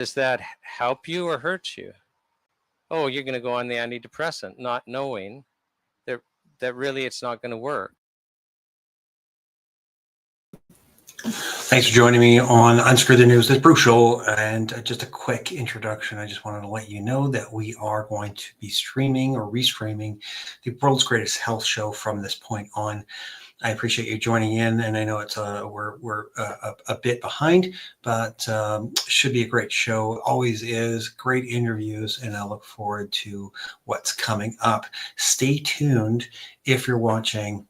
Does that help you or hurt you? Oh, you're going to go on the antidepressant, not knowing that really it's not going to work. Thanks for joining me on Unscrew the News. This is Bruce Show, and just a quick introduction. I just wanted to let you know that we are going to be streaming or restreaming the world's greatest health show from this point on. I appreciate you joining in, and I know it's we're a bit behind, but should be a great show. Always is. Great interviews, and I look forward to what's coming up. Stay tuned if you're watching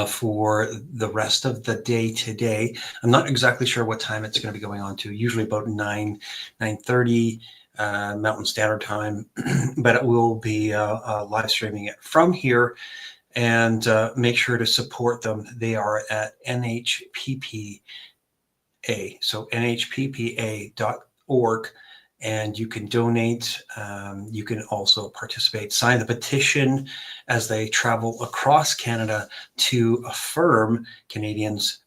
for the rest of the day today. I'm not exactly sure what time it's going to be going on to. Usually about 9:30 Mountain Standard Time, but it will be live streaming it from here. And make sure to support them. They are at NHPPA, so NHPPA.org, and you can donate. You can also participate, sign the petition as they travel across Canada to affirm Canadians'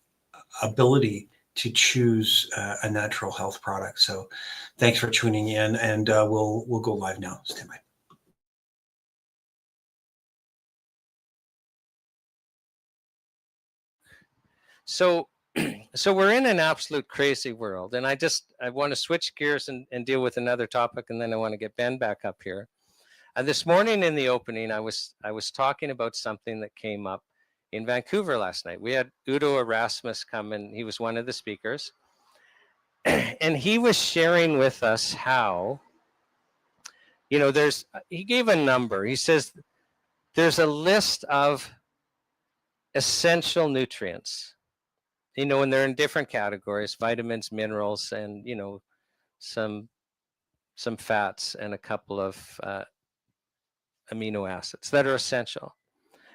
ability to choose a natural health product. So thanks for tuning in, and we'll go live now. Stand by. So we're in an absolute crazy world, and I want to switch gears and deal with another topic, and then I want to get Ben back up here. This morning in the opening, I was talking about something that came up in Vancouver last night. We had Udo Erasmus come, and he was one of the speakers, and he was sharing with us how, he gave a number. He says there's a list of essential nutrients. And they're in different categories: vitamins, minerals, and some fats and a couple of amino acids that are essential.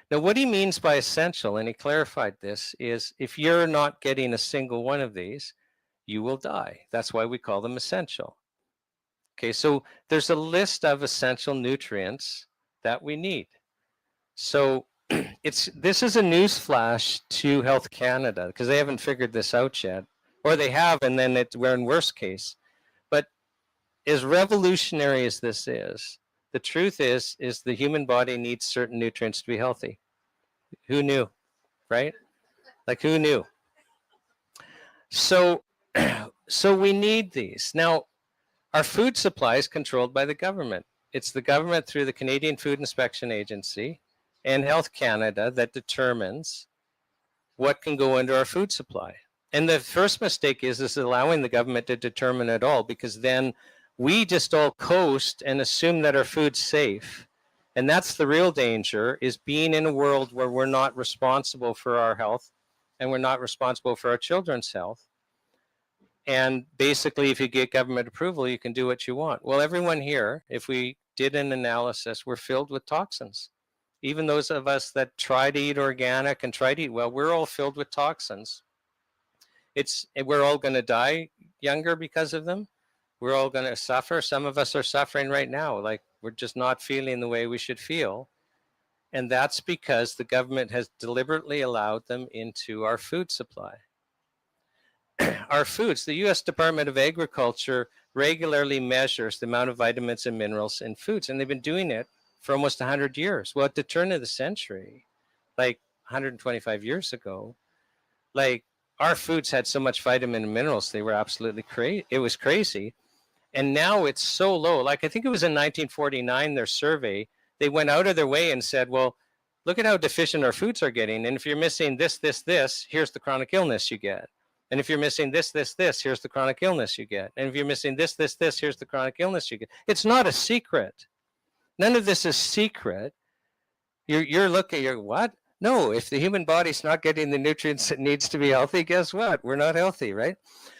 Now, what he means by essential, and he clarified this, is if you're not getting a single one of these, you will die. That's why we call them essential. Okay, so there's a list of essential nutrients that we need. So this is a news flash to Health Canada, because they haven't figured this out yet, or they have, and then we're in worst case. But as revolutionary as this is, the truth is the human body needs certain nutrients to be healthy. Who knew, right? Like, who knew? So we need these. Now, our food supply is controlled by the government. It's the government through the Canadian Food Inspection Agency and Health Canada that determines what can go into our food supply. And the first mistake is allowing the government to determine it all, because then we just all coast and assume that our food's safe. And that's the real danger, is being in a world where we're not responsible for our health and we're not responsible for our children's health. And basically, if you get government approval, you can do what you want. Well, everyone here, if we did an analysis, we're filled with toxins. Even those of us that try to eat organic and try to eat well, we're all filled with toxins. We're all going to die younger because of them. We're all going to suffer. Some of us are suffering right now. Like, we're just not feeling the way we should feel. And that's because the government has deliberately allowed them into our food supply. Our foods, the U.S. Department of Agriculture regularly measures the amount of vitamins and minerals in foods, and they've been doing it for almost 100 years. Well, at the turn of the century, like 125 years ago, like, our foods had so much vitamin and minerals, they were absolutely crazy. It was crazy. And now it's so low. Like, I think it was in 1949, their survey, they went out of their way and said, well, look at how deficient our foods are getting. And if you're missing this, here's the chronic illness you get. And if you're missing this, here's the chronic illness you get. And if you're missing this, here's the chronic illness you get. It's not a secret. None of this is secret. You're looking, what? No, if the human body's not getting the nutrients it needs to be healthy, guess what? We're not healthy, right?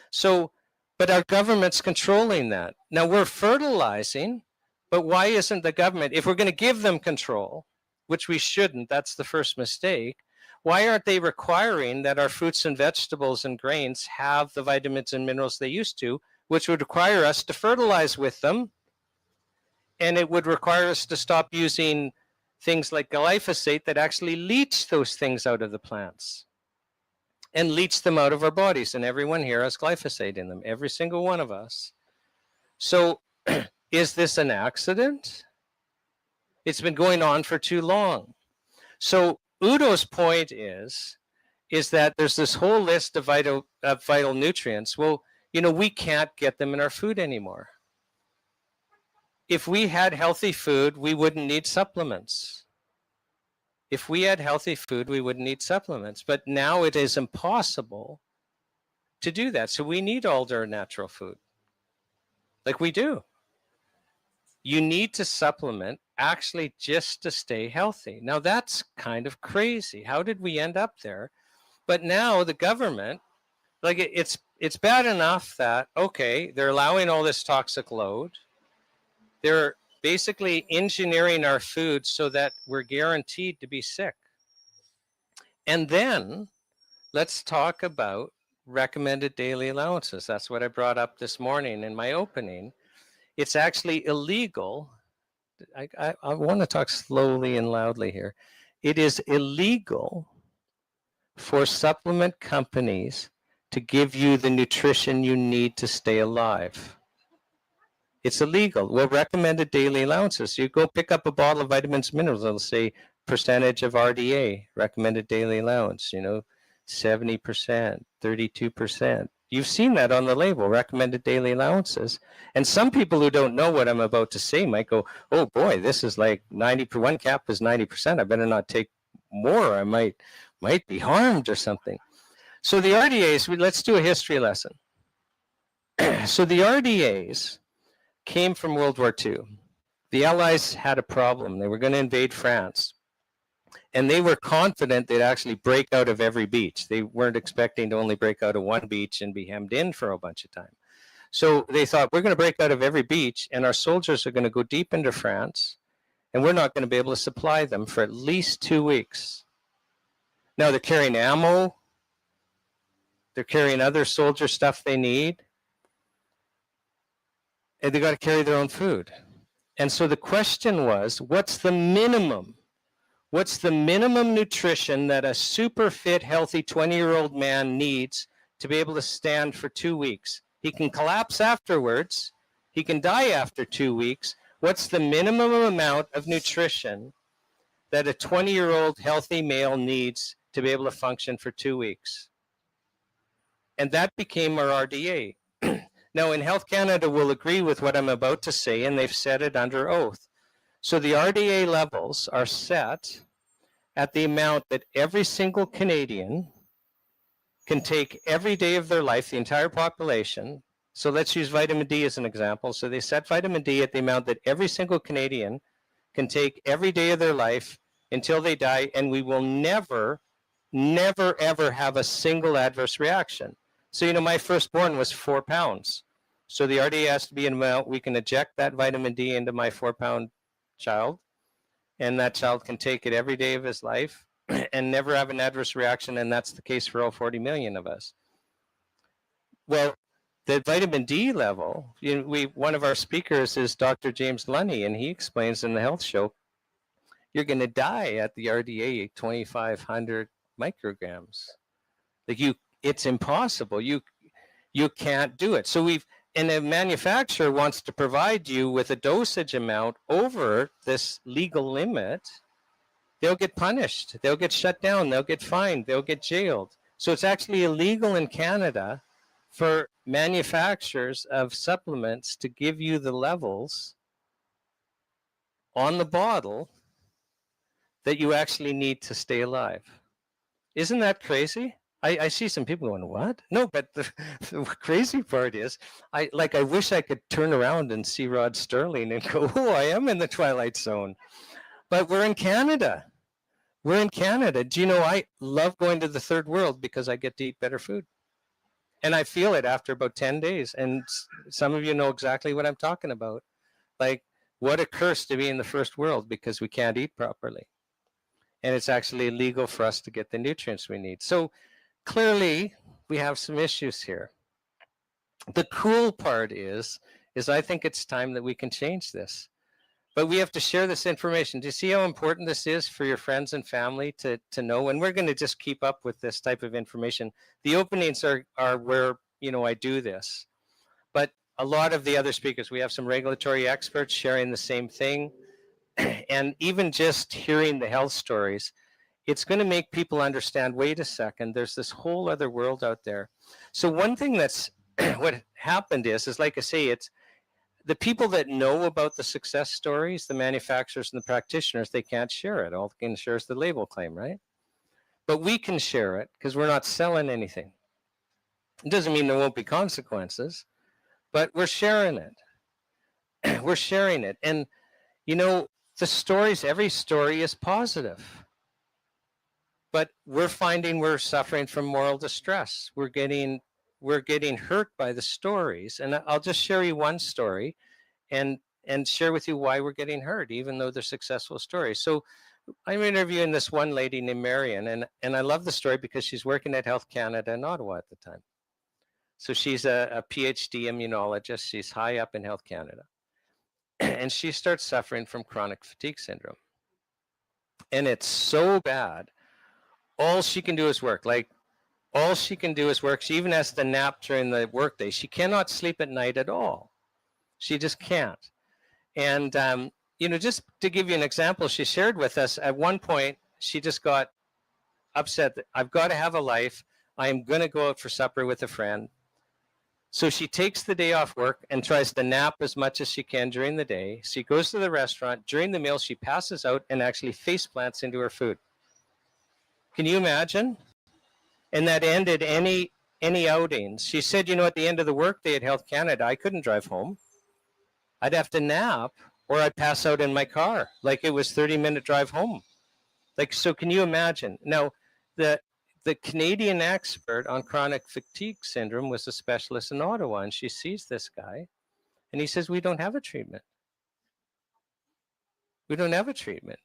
So, but our government's controlling that. Now, we're fertilizing, but why isn't the government, if we're going to give them control, which we shouldn't, that's the first mistake, why aren't they requiring that our fruits and vegetables and grains have the vitamins and minerals they used to, which would require us to fertilize with them, and it would require us to stop using things like glyphosate that actually leach those things out of the plants and leach them out of our bodies. And everyone here has glyphosate in them, every single one of us. So is this an accident? It's been going on for too long. So Udo's point is that there's this whole list of vital nutrients. Well, we can't get them in our food anymore. If we had healthy food, we wouldn't need supplements. If we had healthy food, we wouldn't need supplements. But now it is impossible to do that. So we need all our natural food. Like we do. You need to supplement actually just to stay healthy. Now that's kind of crazy. How did we end up there? But now the government, like it's bad enough that, okay, they're allowing all this toxic load. They're basically engineering our food so that we're guaranteed to be sick. And then let's talk about recommended daily allowances. That's what I brought up this morning in my opening. It's actually illegal. I want to talk slowly and loudly here. It is illegal for supplement companies to give you the nutrition you need to stay alive. It's illegal. Well, recommended daily allowances. You go pick up a bottle of vitamins, minerals, it'll say percentage of RDA, recommended daily allowance, 70%, 32%. You've seen that on the label, recommended daily allowances. And some people who don't know what I'm about to say might go, oh boy, this is like 90, one cap is 90%. I better not take more. I might be harmed or something. So the RDAs, let's do a history lesson. So the RDAs came from World War II. The Allies had a problem. They were going to invade France. And they were confident they'd actually break out of every beach. They weren't expecting to only break out of one beach and be hemmed in for a bunch of time. So they thought, we're going to break out of every beach, and our soldiers are going to go deep into France, and we're not going to be able to supply them for at least 2 weeks. Now they're carrying ammo. They're carrying other soldier stuff they need. And they got to carry their own food. And so the question was, what's the minimum? What's the minimum nutrition that a super fit, healthy 20-year-old man needs to be able to stand for 2 weeks? He can collapse afterwards. He can die after 2 weeks. What's the minimum amount of nutrition that a 20-year-old healthy male needs to be able to function for 2 weeks? And that became our RDA. Now, in Health Canada will agree with what I'm about to say, and they've said it under oath. So the RDA levels are set at the amount that every single Canadian can take every day of their life, the entire population. So let's use vitamin D as an example. So they set vitamin D at the amount that every single Canadian can take every day of their life until they die, and we will never, never, ever have a single adverse reaction. So, my firstborn was 4 pounds. So the RDA has to be an amount we can eject that vitamin D into my 4-pound child, and that child can take it every day of his life and never have an adverse reaction, and that's the case for all 40 million of us. Well, the vitamin D level, one of our speakers is Dr. James Lunny, and he explains in the health show, you're going to die at the RDA 2,500 micrograms. It's impossible. You can't do it. So and a manufacturer wants to provide you with a dosage amount over this legal limit, they'll get punished. They'll get shut down. They'll get fined. They'll get jailed. So it's actually illegal in Canada for manufacturers of supplements to give you the levels on the bottle that you actually need to stay alive. Isn't that crazy? I see some people going, what? No, but the crazy part is, I wish I could turn around and see Rod Sterling and go, oh, I am in the Twilight Zone. But we're in Canada. We're in Canada. Do you know, I love going to the third world because I get to eat better food. And I feel it after about 10 days. And some of you know exactly what I'm talking about. Like, what a curse to be in the first world because we can't eat properly. And it's actually illegal for us to get the nutrients we need. So clearly, we have some issues here. The cool part is I think it's time that we can change this. But we have to share this information. Do you see how important this is for your friends and family to know? And we're going to just keep up with this type of information. The openings are where, I do this. But a lot of the other speakers, we have some regulatory experts sharing the same thing. And even just hearing the health stories, it's going to make people understand, wait a second, there's this whole other world out there. So one thing that's what happened is like I say, it's the people that know about the success stories, the manufacturers and the practitioners, they can't share it. All they can share is the label claim, right? But we can share it because we're not selling anything. It doesn't mean there won't be consequences, but we're sharing it. We're sharing it. And, you know, the stories, every story is positive. But we're finding we're suffering from moral distress. We're getting hurt by the stories. And I'll just share you one story and share with you why we're getting hurt, even though they're successful stories. So I'm interviewing this one lady named Marion, and I love the story because she's working at Health Canada in Ottawa at the time. So she's a PhD immunologist. She's high up in Health Canada. And she starts suffering from chronic fatigue syndrome. And it's so bad. All she can do is work. Like, all she can do is work. She even has to nap during the workday. She cannot sleep at night at all. She just can't. And, you know, just to give you an example, she shared with us at one point, she just got upset that I've got to have a life. I'm going to go out for supper with a friend. So she takes the day off work and tries to nap as much as she can during the day. She goes to the restaurant. During the meal, she passes out and actually face plants into her food. Can you imagine? And that ended any outings. She said, you know, at the end of the workday at Health Canada, I couldn't drive home. I'd have to nap or I'd pass out in my car. Like it was 30-minute drive home. Like, so can you imagine? Now, the Canadian expert on chronic fatigue syndrome was a specialist in Ottawa, and she sees this guy, and he says, we don't have a treatment. We don't have a treatment.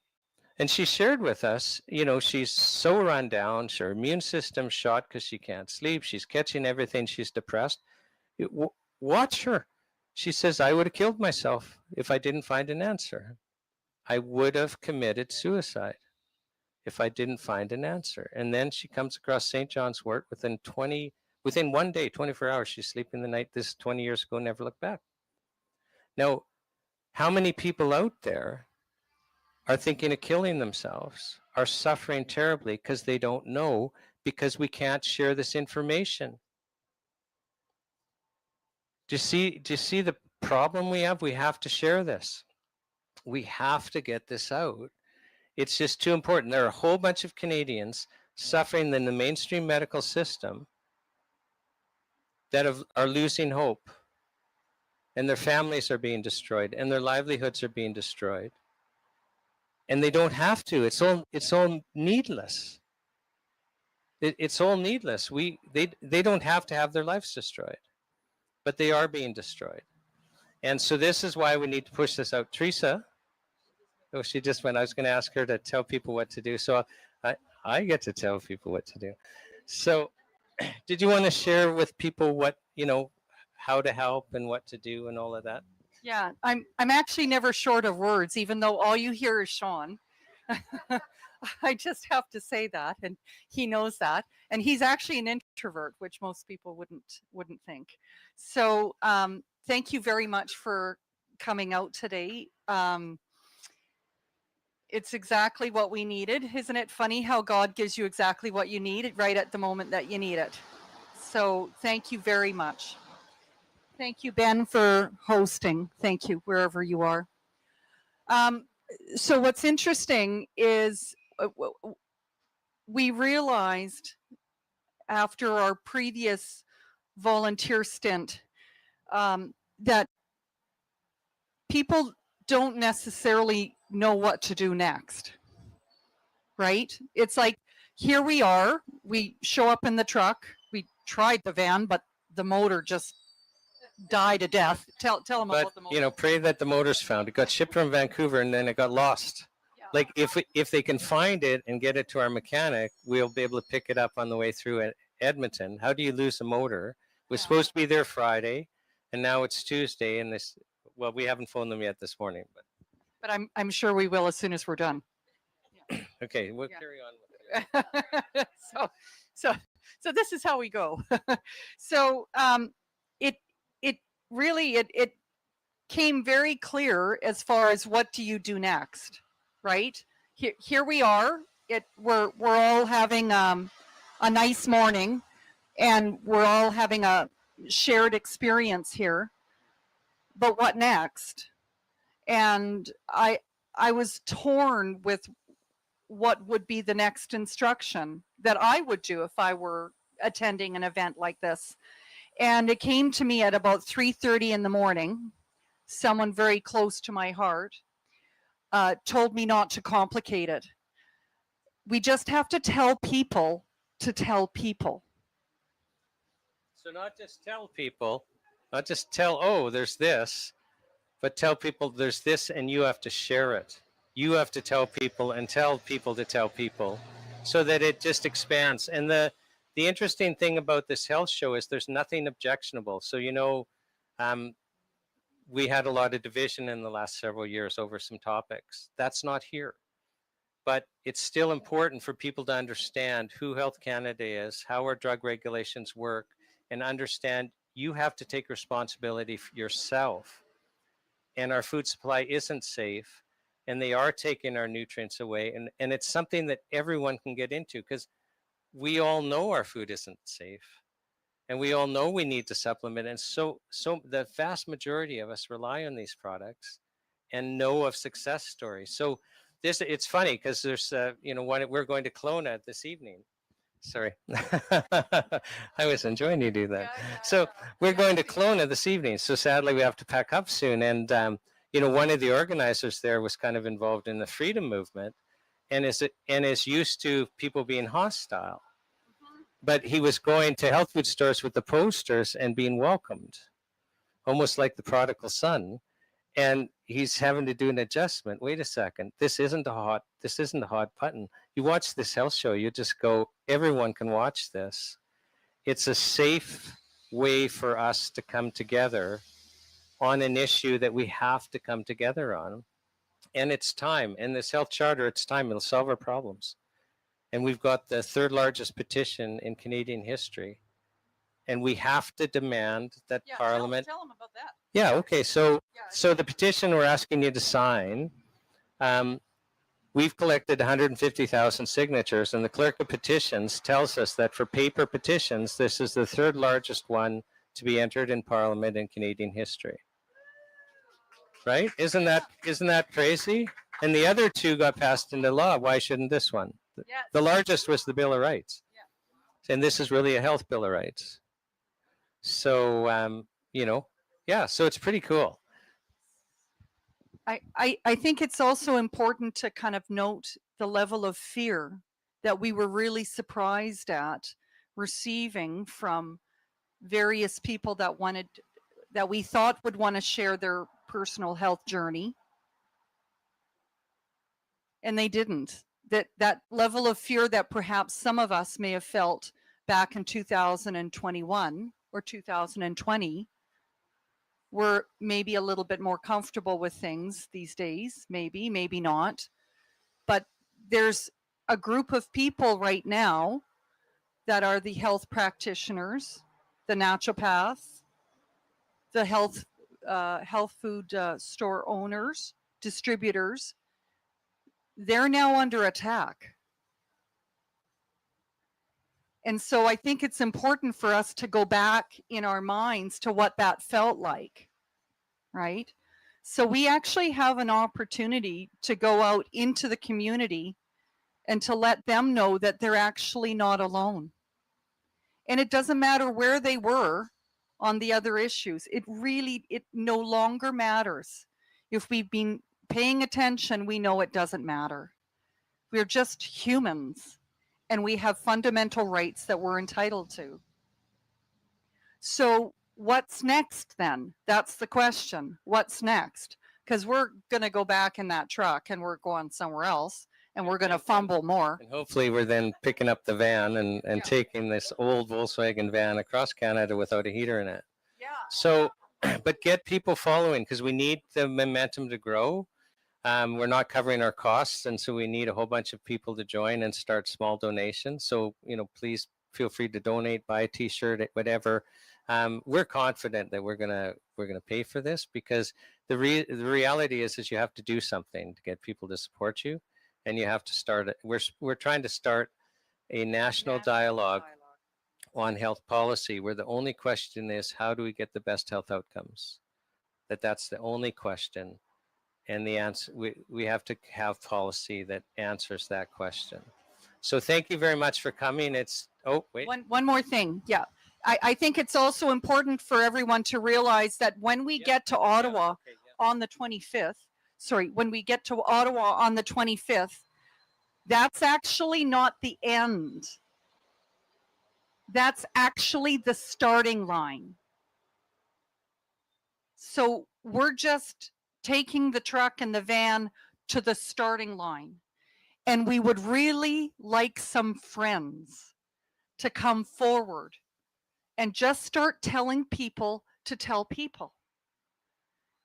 And she shared with us, you know, she's so run down, her immune system's shot because she can't sleep, she's catching everything, she's depressed. Watch her. She says, I would have killed myself if I didn't find an answer. I would have committed suicide if I didn't find an answer. And then she comes across St. John's wort within 1 day, 24 hours, she's sleeping the night. This 20 years ago, never looked back. Now, how many people out there are thinking of killing themselves, are suffering terribly because they don't know, because we can't share this information? Do you see the problem we have? We have to share this. We have to get this out. It's just too important. There are a whole bunch of Canadians suffering in the mainstream medical system that are losing hope, and their families are being destroyed, and their livelihoods are being destroyed. And they don't have to. It's all needless. It's all needless. They don't have to have their lives destroyed, but they are being destroyed. And so this is why we need to push this out. Teresa, oh, she just went. I was going to ask her to tell people what to do. So I get to tell people what to do. So did you want to share with people what, you know, how to help and what to do and all of that? Yeah, I'm actually never short of words, even though all you hear is Shawn. I just have to say that, and he knows that. And he's actually an introvert, which most people wouldn't think. So thank you very much for coming out today. It's exactly what we needed. Isn't it funny how God gives you exactly what you need right at the moment that you need it? So thank you very much. Thank you, Ben, for hosting. Thank you, wherever you are. So what's interesting is we realized after our previous volunteer stint that people don't necessarily know what to do next, right? It's like, here we are, we show up in the truck, we tried the van, but the motor just died a death. Tell them about the motor. You know, pray that the motor's found. It got shipped from Vancouver and then it got lost. Yeah. Like if they can find it and get it to our mechanic, we'll be able to pick it up on the way through at Edmonton. How do you lose a motor? It was supposed to be there Friday, and now it's Tuesday, and well, we haven't phoned them yet this morning, but I'm sure we will as soon as we're done. Yeah. Okay, we'll carry on with it. So this is how we go. So really it came very clear as far as what do you do next, right? Here we are. We're all having a nice morning, and we're all having a shared experience here. But what next? And I was torn with what would be the next instruction that I would do if I were attending an event like this. And it came to me at about 3:30 in the morning. Someone very close to my heart told me not to complicate it. We just have to tell people to tell people. So not just tell people, not just tell, oh, there's this, but tell people there's this and you have to share it. You have to tell people and tell people to tell people so that it just expands. And the interesting thing about this health show is there's nothing objectionable. So, you know, we had a lot of division in the last several years over some topics. That's not here. But it's still important for people to understand who Health Canada is, how our drug regulations work, and understand you have to take responsibility for yourself. And our food supply isn't safe, and they are taking our nutrients away. And it's something that everyone can get into because we all know our food isn't safe. And we all know we need to supplement. And so the vast majority of us rely on these products and know of success stories. So it's funny because there's, you know, we're going to Kelowna this evening. Sorry. I was enjoying you do that. So we're going to Kelowna this evening. So sadly, we have to pack up soon. And, you know, one of the organizers there was kind of involved in the freedom movement and is used to people being hostile. But he was going to health food stores with the posters and being welcomed, almost like the prodigal son. And he's having to do an adjustment. Wait a second, this isn't a hot button. You watch this health show, you just go, everyone can watch this. It's a safe way for us to come together on an issue that we have to come together on. And it's time. In this health charter, it's time. It'll solve our problems. And we've got the third largest petition in Canadian history. And we have to demand that Parliament... Tell them about that. Yeah, okay. So the petition we're asking you to sign, we've collected 150,000 signatures, and the clerk of petitions tells us that for paper petitions, this is the third largest one to be entered in Parliament in Canadian history. Right? Isn't that crazy? And the other two got passed into law. Why shouldn't this one? Yes. The largest was the Bill of Rights. Yeah. And this is really a health Bill of Rights. So, you know, yeah, so it's pretty cool. I think it's also important to kind of note the level of fear that we were really surprised at receiving from various people that we thought would want to share their personal health journey. And they didn't. That level of fear that perhaps some of us may have felt back in 2021 or 2020, we're maybe a little bit more comfortable with things these days, maybe not. But there's a group of people right now that are the health practitioners, the naturopaths, the health food store owners, distributors. They're now under attack. And so I think it's important for us to go back in our minds to what that felt like, right? So we actually have an opportunity to go out into the community and to let them know that they're actually not alone. And it doesn't matter where they were on the other issues. It no longer matters. If we've been paying attention, we know it doesn't matter. We're just humans, and we have fundamental rights that we're entitled to. So what's next then? That's the question. What's next? Because we're going to go back in that truck and we're going somewhere else, and we're going to fumble more. And hopefully we're then picking up the van and taking this old Volkswagen van across Canada without a heater in it. Yeah. So, but get people following, because we need the momentum to grow. We're not covering our costs, and so we need a whole bunch of people to join and start small donations. So, you know, please feel free to donate, buy a t-shirt, whatever. we're confident that we're gonna pay for this, because the reality is you have to do something to get people to support you, and you have to start it. We're trying to start a national dialogue on health policy, where the only question is, how do we get the best health outcomes? That's the only question, and the answer, we have to have policy that answers that question. So thank you very much for coming. It's one more thing. Yeah, I think it's also important for everyone to realize that when we get to Ottawa on the 25th, when we get to Ottawa on the 25th, that's actually not the end. That's actually the starting line. So we're just taking the truck and the van to the starting line. And we would really like some friends to come forward and just start telling people to tell people.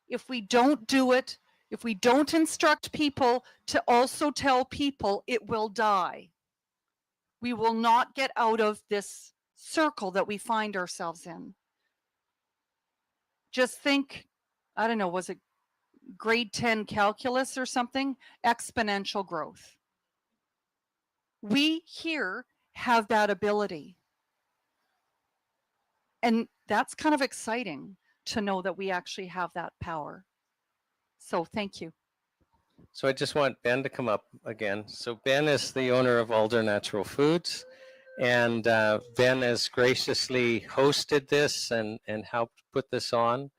If we don't do it, if we don't instruct people to also tell people, it will die. We will not get out of this circle that we find ourselves in. Just think, I don't know, was it grade 10 calculus or something? Exponential growth. We here have that ability. And that's kind of exciting to know that we actually have that power. So thank you. So I just want Ben to come up again. So Ben is the owner of Alder Natural Foods, and Ben has graciously hosted this and helped put this on.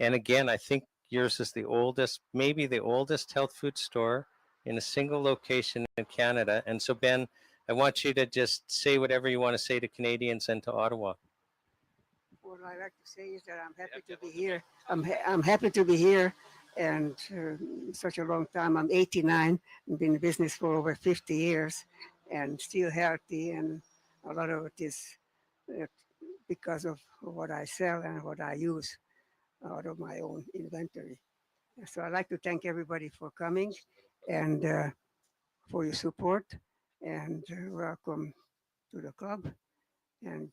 And again, I think yours is the oldest, maybe the oldest health food store in a single location in Canada. And so Ben, I want you to just say whatever you want to say to Canadians and to Ottawa. What I like to say is that I'm happy to be here. I'm happy to be here, and such a long time. I'm 89. I've been in business for over 50 years, and still healthy. And a lot of it is because of what I sell and what I use out of my own inventory. So I'd like to thank everybody for coming and for your support, and welcome to the club, and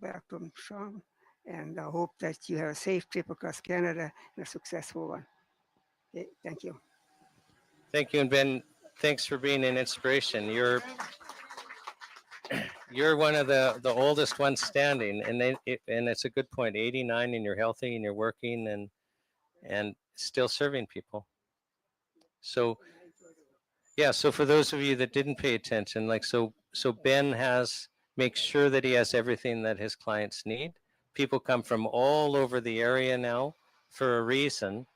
welcome, Shawn. And I hope that you have a safe trip across Canada and a successful one. Okay, thank you. Thank you, and Ben, thanks for being an inspiration. You're one of the oldest ones standing, and it's a good point. 89, and you're healthy, and you're working, and still serving people. So yeah, so for those of you that didn't pay attention, so Ben makes sure that he has everything that his clients need. People come from all over the area now for a reason.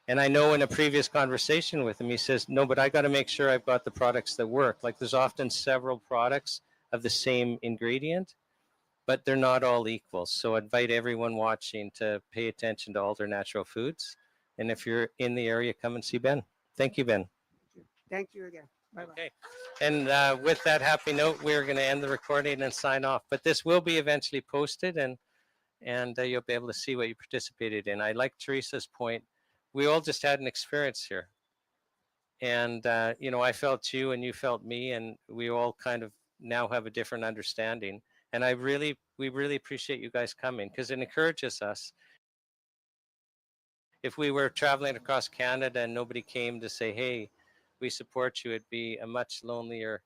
And I know in a previous conversation with him, he says, no, but I got to make sure I've got the products that work. Like, there's often several products of the same ingredient, but they're not all equal. So I invite everyone watching to pay attention to Alder Natural Foods. And if you're in the area, come and see Ben. Thank you, Ben. Thank you again. Bye-bye. Okay. And with that happy note, we're going to end the recording and sign off. But this will be eventually posted, and you'll be able to see what you participated in. I like Teresa's point. We all just had an experience here. And, I felt you and you felt me, and we all kind of now have a different understanding. And we really appreciate you guys coming, because it encourages us. If we were traveling across Canada and nobody came to say, hey, we support you, it'd be a much lonelier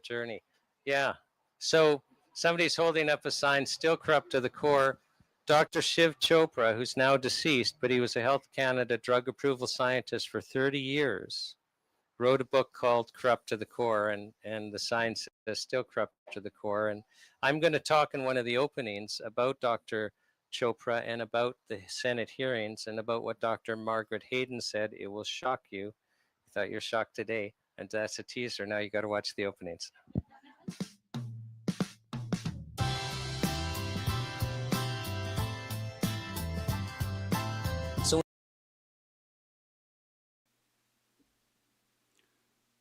journey. Yeah. So somebody's holding up a sign, still corrupt to the core. Dr. Shiv Chopra, who's now deceased, but he was a Health Canada drug approval scientist for 30 years, wrote a book called Corrupt to the Core, and the sign says still corrupt to the core. And I'm going to talk in one of the openings about Dr. Chopra and about the Senate hearings and about what Dr. Margaret Hayden said. It will shock you. I thought you're shocked today. And that's a teaser. Now you got to watch the openings.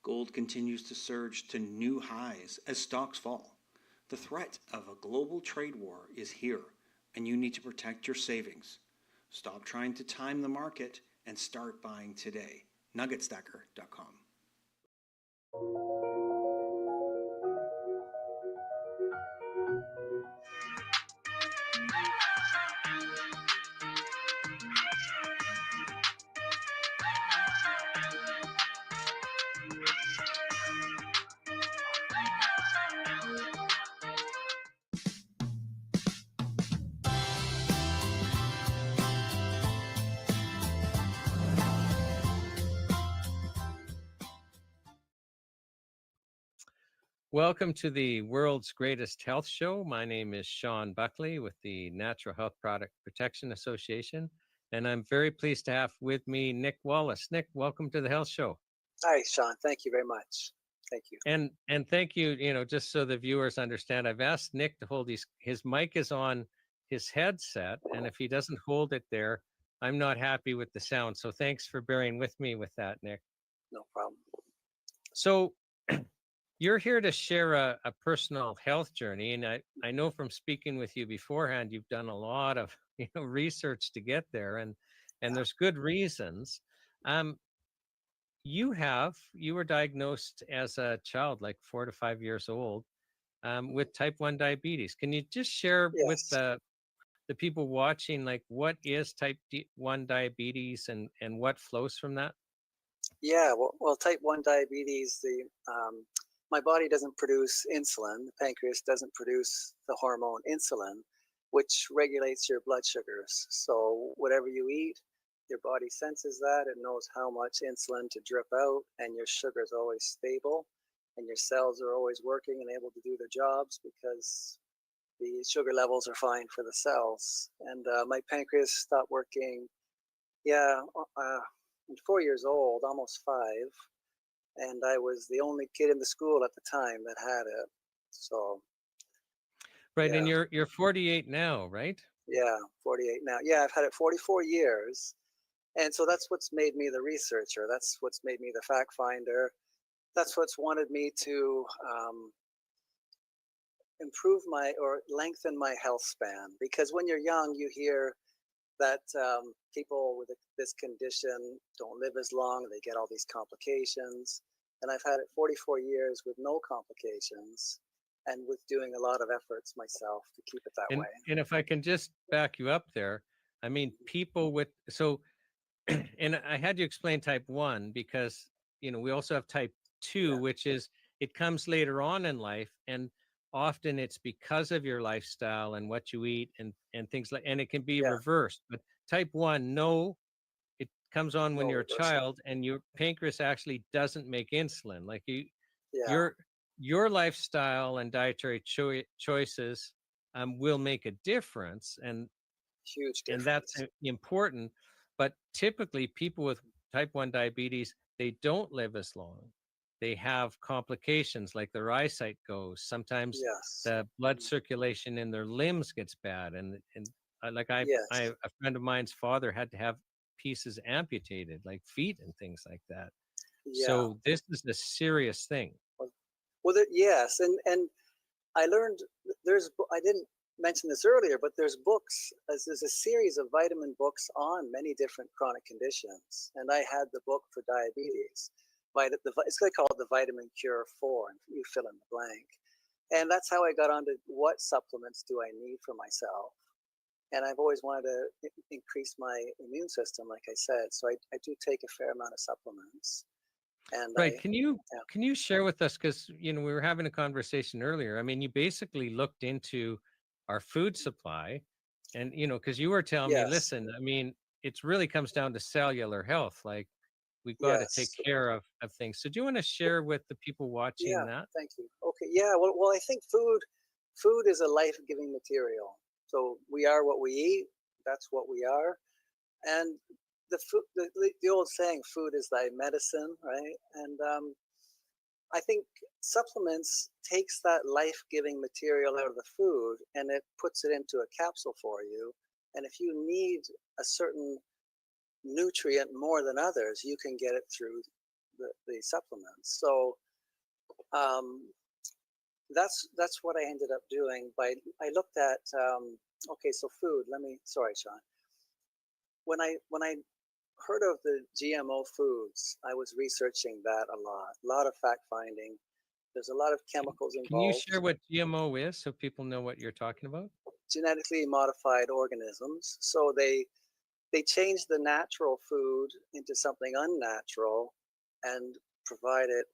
Gold continues to surge to new highs as stocks fall. The threat of a global trade war is here, and you need to protect your savings. Stop trying to time the market and start buying today. Nuggetstacker.com. Welcome to the world's greatest health show. My name is Shawn Buckley with the Natural Health Product Protection Association, and I'm very pleased to have with me Nick Wallace. Nick, welcome to the health show. Hi, Shawn. Thank you very much. Thank you. And thank you, just so the viewers understand, I've asked Nick to hold his mic is on his headset, and if he doesn't hold it there, I'm not happy with the sound. So thanks for bearing with me with that, Nick. No problem. So you're here to share a personal health journey, and I know from speaking with you beforehand, you've done a lot of research to get there, and there's good reasons. You were diagnosed as a child, like 4 to 5 years old, with type 1 diabetes. Can you just share with Yes. the people watching, like, what is type 1 diabetes and what flows from that? Yeah. Well, type 1 diabetes, my body doesn't produce insulin. The pancreas doesn't produce the hormone insulin, which regulates your blood sugars. So whatever you eat, your body senses that. It knows how much insulin to drip out, and your sugar is always stable, and your cells are always working and able to do their jobs because the sugar levels are fine for the cells. And my pancreas stopped working. Yeah, I'm 4 years old, almost 5, and I was the only kid in the school at the time that had it. So Right, and yeah, you're 48 now, right? yeah, 48 now. Yeah, I've had it 44 years, and so that's what's made me the researcher. That's what's made me the fact finder. That's what's wanted me to improve my or lengthen my health span. Because when you're young, you hear that people with this condition don't live as long. They get all these complications. And I've had it 44 years with no complications, and with doing a lot of efforts myself to keep it that way. And if I can just back you up there, I mean, people with and I had you explain type 1 because we also have type 2, Yeah, which is, it comes later on in life, and often it's because of your lifestyle and what you eat and things like, and it can be yeah, reversed. But type 1, no, it comes on when no you're a reversal. child, and your pancreas actually doesn't make insulin. Like Yeah, your lifestyle and dietary choices will make a difference, huge and that's difference. important. But typically people with type 1 diabetes, they don't live as long. They have complications, like their eyesight goes. Sometimes Yes, the blood circulation in their limbs gets bad, and like I yes, a friend of mine's father had to have pieces amputated, like feet and things like that. yeah. So this is a serious thing. Well, yes, and I learned I didn't mention this earlier, but there's books. There's a series of vitamin books on many different chronic conditions, and I had the book for diabetes. It's called the Vitamin Cure 4, and you fill in the blank. And that's how I got onto what supplements do I need for myself. And I've always wanted to increase my immune system, like I said. So I do take a fair amount of supplements, and Right. yeah, Can you share with us, because we were having a conversation earlier. I mean, you basically looked into our food supply, and because you were telling me, yes, listen, I mean, it really comes down to cellular health. Like, we've got to take yes. care of things. So do you want to share with the people watching Yeah, that? thank you. Okay, yeah. Well, I think food is a life-giving material. So we are what we eat. That's what we are. And the old saying, "Food is thy medicine," right? And I think supplements takes that life-giving material out of the food and it puts it into a capsule for you. And if you need a certain nutrient more than others, you can get it through the supplements. So um, that's what I ended up doing. I looked at okay, so food. Sorry, Shawn. When I heard of the GMO foods, I was researching that a lot of fact finding. There's a lot of Can, chemicals can you involved, share what GMO is so people know what you're talking about? genetically modified organisms. So they change the natural food into something unnatural and provide it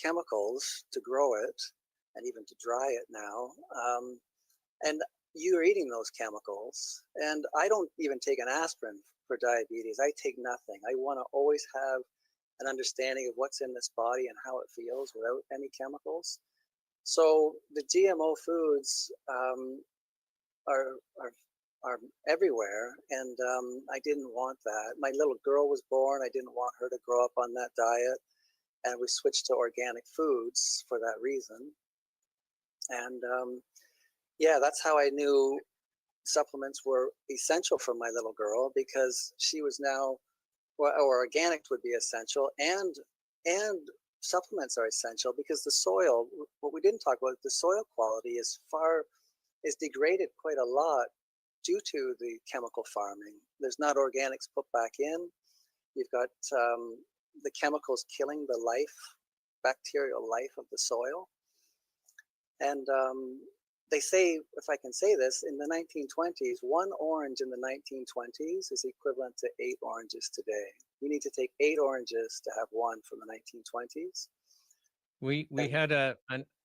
chemicals to grow it and even to dry it now. And you're eating those chemicals. And I don't even take an aspirin for diabetes. I take nothing. I want to always have an understanding of what's in this body and how it feels without any chemicals. So the GMO foods are everywhere, and I didn't want that. My little girl was born. I didn't want her to grow up on that diet, and we switched to organic foods for that reason. And yeah, that's how I knew supplements were essential for my little girl, because she was now, or organics would be essential, and supplements are essential because the soil, what we didn't talk about, the soil quality is degraded quite a lot due to the chemical farming. There's not organics put back in. You've got the chemicals killing the bacterial life of the soil. And they say, if I can say this, in the 1920s, one orange in the 1920s is equivalent to 8 oranges today. You need to take 8 oranges to have one from the 1920s. We had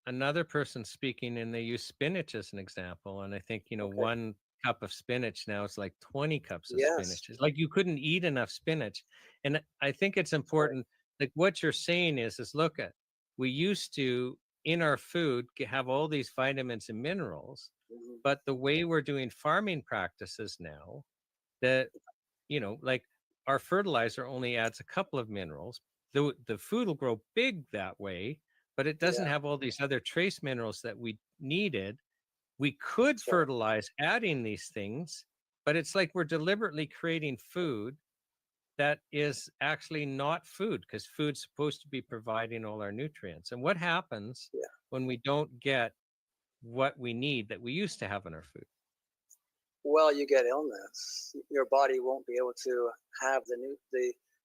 another person speaking, and they use spinach as an example. And I think, Okay. 1 cup of spinach now is like 20 cups of Yes. spinach. It's like you couldn't eat enough spinach. And I think it's important, like what you're saying is look at, we used to, in our food, have all these vitamins and minerals, Mhm. but the way we're doing farming practices now, that, like our fertilizer only adds a couple of minerals. The food will grow big that way, but it doesn't Yeah, have all these other trace minerals that we needed. We could that's right. fertilize adding these things, but it's like we're deliberately creating food that is actually not food, because food's supposed to be providing all our nutrients. And what happens Yeah. when we don't get what we need that we used to have in our food? Well, you get illness. Your body won't be able to have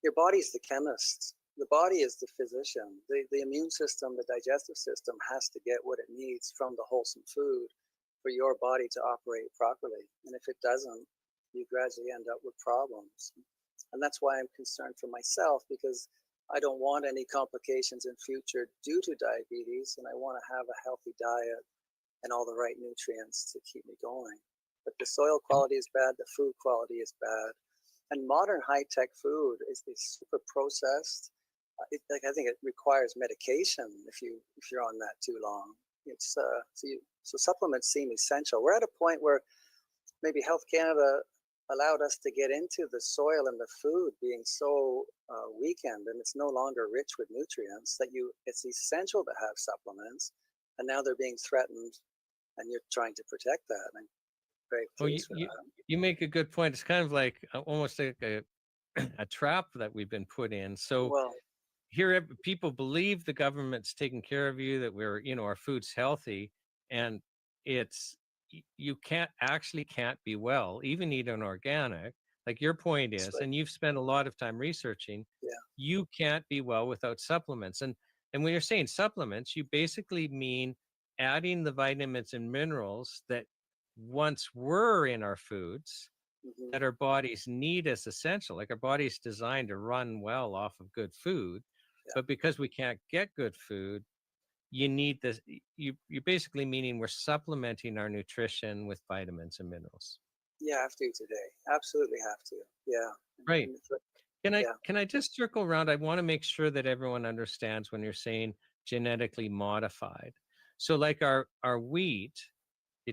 your body's the chemist. The body is the physician. The immune system, the digestive system has to get what it needs from the wholesome food for your body to operate properly. And if it doesn't, you gradually end up with problems. And that's why I'm concerned for myself, because I don't want any complications in future due to diabetes, and I want to have a healthy diet and all the right nutrients to keep me going. But the soil quality is bad, the food quality is bad, and modern high-tech food is super processed. I think it requires medication if you're on that too long. So supplements seem essential. We're at a point where maybe Health Canada allowed us to get into the soil and the food being so weakened, and it's no longer rich with nutrients, that it's essential to have supplements, and now they're being threatened, and you're trying to protect that. I'm very pleased with that. You make a good point. It's kind of like almost like a trap that we've been put in. So Well, here people believe the government's taking care of you, that we're, our food's healthy, and you can't be well, even eating organic. Like your point is, right. and you've spent a lot of time researching, Yeah. you can't be well without supplements. And when you're saying supplements, you basically mean adding the vitamins and minerals that once were in our foods, Mhm. that our bodies need as essential. Like our body's designed to run well off of good food, Yeah. but because we can't get good food, you need this. You're basically meaning we're supplementing our nutrition with vitamins and minerals. You have to today. Absolutely have to. Yeah. Right. And it's like- Can I just circle around? I want to make sure that everyone understands when you're saying genetically modified. So like our wheat,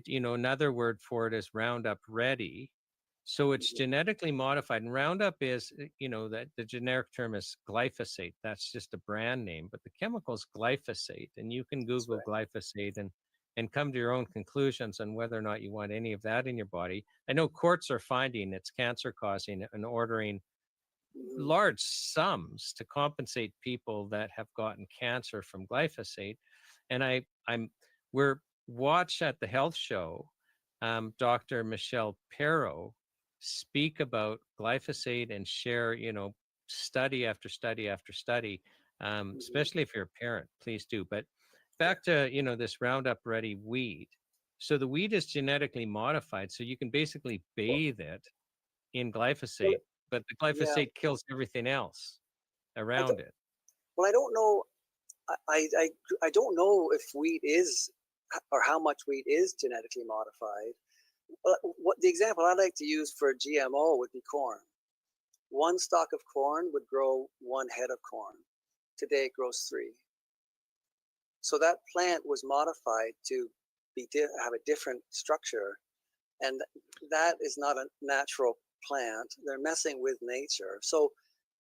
another word for it is Roundup Ready. So it's Mhm. genetically modified, and Roundup is, that the generic term is glyphosate. That's just a brand name, but the chemical is glyphosate, and you can That's Google right. glyphosate and come to your own conclusions on whether or not you want any of that in your body. I know courts are finding it's cancer causing and ordering Mhm. large sums to compensate people that have gotten cancer from glyphosate. And we're watched at the health show, Dr. Michelle Perro speak about glyphosate and share, study after study after study, Mhm. especially if you're a parent, please do. But back to, this Roundup Ready wheat. So the wheat is genetically modified, so you can basically bathe it in glyphosate, but the Yeah. glyphosate kills everything else I around it. Well, I don't know. I don't know if wheat is, or how much wheat is genetically modified. Well, what the example I like to use for GMO would be corn. one stalk of corn would grow one head of corn. Today it grows 3. So that plant was modified to have a different structure, and that is not a natural plant. They're messing with nature. So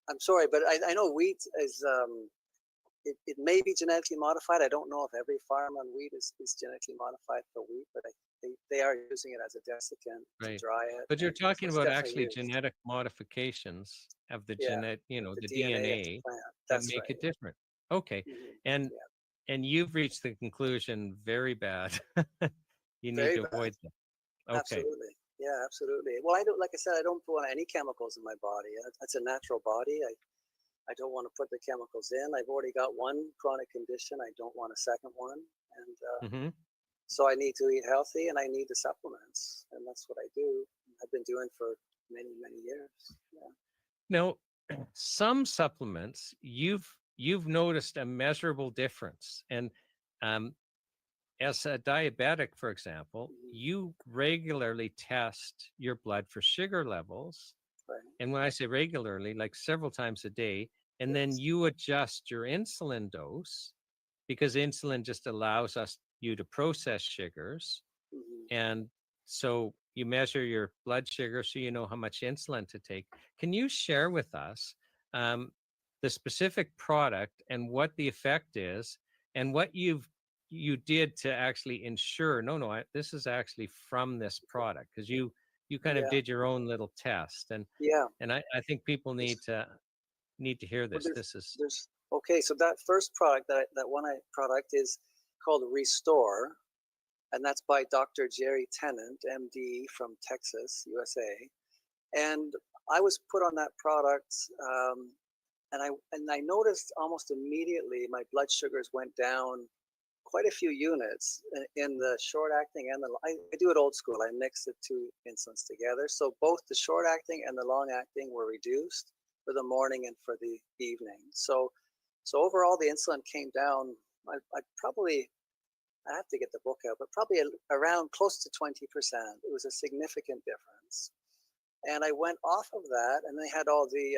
I'm sorry, but I know wheat is it may be genetically modified. I don't know if every farm on wheat is genetically modified for wheat, but they are using it as a desiccant to dry it. But you're and so talking it's about definitely actually used. genetic modifications of the Yeah, genetic, the the DNA of the DNA plant. that That's make right. it different. Okay. Mhm. And Yeah, and you've reached the conclusion very bad. You need very to bad. avoid them. Okay. Absolutely. Yeah, absolutely. Well, I don't, like I said, I don't put any chemicals in my body. That's a natural body. I don't want to put the chemicals in. I've already got one chronic condition. I don't want a second one. And Hmm. so I need to eat healthy and I need the supplements. And that's what I do. I've been doing for many, many years. Yeah. Now, some supplements you've noticed a measurable difference, and um, as a diabetic, for example, Mhm. you regularly test your blood for sugar levels. Right. And when I say regularly, like several times a day, and then Yes. you adjust your insulin dose because insulin just allows you to process sugars. Mhm. And so you measure your blood sugar so you know how much insulin to take. Can you share with us um, the specific product and what the effect is and what you did to actually ensure this is actually from this product, because you kind of Yeah. did your own little test, Yeah. and I think people need to hear Well, this. This is there's okay. So that first product, product is called Restore, and that's by Dr. Jerry Tennant, MD from Texas, USA. And I was put on that product, and I noticed almost immediately my blood sugars went down quite a few units in the short acting and I do it old school. I mix the 2 insulins together. So both the short acting and the long acting were reduced for the morning and for the evening. So overall the insulin came down. I have to get the book out, but probably around close to 20%. It was a significant difference. And I went off of that, and they had all the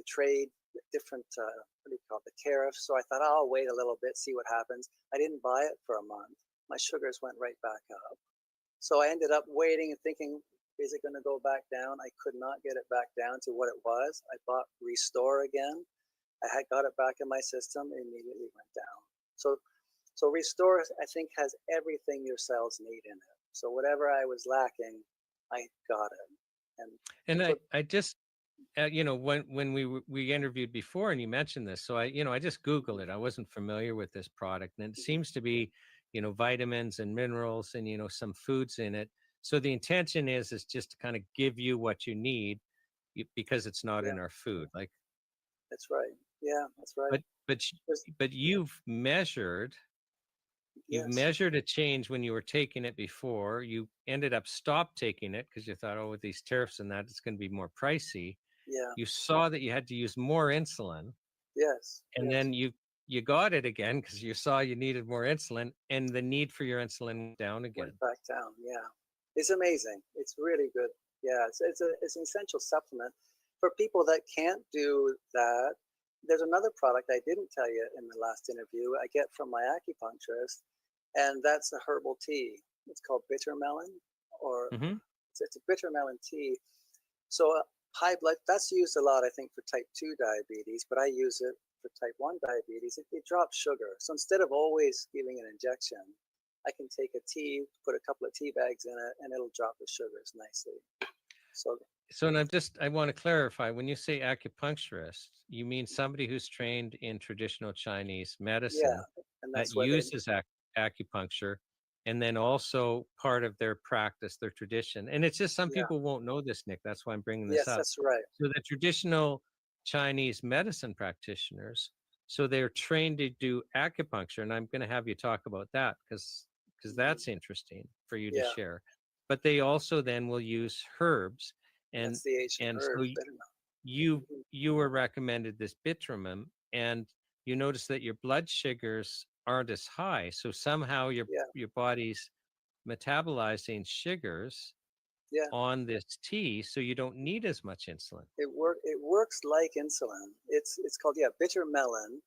trade, different, what do you call it, the tariffs. So I thought, I'll wait a little bit, see what happens. I didn't buy it for a month. My sugars went right back up. So I ended up waiting and thinking, is it going to go back down? I could not get it back down to what it was. I bought Restore again. I had got it back in my system, it immediately went down. So Restore, I think, has everything your cells need in it. So whatever I was lacking, I got it. and So, I just when we interviewed before and you mentioned this, so I just Googled it. I wasn't familiar with this product, and it seems to be vitamins and minerals and some foods in it. So the intention is just to kind of give you what you need because it's not yeah, in our food, like. that's right. Yeah, that's right. but but sh- There's, but you've yes, measured a change when you were taking it before. You ended up stopped taking it because you thought, oh, with these tariffs and that, it's going to be more pricey. yeah, You saw that you had to use more insulin, yes, and yes. then you got it again because you saw you needed more insulin, and the need for your insulin went down again. Went back down. Yeah, it's amazing. It's really good. Yeah, it's an essential supplement for people that can't do that. There's another product I didn't tell you in the last interview. I get from my acupuncturist, and that's a herbal tea. It's called bitter melon, or Hmm. it's a bitter melon tea. So high blood, that's used a lot, I think, for type 2 diabetes, but I use it for type 1 diabetes. It drops sugar. So instead of always giving an injection, I can take a tea, put a couple of tea bags in it, and it'll drop the sugars nicely. So And I want to clarify, when you say acupuncturist, you mean somebody who's trained in traditional Chinese yeah, medicine and that that's where they, uses acupuncture, and then also part of their practice, their tradition. And it's just some yeah, people won't know this, Nick. That's why I'm bringing this yes, up. that's right. So the traditional Chinese medicine practitioners, so they're trained to do acupuncture, and I'm going to have you talk about that because Mhm. that's interesting for you to Yeah, share. But they also then will use herbs, and that's the ancient and herb. so you were recommended this Bitramum, and you notice that your blood sugars aren't as high, so somehow Yeah, your body's metabolizing sugars Yeah. on this tea, so you don't need as much insulin. It works like insulin. It's called, yeah, bitter melon.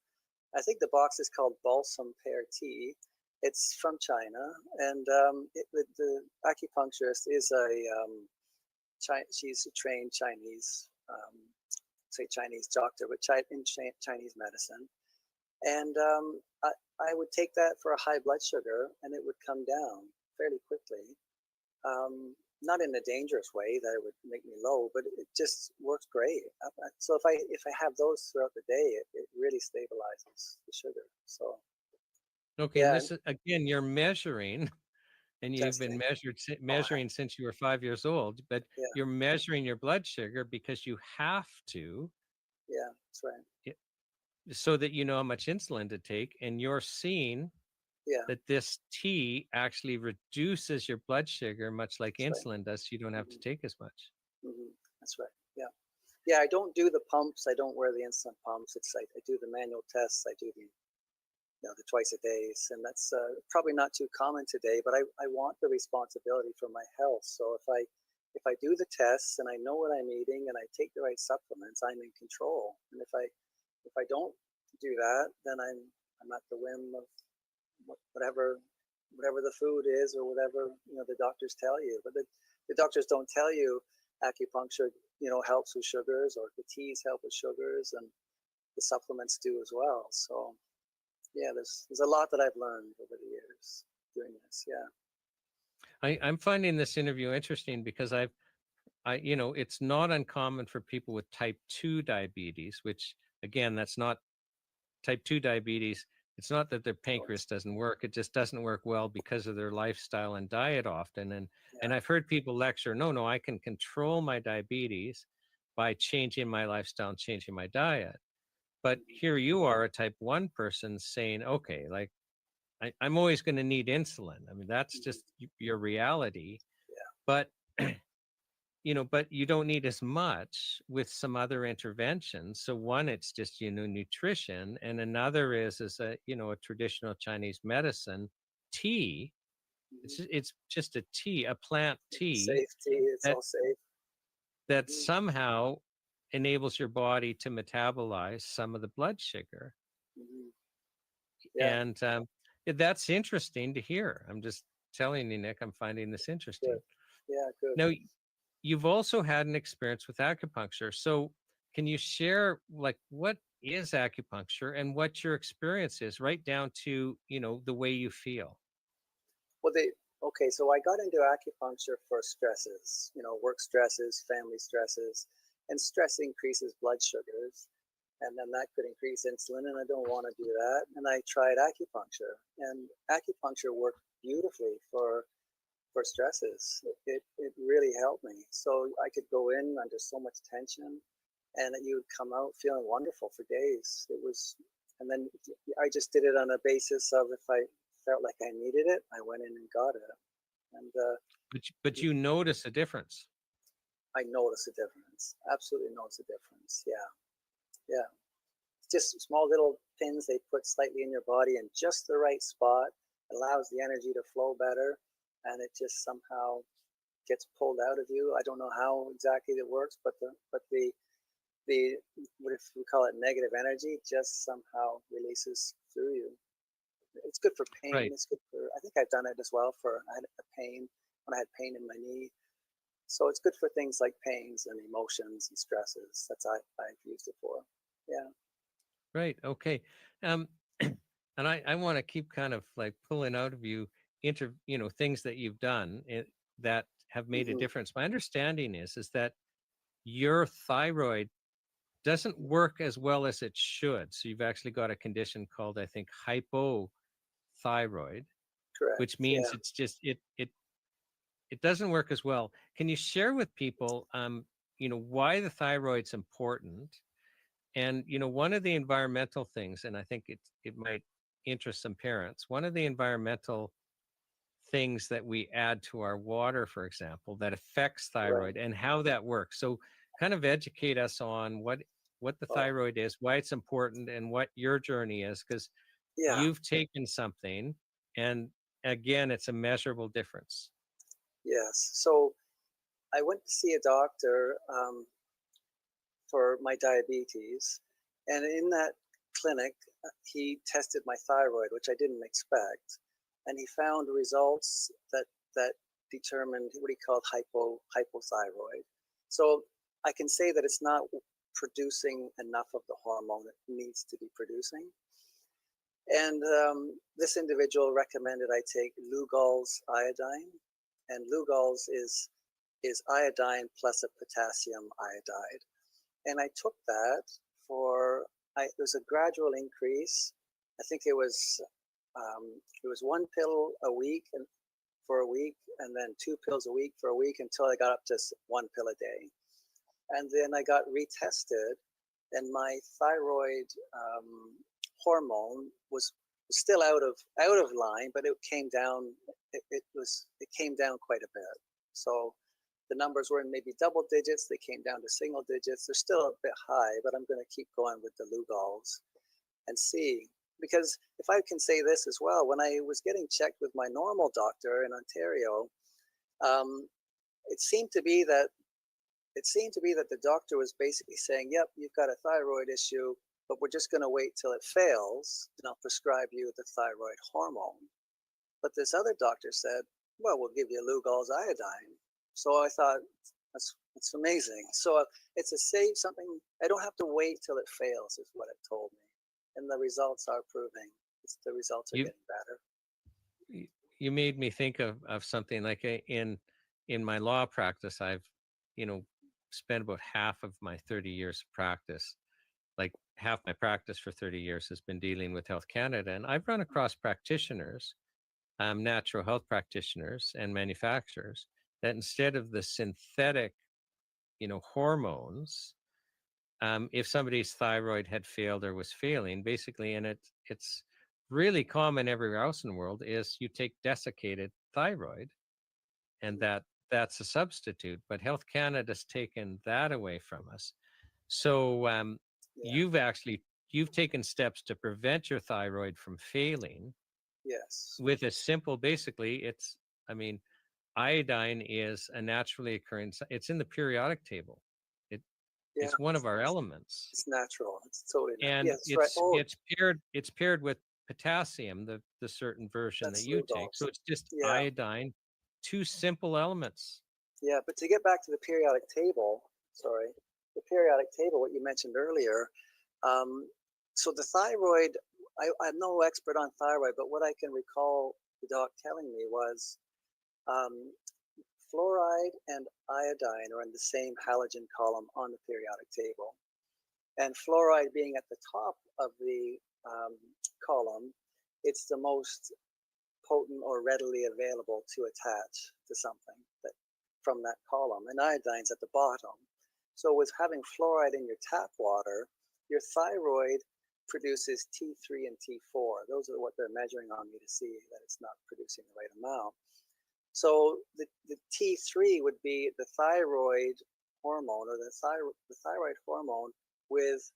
I think the box is called balsam pear tea. It's from China, and the acupuncturist is she's a trained Chinese, say Chinese doctor, but in Chinese medicine. And I would take that for a high blood sugar, and it would come down fairly quickly. Not in a dangerous way that it would make me low, but it just works great. So if I have those throughout the day, it really stabilizes the sugar. So Okay, yeah, and this is again, you're measuring, and you've been testing. measuring since you were 5 years old, but Yeah, you're measuring your blood sugar because you have to, yeah, that's right. so that you know how much insulin to take, and you're seeing Yeah, that this tea actually reduces your blood sugar much like that's right. insulin does, so you don't have to take as much. That's right. Yeah, yeah. I don't do the pumps. I don't wear the insulin pumps. It's like I do the manual tests. I do the the twice a days, and that's probably not too common today. But I want the responsibility for my health. So if I do the tests and I know what I'm eating and I take the right supplements, I'm in control. And if I don't do that, then I'm at the whim of whatever the food is, or whatever the doctors tell you. But the doctors don't tell you acupuncture helps with sugars, or the teas help with sugars, and the supplements do as well. So yeah, there's a lot that I've learned over the years doing this. Yeah. I'm finding this interview interesting because it's not uncommon for people with type 2 diabetes, which again, that's not type 2 diabetes. It's not that their pancreas doesn't work. It just doesn't work well because of their lifestyle and diet often. And I've heard people lecture, no, I can control my diabetes by changing my lifestyle and changing my diet. But here you are, a type 1 person, saying, okay, like I'm always going to need insulin. I mean, that's just your reality. But but you don't need as much with some other interventions. So one, it's just nutrition, and another is a a traditional Chinese medicine, tea. It's just a tea, a plant tea. Safe tea. It's all safe. That somehow enables your body to metabolize some of the blood sugar. Yeah. And that's interesting to hear. I'm just telling you, Nick, I'm finding this interesting. Good. Yeah, good. Now, you've also had an experience with acupuncture. So can you share, like, what is acupuncture and what your experience is, right down to, the way you feel? Well, okay, so I got into acupuncture for stresses, work stresses, family stresses, and stress increases blood sugars. And then that could increase insulin, and I don't want to do that. And I tried acupuncture, and acupuncture worked beautifully for stresses. It really helped me. So I could go in under so much tension, and you would come out feeling wonderful for days. And then I just did it on a basis of, if I felt like I needed it, I went in and got it. And but you notice a difference. I notice a difference. Absolutely notice a difference. Yeah. Just small little pins they put slightly in your body in just the right spot, allows the energy to flow better, and it just somehow gets pulled out of you. I don't know how exactly it works, but the what if we call it negative energy, just somehow releases through you. It's good for pain. Right. It's good for, I think I've done it as well I had a pain when I had pain in my knee. So it's good for things like pains and emotions and stresses. That's I've used it for. Yeah. Right. Okay. And I want to keep kind of like pulling out of you things that you've done that have made a difference. My understanding is that your thyroid doesn't work as well as it should. So you've actually got a condition called, I think, hypothyroid, Correct. which means it's just it doesn't work as well. Can you share with people why the thyroid's important? And one of the environmental things, and I think it might interest some parents, one of the environmental things that we add to our water, for example, that affects thyroid and how that works. So kind of educate us on what the thyroid is, why it's important, and what your journey is, because you've taken something, and again, it's a measurable difference. Yes. So I went to see a doctor for my diabetes, and in that clinic, he tested my thyroid, which I didn't expect, and he found results that determined what he called hypothyroid. So I can say that it's not producing enough of the hormone it needs to be producing. And this individual recommended I take Lugol's iodine, and Lugol's is iodine plus a potassium iodide. And I took that it was a gradual increase. I think it was 1 pill a week for a week, and then 2 pills a week for a week until I got up to 1 pill a day. And then I got retested, and my thyroid hormone was still out of line, but it came down. It came down quite a bit. So the numbers were in maybe double digits. They came down to single digits. They're still a bit high, but I'm going to keep going with the Lugol's and see. Because if I can say this as well, when I was getting checked with my normal doctor in Ontario, it seemed to be that the doctor was basically saying, "Yep, you've got a thyroid issue, but we're just going to wait till it fails, and I'll prescribe you the thyroid hormone." But this other doctor said, "Well, we'll give you Lugol's iodine." So I thought, that's amazing. So it's a save something. I don't have to wait till it fails, is what it told me. And the results are proving. The results are getting better. You made me think of something like in my law practice. I've, spent about half of my 30 years of practice, like half my practice for 30 years has been dealing with Health Canada. And I've run across practitioners, natural health practitioners and manufacturers, that instead of the synthetic, hormones, if somebody's thyroid had failed or was failing, basically, and it's really common everywhere else in the world, is you take desiccated thyroid, and that's a substitute. But Health Canada's taken that away from us. So you've taken steps to prevent your thyroid from failing. Yes. With a simple, basically, iodine is a naturally occurring. It's in the periodic table. It's one of our elements. It's natural. It's totally natural. And it's paired with potassium, the certain version that you take. So it's just iodine, 2 simple elements. Yeah, but to get back to the periodic table, what you mentioned earlier. So the thyroid, I'm no expert on thyroid, but what I can recall the doc telling me was fluoride and iodine are in the same halogen column on the periodic table. And fluoride being at the top of the column, it's the most potent or readily available to attach to something from that column. And iodine's at the bottom. So with having fluoride in your tap water, your thyroid produces T3 and T4. Those are what they're measuring on me to see that it's not producing the right amount. So the T3 would be the thyroid hormone, or the thyroid hormone with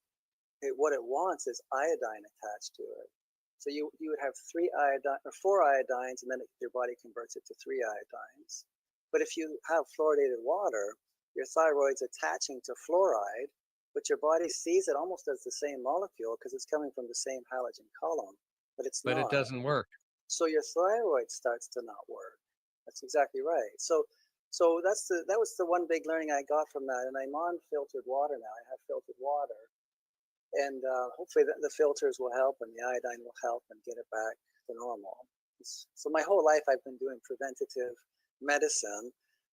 what it wants is iodine attached to it. So you would have 4 iodines, and then your body converts it to 3 iodines. But if you have fluoridated water, your thyroid's attaching to fluoride, but your body sees it almost as the same molecule because it's coming from the same halogen column, but it's not. But it doesn't work. So your thyroid starts to not work. That's exactly right. So that was the one big learning I got from that. And I'm on filtered water now. I have filtered water, and hopefully the filters will help, and the iodine will help, and get it back to normal. So my whole life I've been doing preventative medicine,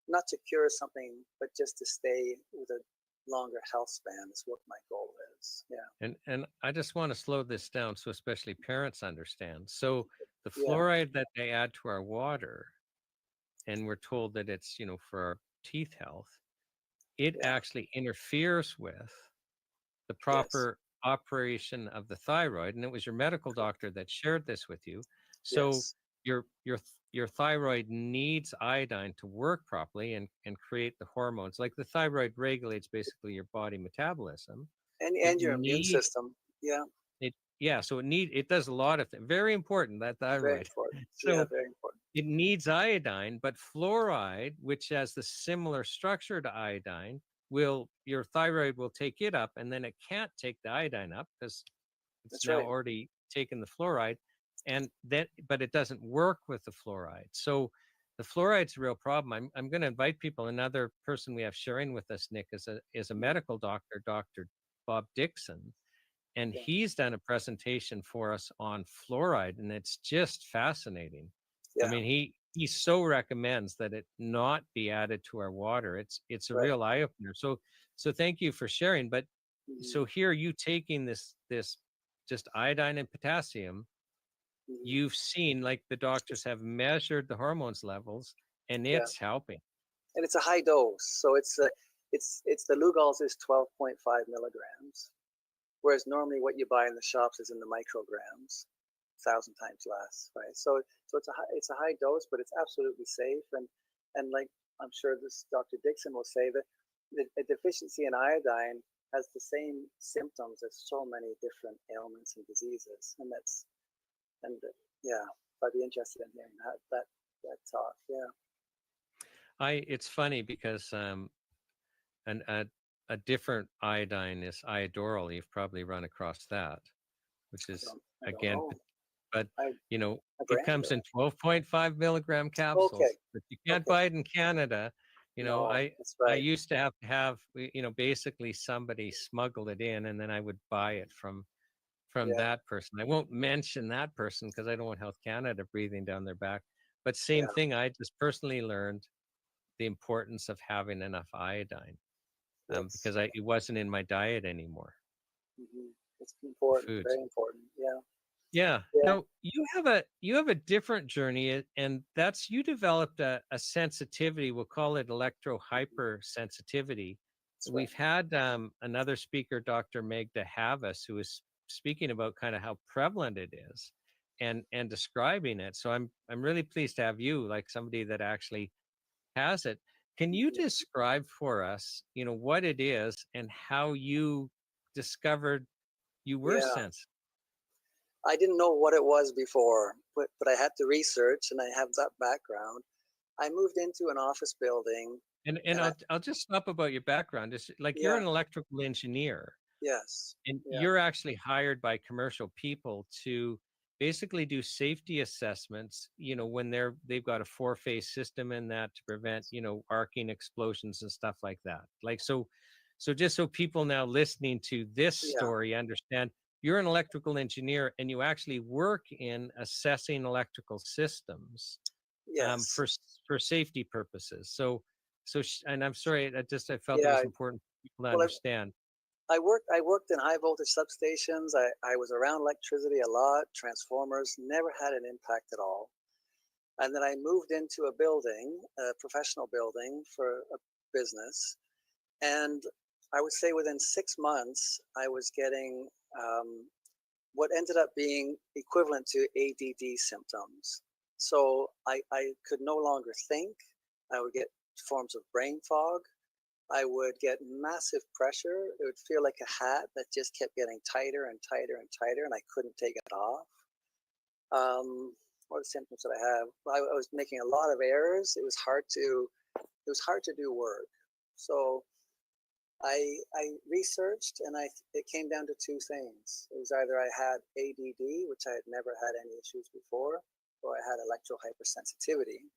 not to cure something, but just to stay with a longer health span is what my goal is. Yeah. And I just want to slow this down so especially parents understand. So the fluoride that they add to our water, and we're told that it's, for our teeth health, it actually interferes with the proper operation of the thyroid. And it was your medical doctor that shared this with you. So your thyroid needs iodine to work properly and create the hormones. Like the thyroid regulates basically your body metabolism. And your immune system. Yeah. So it does a lot of things. Very important, that thyroid. Very important. So very important. it needs iodine, but fluoride, which has the similar structure to iodine, your thyroid will take it up, and then it can't take the iodine up because it's That's now right. already taken the fluoride, but it doesn't work with the fluoride. So the fluoride's a real problem. I'm going to invite people. Another person we have sharing with us, Nick, is a medical doctor, Dr. Bob Dixon, and Yeah. he's done a presentation for us on fluoride, and it's just fascinating. Yeah. I mean, he so recommends that it not be added to our water. It's a Right. real eye opener. So thank you for sharing. But Mhm. so here, you taking this just iodine and potassium, Mhm. you've seen, like, the doctors have measured the hormones levels, and Yeah. it's helping. And it's a high dose. So it's the Lugol's is 12.5 milligrams, whereas normally what you buy in the shops is in the micrograms, 1,000 times less, right? So it's a high dose, but it's absolutely safe. And like I'm sure this Dr. Dixon will say, that a deficiency in iodine has the same symptoms as so many different ailments and diseases, yeah, I'd be interested in hearing that talk. Yeah. It's funny because a different iodine is iodoral. You've probably run across that, which is I don't again, know. but I, it brand comes or- in 12.5 milligram capsules. Okay. But you can't Okay. buy it in Canada. No, that's I right. used to have basically somebody smuggled it in, and then I would buy it from Yeah. that person. I won't mention that person because I don't want Health Canada breathing down their back. But same Yeah. thing, I just personally learned the importance of having enough iodine because it wasn't in my diet anymore. Mhm. It's important, Foods. very important. Yeah. Yeah. Yeah. Now you have a different journey, and that's, you developed a sensitivity. We'll call it electro hypersensitivity. That's right. We've had another speaker, Dr. Meg DeHavis, who is speaking about kind of how prevalent it is, and describing it. So I'm really pleased to have you, like somebody that actually has it. Can you Mhm. describe for us, what it is and how you discovered you were Yeah. sensitive? I didn't know what it was before, but I had to research, and I have that background. I moved into an office building. And And I'll just stop about your background. It's like you're Yeah. an electrical engineer, Yes. and Yeah. you're actually hired by commercial people to basically do safety assessments, when they've got a 4-phase system in that to prevent, arcing explosions and stuff like that. Like, so just so people now listening to this Yeah. story understand, you're an electrical engineer and you actually work in assessing electrical systems Yes. for safety purposes. And I'm sorry, I felt it Yeah. was important for people to Well, understand. I worked in high voltage substations. I was around electricity a lot. Transformers never had an impact at all. And then I moved into a building, a professional building for a business. And I would say within 6 months, I was getting what ended up being equivalent to ADD symptoms. So I could no longer think. I would get forms of brain fog. I would get massive pressure. It would feel like a hat that just kept getting tighter and tighter and tighter, and I couldn't take it off. What are the symptoms that I have? I was making a lot of errors. It was hard to do work. So I researched, and it came down to two things. It was either I had ADD, which I had never had any issues before, or I had electro hypersensitivity.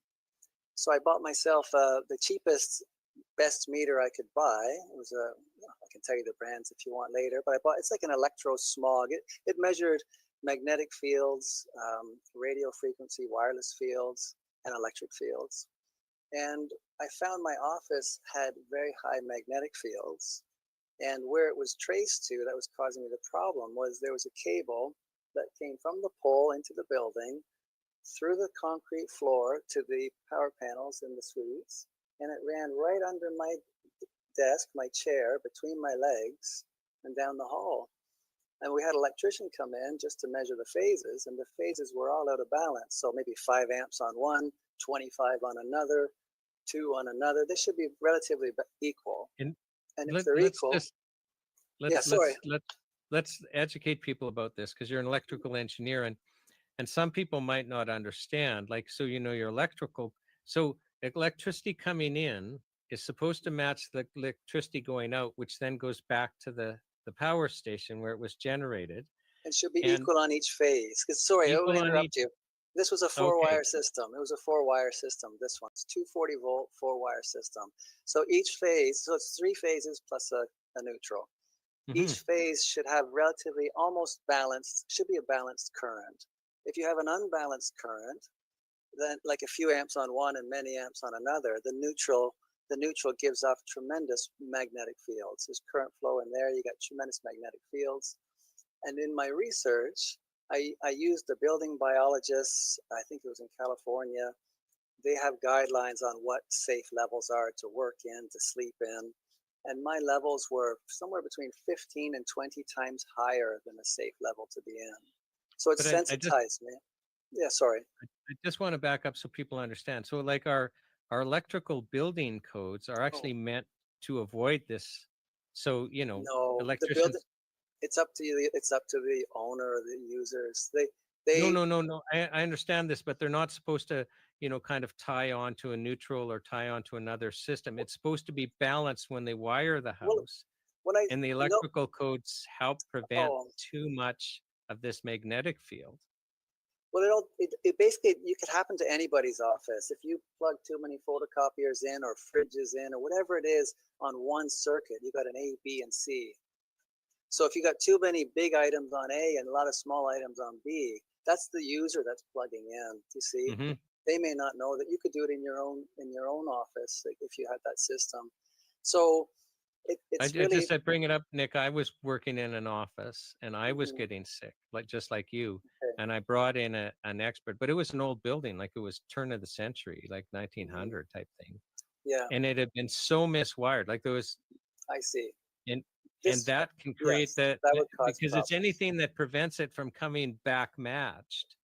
So I bought myself the cheapest, best meter I could buy. It was I can tell you the brands if you want later, but it's like an electro smog. It measured magnetic fields, radio frequency, wireless fields, and electric fields. And I found my office had very high magnetic fields. And where it was traced to, that was causing me the problem, was there was a cable that came from the pole into the building, through the concrete floor to the power panels in the suites, and it ran right under my desk, my chair, between my legs, and down the hall. And we had an electrician come in just to measure the phases, and the phases were all out of balance. So maybe 5 amps on one, 25 on another, 2 on another. They should be relatively equal. And if they're equal, let's educate people about this, because you're an electrical engineer, And some people might not understand, like, so, your electrical, so electricity coming in is supposed to match the electricity going out, which then goes back to the power station where it was generated. It should be And equal on each phase. 'Cause, sorry, I equal will on each, interrupt you. This was a okay. four-wire system. It was a four-wire system. This one's 240-volt four-wire system. So each phase, so it's 3 phases plus a neutral. Each phase should have relatively almost balanced, should be a balanced current. If you have an unbalanced current, then like a few amps on one and many amps on another, the neutral gives off tremendous magnetic fields. There's current flow in there. You got tremendous magnetic fields. And in my research, I used the building biologists. I think it was in California. They have guidelines on what safe levels are to work in, to sleep in. And my levels were somewhere between 15 and 20 times higher than a safe level to be in. So it But sensitized me. Yeah, sorry. I just want to back up so people understand. So like our electrical building codes are actually meant to avoid this. So, No, the building, electricians. it's up to you. It's up to the owner or the users. No, They, no. I understand this, but they're not supposed to, kind of tie on to a neutral or tie on to another system. It's supposed to be balanced when they wire the well, house. when I And the no, electrical codes help prevent oh, too much of this magnetic field. well, it basically, you could happen to anybody's office. If you plug too many photocopiers in or fridges in or whatever it is on one circuit, you got an A, B, and C. So if you got too many big items on A and a lot of small items on B, that's the user that's plugging in. You see, Mm-hmm. they may not know that you could do it in your own office if you had that system. So it's really I bring it up, Nick. I was working in an office and I was mhm, getting sick, like just like you. okay, And I brought in an expert, but it was an old building, like it was turn of the century, like mhm, 1900 type thing. yeah, And it had been so miswired, like there was, I see. and This that can create yes, that would cause because it's problems. anything that prevents it from coming back matched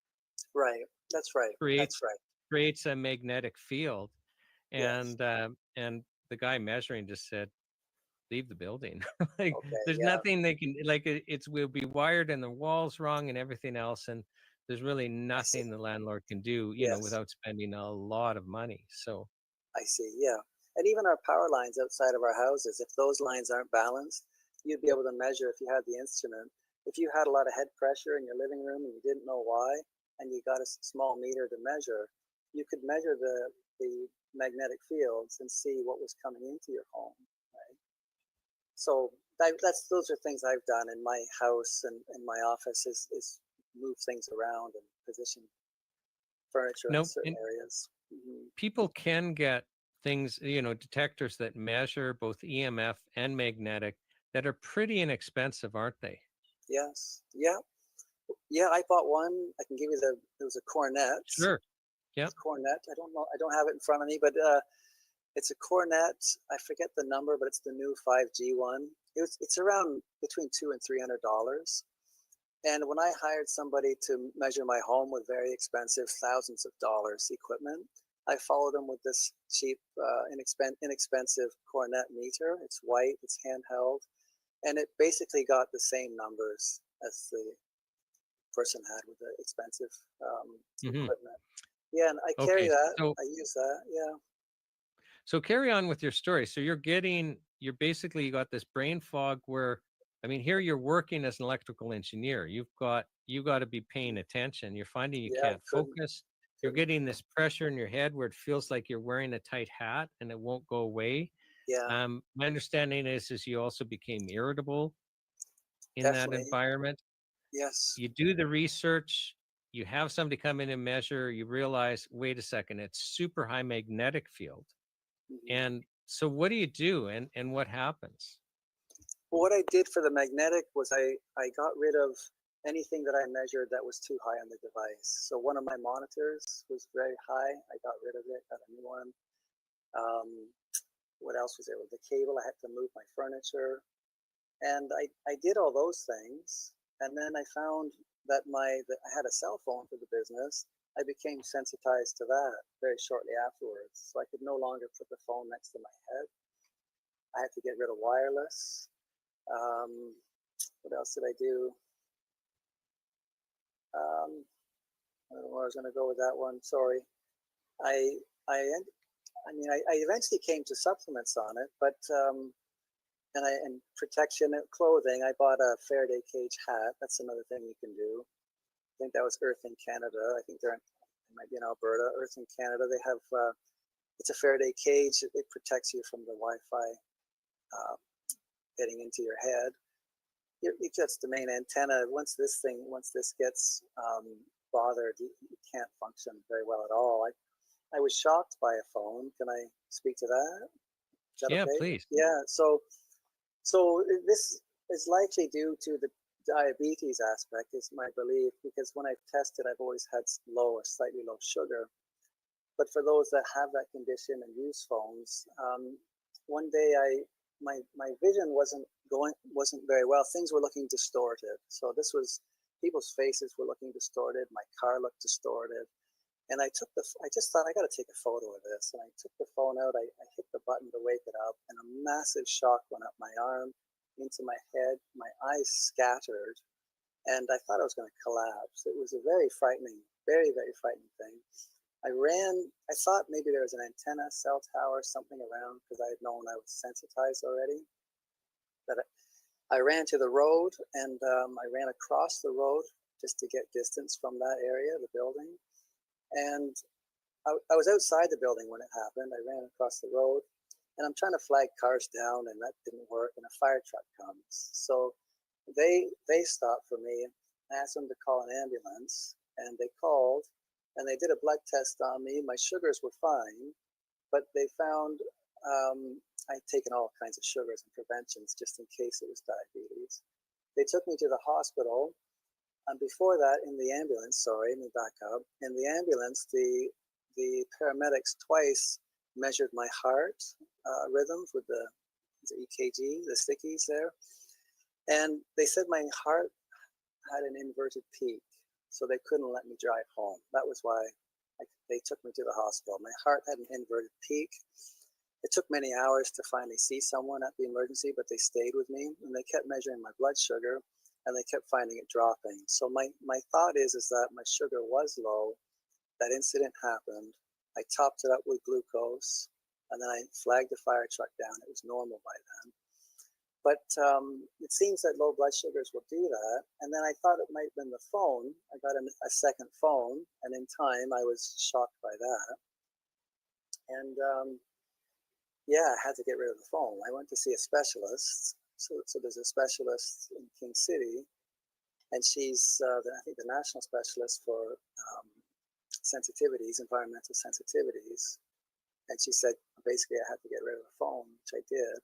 Right. That's right. That's creates right. creates a magnetic field. Yes. And the guy measuring just said, leave the building. Like Okay. there's Yeah. nothing they can, like it's will be wired and the walls wrong and everything else, and there's really I see. nothing the landlord can do, Yes. without spending a lot of money. So I see. Yeah. And even our power lines outside of our houses, if those lines aren't balanced, you'd be able to measure if you had the instrument. If you had a lot of head pressure in your living room and you didn't know why, and you got a small meter to measure, you could measure the magnetic fields and see what was coming into your home. Right. So those are things I've done in my house and in my office is move things around and position furniture in no, certain and areas. Hmm. people can get things, detectors that measure both EMF and magnetic that are pretty inexpensive, aren't they? Yes. Yeah. Yeah. I bought one. I can give you it was a cornet. Sure. Yeah. Cornet. I don't know. I don't have it in front of me, but it's a cornet. I forget the number, but it's the new 5G one. It's around between $200 and $300. And when I hired somebody to measure my home with very expensive thousands of dollars equipment, I followed them with this cheap, inexpensive cornet meter. It's white, it's handheld, and it basically got the same numbers as the person had with the expensive Hmm. equipment. Yeah, and I carry Okay. that. So I use that. Yeah. carry on with your story. So you got this brain fog where, I mean, here you're working as an electrical engineer. You got to be paying attention. You're finding you Yeah. can't focus. You're getting this pressure in your head where it feels like you're wearing a tight hat and it won't go away. Yeah. My understanding is you also became irritable in that Definitely. environment. Yes. You do the research, you have somebody come in and measure, you realize, wait a second, it's super high magnetic field. Mhm. And so what do you do and what happens? Well, what I did for the magnetic was I got rid of anything that I measured that was too high on the device. So one of my monitors was very high. I got rid of it, got a new one. What else was there? With the cable, I had to move my furniture. And I did all those things. And then I found that I had a cell phone for the business. I became sensitized to that very shortly afterwards. So I could no longer put the phone next to my head. I had to get rid of wireless. What else did I do? I don't know where I was going to go with that one. Sorry. I, I, I mean, I eventually came to supplements on it, but and protection clothing. I bought a Faraday cage hat. That's another thing you can do. I think that was Earth in Canada. I think it might be in Alberta. Earth in Canada. They have it's a Faraday cage. It protects you from the Wi-Fi getting into your head. That's the main antenna. Once this gets bothered, you can't function very well at all. I was shocked by a phone. Can I speak to that? Is that Yeah, okay? please. Yeah. So this is likely due to the diabetes aspect, is my belief, because when I've tested, I've always had low or slightly low sugar. But for those that have that condition and use phones, one day my vision wasn't very well. Things were looking distorted. So this was, people's faces were looking distorted. My car looked distorted. And I just thought, I got to take a photo of this. And I took the phone out, I hit the button to wake it up, and a massive shock went up my arm, into my head. My eyes scattered, and I thought I was going to collapse. It was a very frightening, very, very frightening thing. I thought maybe there was an antenna, cell tower, something around, because I had known I was sensitized already. But I ran to the road, and I ran across the road just to get distance from that area, the building. And I was outside the building when it happened. I ran across the road, and I'm trying to flag cars down, and that didn't work, and a fire truck comes. So they stopped for me. I asked them to call an ambulance, and they called, and they did a blood test on me. My sugars were fine, but they found I'd taken all kinds of sugars and preventions just in case it was diabetes. They took me to the hospital. And before that, in the ambulance, sorry, let me back up. In the ambulance, the paramedics twice measured my heart rhythms with the EKG, the stickies there. And they said my heart had an inverted peak, so they couldn't let me drive home. That was why they took me to the hospital. My heart had an inverted peak. It took many hours to finally see someone at the emergency, but they stayed with me, and they kept measuring my blood sugar, and they kept finding it dropping. So my thought is that my sugar was low. That incident happened. I topped it up with glucose, and then I flagged the fire truck down. It was normal by then. But it seems that low blood sugars will do that. And then I thought it might have been the phone. I got a second phone, and in time I was shocked by that. And yeah, I had to get rid of the phone. I went to see a specialist. So there's a specialist in King City, and she's, I think, the national specialist for sensitivities, environmental sensitivities. And she said, basically, I had to get rid of the phone, which I did.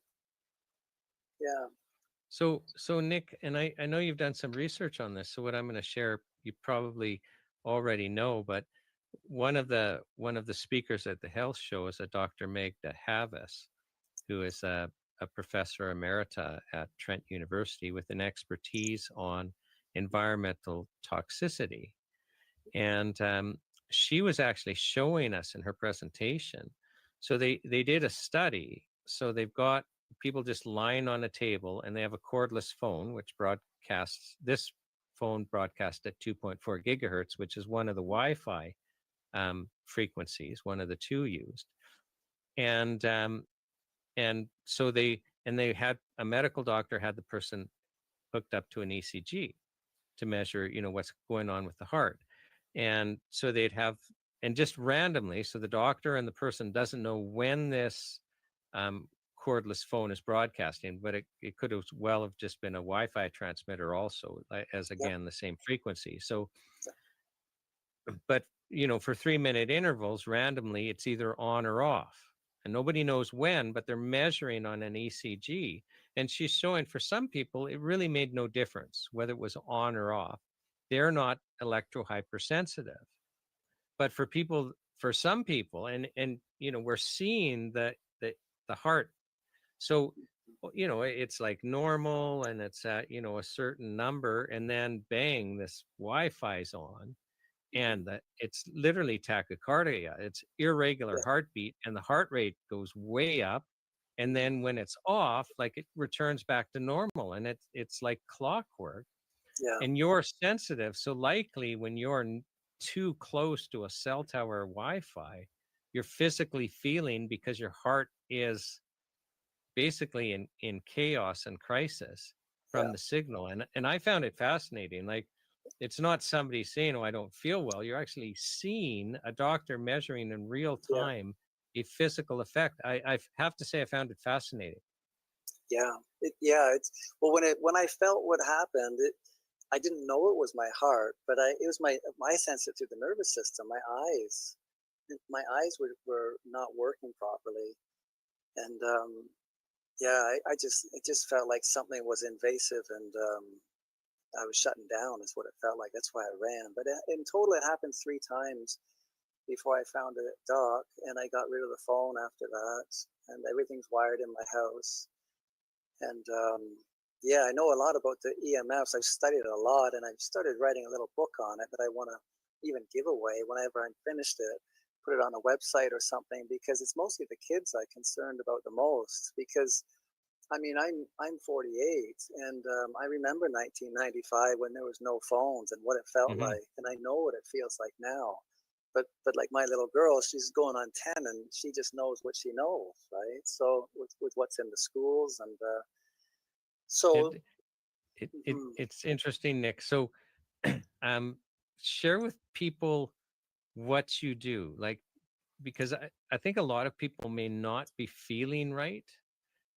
Yeah. So Nick, and I know you've done some research on this. So what I'm going to share, you probably already know, but one of the speakers at the health show is a Dr. Meg de Havis, who is a professor emerita at Trent University with an expertise on environmental toxicity. And she was actually showing us in her presentation. So they did a study. So they've got people just lying on a table, and they have a cordless phone, which broadcasts, this phone broadcasts at 2.4 gigahertz, which is one of the Wi-Fi frequencies, one of the two used. And so they had a medical doctor had the person hooked up to an ECG to measure, what's going on with the heart. And so they'd have, and just randomly, so the doctor and the person doesn't know when this cordless phone is broadcasting, but it could as well have just been a Wi-Fi transmitter also, as again, the same frequency. So, but, for 3-minute intervals, randomly, it's either on or off. And nobody knows when, but they're measuring on an ECG. And she's showing for some people, it really made no difference whether it was on or off. They're not electrohypersensitive. But for some people, and we're seeing the heart. So, it's like normal, and it's at, a certain number, and then bang, this Wi-Fi's on. And it's literally tachycardia. It's irregular heartbeat, and the heart rate goes way up. And then when it's off, like, it returns back to normal, and it's like clockwork. Yeah. And you're sensitive, so likely when you're too close to a cell tower or Wi-Fi, you're physically feeling, because your heart is basically in chaos and crisis from Yeah. the signal. And I found it fascinating. Like, it's not somebody saying, oh, I don't feel well. You're actually seeing a doctor measuring in real Yeah. time a physical effect. I have to say I found it fascinating. Yeah. It's well, when I felt what happened, I didn't know it was my heart, but it was my sensitive nervous system. My eyes were not working properly, and yeah, it just felt like something was invasive, and I was shutting down. Is what it felt like. That's why I ran. But in total, it happened 3 times before I found a doc, and I got rid of the phone after that, and everything's wired in my house. And yeah, I know a lot about the EMFs. I've studied it a lot, and I've started writing a little book on it that I want to even give away whenever I'm finished it. Put it on a website or something, because it's mostly the kids I'm concerned about the most. Because I mean, I'm 48, and I remember 1995 when there was no phones and what it felt Mhm. like, and I know what it feels like now. But like my little girl, she's going on 10, and she just knows what she knows, right? So with what's in the schools, and so mhm. It's interesting, Nick. So um share with people what you do, like, because I think a lot of people may not be feeling right,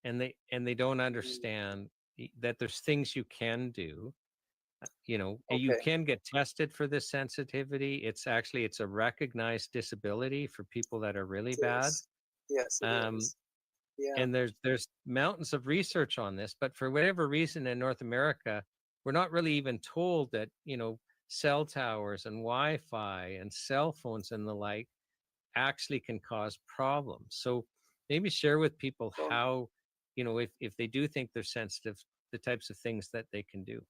and they don't understand that there's things you can do. You Okay. can get tested for this sensitivity. It's a recognized disability for people that are really It bad. is. Yes, it um is. Yeah. and there's mountains of research on this, but for whatever reason in North America, we're not really even told that, cell towers and Wi-Fi and cell phones and the like actually can cause problems. So maybe share with people Well, how, if they do think they're sensitive, the types of things that they can do.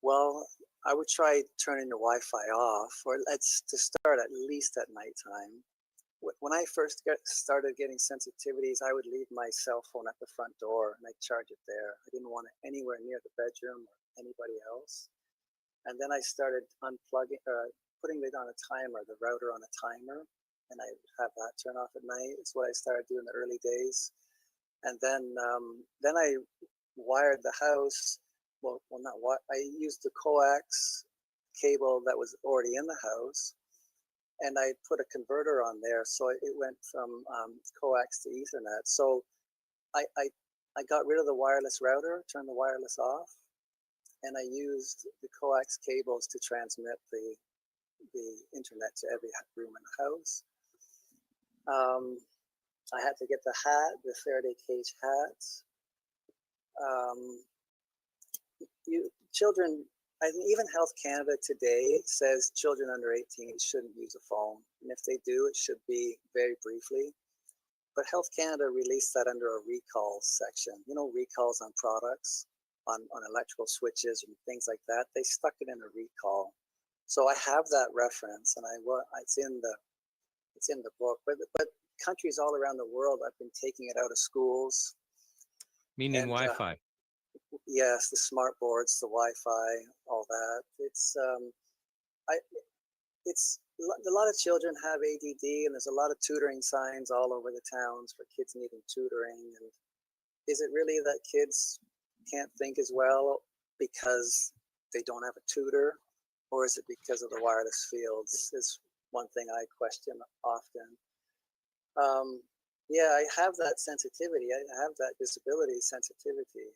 well, I would try turning the Wi-Fi off, or let's to start at least at nighttime. When I first started getting sensitivities, I would leave my cell phone at the front door and I'd charge it there. I didn't want it anywhere near the bedroom or anybody else. And then I started unplugging, putting it on a timer, the router on a timer, and I would have that turn off at night. It's what I started doing in the early days. And then I wired the house. Well, not what I used the coax cable that was already in the house, and I put a converter on there, so it went from coax to Ethernet. So I got rid of the wireless router, turned the wireless off, and I used the coax cables to transmit the internet to every room in the house. I had to get the hat, the Faraday cage hat. Um, Children, I think even Health Canada today says children under 18 shouldn't use a phone. And if they do, it should be very briefly. But Health Canada released that under a recalls section. Recalls on products, on electrical switches and things like that. They stuck it in a recall. So I have that reference, and it's in the book. But countries all around the world have been taking it out of schools. Meaning And Wi-Fi. yes, the smart boards, the Wi-Fi, all that. It's a lot of children have ADD, and there's a lot of tutoring signs all over the towns for kids needing tutoring. And is it really that kids can't think as well because they don't have a tutor, or is it because of the wireless fields? Is one thing I question often. Yeah, I have that sensitivity. I have that disability sensitivity,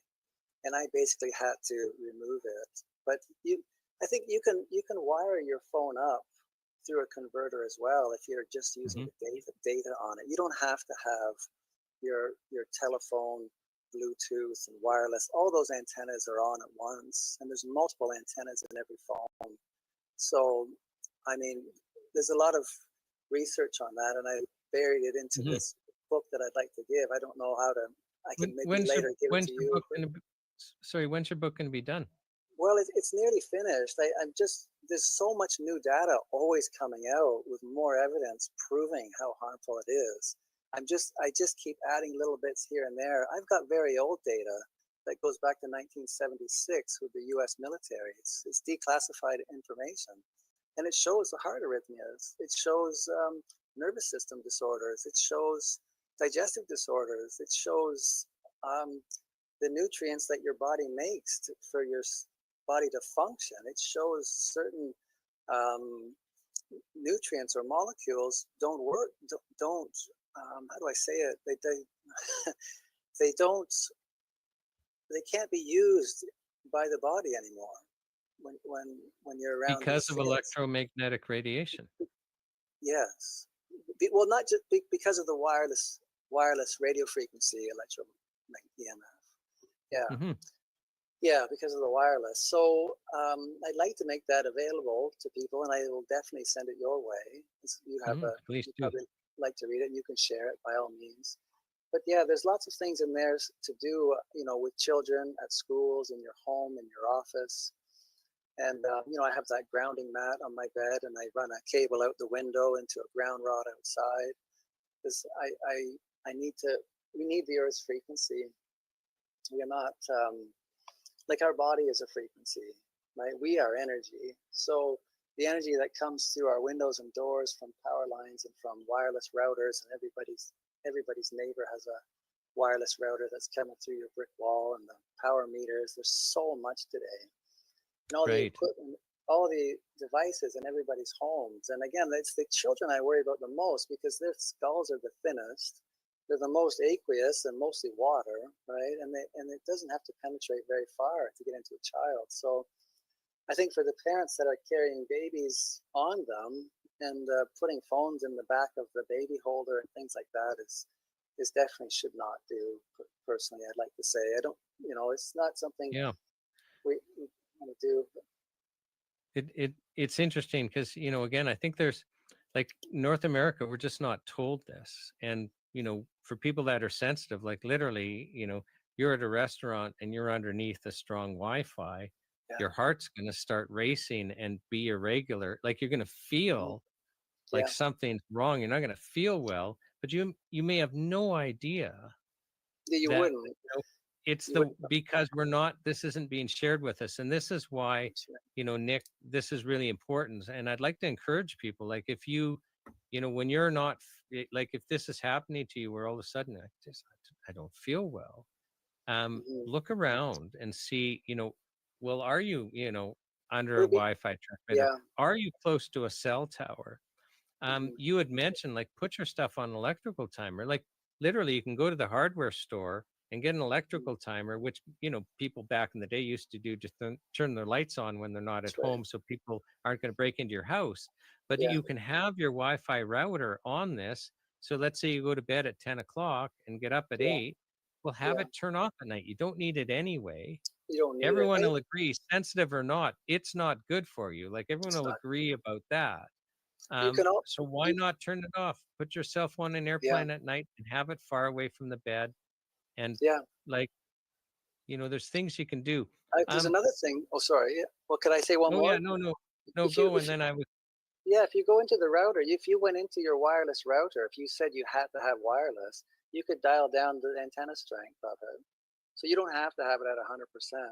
and I basically had to remove it. But I think you can wire your phone up through a converter as well if you're just using Mhm. the data on it. You don't have to have your telephone, Bluetooth, and wireless. All those antennas are on at once, and there's multiple antennas in every phone. So, I mean, there's a lot of research on that, and I buried it into Mhm. this book that I'd like to give. I don't know how to. I can maybe When's your later give it when's to your you. book going to be? Sorry, when's your book going to be done? Well, it's nearly finished. There's so much new data always coming out with more evidence proving how harmful it is. I just keep adding little bits here and there. I've got very old data that goes back to 1976 with the U.S. military. It's declassified information, and it shows the heart arrhythmias. It shows nervous system disorders. It shows digestive disorders. It shows the nutrients that your body makes for your body to function. It shows certain nutrients or molecules don't work. Don't how do I say it? They don't. They can't be used by the body anymore when you're around. Because of electromagnetic radiation. Yes. Well, not just because of the wireless radio frequency electromagnetic EMF. Yeah. Mm-hmm. Yeah, because of the wireless. So I'd like to make that available to people, and I will definitely send it your way. You have please you do. probably like to read it, and you can share it by all means. But yeah, there's lots of things in there to do, with children at schools, in your home, in your office. And, I have that grounding mat on my bed, and I run a cable out the window into a ground rod outside. Because we need the Earth's frequency. We are not, like our body is a frequency, right? We are energy. So the energy that comes through our windows and doors from power lines and from wireless routers, and everybody's neighbor has a wireless router that's coming through your brick wall, and the power meters. There's so much today, and all the equipment, all the devices in everybody's homes. And again, it's the children I worry about the most, because their skulls are the thinnest. They're the most aqueous and mostly water, right? And it doesn't have to penetrate very far to get into a child. So I think for the parents that are carrying babies on them and putting phones in the back of the baby holder and things like that is definitely should not do. Personally, I'd like to say, I don't, it's not something we want to do. It's interesting because, again, I think there's, like, North America, we're just not told this. And, for people that are sensitive, like, literally, you're at a restaurant and you're underneath a strong Wi-Fi, your heart's going to start racing and be irregular. Like, you're going to feel like something's wrong. You're not going to feel well, but you may have no idea. Yeah, you wouldn't. It's you because this isn't being shared with us. And this is why, Nick, this is really important. And I'd like to encourage people, like, if when you're not, like, if this is happening to you, where all of a sudden I don't feel well, look around and see, well, are you, under a Wi-Fi transmitter? Yeah. Are you close to a cell tower? You had mentioned, like, put your stuff on an electrical timer. Like, literally, you can go to the hardware store and get an electrical timer, which, people back in the day used to do, just turn their lights on when they're not at home, so people aren't going to break into your house. But you can have your Wi-Fi router on this. So let's say you go to bed at 10 o'clock and get up at 8. Well, have it turn off at night. You don't need it anyway. You don't need Everyone will agree, sensitive or not, it's not good for you. Like, everyone will agree about that. So why not turn it off? Put yourself on an airplane at night and have it far away from the bed. And like, there's things you can do. There's another thing. Oh, sorry. Well, could I say one more? Yeah, no, go. And then I would. Yeah, if you go into the router, if you went into your wireless router, if you said you had to have wireless, you could dial down the antenna strength of it. So you don't have to have it at 100%.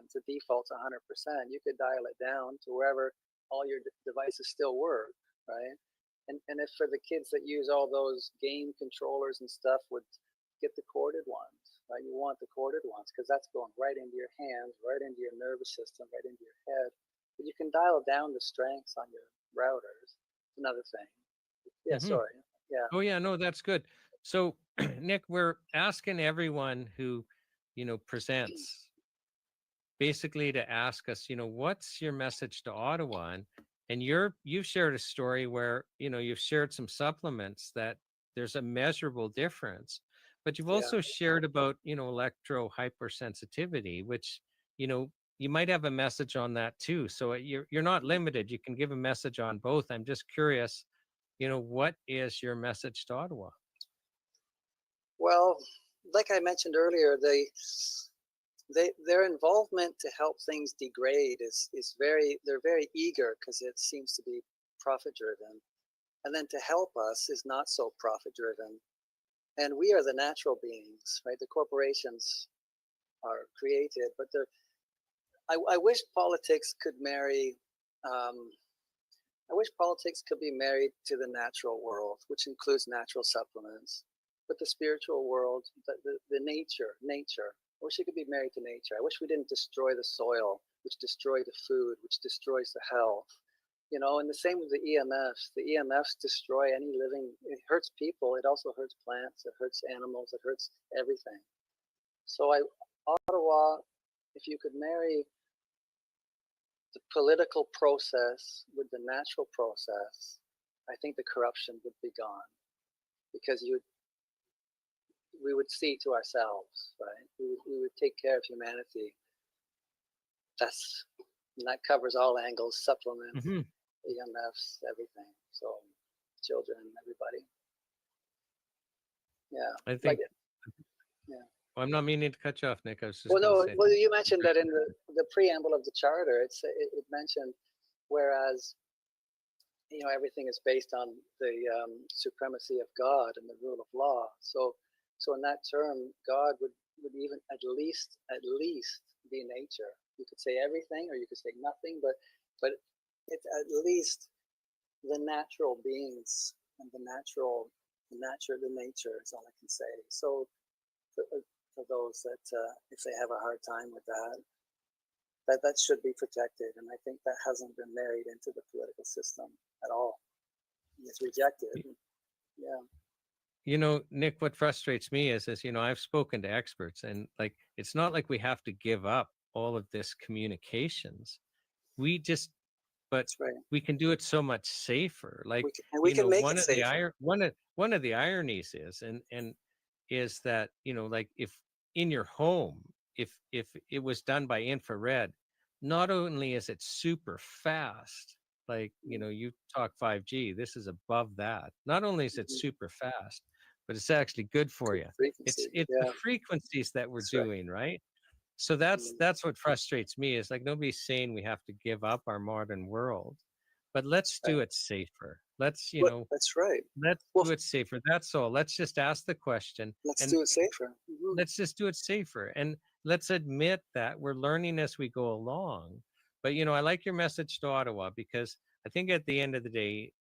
The default's 100%. You could dial it down to wherever all your devices still work, right? And if for the kids that use all those game controllers and stuff, would get the corded ones, right? You want the corded ones because that's going right into your hands, right into your nervous system, right into your head. But you can dial down the strengths on your routers. Another thing. Yeah, sorry. Yeah. Oh, yeah, no, that's good. So, Nick, we're asking everyone who, presents, basically to ask us, what's your message to Ottawa? And you've shared a story where, you've shared some supplements that there's a measurable difference, but you've also shared about, electro hypersensitivity, which, you might have a message on that too. So you're not limited. You can give a message on both. I'm just curious, what is your message to Ottawa? Well, like I mentioned earlier, their involvement to help things degrade they're very eager because it seems to be profit driven. And then to help us is not so profit driven. And we are the natural beings, right? The corporations are created. But I wish politics could marry. I wish politics could be married to the natural world, which includes natural supplements, but the spiritual world, the nature. I wish it could be married to nature. I wish we didn't destroy the soil, which destroy the food, which destroys the health. You know, and the same with the EMFs. The EMFs destroy any living. It hurts people. It also hurts plants. It hurts animals. It hurts everything. So Ottawa, if you could marry the political process with the natural process, I think the corruption would be gone, because we would see to ourselves, right? We would take care of humanity. That covers all angles, supplements, EMFs, everything. So children, everybody. Yeah. I think. Yeah. Well, I'm not meaning to cut you off, Nick. I was just Well, gonna no. say. Well, you mentioned that in the preamble of the charter, it mentioned, whereas everything is based on the supremacy of God and the rule of law. So in that term, God would even at least be nature. You could say everything, or you could say nothing, but it's at least the natural beings and the nature is all I can say. So for those that if they have a hard time with that should be protected, and I think that hasn't been married into the political system at all. It's rejected. Yeah. You know, Nick, what frustrates me is I've spoken to experts, and like, it's not like we have to give up all of this communications. But right. we can do it so much safer. Like, we can make it safer. One of the ironies is that, like, if in your home, if it was done by infrared, not only is it super fast, like, you talk 5G, this is above that. Not only is it super fast, but it's actually good for you. It's the frequencies that we're doing, right? So that's what frustrates me, is like, nobody's saying we have to give up our modern world, but let's do it safer. Let's, that's right. Let's do it safer. That's all. Let's just ask the question. Let's do it safer. Let's just do it safer. And let's admit that we're learning as we go along. But, I like your message to Ottawa, because I think at the end of the day,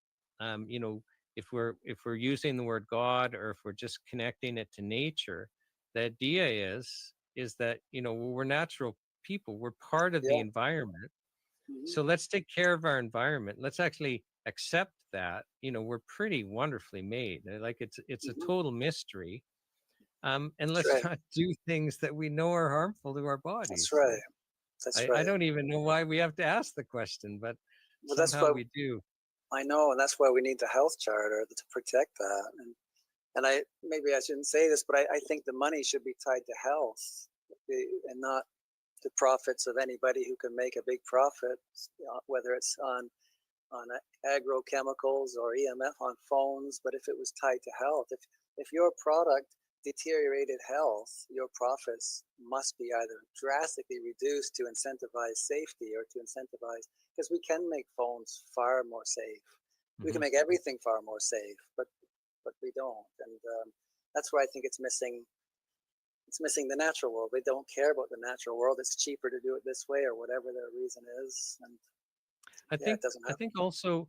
if we're using the word God, or if we're just connecting it to nature, the idea is that, we're natural people. We're part of the environment. So let's take care of our environment. Let's actually accept that, we're pretty wonderfully made. Like, it's a total mystery. And let's not do things that we know are harmful to our bodies. That's right. That's right. I don't even know why we have to ask the question, but somehow we do. I know, and that's why we need the health charter to protect that. And maybe I shouldn't say this, but I think the money should be tied to health, and not the profits of anybody who can make a big profit, whether it's on agrochemicals or EMF on phones. But if it was tied to health, if your product deteriorated health, your profits must be either drastically reduced to incentivize safety, or to incentivize, because we can make phones far more safe. We can make everything far more safe, but we don't. And that's where I think it's missing the natural world. They don't care about the natural world. It's cheaper to do it this way, or whatever their reason is. And I think also,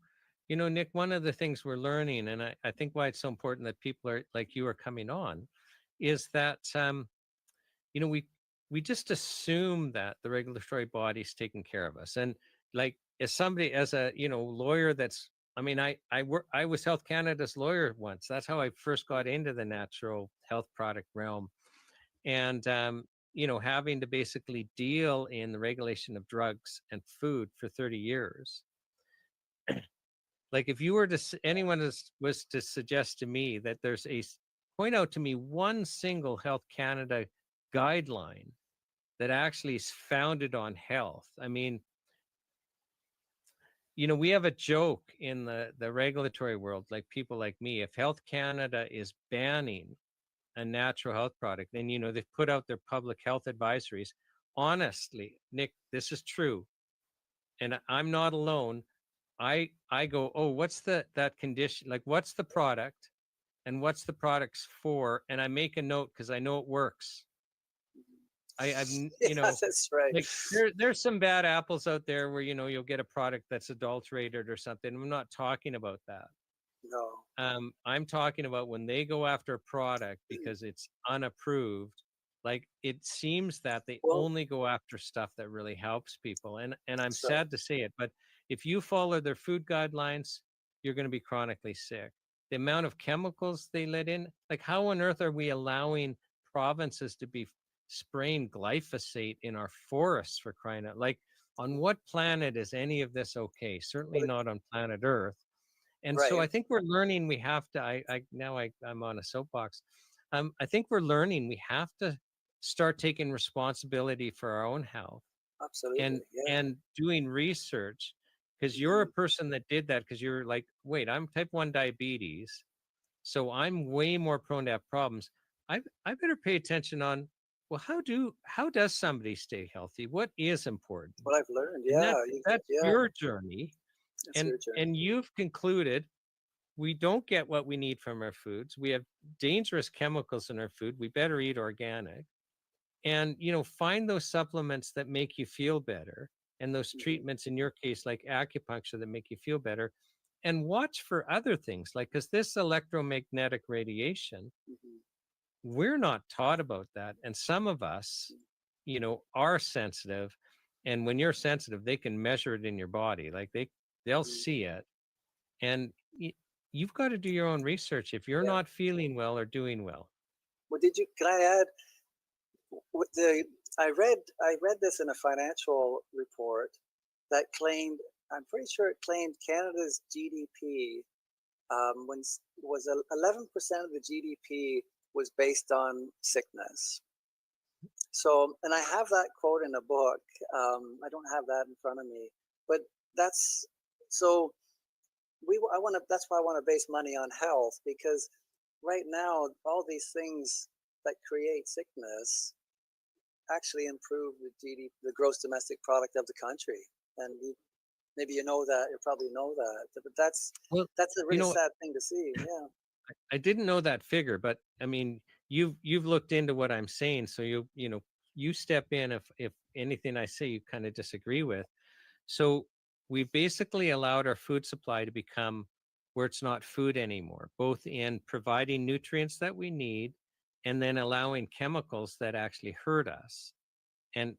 Nick, one of the things we're learning, and I think why it's so important that people are like you are coming on, is that we just assume that the regulatory body's taking care of us. And like, as a lawyer, I was Health Canada's lawyer once. That's how I first got into the natural health product realm. And having to basically deal in the regulation of drugs and food for 30 years. Like, if you were was to suggest to me that point out to me one single Health Canada guideline that actually is founded on health. I mean, we have a joke in the regulatory world, like people like me, if Health Canada is banning a natural health product, then, they've put out their public health advisories. Honestly, Nick, this is true. And I'm not alone. I go, oh, what's that condition? Like, what's the product and what's the product's for? And I make a note, because I know it works. I've Yeah, that's right. like there's some bad apples out there where you'll get a product that's adulterated or something. I'm not talking about that. No. I'm talking about when they go after a product because it's unapproved. Like it seems that they Well, only go after stuff that really helps people, and I'm that's right. sad to say it, but if you follow their food guidelines, you're going to be chronically sick. The amount of chemicals they let in, like how on earth are we allowing provinces to be spraying glyphosate in our forests, for crying out? Like, on what planet is any of this okay? Certainly Well, not on planet Earth. And so right. I think we're learning we have to, I'm on a soapbox. I think we're learning we have to start taking responsibility for our own health Absolutely. Yeah. and doing research, because you're a Mhm. person that did that because you're like, wait, I'm type 1 diabetes, so I'm way more prone to have problems. I better pay attention on, well, how does somebody stay healthy? What is important? What I've learned. And Yeah. that's Yeah. your journey. That's your journey. And you've concluded we don't get what we need from our foods. We have dangerous chemicals in our food. We better eat organic. And find those supplements that make you feel better, and those Mhm. treatments, in your case like acupuncture, that make you feel better. And watch for other things, like, because this electromagnetic radiation, Mhm. we're not taught about that. And some of us are sensitive, and when you're sensitive, they can measure it in your body, like they'll Mhm. see it. And you've got to do your own research if you're Yeah. not feeling well or doing well. Well, can I add with I read this in a financial report that claimed, I'm pretty sure it claimed Canada's GDP was 11% of the GDP was based on sickness. So, and I have that quote in a book. I don't have that in front of me, but that's so I want to. That's why I want to base money on health, because right now all these things that create sickness actually improve the GDP, the gross domestic product of the country, and maybe you know that. You probably know that, but Well, that's a really sad thing to see. Yeah. I didn't know that figure, but I mean, you've looked into what I'm saying, so you step in if anything I say you kind of disagree with. So we basically allowed our food supply to become where it's not food anymore, both in providing nutrients that we need and then allowing chemicals that actually hurt us and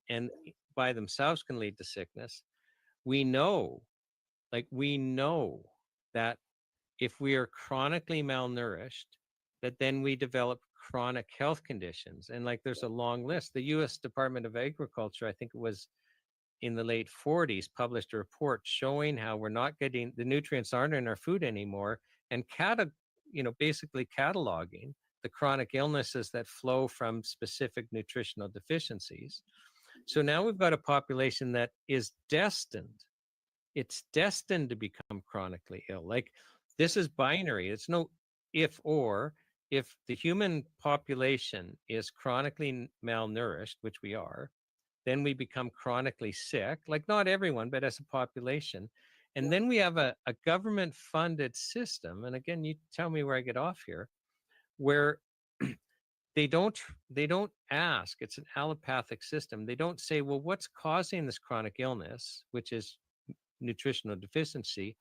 by themselves can lead to sickness. We know, we know that if we are chronically malnourished, that then we develop chronic health conditions. And there's a long list. The US Department of Agriculture, I think it was in the late 40s, published a report showing how we're not getting, the nutrients aren't in our food anymore, and basically cataloging the chronic illnesses that flow from specific nutritional deficiencies. So now we've got a population that is destined. It's destined to become chronically ill. Like, this is binary. It's no if or. If the human population is chronically malnourished, which we are, then we become chronically sick, like not everyone, but as a population. And then we have a government funded system. And again, you tell me where I get off here, where they don't ask. It's an allopathic system. They don't say, well, what's causing this chronic illness, which is nutritional deficiency.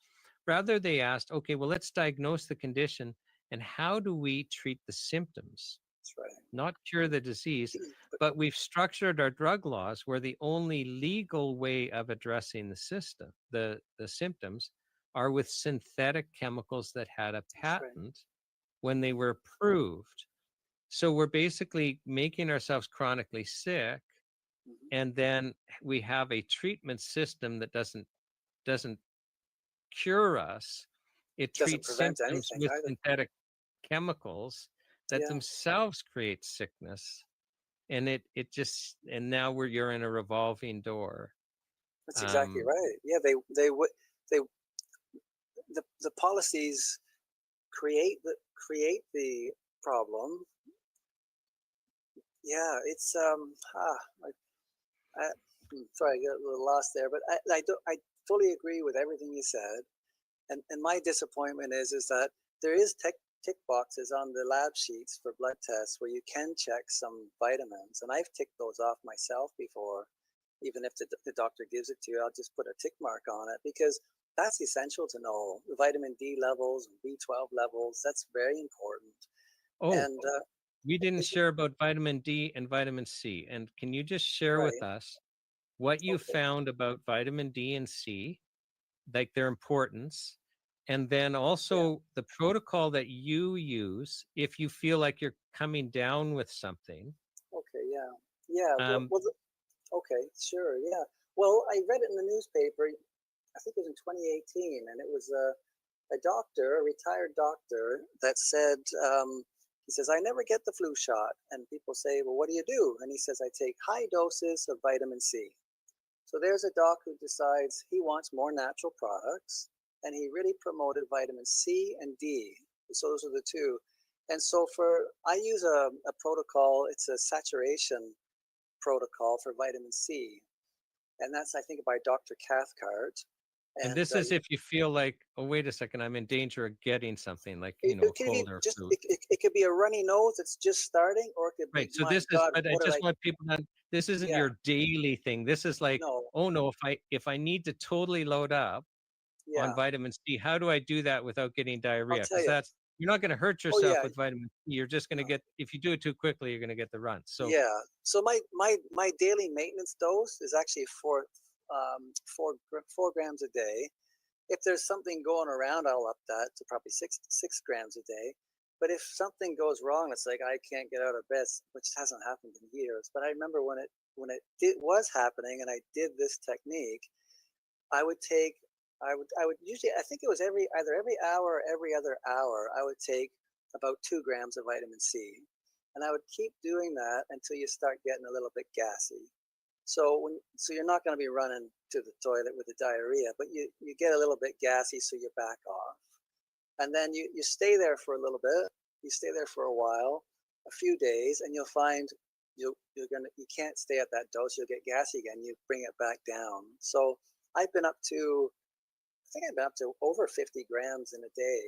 Rather, they asked, okay, well, let's diagnose the condition and how do we treat the symptoms? That's right. Not cure the disease, but we've structured our drug laws where the only legal way of addressing the symptoms, are with synthetic chemicals that had a patent when they were approved. So we're basically making ourselves chronically sick, and then we have a treatment system that doesn't cure us. It Doesn't treats prevent symptoms anything with either. synthetic chemicals that themselves create sickness. And and now you're in a revolving door. That's exactly right. Yeah, they would they the policies create the problem. Yeah, it's sorry, I got a little lost there, but I fully agree with everything you said, and my disappointment is that there is tick boxes on the lab sheets for blood tests where you can check some vitamins, and I've ticked those off myself before. Even if the doctor gives it to you, I'll just put a tick mark on it, because that's essential to know. The vitamin D levels, B12 levels, that's very important. Oh, And we didn't share about vitamin D and vitamin C. And can you just share with right, us what you okay, found about vitamin D and C, like their importance, and then yeah, also the protocol that you use if you feel like you're coming down with something? okay, yeah, yeah. Um, Okay, sure, yeah. Well, I read it in the newspaper. I think it was in 2018, and it was a doctor, a retired doctor, that said, he says, I never get the flu shot. And people say, well, what do you do? And he says, I take high doses of vitamin C. So there's a doc who decides he wants more natural products, and he really promoted vitamin C and D. So those are the two. And so I use a protocol, it's a saturation protocol for vitamin C. And that's, I think, by Dr. Cathcart. and And this is if you feel like, oh, wait a second, I'm in danger of getting something like, it, a it could be cold or just flu. it could be a runny nose that's just starting, or it could be, Right. So my this is, God, but I what did just I? want people to, this isn't Yeah, your daily thing. This is like, no, oh no, if I need to totally load up on yeah, vitamin C, how do I do that without getting I'll diarrhea? tell Because you. that's, you're not going to hurt Oh yourself yeah, with vitamin C. You're just going to no, get, if you do it too quickly, you're going to get the run. So yeah. So my daily maintenance dose is actually 4 grams a day. If there's something going around, I'll up that to probably 6 grams a day. But if something goes wrong, it's like I can't get out of bed, which hasn't happened in years. But I remember when it was happening, and I did this technique. I would take, I would usually, I think it was either every hour or every other hour, I would take about 2 grams of vitamin C, and I would keep doing that until you start getting a little bit gassy. So you're not going to be running to the toilet with the diarrhea, but you get a little bit gassy, so you back off, and then you stay there for a little bit. You stay there for a while, a few days, and you'll find you can't stay at that dose. You'll get gassy again. You bring it back down. So I've been up to I think I've been up to over 50 grams in a day,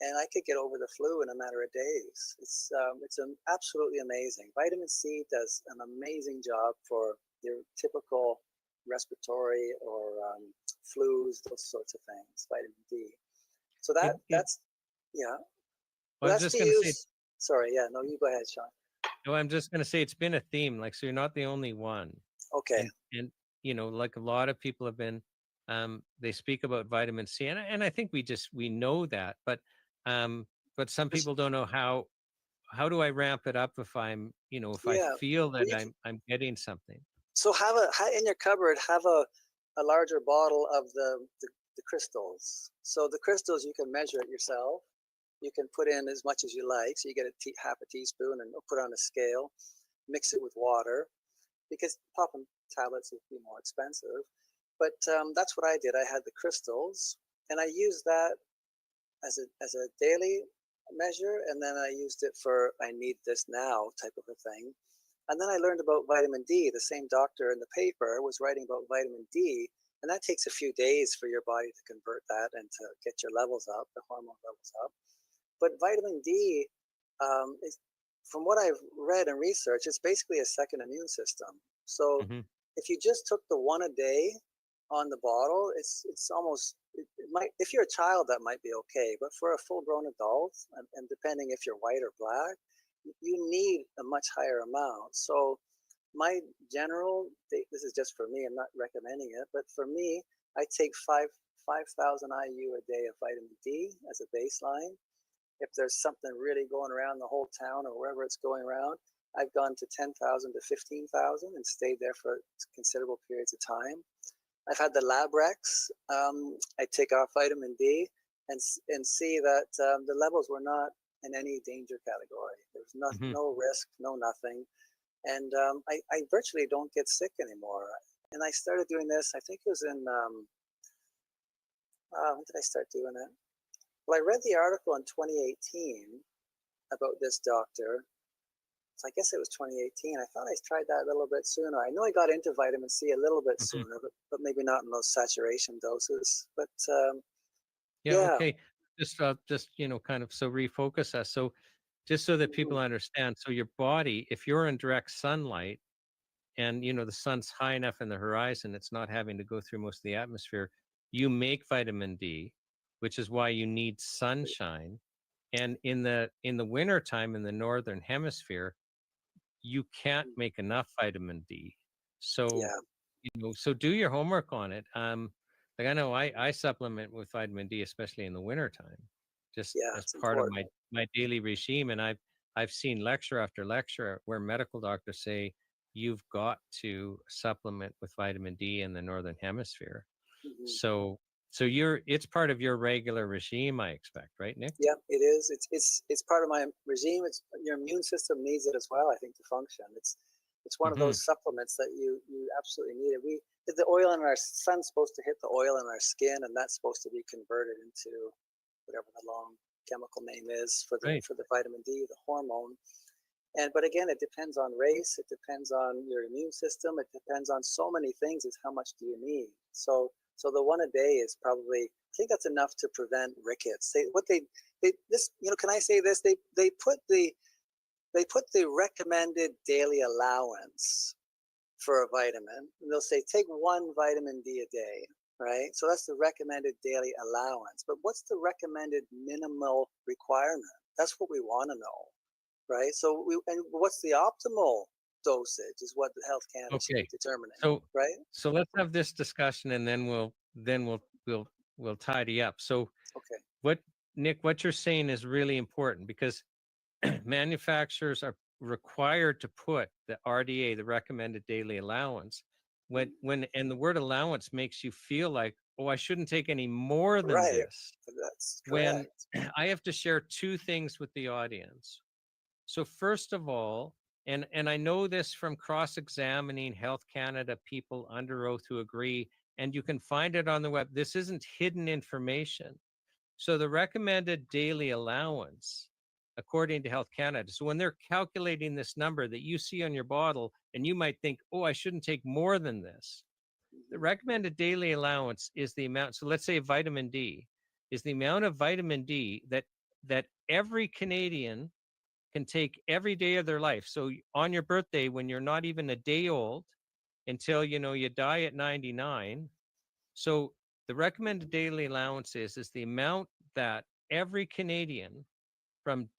and I could get over the flu in a matter of days. It's absolutely amazing. Vitamin C does an amazing job for your typical respiratory or flus, those sorts of things. Vitamin D. So it that's yeah. I Well, was that's just to going to say, use. Sorry, yeah. No, you go ahead, Shawn. no, I'm just going to say it's been a theme. Like, so you're not the only one. Okay. And like a lot of people have been, they speak about vitamin C, and I think we know that, but some people don't know how do I ramp it up if I'm, if I Yeah. feel Well, that I'm getting something. so in your cupboard, have a larger bottle of the crystals. So the crystals, you can measure it yourself. You can put in as much as you like. So you get half a teaspoon and put on a scale, mix it with water, because popping tablets would be more expensive. But that's what I did. I had the crystals, and I used that as a daily measure, and then I used it for I need this now type of a thing. And then I learned about vitamin D. The same doctor in the paper was writing about vitamin D, and that takes a few days for your body to convert that and to get your levels up, the hormone levels up. But vitamin D, is, from what I've read and researched, it's basically a second immune system. So Hmm. if you just took the one a day on the bottle, it's almost, it might, if you're a child, that might be okay, but for a full-grown adult, and depending if you're white or black, you need a much higher amount. So my this is just for me, I'm not recommending it, but for me, I take 5,000 IU a day of vitamin D as a baseline. If there's something really going around the whole town or wherever it's going around, I've gone to 10,000 to 15,000 and stayed there for considerable periods of time. I've had the Labrex. I take off vitamin D and see that the levels were not in any danger category. There was Hmm. no risk, no nothing. And I virtually don't get sick anymore. And I started doing this, I think it was in, when did I start doing it? Well, I read the article in 2018 about this doctor. So I guess it was 2018. I thought I tried that a little bit sooner. I know I got into vitamin C a little bit Hmm. sooner, but maybe not in those saturation doses. But Yeah. yeah, Okay. just kind of so refocus us. So just so that people understand, so your body, if you're in direct sunlight and the sun's high enough in the horizon, it's not having to go through most of the atmosphere, you make vitamin D, which is why you need sunshine. And in the winter time in the northern hemisphere, you can't make enough vitamin D. So Yeah. so do your homework on it. Like I know I supplement with vitamin D, especially in the winter time, just Yeah, as it's part of important. my daily regime. And I've seen lecture after lecture where medical doctors say you've got to supplement with vitamin D in the northern hemisphere. Mhm. So it's part of your regular regime, I expect, right, Nick? Yeah, it is. It's part of my regime. It's your immune system needs it as well, I think, to function. It's one of those supplements that you absolutely need it. The oil in our sun's supposed to hit the oil in our skin, and that's supposed to be converted into whatever the long chemical name is for Right. the vitamin D, the hormone. But again, it depends on race. It depends on your immune system. It depends on so many things. Is how much do you need? So the one a day is probably, I think that's enough to prevent rickets. Can I say this? They put the recommended daily allowance for a vitamin, and they'll say take 1 vitamin D a day, right? So that's the recommended daily allowance. But what's the recommended minimal requirement? That's what we want to know, right? And what's the optimal dosage is what the Health Canada should be determining, right? So let's have this discussion, and then we'll tidy up. So Okay. Nick, what you're saying is really important, because manufacturers are required to put the RDA, the recommended daily allowance, and the word allowance makes you feel like, oh, I shouldn't take any more than Right. this. That's When correct. I have to share 2 things with the audience. So first of all, and I know this from cross-examining Health Canada people under oath who agree, and you can find it on the web. This isn't hidden information. So the recommended daily allowance, according to Health Canada, so when they're calculating this number that you see on your bottle, and you might think, oh, I shouldn't take more than this. The recommended daily allowance is the amount. So let's say vitamin D is the amount of vitamin D that every Canadian can take every day of their life. So on your birthday, when you're not even a day old, until you die at 99. So the recommended daily allowance is the amount that every Canadian from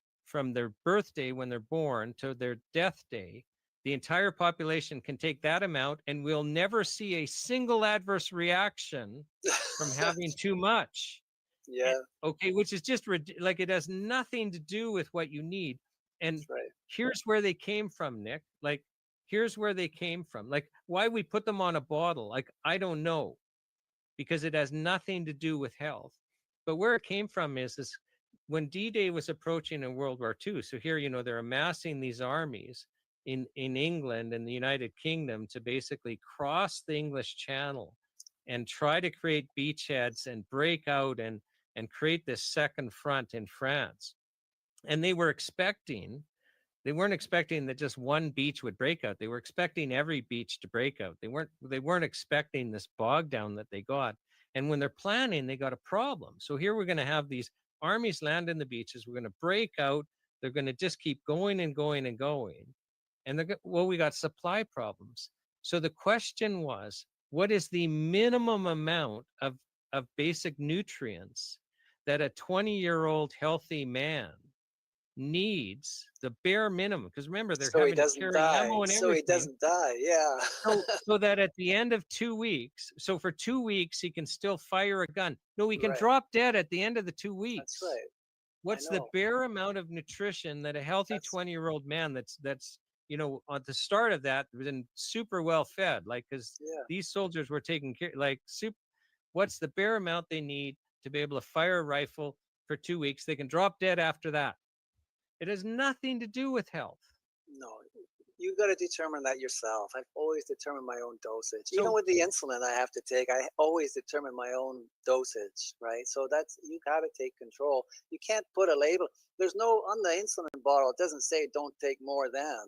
their birthday when they're born to their death day, the entire population can take that amount, and we'll never see a single adverse reaction from having too much. Yeah. Okay, which is just like, it has nothing to do with what you need. And right. Here's where they came from, Nick. Like, here's where they came from. Like, why we put them on a bottle, like, I don't know, because it has nothing to do with health. But where it came from is when D-Day was approaching in World War II. So here, they're amassing these armies in England and the United Kingdom to basically cross the English Channel and try to create beachheads and break out and create this second front in France. And they weren't expecting that just one beach would break out. They were expecting every beach to break out. They weren't expecting this bog down that they got. And when they're planning, they got a problem. So here we're going to have these armies land in the beaches. We're going to break out. They're going to just keep going and going and going. And we got supply problems. So the question was, what is the minimum amount of basic nutrients that a 20-year-old healthy man needs, the bare minimum? Because remember, they're having to carry ammo and everything. So he doesn't die, yeah. so that at the end of 2 weeks, so for 2 weeks, he can still fire a gun. No, he can drop dead at the end of the 2 weeks. That's right. What's the bare amount of nutrition that a healthy 20-year-old man that's at the start of that been super well fed, like, because these soldiers were taking care, like, what's the bare amount they need to be able to fire a rifle for 2 weeks? They can drop dead after that. It has nothing to do with health. No, you got to determine that yourself. I've always determined my own dosage. Even with the insulin I have to take, I always determine my own dosage, right? So you got to take control. You can't put a label. There's no, on the insulin bottle, it doesn't say don't take more than.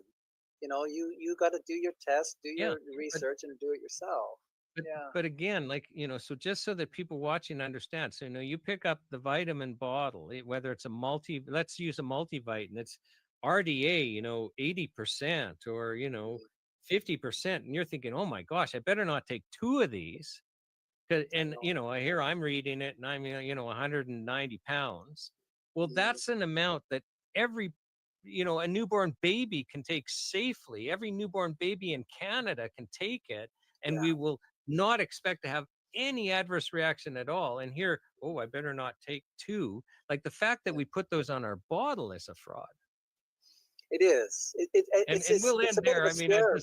You got to do your test, do your research, and do it yourself. Yeah. but again, like, so just so that people watching understand, so, you pick up the vitamin bottle, whether it's let's use a multivitamin, it's RDA, 80% or, 50%. And you're thinking, oh my gosh, I better not take 2 of these. And, I'm reading it and I'm, 190 pounds. Well, that's an amount that every, a newborn baby can take safely. Every newborn baby in Canada can take it. And we will not expect to have any adverse reaction at all. And here, oh, I better not take 2. Like the fact that we put those on our bottle is a fraud. It is. And we'll it's end a bit there. of a I mean, scare.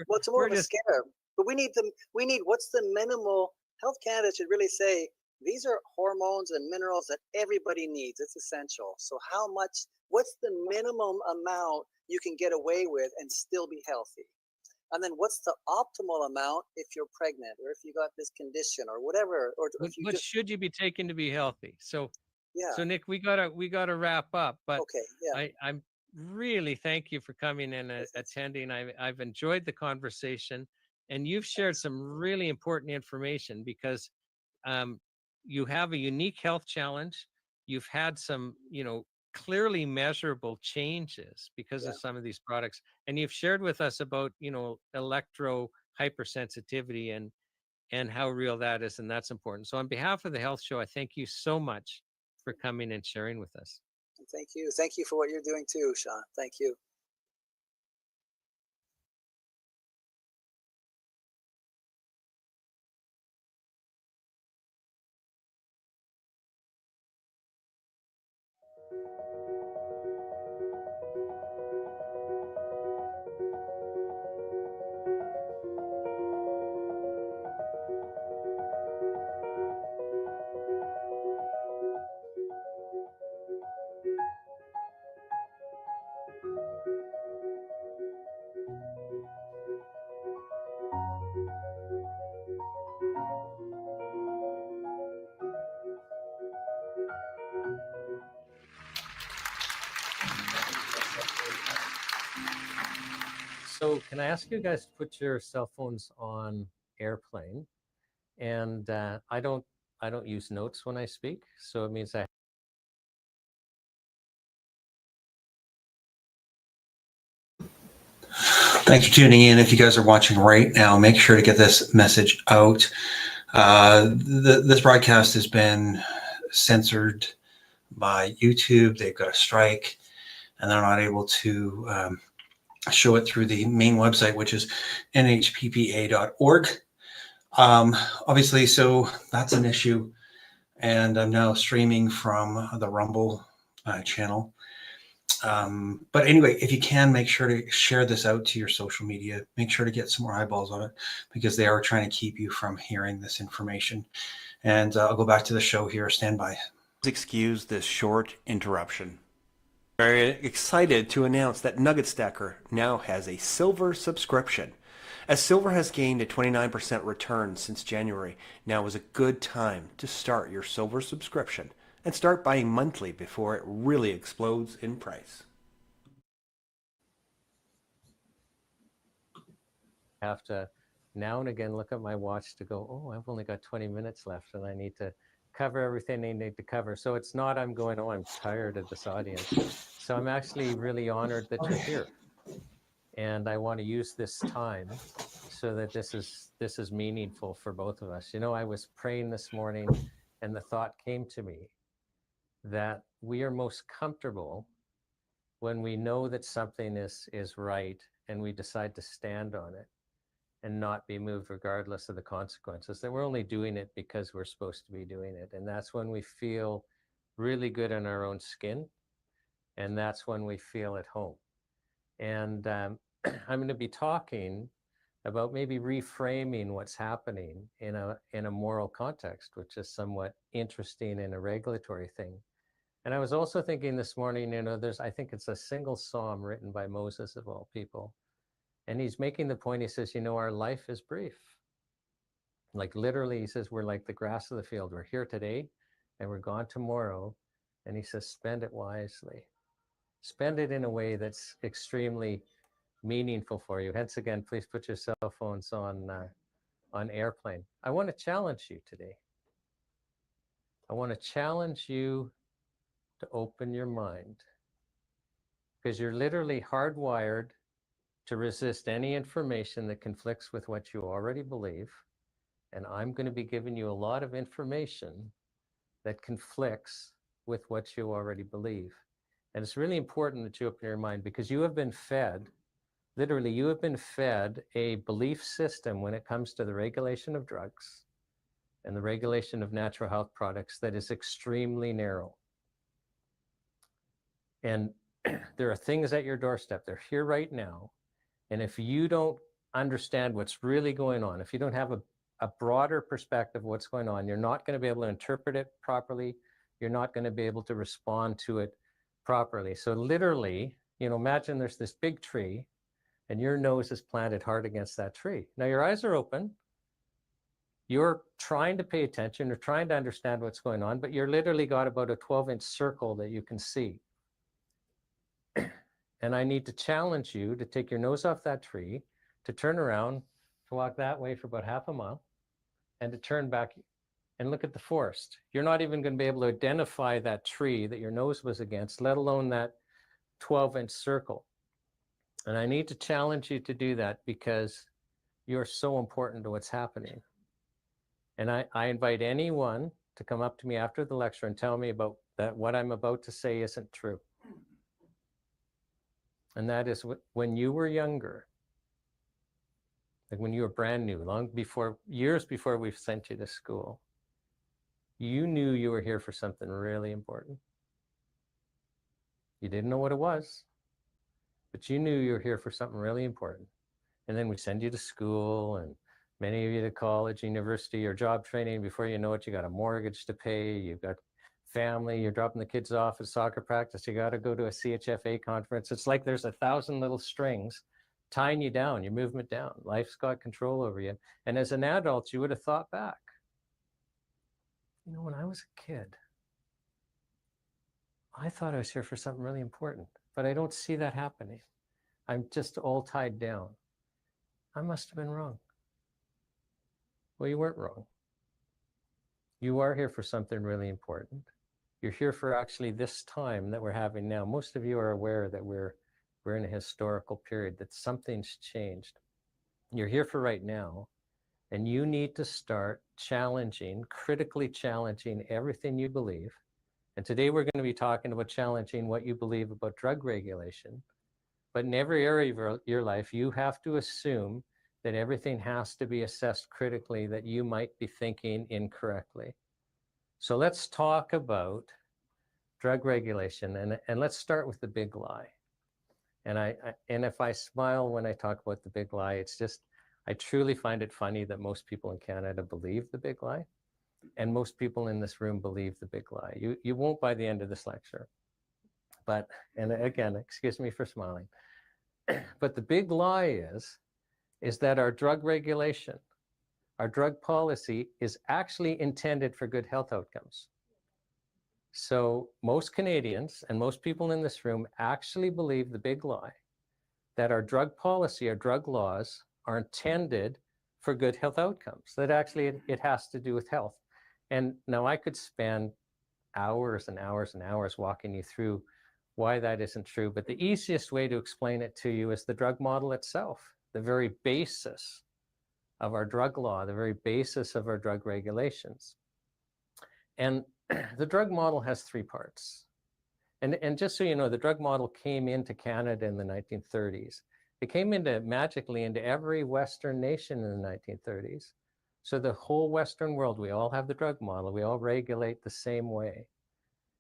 Well, it's more we're of a just, scare. But we need what's the minimal, Health Canada should really say, these are hormones and minerals that everybody needs. It's essential. So what's the minimum amount you can get away with and still be healthy? And then what's the optimal amount if you're pregnant or if you got this condition or whatever, or if you what should you be taking to be healthy? So Nick, we gotta wrap up, but okay, yeah. I'm really thank you for coming and attending. I've enjoyed the conversation, and you've shared some really important information because you have a unique health challenge. You've had some, clearly measurable changes because of some of these products, and you've shared with us about, electro hypersensitivity and how real that is, and that's important. So on behalf of the Health Show, I thank you so much for coming and sharing with us. Thank you. Thank you for what you're doing too, Shawn. Thank you. So can I ask you guys to put your cell phones on airplane? And I don't use notes when I speak, so it means Thanks for tuning in. If you guys are watching right now, make sure to get this message out. This broadcast has been censored by YouTube. They've got a strike, and they're not able to show it through the main website, which is NHPPA.org. Obviously, so that's an issue. And I'm now streaming from the Rumble channel. But anyway, if you can, make sure to share this out to your social media. Make sure to get some more eyeballs on it because they are trying to keep you from hearing this information. And I'll go back to the show here. Stand by. Excuse this short interruption. Very excited to announce that Nugget Stacker now has a silver subscription. As silver has gained a 29% return since January, now is a good time to start your silver subscription and start buying monthly before it really explodes in price. I have to now and again look at my watch to go, oh, I've only got 20 minutes left and I need to cover everything I need to cover. So it's not I'm going, oh, I'm tired of this audience. So I'm actually really honored that you're here. And I want to use this time so that this is meaningful for both of us. I was praying this morning and the thought came to me that we are most comfortable when we know that something is right and we decide to stand on it and not be moved regardless of the consequences, that we're only doing it because we're supposed to be doing it. And that's when we feel really good in our own skin. And that's when we feel at home. And I'm going to be talking about maybe reframing what's happening in a moral context, which is somewhat interesting in a regulatory thing. And I was also thinking this morning, I think it's a single psalm written by Moses of all people. And he's making the point, he says, our life is brief. Like literally, he says, we're like the grass of the field. We're here today and we're gone tomorrow. And he says, spend it wisely. Spend it in a way that's extremely meaningful for you. Hence again, please put your cell phones on on airplane. I want to challenge you today. I want to challenge you to open your mind, because you're literally hardwired to resist any information that conflicts with what you already believe. And I'm going to be giving you a lot of information that conflicts with what you already believe. And it's really important that you open your mind, because you have been fed, literally, you have been fed a belief system when it comes to the regulation of drugs and the regulation of natural health products that is extremely narrow. And there are things at your doorstep. They're here right now. And if you don't understand what's really going on, if you don't have a broader perspective of what's going on, you're not going to be able to interpret it properly. You're not going to be able to respond to it properly. So literally, imagine there's this big tree and your nose is planted hard against that tree. Now your eyes are open. You're trying to pay attention. You're trying to understand what's going on, but you're literally got about a 12-inch circle that you can see. And I need to challenge you to take your nose off that tree, to turn around, to walk that way for about half a mile, and to turn back and look at the forest. You're not even going to be able to identify that tree that your nose was against, let alone that 12-inch circle. And I need to challenge you to do that, because you're so important to what's happening. And I invite anyone to come up to me after the lecture and tell me about that what I'm about to say isn't true. And that is, when you were younger, like when you were brand new, years before we sent you to school, you knew you were here for something really important. You didn't know what it was, but you knew you were here for something really important. And then we send you to school, and many of you to college, university, or job training. Before you know it, you got a mortgage to pay, you've got family, you're dropping the kids off at soccer practice, you got to go to a CHFA conference. It's like there's 1,000 little strings tying you down, your movement down. Life's got control over you. And as an adult, you would have thought back. When I was a kid, I thought I was here for something really important, but I don't see that happening. I'm just all tied down. I must have been wrong. Well, you weren't wrong. You are here for something really important. You're here for actually this time that we're having now. Most of you are aware that we're in a historical period, that something's changed. You're here for right now, and you need to start critically challenging everything you believe. And today we're going to be talking about challenging what you believe about drug regulation. But in every area of your life, you have to assume that everything has to be assessed critically, that you might be thinking incorrectly. So let's talk about drug regulation, and let's start with the big lie. And if I smile when I talk about the big lie, it's just, I truly find it funny that most people in Canada believe the big lie, and most people in this room believe the big lie. You won't by the end of this lecture. But, and again, excuse me for smiling, but the big lie is that our drug regulation, our drug policy is actually intended for good health outcomes. So most Canadians and most people in this room actually believe the big lie, that our drug policy, our drug laws are intended for good health outcomes, that actually it has to do with health. And now I could spend hours and hours and hours walking you through why that isn't true, but the easiest way to explain it to you is the drug model itself, the very basis of our drug law, the very basis of our drug regulations. And the drug model has three parts. And just so you know, the drug model came into Canada in the 1930s. It came magically into every Western nation in the 1930s. So the whole Western world, we all have the drug model. We all regulate the same way.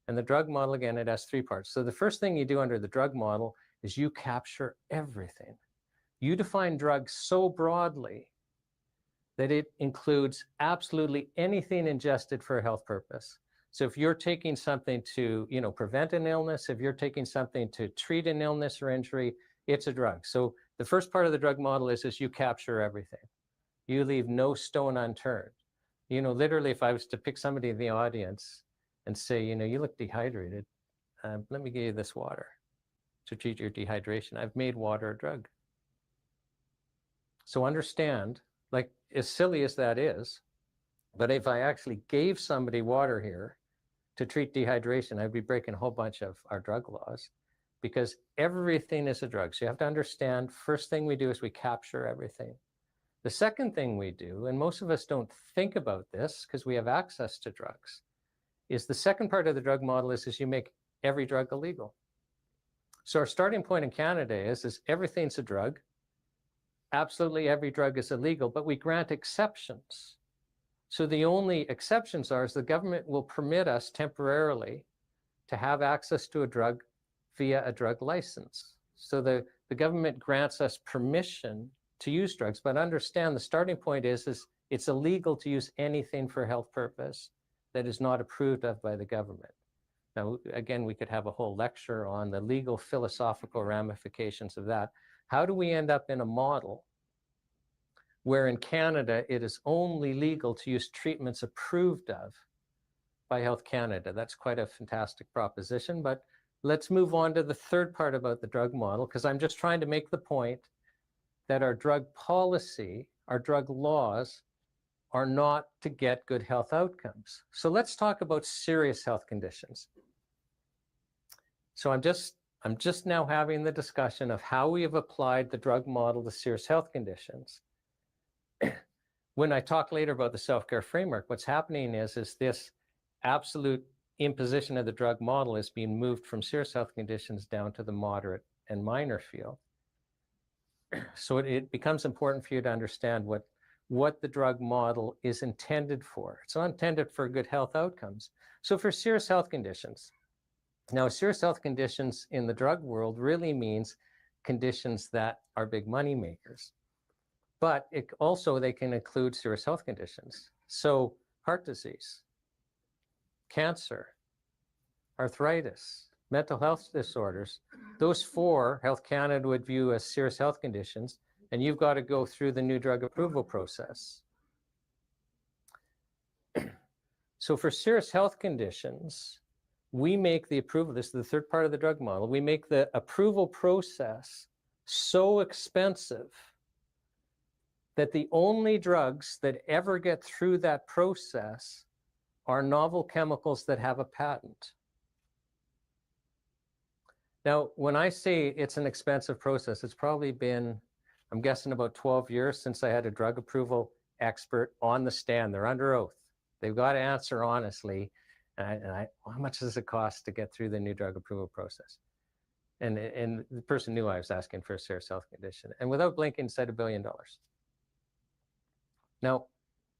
And the drug model, again, it has three parts. So the first thing you do under the drug model is you capture everything. You define drugs so broadly that it includes absolutely anything ingested for a health purpose. So if you're taking something to, prevent an illness, if you're taking something to treat an illness or injury, it's a drug. So the first part of the drug model is you capture everything. You leave no stone unturned. Literally, if I was to pick somebody in the audience and say, you look dehydrated, let me give you this water to treat your dehydration. I've made water a drug. So understand Like, as silly as that is, but if I actually gave somebody water here to treat dehydration, I'd be breaking a whole bunch of our drug laws, because everything is a drug. So you have to understand, first thing we do is we capture everything. The second thing we do, and most of us don't think about this because we have access to drugs, is the second part of the drug model is you make every drug illegal. So our starting point in Canada is everything's a drug. Absolutely every drug is illegal, but we grant exceptions. So the only exceptions are is the government will permit us temporarily to have access to a drug via a drug license. So the government grants us permission to use drugs, but understand the starting point is it's illegal to use anything for health purpose that is not approved of by the government. Now, again, we could have a whole lecture on the legal philosophical ramifications of that. How do we end up in a model where in Canada it is only legal to use treatments approved of by Health Canada? That's quite a fantastic proposition, but let's move on to the third part about the drug model, because I'm just trying to make the point that our drug policy, our drug laws, are not to get good health outcomes. So let's talk about serious health conditions. So I'm just now having the discussion of how we have applied the drug model to serious health conditions. When I talk later about the self-care framework, what's happening is this absolute imposition of the drug model is being moved from serious health conditions down to the moderate and minor field. So it becomes important for you to understand what the drug model is intended for. It's not intended for good health outcomes. So for serious health conditions, now serious health conditions in the drug world really means conditions that are big money makers. But they can include serious health conditions. So heart disease, cancer, arthritis, mental health disorders, those four Health Canada would view as serious health conditions, and you've got to go through the new drug approval process. So for serious health conditions, we make the approval, this is the third part of the drug model, we make the approval process so expensive that the only drugs that ever get through that process are novel chemicals that have a patent. Now, when I say it's an expensive process, it's probably been, I'm guessing, about 12 years since I had a drug approval expert on the stand. They're under oath. They've got to answer honestly. How much does it cost to get through the new drug approval process? And the person knew I was asking for a serious health condition. And without blinking, said $1 billion. Now,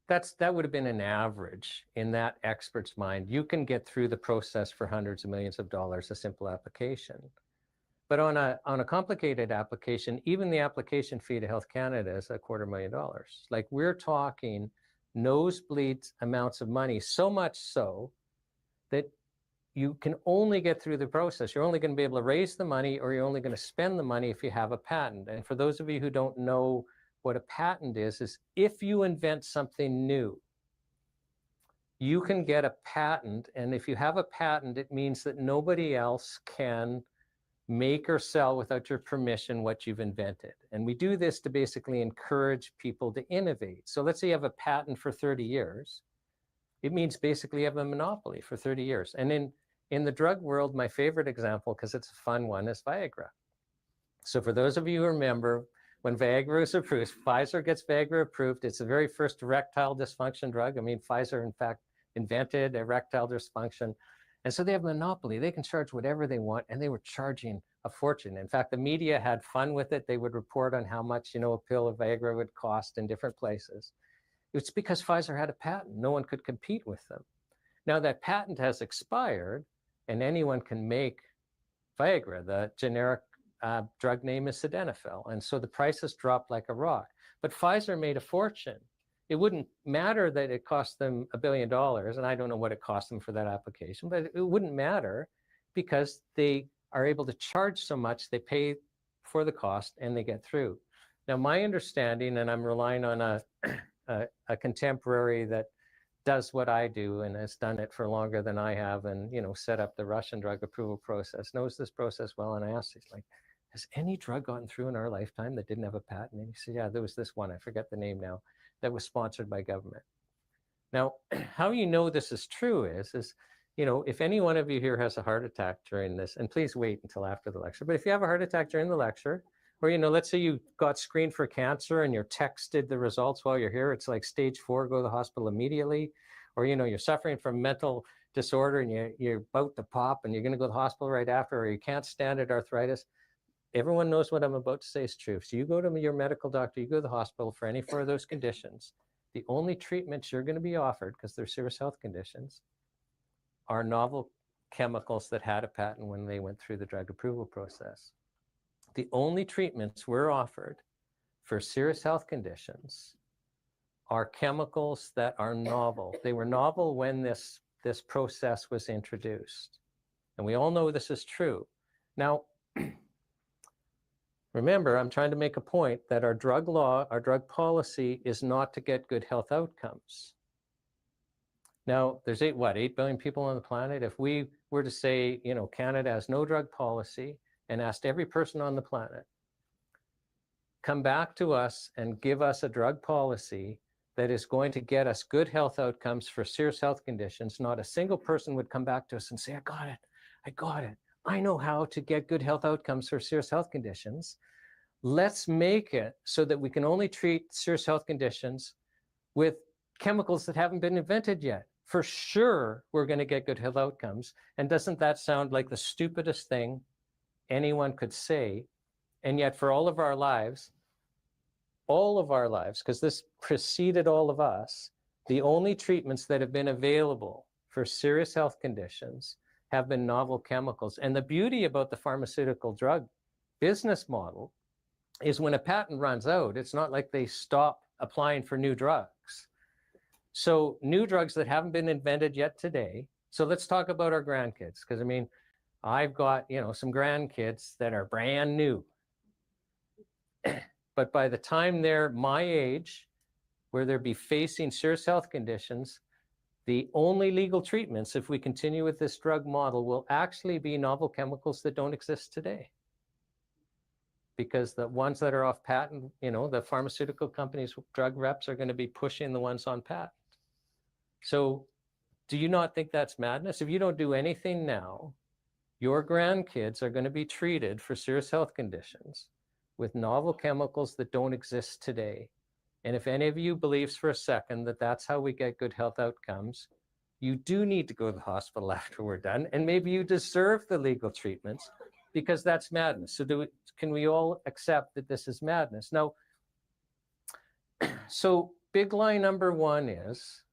that would have been an average in that expert's mind. You can get through the process for hundreds of millions of dollars, a simple application. But on a complicated application, even the application fee to Health Canada is $250,000. Like, we're talking nosebleed amounts of money, so much so that you can only get through the process. You're only going to be able to raise the money, or you're only going to spend the money if you have a patent. And for those of you who don't know what a patent is if you invent something new, you can get a patent. And if you have a patent, it means that nobody else can make or sell without your permission what you've invented. And we do this to basically encourage people to innovate. So let's say you have a patent for 30 years. It means basically you have a monopoly for 30 years. And in the drug world, my favorite example, because it's a fun one, is Viagra. So for those of you who remember, when Viagra was approved, Pfizer gets Viagra approved. It's the very first erectile dysfunction drug. I mean, Pfizer, in fact, invented erectile dysfunction. And so they have a monopoly. They can charge whatever they want, and they were charging a fortune. In fact, the media had fun with it. They would report on how much, a pill of Viagra would cost in different places. It's because Pfizer had a patent. No one could compete with them. Now that patent has expired, and anyone can make Viagra. The generic drug name is sildenafil. And so the prices dropped like a rock. But Pfizer made a fortune. It wouldn't matter that it cost them $1 billion, and I don't know what it cost them for that application, but it wouldn't matter because they are able to charge so much, they pay for the cost and they get through. Now, my understanding, and I'm relying on a contemporary that does what I do and has done it for longer than I have, and set up the Russian drug approval process, knows this process well. And I asked, he's like, has any drug gotten through in our lifetime that didn't have a patent? And he said, yeah, there was this one. I forget the name now. that was sponsored by government. Now, how you know this is true is, you know, if any one of you here has a heart attack during this, and please wait until after the lecture, but if you have a heart attack during the lecture, or, you know, let's say you got screened for cancer and you're texted the results while you're here, it's like stage 4, go to the hospital immediately. Or, you know, you're suffering from mental disorder and you're about to pop and you're going to go to the hospital right after, or you can't stand it, arthritis. Everyone knows what I'm about to say is true. So you go to your medical doctor, you go to the hospital for any four of those conditions. The only treatments you're going to be offered, because they're serious health conditions, are novel chemicals that had a patent when they went through the drug approval process. The only treatments we're offered for serious health conditions are chemicals that are novel. They were novel when this process was introduced. And we all know this is true. Now, remember, I'm trying to make a point that our drug law, our drug policy is not to get good health outcomes. Now, there's 8 billion people on the planet. If we were to say, you know, Canada has no drug policy and asked every person on the planet, come back to us and give us a drug policy that is going to get us good health outcomes for serious health conditions, not a single person would come back to us and say, I got it. I know how to get good health outcomes for serious health conditions. Let's make it so that we can only treat serious health conditions with chemicals that haven't been invented yet. For sure, we're going to get good health outcomes. And doesn't that sound like the stupidest thing anyone could say? And yet for all of our lives, because this preceded all of us, the only treatments that have been available for serious health conditions have been novel chemicals. And the beauty about the pharmaceutical drug business model is when a patent runs out, it's not like they stop applying for new drugs. So new drugs that haven't been invented yet today. So let's talk about our grandkids, because I mean, I've got, you know, some grandkids that are brand new. But by the time they're my age, where they'll be facing serious health conditions, the only legal treatments, if we continue with this drug model, will actually be novel chemicals that don't exist today. Because the ones that are off patent, you know, the pharmaceutical companies, drug reps are going to be pushing the ones on patent. So do you not think that's madness? If you don't do anything now, your grandkids are going to be treated for serious health conditions with novel chemicals that don't exist today. And if any of you believes for a second that that's how we get good health outcomes, you do need to go to the hospital after we're done. And maybe you deserve the legal treatments, because that's madness. So can we all accept that this is madness? Now, so big lie number 1 is,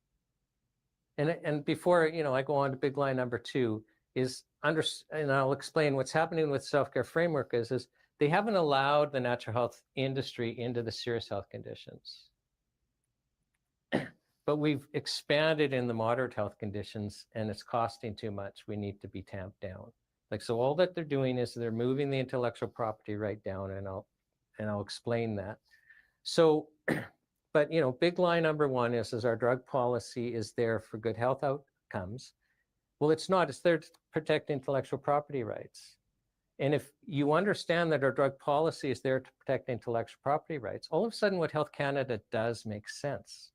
and before, you know, I go on to big lie number 2 is, and I'll explain what's happening with self-care framework is they haven't allowed the natural health industry into the serious health conditions. But we've expanded in the moderate health conditions and it's costing too much. We need to be tamped down. Like, so all that they're doing is they're moving the intellectual property right down, and I'll explain that. So, but you know, big lie number 1 is our drug policy is there for good health outcomes. Well, it's not, it's there to protect intellectual property rights. And if you understand that our drug policy is there to protect intellectual property rights, all of a sudden what Health Canada does makes sense,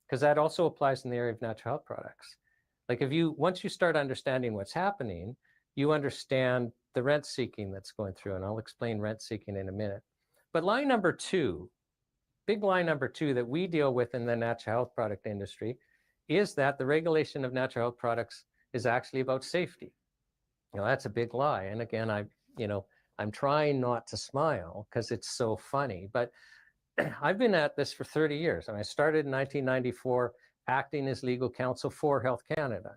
because that also applies in the area of natural health products. Like once you start understanding what's happening, you understand the rent seeking that's going through, and I'll explain rent seeking in a minute. But lie number 2, big lie number 2 that we deal with in the natural health product industry is that the regulation of natural health products is actually about safety. You know, that's a big lie. And again, I'm trying not to smile because it's so funny, but I've been at this for 30 years. I started in 1994 acting as legal counsel for Health Canada.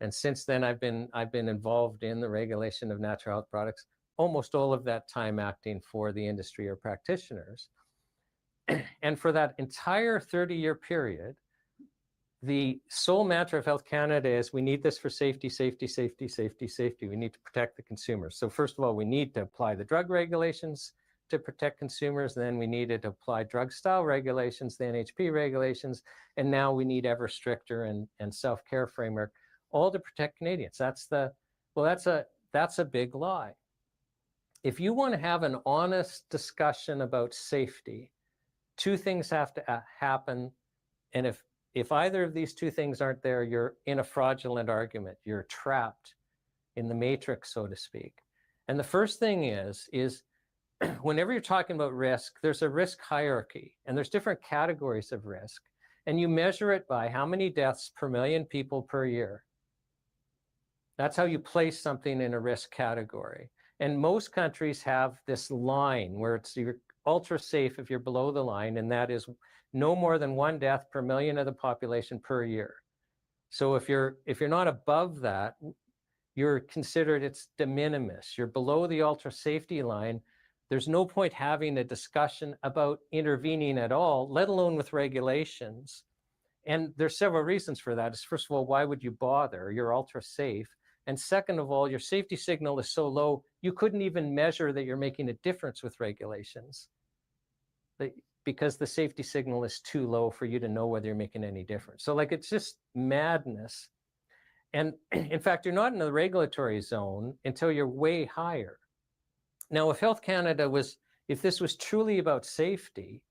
And since then, I've been involved in the regulation of natural health products, almost all of that time acting for the industry or practitioners. And for that entire 30-year period, the sole mantra of Health Canada is we need this for safety, safety, safety, safety, safety. We need to protect the consumers. So first of all, we need to apply the drug regulations to protect consumers. Then we needed to apply drug style regulations, the NHP regulations, and now we need ever stricter and self-care framework, all to protect Canadians. That's a big lie. If you want to have an honest discussion about safety, 2 things have to happen And if either of these two things aren't there, you're in a fraudulent argument. You're trapped in the matrix, so to speak. And the first thing is whenever you're talking about risk, there's a risk hierarchy, and there's different categories of risk. And you measure it by how many deaths per million people per year. That's how you place something in a risk category. And most countries have this line where you're ultra safe if you're below the line, and that is no more than 1 death per million of the population per year. So if you're not above that, you're considered, it's de minimis. You're below the ultra safety line. There's no point having a discussion about intervening at all, let alone with regulations. And there's several reasons for that. First of all, why would you bother? You're ultra safe. And second of all, your safety signal is so low, you couldn't even measure that you're making a difference with regulations, because the safety signal is too low for you to know whether you're making any difference. So like, it's just madness. And in fact, you're not in the regulatory zone until you're way higher. Now, if Health Canada if this was truly about safety,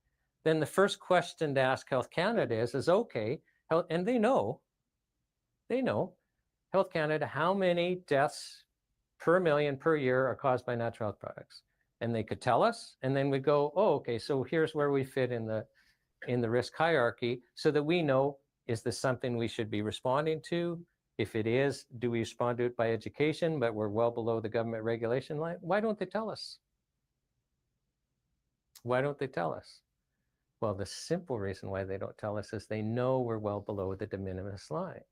then the first question to ask Health Canada is okay, and they know, Health Canada, how many deaths per million per year are caused by natural health products? And they could tell us, and then we'd go, oh, okay, so here's where we fit in the risk hierarchy, so that we know, is this something we should be responding to? If it is, do we respond to it by education, but we're well below the government regulation line? Why don't they tell us? Why don't they tell us? Well, the simple reason why they don't tell us is they know we're well below the de minimis line.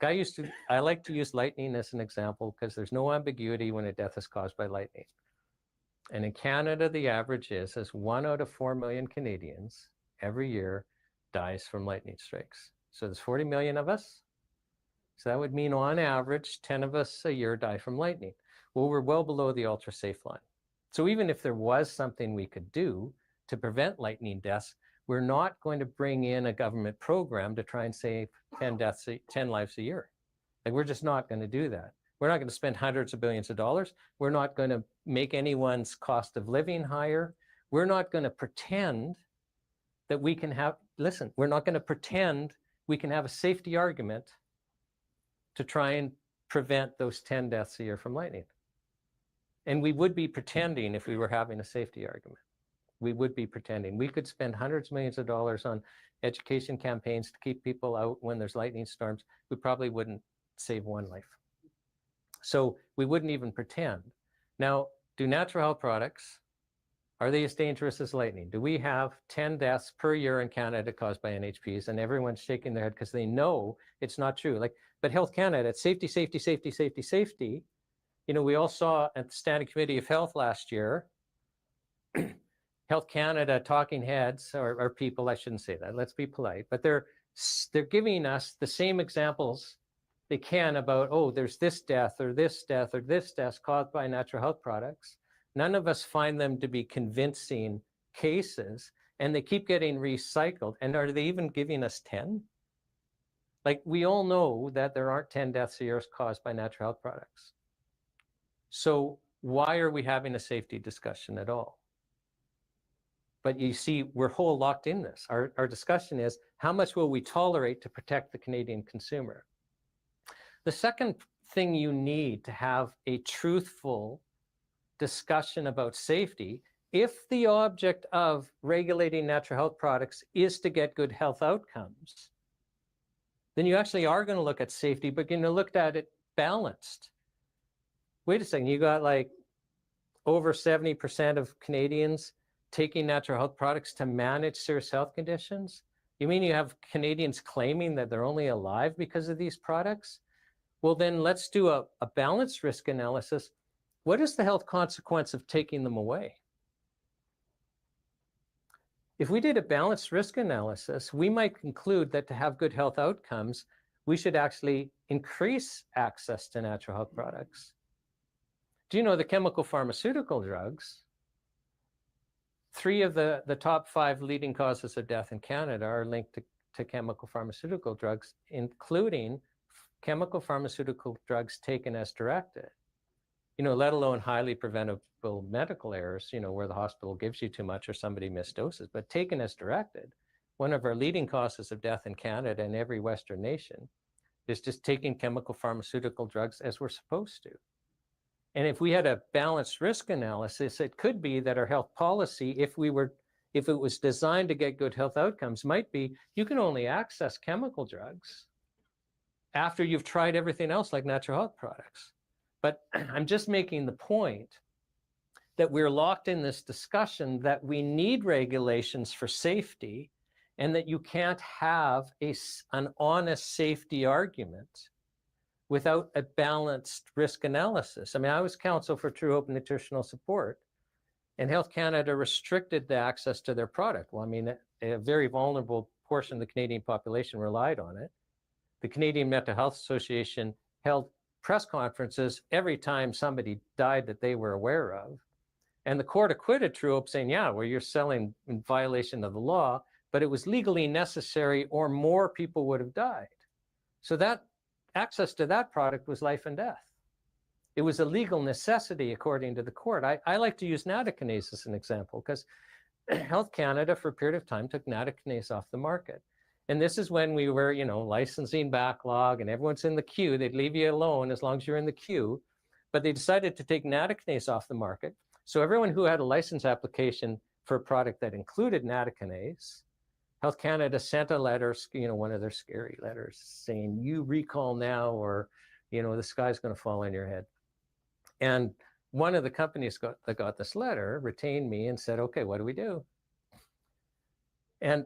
Like I like to use lightning as an example, because there's no ambiguity when a death is caused by lightning. And in Canada, the average is 1 out of 4 million Canadians every year dies from lightning strikes. So there's 40 million of us. So that would mean on average, 10 of us a year die from lightning. Well, we're well below the ultra safe line. So even if there was something we could do to prevent lightning deaths, we're not going to bring in a government program to try and save 10 lives a year. Like, we're just not going to do that. We're not going to spend hundreds of billions of dollars. We're not going to make anyone's cost of living higher. We're not going to pretend that we can have, we're not going to pretend we can have a safety argument to try and prevent those 10 deaths a year from lightning. And we would be pretending if we were having a safety argument. We would be pretending. We could spend hundreds of millions of dollars on education campaigns to keep people out when there's lightning storms. We probably wouldn't save 1 life. So we wouldn't even pretend. Now, do natural health products, are they as dangerous as lightning? Do we have 10 deaths per year in Canada caused by NHPs? And everyone's shaking their head because they know it's not true. But Health Canada, it's safety, safety, safety, safety, safety. You know, we all saw at the Standing Committee of Health last year, Health Canada talking heads, or people, I shouldn't say that, let's be polite, but they're giving us the same examples they can about, oh, there's this death or this death or this death caused by natural health products. None of us find them to be convincing cases, and they keep getting recycled. And are they even giving us 10? Like, we all know that there aren't 10 deaths a year caused by natural health products. So why are we having a safety discussion at all? But you see, we're whole locked in this. Our discussion is, how much will we tolerate to protect the Canadian consumer? The second thing you need to have a truthful discussion about safety, if the object of regulating natural health products is to get good health outcomes, then you actually are going to look at safety, but you're going to look at it balanced. Wait a second, you got like over 70% of Canadians taking natural health products to manage serious health conditions? You mean you have Canadians claiming that they're only alive because of these products? Well, then let's do a balanced risk analysis. What is the health consequence of taking them away? If we did a balanced risk analysis, we might conclude that to have good health outcomes, we should actually increase access to natural health products. Do you know the chemical pharmaceutical drugs, 3 of the top 5 leading causes of death in Canada are linked to chemical pharmaceutical drugs, including chemical pharmaceutical drugs taken as directed. You know, let alone highly preventable medical errors, you know, where the hospital gives you too much or somebody missed doses, but taken as directed, one of our leading causes of death in Canada and every Western nation is just taking chemical pharmaceutical drugs as we're supposed to. And if we had a balanced risk analysis, it could be that our health policy, if it was designed to get good health outcomes, might be you can only access chemical drugs after you've tried everything else like natural health products. But I'm just making the point that we're locked in this discussion that we need regulations for safety and that you can't have an honest safety argument without a balanced risk analysis. I mean, I was counsel for True Hope Nutritional Support, and Health Canada restricted the access to their product. Well, I mean, a very vulnerable portion of the Canadian population relied on it. The Canadian Mental Health Association held press conferences every time somebody died that they were aware of. And the court acquitted True Hope saying, yeah, well, you're selling in violation of the law, but it was legally necessary or more people would have died. So that access to that product was life and death. It was a legal necessity according to the court. I like to use natokinase as an example because Health Canada for a period of time took natokinase off the market. And this is when we were, licensing backlog and everyone's in the queue. They'd leave you alone as long as you're in the queue. But they decided to take natokinase off the market. So everyone who had a license application for a product that included natokinase, Health Canada sent a letter, one of their scary letters saying, you recall now or, the sky's going to fall on your head. And one of the companies that got this letter retained me and said, okay, what do we do? And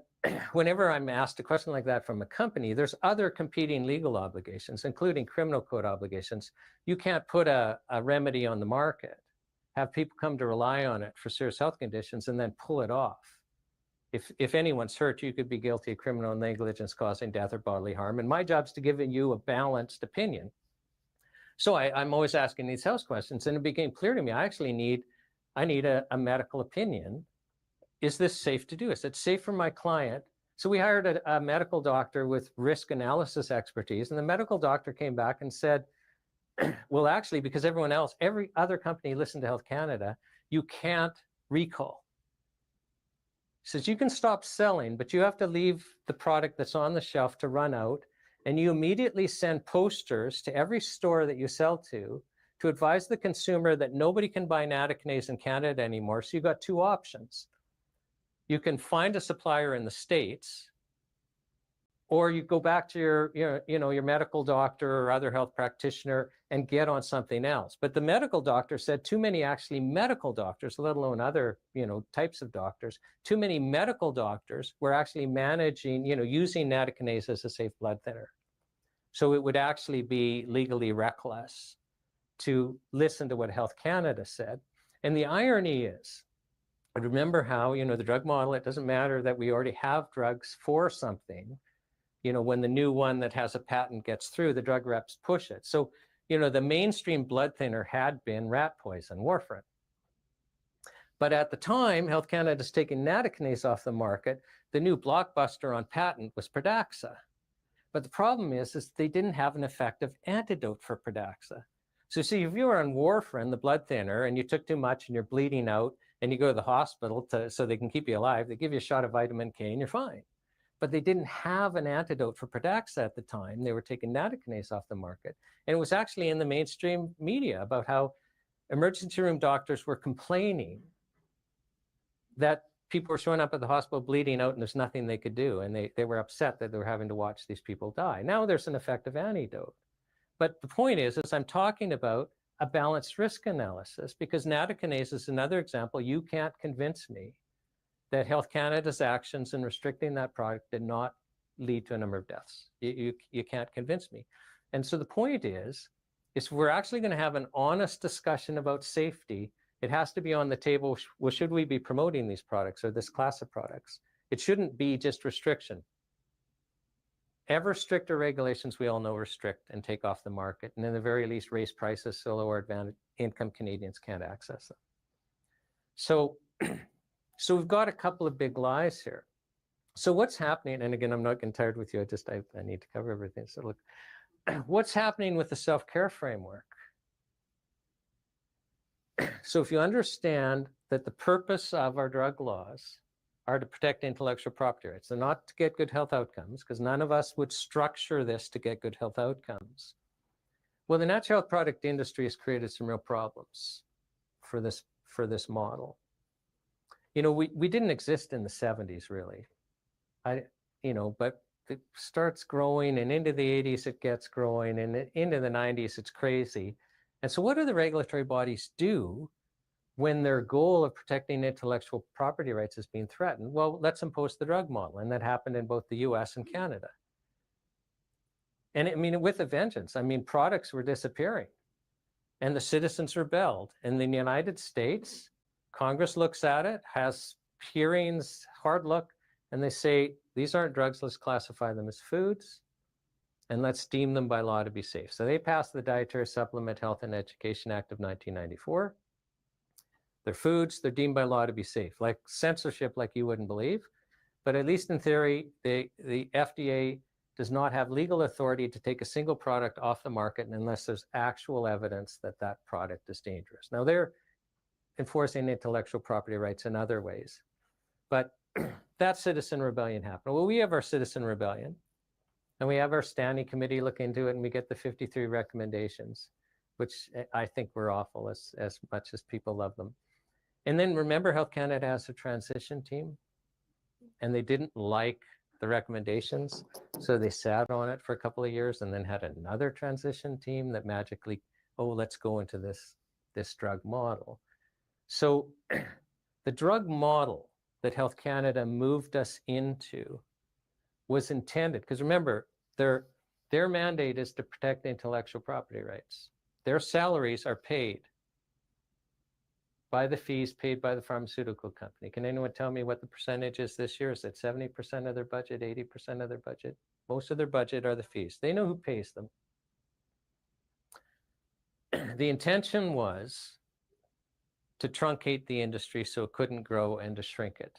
whenever I'm asked a question like that from a company, there's other competing legal obligations, including criminal code obligations. You can't put a remedy on the market, have people come to rely on it for serious health conditions, and then pull it off. If anyone's hurt, you could be guilty of criminal negligence causing death or bodily harm. And my job's to give you a balanced opinion. So I'm always asking these health questions, and it became clear to me I actually need a medical opinion. Is this safe to do? Is it safe for my client? So we hired a medical doctor with risk analysis expertise, and the medical doctor came back and said, well, actually, because every other company listened to Health Canada, you can't recall. He says you can stop selling, but you have to leave the product that's on the shelf to run out, and you immediately send posters to every store that you sell to advise the consumer that nobody can buy natokinase in Canada anymore. So you've got two options. You can find a supplier in the States, or you go back to your medical doctor or other health practitioner and get on something else. But the medical doctor said too many actually medical doctors, let alone other types of doctors, too many medical doctors were actually managing, using natokinase as a safe blood thinner. So it would actually be legally reckless to listen to what Health Canada said. And the irony is, I remember how, the drug model, it doesn't matter that we already have drugs for something. When the new one that has a patent gets through, the drug reps push it. So, the mainstream blood thinner had been rat poison, warfarin. But at the time, Health Canada's taking natokinase off the market. The new blockbuster on patent was Pradaxa. But the problem is they didn't have an effective antidote for Pradaxa. So see, if you were on warfarin, the blood thinner, and you took too much and you're bleeding out, and you go to the hospital so they can keep you alive, they give you a shot of vitamin K and you're fine. But they didn't have an antidote for Pradaxa at the time. They were taking natokinase off the market. And it was actually in the mainstream media about how emergency room doctors were complaining that people were showing up at the hospital bleeding out and there's nothing they could do. And they were upset that they were having to watch these people die. Now there's an effective antidote. But the point is I'm talking about a balanced risk analysis, because natokinase is another example. You can't convince me that Health Canada's actions in restricting that product did not lead to a number of deaths. You can't convince me. And so the point is we're actually going to have an honest discussion about safety. It has to be on the table. Well, should we be promoting these products or this class of products? It shouldn't be just restriction. Ever stricter regulations, we all know, restrict and take off the market, and in the very least raise prices so lower advantage income Canadians can't access them. So we've got a couple of big lies here. So what's happening, and again, I'm not getting tired with you, I need to cover everything. So look, what's happening with the self-care framework? So if you understand that the purpose of our drug laws are to protect intellectual property rights. They're not to get good health outcomes, because none of us would structure this to get good health outcomes. Well, the natural health product industry has created some real problems for this model. You know, we didn't exist in the 70s, really. But it starts growing, and into the 80s it gets growing, and into the 90s it's crazy. And so what do the regulatory bodies do when their goal of protecting intellectual property rights is being threatened? Well, let's impose the drug model. And that happened in both the US and Canada. And I mean, with a vengeance. I mean, products were disappearing and the citizens rebelled. In the United States, Congress looks at it, has hearings, hard look, and they say, these aren't drugs, let's classify them as foods, and let's deem them by law to be safe. So they passed the Dietary Supplement Health and Education Act of 1994. They're foods, they're deemed by law to be safe, like censorship like you wouldn't believe. But at least in theory, the FDA does not have legal authority to take a single product off the market unless there's actual evidence that that product is dangerous. Now, they're enforcing intellectual property rights in other ways, but that citizen rebellion happened. Well, we have our citizen rebellion, and we have our standing committee look into it, and we get the 53 recommendations, which I think were awful as much as people love them. And then remember, Health Canada has a transition team, and they didn't like the recommendations, so they sat on it for a couple of years and then had another transition team that magically, oh, let's go into this drug model. So the drug model that Health Canada moved us into was intended, because remember, their mandate is to protect intellectual property rights. Their salaries are paid by the fees paid by the pharmaceutical company. Can anyone tell me what the percentage is this year? Is it 70% of their budget, 80% of their budget? Most of their budget are the fees. They know who pays them. The intention was to truncate the industry so it couldn't grow and to shrink it.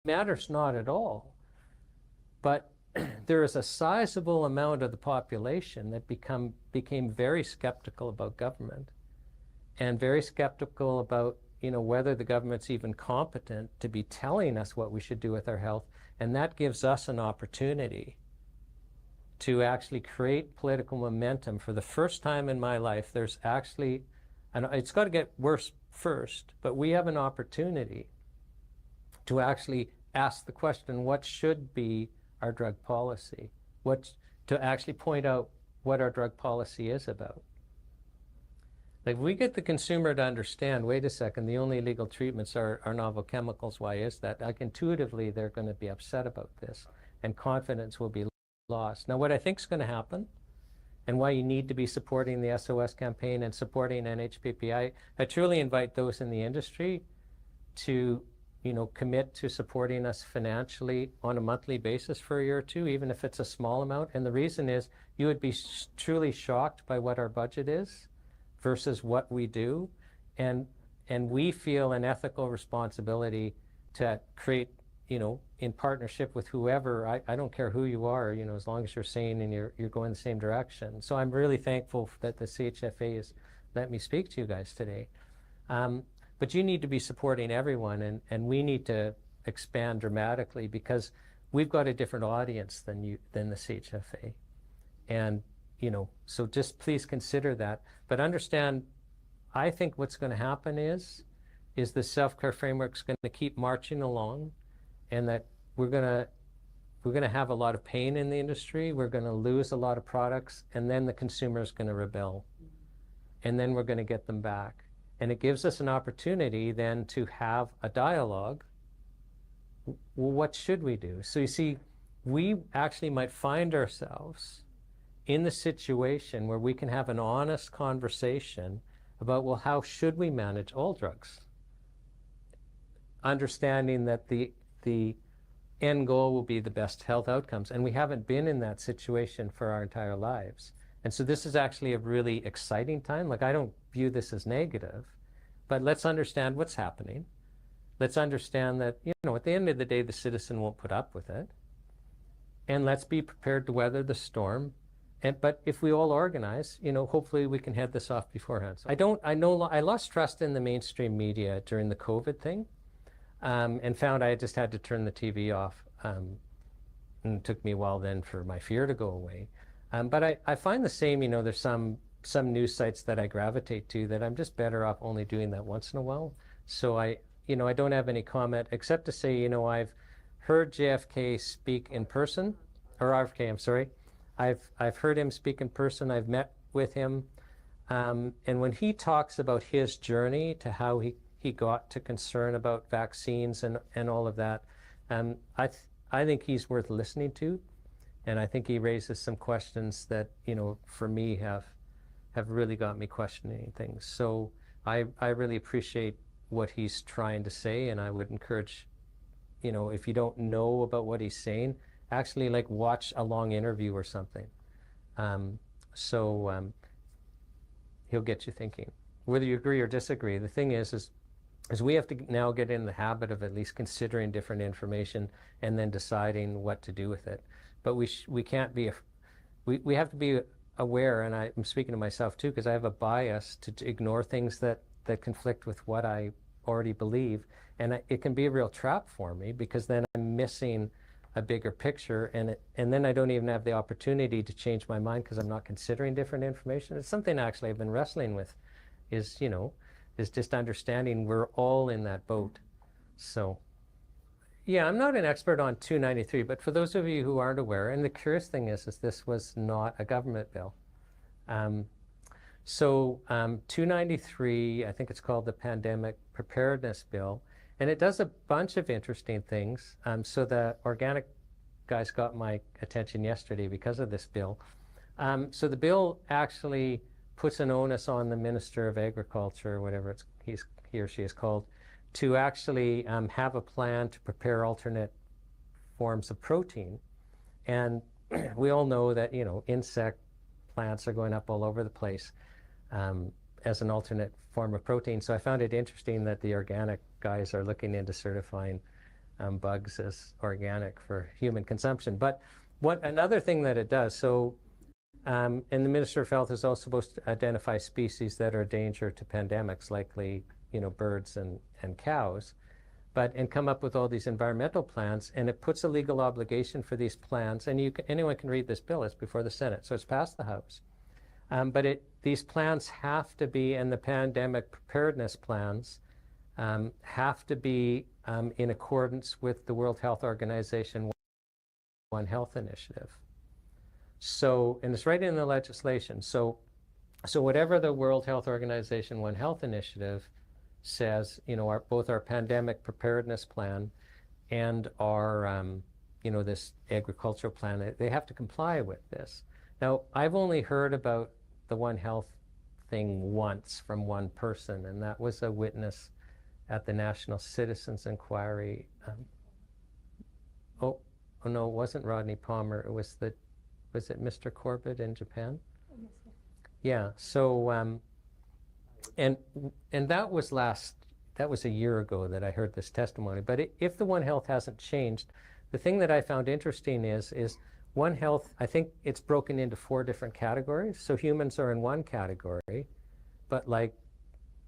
matters not at all. But there is a sizable amount of the population that became very skeptical about government and very skeptical about, whether the government's even competent to be telling us what we should do with our health. And that gives us an opportunity to actually create political momentum. For the first time in my life, there's actually, and it's got to get worse first, but we have an opportunity to actually ask the question, what should be our drug policy? To actually point out what our drug policy is about. Like, we get the consumer to understand, wait a second, the only legal treatments are novel chemicals. Why is that? Like, intuitively, they're going to be upset about this, and confidence will be lost. Now, what I think is going to happen, and why you need to be supporting the SOS campaign and supporting NHPPA, I truly invite those in the industry to, commit to supporting us financially on a monthly basis for a year or two, even if it's a small amount. And the reason is, you would be truly shocked by what our budget is versus what we do. And we feel an ethical responsibility to create, in partnership with whoever, I don't care who you are, as long as you're sane and you're going the same direction. So I'm really thankful that the CHFA has let me speak to you guys today. But you need to be supporting everyone, and we need to expand dramatically, because we've got a different audience than the CHFA. And, so just please consider that. But understand, I think what's going to happen is the self-care framework's going to keep marching along, and that we're going to have a lot of pain in the industry. We're going to lose a lot of products, and then the consumer is going to rebel. And then we're going to get them back. And it gives us an opportunity then to have a dialogue. Well, what should we do? So you see, we actually might find ourselves in the situation where we can have an honest conversation about, well, how should we manage all drugs? Understanding that the end goal will be the best health outcomes. And we haven't been in that situation for our entire lives. And so this is actually a really exciting time. Like, I don't view this as negative, but let's understand what's happening. Let's understand that, at the end of the day, the citizen won't put up with it. And let's be prepared to weather the storm. But if we all organize, hopefully we can head this off beforehand. So I lost trust in the mainstream media during the COVID thing, and found I just had to turn the TV off. And it took me a while then for my fear to go away. But I find the same, there's some news sites that I gravitate to that I'm just better off only doing that once in a while. So I don't have any comment except to say, I've heard JFK speak in person, or RFK, I'm sorry. I've heard him speak in person. I've met with him. And when he talks about his journey to how he got to concern about vaccines and all of that, I think he's worth listening to. And I think he raises some questions that, for me have really got me questioning things. So I really appreciate what he's trying to say, and I would encourage, if you don't know about what he's saying, actually watch a long interview or something. He'll get you thinking, whether you agree or disagree. The thing is we have to now get in the habit of at least considering different information and then deciding what to do with it. But we can't be, we have to be aware, and I'm speaking to myself too, because I have a bias to ignore things that conflict with what I already believe. And it can be a real trap for me, because then I'm missing a bigger picture, and then I don't even have the opportunity to change my mind because I'm not considering different information. It's something actually I've been wrestling with, is just understanding we're all in that boat. So yeah, I'm not an expert on 293, but for those of you who aren't aware, and the curious thing is this was not a government bill. 293, I think it's called the Pandemic Preparedness Bill, and it does a bunch of interesting things. So the organic guys got my attention yesterday because of this bill. So the bill actually puts an onus on the Minister of Agriculture, whatever he or she is called, to actually have a plan to prepare alternate forms of protein. And we all know that, insect plants are going up all over the place as an alternate form of protein. So I found it interesting that the organic guys are looking into certifying bugs as organic for human consumption. But another thing that it does, so and the Minister of Health is also supposed to identify species that are a danger to pandemics, likely, birds and cows, and come up with all these environmental plans, and it puts a legal obligation for these plans, and anyone can read this bill. It's before the Senate, so it's passed the House. But these plans have to be, and the pandemic preparedness plans have to be in accordance with the World Health Organization One Health Initiative. So, and it's right in the legislation. So whatever the World Health Organization One Health Initiative says, both our pandemic preparedness plan and our, this agricultural plan, they have to comply with this. Now, I've only heard about the One Health thing once from one person, and that was a witness at the National Citizens Inquiry. Oh no, it wasn't Rodney Palmer. It was it Mr. Corbett in Japan? Yeah. So, and that was a year ago that I heard this testimony. But if the One Health hasn't changed, the thing that I found interesting is One Health, I think it's broken into 4 different categories. So humans are in one category, but like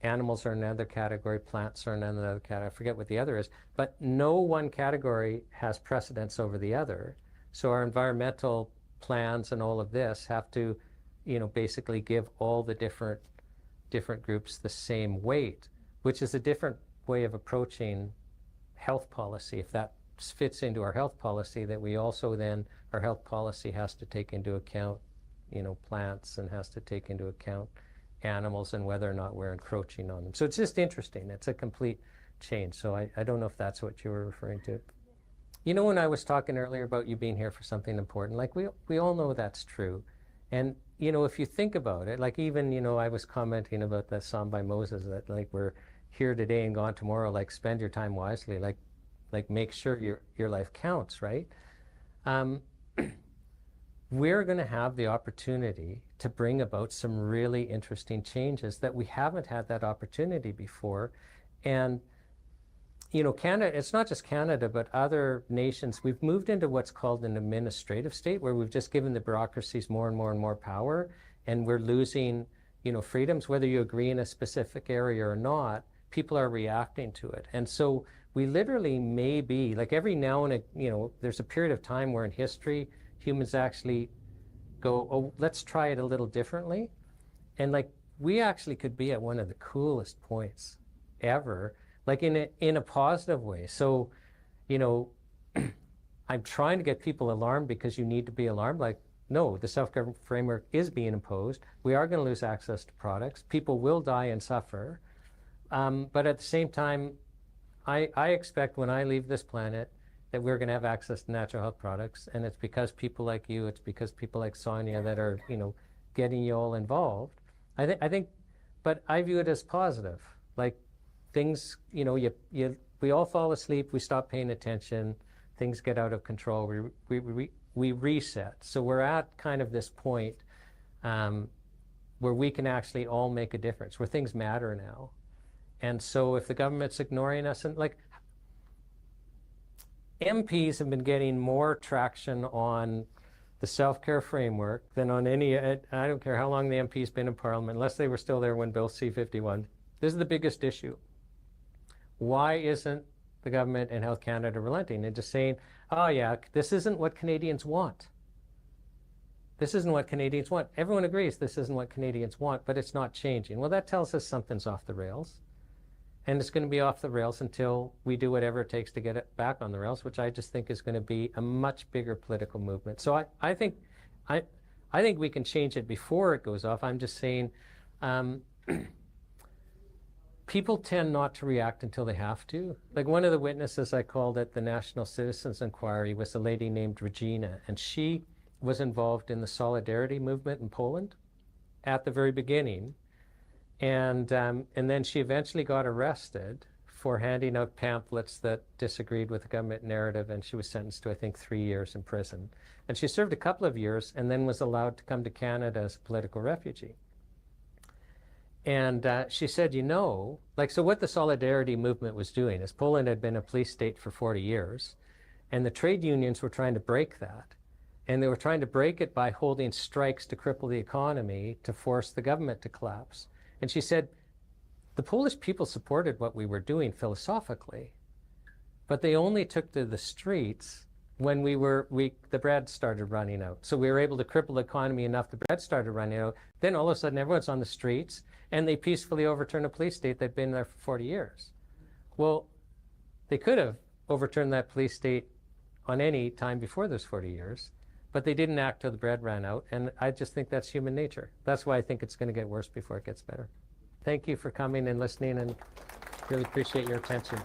animals are in another category, plants are in another category. I forget what the other is, but no one category has precedence over the other. So our environmental plans and all of this have to, basically give all the different groups the same weight, which is a different way of approaching health policy. If that fits into our health policy, that we also then, our health policy has to take into account, plants, and has to take into account animals and whether or not we're encroaching on them. So it's just interesting. It's a complete change. So I don't know if that's what you were referring to. When I was talking earlier about you being here for something important, like we all know that's true. And, if you think about it, like even, I was commenting about that song by Moses that like we're here today and gone tomorrow, like spend your time wisely, like make sure your life counts, right? We're going to have the opportunity to bring about some really interesting changes that we haven't had that opportunity before. And Canada, it's not just Canada, but other nations, we've moved into what's called an administrative state where we've just given the bureaucracies more and more and more power, and we're losing, freedoms. Whether you agree in a specific area or not, people are reacting to it. And so we literally may be, like every now and there's a period of time where in history, humans actually go, oh, let's try it a little differently. And like, we actually could be at one of the coolest points ever, like in a positive way. So, I'm trying to get people alarmed because you need to be alarmed. Like, no, the self-government framework is being imposed. We are going to lose access to products. People will die and suffer. But at the same time, I expect when I leave this planet that we're going to have access to natural health products. And it's because people like you, it's because people like Sonia that are, getting you all involved. I think, but I view it as positive. Like, things, we all fall asleep, we stop paying attention, things get out of control, we reset. So we're at kind of this point where we can actually all make a difference, where things matter now. And so if the government's ignoring us, and like MPs have been getting more traction on the self-care framework than on any, I don't care how long the MP's been in Parliament, unless they were still there when Bill C-51. This is the biggest issue. Why isn't the government and Health Canada relenting and just saying, oh yeah, this isn't what Canadians want. This isn't what Canadians want. Everyone agrees this isn't what Canadians want, but it's not changing. Well, that tells us something's off the rails. And it's going to be off the rails until we do whatever it takes to get it back on the rails, which I just think is going to be a much bigger political movement. So I think we can change it before it goes off. I'm just saying, people tend not to react until they have to. Like one of the witnesses I called at the National Citizens Inquiry was a lady named Regina, and she was involved in the Solidarity movement in Poland at the very beginning. And then she eventually got arrested for handing out pamphlets that disagreed with the government narrative, and she was sentenced to, I think, 3 years in prison. And she served a couple of years and then was allowed to come to Canada as a political refugee. And she said, so what the Solidarity movement was doing is Poland had been a police state for 40 years, and the trade unions were trying to break that. And they were trying to break it by holding strikes to cripple the economy to force the government to collapse. And she said, the Polish people supported what we were doing philosophically, but they only took to the streets when the bread started running out. So we were able to cripple the economy enough, the bread started running out. Then all of a sudden everyone's on the streets and they peacefully overturned a police state that'd been there for 40 years. Well, they could have overturned that police state on any time before those 40 years, but they didn't act till the bread ran out. And I just think that's human nature. That's why I think it's going to get worse before it gets better. Thank you for coming and listening, and really appreciate your attention.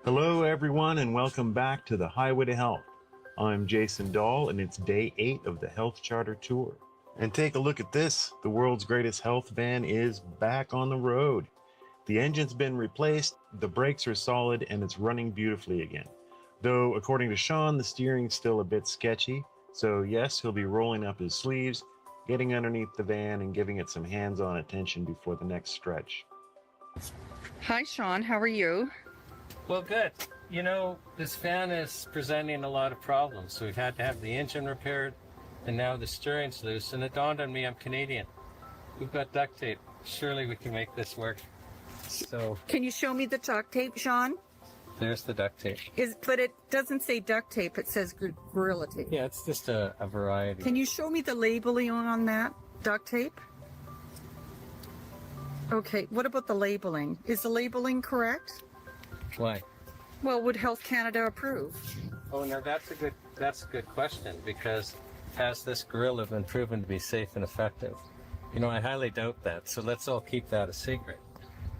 Hello, everyone, and welcome back to the Highway to Health. I'm Jason Dahl, and it's day 8 of the Health Charter Tour. And take a look at this. The world's greatest health van is back on the road. The engine's been replaced, the brakes are solid, and it's running beautifully again. Though, according to Shawn, the steering's still a bit sketchy. So yes, he'll be rolling up his sleeves, getting underneath the van, and giving it some hands-on attention before the next stretch. Hi, Shawn. How are you? Well, good. This van is presenting a lot of problems. So we've had to have the engine repaired, and now the steering's loose. And it dawned on me, I'm Canadian. We've got duct tape. Surely we can make this work. So, Can you show me the duct tape, Shawn? There's the duct tape. But it doesn't say duct tape. It says Gorilla Tape. Yeah, it's just a variety. Can you show me the labeling on that duct tape? Okay, what about the labeling? Is the labeling correct? Why? Well, would Health Canada approve? Oh, now that's a good question, because has this gorilla been proven to be safe and effective? You know, I highly doubt that. So let's all keep that a secret.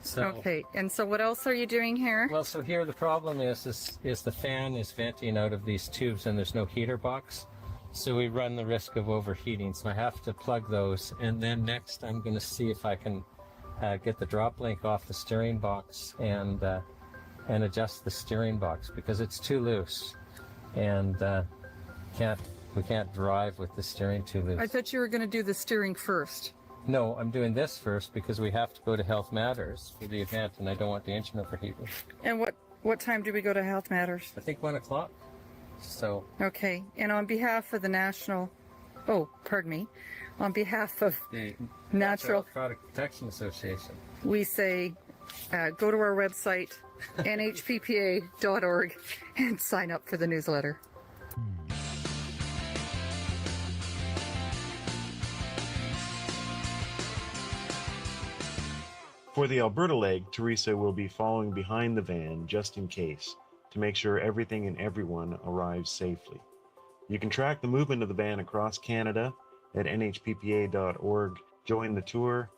So, Okay, and so what else are you doing here? well, so here the problem is the fan is venting out of these tubes and there's no heater box. So we run the risk of overheating. So I have to plug those. And then next I'm going to see if I can get the drop link off the steering box and adjust the steering box, because it's too loose. And we can't drive with the steering too loose. I thought you were going to do the steering first. No, I'm doing this first because we have to go to Health Matters for the event, and I don't want the engine overheating. And what time do we go to Health Matters? I think 1 o'clock. So Okay, and on behalf of the on behalf of the Natural, Product Protection Association. we say go to our website, NHPPA.org, and sign up for the newsletter. For the Alberta leg, Teresa will be following behind the van just in case, to make sure everything and everyone arrives safely. You can track the movement of the van across Canada at NHPPA.org, join the tour,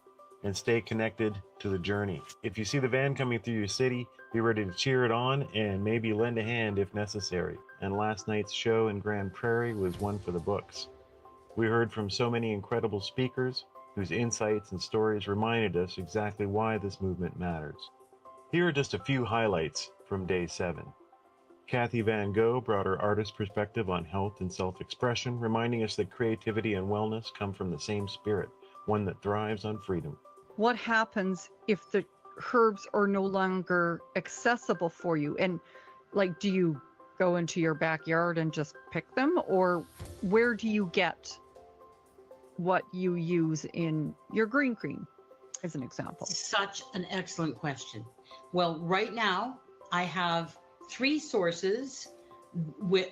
and stay connected to the journey. If you see the van coming through your city, be ready to cheer it on and maybe lend a hand if necessary. And last night's show in Grand Prairie was one for the books. We heard from so many incredible speakers whose insights and stories reminded us exactly why this movement matters. Here are just a few highlights from Day 7. Kathy Van Gogh brought her artist perspective on health and self-expression, reminding us that creativity and wellness come from the same spirit, one that thrives on freedom. What happens if the herbs are no longer accessible for you? And like, do you go into your backyard and just pick them, or where do you get what you use in your green cream, as an example? Such an excellent question. Well, right now I have 3 sources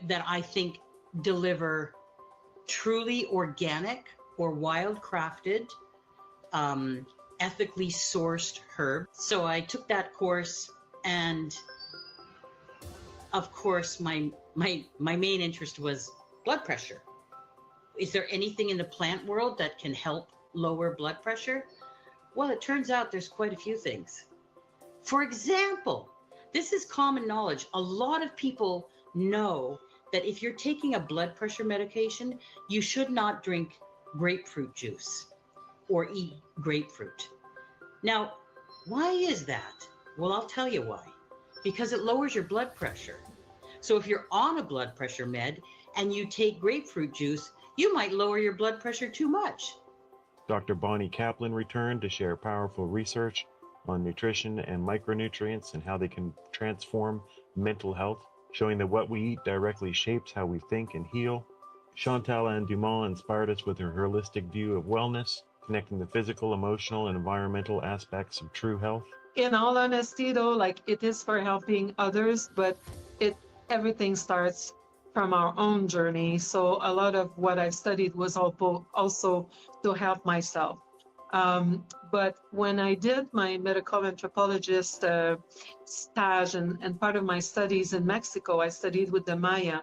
that I think deliver truly organic or wildcrafted, ethically sourced herbs. So I took that course, and of course my main interest was blood pressure. Is there anything in the plant world that can help lower blood pressure? Well, it turns out there's quite a few things. For example, this is common knowledge. A lot of people know that if you're taking a blood pressure medication, you should not drink grapefruit juice or eat grapefruit. Now, why is that? Well, I'll tell you why. Because it lowers your blood pressure. So if you're on a blood pressure med and you take grapefruit juice, you might lower your blood pressure too much. Dr. Bonnie Kaplan returned to share powerful research on nutrition and micronutrients and how they can transform mental health, showing that what we eat directly shapes how we think and heal. Chantal Anne Dumont inspired us with her holistic view of wellness, connecting the physical, emotional, and environmental aspects of true health. In all honesty, though, like, it is for helping others, but everything starts from our own journey. So a lot of what I've studied was also to help myself. But when I did my medical anthropologist stage and part of my studies in Mexico, I studied with the Maya.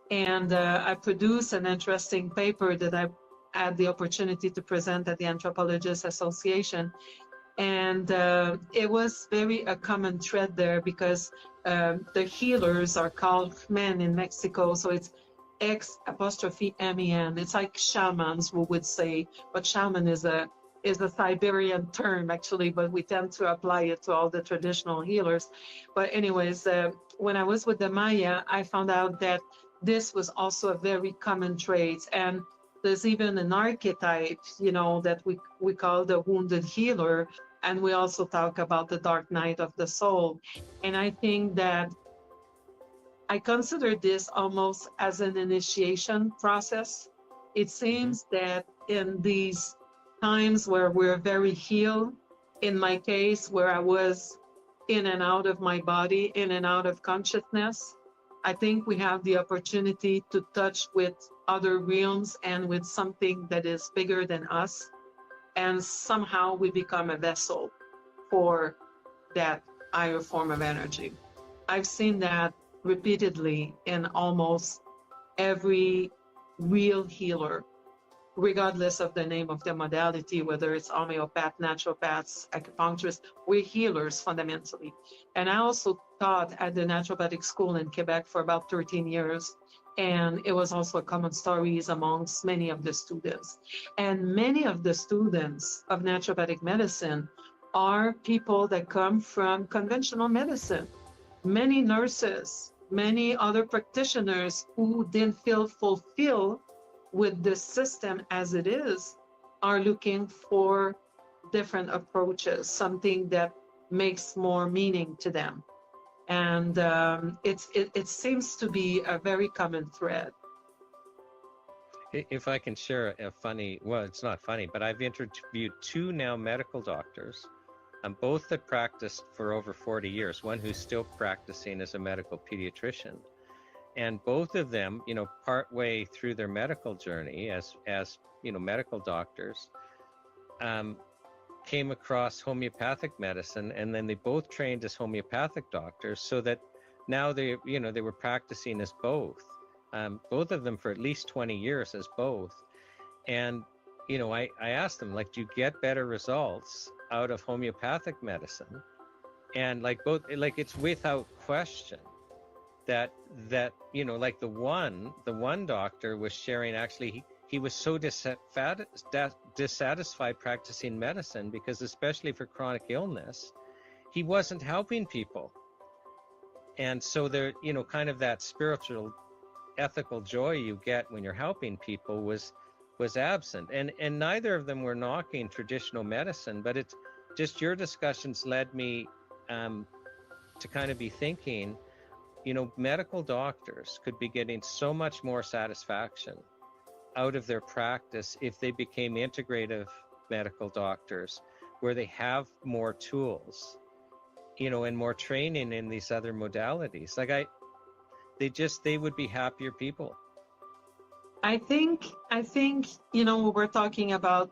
And I produced an interesting paper that I had the opportunity to present at the Anthropologists Association. And it was a common thread there, because the healers are called men in Mexico. So it's X''MEN. It's like shamans, we would say, but shaman is a Siberian term, actually, but we tend to apply it to all the traditional healers. But anyways, when I was with the Maya, I found out that this was also a very common trait. And there's even an archetype, that we call the wounded healer. And we also talk about the dark night of the soul. And I think that I consider this almost as an initiation process. It seems that in these times where we're very healed, in my case, where I was in and out of my body, in and out of consciousness. I think we have the opportunity to touch with other realms and with something that is bigger than us. And somehow we become a vessel for that higher form of energy. I've seen that repeatedly in almost every real healer, regardless of the name of the modality, whether it's homeopath, naturopaths, acupuncturists, we're healers fundamentally. And I also taught at the naturopathic school in Quebec for about 13 years. And it was also common stories amongst many of the students. And many of the students of naturopathic medicine are people that come from conventional medicine. Many nurses, many other practitioners who didn't feel fulfilled with the system as it is, are looking for different approaches, something that makes more meaning to them. And it seems to be a very common thread. If I can share a funny, well, it's not funny, but I've interviewed two now medical doctors, both that practiced for over 40 years, one who's still practicing as a medical pediatrician. And both of them, you know, partway through their medical journey as you know, medical doctors, came across homeopathic medicine, and then they both trained as homeopathic doctors, so that now they, you know, they were practicing as both of them for at least 20 years as both. And, you know, I asked them, like, do you get better results out of homeopathic medicine? And like both, like, it's without question that you know, like the one doctor was sharing, actually he was so dissatisfied practicing medicine because, especially for chronic illness, he wasn't helping people. And so there, you know, kind of that spiritual, ethical joy you get when you're helping people was absent. And neither of them were knocking traditional medicine, but it's just, your discussions led me to kind of be thinking, you know, medical doctors could be getting so much more satisfaction out of their practice if they became integrative medical doctors, where they have more tools, you know, and more training in these other modalities. Like they would be happier people. I think, you know, we're talking about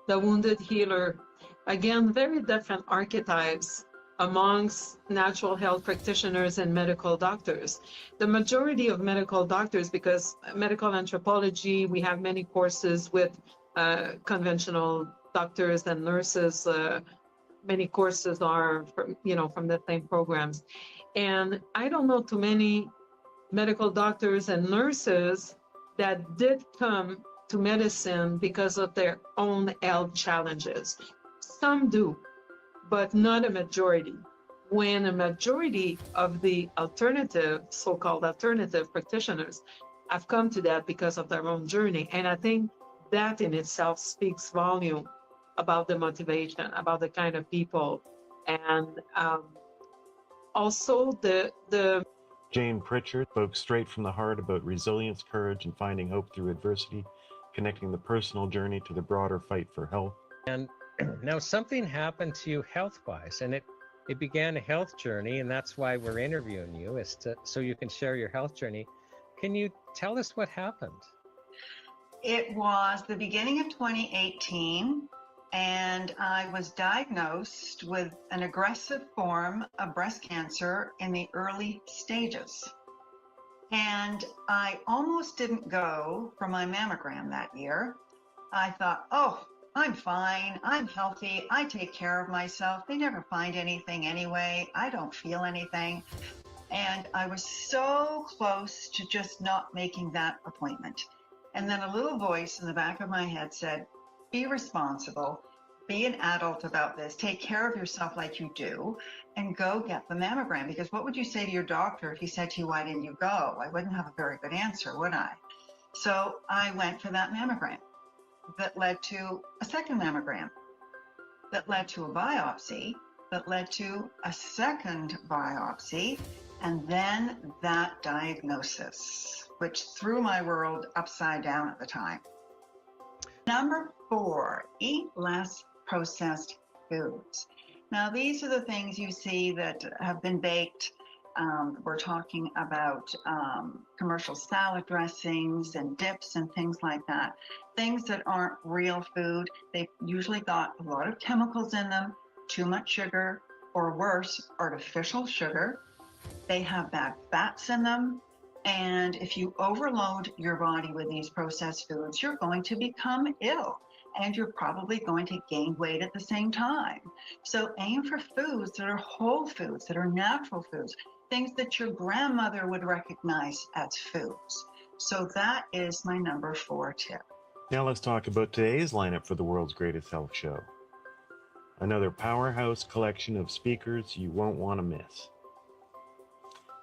the wounded healer. Again, very different archetypes amongst natural health practitioners and medical doctors. The majority of medical doctors, because medical anthropology, we have many courses with conventional doctors and nurses. Many courses are from, you know, from the same programs. And I don't know too many medical doctors and nurses that did come to medicine because of their own health challenges. Some do, but not a majority. When a majority of the alternative, so-called alternative practitioners have come to that because of their own journey. And I think that in itself speaks volume about the motivation, about the kind of people. And also the Jane Pritchard spoke straight from the heart about resilience, courage, and finding hope through adversity, connecting the personal journey to the broader fight for health. And now something happened to you health-wise, and it began a health journey, and that's why we're interviewing you, so you can share your health journey. Can you tell us what happened? It was the beginning of 2018, and I was diagnosed with an aggressive form of breast cancer in the early stages. And I almost didn't go for my mammogram that year. I thought, oh, I'm fine, I'm healthy, I take care of myself. They never find anything anyway. I don't feel anything. And I was so close to just not making that appointment. And then a little voice in the back of my head said, be responsible, be an adult about this, take care of yourself like you do, and go get the mammogram. Because what would you say to your doctor if he said to you, why didn't you go? I wouldn't have a very good answer, would I? So I went for that mammogram. That led to a second mammogram, that led to a biopsy, that led to a second biopsy, and then that diagnosis, which threw my world upside down at the time. Number 4, eat less processed foods. Now, these are the things you see that have been baked. We're talking about commercial salad dressings and dips and things like that. Things that aren't real food. They've usually got a lot of chemicals in them, too much sugar, or worse, artificial sugar. They have bad fats in them. And if you overload your body with these processed foods, you're going to become ill. And you're probably going to gain weight at the same time. So aim for foods that are whole foods, that are natural foods, things that your grandmother would recognize as foods. So that is my number 4 tip. Now let's talk about today's lineup for the world's greatest health show. Another powerhouse collection of speakers you won't want to miss.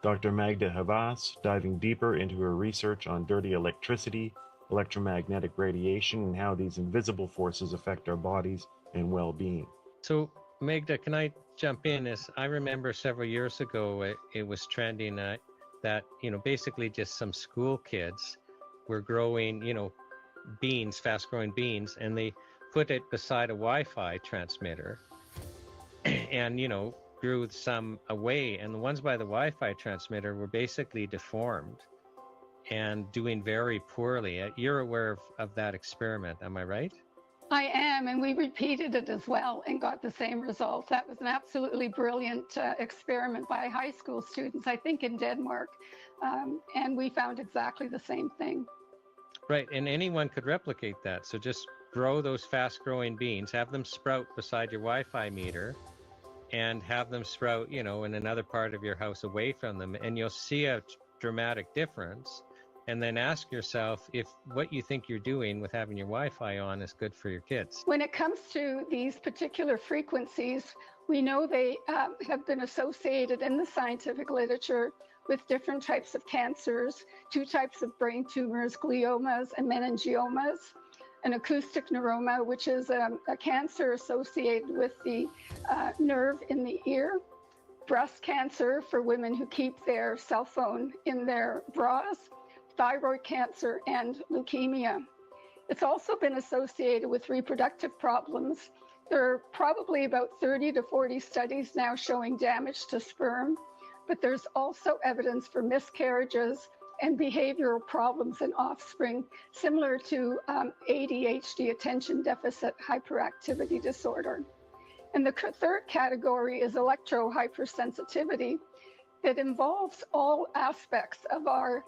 Dr. Magda Havas diving deeper into her research on dirty electricity, electromagnetic radiation, and how these invisible forces affect our bodies and well-being. So, Magda, can I jump in? As I remember several years ago, it was trending that, basically just some school kids were growing, beans, fast-growing beans, and they put it beside a Wi-Fi transmitter and, grew some away. And the ones by the Wi-Fi transmitter were basically deformed and doing very poorly. You're aware of that experiment, am I right? I am, and we repeated it as well and got the same result. That was an absolutely brilliant experiment by high school students, I think in Denmark, and we found exactly the same thing. Right, and anyone could replicate that. So just grow those fast-growing beans, have them sprout beside your Wi-Fi meter, and have them sprout, in another part of your house away from them, and you'll see a dramatic difference. And then ask yourself if what you think you're doing with having your Wi-Fi on is good for your kids. When it comes to these particular frequencies, we know they have been associated in the scientific literature with different types of cancers, 2 types of brain tumors, gliomas and meningiomas, an acoustic neuroma, which is a cancer associated with the nerve in the ear, breast cancer for women who keep their cell phone in their bras, thyroid cancer, and leukemia. It's also been associated with reproductive problems. There are probably about 30 to 40 studies now showing damage to sperm, but there's also evidence for miscarriages and behavioral problems in offspring, similar to ADHD, attention deficit hyperactivity disorder. And the third category is electrohypersensitivity that involves all aspects of our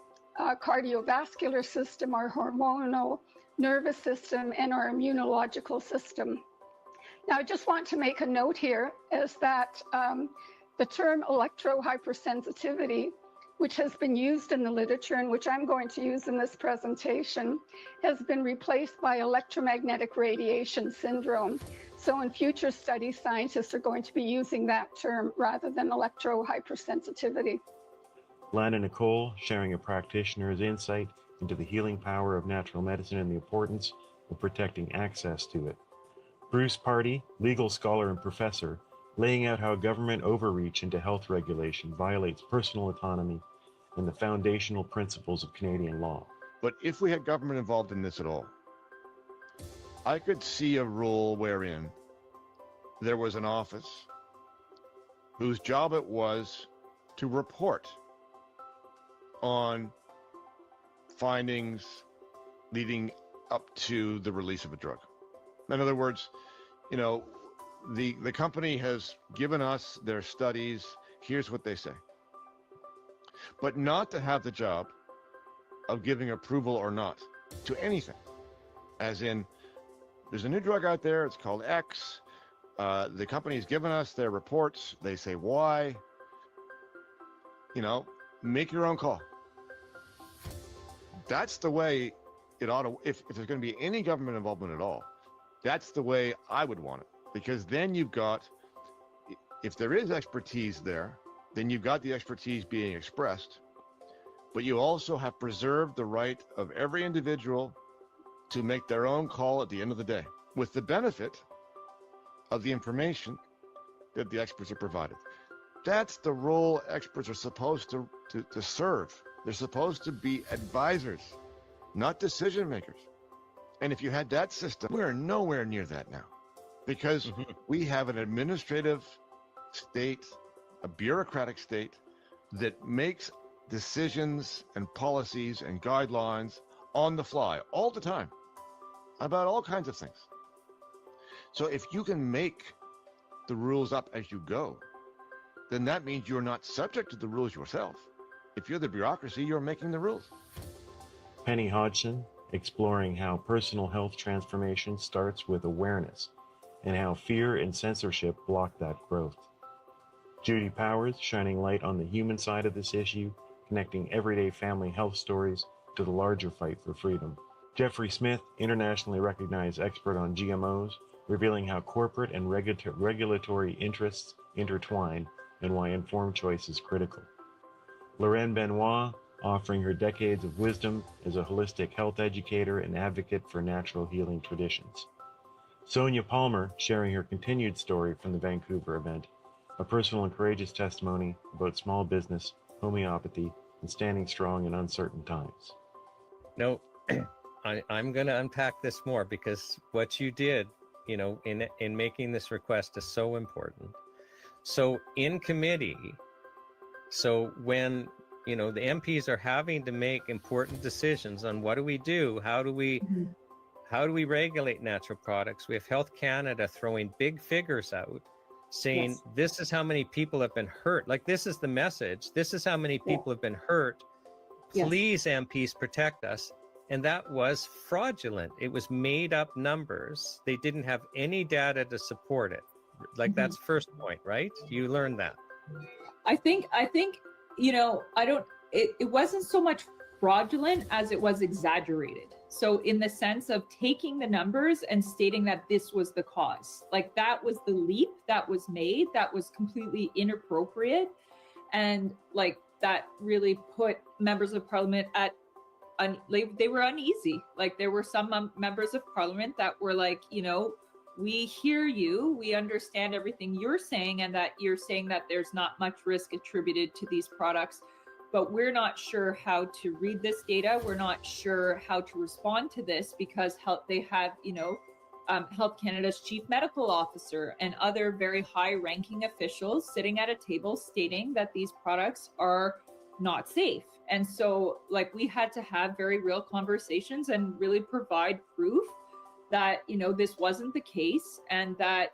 cardiovascular system, our hormonal nervous system, and our immunological system. Now, I just want to make a note here is that the term electrohypersensitivity, which has been used in the literature and which I'm going to use in this presentation, has been replaced by electromagnetic radiation syndrome. So in future studies, scientists are going to be using that term rather than electrohypersensitivity. Lana Nicole sharing a practitioner's insight into the healing power of natural medicine and the importance of protecting access to it. Bruce Party, legal scholar and professor, laying out how government overreach into health regulation violates personal autonomy and the foundational principles of Canadian law. But if we had government involved in this at all, I could see a rule wherein there was an office whose job it was to report on findings leading up to the release of a drug. In other words, the company has given us their studies, here's what they say. But not to have the job of giving approval or not to anything. As in, there's a new drug out there, it's called X. The company's given us their reports, they say Y. Make your own call. That's the way it ought to, if there's going to be any government involvement at all, that's the way I would want it. Because then you've got, if there is expertise there, then you've got the expertise being expressed, but you also have preserved the right of every individual to make their own call at the end of the day, with the benefit of the information that the experts are provided. That's the role experts are supposed to serve. They're supposed to be advisors, not decision makers. And if you had that system, we're nowhere near that now. because we have an administrative state, a bureaucratic state that makes decisions and policies and guidelines on the fly all the time about all kinds of things. So if you can make the rules up as you go, then that means you're not subject to the rules yourself. If you're the bureaucracy, you're making the rules. Penny Hodgson, exploring how personal health transformation starts with awareness and how fear and censorship block that growth. Judy Powers, shining light on the human side of this issue, connecting everyday family health stories to the larger fight for freedom. Jeffrey Smith, internationally recognized expert on GMOs, revealing how corporate and regulatory interests intertwine and why informed choice is critical. Lorraine Benoit, offering her decades of wisdom as a holistic health educator and advocate for natural healing traditions. Sonia Palmer, sharing her continued story from the Vancouver event, a personal and courageous testimony about small business, homeopathy, and standing strong in uncertain times. No, I'm going to unpack this more, because what you did, in making this request is so important. So in committee, so when, the MPs are having to make important decisions on what do we do, how do we regulate natural products? We have Health Canada throwing big figures out saying, Yes. this is how many people have been hurt. Like, this is the message. This is how many people have been hurt. Yes. Please, MPs, protect us. And that was fraudulent. It was made up numbers. They didn't have any data to support it. Like, that's first point, right? You learned that. I think, it wasn't so much fraudulent as it was exaggerated. So in the sense of taking the numbers and stating that this was the cause, like that was the leap that was made, that was completely inappropriate. And like that really put members of parliament they were uneasy. Like there were some members of parliament that were like, we hear you, we understand everything you're saying, and that you're saying that there's not much risk attributed to these products, but we're not sure how to read this data. We're not sure how to respond to this, because they have, Health Canada's chief medical officer and other very high-ranking officials sitting at a table stating that these products are not safe. And so, like, we had to have very real conversations and really provide proof that, this wasn't the case, and that,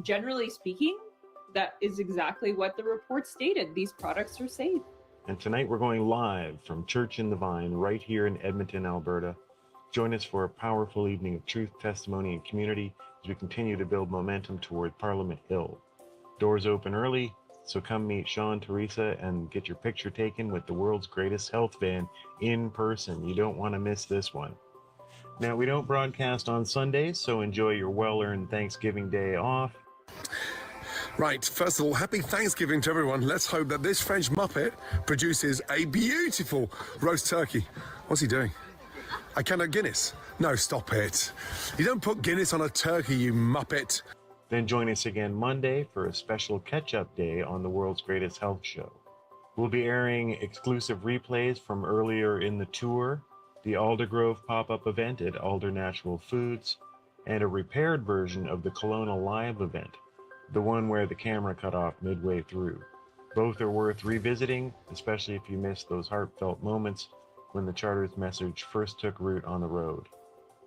generally speaking, that is exactly what the report stated. These products are safe. And tonight we're going live from Church in the Vine right here in Edmonton, Alberta. Join us for a powerful evening of truth, testimony, and community as we continue to build momentum toward Parliament Hill. Doors open early, so come meet Shawn, Teresa, and get your picture taken with the world's greatest health van in person. You don't want to miss this one. Now, we don't broadcast on Sundays, so enjoy your well-earned Thanksgiving Day off. Right, first of all, happy Thanksgiving to everyone. Let's hope that this French Muppet produces a beautiful roast turkey. What's he doing? I cannot Guinness. No, stop it. You don't put Guinness on a turkey, you Muppet. Then join us again Monday for a special catch-up day on the world's greatest health show. We'll be airing exclusive replays from earlier in the tour, the Aldergrove pop-up event at Alder Natural Foods, and a repaired version of the Kelowna Live event, the one where the camera cut off midway through. Both are worth revisiting, especially if you missed those heartfelt moments when the Charter's message first took root on the road.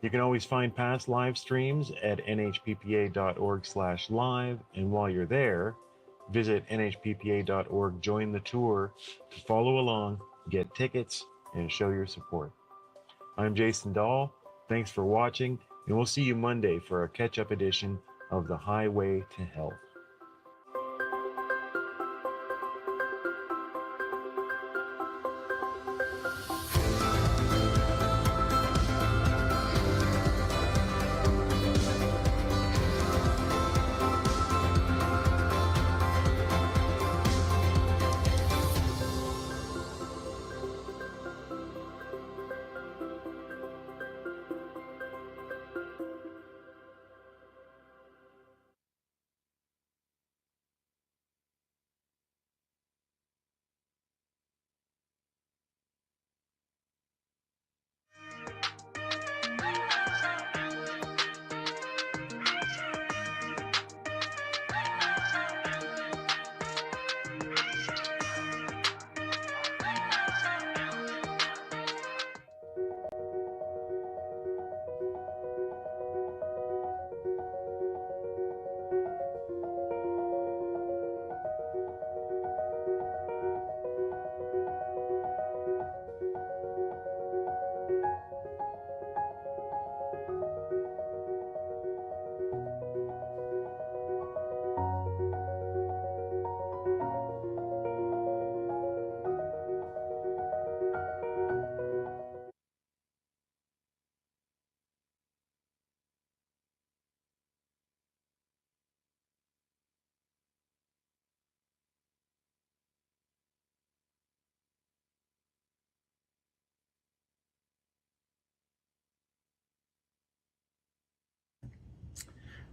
You can always find past live streams at nhppa.org/live, and while you're there, visit nhppa.org, join the tour to follow along, get tickets, and show your support. I'm Jason Dahl. Thanks for watching, and we'll see you Monday for a catch-up edition of The Highway to Health.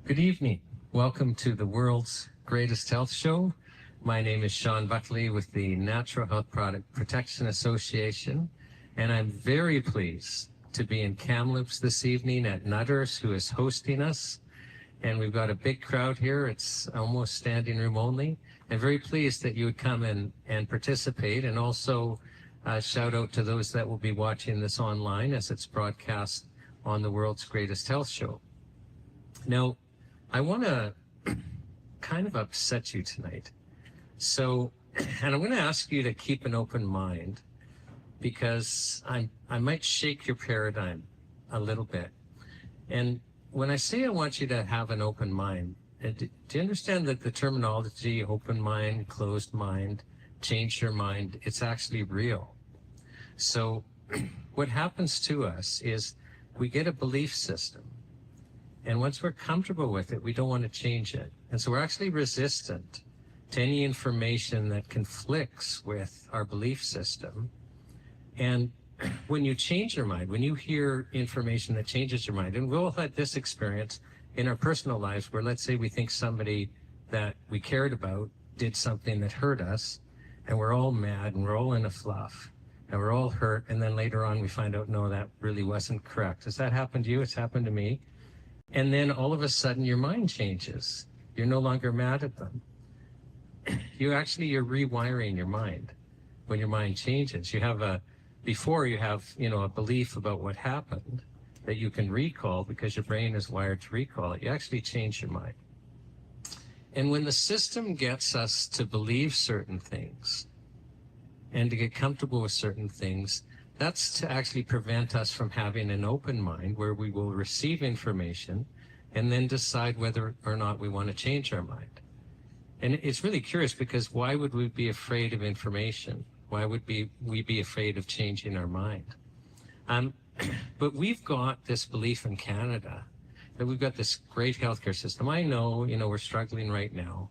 Good evening. Welcome to the world's greatest health show. My name is Shawn Buckley with the Natural Health Product Protection Association, and I'm very pleased to be in Kamloops this evening at Nutters, who is hosting us. And we've got a big crowd here. It's almost standing room only. And very pleased that you would come in and participate, and also shout out to those that will be watching this online as it's broadcast on the world's greatest health show. Now, I want to kind of upset you tonight. So, and I'm going to ask you to keep an open mind, because I might shake your paradigm a little bit. And when I say I want you to have an open mind, do you understand that the terminology open mind, closed mind, change your mind, it's actually real. So what happens to us is we get a belief system. And once we're comfortable with it, we don't want to change it. And so we're actually resistant to any information that conflicts with our belief system. And when you change your mind, when you hear information that changes your mind, and we've all had this experience in our personal lives where, let's say, we think somebody that we cared about did something that hurt us, and we're all mad and we're all in a fluff and we're all hurt, and then later on we find out, no, that really wasn't correct. Has that happened to you? It's happened to me. And then all of a sudden your mind changes. You're no longer mad at them. You're rewiring your mind when your mind changes. You have before you have, a belief about what happened that you can recall because your brain is wired to recall it. You actually change your mind. And when the system gets us to believe certain things and to get comfortable with certain things, that's to actually prevent us from having an open mind where we will receive information and then decide whether or not we want to change our mind. And it's really curious, because why would we be afraid of information? Why would we be afraid of changing our mind? But we've got this belief in Canada that we've got this great healthcare system. I know, we're struggling right now,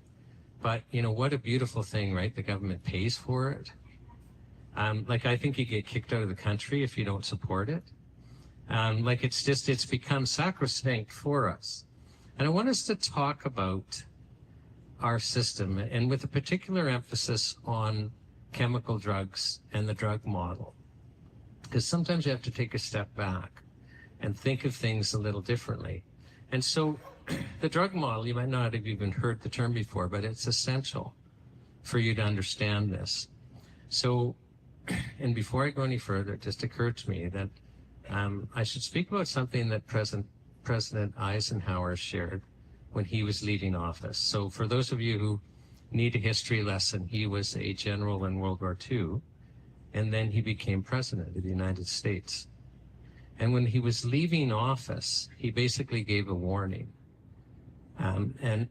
but what a beautiful thing, right? The government pays for it. I think you get kicked out of the country if you don't support it. It's become sacrosanct for us. And I want us to talk about our system, and with a particular emphasis on chemical drugs and the drug model. Because sometimes you have to take a step back and think of things a little differently. And so the drug model, you might not have even heard the term before, but it's essential for you to understand this. So, and before I go any further, it just occurred to me that I should speak about something that President Eisenhower shared when he was leaving office. So for those of you who need a history lesson, he was a general in World War II, and then he became president of the United States. And when he was leaving office, he basically gave a warning. And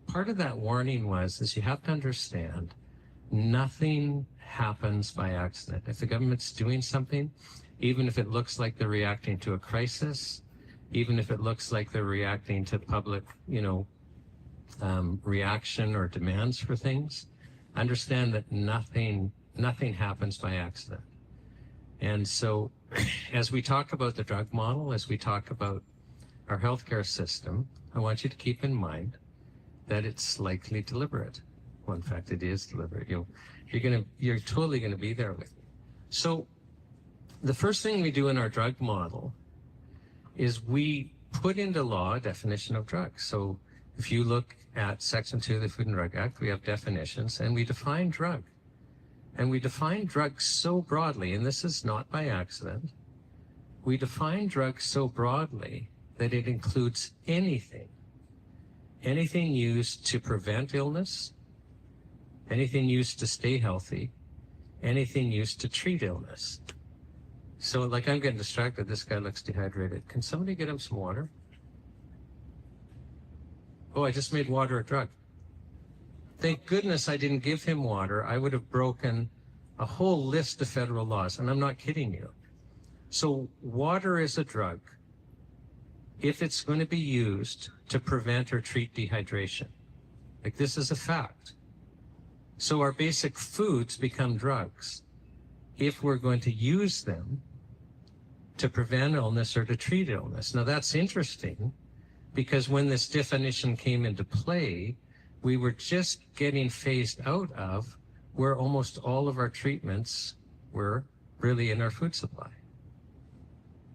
part of that warning is you have to understand, nothing happens by accident. If the government's doing something, even if it looks like they're reacting to a crisis, even if it looks like they're reacting to public, reaction or demands for things, understand that nothing happens by accident. And so as we talk about the drug model, as we talk about our healthcare system, I want you to keep in mind that it's likely deliberate. Well, in fact, it is deliberate. You're totally going to be there with me. So the first thing we do in our drug model is we put into law a definition of drugs. So if you look at Section 2 of the Food and Drug Act, we have definitions, and we define drug. And we define drugs so broadly, and this is not by accident, we define drugs so broadly that it includes anything used to prevent illness, anything used to stay healthy, anything used to treat illness. So I'm getting distracted. This guy looks dehydrated. Can somebody get him some water? Oh, I just made water a drug. Thank goodness I didn't give him water. I would have broken a whole list of federal laws, and I'm not kidding you. So water is a drug if it's going to be used to prevent or treat dehydration. This is a fact. So our basic foods become drugs if we're going to use them to prevent illness or to treat illness. Now that's interesting because when this definition came into play, we were just getting phased out of where almost all of our treatments were really in our food supply.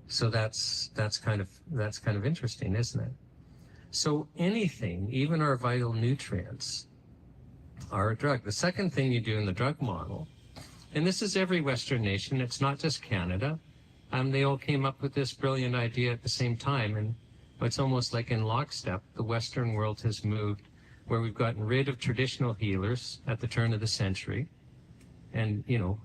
So that's kind of interesting, isn't it? So anything, even our vital nutrients, are a drug. The second thing you do in the drug model, and this is every Western nation, it's not just Canada, they all came up with this brilliant idea at the same time, and it's almost like in lockstep, the Western world has moved where we've gotten rid of traditional healers at the turn of the century, and, you know,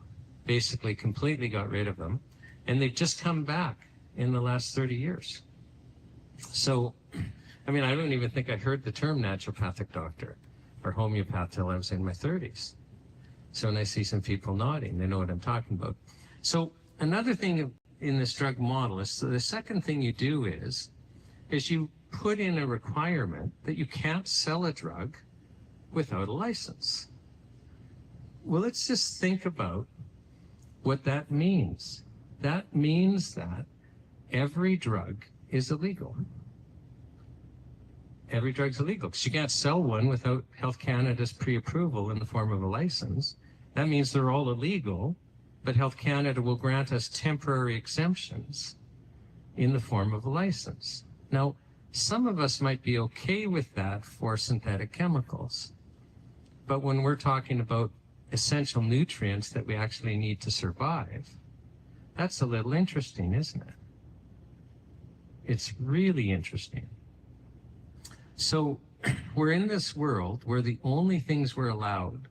basically completely got rid of them, and they've just come back in the last 30 years. So, I mean, I don't even think I heard the term naturopathic doctor or homeopath till I was in my 30s. So when I see some people nodding, they know what I'm talking about. So another thing in this drug model is, so the second thing you do is you put in a requirement that you can't sell a drug without a license. Well, let's just think about what that means. That means that every drug is illegal. Every drug's illegal because you can't sell one without Health Canada's pre-approval in the form of a license. That means they're all illegal, but Health Canada will grant us temporary exemptions in the form of a license. Now, some of us might be okay with that for synthetic chemicals, but when we're talking about essential nutrients that we actually need to survive, that's a little interesting, isn't it? It's really interesting. So we're in this world where the only things we're allowed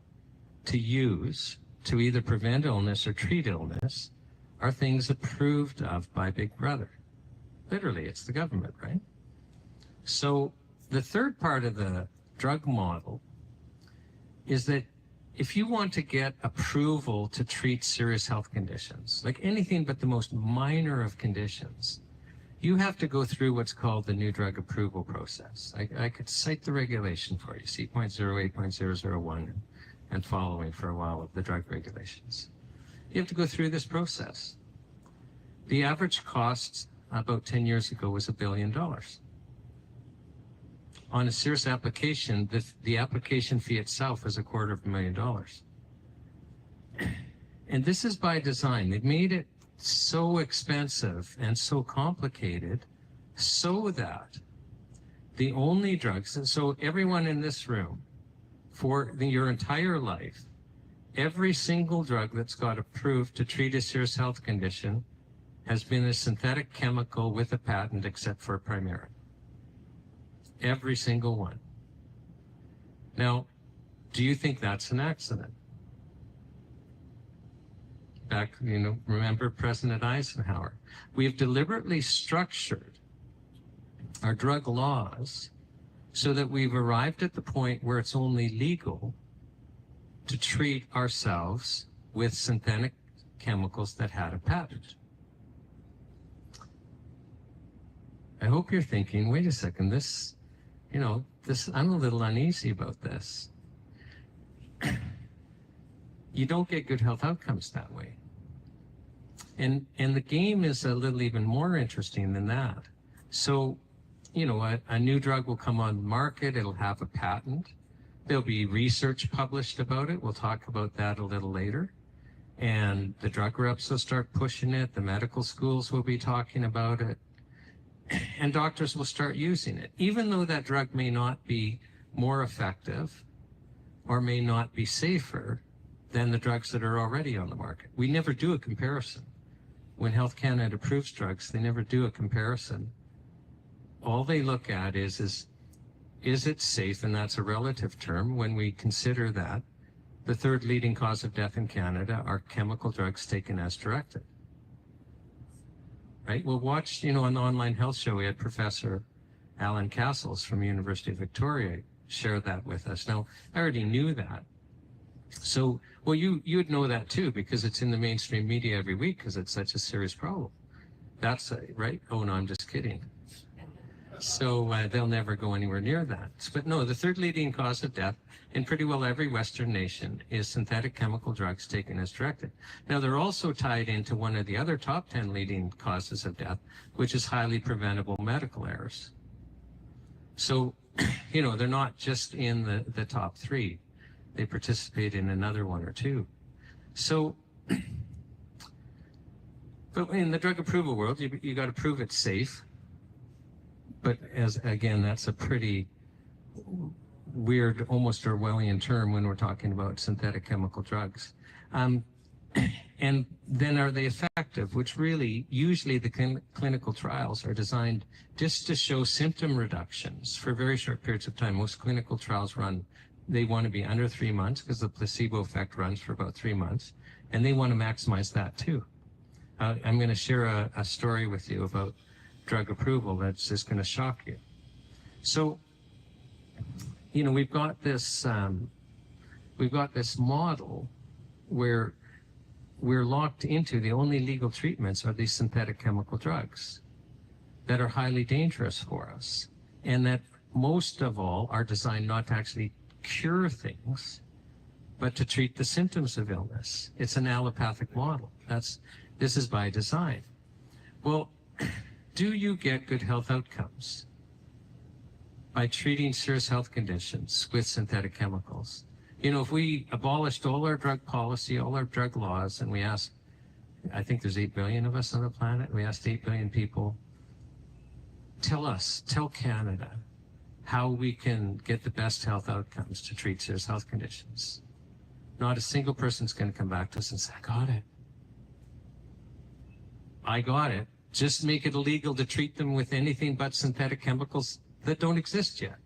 to use to either prevent illness or treat illness are things approved of by Big Brother. Literally, it's the government, right? So the third part of the drug model is that if you want to get approval to treat serious health conditions, like anything but the most minor of conditions, you have to go through what's called the new drug approval process. I could cite the regulation for you, C.08.001 and following for a while of the drug regulations. You have to go through this process. The average cost about 10 years ago was $1 billion. On a serious application, the application fee itself is $250,000. And this is by design. They've made it so expensive and so complicated so that the only drugs, and so everyone in this room, for your entire life, every single drug that's got approved to treat a serious health condition has been a synthetic chemical with a patent except for Primera. Every single one. Now, do you think that's an accident? Back, you know, remember President Eisenhower. We've deliberately structured our drug laws so that we've arrived at the point where it's only legal to treat ourselves with synthetic chemicals that had a patent. I hope you're thinking, wait a second, this, you know, this, I'm a little uneasy about this. You don't get good health outcomes that way. And the game is a little even more interesting than that. So, you know, a new drug will come on the market, it'll have a patent. There'll be research published about it. We'll talk about that a little later. And the drug reps will start pushing it. The medical schools will be talking about it. And doctors will start using it, even though that drug may not be more effective or may not be safer than the drugs that are already on the market. We never do a comparison. When Health Canada approves drugs, they never do a comparison. All they look at is it safe, and that's a relative term, when we consider that the third leading cause of death in Canada are chemical drugs taken as directed. Right? Well, watch, you know, on the online health show, we had Professor Alan Castles from University of Victoria share that with us. Now, I already knew that. So, well, you'd know that too, because it's in the mainstream media every week because it's such a serious problem. That's right? Oh, no, I'm just kidding. So they'll never go anywhere near that. But no, the third leading cause of death in pretty well every Western nation is synthetic chemical drugs taken as directed. Now, they're also tied into one of the other top 10 leading causes of death, which is highly preventable medical errors. So, you know, they're not just in the top 3. They participate in another 1 or 2. So, but in the drug approval world, you got to prove it's safe. But again, that's a pretty weird, almost Orwellian term when we're talking about synthetic chemical drugs. And then are they effective? Which really, usually the clinical trials are designed just to show symptom reductions for very short periods of time. Most clinical trials they want to be under 3 months because the placebo effect runs for about 3 months. And they want to maximize that too. I'm going to share a story with you about drug approval that's just going to shock you. So, you know, we've got this model where we're locked into the only legal treatments are these synthetic chemical drugs that are highly dangerous for us, and that most of all are designed not to actually cure things, but to treat the symptoms of illness. It's an allopathic model. This is by design. Well, do you get good health outcomes by treating serious health conditions with synthetic chemicals? You know, if we abolished all our drug policy, all our drug laws, and we asked, I think there's 8 billion of us on the planet, we asked 8 billion people, tell Canada how we can get the best health outcomes to treat serious health conditions. Not a single person's going to come back to us and say, I got it. Just make it illegal to treat them with anything but synthetic chemicals that don't exist yet.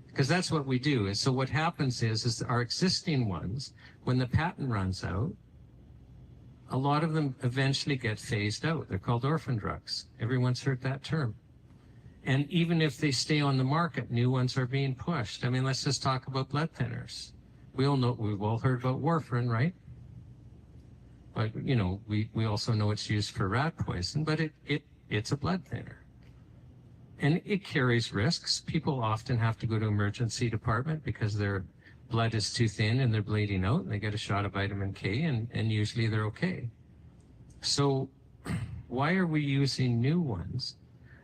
Because that's what we do. So what happens is our existing ones, when the patent runs out, a lot of them eventually get phased out. They're called orphan drugs. Everyone's heard that term. And even if they stay on the market, new ones are being pushed. I mean, let's just talk about blood thinners. We've all heard about warfarin, right? But, you know, we also know it's used for rat poison, but it's a blood thinner. And it carries risks. People often have to go to emergency department because their blood is too thin and they're bleeding out, and they get a shot of vitamin K, and usually they're okay. So why are we using new ones?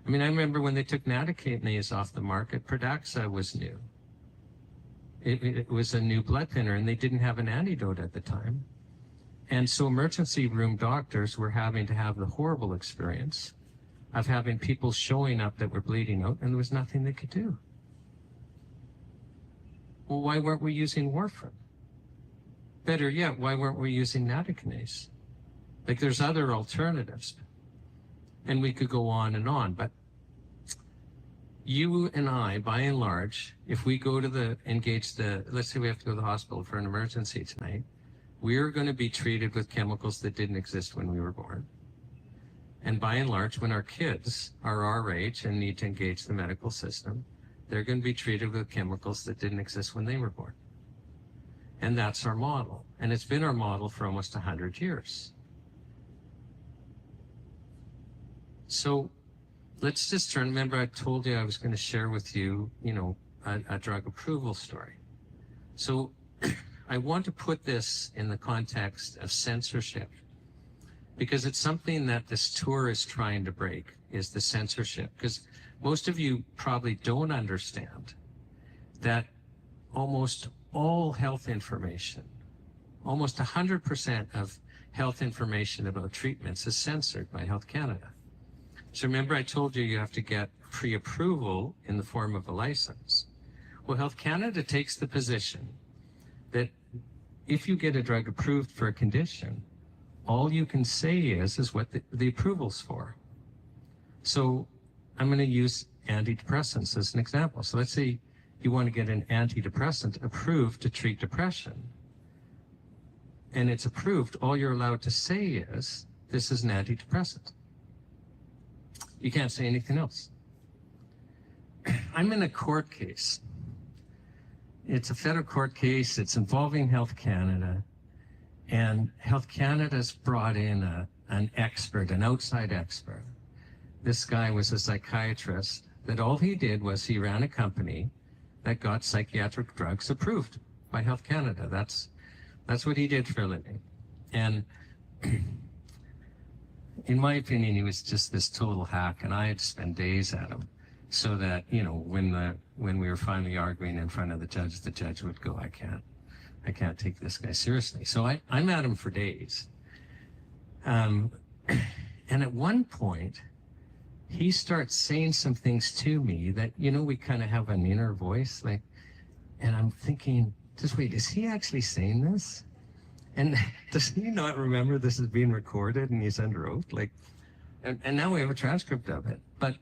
I mean, I remember when they took nattokinase off the market, Pradaxa was new. It was a new blood thinner, and they didn't have an antidote at the time. And so emergency room doctors were having to have the horrible experience of having people showing up that were bleeding out, and there was nothing they could do. Well, why weren't we using warfarin? Better yet, why weren't we using nattokinase? Like, there's other alternatives. And we could go on and on, but you and I, by and large, if we go to let's say we have to go to the hospital for an emergency tonight, we're going to be treated with chemicals that didn't exist when we were born. And by and large, when our kids are our age and need to engage the medical system, they're going to be treated with chemicals that didn't exist when they were born. And that's our model. And it's been our model for almost 100 years. So let's just remember I told you I was going to share with you, a drug approval story. So I want to put this in the context of censorship, because it's something that this tour is trying to break, is the censorship. Because most of you probably don't understand that almost all health information, almost 100% of health information about treatments is censored by Health Canada. So remember I told you have to get pre-approval in the form of a license. Well, Health Canada takes the position that if you get a drug approved for a condition, all you can say is what the approval's for. So I'm going to use antidepressants as an example. So let's say you want to get an antidepressant approved to treat depression. And it's approved. All you're allowed to say is, this is an antidepressant. You can't say anything else. I'm in a court case. It's a federal court case. It's involving Health Canada. And Health Canada's brought in an expert, an outside expert. This guy was a psychiatrist that all he did was he ran a company that got psychiatric drugs approved by Health Canada. That's what he did for a living. And in my opinion, he was just this total hack, and I had to spend days at him so that, you know, when we were finally arguing in front of the judge would go, I can't take this guy seriously. So I'm at him for days. And at one point, he starts saying some things to me that, you know, we kind of have an inner voice, like, and I'm thinking, just wait, is he actually saying this? And does he not remember this is being recorded and he's under oath? Like, and now we have a transcript of it. But,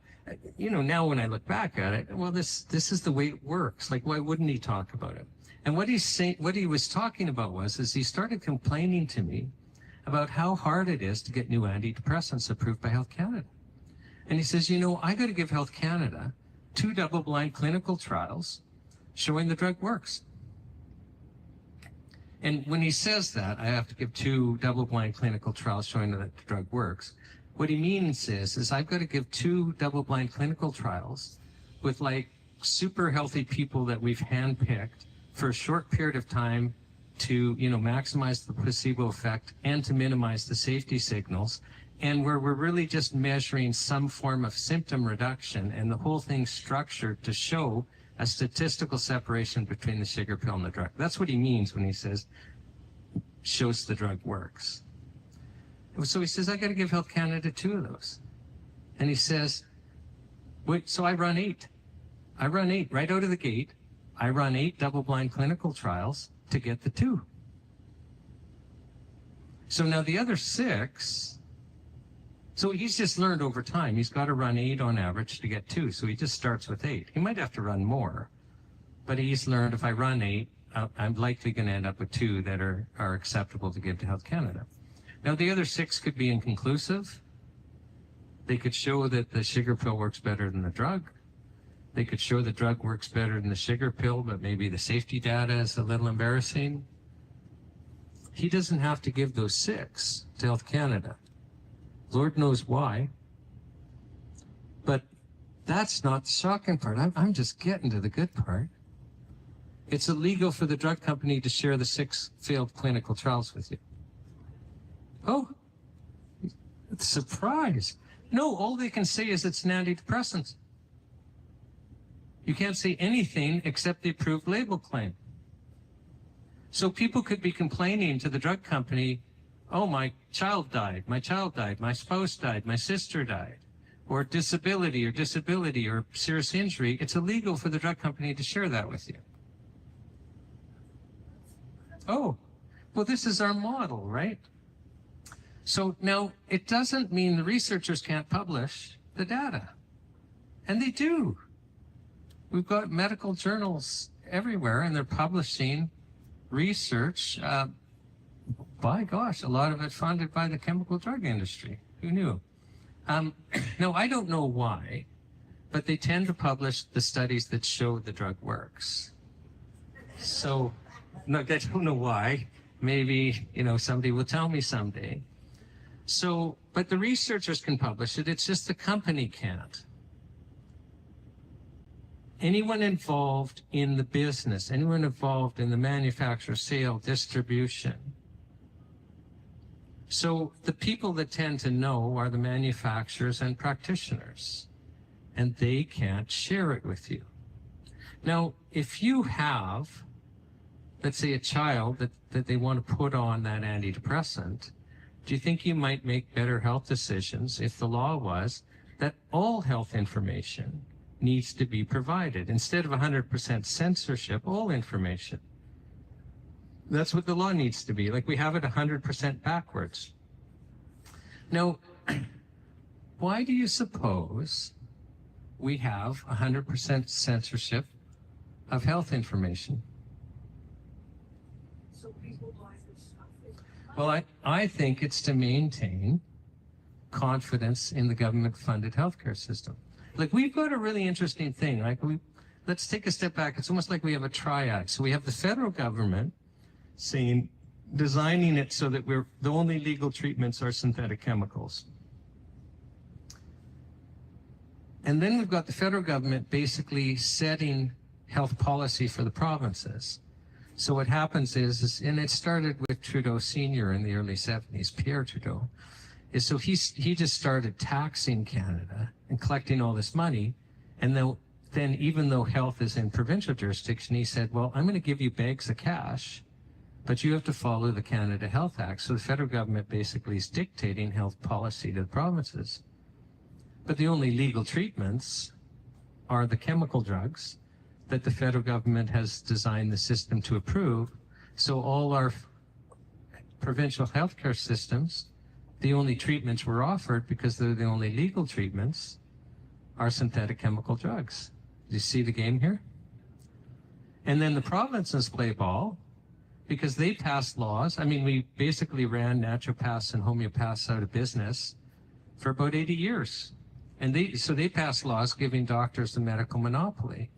you know, now when I look back at it, well, this is the way it works. Like, why wouldn't he talk about it? And what he was talking about is he started complaining to me about how hard it is to get new antidepressants approved by Health Canada. And he says, you know, I got to give Health Canada 2 double-blind clinical trials showing the drug works. And when he says that, I have to give 2 double-blind clinical trials showing that the drug works. What he means is I've got to give 2 double-blind clinical trials with like super healthy people that we've handpicked for a short period of time to, you know, maximize the placebo effect and to minimize the safety signals, and where we're really just measuring some form of symptom reduction, and the whole thing's structured to show a statistical separation between the sugar pill and the drug. That's what he means when he says, shows the drug works. So he says, I got to give Health Canada 2 of those. And he says, wait, so I run 8. I run 8 right out of the gate. I run 8 double-blind clinical trials to get the 2. So now the other 6, so he's just learned over time, he's got to run 8 on average to get 2. So he just starts with 8. He might have to run more, but he's learned if I run 8, I'm likely going to end up with 2 that are acceptable to give to Health Canada. Now the other 6 could be inconclusive. They could show that the sugar pill works better than the drug. They could show the drug works better than the sugar pill, but maybe the safety data is a little embarrassing. He doesn't have to give those 6 to Health Canada. Lord knows why. But that's not the shocking part. I'm just getting to the good part. It's illegal for the drug company to share the 6 failed clinical trials with you. Oh, surprise. No, all they can say is it's an antidepressant. You can't say anything except the approved label claim. So people could be complaining to the drug company, oh, my child died, my spouse died, my sister died, or disability or serious injury. It's illegal for the drug company to share that with you. Oh, well, this is our model, right? So now it doesn't mean the researchers can't publish the data, and they do. We've got medical journals everywhere, and they're publishing research. By gosh, a lot of it funded by the chemical drug industry. Who knew? No, I don't know why, but they tend to publish the studies that show the drug works. So, no, I don't know why. Maybe, you know, somebody will tell me someday. So, but the researchers can publish it. It's just the company can't. Anyone involved in the business, anyone involved in the manufacture, sale, distribution. So the people that tend to know are the manufacturers and practitioners, and they can't share it with you. Now, if you have, let's say, a child that they want to put on that antidepressant, do you think you might make better health decisions if the law was that all health information needs to be provided instead of 100% censorship, all information? That's what the law needs to be. Like, we have it 100% backwards. Now, why do you suppose we have 100% censorship of health information? So people buy this stuff. Well, I think it's to maintain confidence in the government-funded healthcare system. Like, we've got a really interesting thing. Like, let's take a step back. It's almost like we have a triad. So we have the federal government saying, designing it so that the only legal treatments are synthetic chemicals. And then we've got the federal government basically setting health policy for the provinces. So what happens is, and it started with Trudeau Sr. in the early 70s, Pierre Trudeau, is so he just started taxing Canada and collecting all this money, And then even though health is in provincial jurisdiction, he said, well, I'm going to give you bags of cash, but you have to follow the Canada Health Act. So the federal government basically is dictating health policy to the provinces. But the only legal treatments are the chemical drugs that the federal government has designed the system to approve. So all our provincial healthcare systems, the only treatments we're offered, because they're the only legal treatments, are synthetic chemical drugs. Do you see the game here? And then the provinces play ball because they passed laws. I mean, we basically ran naturopaths and homeopaths out of business for about 80 years. And they passed laws giving doctors the medical monopoly.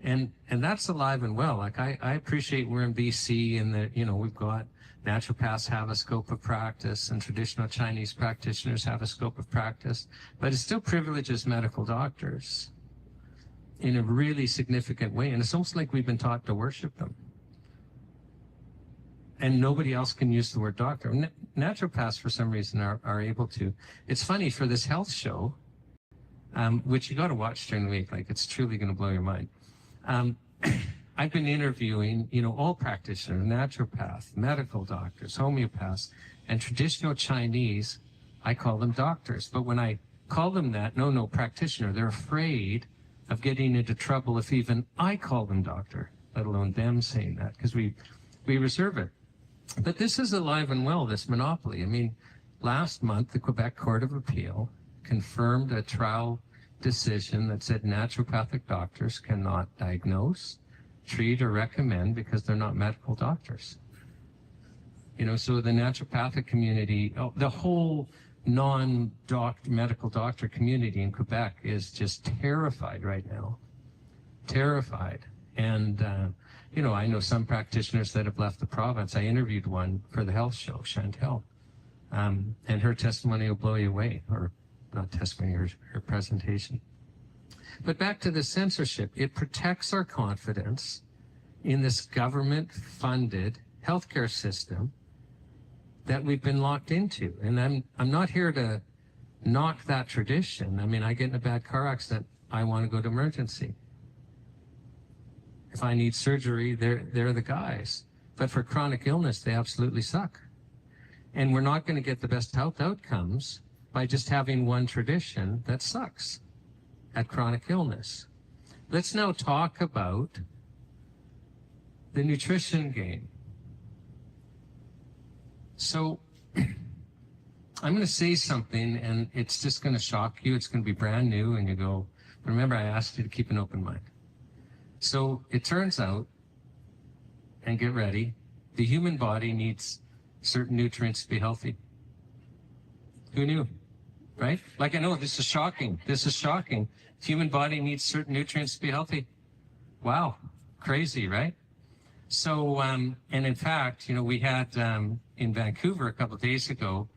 And that's alive and well. Like I appreciate we're in BC and that, we've got naturopaths have a scope of practice and traditional Chinese practitioners have a scope of practice, but it still privileges medical doctors in a really significant way. And it's almost like we've been taught to worship them. And nobody else can use the word doctor. Naturopaths, for some reason, are able to. It's funny, for this health show, which you got to watch during the week, like it's truly going to blow your mind. I've been interviewing, all practitioners, naturopaths, medical doctors, homeopaths, and traditional Chinese. I call them doctors. But when I call them that, no practitioner, they're afraid of getting into trouble if even I call them doctor, let alone them saying that, because we reserve it. But this is alive and well, this monopoly. I mean, last month, the Quebec Court of Appeal confirmed a trial decision that said naturopathic doctors cannot diagnose, treat, or recommend because they're not medical doctors. So the naturopathic community, the whole non-medical doctor community in Quebec is just terrified right now. Terrified. And, I know some practitioners that have left the province. I interviewed one for the health show, Chantel, and her testimony will blow you away, or not testimony, her presentation. But back to the censorship, it protects our confidence in this government-funded healthcare system that we've been locked into. And I'm not here to knock that tradition. I mean, I get in a bad car accident, I want to go to emergency. If I need surgery, they're the guys. But for chronic illness, they absolutely suck. And we're not going to get the best health outcomes by just having one tradition that sucks at chronic illness. Let's now talk about the nutrition game. So I'm going to say something, and it's just going to shock you. It's going to be brand new, and you go, remember, I asked you to keep an open mind. So it turns out, and get ready, the human body needs certain nutrients to be healthy. Who knew? Right? Like, I know this is shocking. This is shocking. The human body needs certain nutrients to be healthy. Wow. Crazy, right? So, and in fact, we had in Vancouver a couple of days ago,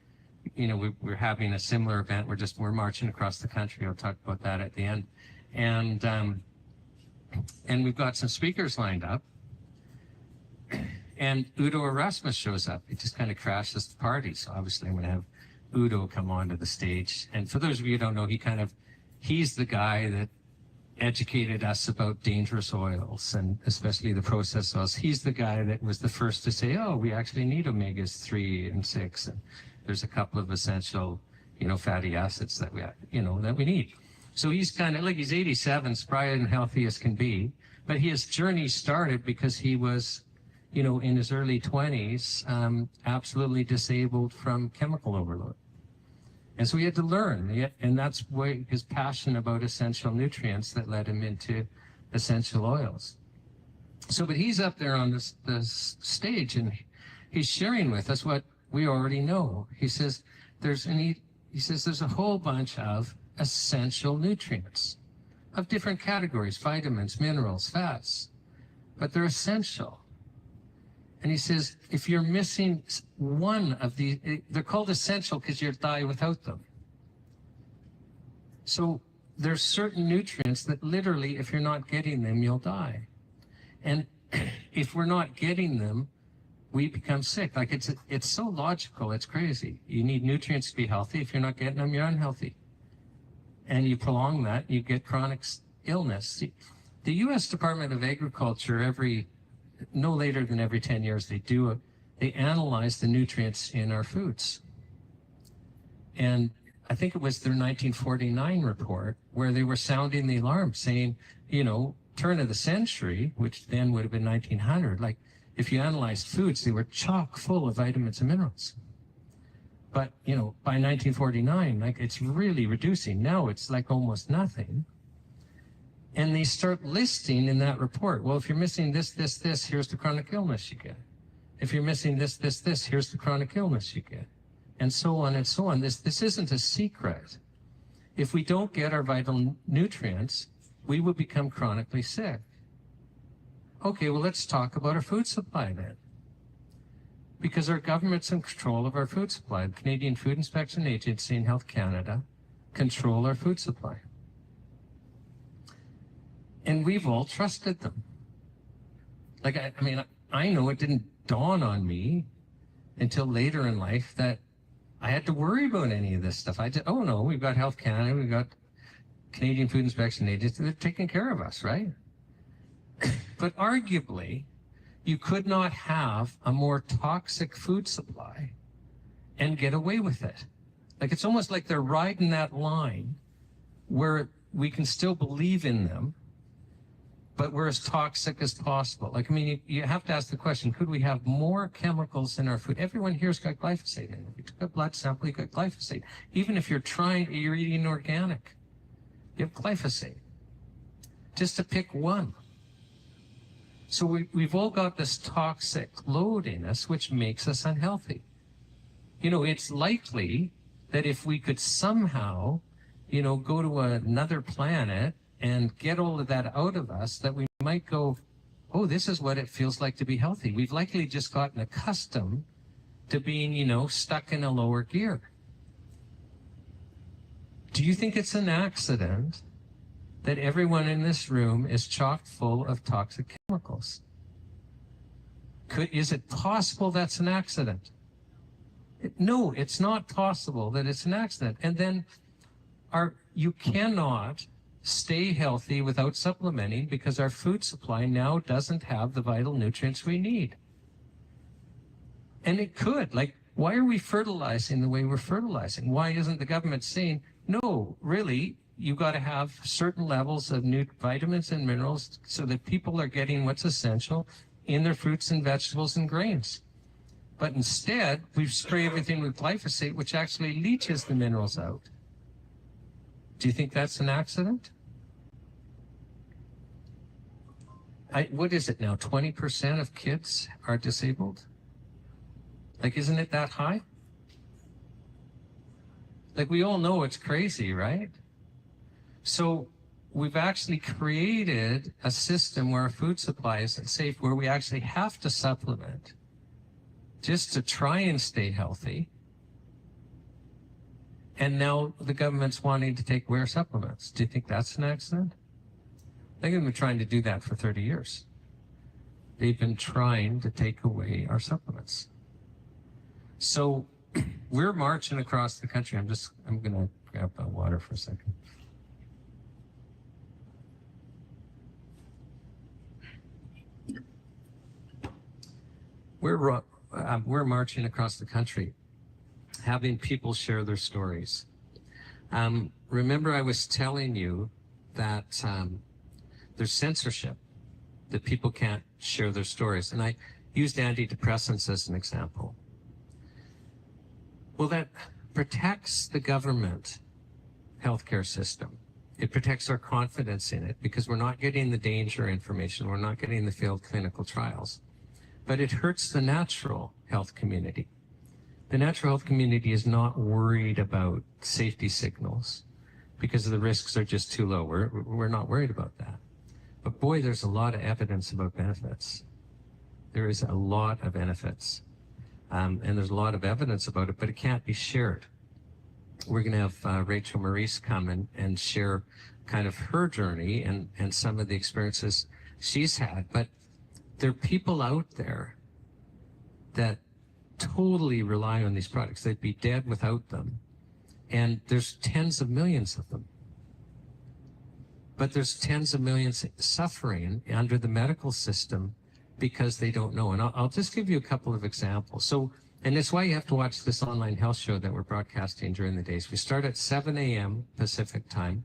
we're having a similar event. We're marching across the country. I'll talk about that at the end. And we've got some speakers lined up. And Udo Erasmus shows up. He just kind of crashes the party. So obviously I'm going to have Udo come onto the stage. And for those of you who don't know, he's the guy that educated us about dangerous oils, and especially the processed oils. He's the guy that was the first to say, oh, we actually need omegas 3 and 6. And there's a couple of essential, fatty acids that we need. So he's kind of like, he's 87, spry and healthy as can be. But his journey started because he was, in his early 20s, absolutely disabled from chemical overload. And so he had to learn, and that's why his passion about essential nutrients that led him into essential oils. So, but he's up there on this stage, and he's sharing with us what we already know. He says there's a whole bunch of essential nutrients of different categories, vitamins, minerals, fats, but they're essential. And he says, if you're missing one of these, they're called essential because you'll die without them. So there's certain nutrients that literally, if you're not getting them, you'll die. And if we're not getting them, we become sick. Like it's so logical, it's crazy. You need nutrients to be healthy. If you're not getting them, you're unhealthy. and you prolong that, you get chronic illness. The U.S. Department of Agriculture, no later than every 10 years, they analyze the nutrients in our foods. And I think it was their 1949 report where they were sounding the alarm, saying, turn of the century, which then would have been 1900, like if you analyzed foods, they were chock full of vitamins and minerals. But, by 1949, like it's really reducing. Now it's like almost nothing. And they start listing in that report, well, if you're missing this, here's the chronic illness you get. If you're missing this, here's the chronic illness you get. And so on and so on. This isn't a secret. If we don't get our vital nutrients, we will become chronically sick. Okay, well, let's talk about our food supply then. Because our government's in control of our food supply. The Canadian Food Inspection Agency and Health Canada control our food supply. And we've all trusted them. Like, I know it didn't dawn on me until later in life that I had to worry about any of this stuff. Oh no, we've got Health Canada, we've got Canadian Food Inspection Agency, they're taking care of us, right? But arguably, you could not have a more toxic food supply and get away with it. Like, it's almost like they're riding that line where we can still believe in them, but we're as toxic as possible. Like, you have to ask the question, could we have more chemicals in our food? Everyone here's got glyphosate in it. If you took a blood sample, you got glyphosate. Even if you're eating organic, you have glyphosate. Just to pick one. So we've all got this toxic load in us, which makes us unhealthy. It's likely that if we could somehow, go to another planet and get all of that out of us, that we might go, oh, this is what it feels like to be healthy. We've likely just gotten accustomed to being, stuck in a lower gear. Do you think it's an accident that everyone in this room is chock full of toxic chemicals? Is it possible that's an accident? No, it's not possible that it's an accident. And then you cannot stay healthy without supplementing because our food supply now doesn't have the vital nutrients we need. And it could. Like, why are we fertilizing the way we're fertilizing? Why isn't the government saying, no, really, you got to have certain levels of vitamins and minerals so that people are getting what's essential in their fruits and vegetables and grains. But instead, we spray everything with glyphosate, which actually leaches the minerals out. Do you think that's an accident? What is it now? 20% of kids are disabled? Like, isn't it that high? Like, we all know it's crazy, right? So we've actually created a system where our food supply isn't safe, where we actually have to supplement just to try and stay healthy. And now the government's wanting to take away supplements. Do you think that's an accident? They've been trying to do that for 30 years. They've been trying to take away our supplements. So we're marching across the country. I'm going to grab my water for a second. We're marching across the country, having people share their stories. Remember, I was telling you that there's censorship, that people can't share their stories. And I used antidepressants as an example. Well, that protects the government healthcare system. It protects our confidence in it because we're not getting the danger information. We're not getting the failed clinical trials. But it hurts the natural health community. The natural health community is not worried about safety signals because the risks are just too low. We're not worried about that. But boy, there's a lot of evidence about benefits. There is a lot of benefits. And there's a lot of evidence about it, but it can't be shared. We're going to have Rachel Maurice come and share kind of her journey and some of the experiences she's had. But there are people out there that totally rely on these products. They'd be dead without them. And there's tens of millions of them. but there's tens of millions suffering under the medical system because they don't know. And I'll just give you a couple of examples. So, and it's why you have to watch this online health show that we're broadcasting during the days. We start at 7 a.m. Pacific time,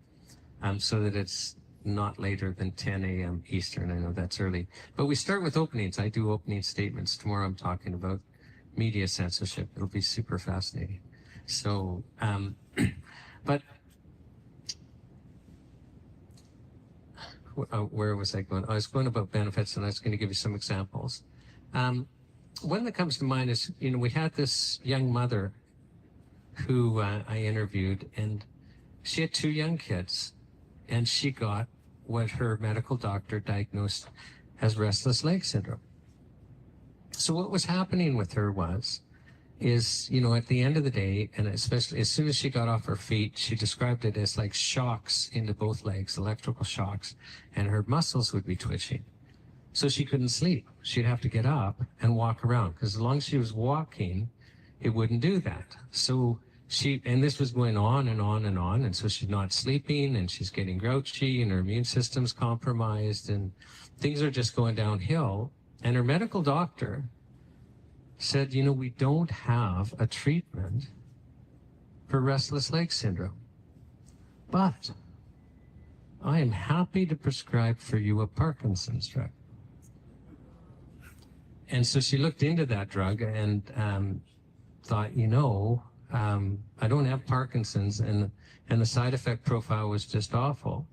so that it's not later than 10 a.m. Eastern. I know that's early, but we start with openings. I do opening statements. Tomorrow I'm talking about media censorship. It'll be super fascinating. So, but where was I going? I was going about benefits, and I was going to give you some examples. One that comes to mind is, we had this young mother who I interviewed, and she had 2 young kids, and she got what her medical doctor diagnosed as restless leg syndrome. So what was happening with her is, at the end of the day, and especially as soon as she got off her feet, she described it as like shocks into both legs, electrical shocks, and her muscles would be twitching. So she couldn't sleep. She'd have to get up and walk around, because as long as she was walking, it wouldn't do that. So and this was going on and on and on, and so she's not sleeping, and she's getting grouchy, and her immune system's compromised, and things are just going downhill. And her medical doctor said, we don't have a treatment for restless leg syndrome, but I am happy to prescribe for you a Parkinson's drug. And so she looked into that drug and thought, I don't have Parkinson's, and the side effect profile was just awful.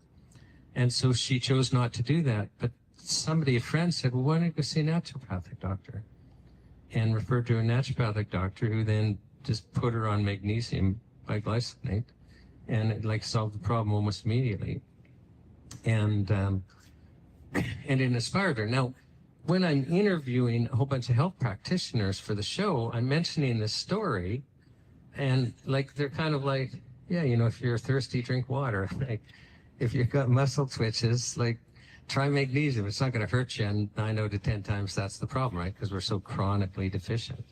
And so she chose not to do that. But a friend said, well, why don't you go see a naturopathic doctor? And referred to a naturopathic doctor, who then just put her on magnesium biglycinate, and it solved the problem almost immediately. And it inspired her. Now, when I'm interviewing a whole bunch of health practitioners for the show, I'm mentioning this story, and they're kind of like, yeah, if you're thirsty, drink water. If you've got muscle twitches, try magnesium. It's not going to hurt you. And 9 out of 10 times that's the problem, right? Because we're so chronically deficient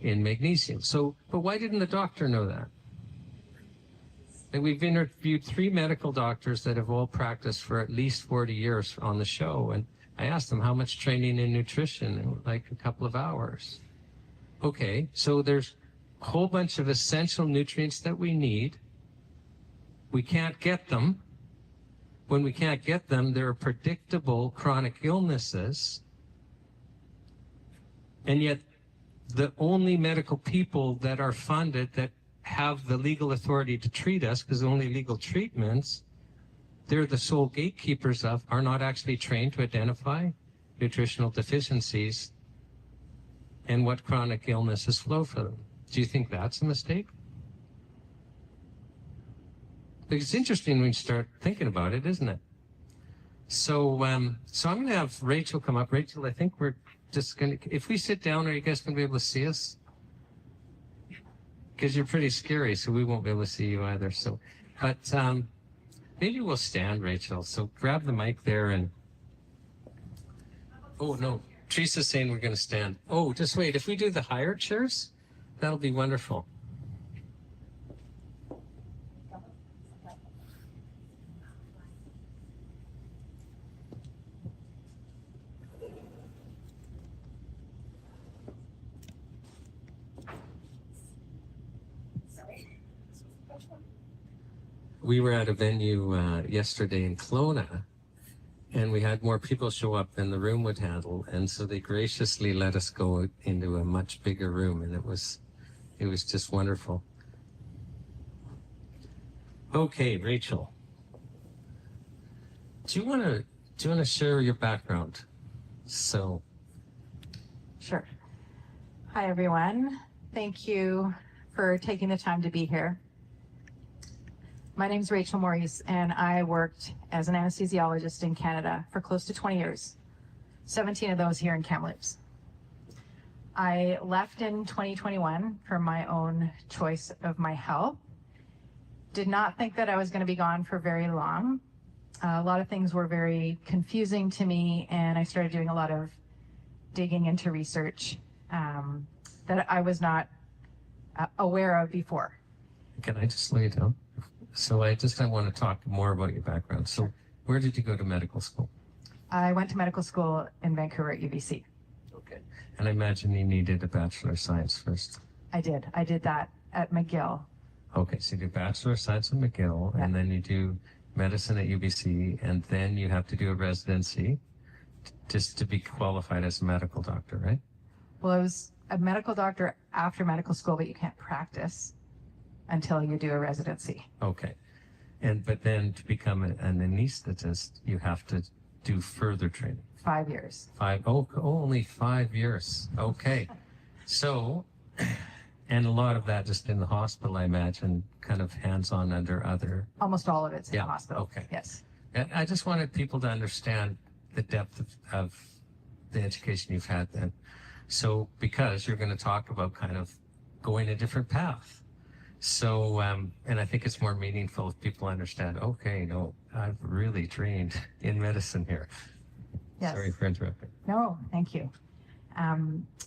in magnesium. So, but why didn't the doctor know that? We've interviewed 3 medical doctors that have all practiced for at least 40 years on the show. And I asked them, how much training in nutrition? A couple of hours. Okay, so there's a whole bunch of essential nutrients that we need. We can't get them. When we can't get them, there are predictable chronic illnesses. And yet, the only medical people that are funded that have the legal authority to treat us, because only legal treatments they're the sole gatekeepers of, are not actually trained to identify nutritional deficiencies and what chronic illnesses flow from them. Do you think that's a mistake? Because it's interesting when you start thinking about it, isn't it? So, I'm going to have Rachel come up. Rachel, I think we're just going to, if we sit down, are you guys going to be able to see us? Because you're pretty scary, so we won't be able to see you either. So, but maybe we'll stand, Rachel. So grab the mic there and, oh no, Teresa's saying we're going to stand. Oh, just wait. If we do the higher chairs, that'll be wonderful. We were at a venue yesterday in Kelowna, and we had more people show up than the room would handle, and so they graciously let us go into a much bigger room, and it was just wonderful. Okay, Rachel, do you want to share your background? So, sure. Hi everyone. Thank you for taking the time to be here. My name is Rachel Maurice, and I worked as an anesthesiologist in Canada for close to 20 years, 17 of those here in Kamloops. I left in 2021 for my own choice of my health. Did not think that I was going to be gone for very long. A lot of things were very confusing to me, and I started doing a lot of digging into research that I was not aware of before. Can I just slow you down? So I want to talk more about your background. So Where did you go to medical school? I went to medical school in Vancouver at UBC. Okay. And I imagine you needed a Bachelor of Science first. I did. I did that at McGill. Okay, so you do Bachelor of Science at McGill, and then you do medicine at UBC, and then you have to do a residency just to be qualified as a medical doctor, right? Well, I was a medical doctor after medical school, but you can't practice until you do a residency. Okay. But then to become an anesthetist, you have to do further training. 5 years. Only 5 years. Okay. So, and a lot of that just in the hospital, I imagine, kind of hands-on under other. Almost all of it's in the hospital. Okay. Yes. And I just wanted people to understand the depth of the education you've had then. So, because you're going to talk about kind of going a different path. So, and I think it's more meaningful if people understand, okay, no, I've really trained in medicine here. Yes. Sorry for interrupting. No, thank you.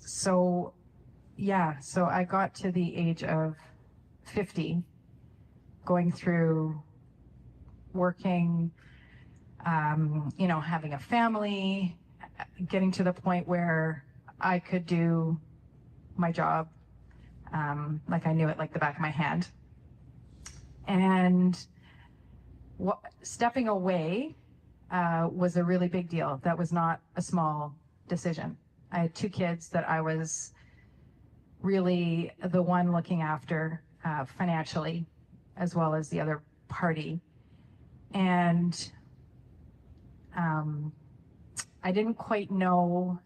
So I got to the age of 50, going through working, having a family, getting to the point where I could do my job like I knew it like the back of my hand. And stepping away was a really big deal. That was not a small decision. I had 2 kids that I was really the one looking after financially, as well as the other party. And I didn't quite know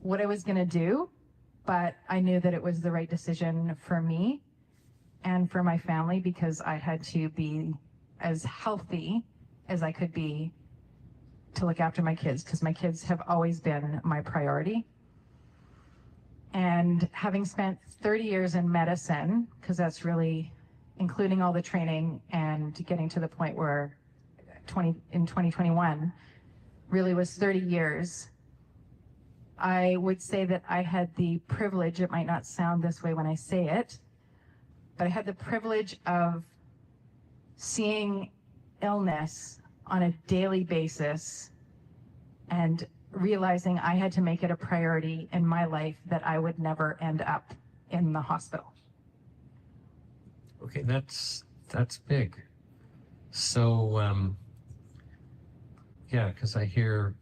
what I was going to do, but I knew that it was the right decision for me and for my family, because I had to be as healthy as I could be to look after my kids, because my kids have always been my priority. And having spent 30 years in medicine, because that's really including all the training and getting to the point where in 2021 really was 30 years, I would say that I had the privilege, it might not sound this way when I say it, but I had the privilege of seeing illness on a daily basis and realizing I had to make it a priority in my life that I would never end up in the hospital. Okay, that's big. So, because I hear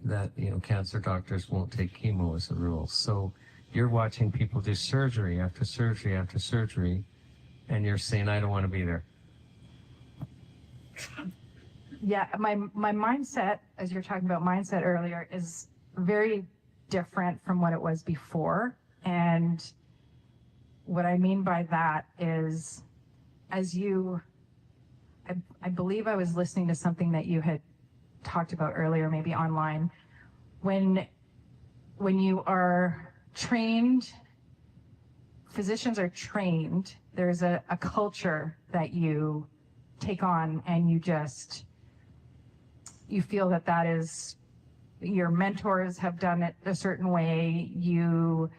that, cancer doctors won't take chemo as a rule. So you're watching people do surgery after surgery after surgery, and you're saying, I don't want to be there. Yeah, my mindset, as you're talking about mindset earlier, is very different from what it was before. And what I mean by that is, I believe I was listening to something that you had talked about earlier, maybe online, when you are trained, physicians are trained, there's a culture that you take on, and you feel that is, your mentors have done it a certain way. You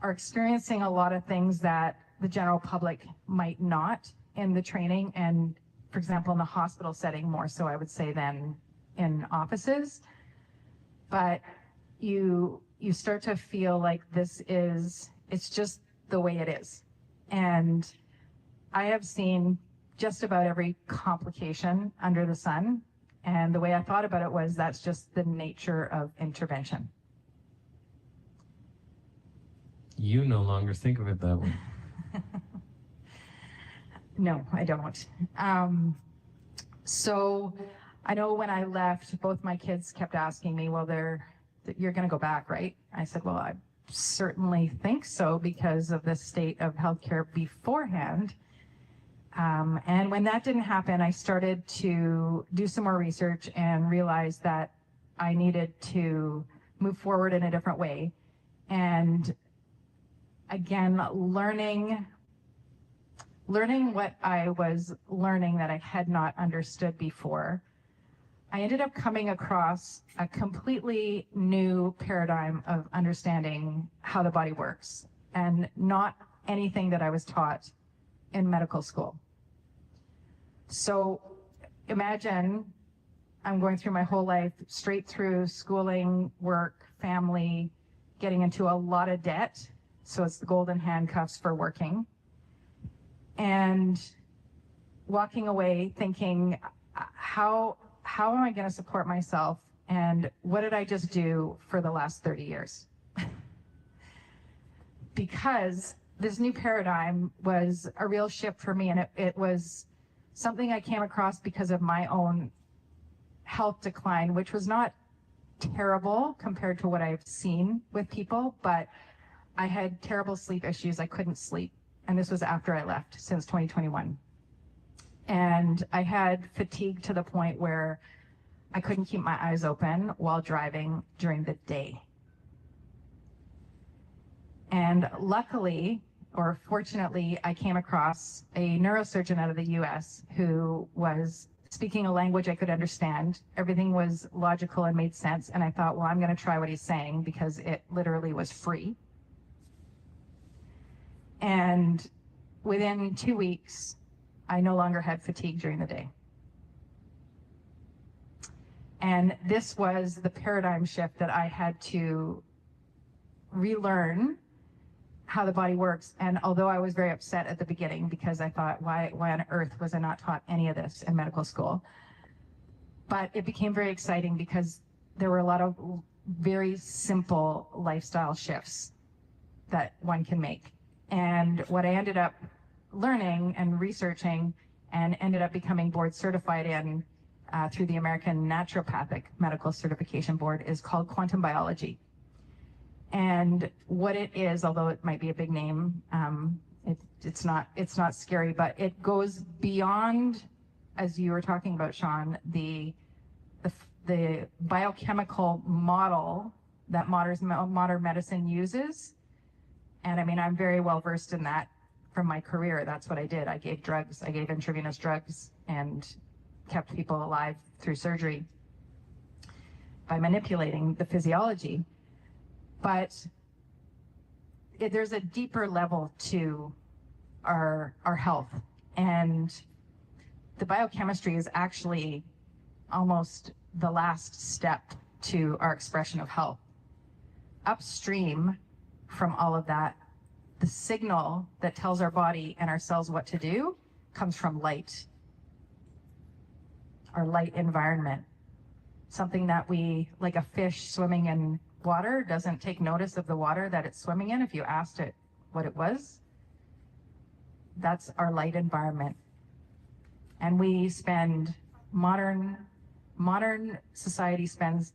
are experiencing a lot of things that the general public might not in the training, and for example, in the hospital setting more so, I would say, than in offices. But you start to feel like it's just the way it is. And I have seen just about every complication under the sun. And the way I thought about it was, that's just the nature of intervention. You no longer think of it that way. No, I don't. So I know when I left, both my kids kept asking me, well, you're going to go back, right? I said, well, I certainly think so, because of the state of healthcare beforehand. And when that didn't happen, I started to do some more research and realized that I needed to move forward in a different way. And again, learning what I was learning that I had not understood before, I ended up coming across a completely new paradigm of understanding how the body works, and not anything that I was taught in medical school. So imagine I'm going through my whole life, straight through schooling, work, family, getting into a lot of debt. So it's the golden handcuffs for working. And walking away thinking, how am I going to support myself? And what did I just do for the last 30 years? Because this new paradigm was a real shift for me, and it was something I came across because of my own health decline, which was not terrible compared to what I've seen with people, but I had terrible sleep issues. I couldn't sleep. And this was after I left, since 2021. And I had fatigue to the point where I couldn't keep my eyes open while driving during the day. And luckily, or fortunately, I came across a neurosurgeon out of the US who was speaking a language I could understand. Everything was logical and made sense. And I thought, well, I'm going to try what he's saying because it literally was free. And within 2 weeks, I no longer had fatigue during the day. And this was the paradigm shift that I had to relearn how the body works. And although I was very upset at the beginning because I thought, why on earth was I not taught any of this in medical school? But it became very exciting because there were a lot of very simple lifestyle shifts that one can make. And what I ended up learning and researching and ended up becoming board certified in through the American Naturopathic Medical Certification Board is called quantum biology. And what it is, although it might be a big name, it's not scary, but it goes beyond, as you were talking about, Shawn, the biochemical model that modern medicine uses. And I mean, I'm very well versed in that from my career. That's what I did. I gave drugs. I gave intravenous drugs and kept people alive through surgery by manipulating the physiology. But there's a deeper level to our health. And the biochemistry is actually almost the last step to our expression of health. Upstream from all of that, the signal that tells our body and our cells what to do comes from light, our light environment. Something that we, like a fish swimming in water, doesn't take notice of the water that it's swimming in if you asked it what it was. That's our light environment. And we spend, modern society spends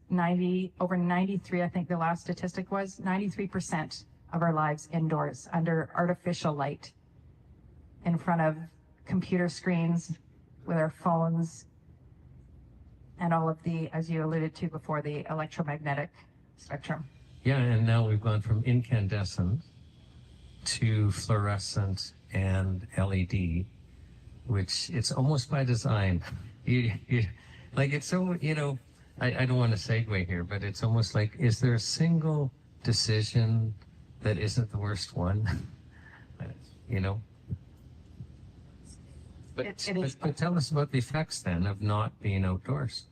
over 93, I think the last statistic was, 93% of our lives indoors under artificial light, in front of computer screens, with our phones, and all of the, as you alluded to before, the electromagnetic spectrum. Yeah, and now we've gone from incandescent to fluorescent and LED, which it's almost by design. Like it's so, I don't want to segue here, but it's almost like, is there a single decision that isn't the worst one? But tell us about the effects then of not being outdoors.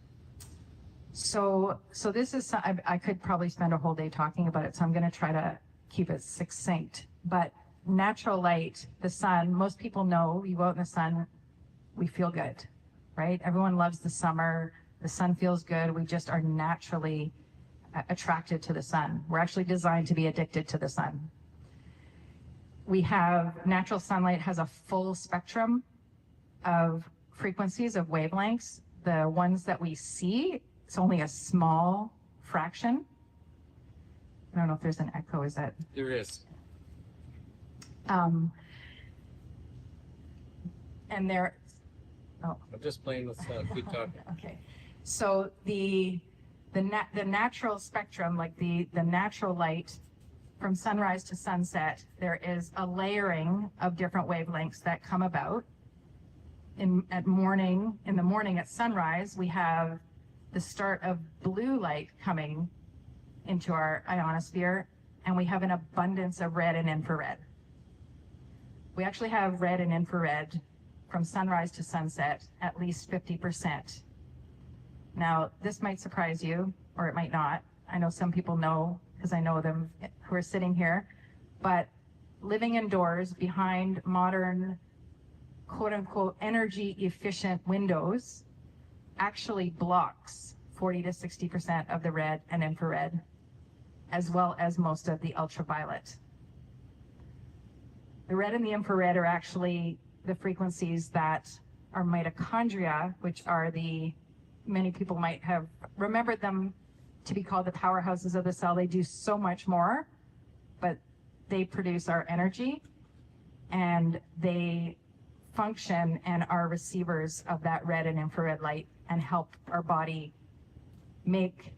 So this is, I could probably spend a whole day talking about it, so I'm going to try to keep it succinct. But natural light, the sun, most people know you go out in the sun, we feel good, right? Everyone loves the summer. The sun feels good. We just are naturally attracted to the sun. We're actually designed to be addicted to the sun. We have, natural sunlight has a full spectrum of frequencies, of wavelengths. The ones that we see, it's only a small fraction. I don't know if there's an echo, is that? There is. And there, I'm just playing with good talk. Okay. So the natural spectrum, like the natural light from sunrise to sunset, there is a layering of different wavelengths that come about. In the morning at sunrise, we have the start of blue light coming into our ionosphere, and we have an abundance of red and infrared. We actually have red and infrared from sunrise to sunset at least 50%. Now, this might surprise you, or it might not. I know some people know, because I know them who are sitting here, but living indoors behind modern, quote unquote, energy efficient windows actually blocks 40 to 60% of the red and infrared, as well as most of the ultraviolet. The red and the infrared are actually the frequencies that are mitochondria, which are many people might have remembered them to be called the powerhouses of the cell. They do so much more, but they produce our energy, and they function and are receivers of that red and infrared light and help our body make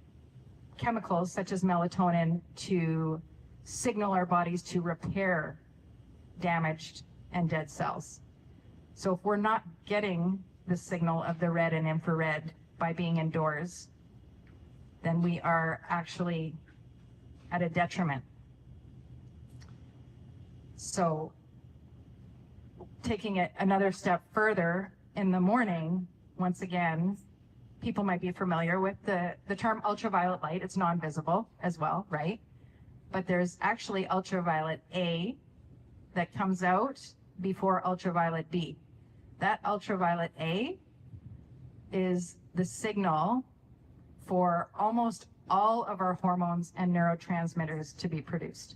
chemicals such as melatonin to signal our bodies to repair damaged and dead cells. So if we're not getting the signal of the red and infrared by being indoors, then we are actually at a detriment. So taking it another step further, in the morning, once again, people might be familiar with the term ultraviolet light. It's non-visible as well, right? But there's actually ultraviolet A that comes out before ultraviolet B. That ultraviolet A is the signal for almost all of our hormones and neurotransmitters to be produced.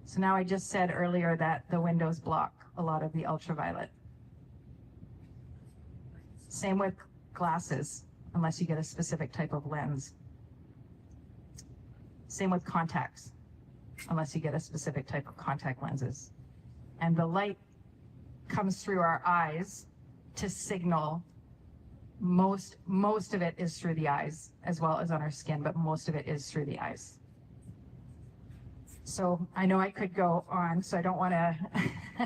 So now I just said earlier that the windows block a lot of the ultraviolet. Same with glasses, unless you get a specific type of lens. Same with contacts, unless you get a specific type of contact lenses. And the light comes through our eyes to signal. Most of it is through the eyes, as well as on our skin, but most of it is through the eyes. So I know I could go on, so I don't want to.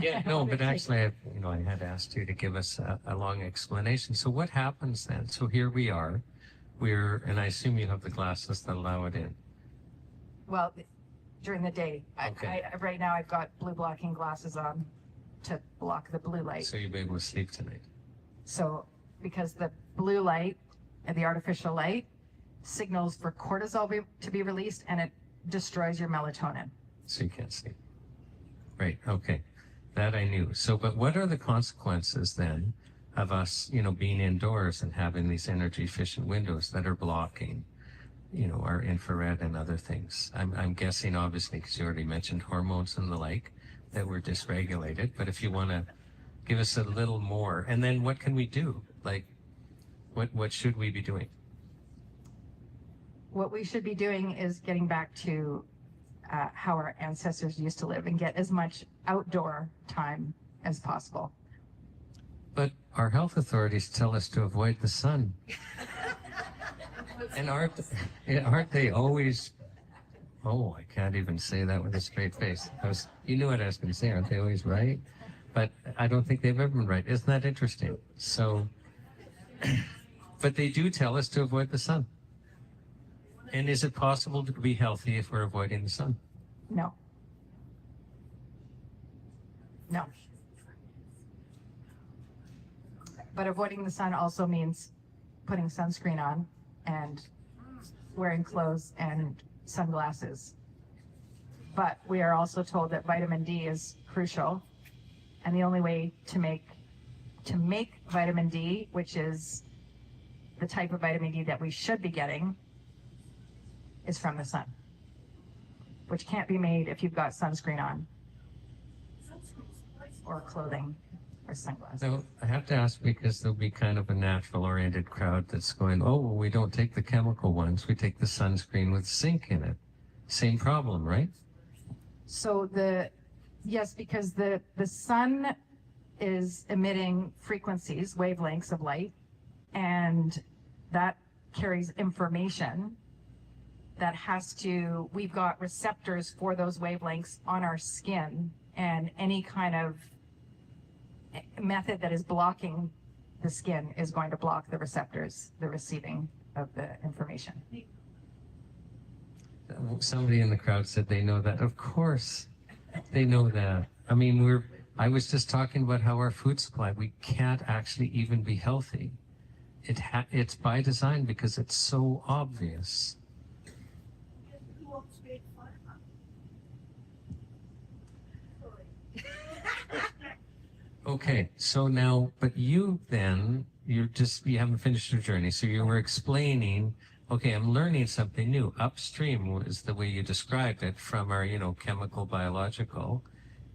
Yeah, no, but actually, I had asked you to give us a long explanation. So what happens then? So here we are, and I assume you have the glasses that allow it in. Well, during the day. Okay. Right now I've got blue blocking glasses on to block the blue light. So you'll be able to sleep tonight. So because the blue light and the artificial light signals for cortisol to be released, and it destroys your melatonin. So you can't sleep. Right, okay. That I knew. So, but what are the consequences then of us, being indoors and having these energy efficient windows that are blocking, our infrared and other things? I'm guessing, obviously, because you already mentioned hormones and the like, that we're dysregulated. But if you want to give us a little more, and then what can we do? Like, what should we be doing? What we should be doing is getting back to how our ancestors used to live and get as much outdoor time as possible. But our health authorities tell us to avoid the sun. And aren't they always, oh, I can't even say that with a straight face. You knew what I was going to say, aren't they always right? But I don't think they've ever been right. Isn't that interesting? So, but they do tell us to avoid the sun. And is it possible to be healthy if we're avoiding the sun? No. No. But avoiding the sun also means putting sunscreen on and wearing clothes and sunglasses. But we are also told that vitamin D is crucial. And the only way to make vitamin D, which is the type of vitamin D that we should be getting, is from the sun, which can't be made if you've got sunscreen on or clothing or sunglasses. So I have to ask, because there'll be kind of a natural oriented crowd that's going, oh, well, we don't take the chemical ones, we take the sunscreen with zinc in it. Same problem, right? So yes, because the sun is emitting frequencies, wavelengths of light, and that carries information that we've got receptors for those wavelengths on our skin, and any kind of method that is blocking the skin is going to block the receptors, the receiving of the information. Somebody in the crowd said they know that. Of course, they know that. I mean, I was just talking about how our food supply, we can't actually even be healthy. It's by design because it's so obvious. Okay, so now, but you haven't finished your journey. So you were explaining, okay, I'm learning something new. Upstream was the way you described it from our, chemical, biological,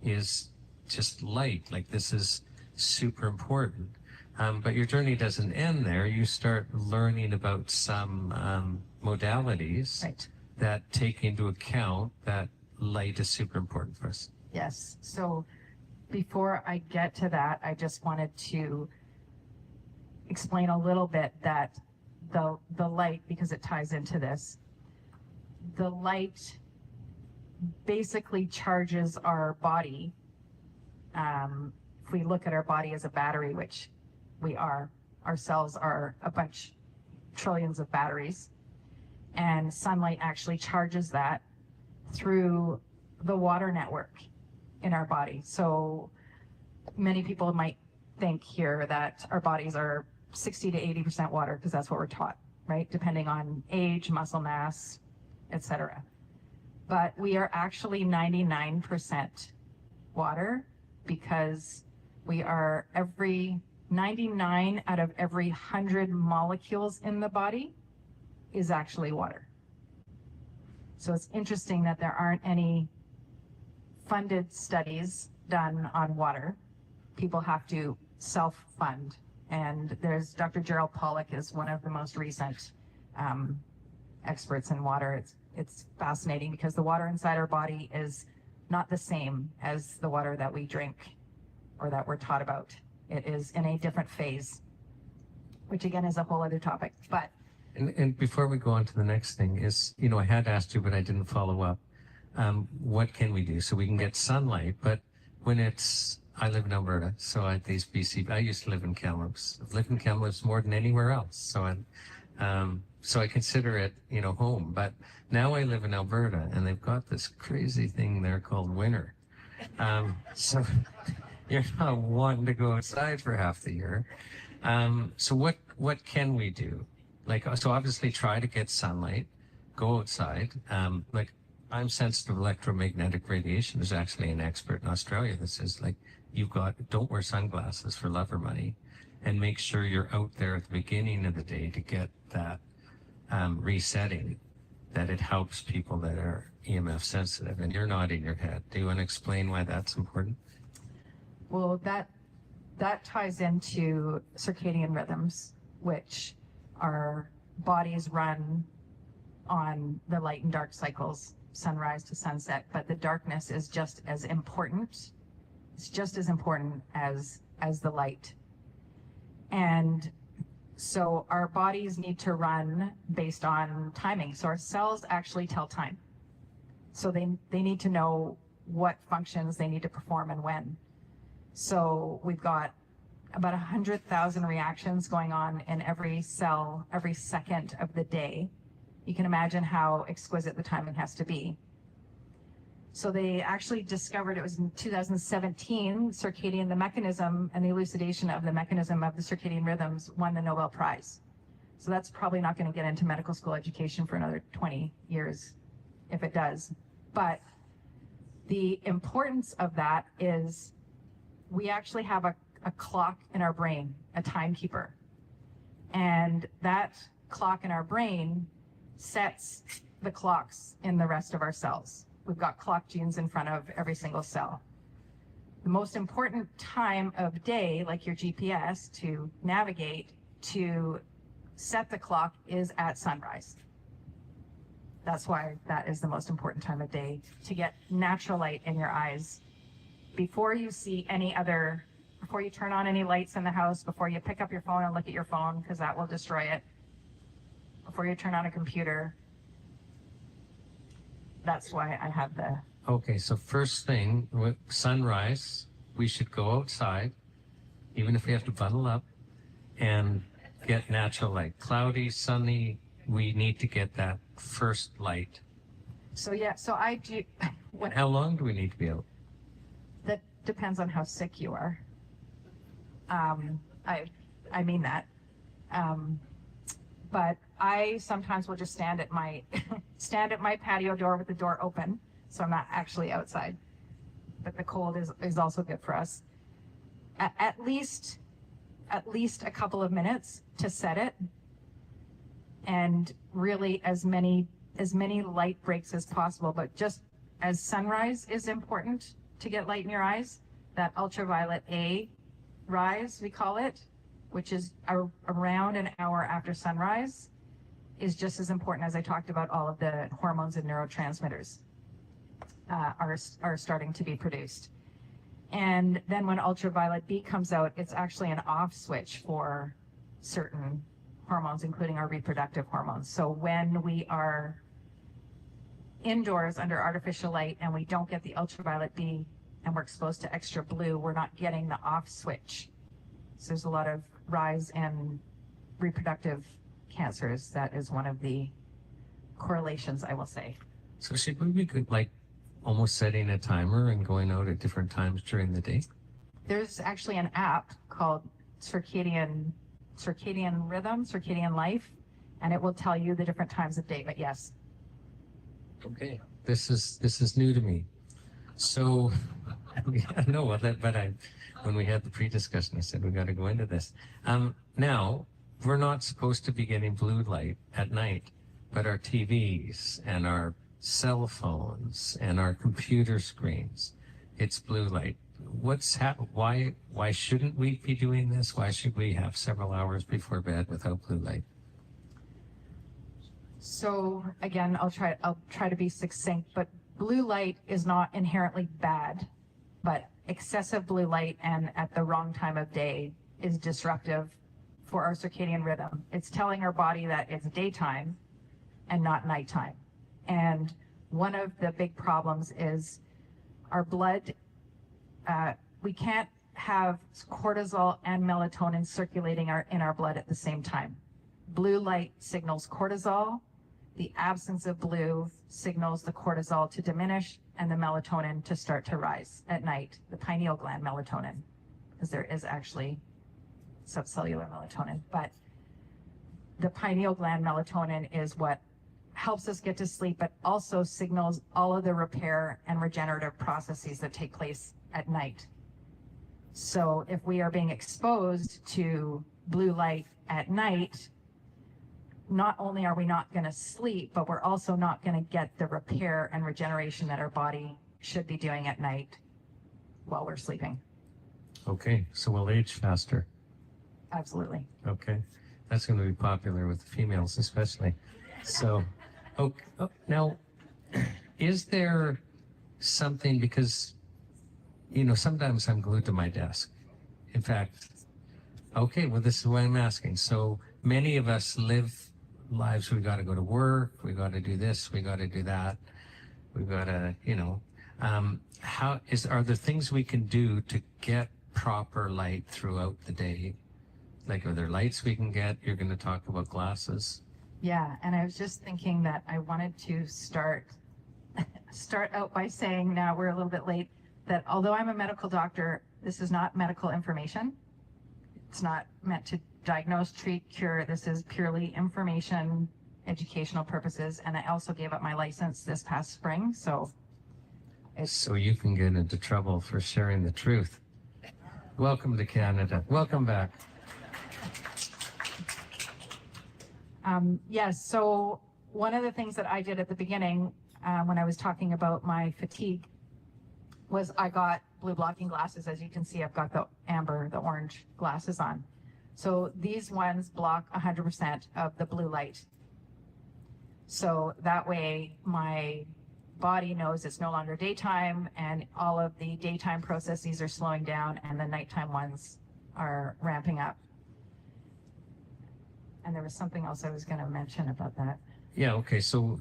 is just light. Like this is super important. But your journey doesn't end there. You start learning about some modalities that take into account that light is super important for us. Yes. So before I get to that, I just wanted to explain a little bit that the light, because it ties into this, the light basically charges our body. If we look at our body as a battery, which we are, our cells are a bunch, trillions of batteries, and sunlight actually charges that through the water network in our body. So many people might think here that our bodies are 60 to 80% water because that's what we're taught, right? Depending on age, muscle mass, etc. But we are actually 99% water because we are 99 out of every 100 molecules in the body is actually water. So it's interesting that there aren't any funded studies done on water. People have to self-fund. And there's Dr. Gerald Pollack is one of the most recent experts in water. It's fascinating because the water inside our body is not the same as the water that we drink or that we're taught about. It is in a different phase, which again is a whole other topic. But and before we go on to the next thing is, I had asked you, but I didn't follow up. What can we do? So we can get sunlight, but when I live in Alberta, so I used to live in Kamloops. I've lived in Kamloops more than anywhere else. So I consider it, home. But now I live in Alberta, and they've got this crazy thing there called winter. So you're not wanting to go outside for half the year. So what can we do? So obviously try to get sunlight, go outside. I'm sensitive to electromagnetic radiation. There's actually an expert in Australia that says, don't wear sunglasses for love or money, and make sure you're out there at the beginning of the day to get that resetting, that it helps people that are EMF sensitive. And you're nodding your head. Do you want to explain why that's important? well, that ties into circadian rhythms, which our bodies run on the light and dark cycles, sunrise to sunset, but the darkness is just as important. It's just as important as the light. And so our bodies need to run based on timing. So our cells actually tell time. So they need to know what functions they need to perform and when. So we've got about 100,000 reactions going on in every cell, every second of the day. You can imagine how exquisite the timing has to be. So they actually discovered, it was in 2017, the mechanism and the elucidation of the mechanism of the circadian rhythms won the Nobel Prize. So that's probably not going to get into medical school education for another 20 years, if it does. But the importance of that is we actually have a clock in our brain, a timekeeper. And that clock in our brain sets the clocks in the rest of our cells. We've got clock genes in front of every single cell. The most important time of day, like your GPS, to navigate, to set the clock is at sunrise. That's why that is the most important time of day, to get natural light in your eyes. Before you see any other, before you turn on any lights in the house, before you pick up your phone and look at your phone, because that will destroy it, before you turn on a computer. That's why I have the... Okay, so first thing, with sunrise, we should go outside, even if we have to bundle up, and get natural light. Cloudy, sunny, we need to get that first light. So yeah, so I do... How long do we need to be out? depends on how sick you are. I mean that. But I sometimes will just stand at my patio door with the door open, so I'm not actually outside. But the cold is also good for us. At least a couple of minutes to set it, and really as many light breaks as possible. But just as sunrise is important to get light in your eyes, that ultraviolet A rise, we call it, which is around an hour after sunrise, is just as important. As I talked about, all of the hormones and neurotransmitters are starting to be produced. And then when ultraviolet B comes out, it's actually an off switch for certain hormones, including our reproductive hormones. So when we are indoors under artificial light and we don't get the ultraviolet B and we're exposed to extra blue, we're not getting the off switch. So there's a lot of rise in reproductive cancers. That is one of the correlations, I will say. So should we be good, like almost setting a timer and going out at different times during the day? There's actually an app called Circadian Rhythm, Circadian Life, and it will tell you the different times of day. But yes. Okay, this is new to me. So no, when we had the pre-discussion, I said we got to go into this. Now we're not supposed to be getting blue light at night, but our TVs and our cell phones and our computer screens, it's blue light. Why shouldn't we be doing this? Why should we have several hours before bed without blue light? So again, I'll try to be succinct, but blue light is not inherently bad, but excessive blue light and at the wrong time of day is disruptive for our circadian rhythm. It's telling our body that it's daytime and not nighttime. And one of the big problems is our blood, we can't have cortisol and melatonin circulating in our blood at the same time. Blue light signals cortisol. The absence of blue signals the cortisol to diminish and the melatonin to start to rise at night, the pineal gland melatonin, because there is actually subcellular melatonin. But the pineal gland melatonin is what helps us get to sleep, but also signals all of the repair and regenerative processes that take place at night. So if we are being exposed to blue light at night, not only are we not going to sleep, but we're also not going to get the repair and regeneration that our body should be doing at night while we're sleeping. Okay, so we'll age faster. Absolutely. Okay, that's going to be popular with the females especially. So, now, is there something, because, sometimes I'm glued to my desk. In fact, okay, well, this is what I'm asking. So many of us live lives, we got to go to work, we got to do this, we got to do that, we got to, are there things we can do to get proper light throughout the day? Like, are there lights we can get? You're going to talk about glasses. Yeah, and I was just thinking that I wanted to start out by saying, now we're a little bit late, that although I'm a medical doctor, this is not medical information. It's not meant to diagnose, treat, cure. This is purely information, educational purposes. And I also gave up my license this past spring. So you can get into trouble for sharing the truth. Welcome to Canada. Welcome back. Yes, so one of the things that I did at the beginning when I was talking about my fatigue was I got blue blocking glasses. As you can see, I've got the orange glasses on. So these ones block 100% of the blue light. So that way my body knows it's no longer daytime and all of the daytime processes are slowing down and the nighttime ones are ramping up. And there was something else I was going to mention about that. Yeah, okay. So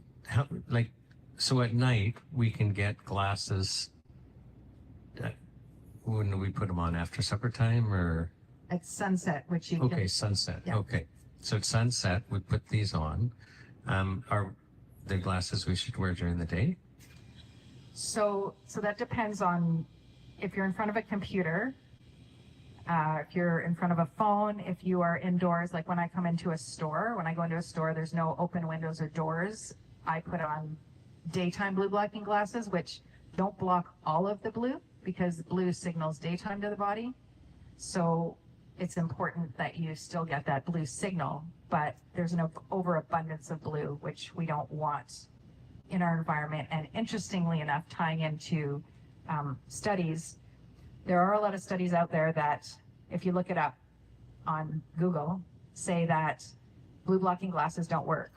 so at night we can get glasses. When do we put them on, after supper time or? At sunset, which you Okay, can, sunset. Yeah. Okay. So at sunset, we put these on. Are the glasses we should wear during the day? So that depends on if you're in front of a computer, if you're in front of a phone, if you are indoors, like when I come into a store, when I go into a store, there's no open windows or doors. I put on daytime blue blocking glasses, which don't block all of the blue because blue signals daytime to the body. So it's important that you still get that blue signal, but there's an overabundance of blue, which we don't want in our environment. And interestingly enough, tying into studies, there are a lot of studies out there that, if you look it up on Google, say that blue blocking glasses don't work.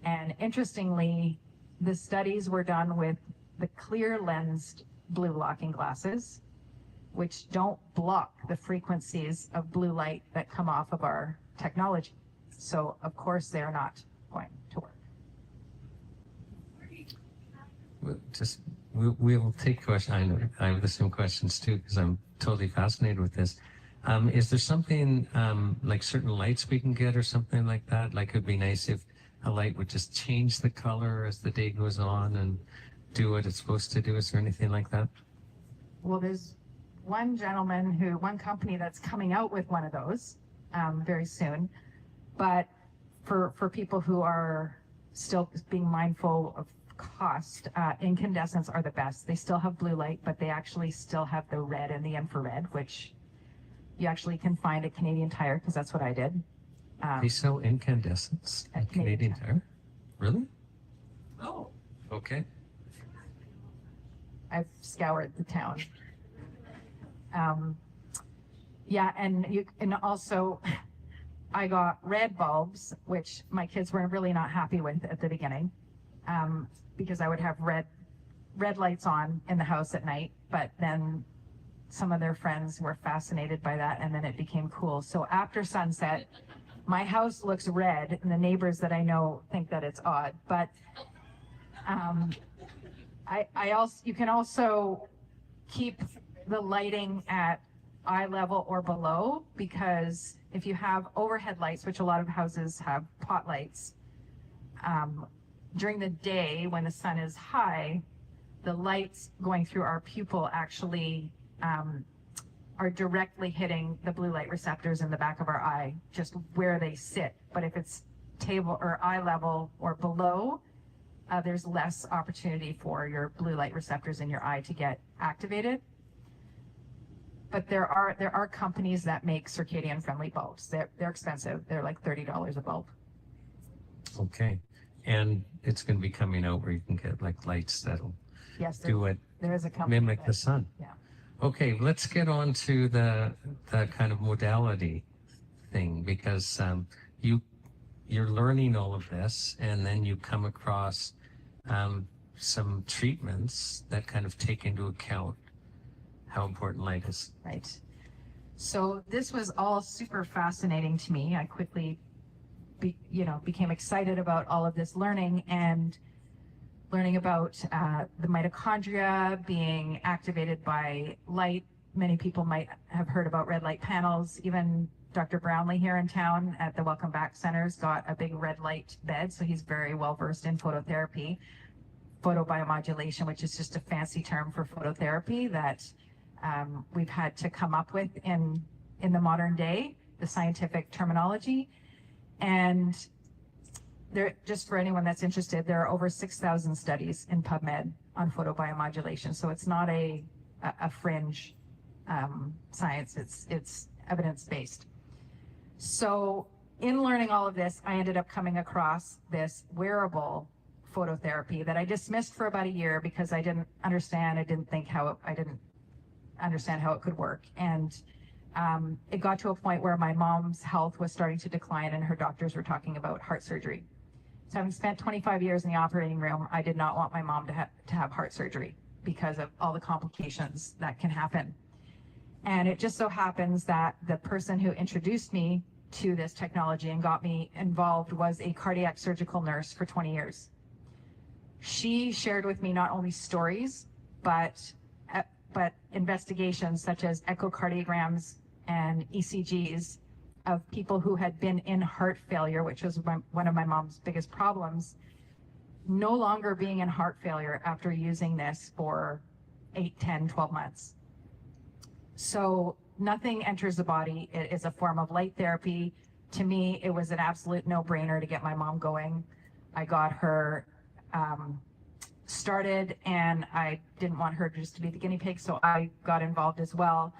And interestingly, the studies were done with the clear lensed blue blocking glasses, which don't block the frequencies of blue light that come off of our technology. So of course they're not going to work. We'll take questions. I know I have the same questions too, because I'm totally fascinated with this. Is there something like certain lights we can get or something like that? Like it'd be nice if a light would just change the color as the day goes on and do what it's supposed to do. Is there anything like that? Well, there's one company that's coming out with one of those very soon. But for people who are still being mindful of cost, incandescents are the best. They still have blue light, but they actually still have the red and the infrared, which you actually can find at Canadian Tire, because that's what I did. They sell incandescents at Canadian Tire? Really? Oh, okay. I've scoured the town. Yeah, and you can also, I got red bulbs, which my kids were really not happy with at the beginning, because I would have red lights on in the house at night, but then some of their friends were fascinated by that, and then it became cool. So after sunset, my house looks red, and the neighbors that I know think that it's odd, but you can also keep the lighting at eye level or below, because if you have overhead lights, which a lot of houses have pot lights, during the day when the sun is high, the lights going through our pupil actually are directly hitting the blue light receptors in the back of our eye, just where they sit. But if it's table or eye level or below, there's less opportunity for your blue light receptors in your eye to get activated. But there are companies that make circadian friendly bulbs. They're expensive. They're like $30 a bulb. Okay. And it's going to be coming out where you can get like lights that'll do it, there is a company mimic the sun. Yeah. Okay, let's get on to the kind of modality thing, because you're learning all of this, and then you come across some treatments that kind of take into account how important light is. Right. So this was all super fascinating to me. I quickly became excited about all of this learning, and learning about the mitochondria being activated by light. Many people might have heard about red light panels. Even Dr. Brownlee here in town at the Welcome Back Center's got a big red light bed, so he's very well versed in phototherapy. Photobiomodulation, which is just a fancy term for phototherapy that we've had to come up with in the modern day, the scientific terminology. And there, just for anyone that's interested, there are over 6,000 studies in PubMed on photobiomodulation. So it's not a fringe science, it's evidence-based. So in learning all of this, I ended up coming across this wearable phototherapy that I dismissed for about a year because I didn't understand. I didn't understand how it could work. And it got to a point where my mom's health was starting to decline, and her doctors were talking about heart surgery. So having spent 25 years in the operating room, I did not want my mom to have heart surgery because of all the complications that can happen. And it just so happens that the person who introduced me to this technology and got me involved was a cardiac surgical nurse for 20 years. She shared with me not only stories, but investigations such as echocardiograms and ECGs of people who had been in heart failure, which was one of my mom's biggest problems, no longer being in heart failure after using this for 8, 10, 12 months. So nothing enters the body. It is a form of light therapy. To me, it was an absolute no-brainer to get my mom going. I got her started, and I didn't want her just to be the guinea pig, so I got involved as well.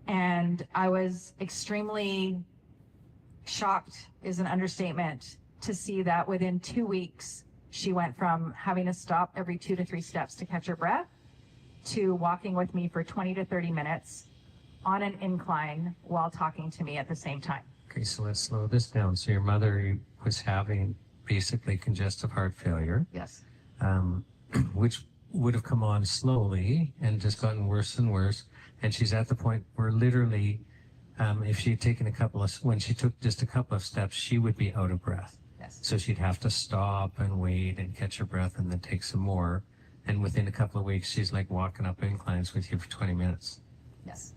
And I was extremely shocked, is an understatement, to see that within 2 weeks, she went from having to stop every 2 to 3 steps to catch her breath to walking with me for 20 to 30 minutes on an incline while talking to me at the same time. Okay, so let's slow this down. So your mother was having basically congestive heart failure. Yes. Which would have come on slowly and just gotten worse and worse. And she's at the point where literally, if she had taken when she took just a couple of steps, she would be out of breath. Yes. So she'd have to stop and wait and catch her breath and then take some more. And within a couple of weeks, she's like walking up inclines with you for 20 minutes. Yes.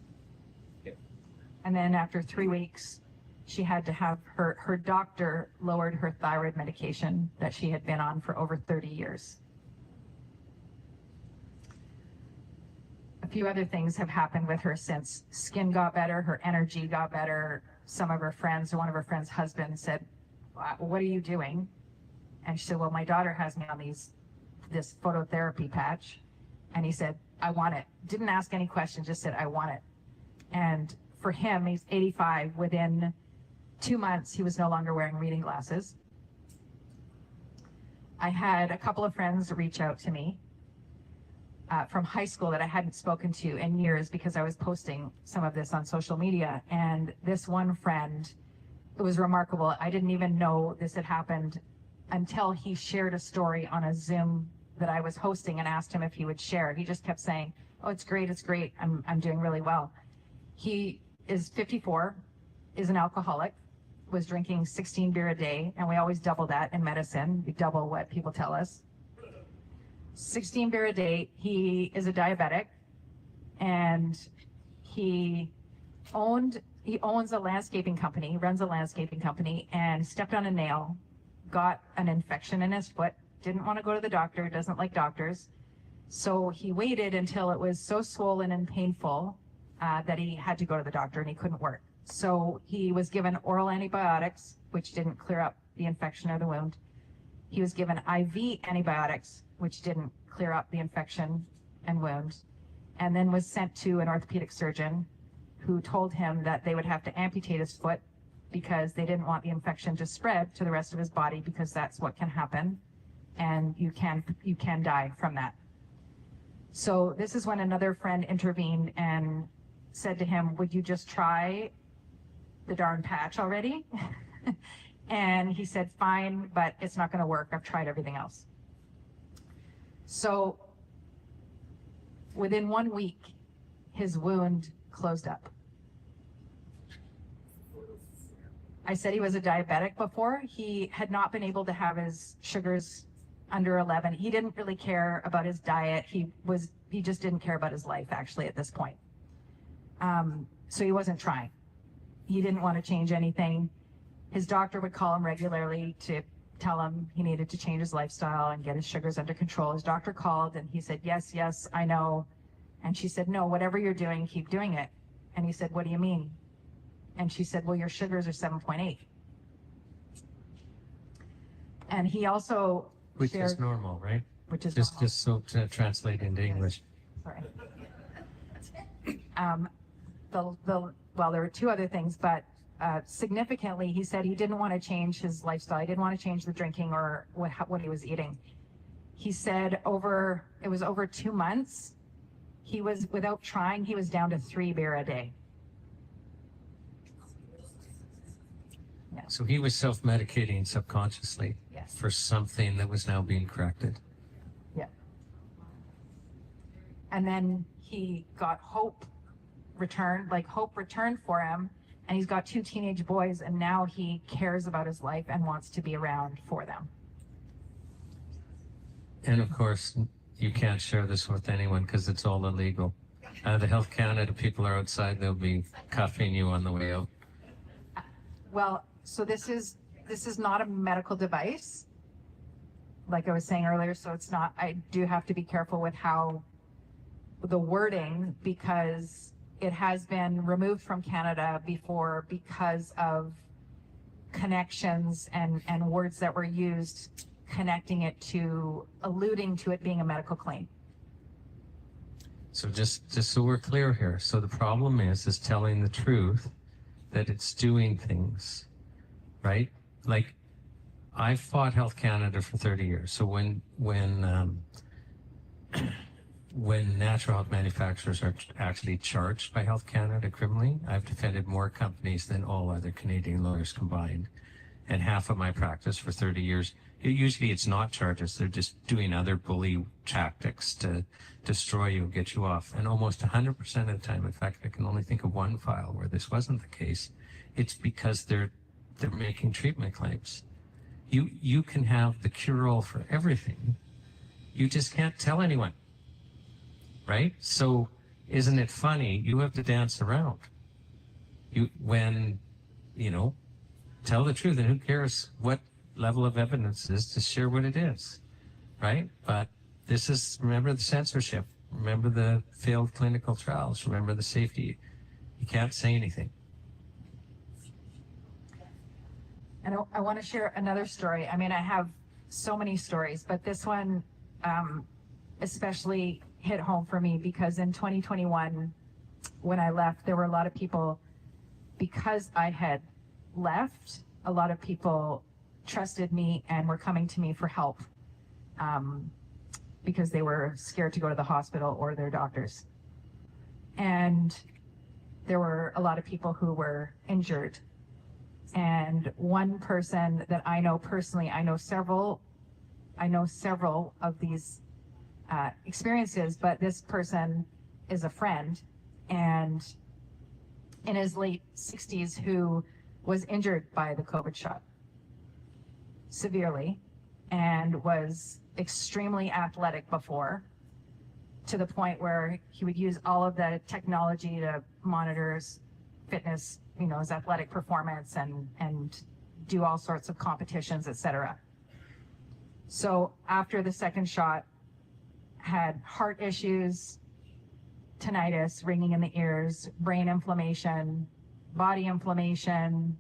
And then after 3 weeks, she had to have her doctor lowered her thyroid medication that she had been on for over 30 years. A few other things have happened with her since. Skin got better, her energy got better. Some of her friends, or one of her friends' husbands said, "What are you doing?" And she said, "Well, my daughter has me on this phototherapy patch." And he said, "I want it." Didn't ask any questions, just said, "I want it." And for him, he's 85. Within 2 months, he was no longer wearing reading glasses. I had a couple of friends reach out to me from high school that I hadn't spoken to in years because I was posting some of this on social media. And this one friend, it was remarkable. I didn't even know this had happened until he shared a story on a Zoom that I was hosting and asked him if he would share. He just kept saying, "Oh, it's great, it's great. I'm doing really well." He is 54, is an alcoholic, was drinking 16 beer a day, and we always double that in medicine. We double what people tell us. 16 beer a day. He is a diabetic, and he owns a landscaping company, runs a landscaping company, and stepped on a nail, got an infection in his foot, didn't want to go to the doctor, doesn't like doctors. So he waited until it was so swollen and painful that he had to go to the doctor and he couldn't work. So he was given oral antibiotics, which didn't clear up the infection or the wound. He was given IV antibiotics, which didn't clear up the infection and wound, and then was sent to an orthopedic surgeon who told him that they would have to amputate his foot because they didn't want the infection to spread to the rest of his body, because that's what can happen, and you can die from that. So this is when another friend intervened and said to him, "Would you just try the darn patch already?" And he said, "Fine, but it's not going to work. I've tried everything else." So within 1 week, his wound closed up. I said he was a diabetic before. He had not been able to have his sugars under 11. He didn't really care about his diet. He just didn't care about his life, actually, at this point. So he wasn't trying. He didn't want to change anything. His doctor would call him regularly to tell him he needed to change his lifestyle and get his sugars under control. His doctor called and he said, yes, I know. And she said, "No, whatever you're doing, keep doing it." And he said, "What do you mean?" And she said, "Well, your sugars are 7.8. And he also Which is normal, right? Which is just so to translate into English. Sorry. Well, there were two other things, but significantly, he said he didn't want to change his lifestyle. He didn't want to change the drinking or what he was eating. He said it was over 2 months, he was, without trying, he was down to 3 beer a day. Yeah. So he was self-medicating subconsciously Yes. for something that was now being corrected. Yeah. And then he got hope returned for him, and he's got 2 teenage boys, and now he cares about his life and wants to be around for them. And of course, you can't share this with anyone because it's all illegal. The Health Canada people are outside. They'll be cuffing you on the way out. Well, so this is not a medical device, like I was saying earlier, so it's not, I do have to be careful with how the wording because it has been removed from Canada before because of connections and words that were used connecting it to, alluding to it being a medical claim. So just so we're clear here. So the problem is telling the truth that it's doing things, right? Like, I've fought Health Canada for 30 years. So when natural health manufacturers are actually charged by Health Canada criminally, I've defended more companies than all other Canadian lawyers combined. And half of my practice for 30 years, usually it's not charges. They're just doing other bully tactics to destroy you, get you off. And almost 100% of the time, in fact, I can only think of one file where this wasn't the case. It's because they're making treatment claims. You can have the cure-all for everything. You just can't tell anyone, right? So isn't it funny? You have to dance around. Tell the truth, and who cares what level of evidence is, to share what it is, right? But this is, remember the censorship, remember the failed clinical trials, remember the safety. You can't say anything. And I want to share another story. I mean, I have so many stories, but this one especially hit home for me because in 2021, when I left, there were a lot of people, because I had left, a lot of people trusted me and were coming to me for help because they were scared to go to the hospital or their doctors. And there were a lot of people who were injured. And one person that I know personally, I know several of these experiences, but this person is a friend and in his late 60s who was injured by the COVID shot severely and was extremely athletic before, to the point where he would use all of the technology to monitor his fitness, his athletic performance and do all sorts of competitions, etc. So after the second shot, had heart issues, tinnitus, ringing in the ears, brain inflammation, body inflammation,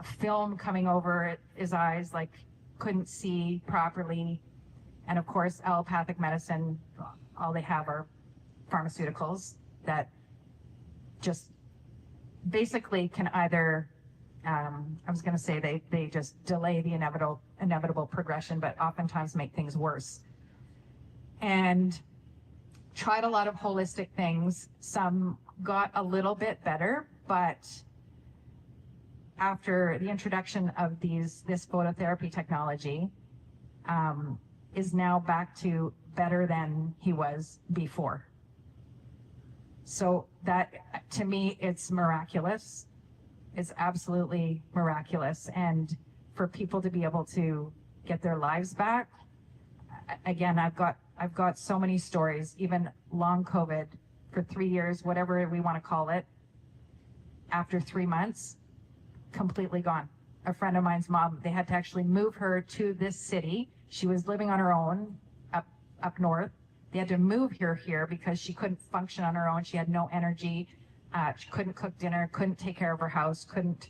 film coming over his eyes, like couldn't see properly. And of course, allopathic medicine, all they have are pharmaceuticals that just basically can either, I was going to say they just delay the inevitable progression, but oftentimes make things worse. And tried a lot of holistic things. Some got a little bit better, but after the introduction of this phototherapy technology, is now back to better than he was before. So that, to me, it's miraculous. It's absolutely miraculous. And for people to be able to get their lives back, again, I've got so many stories, even long COVID for 3 years, whatever we want to call it. After 3 months, completely gone. A friend of mine's mom, they had to actually move her to this city. She was living on her own up north. They had to move her here because she couldn't function on her own. She had no energy. She couldn't cook dinner, couldn't take care of her house, couldn't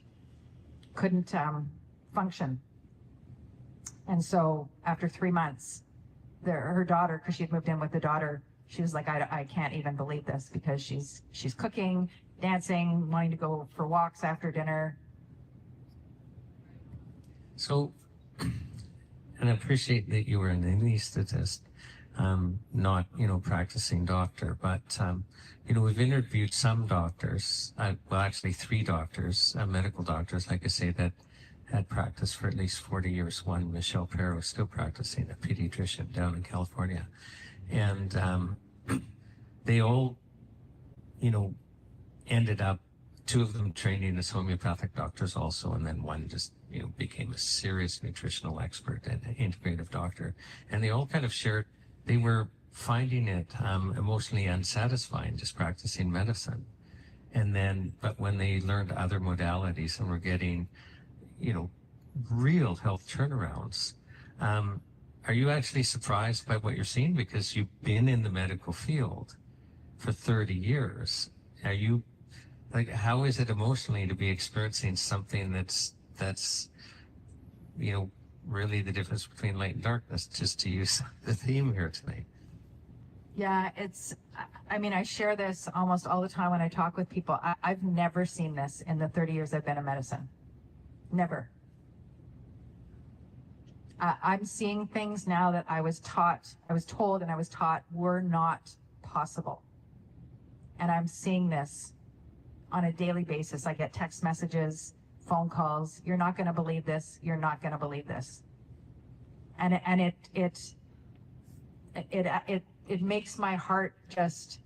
function. And so after 3 months, her daughter, because she had moved in with the daughter, she was like, I can't even believe this, because she's cooking, dancing, wanting to go for walks after dinner. So, and I appreciate that you were an anesthetist, not, practicing doctor, but, we've interviewed some doctors, well, actually 3 doctors, medical doctors, like I say, that had practiced for at least 40 years. One, Michelle Perro, still practicing, a pediatrician down in California. And they all, ended up, 2 of them training as homeopathic doctors also, and then one just, became a serious nutritional expert and integrative doctor. And they all kind of shared, they were finding it emotionally unsatisfying just practicing medicine. And then, but when they learned other modalities and were getting, real health turnarounds, I are you actually surprised by what you're seeing? Because you've been in the medical field for 30 years. Are you, like, how is it emotionally to be experiencing something that's, you know, really the difference between light and darkness, just to use the theme here tonight? Yeah, I mean, I share this almost all the time when I talk with people. I've never seen this in the 30 years I've been in medicine. Never. I'm seeing things now that I was told and I was taught were not possible. And I'm seeing this on a daily basis. I get text messages, phone calls. You're not going to believe this. You're not going to believe this. And it makes my heart just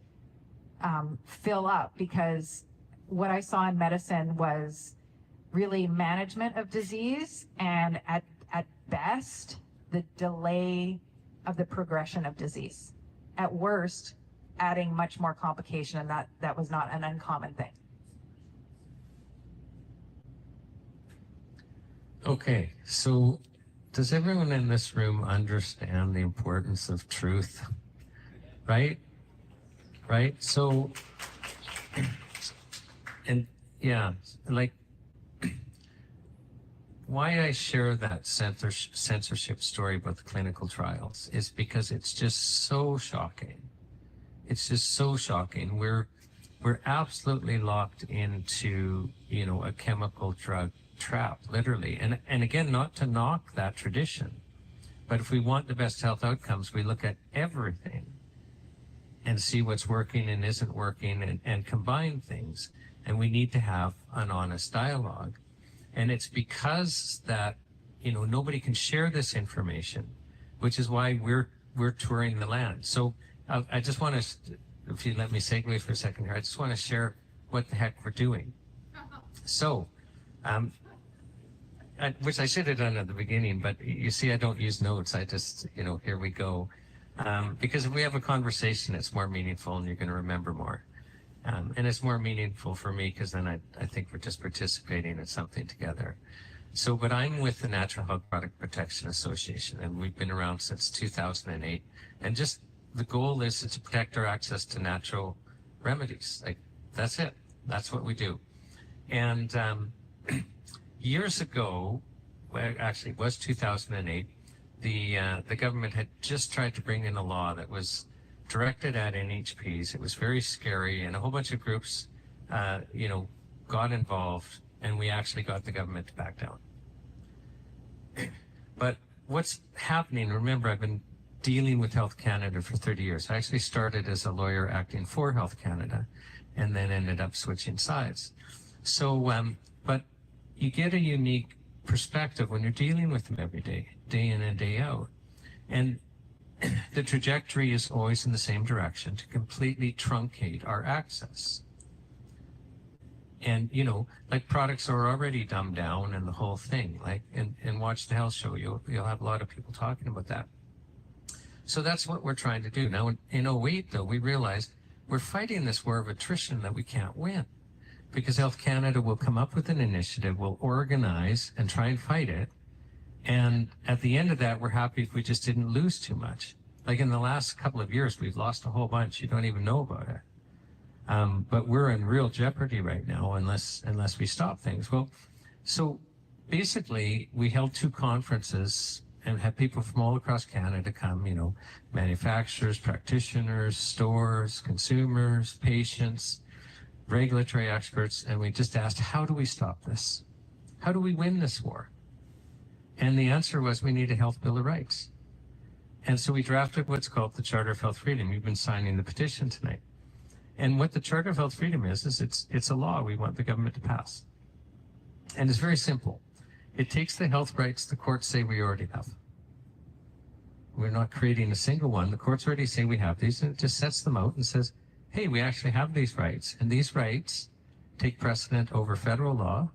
fill up, because what I saw in medicine was really management of disease, and at best, the delay of the progression of disease. At worst, adding much more complication, and that was not an uncommon thing. Okay, so does everyone in this room understand the importance of truth? Right? Right? So, and yeah, like, why I share that censorship story about the clinical trials is because it's just so shocking. It's just so shocking. We're absolutely locked into, you know, a chemical drug trap, literally. And again, not to knock that tradition, but if we want the best health outcomes, we look at everything and see what's working and isn't working, and combine things. And we need to have an honest dialogue. And it's because that, you know, nobody can share this information, which is why we're touring the land. So I just want to, if you let me segue for a second here, I just want to share what the heck we're doing. So, which I should have done at the beginning, but you see, I don't use notes. I just, you know, here we go. Because if we have a conversation, it's more meaningful and you're going to remember more. And it's more meaningful for me because then I think we're just participating in something together. So, but I'm with the Natural Health Product Protection Association, and we've been around since 2008. And just the goal is to protect our access to natural remedies. Like, that's it. That's what we do. And years ago, well, actually it was 2008, the government had just tried to bring in a law that was directed at NHPs. It was very scary, and a whole bunch of groups, you know, got involved, and we actually got the government to back down. But what's happening, remember, I've been dealing with Health Canada for 30 years. I actually started as a lawyer acting for Health Canada, and then ended up switching sides. So, but you get a unique perspective when you're dealing with them every day, day in and day out. And the trajectory is always in the same direction, to completely truncate our access. And, you know, like, products are already dumbed down and the whole thing, like, and Watch the Health show, you'll have a lot of people talking about that. So that's what we're trying to do. Now, in 08, though, we realized we're fighting this war of attrition that we can't win, because Health Canada will come up with an initiative, will organize and try and fight it. And at the end of that, we're happy if we just didn't lose too much. Like, in the last couple of years, we've lost a whole bunch. You don't even know about it. But we're in real jeopardy right now unless we stop things. Well, so basically, we held 2 conferences and had people from all across Canada come, you know, manufacturers, practitioners, stores, consumers, patients, regulatory experts, and we just asked, how do we stop this? How do we win this war? And the answer was, we need a health bill of rights. And so we drafted what's called the Charter of Health Freedom. You've been signing the petition tonight. And what the Charter of Health Freedom is it's a law we want the government to pass. And it's very simple. It takes the health rights the courts say we already have. We're not creating a single one. The courts already say we have these, and it just sets them out and says, hey, we actually have these rights, and these rights take precedent over federal law,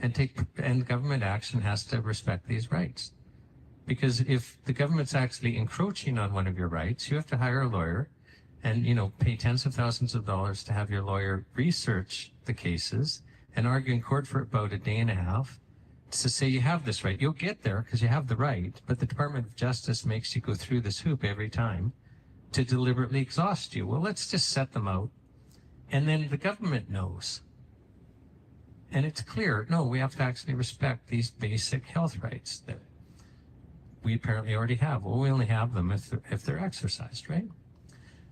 and government action has to respect these rights. Because if the government's actually encroaching on one of your rights, you have to hire a lawyer and, you know, pay tens of thousands of dollars to have your lawyer research the cases and argue in court for about a day and a half to say you have this right. You'll get there because you have the right, but the Department of Justice makes you go through this hoop every time to deliberately exhaust you. Well, let's just set them out, and then the government knows. And it's clear, no, we have to actually respect these basic health rights that we apparently already have. Well, we only have them if they're exercised, right?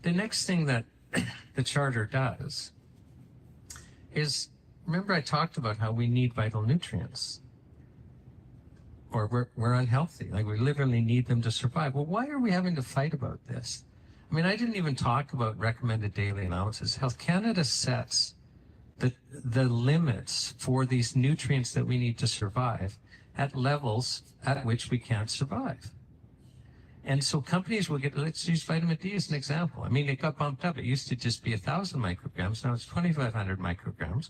The next thing that the Charter does is, remember I talked about how we need vital nutrients, or we're unhealthy, like we literally need them to survive. Well, why are we having to fight about this? I mean, I didn't even talk about recommended daily allowances. Health Canada sets the limits for these nutrients that we need to survive at levels at which we can't survive. And so companies will get, let's use vitamin D as an example. I mean, it got bumped up. It used to just be 1,000 micrograms. Now it's 2,500 micrograms.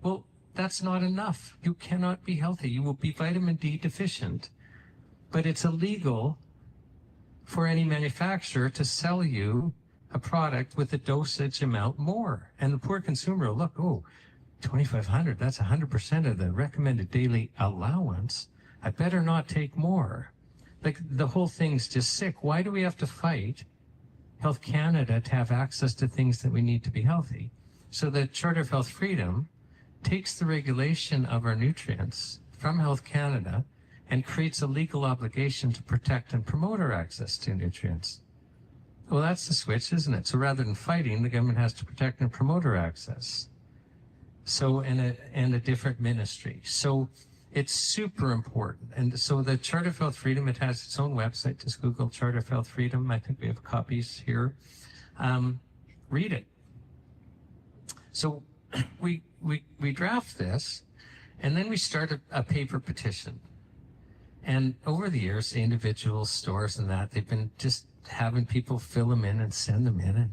Well, that's not enough. You cannot be healthy. You will be vitamin D deficient. But it's illegal for any manufacturer to sell you a product with a dosage amount more. And the poor consumer will look, oh, 2,500, that's 100% of the recommended daily allowance. I better not take more. Like, the whole thing's just sick. Why do we have to fight Health Canada to have access to things that we need to be healthy? So the Charter of Health Freedom takes the regulation of our nutrients from Health Canada and creates a legal obligation to protect and promote our access to nutrients. Well, that's the switch, isn't it? So rather than fighting, the government has to protect and promote our access. So, and a different ministry. So it's super important. And so the Charter of Health Freedom, it has its own website. Just Google Charter of Health Freedom. I think we have copies here. Read it. So we draft this, and then we start a paper petition. And over the years, the individual stores and that, they've been just having people fill them in and send them in. And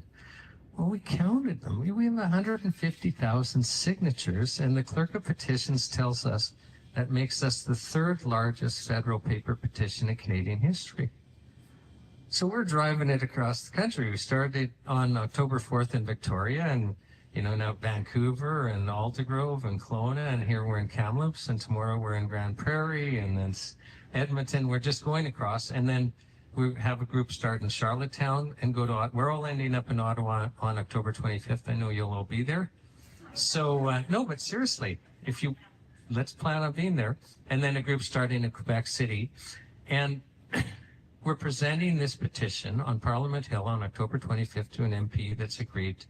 well, we counted them. We have 150,000 signatures, and the Clerk of Petitions tells us that makes us the third largest federal paper petition in Canadian history. So we're driving it across the country. We started on October 4th in Victoria, and now Vancouver and Aldergrove and Kelowna, and here we're in Kamloops, and tomorrow we're in Grand Prairie, and then Edmonton. We're just going across, and then we have a group start in Charlottetown and go to, we're all ending up in Ottawa on October 25th. I know you'll all be there. So, no, but seriously, let's plan on being there. And then a group starting in Quebec City. And we're presenting this petition on Parliament Hill on October 25th to an MP that's agreed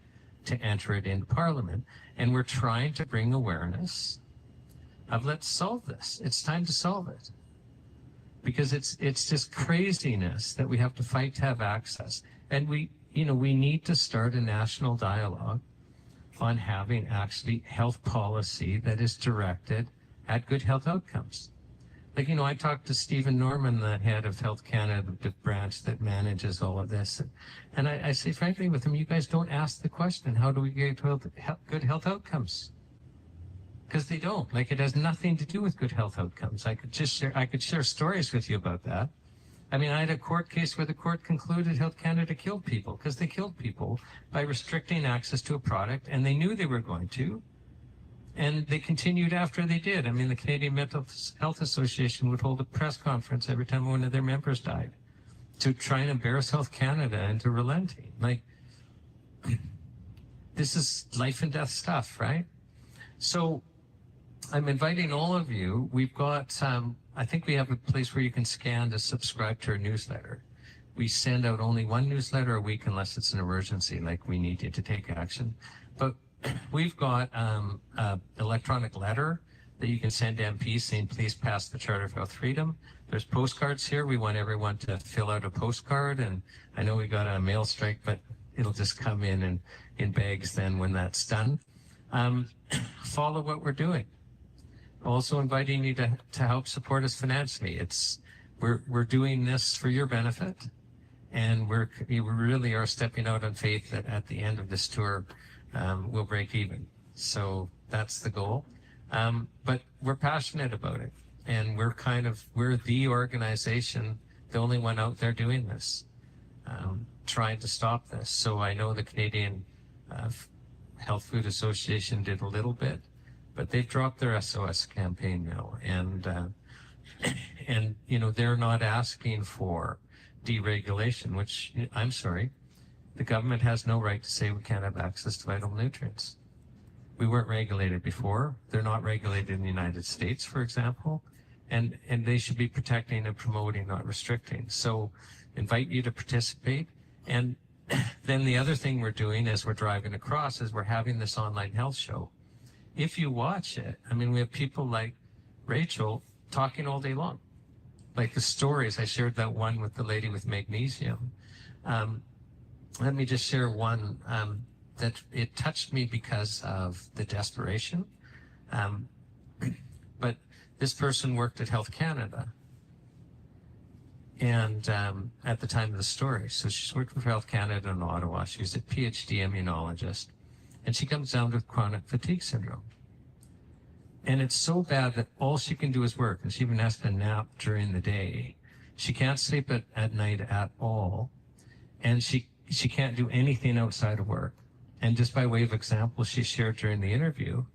to enter it into Parliament. And we're trying to bring awareness of, let's solve this. It's time to solve it. Because it's just craziness that we have to fight to have access. And we need to start a national dialogue on having actually health policy that is directed at good health outcomes. Like, I talked to Stephen Norman, the head of Health Canada, the branch that manages all of this. And I say, frankly, with him, you guys don't ask the question, how do we get good health outcomes? Because they don't. Like, it has nothing to do with good health outcomes. I could share stories with you about that. I mean, I had a court case where the court concluded Health Canada killed people because they killed people by restricting access to a product, and they knew they were going to, and they continued after they did. I mean, the Canadian Mental Health Association would hold a press conference every time one of their members died to try and embarrass Health Canada into relenting. Like, this is life and death stuff, right? So I'm inviting all of you. We've got, I think we have a place where you can scan to subscribe to our newsletter. We send out only one newsletter a week unless it's an emergency, like we need you to take action. But we've got an electronic letter that you can send to MPs saying, please pass the Charter of Health Freedom. There's postcards here. We want everyone to fill out a postcard. And I know we got a mail strike, but it'll just come in bags then when that's done. Follow what we're doing. Also inviting you to help support us financially. We're doing this for your benefit, and we really are stepping out on faith that at the end of this tour, we'll break even. So that's the goal. But we're passionate about it, and we're the organization, the only one out there doing this, trying to stop this. So I know the Canadian Health Food Association did a little bit, but they've dropped their SOS campaign now, and you know, they're not asking for deregulation, which, I'm sorry, the government has no right to say we can't have access to vital nutrients. We weren't regulated before. They're not regulated in the United States, for example, and they should be protecting and promoting, not restricting. So invite you to participate. And then the other thing we're doing as we're driving across is we're having this online health show. If you watch it, I mean, we have people like Rachel talking all day long. Like the stories, I shared that one with the lady with magnesium. Let me just share one that it touched me because of the desperation. But this person worked at Health Canada, and at the time of the story. So she's worked with Health Canada in Ottawa. She's a PhD immunologist, and she comes down with chronic fatigue syndrome. And it's so bad that all she can do is work, and she even has to nap during the day. She can't sleep at night at all, and she can't do anything outside of work. And just by way of example, she shared during the interview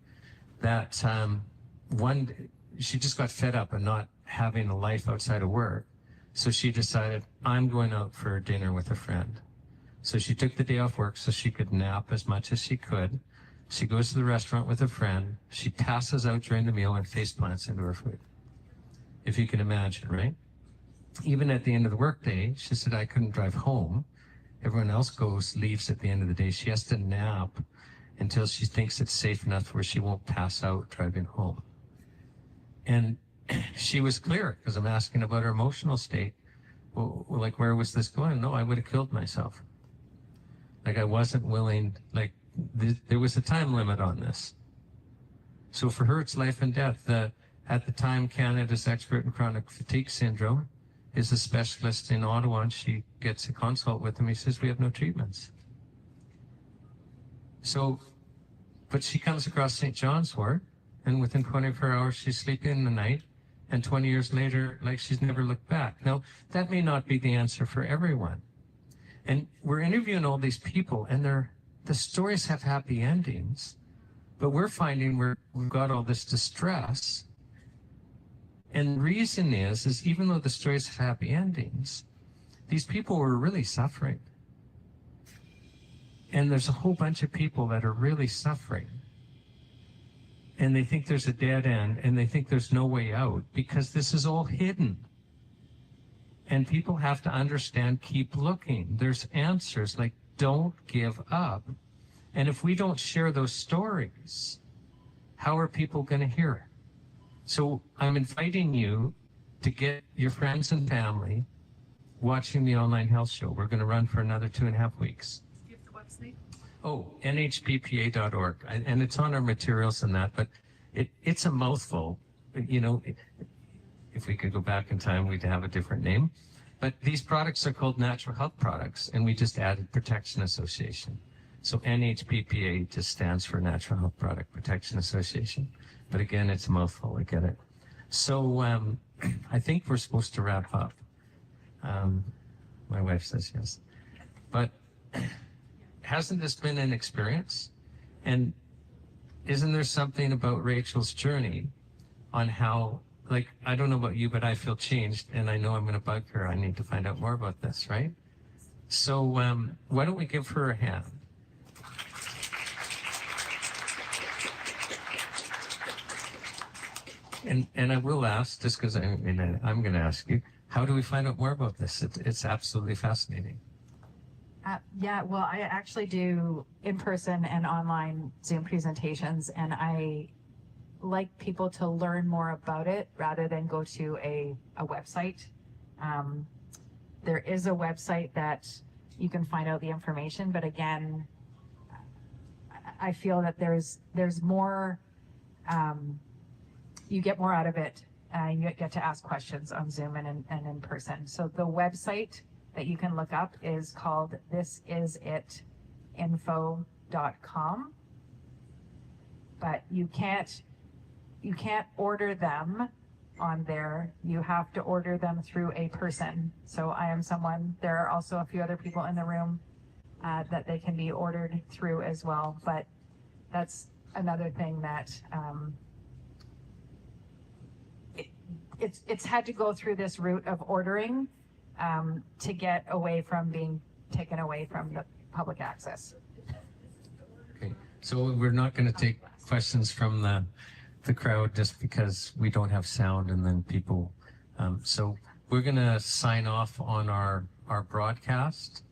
that she just got fed up of not having a life outside of work. So she decided, I'm going out for dinner with a friend. So she took the day off work so she could nap as much as she could. She goes to the restaurant with a friend. She passes out during the meal and face plants into her food. If you can imagine, right? Even at the end of the workday, she said, I couldn't drive home. Everyone else leaves at the end of the day. She has to nap until she thinks it's safe enough where she won't pass out driving home. And she was clear, because I'm asking about her emotional state. Well, like, where was this going? No, I would have killed myself. Like, I wasn't willing, like, there was a time limit on this. So for her, it's life and death. At the time, Canada's expert in chronic fatigue syndrome is a specialist in Ottawa, and she gets a consult with him. He says, we have no treatments. So, but she comes across St. John's wort, and within 24 hours, she's sleeping in the night, and 20 years later, like, she's never looked back. Now, that may not be the answer for everyone. And we're interviewing all these people, and the stories have happy endings, but we're finding we've got all this distress. And the reason is even though the stories have happy endings, these people were really suffering. And there's a whole bunch of people that are really suffering. And they think there's a dead end, and they think there's no way out, because this is all hidden. And people have to understand, keep looking. There's answers, like, don't give up. And if we don't share those stories, how are people going to hear it? So I'm inviting you to get your friends and family watching the online health show. We're going to run for another 2.5 weeks. Do you have the website? Oh, NHPPA.org. And it's on our materials and that, but it's a mouthful. You know, if we could go back in time, we'd have a different name. But these products are called natural health products, and we just added Protection Association. So NHPPA just stands for Natural Health Product Protection Association. But again, it's a mouthful, I get it. So I think we're supposed to wrap up. My wife says yes. But hasn't this been an experience? And isn't there something about Rachel's journey on how, like, I don't know about you, but I feel changed, and I know I'm going to bug her. I need to find out more about this, right? So why don't we give her a hand? And I will ask, just because I'm going to ask you, how do we find out more about this? It's absolutely fascinating. Yeah, well, I actually do in-person and online Zoom presentations, and I like people to learn more about it rather than go to a website. There is a website that you can find out the information, but again, I feel that there's more, you get more out of it. You get to ask questions on Zoom and in person. So the website that you can look up is called thisisitinfo.com, but you can't order them on there. You have to order them through a person. So I am someone, there are also a few other people in the room that they can be ordered through as well, but that's another thing that it's had to go through this route of ordering to get away from being taken away from the public access. Okay, so we're not going to take questions from the crowd just because we don't have sound, and then people. So we're going to sign off on our broadcast.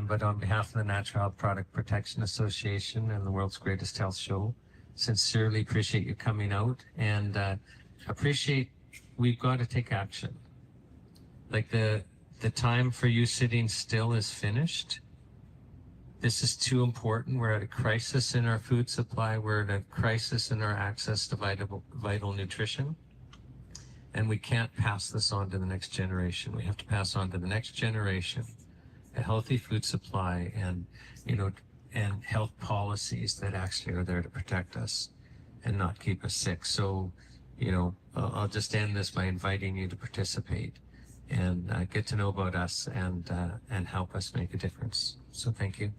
But on behalf of the Natural Health Product Protection Association and the World's Greatest Health Show, sincerely appreciate you coming out, and appreciate we've got to take action. Like the time for you sitting still is finished. This is too important. We're at a crisis in our food supply. We're at a crisis in our access to vital nutrition. And we can't pass this on to the next generation. We have to pass on to the next generation a healthy food supply and, and health policies that actually are there to protect us and not keep us sick. So, I'll just end this by inviting you to participate and get to know about us and help us make a difference. So thank you.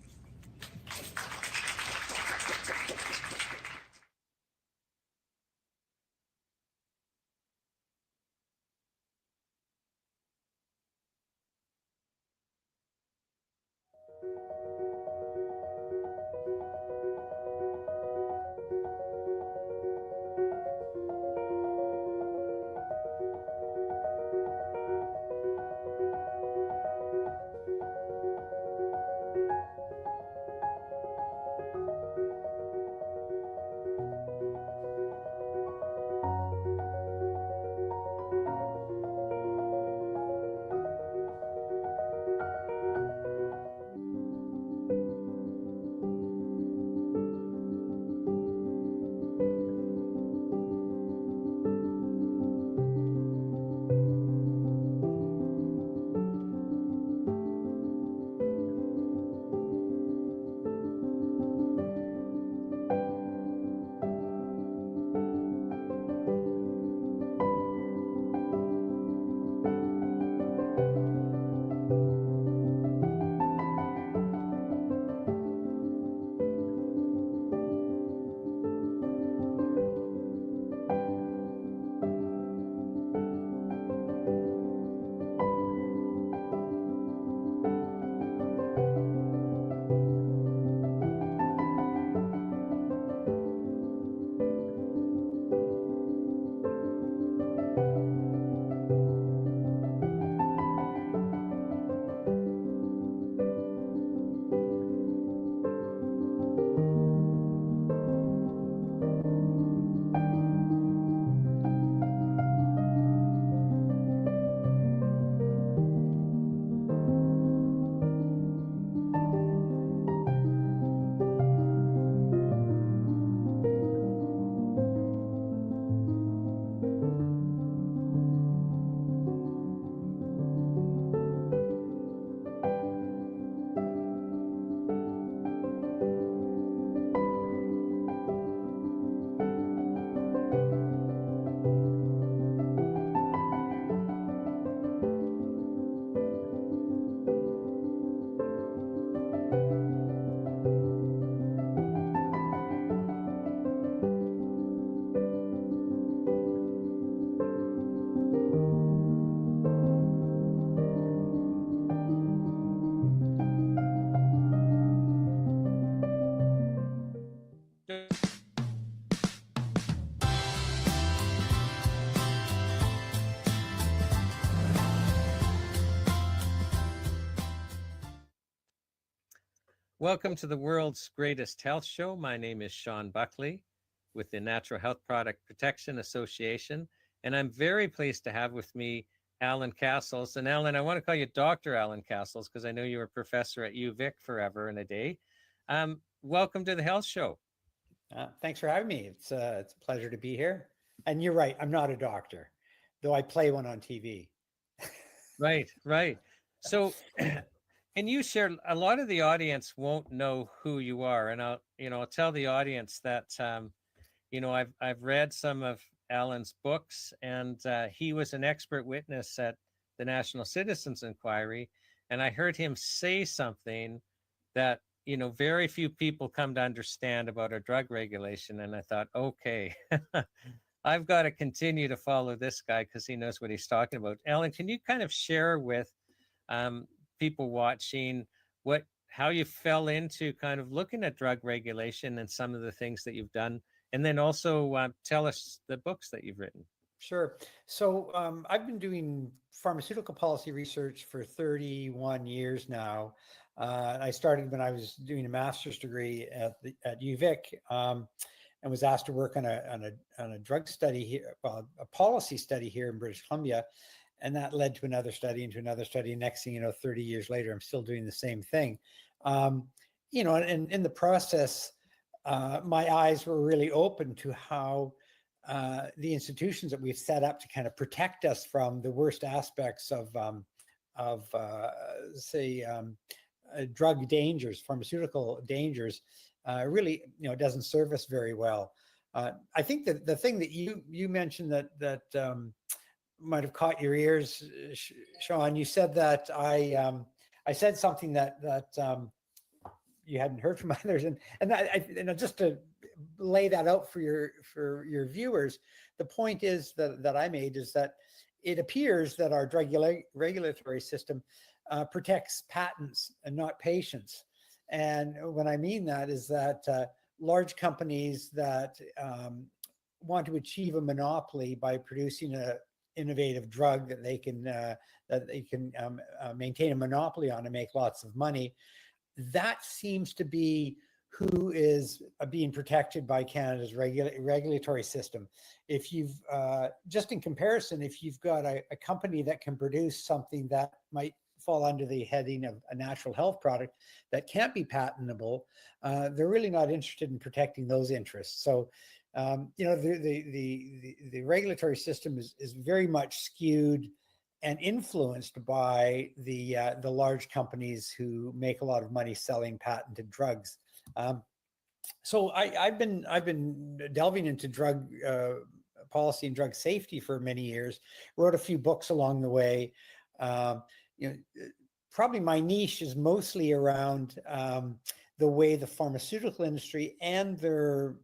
Welcome to the World's Greatest Health Show. My name is Shawn Buckley with the Natural Health Product Protection Association, and I'm very pleased to have with me Alan Castles. And Alan, I want to call you Dr. Alan Castles because I know you were a professor at UVic forever and a day. Welcome to the Health Show. Thanks for having me. It's a pleasure to be here. And you're right, I'm not a doctor, though I play one on TV. Right. So can you share, a lot of the audience won't know who you are, and I'll tell the audience that I've read some of Alan's books, and he was an expert witness at the National Citizens Inquiry, and I heard him say something that very few people come to understand about our drug regulation. And I thought, okay, I've got to continue to follow this guy because he knows what he's talking about. Ellen, can you kind of share with people watching how you fell into kind of looking at drug regulation and some of the things that you've done, and then also tell us the books that you've written? Sure. So I've been doing pharmaceutical policy research for 31 years now. I started when I was doing a master's degree at UVic, and was asked to work on a drug study here, well, a policy study here in British Columbia, and that led to another study, into another study. Next thing you know, 30 years later, I'm still doing the same thing. And in the process, my eyes were really open to how the institutions that we've set up to kind of protect us from the worst aspects of drug dangers, pharmaceutical dangers, really, doesn't serve us very well. I think that the thing that you mentioned that might have caught your ears, Shawn, you said that I said something that you hadn't heard from others, and just to lay that out for your viewers, the point is that I made is that it appears that our drug regulatory system protects patents and not patients. And what I mean that is that large companies that want to achieve a monopoly by producing an innovative drug that they can maintain a monopoly on and make lots of money, that seems to be who is being protected by Canada's regulatory system. If you've, just in comparison, if you've got a company that can produce something that might fall under the heading of a natural health product that can't be patentable, they're really not interested in protecting those interests. So, the regulatory system is very much skewed and influenced by the large companies who make a lot of money selling patented drugs. So I've been delving into drug policy and drug safety for many years. Wrote a few books along the way. Probably my niche is mostly around the way the pharmaceutical industry and their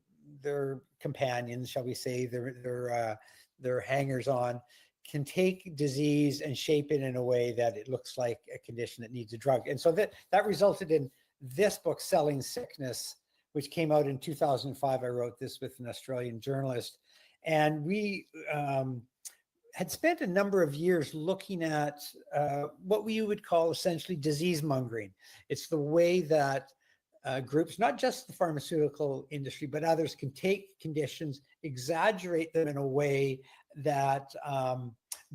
companions, shall we say, their hangers-on, can take disease and shape it in a way that it looks like a condition that needs a drug. And so that resulted in this book, Selling Sickness, which came out in 2005. I wrote this with an Australian journalist. And we had spent a number of years looking at what we would call essentially disease mongering. It's the way that groups, not just the pharmaceutical industry, but others, can take conditions, exaggerate them in a way that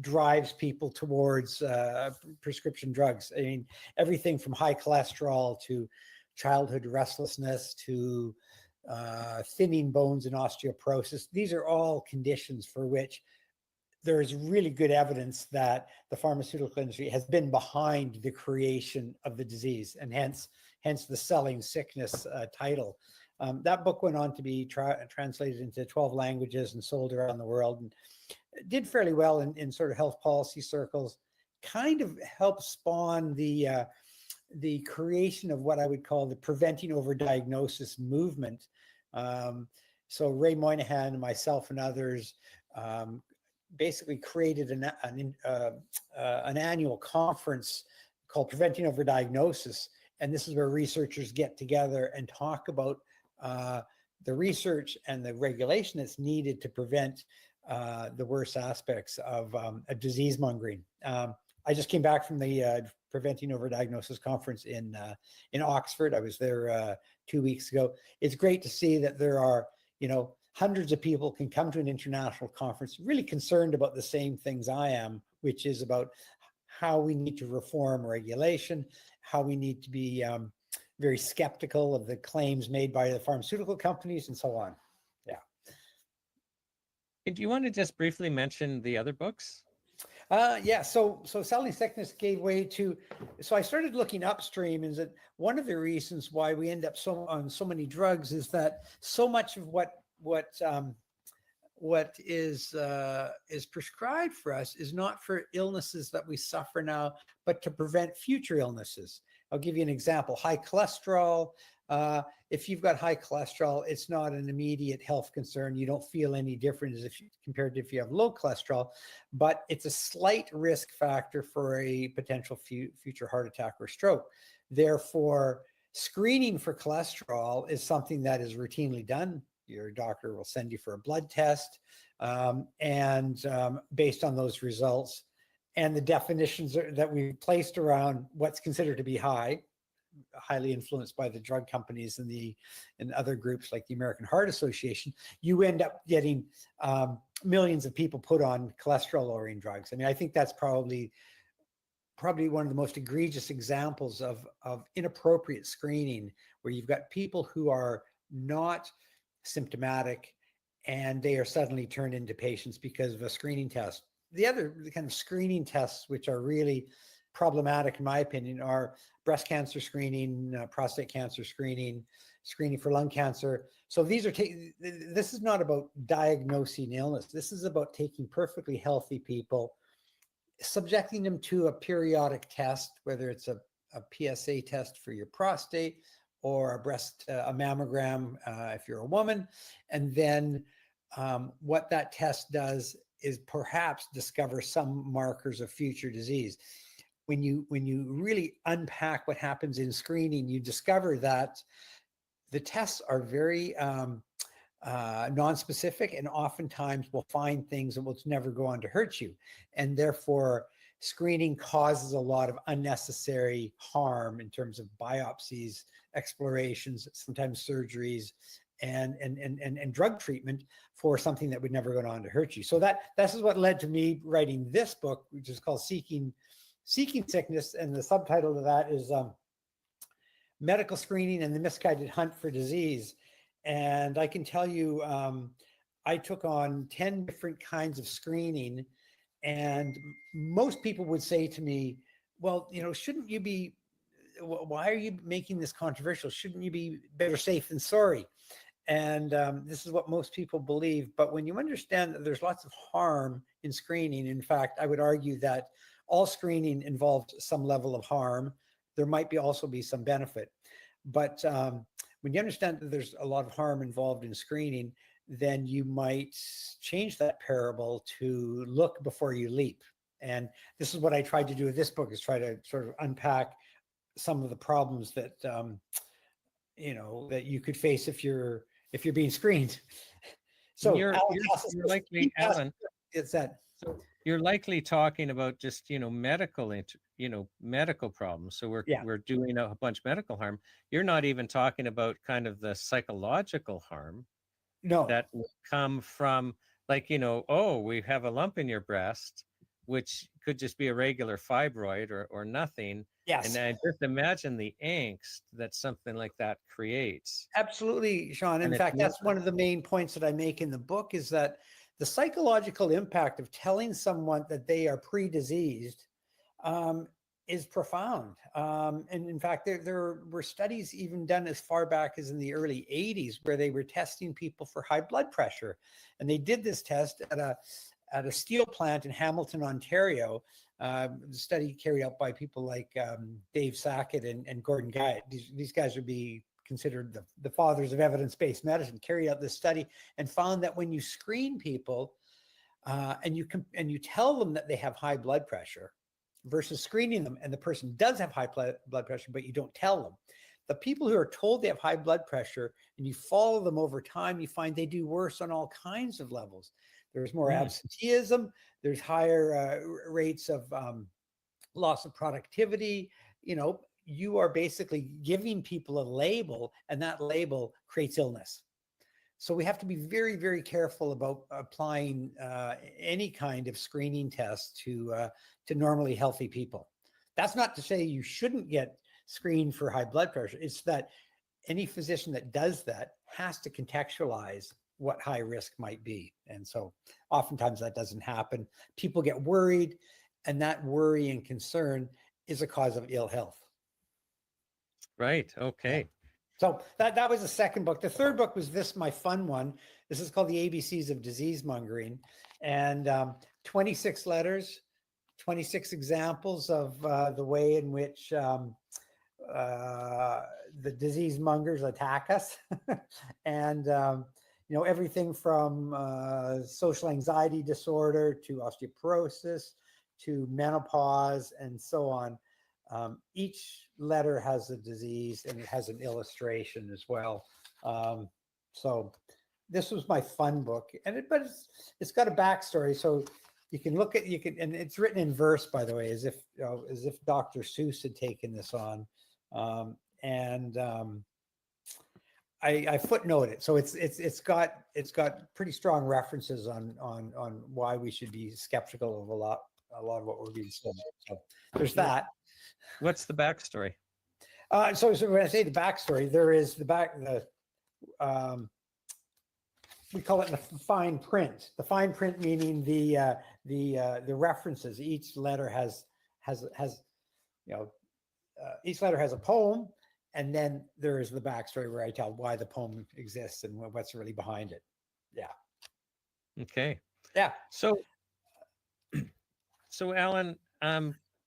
drives people towards prescription drugs. I mean, everything from high cholesterol to childhood restlessness to thinning bones and osteoporosis. These are all conditions for which there is really good evidence that the pharmaceutical industry has been behind the creation of the disease, and hence the Selling Sickness title. That book went on to be translated into 12 languages and sold around the world, and did fairly well in sort of health policy circles. Kind of helped spawn the creation of what I would call the preventing over diagnosis movement. So Ray Moynihan and myself and others basically created an annual conference called Preventing Over Diagnosis. And this is where researchers get together and talk about the research and the regulation that's needed to prevent the worst aspects of a disease mongering. I just came back from the Preventing Over Diagnosis conference in Oxford. I was there 2 weeks ago. It's great to see that there are, hundreds of people can come to an international conference really concerned about the same things I am, which is about how we need to reform regulation, how we need to be very skeptical of the claims made by the pharmaceutical companies, and so on. Yeah. Do you want to just briefly mention the other books? Yeah, so Selling Sickness gave way to, so I started looking upstream, is that one of the reasons why we end up on so many drugs is that so much of what is prescribed for us is not for illnesses that we suffer now, but to prevent future illnesses. I'll give you an example. High cholesterol. If you've got high cholesterol, it's not an immediate health concern. You don't feel any different as if compared to if you have low cholesterol, but it's a slight risk factor for a potential future heart attack or stroke. Therefore, screening for cholesterol is something that is routinely done. Your doctor will send you for a blood test, and based on those results and the definitions that we've placed around what's considered to be highly influenced by the drug companies and other groups like the American Heart Association, you end up getting millions of people put on cholesterol-lowering drugs. I mean, I think that's probably one of the most egregious examples of inappropriate screening, where you've got people who are not symptomatic and they are suddenly turned into patients because of a screening test. The other kind of screening tests which are really problematic, in my opinion, are breast cancer screening, prostate cancer screening, screening for lung cancer. So these are this is not about diagnosing illness. This is about taking perfectly healthy people, subjecting them to a periodic test, whether it's a PSA test for your prostate or a mammogram if you're a woman. And then what that test does is perhaps discover some markers of future disease. When you really unpack what happens in screening, you discover that the tests are very non-specific, and oftentimes will find things that will never go on to hurt you. And therefore, screening causes a lot of unnecessary harm in terms of biopsies, explorations, sometimes surgeries, and drug treatment for something that would never go on to hurt you. So this is what led to me writing this book, which is called Seeking Sickness, and the subtitle of that is Medical Screening and the Misguided Hunt for Disease. And I can tell you, I took on 10 different kinds of screening, and most people would say to me, well, shouldn't you be, why are you making this controversial? Shouldn't you be better safe than sorry? And this is what most people believe. But when you understand that there's lots of harm in screening, in fact, I would argue that all screening involves some level of harm. There might also be some benefit. But when you understand that there's a lot of harm involved in screening, then you might change that parable to look before you leap. And this is what I tried to do with this book, is try to sort of unpack some of the problems that that you could face if you're being screened. So you're likely, Alan, it's that. So you're likely talking about just medical problems. So we're doing a bunch of medical harm. You're not even talking about kind of the psychological harm that will come from, like, oh, we have a lump in your breast, which could just be a regular fibroid or nothing. Yes. And I just imagine the angst that something like that creates. Absolutely, Shawn. In fact, that's one of the main points that I make in the book, is that the psychological impact of telling someone that they are pre-diseased is profound. And in fact, there were studies even done as far back as in the early 80s where they were testing people for high blood pressure. And they did this test at a steel plant in Hamilton, Ontario. The study carried out by people like Dave Sackett and Gordon Guyatt. These guys would be considered the fathers of evidence-based medicine. Carried out this study and found that when you screen people and you tell them that they have high blood pressure versus screening them and the person does have high blood pressure, but you don't tell them, the people who are told they have high blood pressure and you follow them over time, you find they do worse on all kinds of levels. There's more absenteeism. There's higher rates of loss of productivity. You are basically giving people a label, and that label creates illness. So we have to be very, very careful about applying any kind of screening test to normally healthy people. That's not to say you shouldn't get screened for high blood pressure. It's that any physician that does that has to contextualize what high risk might be. And so oftentimes that doesn't happen. People get worried, and that worry and concern is a cause of ill health. Right. Okay. So that was the second book. The third book was my fun one. This is called The ABCs of Disease Mongering. And 26 letters, 26 examples of the way in which the disease mongers attack us, and everything from social anxiety disorder to osteoporosis to menopause and so on. Each letter has a disease and it has an illustration as well. So this was my fun book, but it's got a backstory, so you can look at and it's written in verse, by the way, as if Dr. Seuss had taken this on, and I footnote it, so it's got pretty strong references on why we should be skeptical of a lot of what we're being said. So there's that. What's the backstory? So when I say the backstory, there is we call it the fine print. The fine print meaning the references. Each letter has each letter has a poem, and then there is the backstory where I tell why the poem exists and what's really behind it. Yeah. Okay. Yeah. So Alan,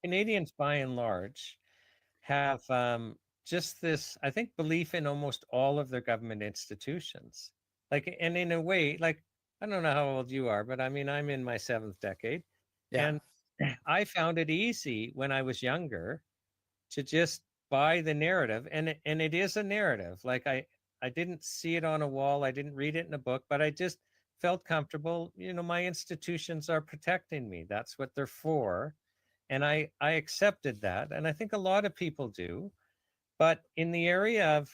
Canadians by and large have just this, I think, belief in almost all of their government institutions. Like, and in a way, like, I don't know how old you are, but I mean, I'm in my 7th decade. Yeah. And I found it easy when I was younger to just buy the narrative. And it is a narrative. Like I didn't see it on a wall. I didn't read it in a book, but I just felt comfortable. My institutions are protecting me. That's what they're for. And I accepted that. And I think a lot of people do. But in the area of,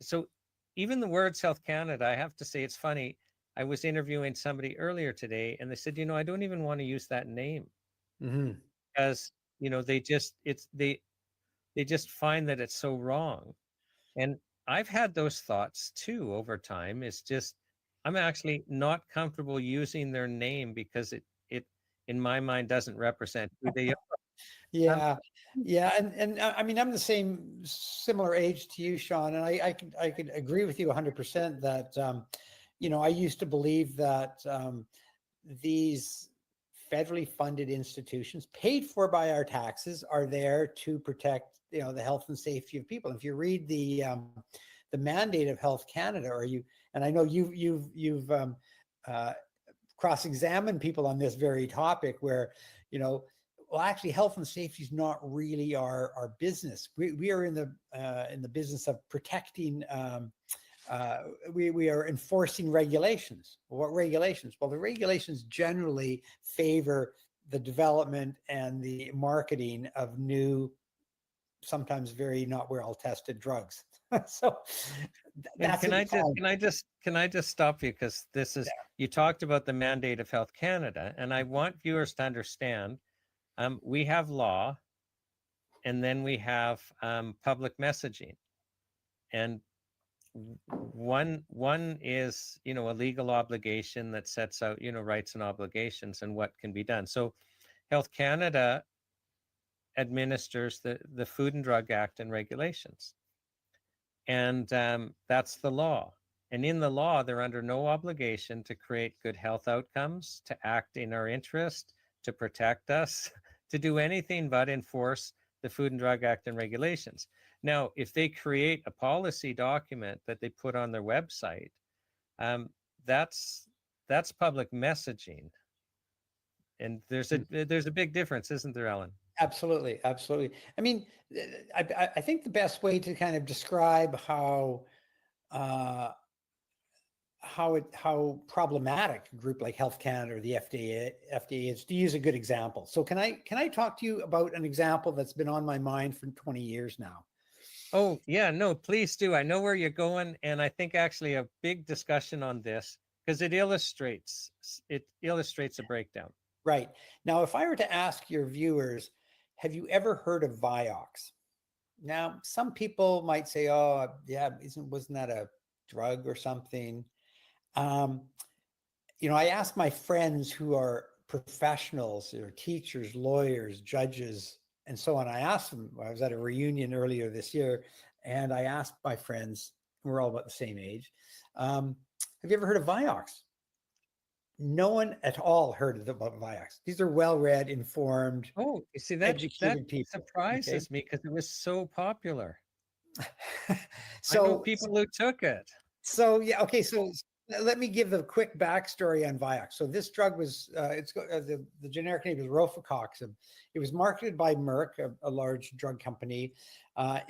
so even the words Health Canada, I have to say, it's funny. I was interviewing somebody earlier today and they said, I don't even want to use that name because, they just find that it's so wrong. And I've had those thoughts too over time. It's just, I'm actually not comfortable using their name because it in my mind doesn't represent who they are. Yeah. And I mean, I'm the similar age to you, Shawn, and I could agree with you 100% that, I used to believe that these federally funded institutions paid for by our taxes are there to protect, the health and safety of people. If you read the mandate of Health Canada, and I know you've cross-examined people on this very topic where, well, actually, health and safety is not really our business. We are in the business of protecting. We are enforcing regulations. What regulations? Well, the regulations generally favor the development and the marketing of new, sometimes very not well tested drugs. So that's can I just stop you, because this is you talked about the mandate of Health Canada, and I want viewers to understand. We have law, and then we have public messaging, and one is a legal obligation that sets out rights and obligations and what can be done. So Health Canada administers the Food and Drug Act and regulations, and that's the law. And in the law, they're under no obligation to create good health outcomes, to act in our interest, to protect us, to do anything but enforce the Food and Drug Act and regulations. Now, if they create a policy document that they put on their website, that's public messaging. And there's a big difference, isn't there, Ellen? Absolutely. I mean, I think the best way to kind of describe how problematic a group like Health Canada or the FDA is to use a good example. So can I talk to you about an example that's been on my mind for 20 years now? Oh, yeah, no, please do. I know where you're going, and I think actually a big discussion on this, because it illustrates a breakdown. Right. Now, if I were to ask your viewers, have you ever heard of Vioxx? Now, some people might say, oh, yeah, wasn't that a drug or something? I asked my friends who are professionals, or teachers, lawyers, judges, and so on. I asked them, I was at a reunion earlier this year, and I asked my friends, we're all about the same age, have you ever heard of Vioxx? No one at all heard about Vioxx. These are well-read, informed, Oh, you see, that educated people. surprises Okay? me because it was so popular. I know So, people who took it. so yeah, okay. So let me give a quick backstory on Vioxx. So this drug was, the generic name is rofecoxib. It was marketed by Merck, a large drug company.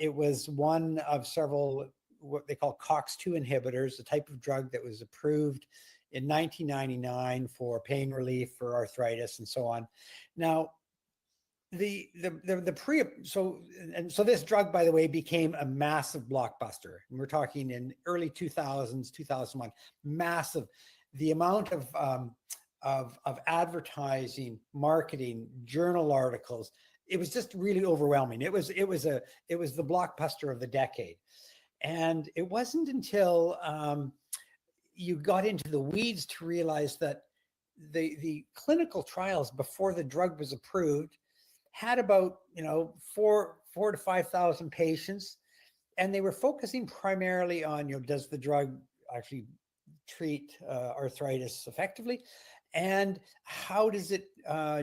It was one of several what they call COX-2 inhibitors, a type of drug that was approved in 1999 for pain relief, for arthritis, and so on. Now, so this drug, by the way, became a massive blockbuster. And we're talking in early 2000s, 2001, massive. The amount of advertising, marketing, journal articles, it was just really overwhelming. It was the blockbuster of the decade. And it wasn't until you got into the weeds to realize that the clinical trials before the drug was approved had about 4,000 to 5,000 patients, and they were focusing primarily on does the drug actually treat arthritis effectively, and how does it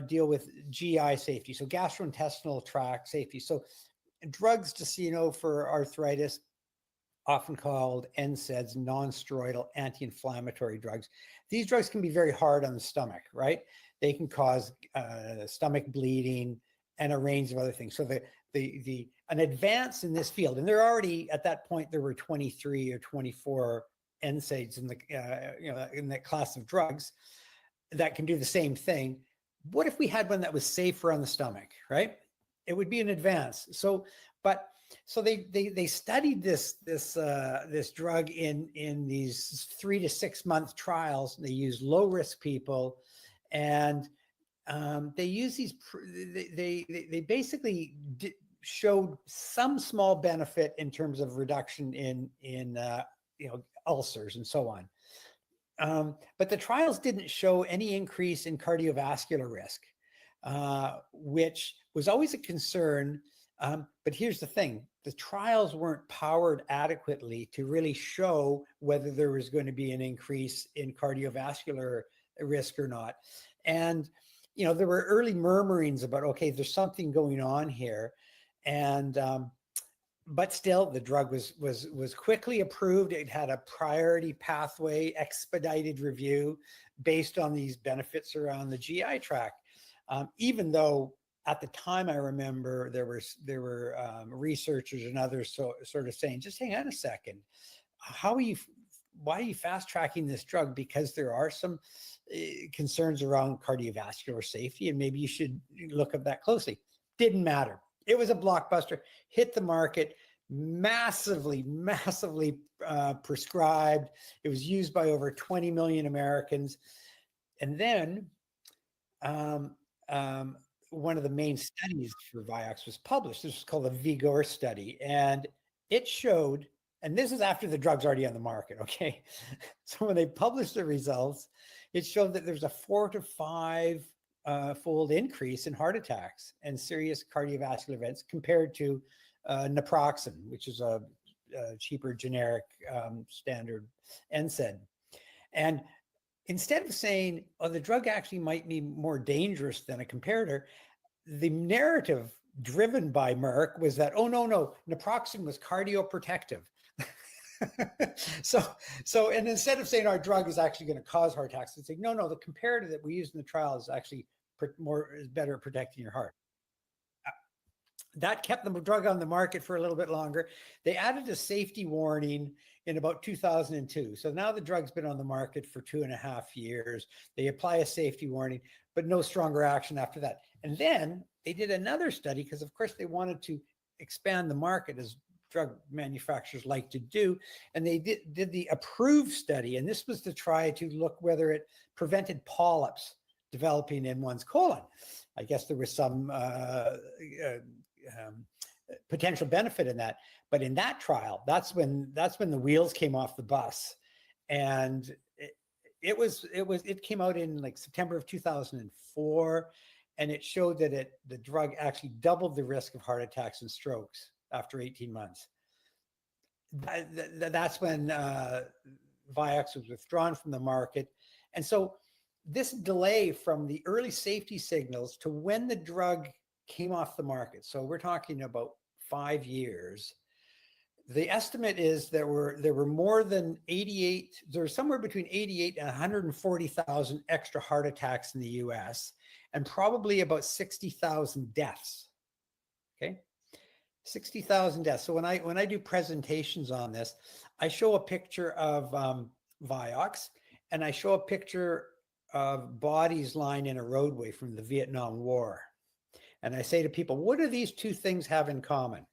deal with GI safety, so gastrointestinal tract safety. So drugs, just so you know, for arthritis, often called NSAIDs, non-steroidal anti-inflammatory drugs. These drugs can be very hard on the stomach, right? They can cause stomach bleeding and a range of other things. So an advance in this field, and there already at that point there were 23 or 24 NSAIDs in that class of drugs that can do the same thing. What if we had one that was safer on the stomach, right? It would be an advance. So they studied this drug in these 3 to 6 month trials. They used low risk people, and they use these. They basically showed some small benefit in terms of reduction in ulcers and so on. But the trials didn't show any increase in cardiovascular risk, which was always a concern. But here's the thing, the trials weren't powered adequately to really show whether there was going to be an increase in cardiovascular risk or not. And, there were early murmurings about, okay, there's something going on here. And, but still the drug was quickly approved. It had a priority pathway, expedited review based on these benefits around the GI tract. Even though at the time, I remember there were researchers and others sort of saying, just hang on a second, why are you fast tracking this drug? Because there are some concerns around cardiovascular safety, and maybe you should look at that closely. Didn't matter. It was a blockbuster, hit the market, massively prescribed. It was used by over 20 million Americans. And then one of the main studies for Vioxx was published. This was called the Vigor study, and it showed, and this is after the drug's already on the market, okay? So when they published the results, it showed that there's a 4 to 5 fold increase in heart attacks and serious cardiovascular events compared to naproxen, which is a cheaper generic standard NSAID. And instead of saying, oh, the drug actually might be more dangerous than a comparator, the narrative driven by Merck was that, oh, no, naproxen was cardioprotective. And instead of saying our drug is actually going to cause heart attacks, they say, no, the comparator that we use in the trial is actually better at protecting your heart. That kept the drug on the market for a little bit longer. They added a safety warning in about 2002. So now the drug's been on the market for 2.5 years. They apply a safety warning, but no stronger action after that. And then they did another study because, of course, they wanted to expand the market, as drug manufacturers like to do. And they did the approved study. And this was to try to look whether it prevented polyps developing in one's colon. I guess there was some potential benefit in that. But in that trial, that's when the wheels came off the bus. And it came out in like September of 2004. And it showed that the drug actually doubled the risk of heart attacks and strokes after 18 months. That's when Vioxx was withdrawn from the market. And so this delay from the early safety signals to when the drug came off the market, so we're talking about 5 years. The estimate is there were more than 88, there's somewhere between 88 and 140,000 extra heart attacks in the US, and probably about 60,000 deaths. Okay, 60,000 deaths. So when I do presentations on this, I show a picture of Vioxx, and I show a picture of bodies lying in a roadway from the Vietnam War. And I say to people, what do these two things have in common?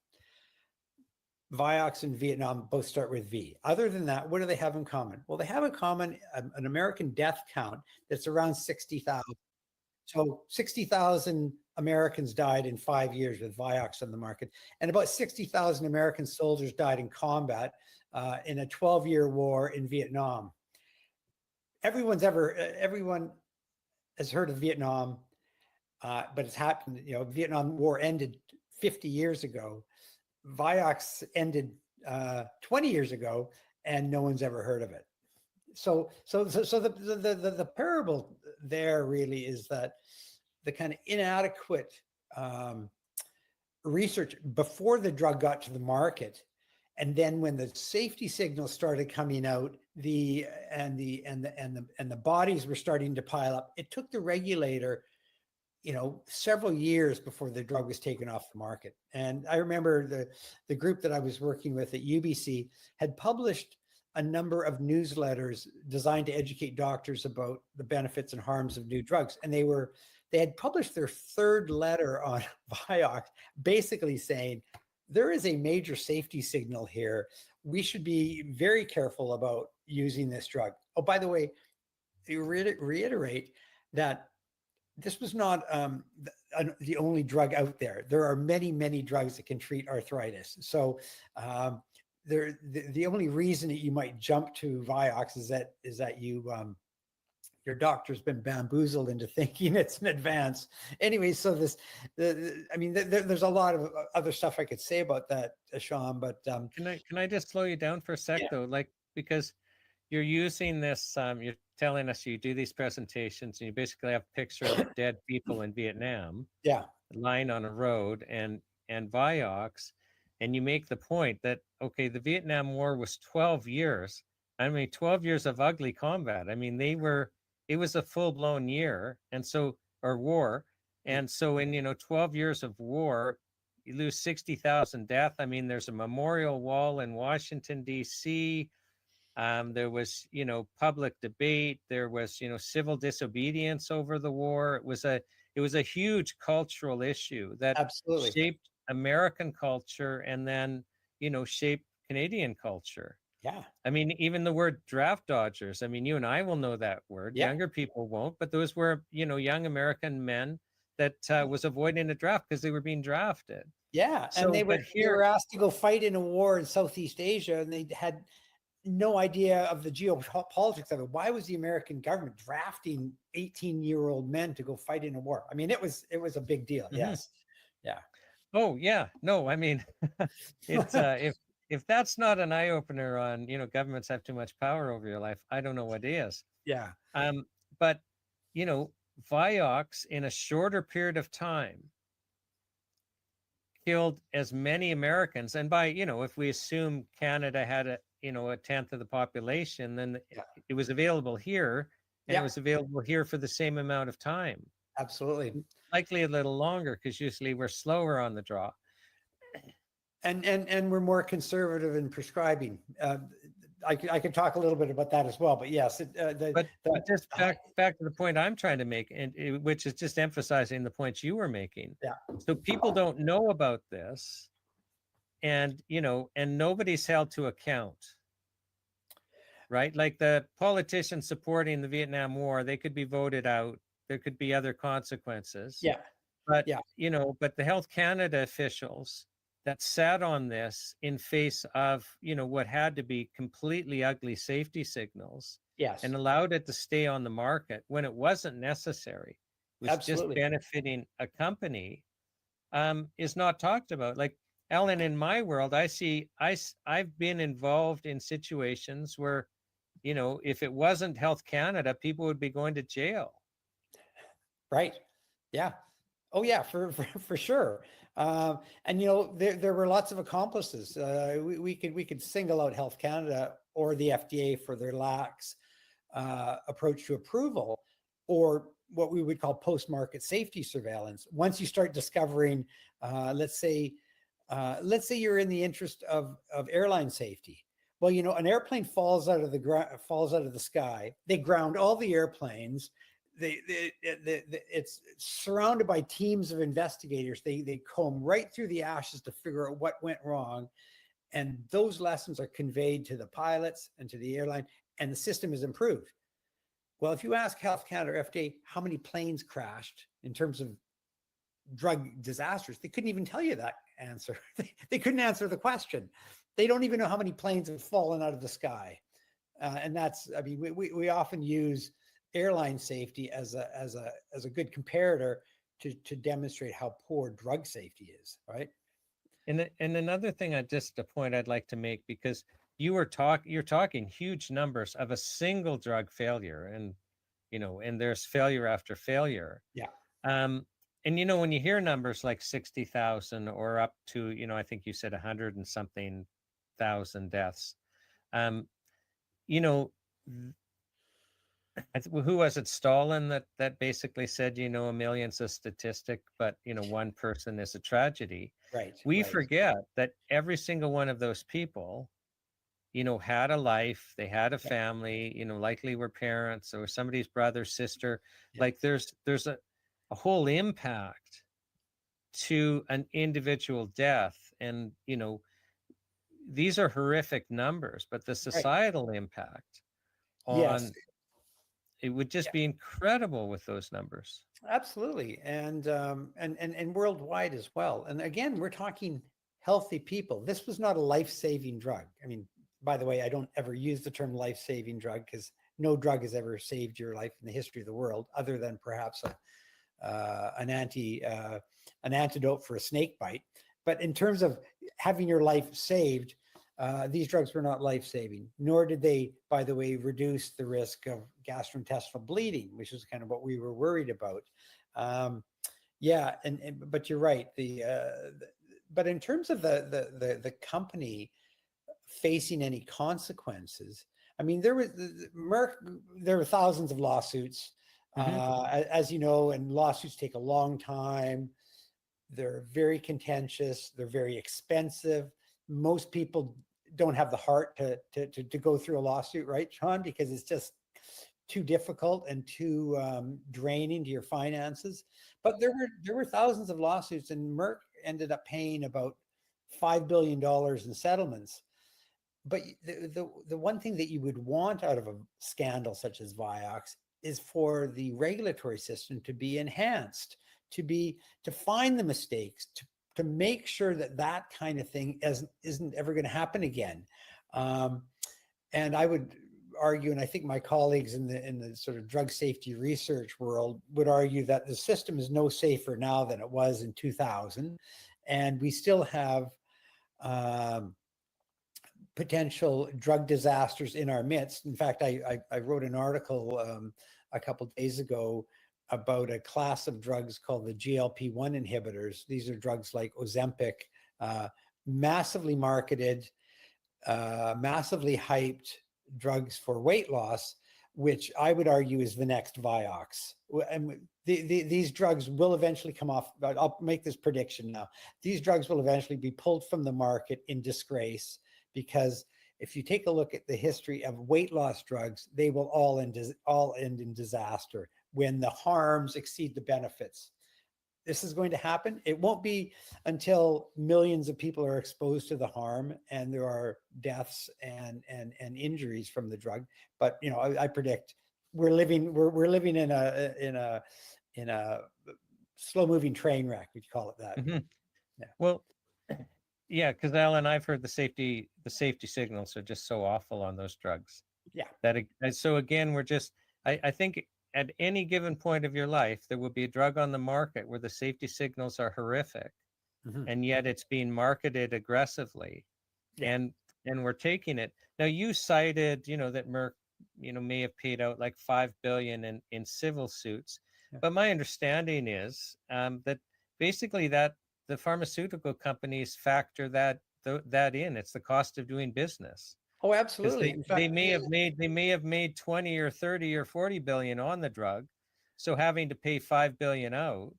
Vioxx and Vietnam both start with V. Other than that, what do they have in common? Well, they have in common an American death count that's around 60,000. So 60,000 Americans died in 5 years with Vioxx on the market, and about 60,000 American soldiers died in combat in a 12-year war in Vietnam. Everyone has heard of Vietnam, but it's happened. You know, Vietnam War ended 50 years ago. Vioxx ended 20 years ago, and no one's ever heard of it. So the parable there really is that the kind of inadequate research before the drug got to the market, and then when the safety signals started coming out, the bodies were starting to pile up. It took the regulator, you know, several years before the drug was taken off the market. And I remember the group that I was working with at UBC had published a number of newsletters designed to educate doctors about the benefits and harms of new drugs. And they had published their third letter on Vioxx, basically saying, there is a major safety signal here. We should be very careful about using this drug. Oh, by the way, you reiterate that this was not the only drug out there. There are many, many drugs that can treat arthritis. So the only reason that you might jump to Vioxx is that your doctor's been bamboozled into thinking it's an advance. Anyway, so there's a lot of other stuff I could say about that, Shawn. But can I just slow you down for a sec though, like, because you're using this, you're telling us you do these presentations and you basically have pictures of dead people in Vietnam, lying on a road, and Vioxx, and you make the point that, okay, the Vietnam War was 12 years. I mean, 12 years of ugly combat. I mean, it was a full-blown year, war. And so in, 12 years of war, you lose 60,000 deaths. I mean, there's a memorial wall in Washington, D.C. There was, public debate. There was, civil disobedience over the war. It was a huge cultural issue that absolutely shaped American culture and then, shaped Canadian culture. Yeah. I mean, even the word draft dodgers. I mean, you and I will know that word. Yeah. Younger people won't, but those were, young American men that was avoiding a draft because they were being drafted. Yeah. So, and they were asked to go fight in a war in Southeast Asia, and they had no idea of the geopolitics of it. Why was the American government drafting 18-year-old men to go fight in a war? I mean, it was a big deal. Mm-hmm. Yes. Yeah. Oh yeah. No, I mean, it's if that's not an eye opener on, governments have too much power over your life, I don't know what is. Yeah. But Vioxx in a shorter period of time killed as many Americans, and by, if we assume Canada had a tenth of the population, then it was available here, and it was available here for the same amount of time. Absolutely. Likely a little longer, because usually we're slower on the draw. And we're more conservative in prescribing. I could talk a little bit about that as well, but yes. But just back to the point I'm trying to make, and which is just emphasizing the points you were making. Yeah. So people don't know about this, and nobody's held to account, right? Like the politicians supporting the Vietnam War, they could be voted out. There could be other consequences. Yeah. But but the Health Canada officials that sat on this in face of, what had to be completely ugly safety signals, yes, and allowed it to stay on the market when it wasn't necessary, was absolutely just benefiting a company, is not talked about. Like, Ellen, in my world, I've been involved in situations where, you know, if it wasn't Health Canada, people would be going to jail. Right. Yeah. Oh yeah, for sure. And you know, there were lots of accomplices. We could single out Health Canada or the FDA for their lax approach to approval, or what we would call post-market safety surveillance. Once you start discovering, let's say you're in the interest of airline safety. Well, you know, an airplane falls out of the sky. They ground all the airplanes. It's surrounded by teams of investigators. They comb right through the ashes to figure out what went wrong, and those lessons are conveyed to the pilots and to the airline, and the system is improved. Well, if you ask Health Canada or FDA how many planes crashed in terms of drug disasters, they couldn't even tell you that answer. They couldn't answer the question. They don't even know how many planes have fallen out of the sky. And that's, I mean, we often use airline safety as a good comparator to demonstrate how poor drug safety is, right? And another thing, just a point I'd like to make, because you're talking huge numbers of a single drug failure, and you know, and there's failure after failure. Yeah. And you know, when you hear numbers like 60,000 or up to, you know, I think you said 100 and something thousand deaths, you know, who was it, Stalin, that basically said, you know, a million's a statistic, but you know, one person is a tragedy. Right. We right. forget that every single one of those people, you know, had a life, they had a family, you know, likely were parents or somebody's brother, sister. Yeah. Like there's a whole impact to an individual death. And, you know, these are horrific numbers, but the societal impact on Yes. it would just be incredible with those numbers. Absolutely. And worldwide as well. And again, we're talking healthy people. This was not a life-saving drug. I mean, by the way, I don't ever use the term life-saving drug because no drug has ever saved your life in the history of the world, other than perhaps an antidote for a snake bite. But in terms of having your life saved, these drugs were not life-saving, nor did they, by the way, reduce the risk of gastrointestinal bleeding, which is kind of what we were worried about. But you're right. But in terms of the company facing any consequences, I mean, there were thousands of lawsuits, as you know, and lawsuits take a long time. They're very contentious. They're very expensive. Most people don't have the heart to go through a lawsuit, right, Shawn? Because it's just too difficult and too draining to your finances. But there were thousands of lawsuits, and Merck ended up paying about $5 billion in settlements. But the one thing that you would want out of a scandal such as Vioxx is for the regulatory system to be enhanced, to find the mistakes, to make sure that kind of thing isn't ever going to happen again. And I would argue, and I think my colleagues in the sort of drug safety research world would argue, that the system is no safer now than it was in 2000, and we still have potential drug disasters in our midst. In fact, I wrote an article a couple of days ago about a class of drugs called the GLP-1 inhibitors. These are drugs like Ozempic, massively marketed, massively hyped drugs for weight loss, which I would argue is the next Vioxx. And these drugs will eventually come off. I'll make this prediction now. These drugs will eventually be pulled from the market in disgrace, because if you take a look at the history of weight loss drugs, they will all end in disaster when the harms exceed the benefits. This is going to happen. It won't be until millions of people are exposed to the harm and there are deaths and injuries from the drug. But you know, I predict we're living in a slow moving train wreck. We call it that. Mm-hmm. Yeah. Well, yeah, because Alan, I've heard the safety signals are just so awful on those drugs. Yeah. So again, I think at any given point of your life, there will be a drug on the market where the safety signals are horrific, and yet it's being marketed aggressively, and we're taking it. Now, you cited, you know, that Merck may have paid out like 5 billion in civil suits. Yeah. But my understanding is that basically that the pharmaceutical companies factor that in. It's the cost of doing business. Oh, 'Cause absolutely. In fact, they may have made 20 or 30 or 40 billion on the drug. So having to pay 5 billion out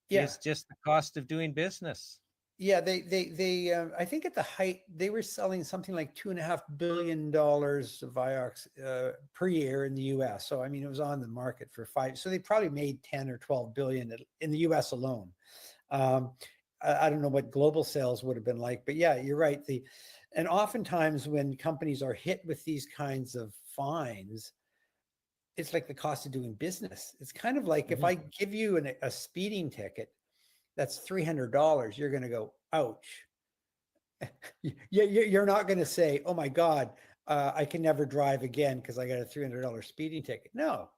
yeah. is just the cost of doing business. Yeah, they I think at the height they were selling something like $2.5 billion of Vioxx per year in the U.S. So I mean, it was on the market for 5. So they probably made 10 or 12 billion in the U.S. alone. I don't know what global sales would have been like, but yeah, you're right. And oftentimes when companies are hit with these kinds of fines, it's like the cost of doing business. It's kind of like if I give you a speeding ticket that's $300, you're going to go, ouch. You're not going to say, oh my God, I can never drive again because I got a $300 speeding ticket. No,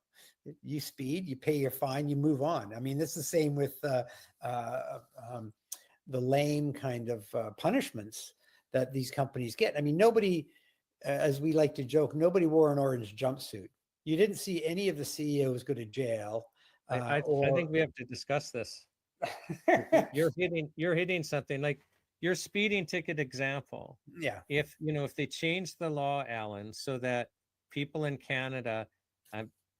you speed, you pay your fine, you move on. I mean, it's the same with the lame kind of punishments that these companies get. I mean, nobody, as we like to joke, nobody wore an orange jumpsuit. You didn't see any of the CEOs go to jail. I think we have to discuss this. You're hitting something like your speeding ticket example. Yeah. If they changed the law, Alan, so that people in Canada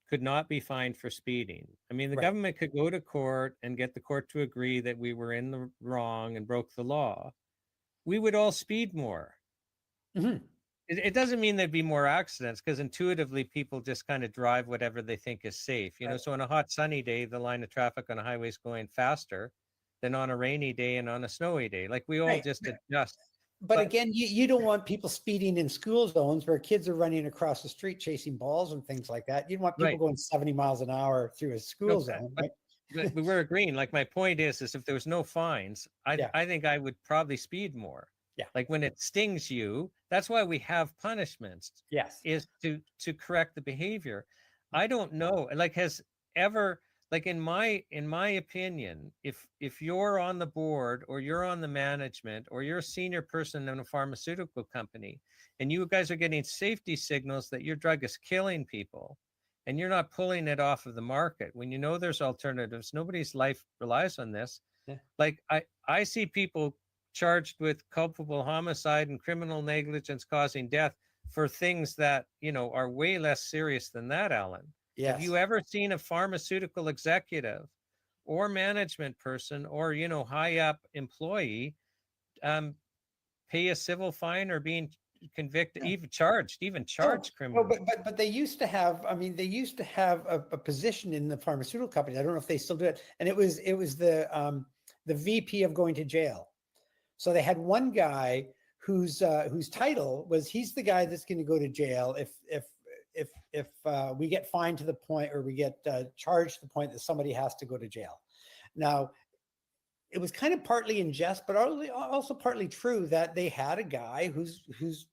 could not be fined for speeding. I mean, the government could go to court and get the court to agree that we were in the wrong and broke the law. We would all speed more. It doesn't mean there'd be more accidents because intuitively people just kind of drive whatever they think is safe. So on a hot sunny day, the line of traffic on a highway is going faster than on a rainy day and on a snowy day. Like we all just adjust. But again, you don't want people speeding in school zones where kids are running across the street chasing balls and things like that. You don't want people going 70 miles an hour through a school zone. But we're agreeing. Like my point is if there was no fines, I think I would probably speed more. Yeah. Like when it stings you, that's why we have punishments. Yes. Is to correct the behavior. I don't know. Like in my opinion, if you're on the board or you're on the management or you're a senior person in a pharmaceutical company and you guys are getting safety signals that your drug is killing people and you're not pulling it off of the market when you know there's alternatives, nobody's life relies on this. Yeah. Like I see people charged with culpable homicide and criminal negligence causing death for things that, are way less serious than that, Alan. Yes. Have you ever seen a pharmaceutical executive or management person or, high up employee pay a civil fine or being convicted, even charged criminally? But they used to have, a position in the pharmaceutical company. I don't know if they still do it. And it was the VP of going to jail. So they had one guy whose title was he's the guy that's going to go to jail if we get fined to the point or we get charged to the point that somebody has to go to jail. Now, it was kind of partly in jest, but also partly true that they had a guy who's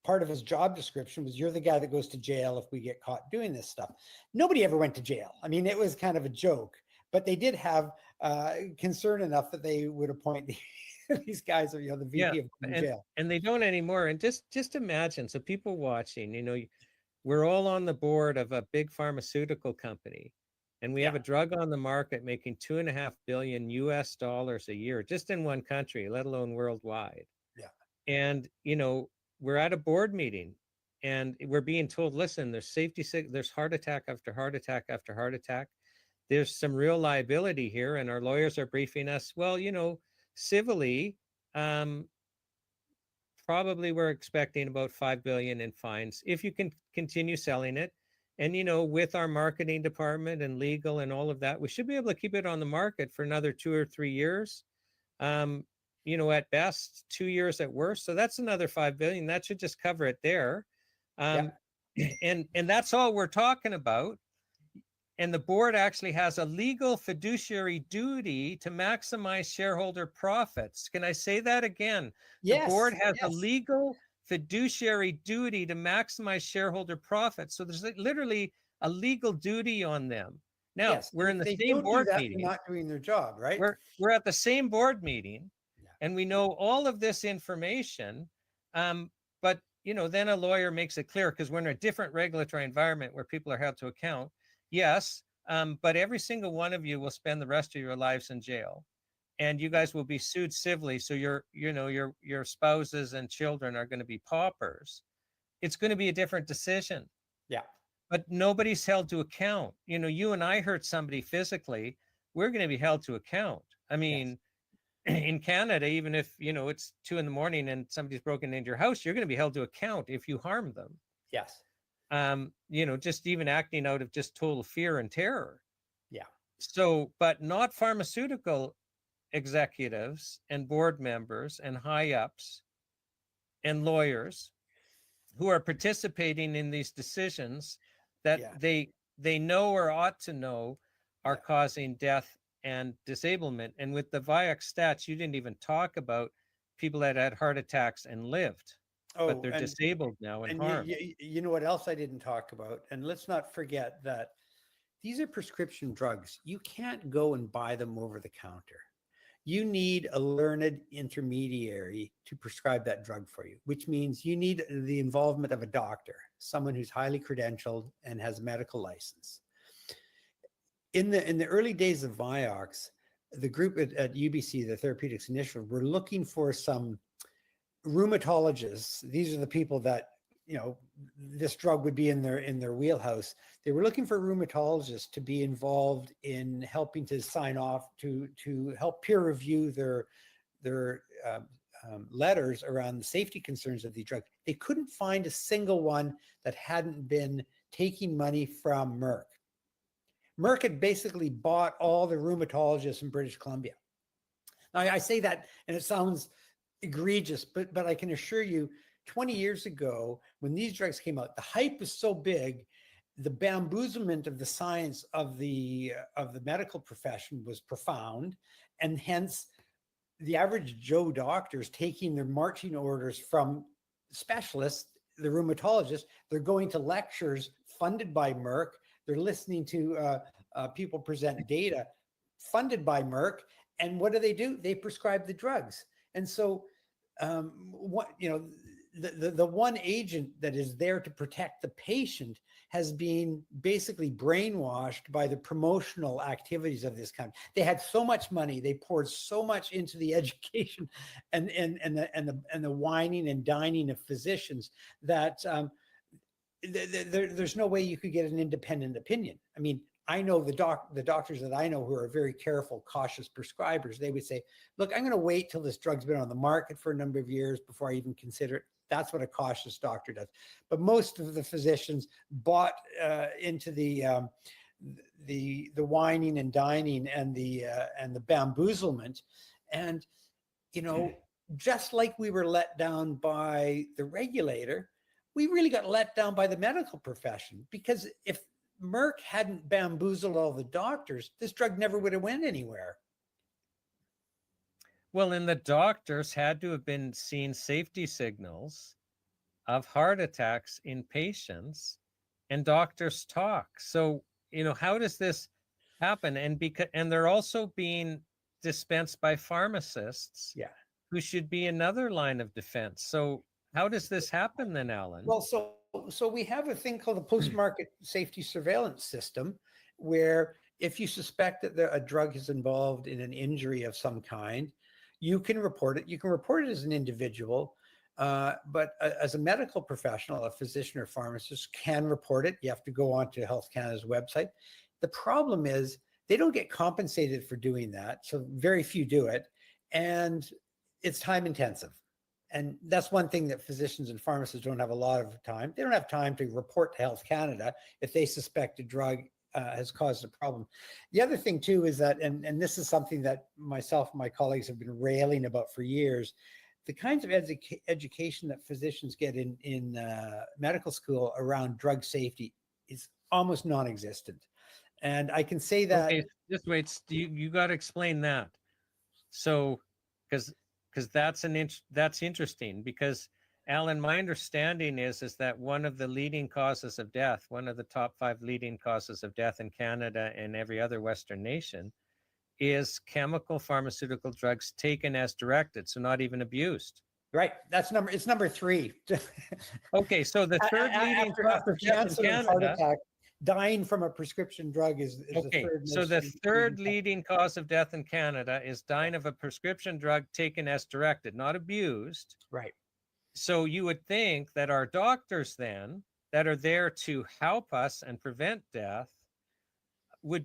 part of his job description was you're the guy that goes to jail if we get caught doing this stuff. Nobody ever went to jail. I mean, it was kind of a joke, but they did have concern enough that they would appoint these guys, the VP of jail. And they don't anymore. And just imagine, so people watching, we're all on the board of a big pharmaceutical company, and we have a drug on the market making $2.5 billion a year, just in one country, let alone worldwide. Yeah. And, we're at a board meeting and we're being told, listen, there's there's heart attack after heart attack after heart attack. There's some real liability here. And our lawyers are briefing us, well, civilly, probably we're expecting about 5 billion in fines if you can continue selling it. And, with our marketing department and legal and all of that, we should be able to keep it on the market for another 2 or 3 years. At best 2 years at worst. So that's another 5 billion. That should just cover it there. And that's all we're talking about. And the board actually has a legal fiduciary duty to maximize shareholder profits. Can I say that again? Yes, the board has a legal fiduciary duty to maximize shareholder profits. So there's literally a legal duty on them. Now, we're in the same board meeting. They're not doing their job, right? We're at the same board meeting, and we know all of this information. But then a lawyer makes it clear, because we're in a different regulatory environment where people are held to account. Yes, but every single one of you will spend the rest of your lives in jail, and you guys will be sued civilly. So your spouses and children are going to be paupers. It's going to be a different decision. Yeah. But nobody's held to account. You and I hurt somebody physically, we're going to be held to account. I mean, in Canada, even if, it's 2 a.m. and somebody's broken into your house, you're going to be held to account if you harm them. Yes. Just even acting out of just total fear and terror. Yeah. So, but not pharmaceutical executives and board members and high ups and lawyers who are participating in these decisions that they know or ought to know are causing death and disablement. And with the VIOX stats, you didn't even talk about people that had heart attacks and lived, but they're disabled now and harmed. You know what else I didn't talk about? And let's not forget that these are prescription drugs. You can't go and buy them over the counter. You need a learned intermediary to prescribe that drug for you, which means you need the involvement of a doctor, someone who's highly credentialed and has a medical license. In the early days of VIOX, the group at UBC, the Therapeutics Initiative, were looking for some rheumatologists. These are the people that, this drug would be in their wheelhouse. They were looking for rheumatologists to be involved in helping to sign off, to help peer review their letters around the safety concerns of the drug. They couldn't find a single one that hadn't been taking money from Merck. Merck had basically bought all the rheumatologists in British Columbia. Now, I say that, and it sounds egregious, but I can assure you, 20 years ago, when these drugs came out, the hype was so big, the bamboozlement of the science of the medical profession was profound, and hence the average Joe doctors taking their marching orders from specialists, the rheumatologists. They're going to lectures funded by Merck. They're listening to people present data funded by Merck. And what do? They prescribe the drugs. And so, the one agent that is there to protect the patient has been basically brainwashed by the promotional activities of this country. They had so much money, they poured so much into the education and the whining and dining of physicians that there's no way you could get an independent opinion. I mean, I know the doctors that I know who are very careful, cautious prescribers. They would say, look, I'm going to wait till this drug's been on the market for a number of years before I even consider it. That's what a cautious doctor does. But most of the physicians bought into the whining and dining and the bamboozlement. And, just like we were let down by the regulator, we really got let down by the medical profession, because if Merck hadn't bamboozled all the doctors, this drug never would have went anywhere. Well, and the doctors had to have been seeing safety signals of heart attacks in patients, and doctors talk. So, how does this happen? And they're also being dispensed by pharmacists, who should be another line of defense. So how does this happen then, Alan? Well, so we have a thing called the post-market safety surveillance system, where if you suspect that a drug is involved in an injury of some kind, you can report it. You can report it as an individual, but as a medical professional, a physician or pharmacist can report it. You have to go onto Health Canada's website. The problem is they don't get compensated for doing that, so very few do it, and it's time intensive. And that's one thing that physicians and pharmacists don't have a lot of time. They don't have time to report to Health Canada if they suspect a drug has caused a problem. The other thing too is that, and this is something that myself and my colleagues have been railing about for years, the kinds of education that physicians get in medical school around drug safety is almost non-existent. And I can say that— Okay, just wait, you got to explain that. So, because that's interesting, because Alan, my understanding is that one of the leading causes of death, one of the top 5 leading causes of death in Canada and every other Western nation, is chemical pharmaceutical drugs taken as directed, so not even abused, Right. It's number 3. Okay, so the third leading cause after of death in cancer and heart Canada. attack, dying from a prescription drug is the Okay, third so most the leading third leading cause of death in Canada is dying of a prescription drug taken as directed, not abused. Right. So you would think that our doctors then, that are there to help us and prevent death,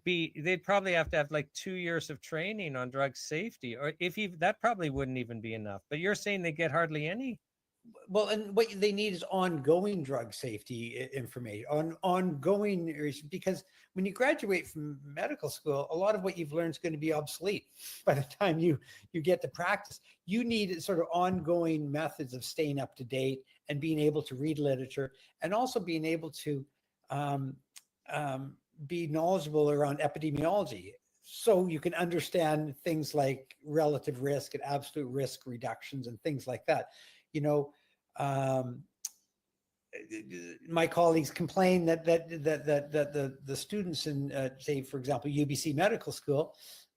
they'd probably have to have like 2 years of training on drug safety, or that probably wouldn't even be enough. But you're saying they get hardly any. Well, and what they need is ongoing drug safety information, ongoing, because when you graduate from medical school, a lot of what you've learned is going to be obsolete by the time you get to practice. You need sort of ongoing methods of staying up to date and being able to read literature, and also being able to be knowledgeable around epidemiology, so you can understand things like relative risk and absolute risk reductions and things like that. You know, my colleagues complain that the students in, say, for example, UBC Medical School,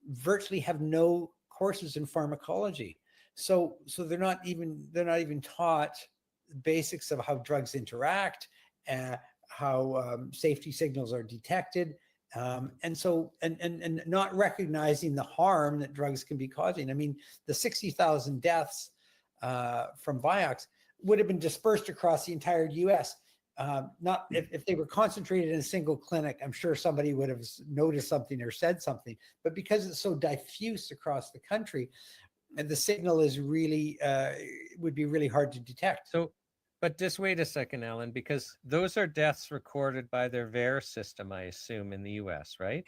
virtually have no courses in pharmacology. So they're not even taught the basics of how drugs interact, how safety signals are detected, and not recognizing the harm that drugs can be causing. I mean, the 60,000 deaths from Vioxx would have been dispersed across the entire U.S. Not if they were concentrated in a single clinic, I'm sure somebody would have noticed something or said something. But because it's so diffuse across the country, and the signal is really would be really hard to detect. So, but just wait a second, Alan, because those are deaths recorded by their VAERS system, I assume, in the U.S., right?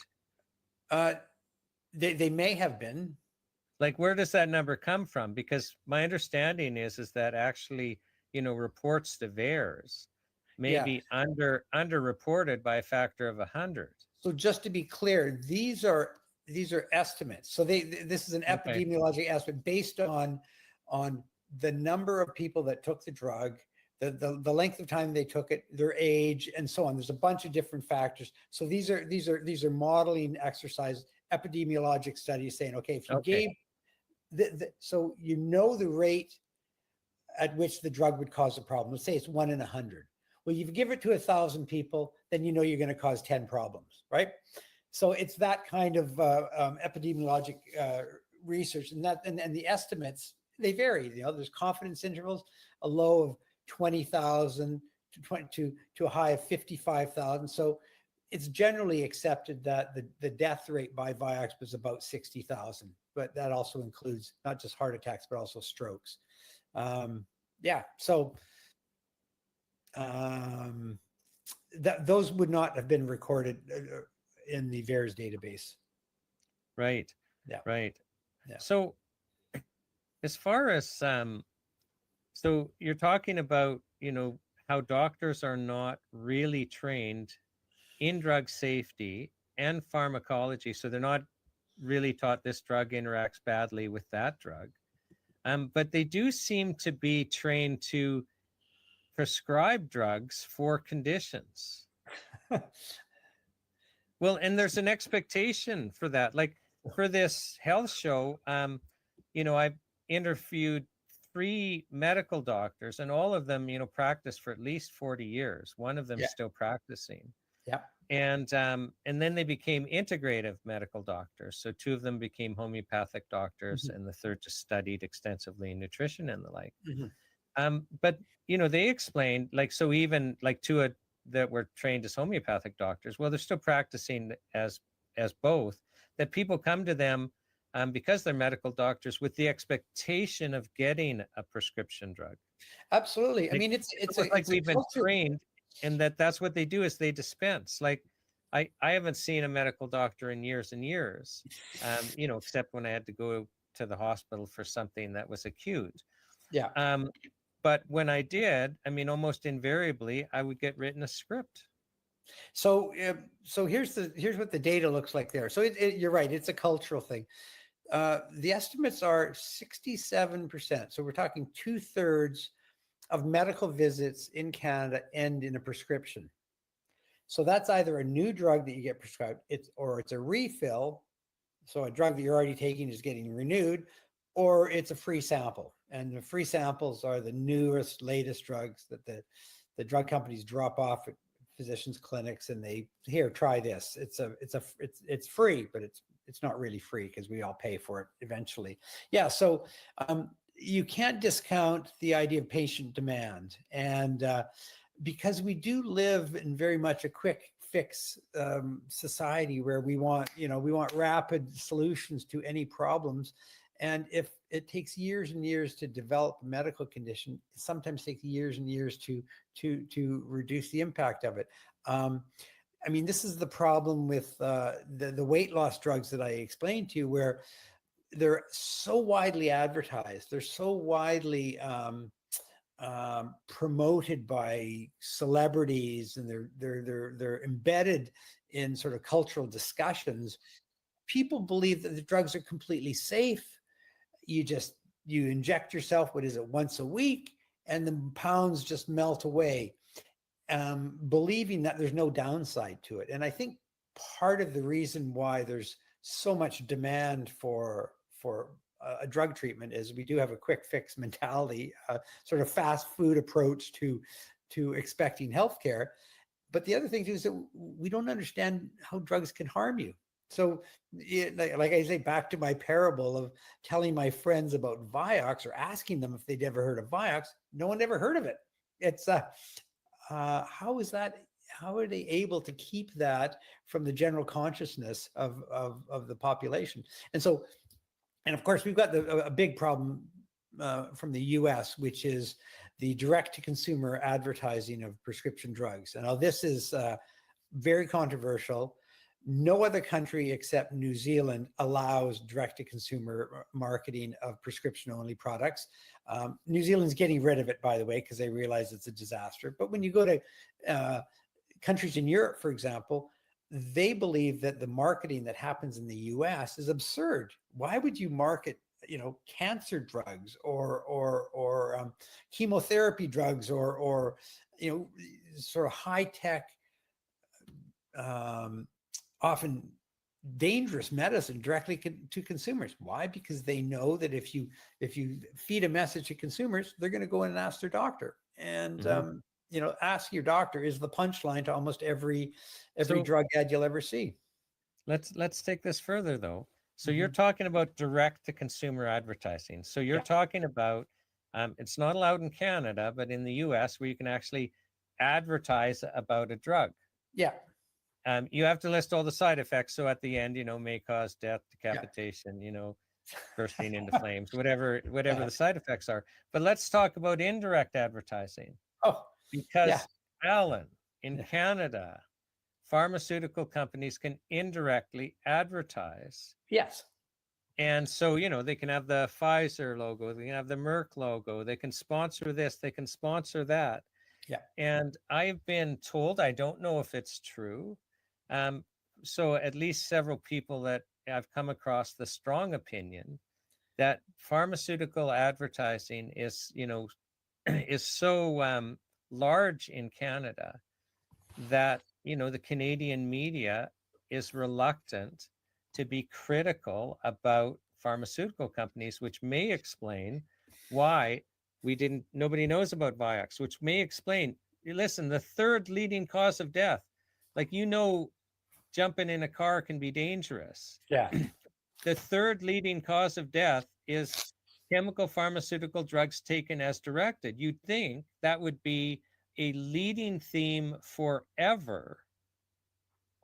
They may have been. Like, where does that number come from? Because my understanding is that actually, reports to VAERS may be underreported by a factor of 100. So just to be clear, these are estimates. So this is an epidemiologic estimate based on the number of people that took the drug, the length of time they took it, their age, and so on. There's a bunch of different factors. So these are modeling exercise, epidemiologic studies saying, okay, if you gave so the rate at which the drug would cause a problem. Let's say it's 1 in 100. Well, you give it to 1,000 people, then you're going to cause 10 problems, right? So it's that kind of epidemiologic research, and the estimates, they vary. There's confidence intervals, a low of 20,000 to a high of 55,000. So it's generally accepted that the death rate by Vioxx was about 60,000, but that also includes not just heart attacks, but also strokes. Those would not have been recorded in the VAERS database. Right. Yeah. Right. Yeah. So as far as, so you're talking about, how doctors are not really trained in drug safety and pharmacology. So they're not really taught this drug interacts badly with that drug. But they do seem to be trained to prescribe drugs for conditions. Well, and there's an expectation for that. Like for this health show, I've interviewed 3 medical doctors, and all of them, practiced for at least 40 years. One of them is still practicing. Yeah. And then they became integrative medical doctors. So 2 of them became homeopathic doctors, and the third just studied extensively in nutrition and the like. But they explained, like, so even like 2 that were trained as homeopathic doctors, well, they're still practicing as both. That people come to them because they're medical doctors with the expectation of getting a prescription drug. Absolutely. I mean, we've been trained. And that's what they do, is they dispense. Like I haven't seen a medical doctor in years and years, except when I had to go to the hospital for something that was acute. Yeah. But when I did, I mean, almost invariably, I would get written a script. So here's what the data looks like there. So you're right. It's a cultural thing. The estimates are 67%. So we're talking 2/3 of medical visits in Canada end in a prescription. So that's either a new drug that you get prescribed, or it's a refill. So a drug that you're already taking is getting renewed, or it's a free sample. And the free samples are the newest, latest drugs that the drug companies drop off at physicians' clinics, and they, here, try this. It's free, but it's not really free because we all pay for it eventually. Yeah, so you can't discount the idea of patient demand, and because we do live in very much a quick fix society where we want rapid solutions to any problems. And if it takes years and years to develop a medical condition, it sometimes takes years and years to reduce the impact of it. I mean, this is the problem with the weight loss drugs that I explained to you, where they're so widely advertised, they're so widely promoted by celebrities, and they're embedded in sort of cultural discussions. People believe that the drugs are completely safe. You inject yourself, what is it, once a week, and the pounds just melt away, believing that there's no downside to it. And I think part of the reason why there's so much demand for a drug treatment is we do have a quick fix mentality, sort of fast food approach to expecting healthcare. But the other thing too is that we don't understand how drugs can harm you. So, like I say, back to my parable of telling my friends about Vioxx or asking them if they'd ever heard of Vioxx, no one ever heard of it. It's how is that? How are they able to keep that from the general consciousness of the population? And so, and of course, we've got a big problem from the U.S., which is the direct-to-consumer advertising of prescription drugs. And now this is very controversial. No other country except New Zealand allows direct-to-consumer marketing of prescription-only products. New Zealand's getting rid of it, by the way, because they realize it's a disaster. But when you go to countries in Europe, for example, they believe that the marketing that happens in the U.S. is absurd. Why would you market, cancer drugs or chemotherapy drugs or sort of high-tech, often dangerous medicine directly to consumers? Why? Because they know that if you feed a message to consumers, they're going to go in and ask their doctor. And ask your doctor is the punchline to almost every drug ad you'll ever see. Let's take this further though. So you're talking about direct to consumer advertising. So you're talking about it's not allowed in Canada, but in the US where you can actually advertise about a drug. Yeah. You have to list all the side effects. So at the end, may cause death, decapitation, bursting into flames, whatever the side effects are. But let's talk about indirect advertising. Oh, because Alan, in Canada, pharmaceutical companies can indirectly advertise. Yes. And so, they can have the Pfizer logo, they can have the Merck logo, they can sponsor this, they can sponsor that. Yeah. And I've been told, I don't know if it's true. So at least several people that I've come across the strong opinion that pharmaceutical advertising is, is so large in Canada that, the Canadian media is reluctant to be critical about pharmaceutical companies, which may explain why nobody knows about Vioxx, which may explain, listen, the third leading cause of death, jumping in a car can be dangerous. Yeah. The third leading cause of death is chemical pharmaceutical drugs taken as directed. You'd think that would be a leading theme forever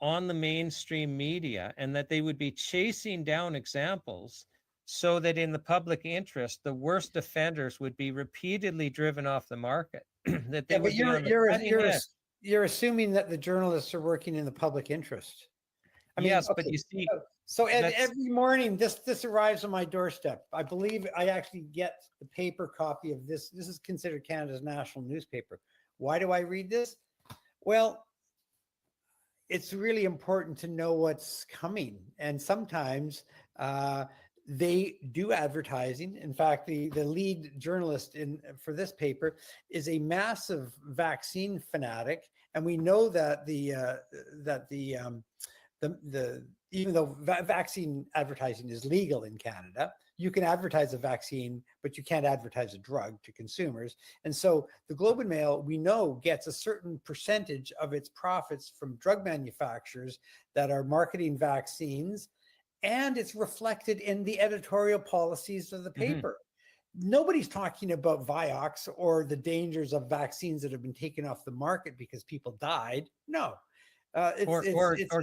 on the mainstream media, and that they would be chasing down examples so that in the public interest, the worst offenders would be repeatedly driven off the market. That they would you're assuming that the journalists are working in the public interest. I mean, yes, but you see, so every morning this arrives on my doorstep. I believe I actually get the paper copy of this. This is considered Canada's national newspaper. Why do I read this? Well, it's really important to know what's coming, and sometimes they do advertising. In fact, the lead journalist for this paper is a massive vaccine fanatic, and we know that the even though vaccine advertising is legal in Canada, you can advertise a vaccine, but you can't advertise a drug to consumers. And so the Globe and Mail, we know, gets a certain percentage of its profits from drug manufacturers that are marketing vaccines, and it's reflected in the editorial policies of the paper. Nobody's talking about Vioxx or the dangers of vaccines that have been taken off the market because people died. No. Or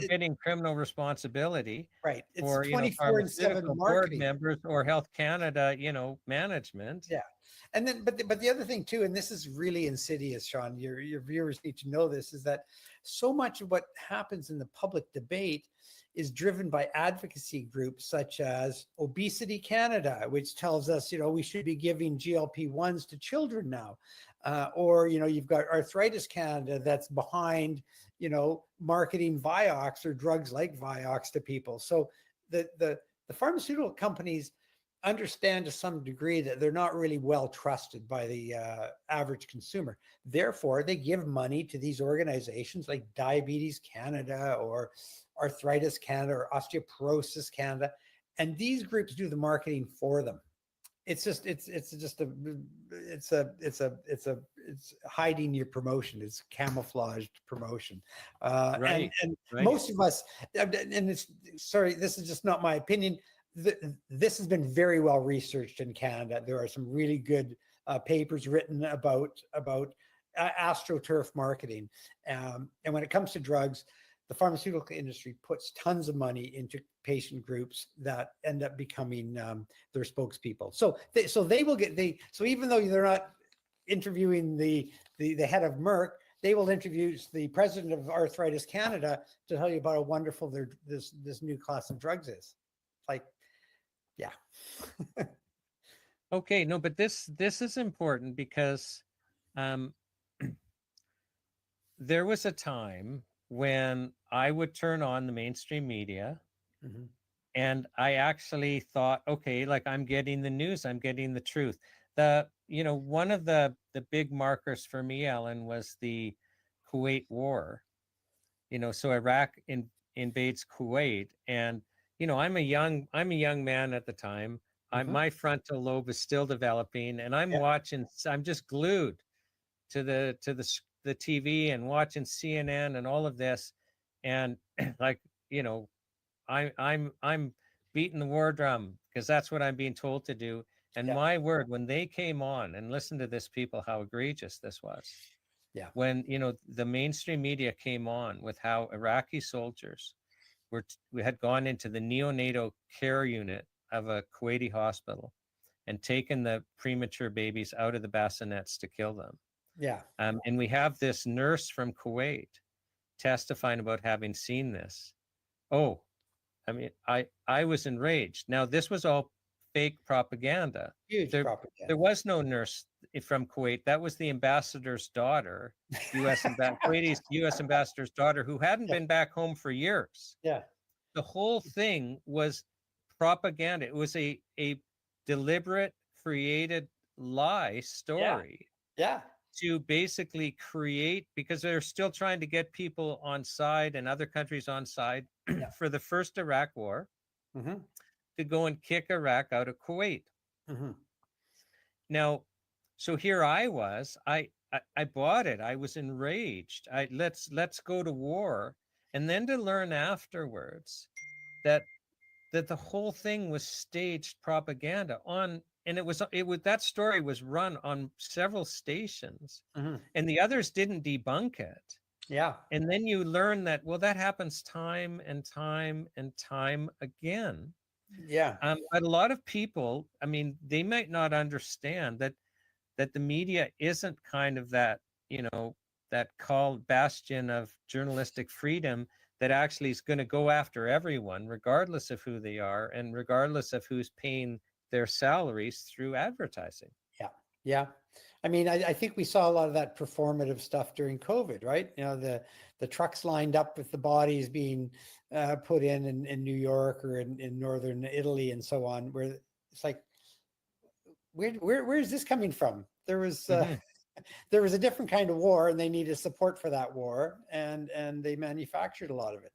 getting criminal responsibility, right? It's for 24/7 board marketing. members or Health Canada, management. Yeah, and then but the other thing too, and this is really insidious, Shawn. Your viewers need to know this, is that so much of what happens in the public debate is driven by advocacy groups such as Obesity Canada, which tells us we should be giving GLP-1s to children now, or you've got Arthritis Canada that's behind marketing Vioxx or drugs like Vioxx to people. So the pharmaceutical companies understand to some degree that they're not really well trusted by the average consumer. Therefore, they give money to these organizations like Diabetes Canada or Arthritis Canada or Osteoporosis Canada, and these groups do the marketing for them. It's hiding your promotion. It's camouflaged promotion. Right. And right. most of us, and this is just not my opinion. This has been very well researched in Canada. There are some really good papers written about AstroTurf marketing. And when it comes to drugs, the pharmaceutical industry puts tons of money into patient groups that end up becoming their spokespeople. So they will get so even though they're not interviewing the head of Merck, they will interview the president of Arthritis Canada to tell you about how wonderful this new class of drugs is. Like, yeah. Okay, no, but this is important because there was a time when I would turn on the mainstream media and I actually thought, okay, like I'm getting the news, I'm getting the truth. One of the big markers for me, Ellen, was the Kuwait War. So Iraq invades Kuwait, and I'm a young man at the time. My frontal lobe is still developing, and I'm watching. I'm just glued to the TV and watching CNN and all of this, and I'm beating the war drum because that's what I'm being told to do. And my word, when they came on and listened to this, people, how egregious this was. Yeah. When the mainstream media came on with how Iraqi soldiers we had gone into the neonatal care unit of a Kuwaiti hospital and taken the premature babies out of the bassinets to kill them. Yeah. And we have this nurse from Kuwait testifying about having seen this. Oh, I mean, I was enraged. Now, this was all fake propaganda. Huge propaganda. There was no nurse from Kuwait. That was the ambassador's daughter, Kuwaiti's U.S. ambassador's daughter, who hadn't been back home for years. Yeah. The whole thing was propaganda. It was a deliberate, created lie story. Yeah. To basically create, because they're still trying to get people on side and other countries on side for the first Iraq war to go and kick Iraq out of Kuwait. Now, so here I was, I bought it. I was enraged. Let's go to war. And then to learn afterwards that the whole thing was staged propaganda and it was that story was run on several stations and the others didn't debunk it. Yeah. And then you learn that, well, that happens time and time and time again. Yeah. But a lot of people, I mean, they might not understand that the media isn't kind of that, that called bastion of journalistic freedom that actually is going to go after everyone, regardless of who they are and regardless of who's paying their salaries through advertising. Yeah. Yeah. I mean, I think we saw a lot of that performative stuff during COVID, right? The trucks lined up with the bodies being put in New York or in northern Italy and so on, where it's like, where is this coming from? There was there was a different kind of war and they needed support for that war, and they manufactured a lot of it.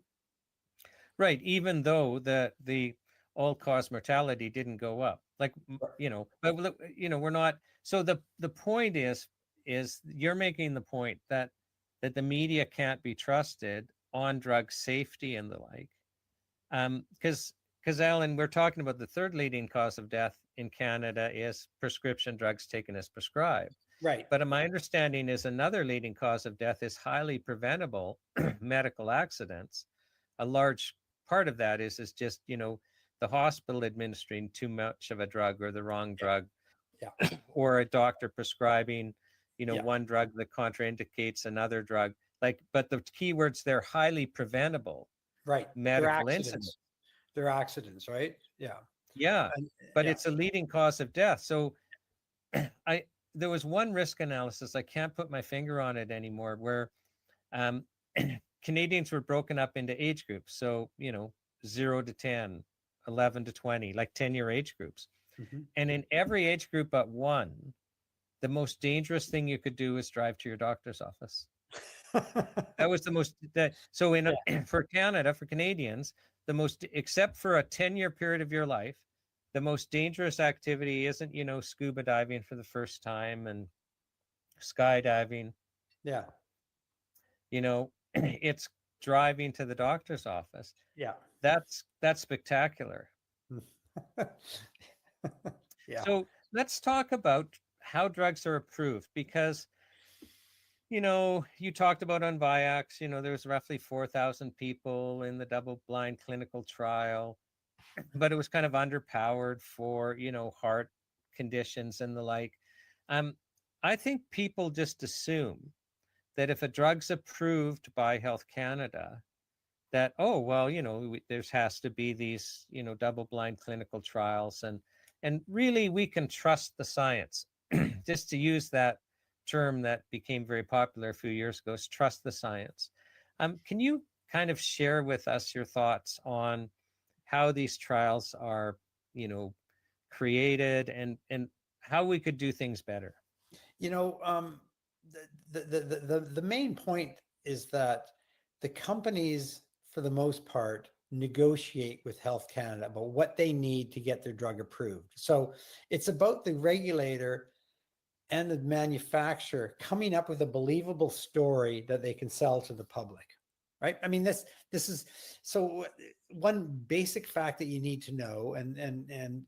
Right. Even though the all-cause mortality didn't go up, like, but look, we're not. So the point is you're making the point that the media can't be trusted on drug safety and the like. Because Alan, we're talking about the third leading cause of death in Canada is prescription drugs taken as prescribed. Right. But my understanding is another leading cause of death is highly preventable medical accidents. A large part of that is just, the hospital administering too much of a drug or the wrong drug, or a doctor prescribing, one drug that contraindicates another drug. But the keywords, they're highly preventable. Right. Medical incidents. They're accidents, right? Yeah. Yeah. But it's a leading cause of death. So there was one risk analysis, I can't put my finger on it anymore, where Canadians were broken up into age groups. So, 0 to 10, 11 to 20, like 10-year age groups. And in every age group but one, the most dangerous thing you could do is drive to your doctor's office. That was the most, so for Canada, for Canadians, the most, except for a 10-year period of your life, the most dangerous activity isn't, scuba diving for the first time and skydiving. Yeah. It's driving to the doctor's office. Yeah. That's spectacular. Yeah. So let's talk about how drugs are approved, because you talked about on Vioxx, there's roughly 4,000 people in the double-blind clinical trial, but it was kind of underpowered for, heart conditions and the like. I think people just assume that if a drug's approved by Health Canada, that, there has to be these, double-blind clinical trials, and really we can trust the science. Just to use that term that became very popular a few years ago, is trust the science. Can you kind of share with us your thoughts on how these trials are, created, and how we could do things better? The main point is that the companies, for the most part, negotiate with Health Canada about what they need to get their drug approved. So it's about the regulator and the manufacturer coming up with a believable story that they can sell to the public, right? I mean, this is, so one basic fact that you need to know, and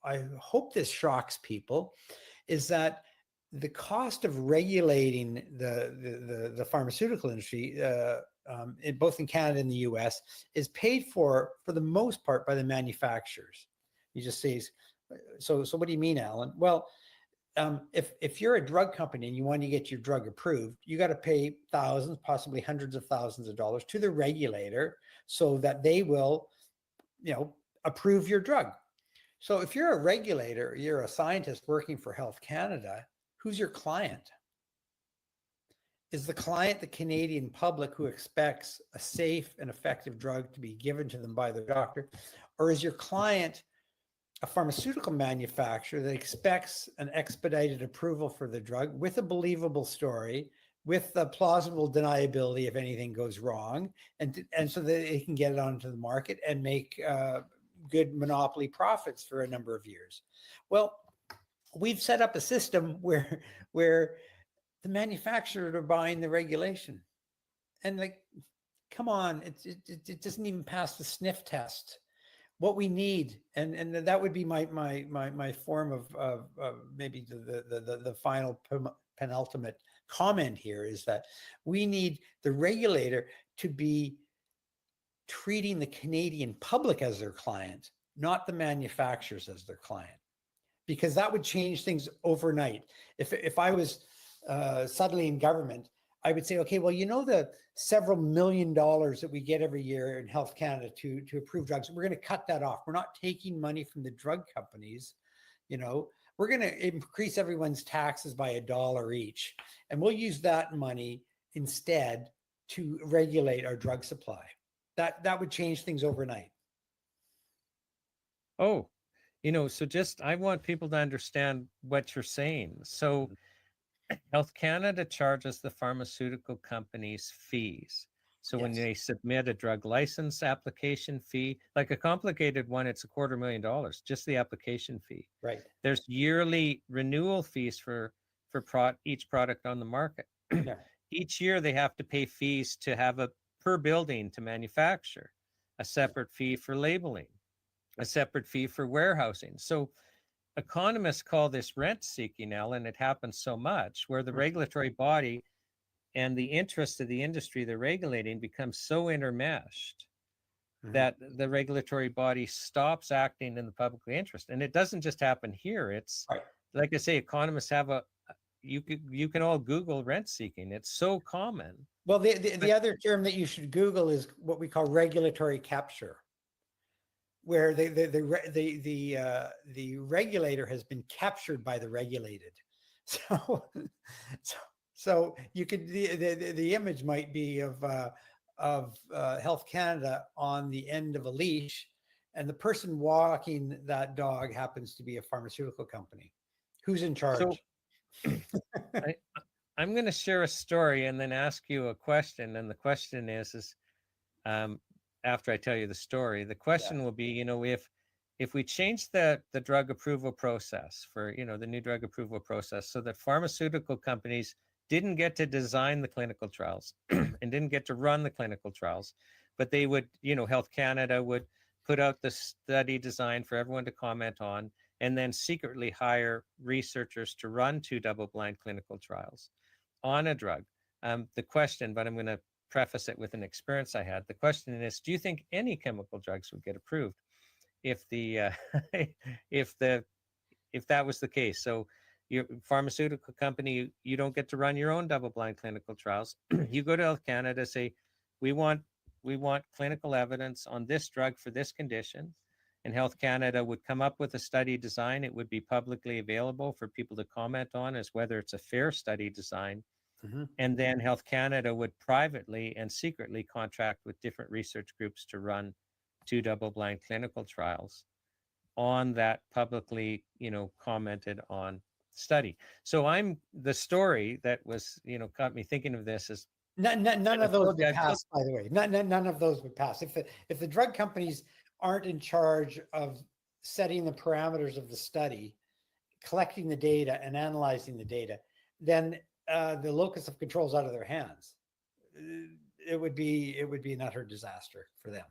I hope this shocks people, is that the cost of regulating the pharmaceutical industry, both in Canada and the US, is paid for the most part, by the manufacturers. You just say, so what do you mean, Alan? Well, if you're a drug company and you want to get your drug approved, you got to pay thousands, possibly hundreds of thousands of dollars to the regulator so that they will, approve your drug. So if you're a regulator, you're a scientist working for Health Canada, who's your client? Is the client the Canadian public who expects a safe and effective drug to be given to them by their doctor? Or is your client a pharmaceutical manufacturer that expects an expedited approval for the drug with a believable story, with a plausible deniability if anything goes wrong, and so that they can get it onto the market and make good monopoly profits for a number of years? Well, we've set up a system where the manufacturers are buying the regulation, and come on, it doesn't even pass the sniff test. What we need, and that would be my form of maybe the final penultimate comment here, is that we need the regulator to be treating the Canadian public as their client, not the manufacturers as their client, because that would change things overnight. If I was suddenly in government, I would say, okay, well, the several $1 million that we get every year in Health Canada to approve drugs, we're going to cut that off. We're not taking money from the drug companies. We're going to increase everyone's taxes by $1 each, and we'll use that money instead to regulate our drug supply. That would change things overnight. Oh, so I want people to understand what you're saying. So Health Canada charges the pharmaceutical companies fees So when Yes. they submit a drug license application fee, like a complicated one, it's $250,000, just the application fee. Right. There's yearly renewal fees for each product on the market. Yeah. Each year they have to pay fees to have a per building to manufacture, a separate fee for labeling, a separate fee for warehousing. So economists call this rent seeking now, and it happens so much where the regulatory body and the interest of the industry they're regulating becomes so intermeshed that the regulatory body stops acting in the public interest. And it doesn't just happen here. It's like I say, economists have you can all Google rent seeking. It's so common. Well, the other term that you should Google is what we call regulatory capture, where the regulator has been captured by the regulated. So you could the image might be of Health Canada on the end of a leash, and the person walking that dog happens to be a pharmaceutical company. Who's in charge? So, I'm going to share a story and then ask you a question. And the question is after I tell you the story, the question will be, if we change the drug approval process for, the new drug approval process so that pharmaceutical companies didn't get to design the clinical trials and didn't get to run the clinical trials, but they would, Health Canada would put out the study design for everyone to comment on, and then secretly hire researchers to run 2 double-blind clinical trials on a drug. The question, but I'm going to preface it with an experience I had. The question is, do you think any chemical drugs would get approved if if that was the case? So your pharmaceutical company, you don't get to run your own double-blind clinical trials. You go to Health Canada, say, we want clinical evidence on this drug for this condition. And Health Canada would come up with a study design. It would be publicly available for people to comment on as whether it's a fair study design. And then Health Canada would privately and secretly contract with different research groups to run 2 double-blind clinical trials on that publicly, commented on study. So the story that was, got me thinking of this is none of those would pass, by the way. None of those would pass. If the drug companies aren't in charge of setting the parameters of the study, collecting the data and analyzing the data, then the locus of control is out of their hands. It would be an utter disaster for them.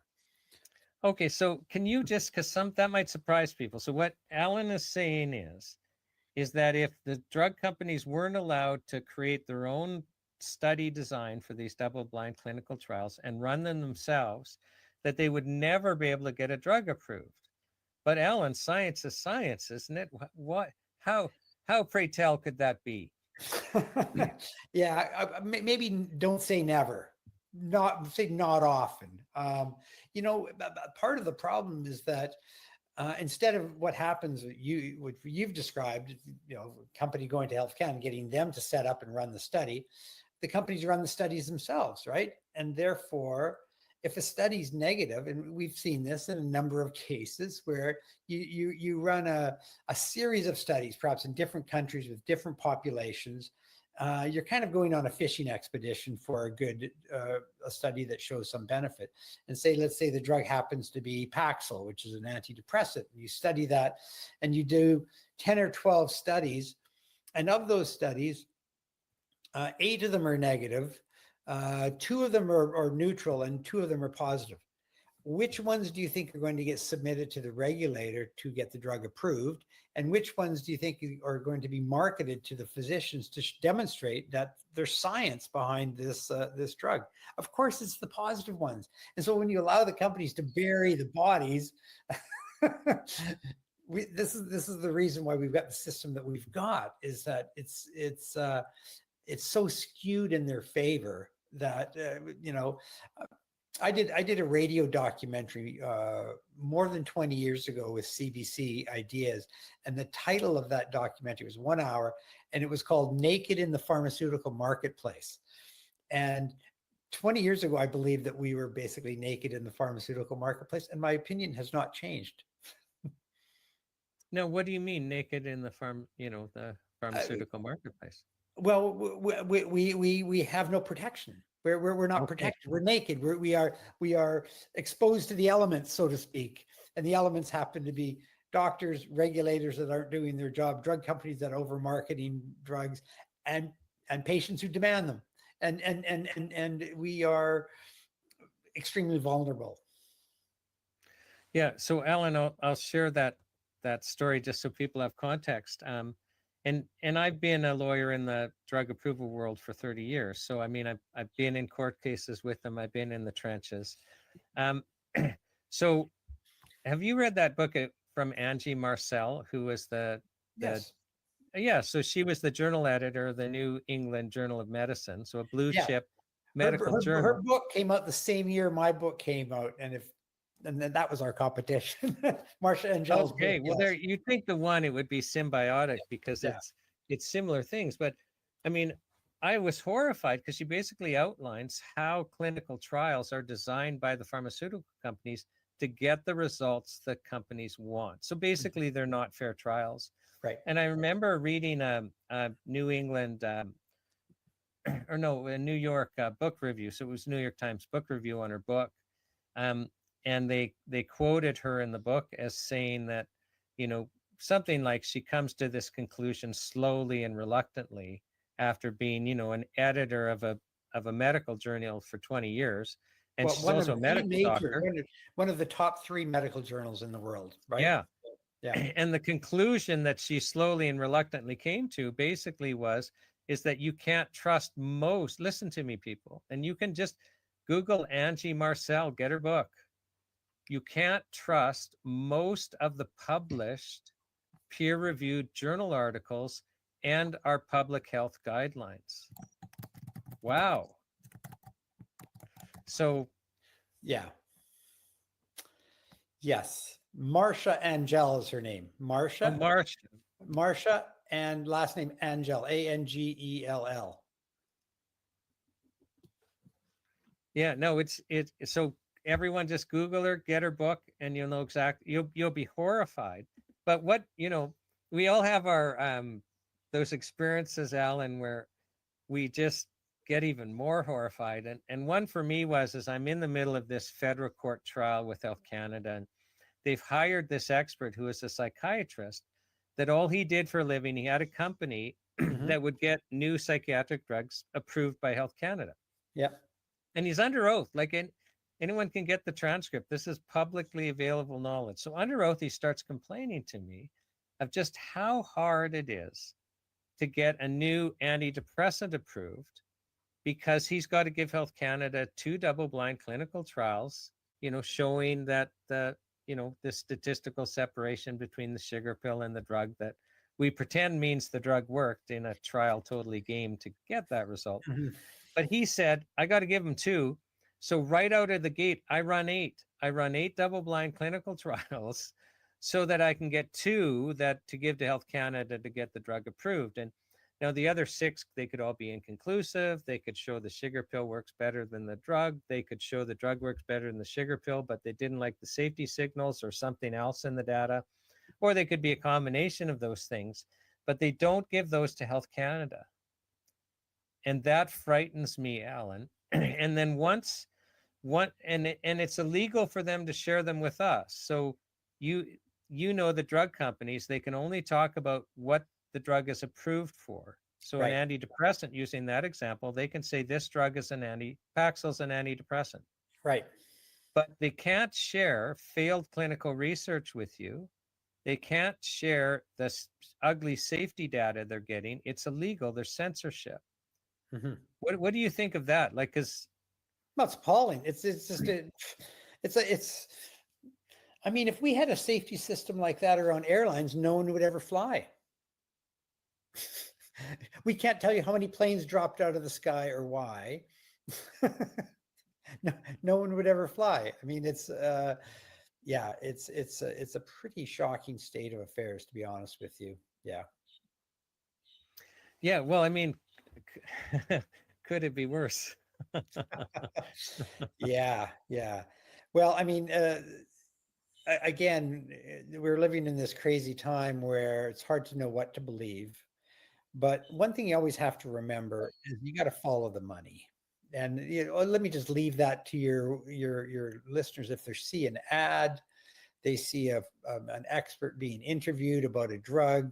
Okay, so can you just, because that might surprise people. So what Alan is saying is that if the drug companies weren't allowed to create their own study design for these double-blind clinical trials and run them themselves, that they would never be able to get a drug approved. But Alan, science is science, isn't it? How pray tell could that be? Yeah, maybe don't say never. Say not often. Part of the problem is that instead of what happens, what you've described, company going to Health Canada, getting them to set up and run the study, the companies run the studies themselves, right? And therefore, if a study's negative, and we've seen this in a number of cases where you run a series of studies, perhaps in different countries with different populations, you're kind of going on a fishing expedition for a study that shows some benefit. And let's say the drug happens to be Paxil, which is an antidepressant. You study that and you do 10 or 12 studies. And of those studies, 8 of them are negative, 2 of them are neutral, and 2 of them are positive. Which ones do you think are going to get submitted to the regulator to get the drug approved? And which ones do you think are going to be marketed to the physicians to demonstrate that there's science behind this drug? Of course, it's the positive ones. And so when you allow the companies to bury the bodies, this is the reason why we've got the system that we've got, is that it's so skewed in their favor that I did a radio documentary more than 20 years ago with CBC Ideas, and the title of that documentary was 1 hour, and it was called Naked in the Pharmaceutical Marketplace. And 20 years ago, I believe that we were basically naked in the pharmaceutical marketplace, and my opinion has not changed. No, what do you mean naked in the pharmaceutical marketplace? Well, we have no protection. We're not protected. We're naked. We are exposed to the elements, so to speak. And the elements happen to be doctors, regulators that aren't doing their job, drug companies that are over marketing drugs, and patients who demand them. And we are extremely vulnerable. Yeah. So Alan, I'll share that story just so people have context. And I've been a lawyer in the drug approval world for 30 years. So I mean, I've been in court cases with them. I've been in the trenches. So have you read that book from Angie Marcel, who was Yes. Yeah, so she was the journal editor of the New England Journal of Medicine, so a blue chip medical journal. Her book came out the same year my book came out, and then that was our competition. Marsha Angel's Okay, book, well, yes. there you think the one it would be symbiotic because Yeah. it's similar things, but I mean, I was horrified because she basically outlines how clinical trials are designed by the pharmaceutical companies to get the results the companies want. So basically, they're not fair trials. Right. And I remember reading a New England, or no, a New York book review. So it was New York Times book review on her book. And they quoted her in the book as saying that, you know, something like she comes to this conclusion slowly and reluctantly after being, you know, an editor of a medical journal for 20 years. And Well, she's also a medical doctor. One of the top 3 medical journals in the world, right? Yeah. Yeah. And the conclusion that she slowly and reluctantly came to basically is that you can't trust most, listen to me, people, and you can just Google Angie Marcel, get her book. You can't trust most of the published peer-reviewed journal articles and our public health guidelines. Wow. So, yeah. Yes. Marsha Angel is her name. Marsha. Marsha, and last name Angel, Angell. Yeah, no, it's so everyone just Google her, get her book, and you'll know exactly. You'll be horrified. But what, you know, we all have our those experiences, Alan, where we just get even more horrified. And one for me was, as I'm in the middle of this federal court trial with Health Canada, and they've hired this expert who is a psychiatrist that all he did for a living, he had a company that would get new psychiatric drugs approved by Health Canada. Yeah. And he's under oath, like anyone can get the transcript. This is publicly available knowledge. So under oath, he starts complaining to me of just how hard it is to get a new antidepressant approved because he's got to give Health Canada 2 double-blind clinical trials, you know, showing that the statistical separation between the sugar pill and the drug that we pretend means the drug worked in a trial totally game to get that result. But he said, I got to give him 2. So right out of the gate, I run 8. I run 8 double-blind clinical trials so that I can get 2 that to give to Health Canada to get the drug approved. And now the other 6, they could all be inconclusive. They could show the sugar pill works better than the drug. They could show the drug works better than the sugar pill, but they didn't like the safety signals or something else in the data. Or they could be a combination of those things, but they don't give those to Health Canada. And that frightens me, Alan. And then and it's illegal for them to share them with us. So you know the drug companies, they can only talk about what the drug is approved for. So Right. an antidepressant, using that example, they can say this drug is Paxil's an antidepressant. Right. But they can't share failed clinical research with you. They can't share the ugly safety data they're getting. It's illegal. There's censorship. What do you think of that? Like, because well, it's appalling. I mean, if we had a safety system like that around airlines, no one would ever fly. We can't tell you how many planes dropped out of the sky or why. No one would ever fly. I mean, it's a pretty shocking state of affairs, to be honest with you. Yeah. Yeah. Well, I mean, could it be worse? Yeah. Well, I mean, again, we're living in this crazy time where it's hard to know what to believe. But one thing you always have to remember is you got to follow the money. And let me just leave that to your listeners. If they see an ad, they see an expert being interviewed about a drug,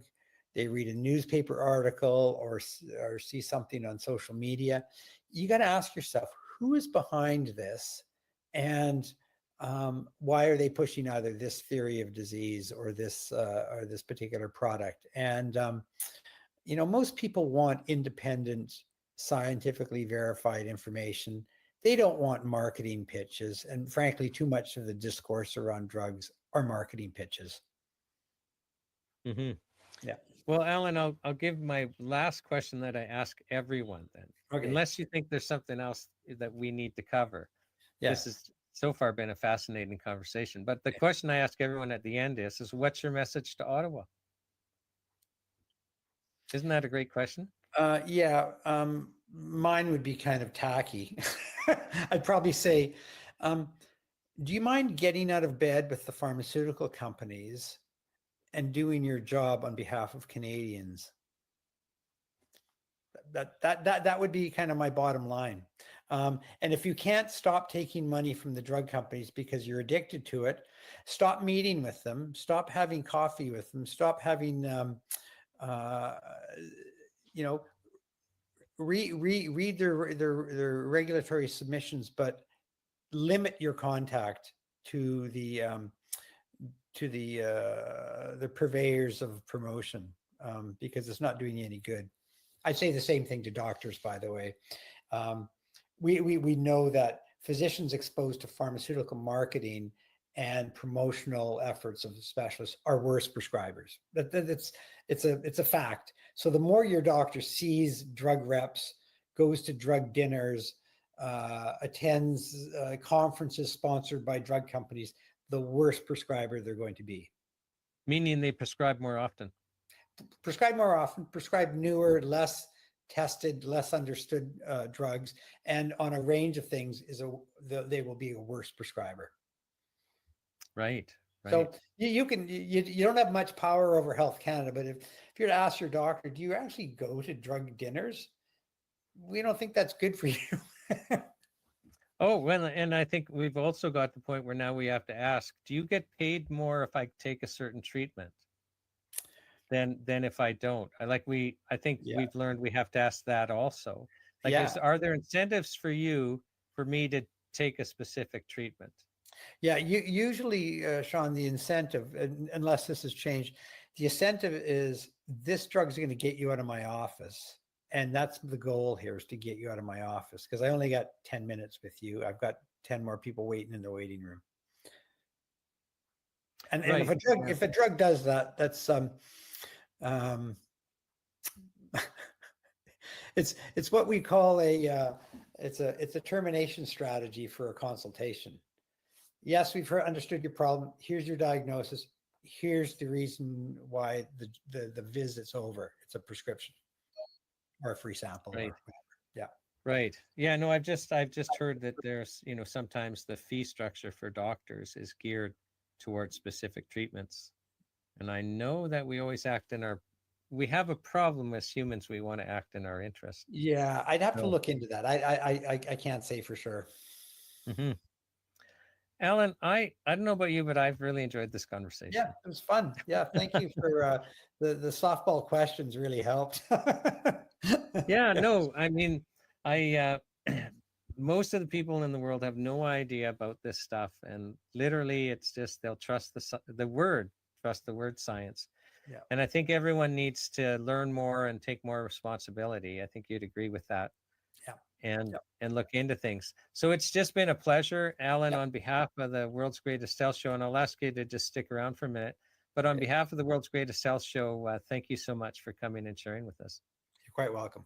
they read a newspaper article or see something on social media, you got to ask yourself, who is behind this, and why are they pushing either this theory of disease or this particular product? And most people want independent, scientifically verified information. They don't want marketing pitches, and frankly, too much of the discourse around drugs are marketing pitches. Mm-hmm. Yeah. Well, Alan, I'll give my last question that I ask everyone then. Okay. Unless you think there's something else that we need to cover. Yeah. This has so far been a fascinating conversation. But the question I ask everyone at the end is what's your message to Ottawa? Isn't that a great question? Yeah. Mine would be kind of tacky. I'd probably say, do you mind getting out of bed with the pharmaceutical companies and doing your job on behalf of Canadians? That would be kind of my bottom line. And if you can't stop taking money from the drug companies because you're addicted to it, stop meeting with them, stop having coffee with them, stop having, read their regulatory submissions, but limit your contact to the purveyors of promotion, because it's not doing you any good. I say the same thing to doctors, by the way. We know that physicians exposed to pharmaceutical marketing and promotional efforts of specialists are worse prescribers. It's a fact. So the more your doctor sees drug reps, goes to drug dinners, attends conferences sponsored by drug companies, the worse prescriber they're going to be. Meaning they prescribe more often. Prescribe more often, prescribe newer, less tested, less understood drugs, and on a range of things they will be a worse prescriber. Right. So you don't have much power over Health Canada, but if you're to ask your doctor, do you actually go to drug dinners? We don't think that's good for you. Oh, well, and I think we've also got the point where now we have to ask, do you get paid more if I take a certain treatment than if I don't? I think we've learned we have to ask that also. Like, are there incentives for me to take a specific treatment? Yeah, usually, Shawn, the incentive, unless this has changed, the incentive is this drug is going to get you out of my office. And that's the goal here, is to get you out of my office, because I only got 10 minutes with you. I've got 10 more people waiting in the waiting room. And if a drug does that, that's it's what we call it's a termination strategy for a consultation. Yes, we've understood your problem. Here's your diagnosis. Here's the reason why the visit's over. It's a prescription or a free sample. Right. Yeah. Right. Yeah. No, I've just heard that there's, sometimes the fee structure for doctors is geared towards specific treatments. And I know that we always we have a problem as humans. We want to act in our interest. Yeah. I'd have to look into that. I can't say for sure. Mm-hmm. Alan, I don't know about you, but I've really enjoyed this conversation. Yeah, it was fun. Yeah. Thank you for the softball questions really helped. Yeah, no, I mean, most of the people in the world have no idea about this stuff, and literally it's just they'll trust the word science. Yeah. And I think everyone needs to learn more and take more responsibility. I think you'd agree with that. Yeah. And look into things. So it's just been a pleasure, Alan, on behalf of the World's Greatest Health Show, and I'll ask you to just stick around for a minute. But on behalf of the World's Greatest Health Show, thank you so much for coming and sharing with us. You're quite welcome.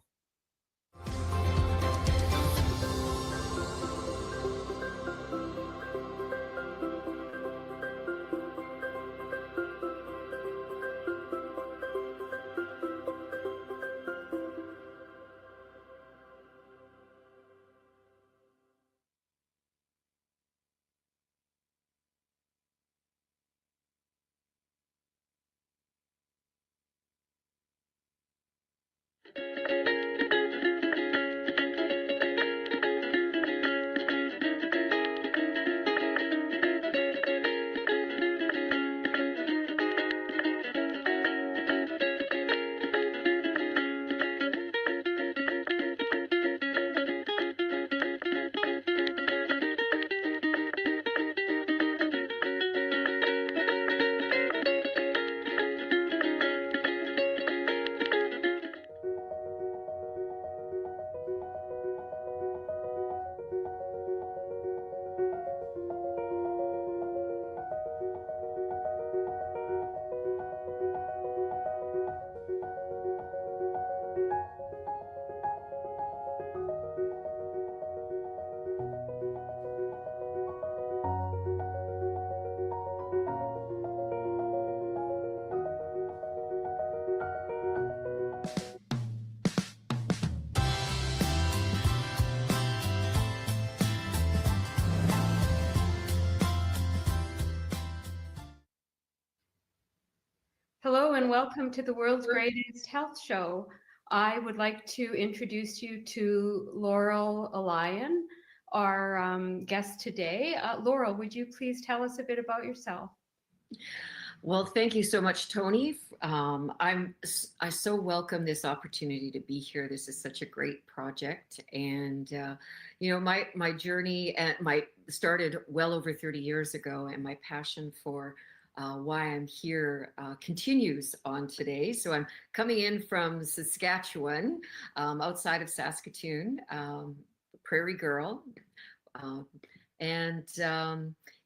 Hello and welcome to the world's greatest health show. I would like to introduce you to Laurel Alayan, our guest today. Laurel, would you please tell us a bit about yourself? Well, thank you so much, Tony. I so welcome this opportunity to be here. This is such a great project, and you know, my journey started well over 30 years ago, and my passion for why I'm here continues on today. So I'm coming in from Saskatchewan, outside of Saskatoon, prairie girl, and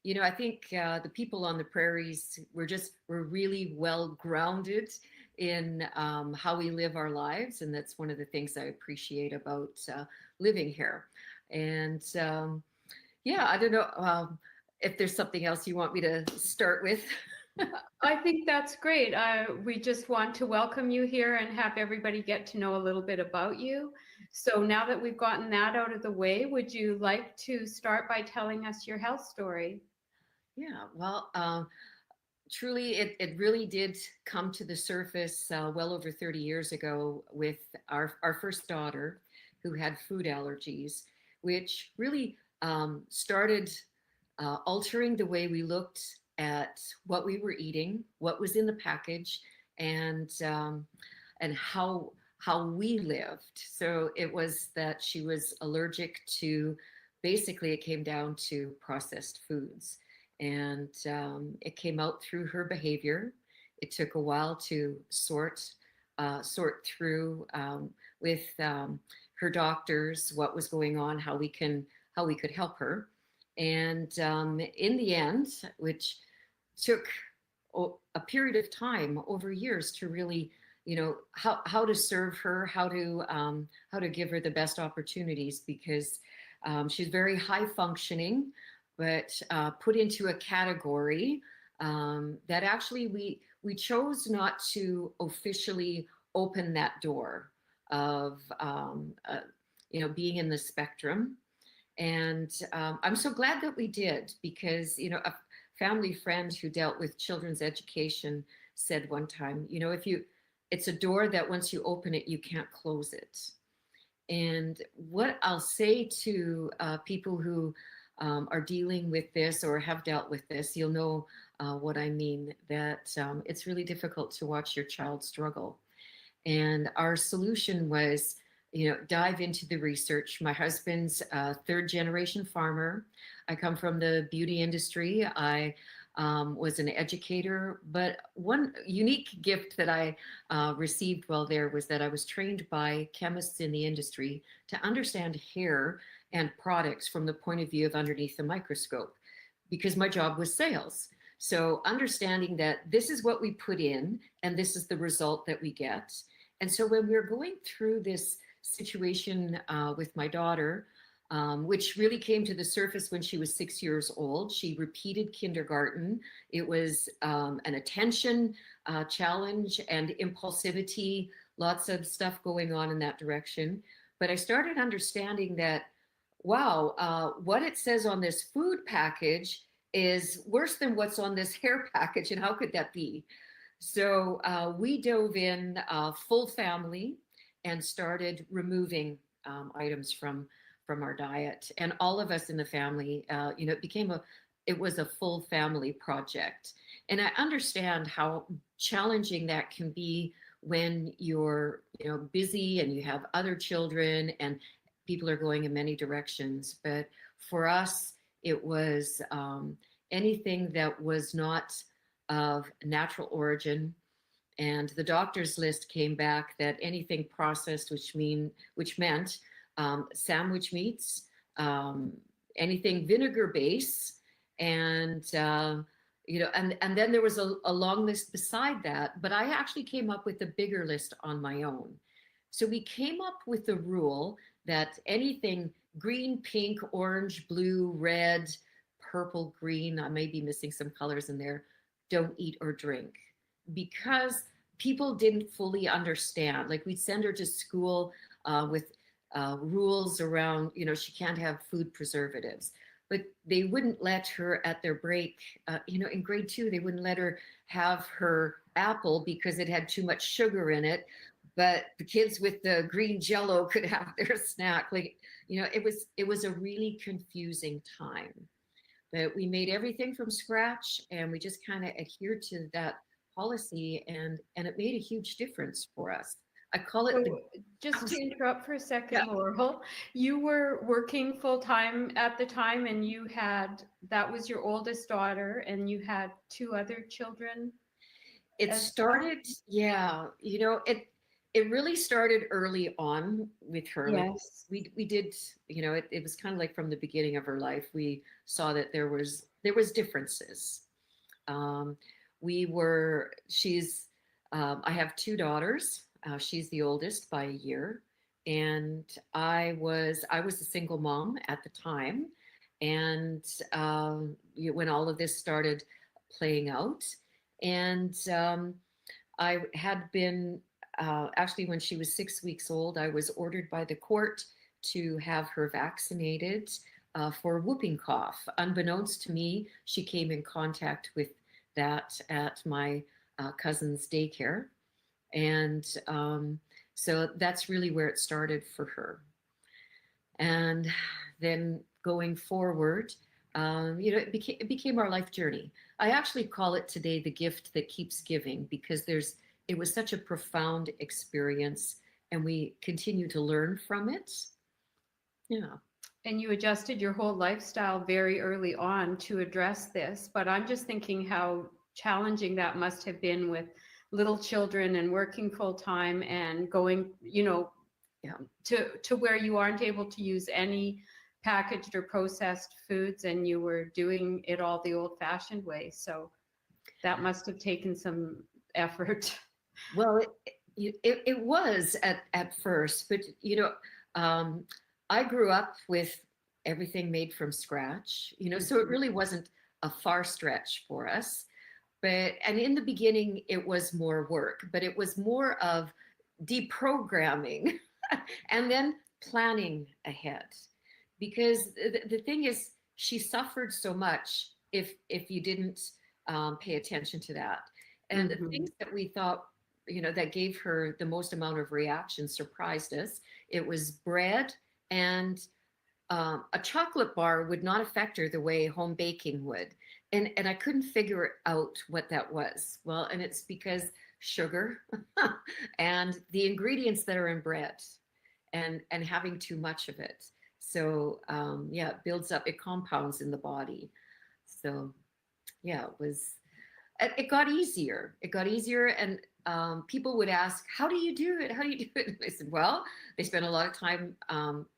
you know, I think the people on the prairies were really well grounded in how we live our lives, and that's one of the things I appreciate about living here. And yeah, I don't know if there's something else you want me to start with. I think that's great. We just want to welcome you here and have everybody get to know a little bit about you. So now that we've gotten that out of the way, would you like to start by telling us your health story? Yeah, well, truly, it really did come to the surface well over 30 years ago with our first daughter who had food allergies, which really started altering the way we looked at what we were eating, what was in the package, and how we lived. So it was that she was allergic to, basically it came down to processed foods. And it came out through her behavior. It took a while to sort through with her doctors what was going on, how we could help her. And in the end, which took a period of time, over years, to really, you know, how to serve her, how to give her the best opportunities, because she's very high functioning, but put into a category that actually we chose not to officially open that door of you know, being in the spectrum. And I'm so glad that we did, because, you know, a family friend who dealt with children's education said one time, you know, it's a door that once you open it, you can't close it. And what I'll say to people who are dealing with this or have dealt with this, you'll know what I mean, that it's really difficult to watch your child struggle. And our solution was, you know, dive into the research. My husband's a third-generation farmer. I come from the beauty industry. I was an educator, but one unique gift that I received while there was that I was trained by chemists in the industry to understand hair and products from the point of view of underneath the microscope, because my job was sales. So understanding that this is what we put in and this is the result that we get. And so when we were going through this situation with my daughter, which really came to the surface when she was 6 years old, she repeated kindergarten. It was an attention challenge and impulsivity, lots of stuff going on in that direction. But I started understanding that, wow, what it says on this food package is worse than what's on this hair package, and how could that be? So we dove in full family and started removing items from our diet, and all of us in the family, you know, it was a full family project. And I understand how challenging that can be when you're, you know, busy and you have other children and people are going in many directions. But for us, it was anything that was not of natural origin. And the doctor's list came back that anything processed, which meant sandwich meats, anything vinegar base, and you know, and then there was a long list beside that. But I actually came up with a bigger list on my own. So we came up with the rule that anything green, pink, orange, blue, red, purple, green, I may be missing some colors in there, don't eat or drink, because people didn't fully understand. Like, we'd send her to school with rules around, you know, she can't have food preservatives. but they wouldn't let her at their break, in grade 2, they wouldn't let her have her apple because it had too much sugar in it, but the kids with the green Jello could have their snack. Like, it was a really confusing time. But we made everything from scratch, and we just kind of adhered to that policy, and it made a huge difference for us. I call it just to interrupt for a second, Laurel, you were working full time at the time, and that was your oldest daughter, and you had 2 other children. It started, it really started early on with her. Yes. Like we did, it was kind of like from the beginning of her life, we saw that there was differences. I have 2 daughters. She's the oldest by a year, and I was a single mom at the time, and when all of this started playing out, and I had been actually, when she was 6 weeks old, I was ordered by the court to have her vaccinated for whooping cough. Unbeknownst to me, she came in contact with that at my cousin's daycare. And so that's really where it started for her. And then going forward, it became our life journey. I actually call it today the gift that keeps giving, because it was such a profound experience, and we continue to learn from it. Yeah. And you adjusted your whole lifestyle very early on to address this, but I'm just thinking how challenging that must have been with little children and working full time and going, to where you aren't able to use any packaged or processed foods, and you were doing it all the old fashioned way. So that must have taken some effort. Well, it was at first, but I grew up with everything made from scratch, so it really wasn't a far stretch for us. And in the beginning, it was more work, but it was more of deprogramming and then planning ahead. Because the thing is, she suffered so much if you didn't pay attention to that. And the things that we thought, that gave her the most amount of reaction surprised us. It was bread, and a chocolate bar would not affect her the way home baking would. And I couldn't figure out what that was. Well, and it's because sugar and the ingredients that are in bread and having too much of it. So it builds up, it compounds in the body. So it got easier. It got easier, and people would ask, how do you do it? How do you do it? And I said, well, they spend a lot of time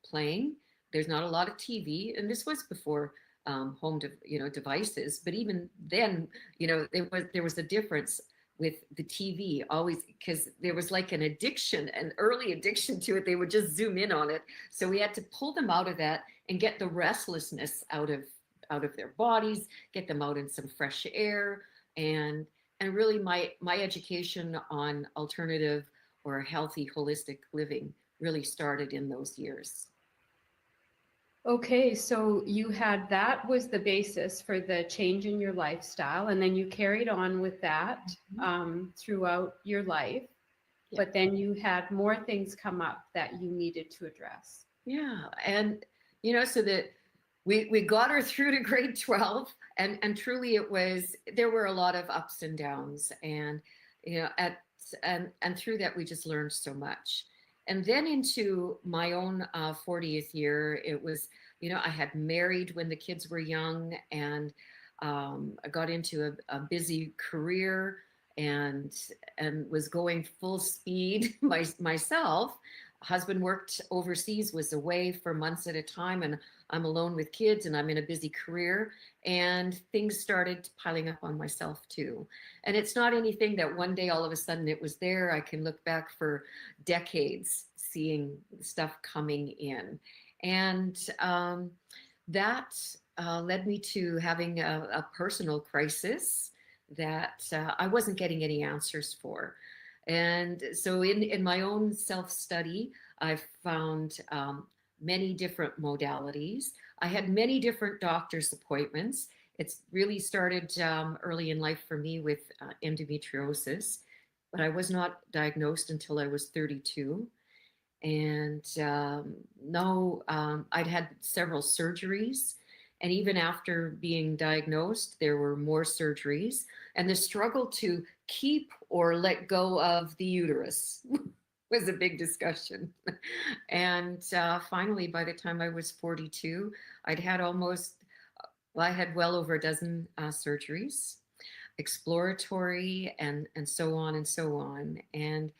playing. There's not a lot of TV. And this was before home devices. But even then, there was a difference with the TV always, because there was like an addiction, an early addiction to it. They would just zoom in on it. So we had to pull them out of that and get the restlessness out of their bodies, get them out in some fresh air. And really my education on alternative or healthy holistic living really started in those years. Okay, so that was the basis for the change in your lifestyle, and then you carried on with that throughout your life. Yeah. But then you had more things come up that you needed to address. Yeah, and so that we got her through to grade 12, and truly there were a lot of ups and downs, and and through that we just learned so much. And then into my own 40th year, it was, I had married when the kids were young, and I got into a busy career and was going full speed myself. Husband worked overseas, was away for months at a time, and I'm alone with kids, and I'm in a busy career, and things started piling up on myself too. And it's not anything that one day all of a sudden it was there. I can look back for decades seeing stuff coming in. And that led me to having a personal crisis that I wasn't getting any answers for. And so in my own self-study, I found many different modalities. I had many different doctor's appointments. It's really started early in life for me with endometriosis, but I was not diagnosed until I was 32. And I'd had several surgeries. And even after being diagnosed, there were more surgeries. And the struggle to keep or let go of the uterus was a big discussion. And finally, by the time I was 42, I had well over a dozen surgeries, exploratory and so on and so on. And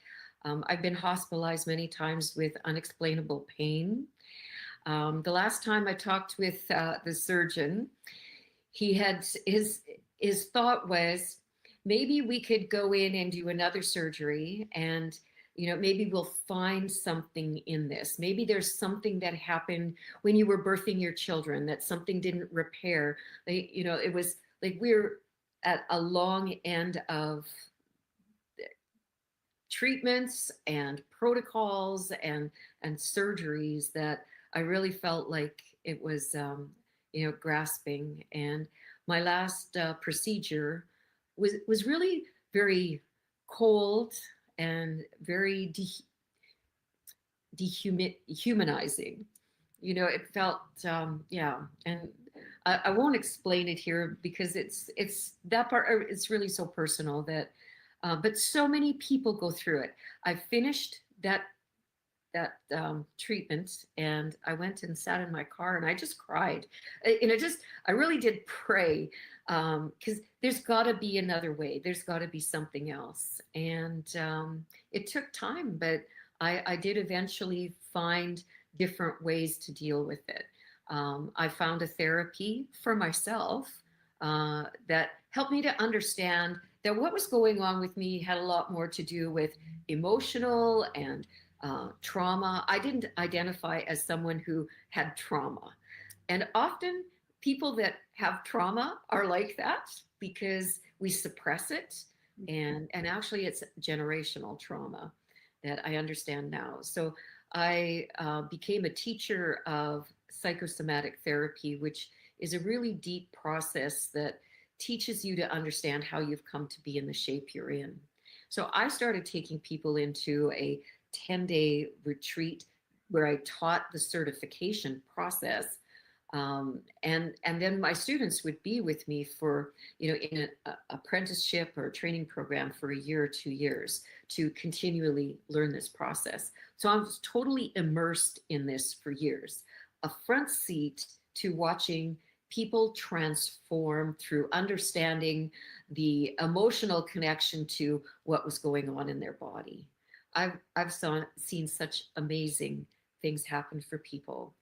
I've been hospitalized many times with unexplainable pain. The last time I talked with the surgeon, he had his thought was, maybe we could go in and do another surgery, and maybe we'll find something in this. Maybe there's something that happened when you were birthing your children that something didn't repair. It was like we're at a long end of treatments and protocols and surgeries that I really felt like it was grasping. And my last procedure was really very cold and very dehumanizing. It felt and I won't explain it here because it's that part. It's really so personal that, but so many people go through it. I finished that treatment, and I went and sat in my car and I just cried. I really did pray, because there's got to be another way. There's got to be something else. And it took time, but I did eventually find different ways to deal with it. I found a therapy for myself that helped me to understand that what was going on with me had a lot more to do with emotional and trauma. I didn't identify as someone who had trauma. And often people that have trauma are like that because we suppress it. And actually it's generational trauma that I understand now. So I became a teacher of psychosomatic therapy, which is a really deep process that teaches you to understand how you've come to be in the shape you're in. So I started taking people into a 10-day retreat where I taught the certification process. And then my students would be with me for, in an apprenticeship or a training program for a year or 2 years to continually learn this process. So I was totally immersed in this for years, a front seat to watching people transform through understanding the emotional connection to what was going on in their body. I've seen such amazing things happen for people.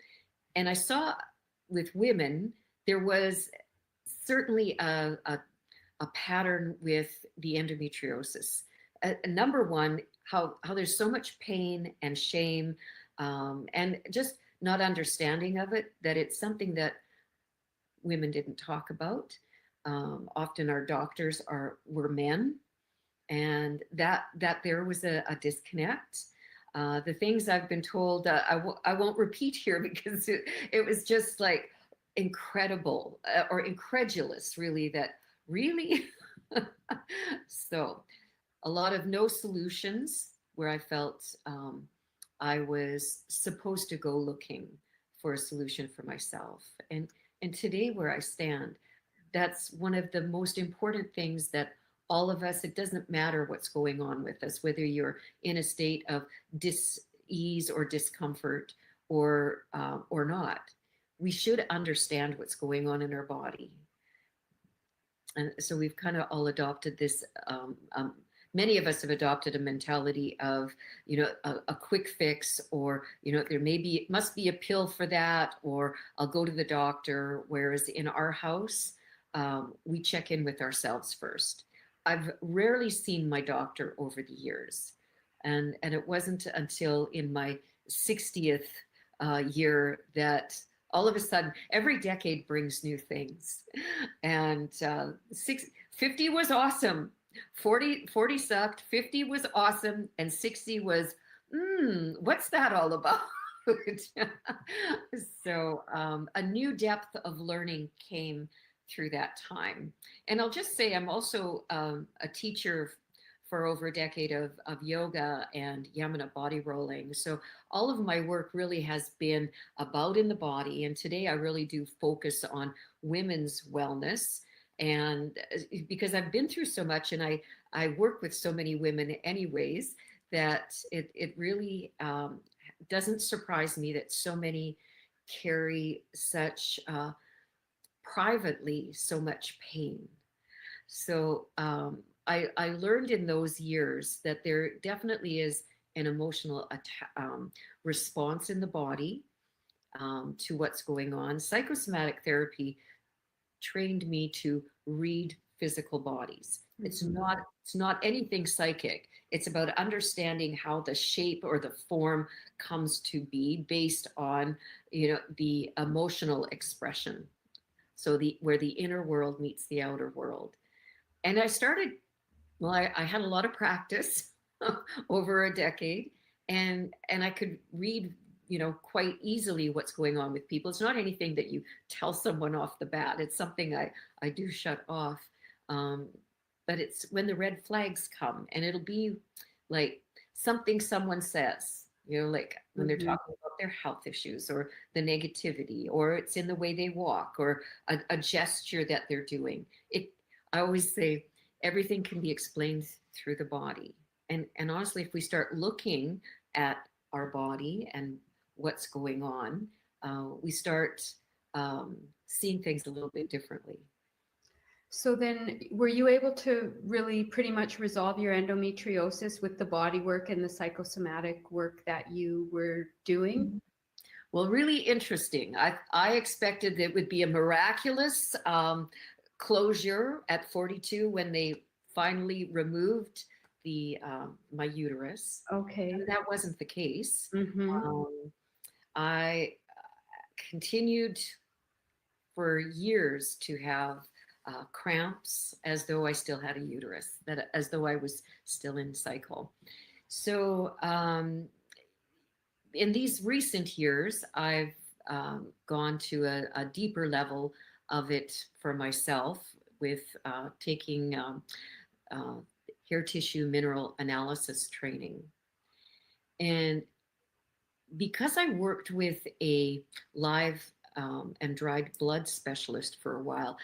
And I saw with women, there was certainly a pattern with the endometriosis. Number one, how there's so much pain and shame, and just not understanding of it, that it's something that women didn't talk about. Often our doctors were men, and that there was a disconnect. The things I've been told, I won't repeat here because it was just like incredible or incredulous, really, that really. So a lot of no solutions where I felt I was supposed to go looking for a solution for myself. And today where I stand, that's one of the most important things that all of us, it doesn't matter what's going on with us, whether you're in a state of dis-ease or discomfort or not. We should understand what's going on in our body. And so we've kind of all adopted this, many of us have adopted a mentality of, a quick fix, or, there must be a pill for that, or I'll go to the doctor. Whereas in our house, we check in with ourselves first. I've rarely seen my doctor over the years. And it wasn't until in my 60th year that all of a sudden, every decade brings new things. And 50 was awesome. 40 sucked, 50 was awesome, and 60 was, what's that all about? food. So a new depth of learning came through that time. And I'll just say I'm also a teacher for over a decade of yoga and Yamuna body rolling. So all of my work really has been about in the body. And today I really do focus on women's wellness. And because I've been through so much and I work with so many women anyways, that it really doesn't surprise me that so many carry such privately so much pain. So I learned in those years that there definitely is an emotional response in the body to what's going on. Psychosomatic therapy trained me to read physical bodies. It's not anything psychic. It's about understanding how the shape or the form comes to be based on, the emotional expression. So where the inner world meets the outer world. And I started, I had a lot of practice over a decade, and I could read, quite easily what's going on with people. It's not anything that you tell someone off the bat. It's something I do shut off. But it's when the red flags come, and it'll be like something someone says, like when they're talking about their health issues or the negativity, or it's in the way they walk, or a gesture that they're doing. I always say everything can be explained through the body. And honestly, if we start looking at our body and what's going on, we start seeing things a little bit differently. So then were you able to really pretty much resolve your endometriosis with the body work and the psychosomatic work that you were doing? Well, really interesting. I expected it would be a miraculous closure at 42 when they finally removed my uterus. Okay. And that wasn't the case. I continued for years to have cramps as though I still had a uterus, as though I was still in cycle. So in these recent years, I've gone to a deeper level of it for myself with taking hair tissue mineral analysis training. And because I worked with a live and dried blood specialist for a while.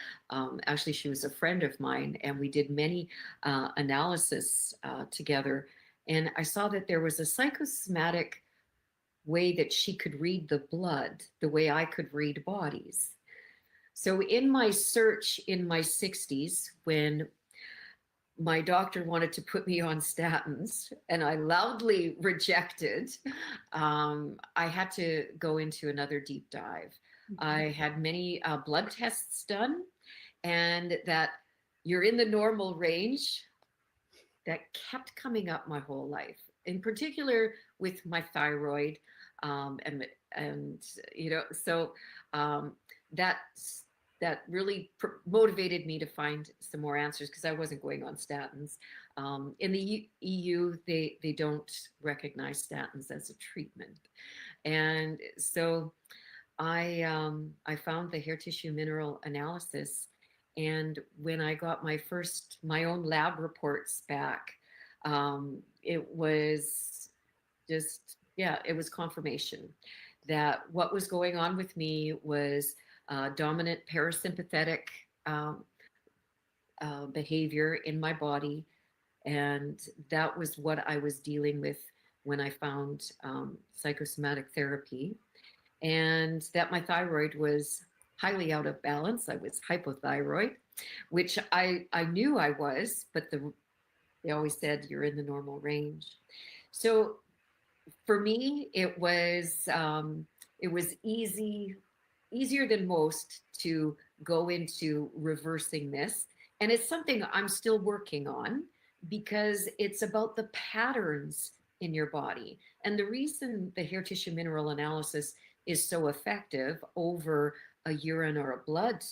Actually, she was a friend of mine, and we did many analysis together. And I saw that there was a psychosomatic way that she could read the blood, the way I could read bodies. So in my search in my 60s, when my doctor wanted to put me on statins and I loudly rejected, I had to go into another deep dive. I had many blood tests done, and that you're in the normal range, that kept coming up my whole life, in particular with my thyroid. So that really motivated me to find some more answers, because I wasn't going on statins. In the EU, they don't recognize statins as a treatment. And so I found the hair tissue mineral analysis. And when I got my own lab reports back, it was just, it was confirmation that what was going on with me was dominant parasympathetic behavior in my body. And that was what I was dealing with when I found psychosomatic therapy. And that my thyroid was highly out of balance. I was hypothyroid, which I knew I was, but they always said you're in the normal range. So for me, it was easier than most to go into reversing this. And it's something I'm still working on, because it's about the patterns in your body. And the reason the hair tissue mineral analysis is so effective over a urine or a blood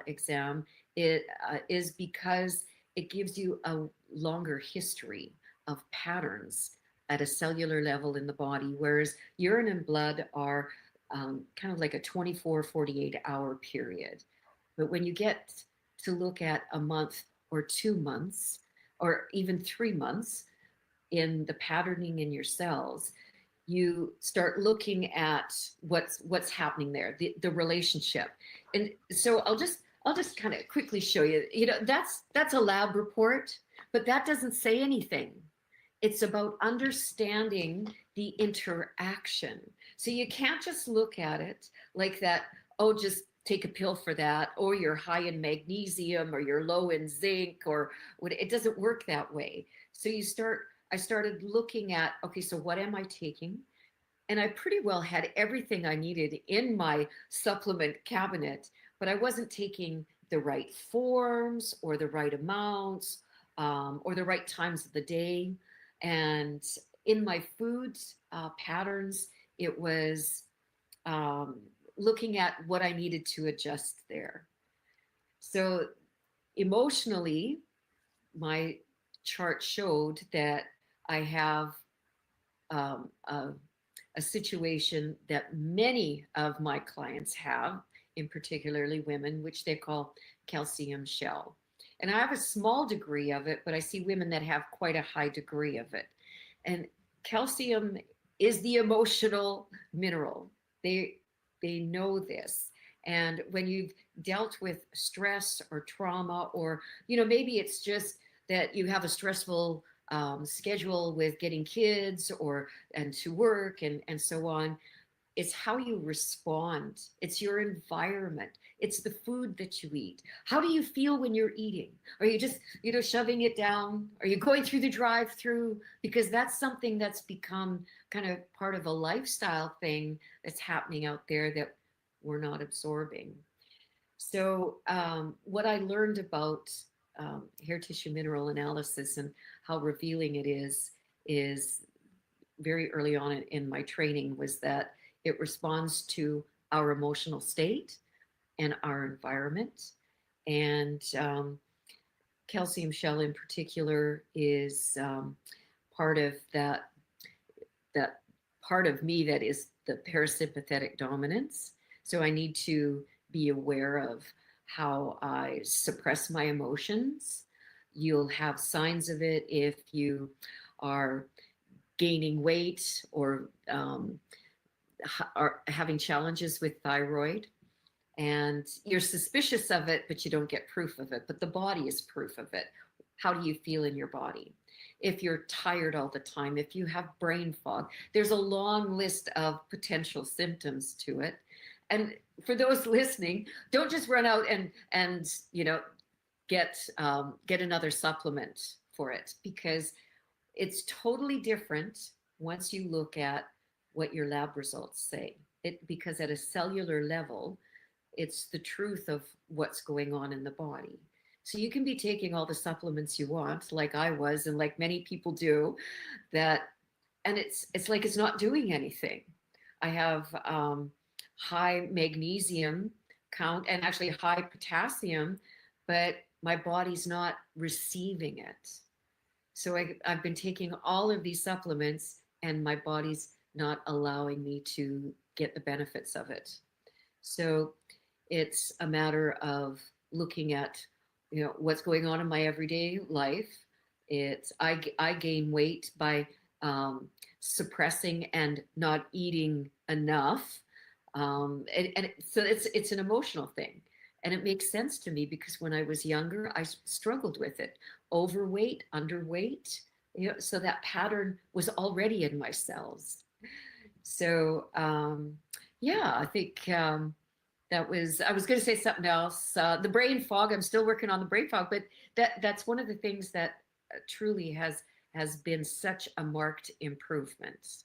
exam is because it gives you a longer history of patterns at a cellular level in the body, whereas urine and blood are kind of like a 24, 48-hour period. But when you get to look at a month or 2 months, or even 3 months in the patterning in your cells, you start looking at what's happening there, the relationship. And so I'll just kind of quickly show you, that's a lab report, but that doesn't say anything. It's about understanding the interaction. So you can't just look at it like that, oh, just take a pill for that, or you're high in magnesium, or you're low in zinc, or it doesn't work that way. So I started looking at, okay, so what am I taking? And I pretty well had everything I needed in my supplement cabinet, but I wasn't taking the right forms or the right amounts or the right times of the day. And in my food patterns, it was looking at what I needed to adjust there. So emotionally, my chart showed that I have a situation that many of my clients have, in particularly women, which they call calcium shell. And I have a small degree of it, but I see women that have quite a high degree of it. And calcium is the emotional mineral. They know this. And when you've dealt with stress or trauma, or, maybe it's just that you have a stressful schedule with getting kids and to work and so on, it's how you respond. It's your environment. It's the food that you eat. How do you feel when you're eating? Are you just, shoving it down? Are you going through the drive-through? Because that's something that's become kind of part of a lifestyle thing that's happening out there that we're not absorbing. So what I learned about hair tissue mineral analysis and how revealing it is very early on in my training was that it responds to our emotional state and our environment. And calcium shell in particular is part of that part of me that is the parasympathetic dominance. So I need to be aware of how I suppress my emotions. You'll have signs of it if you are gaining weight or are having challenges with thyroid, and you're suspicious of it, but you don't get proof of it. But the body is proof of it. How do you feel in your body? If you're tired all the time, if you have brain fog, there's a long list of potential symptoms to it. And for those listening, don't just run out and get another supplement for it, because it's totally different once you look at what your lab results say. Because at a cellular level, it's the truth of what's going on in the body. So you can be taking all the supplements you want, like I was, and like many people do, and it's like it's not doing anything. I have high magnesium count and actually high potassium, but my body's not receiving it. So I've been taking all of these supplements and my body's not allowing me to get the benefits of it. So it's a matter of looking at, what's going on in my everyday life. I gain weight by suppressing and not eating enough. So it's an emotional thing. And it makes sense to me because when I was younger, I struggled with it. Overweight, underweight, so that pattern was already in my cells. So I think I was going to say something else. The brain fog, I'm still working on the brain fog, but that's one of the things that truly has been such a marked improvement.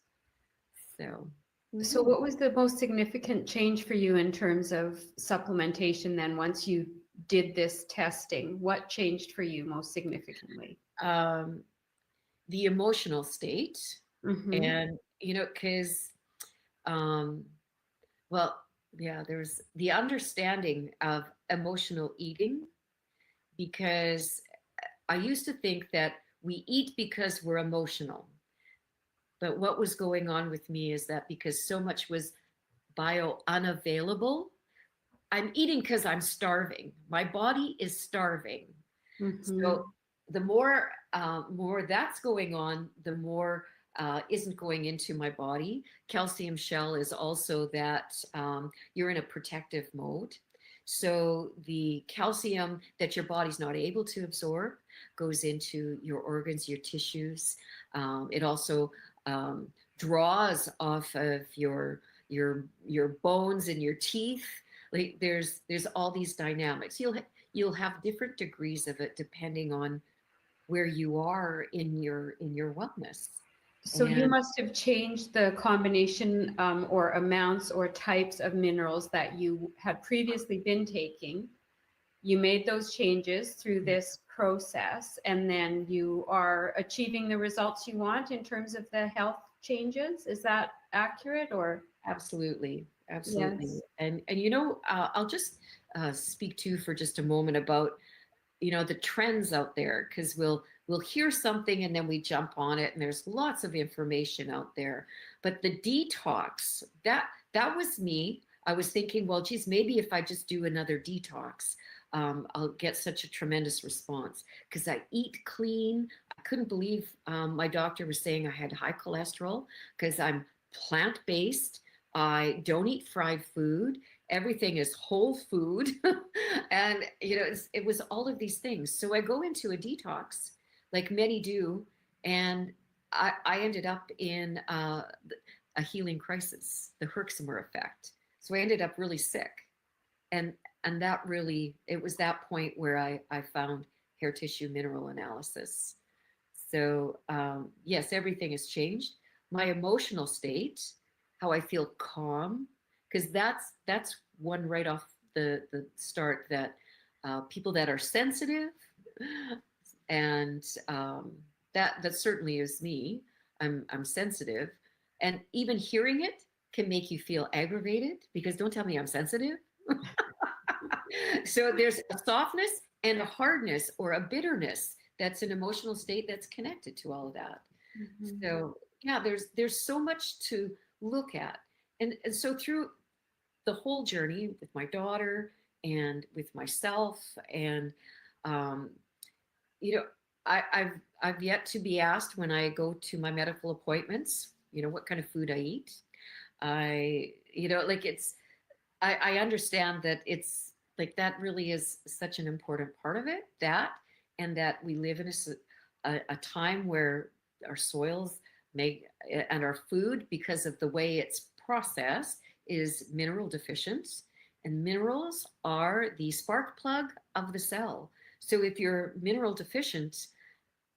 So what was the most significant change for you in terms of supplementation then once you did this testing? What changed for you most significantly? The emotional state. Mm-hmm. And, because, there's the understanding of emotional eating, because I used to think that we eat because we're emotional. But what was going on with me is that because so much was bio unavailable, I'm eating because I'm starving. My body is starving. So the more that's going on, the more isn't going into my body. Calcium shell is also that you're in a protective mode. So the calcium that your body's not able to absorb goes into your organs, your tissues. It also draws off of your bones and your teeth. Like there's all these dynamics. You'll have different degrees of it depending on where you are in your wellness. So you And- must have changed the combination or amounts or types of minerals that you had previously been taking. You made those changes through this process, and then you are achieving the results you want in terms of the health changes. Is that accurate or? Absolutely. Yes. And you know, I'll just speak to you for just a moment about, you know, the trends out there, because we'll hear something and then we jump on it, and there's lots of information out there. But the detox, that was me. I was thinking, well, geez, maybe if I just do another detox, I'll get such a tremendous response because I eat clean. I couldn't believe my doctor was saying I had high cholesterol because I'm plant-based. I don't eat fried food. Everything is whole food. And, you know, it was all of these things. So I go into a detox like many do. And I ended up in a healing crisis, the Herxheimer effect. So I ended up really sick. And that really, it was that point where I found hair tissue mineral analysis. So yes, everything has changed. My emotional state, how I feel calm, because that's one right off the start, that people that are sensitive, and that certainly is me. I'm sensitive, and even hearing it can make you feel aggravated because don't tell me I'm sensitive. So there's a softness and a hardness or a bitterness that's an emotional state that's connected to all of that. So yeah, there's so much to look at. And so through the whole journey with my daughter and with myself, and you know, I've yet to be asked when I go to my medical appointments, you know, what kind of food I eat. You know, like I understand that it's like that really is such an important part of it, that, and that we live in a time where our soils and our food, because of the way it's processed, is mineral deficient, and minerals are the spark plug of the cell. So if you're mineral deficient,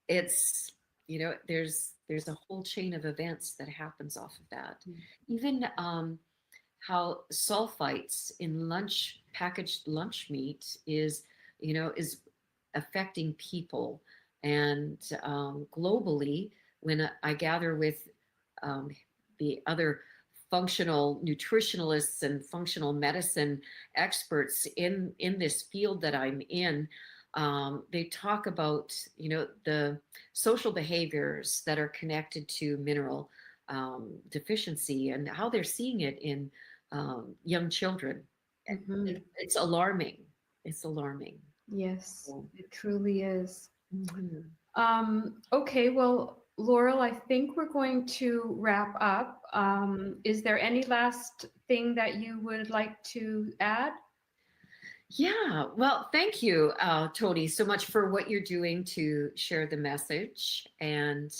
it's, you know, there's a whole chain of events that happens off of that. Even how sulfites in packaged lunch meat is affecting people. And globally, when I gather with the other functional nutritionalists and functional medicine experts in this field that I'm in, they talk about, you know, the social behaviors that are connected to mineral deficiency and how they're seeing it in young children. It's alarming. It's alarming. Yes, it truly is. Mm-hmm. Okay, well, Laurel, I think we're going to wrap up. Is there any last thing that you would like to add? Yeah, well, thank you, Tony, so much for what you're doing to share the message. And,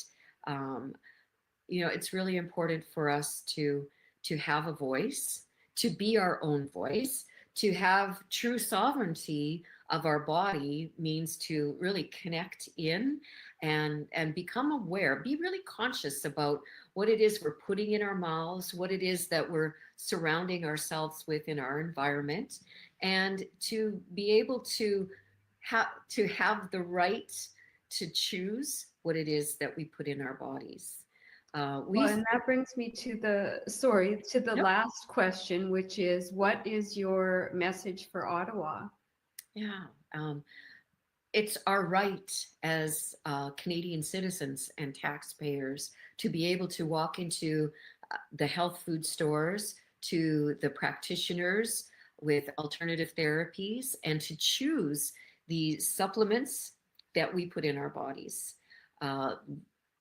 you know, it's really important for us to have a voice, to be our own voice, to have true sovereignty of our body means to really connect in and become aware, be really conscious about what it is we're putting in our mouths, what it is that we're surrounding ourselves with in our environment, and to be able to have the right to choose what it is that we put in our bodies. Well, and that brings me to the last question, which is, what is your message for Ottawa? Yeah. it's our right as Canadian citizens and taxpayers to be able to walk into the health food stores, to the practitioners with alternative therapies, and to choose the supplements that we put in our bodies.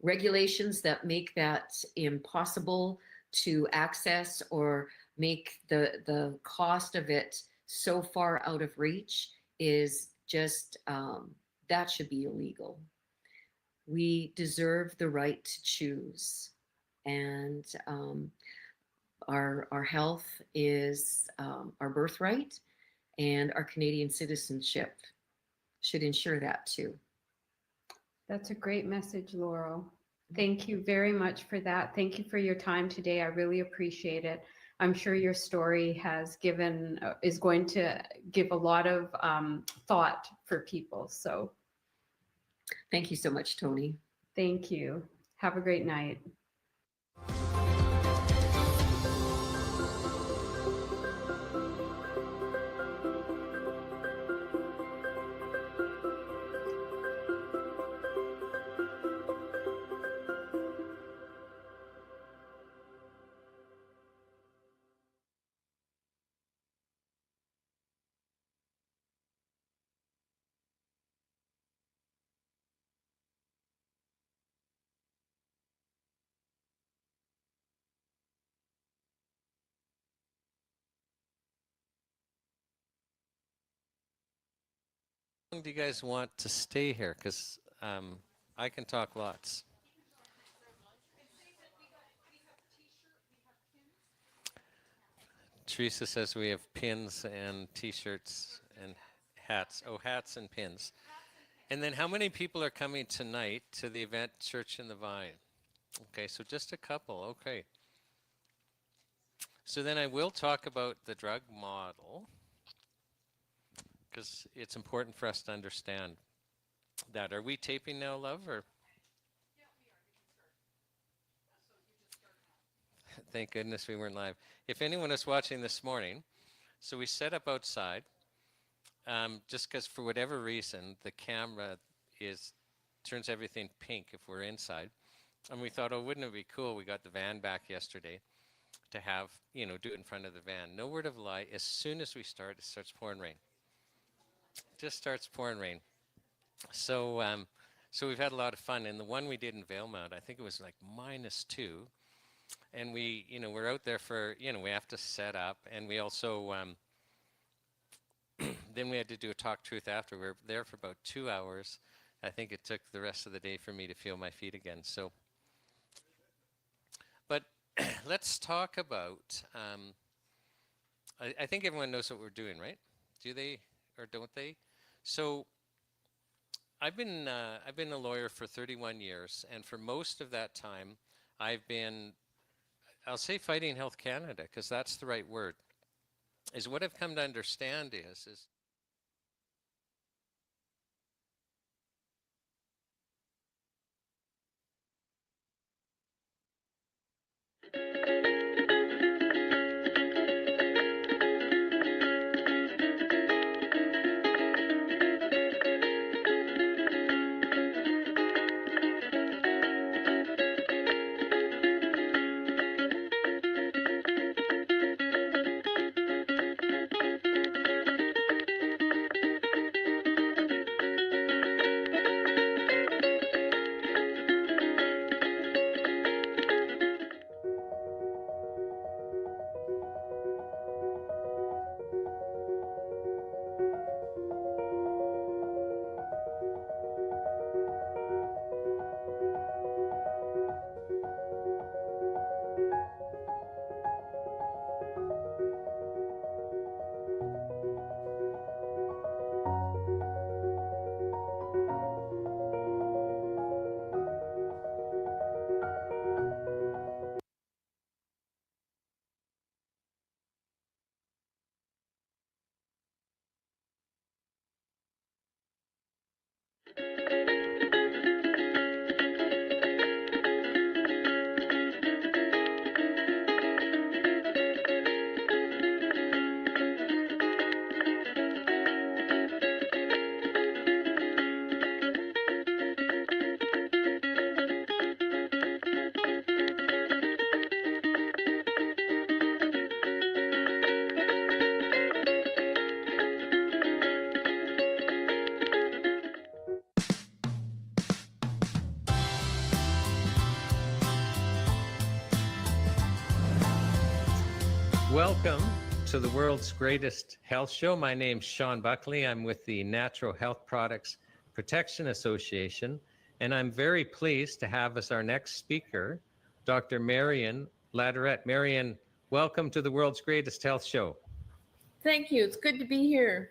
Regulations that make that impossible to access or make the cost of it so far out of reach is just, that should be illegal. We deserve the right to choose. And our health is our birthright, and our Canadian citizenship should ensure that too. That's a great message, Laurel. Thank you very much for that. Thank you for your time today. I really appreciate it. I'm sure your story has given, is going to give a lot of thought for people. So thank you so much, Tony. Thank you. Have a great night. How long do you guys want to stay here? Because I can talk lots. Teresa says we have pins and t-shirts and hats. Oh, hats and pins. And then how many people are coming tonight to the event Church in the Vine? Okay, so just a couple. Okay. So then I will talk about the drug model, because it's important for us to understand that. Are we taping now, love? Or thank goodness we weren't live. If anyone is watching this morning, so we set up outside, just because for whatever reason the camera turns everything pink if we're inside, and we thought, oh, wouldn't it be cool? We got the van back yesterday to have, do it in front of the van. No word of a lie. As soon as we start, it starts pouring rain. Just starts pouring rain. So so we've had a lot of fun. And the one we did in Valemount, I think it was like -2. And we're out there for, we have to set up. And we also, then we had to do a talk truth after. We were there for about 2 hours. I think it took the rest of the day for me to feel my feet again. So, but let's talk about, I think everyone knows what we're doing, right? Do they or don't they? So I've been a lawyer for 31 years, and for most of that time, I've been, I'll say fighting Health Canada, because that's the right word. Is what I've come to understand is Welcome to the world's greatest health show. My name's Shawn Buckley. I'm with the Natural Health Products Protection Association, and I'm very pleased to have as our next speaker, Dr. Marion Ladurette. Marion, welcome to the world's greatest health show. Thank you. It's good to be here.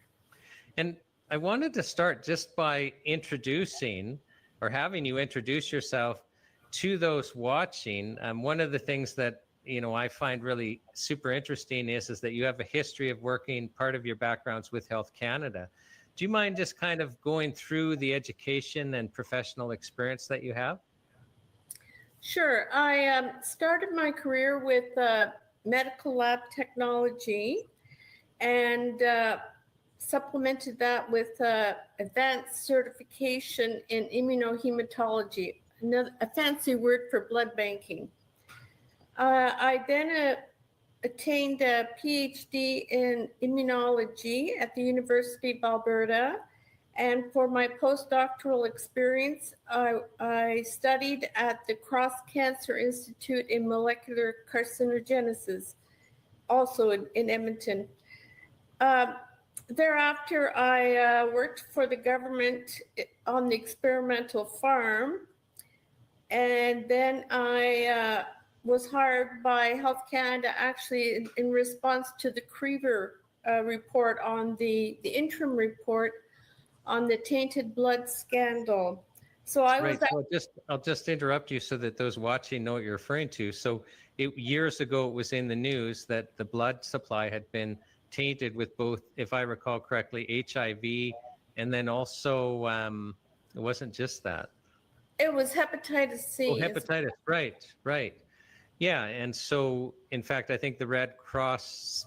And I wanted to start just by introducing or having you introduce yourself to those watching. One of the things that I find really super interesting is that you have a history of working, part of your background's with Health Canada. Do you mind just kind of going through the education and professional experience that you have? Sure. I started my career with medical lab technology and supplemented that with advanced certification in immunohematology, a fancy word for blood banking. I then attained a PhD in immunology at the University of Alberta. And for my postdoctoral experience, I studied at the Cross Cancer Institute in Molecular Carcinogenesis, also in Edmonton. Thereafter, I worked for the government on the experimental farm. And then I was hired by Health Canada actually in response to the Creever report on the interim report on the tainted blood scandal. So I was. So I'll just interrupt you so that those watching know what you're referring to. So years ago, it was in the news that the blood supply had been tainted with both, if I recall correctly, HIV, and then also it wasn't just that. It was hepatitis C. Oh, hepatitis, right. Yeah, and so in fact, I think the Red Cross,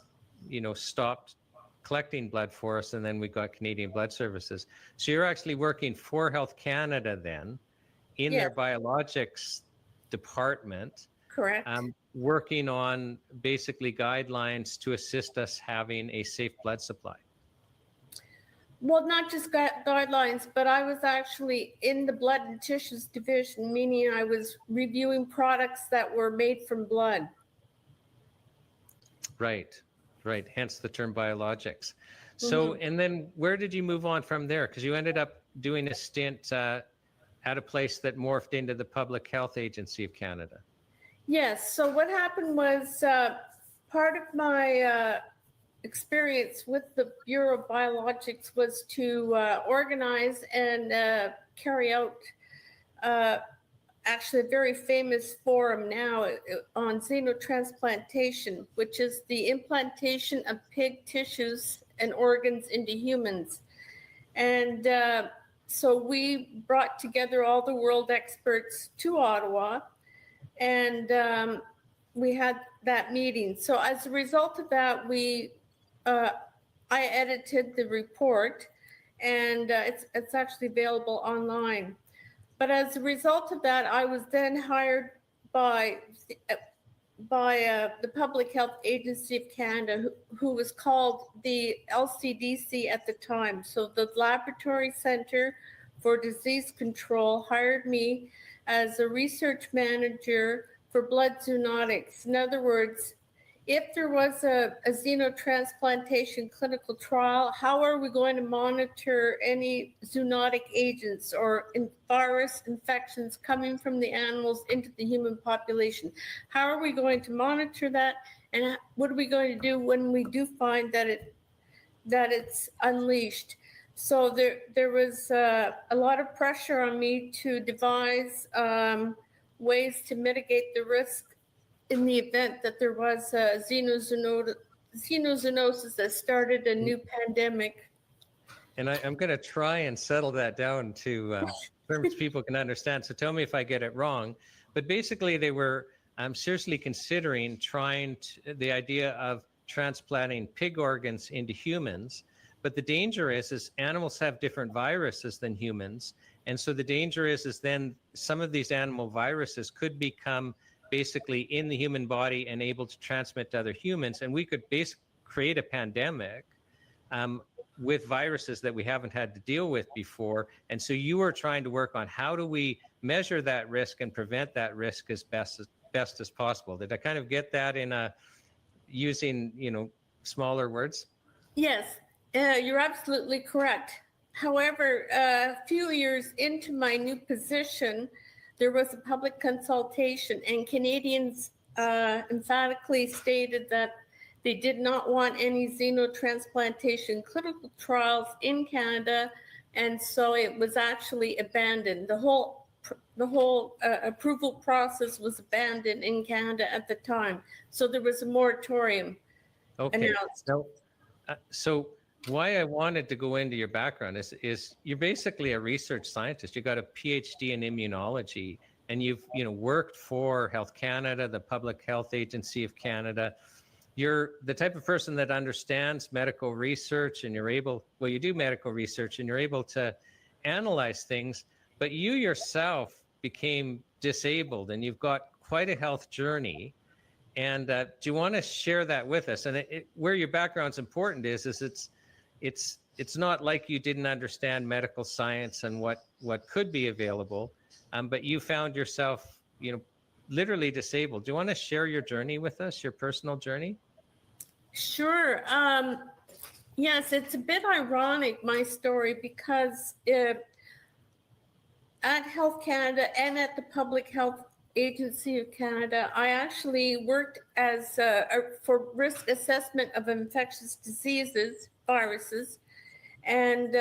stopped collecting blood for us, and then we got Canadian Blood Services. So you're actually working for Health Canada then, in their biologics department. Correct. Working on basically guidelines to assist us having a safe blood supply. Well, not just guidelines, but I was actually in the blood and tissues division, meaning I was reviewing products that were made from blood. Right. Hence the term biologics. So, and then where did you move on from there? Because you ended up doing a stint at a place that morphed into the Public Health Agency of Canada. Yes. So what happened was part of my experience with the Bureau of Biologics was to organize and carry out actually a very famous forum now on xenotransplantation, which is the implantation of pig tissues and organs into humans. And so we brought together all the world experts to Ottawa, and we had that meeting. So as a result of that, I edited the report, and it's actually available online. But as a result of that, I was then hired by the Public Health Agency of Canada, who was called the LCDC at the time. So the Laboratory Center for Disease Control hired me as a research manager for blood zoonotics. In other words, if there was a xenotransplantation clinical trial, how are we going to monitor any zoonotic agents or virus infections coming from the animals into the human population? How are we going to monitor that? And what are we going to do when we do find that it's unleashed? So there was a lot of pressure on me to devise ways to mitigate the risk in the event that there was a xenozoonosis that started a new pandemic. And I'm going to try and settle that down to terms people can understand. So tell me if I get it wrong. But basically, they were seriously considering the idea of transplanting pig organs into humans. But the danger is animals have different viruses than humans. And so the danger is then some of these animal viruses could become basically in the human body and able to transmit to other humans. And we could basically create a pandemic with viruses that we haven't had to deal with before. And so you are trying to work on how do we measure that risk and prevent that risk as best as possible. Did I kind of get that in a using, smaller words? Yes, you're absolutely correct. However, a few years into my new position, there was a public consultation, and Canadians emphatically stated that they did not want any xenotransplantation clinical trials in Canada, and so it was actually abandoned. The whole approval process was abandoned in Canada at the time. So there was a moratorium announced. So why I wanted to go into your background is you're basically a research scientist. You got a PhD in immunology, and you've worked for Health Canada, the Public Health Agency of Canada. You're the type of person that understands medical research, and you do medical research, and you're able to analyze things, but you yourself became disabled, and you've got quite a health journey. And do you want to share that with us? And where your background's important is it's not like you didn't understand medical science and what could be available, but you found yourself, literally disabled. Do you want to share your journey with us, your personal journey? Sure. Yes, it's a bit ironic, my story, because at Health Canada and at the Public Health Agency of Canada, I actually worked as for risk assessment of infectious diseases, viruses, and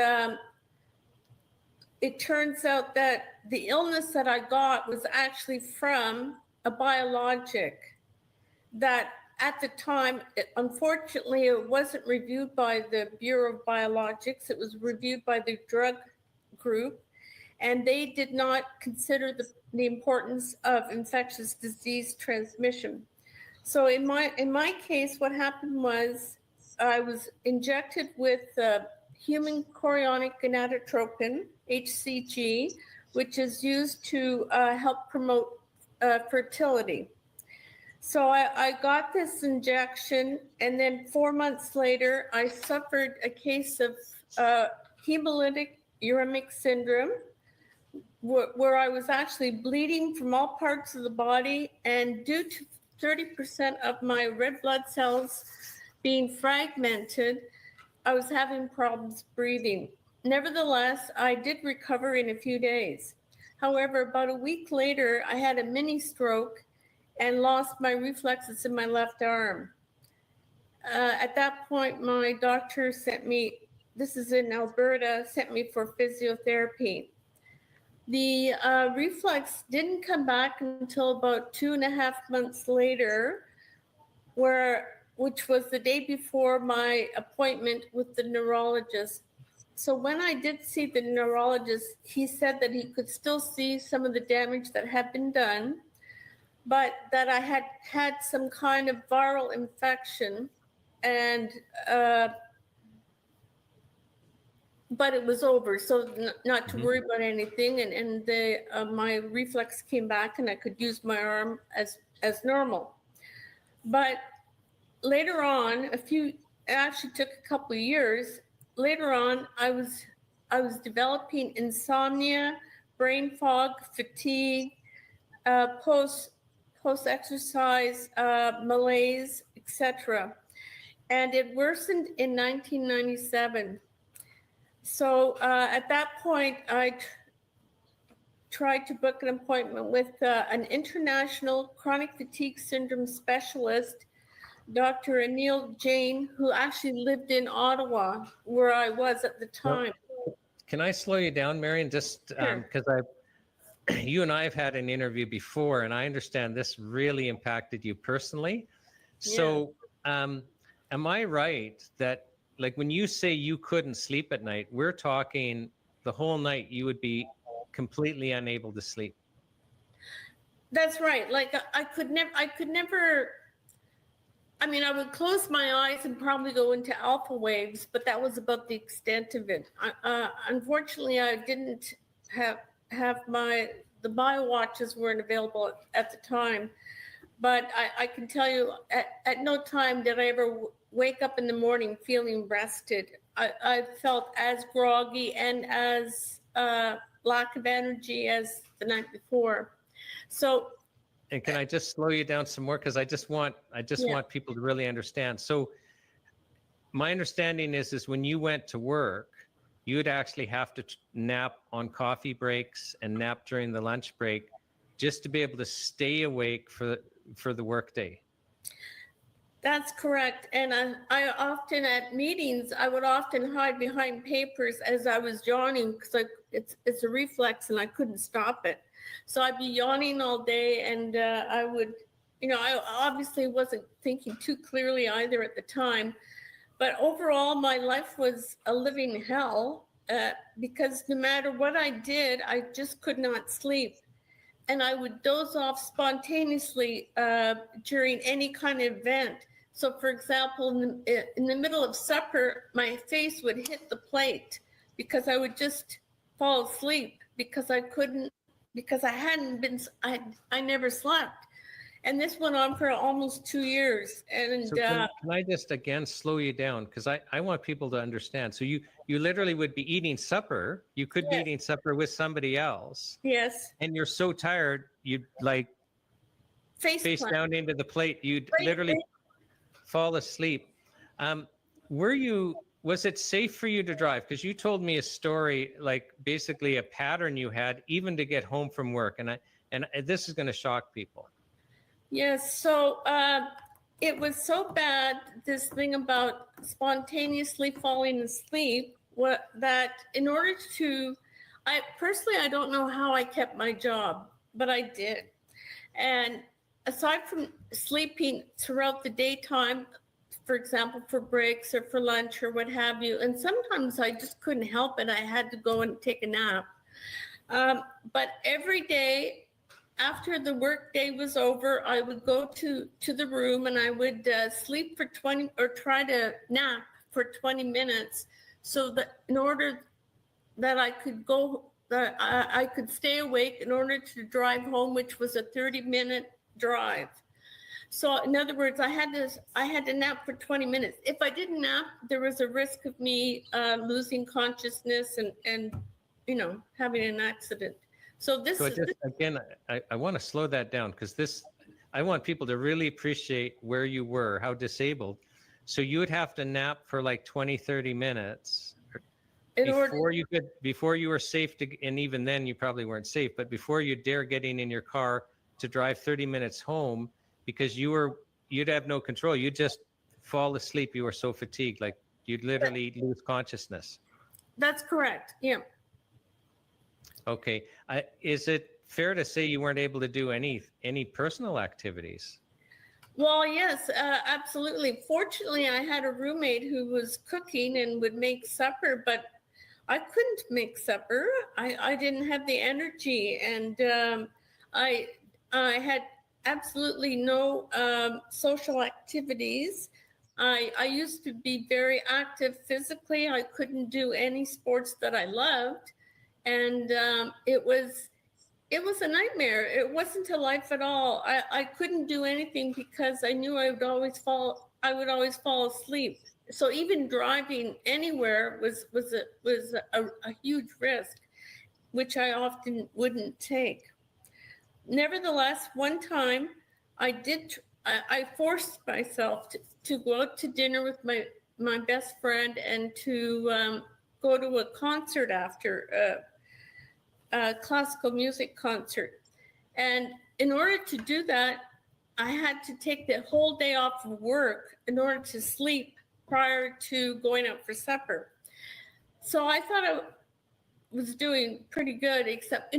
it turns out that the illness that I got was actually from a biologic that at the time, unfortunately, it wasn't reviewed by the Bureau of Biologics. It was reviewed by the drug group, and they did not consider the importance of infectious disease transmission. So in my case, what happened was I was injected with human chorionic gonadotropin, HCG, which is used to help promote fertility. So I got this injection, and then 4 months later, I suffered a case of hemolytic uremic syndrome, where I was actually bleeding from all parts of the body, and due to 30% of my red blood cells being fragmented, I was having problems breathing. Nevertheless, I did recover in a few days. However, about a week later, I had a mini stroke and lost my reflexes in my left arm. At that point, my doctor sent me, this is in Alberta, sent me for physiotherapy. The reflex didn't come back until about 2.5 months later, which was the day before my appointment with the neurologist. So when I did see the neurologist, he said that he could still see some of the damage that had been done, but that I had had some kind of viral infection, and but it was over, so not to worry about anything, and my reflex came back, and I could use my arm as normal. But later on, it actually took a couple of years. Later on, I was developing insomnia, brain fog, fatigue, post-exercise malaise, etc. And it worsened in 1997. So at that point, I tried to book an appointment with an international chronic fatigue syndrome specialist, Dr. Anil Jain, who actually lived in Ottawa, where I was at the time. Can I slow you down, Marion? Just because you and I have had an interview before, and I understand this really impacted you personally. So am I right that, like, when you say you couldn't sleep at night, we're talking the whole night you would be completely unable to sleep? That's right. Like I could never, I mean, I would close my eyes and probably go into alpha waves, but that was about the extent of it. Unfortunately, I didn't have the bio watches weren't available at the time, but I can tell you at no time did I ever wake up in the morning feeling rested. I felt as groggy and as lack of energy as the night before. So And can I just slow you down some more? Because I just want people to really understand. So my understanding is when you went to work, you'd actually have to nap on coffee breaks and nap during the lunch break just to be able to stay awake for the workday. That's correct. And I often at meetings, I would often hide behind papers as I was yawning because it's a reflex and I couldn't stop it. So I'd be yawning all day, and I would, I obviously wasn't thinking too clearly either at the time. But overall, my life was a living hell because no matter what I did, I just could not sleep. And I would doze off spontaneously during any kind of event. So for example, in the middle of supper, my face would hit the plate because I would just fall asleep because I couldn't, because I never slept. And this went on for almost 2 years. And so can I just again slow you down? Because I want people to understand. So you literally would be eating supper. You could be eating supper with somebody else. Yes. And you're so tired, you'd like face down into the plate. You'd literally fall asleep. Was it safe for you to drive? Because you told me a story, like basically a pattern you had even to get home from work. And this is going to shock people. Yes, so it was so bad, this thing about spontaneously falling asleep, that in order to, I don't know how I kept my job, but I did. And aside from sleeping throughout the daytime, for example, for breaks or for lunch or what have you, and sometimes I just couldn't help it. I had to go and take a nap. But every day, after the work day was over, I would go to the room and I would sleep for 20 or try to nap for 20 minutes so that in order that I could I could stay awake in order to drive home, which was a 30-minute drive. So in other words, I had to nap for 20 minutes. If I didn't nap, there was a risk of me losing consciousness and having an accident. So I want to slow that down because I want people to really appreciate where you were, how disabled. So you would have to nap for like 20, 30 minutes before you were safe to, and even then you probably weren't safe, but before you dare getting in your car to drive 30 minutes home because you'd have no control. You'd just fall asleep. You were so fatigued, like you'd literally lose consciousness. That's correct. Yeah. Okay. Is it fair to say you weren't able to do any personal activities? Well, yes, absolutely. Fortunately, I had a roommate who was cooking and would make supper, but I couldn't make supper. I didn't have the energy, and I had absolutely no social activities. I used to be very active physically. I couldn't do any sports that I loved. And it was a nightmare. It wasn't a life at all. I couldn't do anything because I knew I would always fall asleep. So even driving anywhere was a huge risk, which I often wouldn't take. Nevertheless, one time I forced myself to go out to dinner with my best friend and to go to a concert after a classical music concert. And in order to do that, I had to take the whole day off of work in order to sleep prior to going out for supper. So I thought I was doing pretty good, except,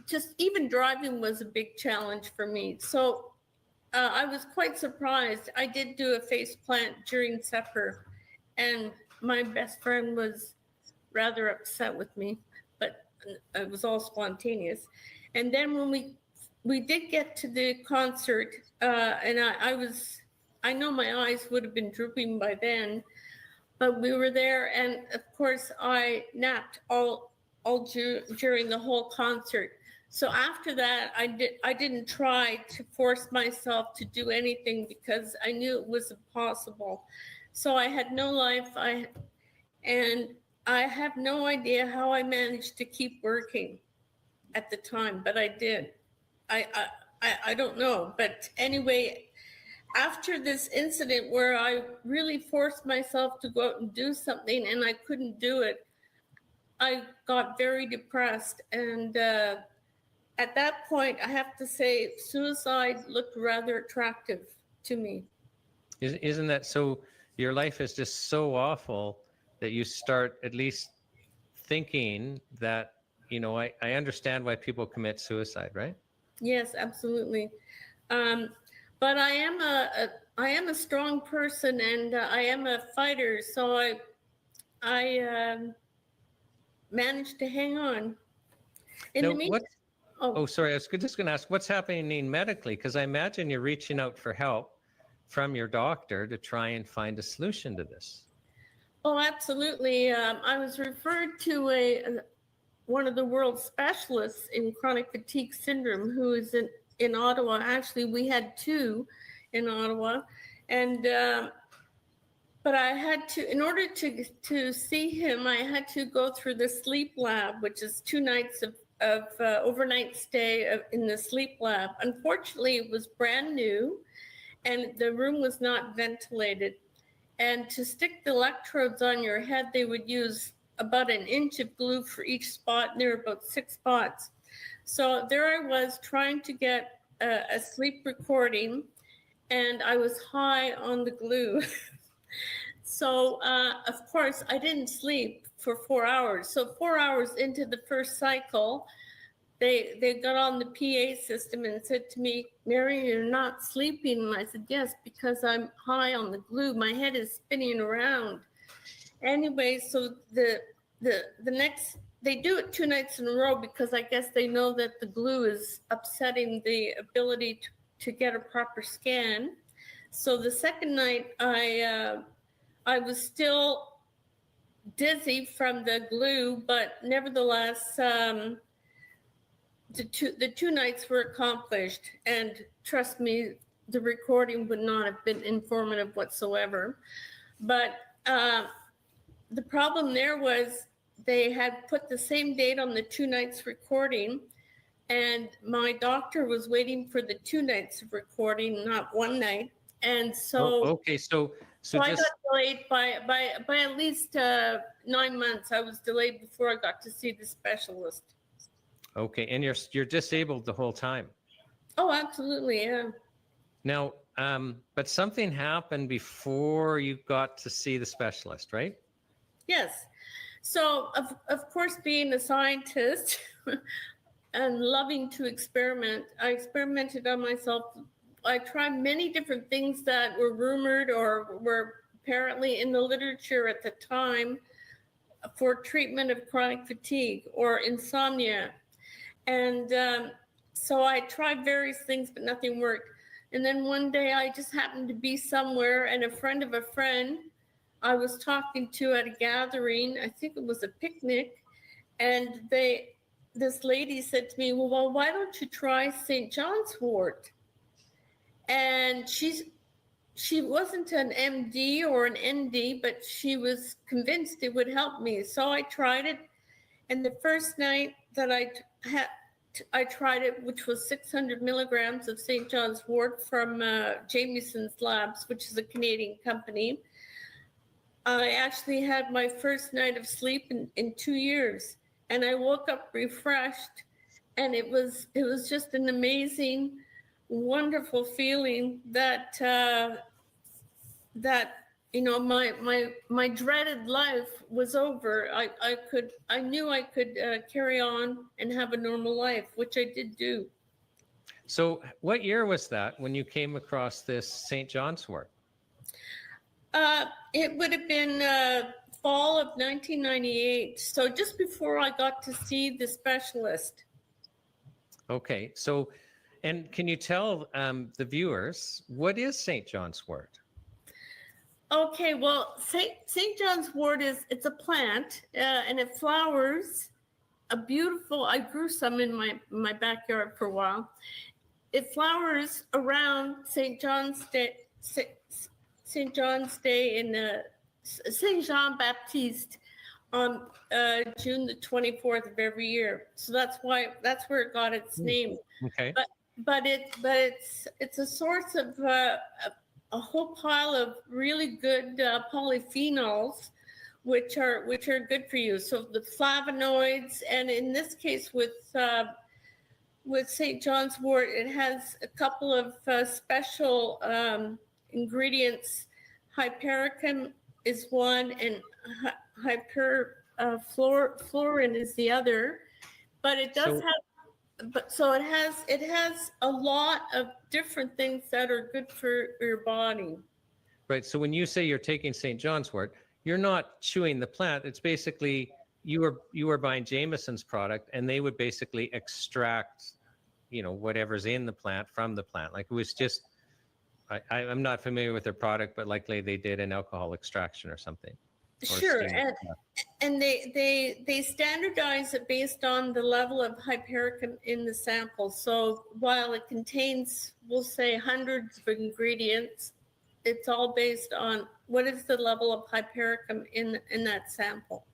just even driving was a big challenge for me. So I was quite surprised. I did do a face plant during supper, and my best friend was rather upset with me, but it was all spontaneous. And then when we did get to the concert, and I know my eyes would have been drooping by then, but we were there, and of course I napped all during the whole concert. So after that, I didn't try to force myself to do anything because I knew it was impossible. So I had no life. And I have no idea how I managed to keep working at the time, but I did. I don't know. But anyway, after this incident where I really forced myself to go out and do something and I couldn't do it, I got very depressed. And at that point, I have to say, suicide looked rather attractive to me. Isn't that so? Your life is just so awful that you start at least thinking that, you know, I understand why people commit suicide, right? Yes, absolutely. But I am a strong person, and I am a fighter. So I managed to hang on. In Now, the meantime, sorry, I was just going to ask, what's happening medically? Because I imagine you're reaching out for help from your doctor to try and find a solution to this. oh, absolutely. I was referred to one of the world specialists in chronic fatigue syndrome, who is in Ottawa. Actually, we had two in Ottawa, and but I had to, in order to see him, I had to go through the sleep lab, which is 2 nights of overnight stay in the sleep lab. Unfortunately, it was brand new, and the room was not ventilated. And to stick the electrodes on your head, they would use about 1 inch of glue for each spot, and there were about 6 spots. So there I was trying to get a sleep recording, and I was high on the glue. So of course I didn't sleep for 4 hours. So 4 hours into the first cycle, they got on the PA system and said to me, "Mary, you're not sleeping." And I said, "Yes, because I'm high on the glue. My head is spinning around." Anyway, so the next, they do it 2 nights in a row because I guess they know that the glue is upsetting the ability to get a proper scan. So the second night, I was still dizzy from the glue, but nevertheless, the two nights were accomplished. And trust me, the recording would not have been informative whatsoever. But the problem there was they had put the same date on the 2 nights recording, and my doctor was waiting for the 2 nights of recording, not 1 night. And so, okay, so I just got delayed by at least 9 months. I was delayed before I got to see the specialist. okay, and you're disabled the whole time. Oh, absolutely, yeah. Now, but something happened before you got to see the specialist, right? Yes. So, of course, being a scientist and loving to experiment, I experimented on myself. I tried many different things that were rumored or were apparently in the literature at the time for treatment of chronic fatigue or insomnia. And so I tried various things, but nothing worked. And then one day I just happened to be somewhere, and a friend of a friend I was talking to at a gathering, I think it was a picnic, and this lady said to me, well, why don't you try St. John's wort? And she wasn't an MD or an ND, but she was convinced it would help me. So I tried it. And the first night that I tried it, which was 600 milligrams of St. John's wort from Jamieson's Labs, which is a Canadian company, I actually had my first night of sleep in 2 years. And I woke up refreshed. And it was just an amazing, wonderful feeling that you know, my dreaded life was over. I knew I could carry on and have a normal life, which I did do. So what year was that when you came across this St. John's wort? It would have been fall of 1998. So just before I got to see the specialist. Okay, so, and can you tell the viewers, what is St. John's wort? Okay, well, St. John's wort it's a plant, and it flowers a beautiful, I grew some in my backyard for a while. It flowers around St. John's Day, St. John's Day in St. Jean Baptiste on June the 24th of every year. So that's where it got its name. Okay. it's a source of a whole pile of really good polyphenols, which are good for you. So the flavonoids, and in this case with St. John's wort, it has a couple of special ingredients. Hypericum is one, and hyperfluorin is the other. But it does it has a lot of different things that are good for your body. Right. So when you say you're taking St. John's wort, you're not chewing the plant. It's basically you were buying Jameson's product, and they would basically extract, whatever's in the plant from the plant. Like it was just, I'm not familiar with their product, but likely they did an alcohol extraction or something. Sure, and they standardize it based on the level of hypericum in the sample. So while it contains, we'll say, hundreds of ingredients, it's all based on what is the level of hypericum in that sample.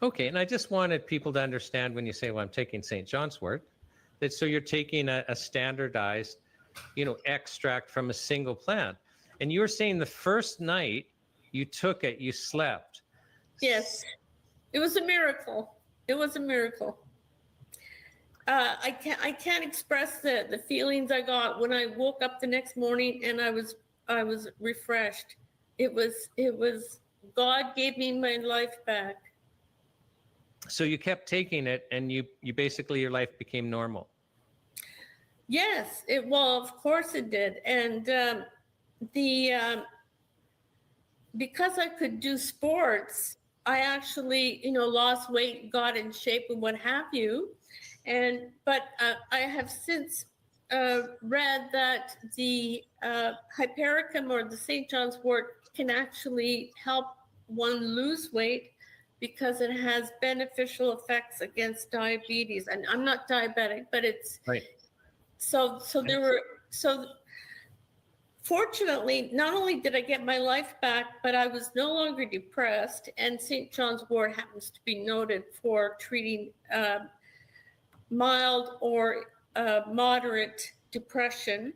Okay, and I just wanted people to understand when you say, well, I'm taking St. John's wort, that so you're taking a standardized, extract from a single plant. And you were saying the first night you took it, you slept. Yes, it was a miracle. It was a miracle. I can't express the feelings I got when I woke up the next morning and I was refreshed. It was God gave me my life back. So you kept taking it, and you basically, your life became normal. Yes, of course it did. And because I could do sports, I actually, lost weight, got in shape, and what have you. But I have since read that the hypericum or the St. John's wort can actually help one lose weight because it has beneficial effects against diabetes. And I'm not diabetic, but it's right. So fortunately, not only did I get my life back, but I was no longer depressed. And St. John's wort happens to be noted for treating mild or moderate depression.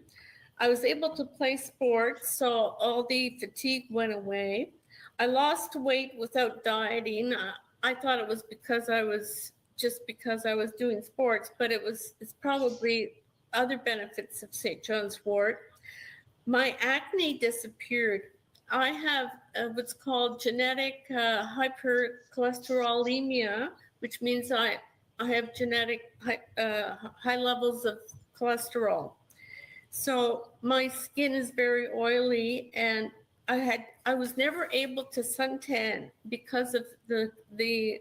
I was able to play sports, so all the fatigue went away. I lost weight without dieting. I thought it was because I was doing sports, but it's probably other benefits of St. John's wort. My acne disappeared. I have what's called genetic hypercholesterolemia, which means I have genetic high levels of cholesterol. So my skin is very oily, and I was never able to suntan because of the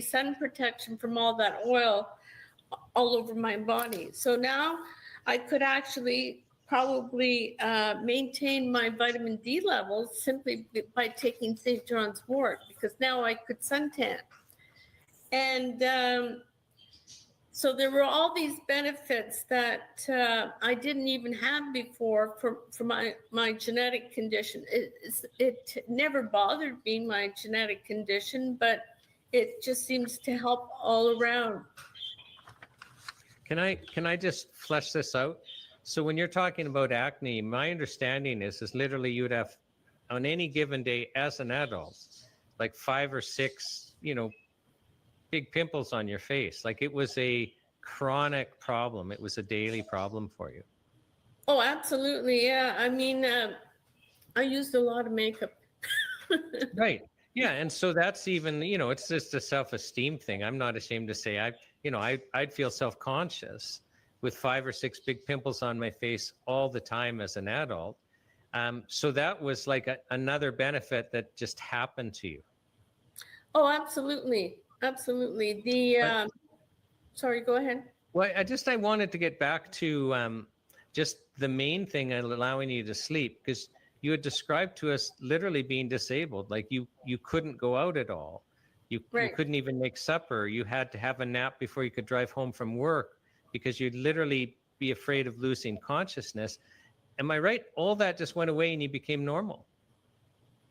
sun protection from all that oil all over my body. So now I could actually probably maintain my vitamin D levels simply by taking St. John's wort, because now I could suntan. And so there were all these benefits that I didn't even have before for my genetic condition. It never bothered me, my genetic condition, but it just seems to help all around. Can I just flesh this out? So when you're talking about acne, my understanding is literally you'd have on any given day as an adult, like 5 or 6, big pimples on your face. Like it was a chronic problem. It was a daily problem for you. Oh, absolutely. Yeah. I mean, I used a lot of makeup. Right. Yeah. And so that's even, it's just a self-esteem thing. I'm not ashamed to say I'd feel self-conscious with 5 or 6 big pimples on my face all the time as an adult. So that was like another benefit that just happened to you. Oh, absolutely. Absolutely. Sorry, go ahead. Well, I wanted to get back to just the main thing and allowing you to sleep, because you had described to us literally being disabled. Like you couldn't go out at all. You couldn't even make supper. You had to have a nap before you could drive home from work because you'd literally be afraid of losing consciousness. Am I right? All that just went away and you became normal.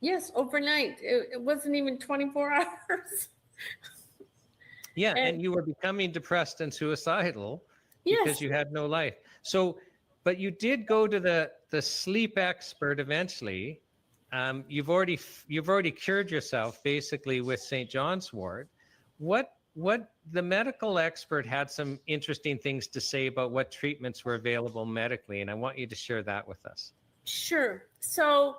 Yes, overnight. It wasn't even 24 hours. Yeah, and you were becoming depressed and suicidal, because Yes. you had no life. So, but you did go to the sleep expert eventually. You've already cured yourself basically with St. John's wort. What the medical expert had some interesting things to say about what treatments were available medically, and I want you to share that with us. Sure. So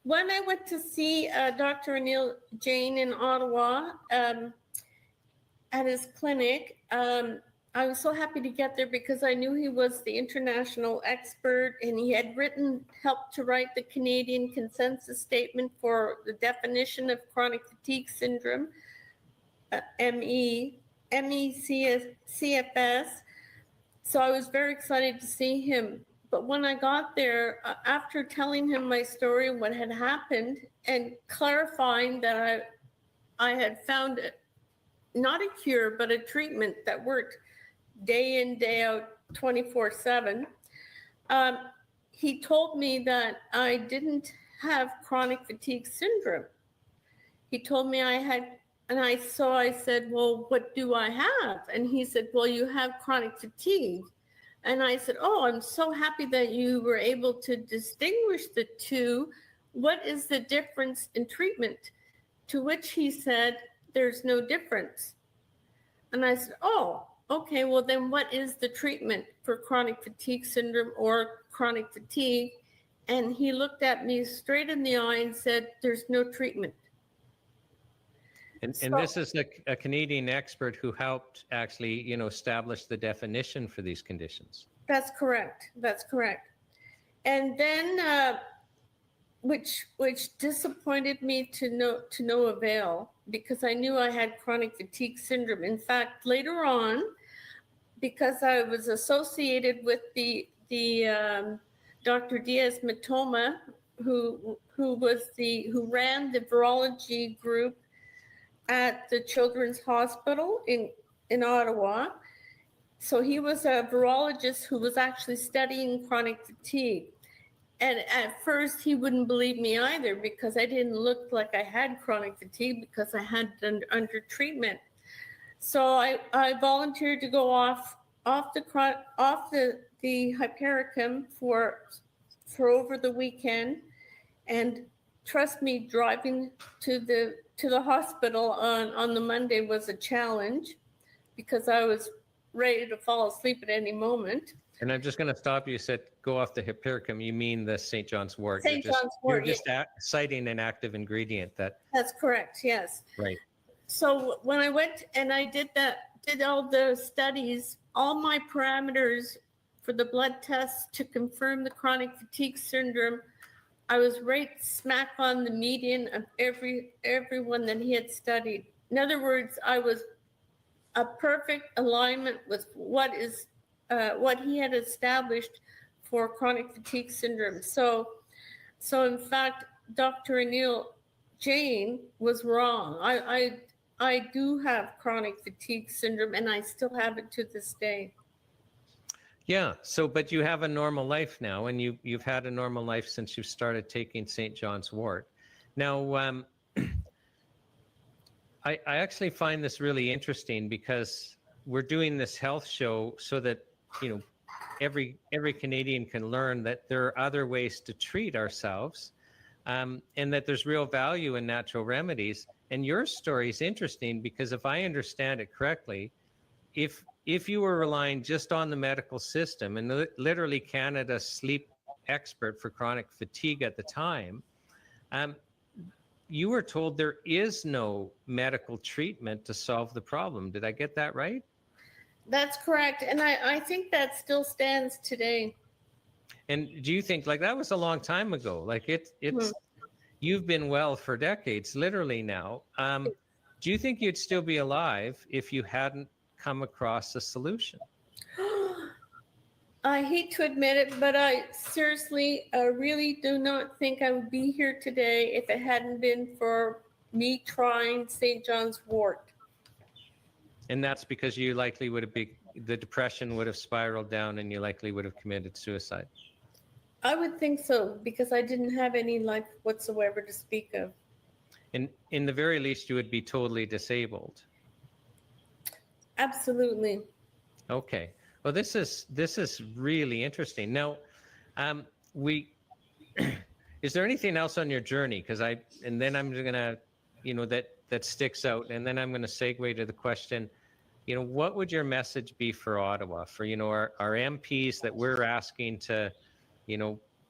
when I went to see Dr. Anil Jain in Ottawa at his clinic, I was so happy to get there because I knew he was the international expert, and he had helped to write the Canadian consensus statement for the definition of chronic fatigue syndrome, MECFS. So I was very excited to see him. But when I got there, after telling him my story and what had happened and clarifying that I had found not a cure, but a treatment that worked day in, day out, 24/7, he told me that I didn't have chronic fatigue syndrome. He told me I had, and I said, well, what do I have? And he said, well, you have chronic fatigue. And I said, oh, I'm so happy that you were able to distinguish the two. What is the difference in treatment? To which he said, there's no difference. And I said, oh, okay, well then what is the treatment for chronic fatigue syndrome or chronic fatigue? And he looked at me straight in the eye and said, there's no treatment. And this is a Canadian expert who helped actually, establish the definition for these conditions. That's correct. That's correct. And then, which disappointed me to no avail, because I knew I had chronic fatigue syndrome. In fact, later on, because I was associated with the Dr. Diaz Matoma, who ran the virology group at the Children's Hospital in Ottawa. So he was a virologist who was actually studying chronic fatigue. And at first he wouldn't believe me either, because I didn't look like I had chronic fatigue because I had been under treatment. So I volunteered to go off the hypericum for over the weekend. And trust me, driving to the hospital on the Monday was a challenge, because I was ready to fall asleep at any moment. And I'm just going to stop you. You said go off the hypericum. You mean the St. John's wort. St. John's wort. You're just citing an active ingredient that. That's correct. Yes. Right. So when I went and I did all the studies, all my parameters for the blood tests to confirm the chronic fatigue syndrome, I was right smack on the median of everyone that he had studied. In other words, I was a perfect alignment with what he had established for chronic fatigue syndrome. So in fact, Dr. Anil Jain was wrong. I do have chronic fatigue syndrome, and I still have it to this day. Yeah. So, but you have a normal life now, and you've had a normal life since you started taking St. John's wort. Now, I actually find this really interesting, because we're doing this health show so that, every Canadian can learn that there are other ways to treat ourselves, and that there's real value in natural remedies. And your story is interesting, because if I understand it correctly, if you were relying just on the medical system, and literally Canada's sleep expert for chronic fatigue at the time, you were told there is no medical treatment to solve the problem. Did I get that right? That's correct. And I think that still stands today. And do you think, like, that was a long time ago? Like you've been well for decades, literally now. Do you think you'd still be alive if you hadn't come across a solution? I hate to admit it, but I seriously really do not think I would be here today if it hadn't been for me trying St. John's wort. And that's because you likely would have the depression would have spiraled down, and you likely would have committed suicide. I would think so, because I didn't have any life whatsoever to speak of. And in the very least, you would be totally disabled. Absolutely. Okay. Well, this is really interesting. Now, is there anything else on your journey? And then I'm gonna, that sticks out, and then I'm gonna segue to the question, what would your message be for Ottawa, for our MPs that we're asking to,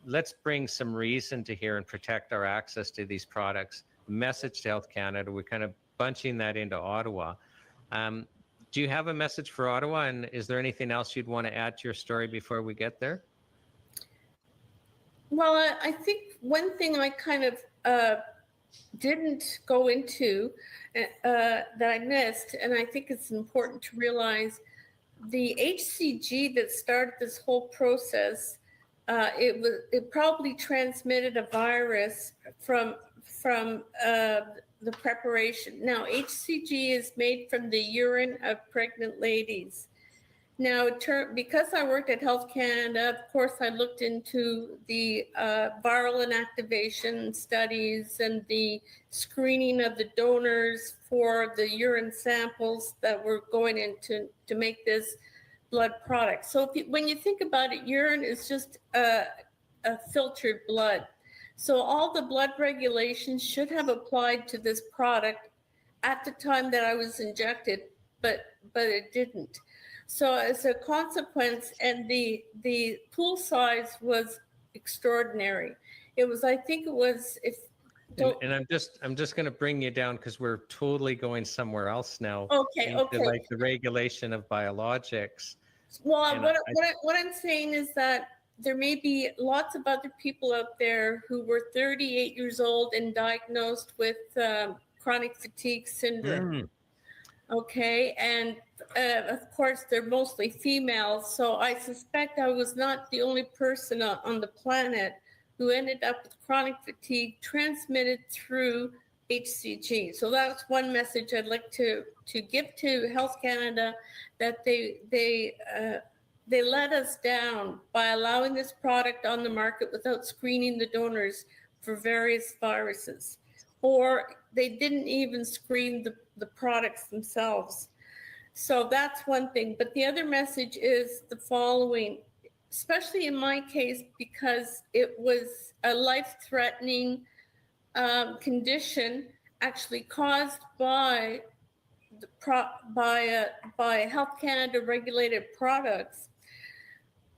let's bring some reason to here and protect our access to these products. Message to Health Canada. We're kind of bunching that into Ottawa. Do you have a message for Ottawa, and is there anything else you'd want to add to your story before we get there? Well, I think one thing I kind of didn't go into that I missed, and I think it's important to realize, the HCG that started this whole process, it probably transmitted a virus from the preparation. Now, HCG is made from the urine of pregnant ladies. Now, because I worked at Health Canada, of course, I looked into the viral inactivation studies and the screening of the donors for the urine samples that were going into to make this blood product. So when you think about it, urine is just a filtered blood. So all the blood regulations should have applied to this product at the time that I was injected, but it didn't. So as a consequence, and the pool size was extraordinary. It was, I think it was, and I'm just going to bring you down because we're totally going somewhere else now. Okay. Like the regulation of biologics. Well, what I'm saying is that there may be lots of other people out there who were 38 years old and diagnosed with chronic fatigue syndrome. Okay, and of course, they're mostly females, so I suspect I was not the only person on the planet who ended up with chronic fatigue transmitted through HCG. So that's one message I'd like to give to Health Canada, that they let us down by allowing this product on the market without screening the donors for various viruses, or they didn't even screen the products themselves. So that's one thing. But the other message is the following, especially in my case, because it was a life-threatening condition actually caused by Health Canada regulated products.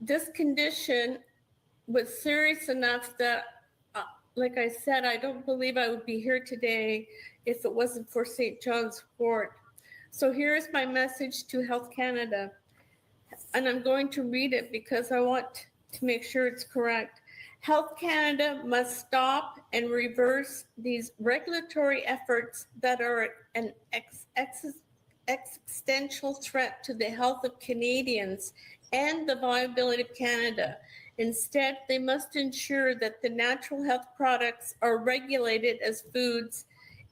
This condition was serious enough that, like I said, I don't believe I would be here today if it wasn't for St. John's Wort. So here's my message to Health Canada, and I'm going to read it because I want to make sure it's correct. Health Canada must stop and reverse these regulatory efforts that are an existential threat to the health of Canadians and the viability of Canada. Instead, they must ensure that the natural health products are regulated as foods,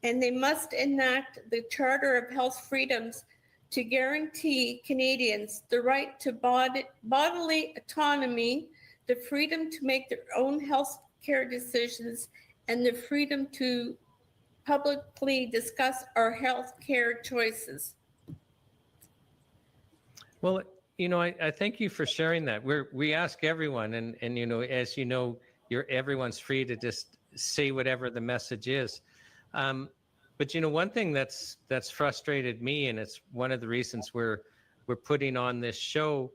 and they must enact the Charter of Health Freedoms to guarantee Canadians the right to bodily autonomy, the freedom to make their own health care decisions, and the freedom to publicly discuss our health care choices. Well, I thank you for sharing that. We ask everyone, and as you know, everyone's free to just say whatever the message is. But one thing that's frustrated me, and it's one of the reasons we're putting on this show,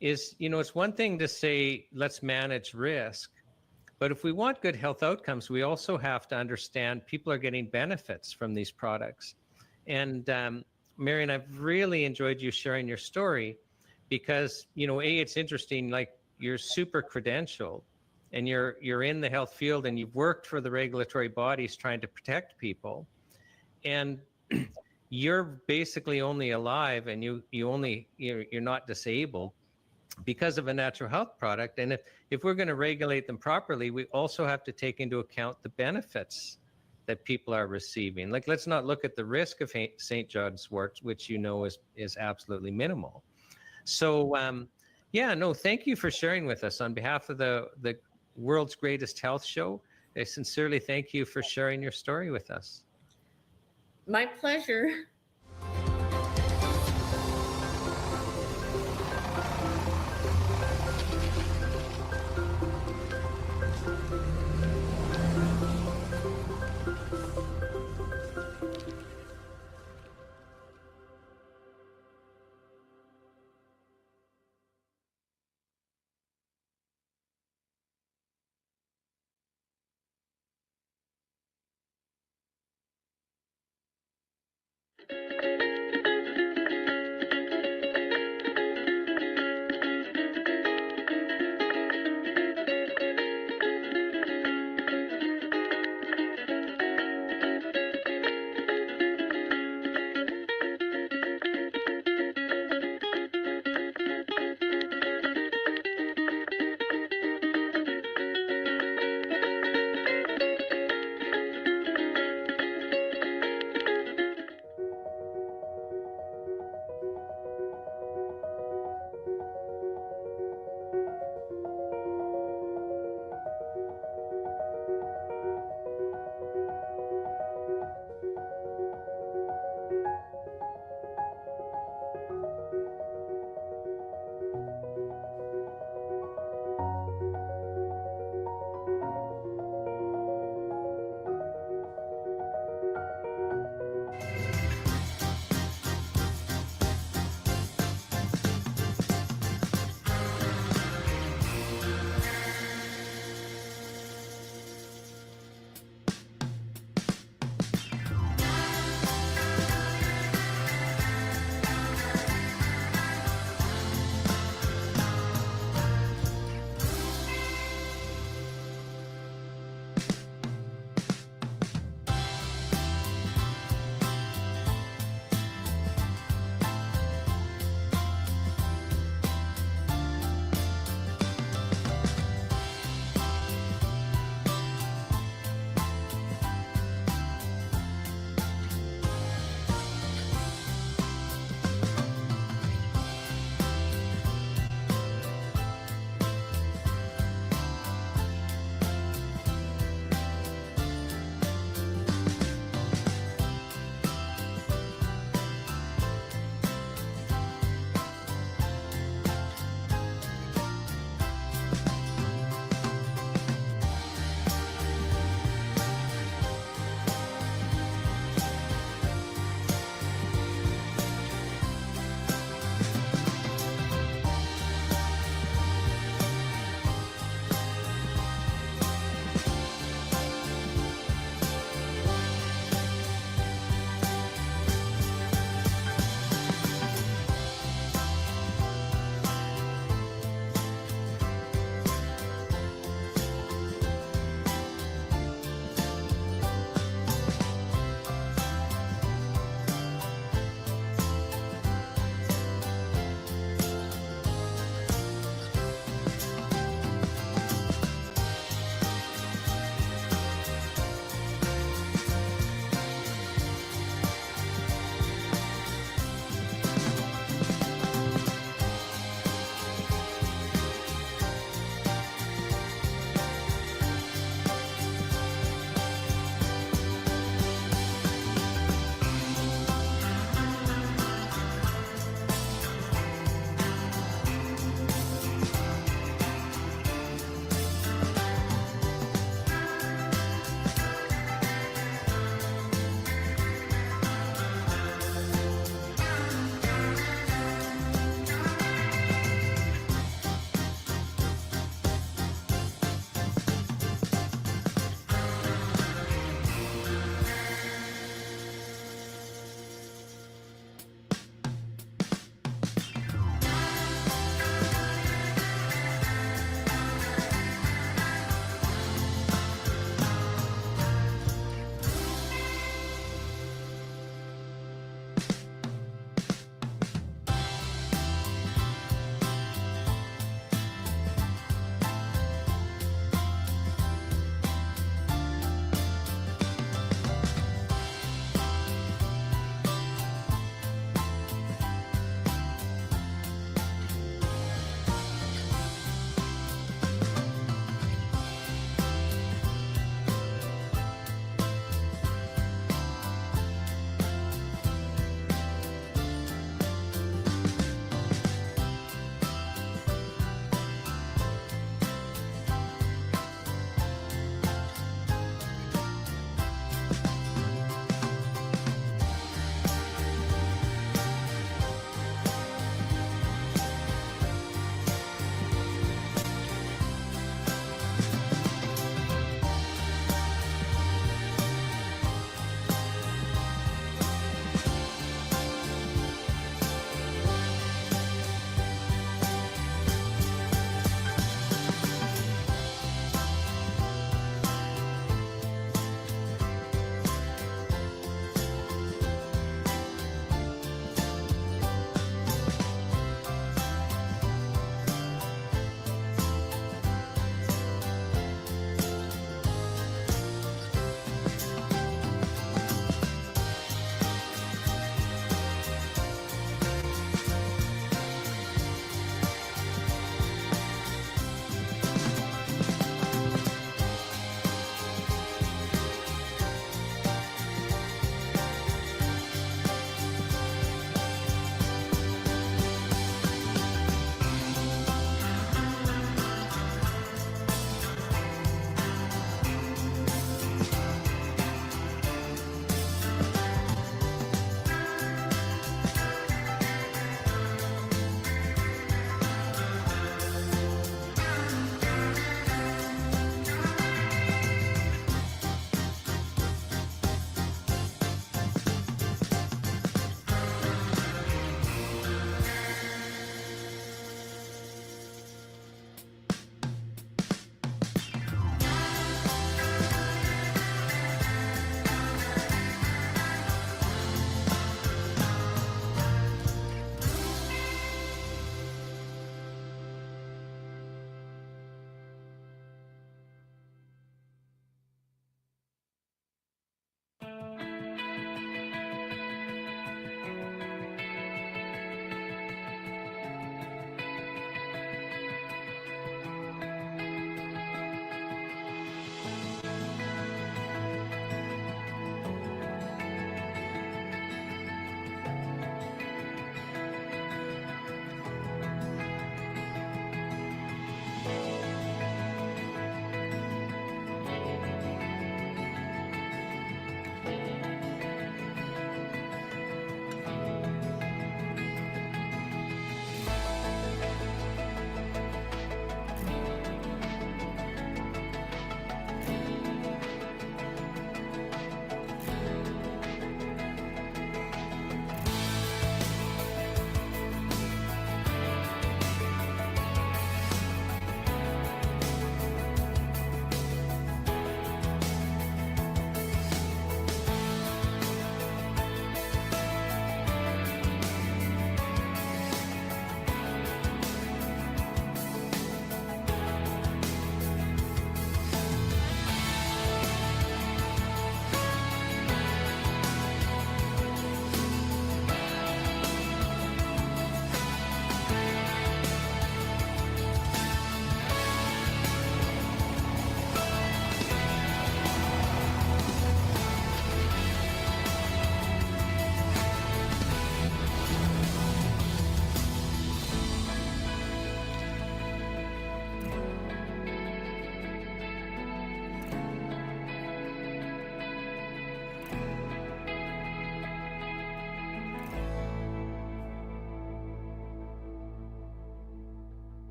is it's one thing to say let's manage risk, but if we want good health outcomes, we also have to understand people are getting benefits from these products. And Marion, I've really enjoyed you sharing your story because it's interesting. Like, you're super credentialed, and you're in the health field, and you've worked for the regulatory bodies trying to protect people, and you're basically only alive, and you're not disabled because of a natural health product. And if we're going to regulate them properly, we also have to take into account the benefits that people are receiving. Like, let's not look at the risk of St. John's Wort, which is absolutely minimal. So thank you for sharing with us on behalf of the world's greatest health show. I sincerely thank you for sharing your story with us. My pleasure.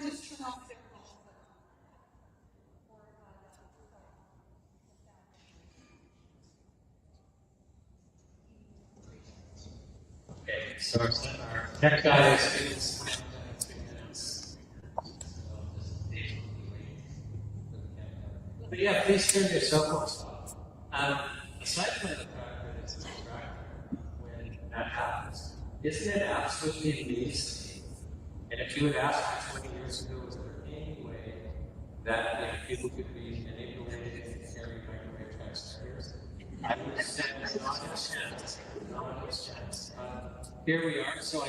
just turn off their Okay, so our tech guy is but yeah, please turn your cell phones off. Aside from the fact that it's a distractor when that happens, isn't it absolutely amazing? And if you had asked me 20 years ago, was there any way that people could be manipulated and carry microwave transmitters? I would have said there's not a chance. Not a chance. Here we are. So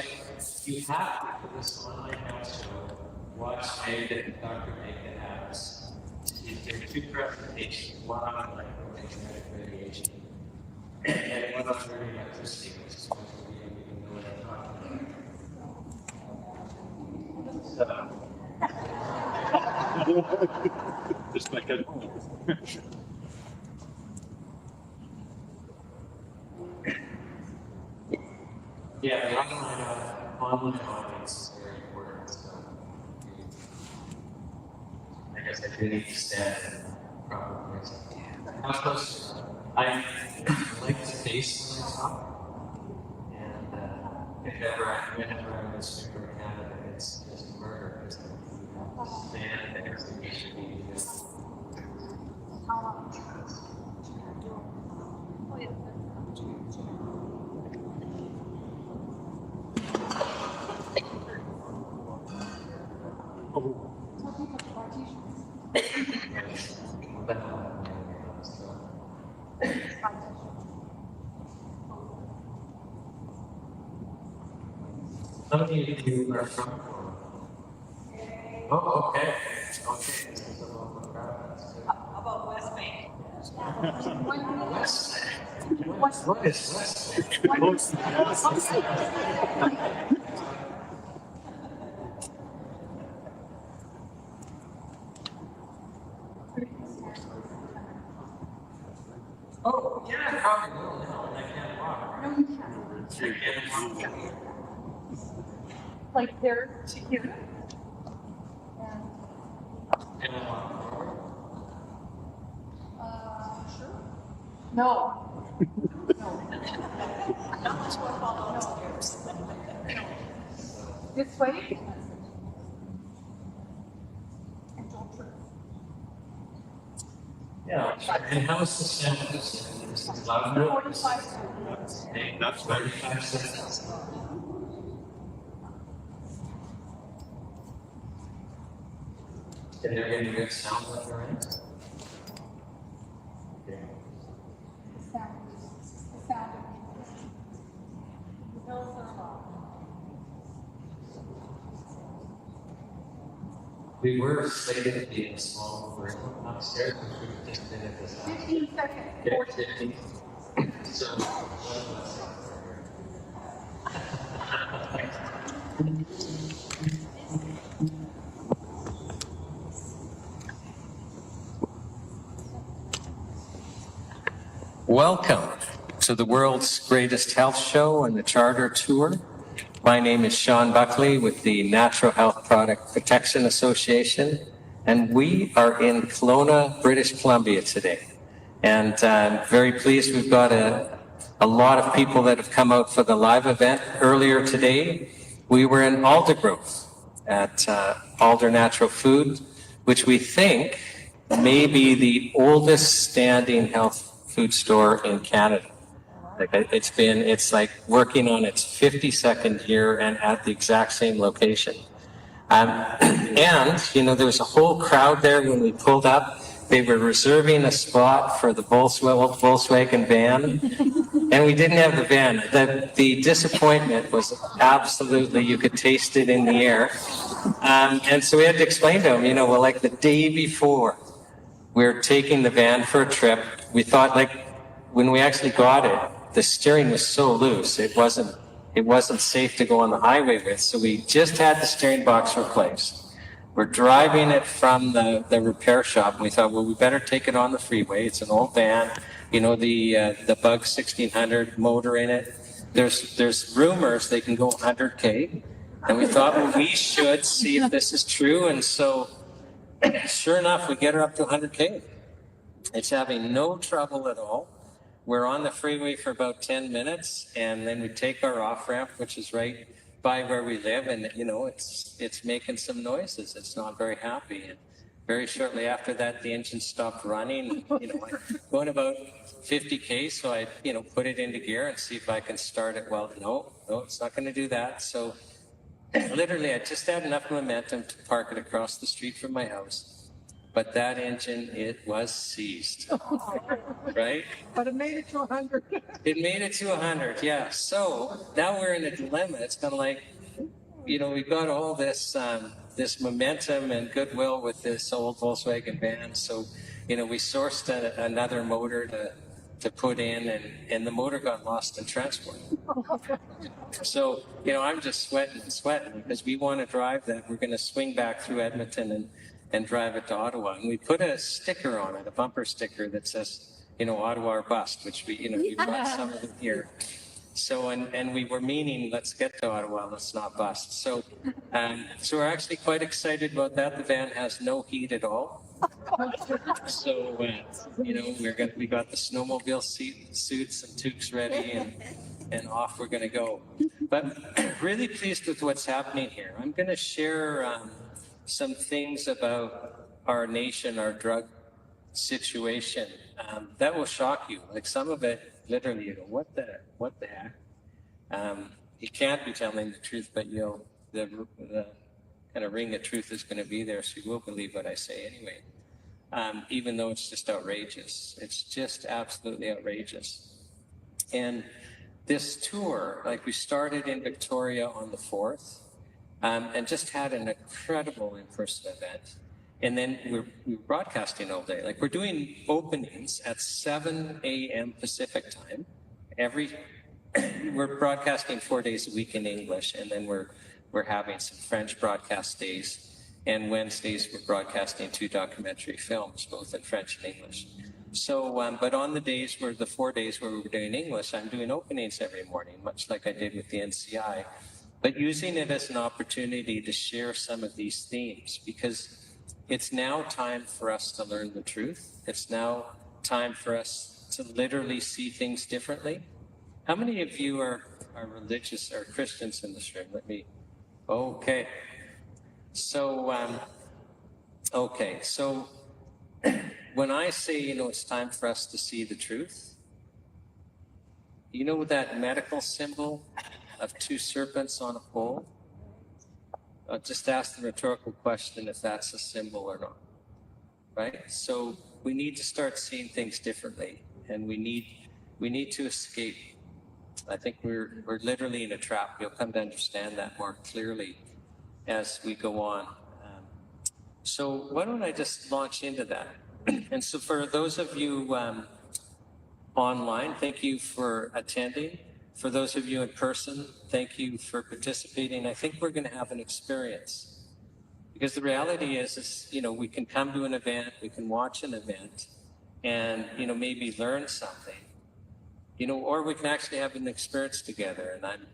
you have to, for this online house show, watch Dr. Megan Adams. There are two presentations, one on electromagnetic radiation and one on very electricity, which is supposed to be even know what I'm talking about. Just like a yeah, the online audience is very important. So I guess I do need to stand in the proper place. How close? I like to face when I talk. And whenever I'm in Speaker of Canada, it's just murder. Because the stand there is the issue. How many of you are from? Oh, okay. Okay. How about West Bank? West Bank? What is West Bank? Oh, yeah, I probably will now, and I can't walk. No, you can't. Like they're together. Can I walk forward? Sure. No. No. Not much more fall downstairs. This way? Yeah, and how is the sound? Is it louder? 45 Hey, that's 35 seconds. And they're getting good sound on their end? Okay. The sound of the hills are loud. We were slated to be in a small room upstairs, which we've just been at this house. 15 seconds. Okay, 15. So, welcome to the world's greatest health show and the charter tour. My name is Shawn Buckley with the Natural Health Product Protection Association, and we are in Kelowna, British Columbia today. And I'm very pleased we've got a lot of people that have come out for the live event. Earlier today, we were in Aldergrove at Alder Natural Food, which we think may be the oldest standing health food store in Canada. Like it's like working on its 52nd year and at the exact same location. And, you know, there was a whole crowd there when we pulled up. They were reserving a spot for the Volkswagen van, and we didn't have the van. The disappointment was absolutely, you could taste it in the air. And so we had to explain to them, you know, well, like the day before we're taking the van for a trip, we thought, like, when we actually got it, the steering was so loose, it wasn't safe to go on the highway with, so we just had the steering box replaced. We're driving it from the repair shop, and we thought, well, we better take it on the freeway. It's an old van, you know, the Bug 1600 motor in it. There's rumors they can go 100K, And we thought, well, we should see if this is true. And so, sure enough, we get her up to 100K. It's having no trouble at all. We're on the freeway for about 10 minutes, and then we take our off ramp, which is right by where we live, and it's making some noises. It's not very happy. And very shortly after that, the engine stopped running. Going about 50K, so I put it into gear and see if I can start it. Well, no, it's not going to do that. So literally, I just had enough momentum to park it across the street from my house. But that engine, it was seized, right? But it made it to 100. It made it to 100, yeah. So now we're in a dilemma. It's kind of like, we've got all this this momentum and goodwill with this old Volkswagen van. So, we sourced another motor to put in, and the motor got lost in transport. So, I'm just sweating because we want to drive that. We're going to swing back through Edmonton and drive it to Ottawa. And we put a sticker on it, a bumper sticker that says, Ottawa or bust, which we brought some of it here. So, and we were meaning, let's get to Ottawa, let's not bust. So, so we're actually quite excited about that. The van has no heat at all. So, we got the snowmobile suits and toques ready, and off we're going to go. But really pleased with what's happening here. I'm going to share some things about our nation, our drug situation, that will shock you. Like some of it, literally, what the heck? You can't be telling the truth, but the kind of ring of truth is going to be there, so you will believe what I say anyway. Even though it's just outrageous. It's just absolutely outrageous. And this tour, like we started in Victoria on the 4th, and just had an incredible in-person event. And then we're broadcasting all day. Like we're doing openings at 7 a.m. Pacific time. We're broadcasting 4 days a week in English, and then we're having some French broadcast days. And Wednesdays we're broadcasting 2 documentary films, both in French and English. So, but on the 4 days where we were doing English, I'm doing openings every morning, much like I did with the NCI. But using it as an opportunity to share some of these themes, because it's now time for us to learn the truth. It's now time for us to literally see things differently. How many of you are religious or Christians in this room? Okay. So, so when I say, it's time for us to see the truth, that medical symbol of 2 serpents on a pole? I'll just ask the rhetorical question if that's a symbol or not, right? So we need to start seeing things differently, and we need to escape. I think we're literally in a trap. You'll come to understand that more clearly as we go on. So why don't I just launch into that? And so for those of you online, thank you for attending. For those of you in person, thank you for participating. I think we're going to have an experience, because the reality is, we can come to an event, we can watch an event, and maybe learn something, or we can actually have an experience together. And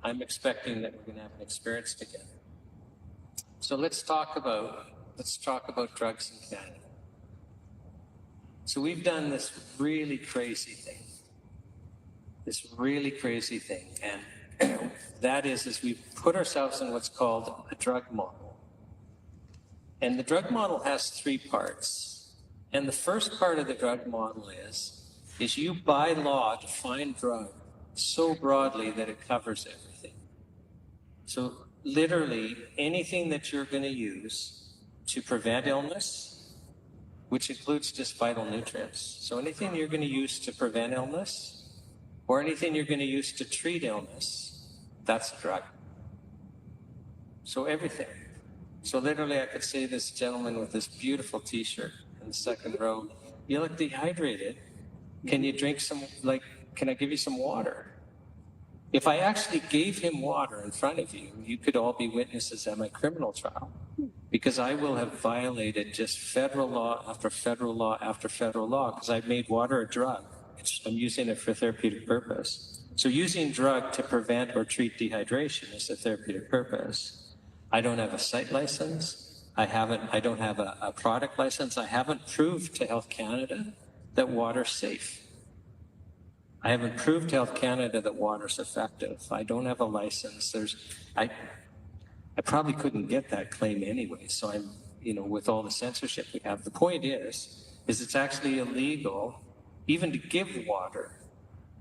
I'm expecting that we're going to have an experience together. So let's talk about drugs in Canada. So we've done this really crazy thing. And that is we've put ourselves in what's called a drug model. And the drug model has 3 parts. And the first part of the drug model is you by law define drug so broadly that it covers everything. So literally anything that you're going to use to prevent illness, which includes just vital nutrients. So anything you're going to use to prevent illness, or anything you're going to use to treat illness, that's a drug. So everything. So literally I could say this gentleman with this beautiful t-shirt in the second row, you look dehydrated. Can you drink can I give you some water? If I actually gave him water in front of you, you could all be witnesses at my criminal trial, because I will have violated just federal law after federal law after federal law, because I've made water a drug. I'm using it for therapeutic purpose. So using drug to prevent or treat dehydration is a therapeutic purpose. I don't have a site license. I don't have a product license. I haven't proved to Health Canada that water's safe. I haven't proved to Health Canada that water's effective. I don't have a license. I probably couldn't get that claim anyway. So I'm, with all the censorship we have, the point is it's actually illegal even to give water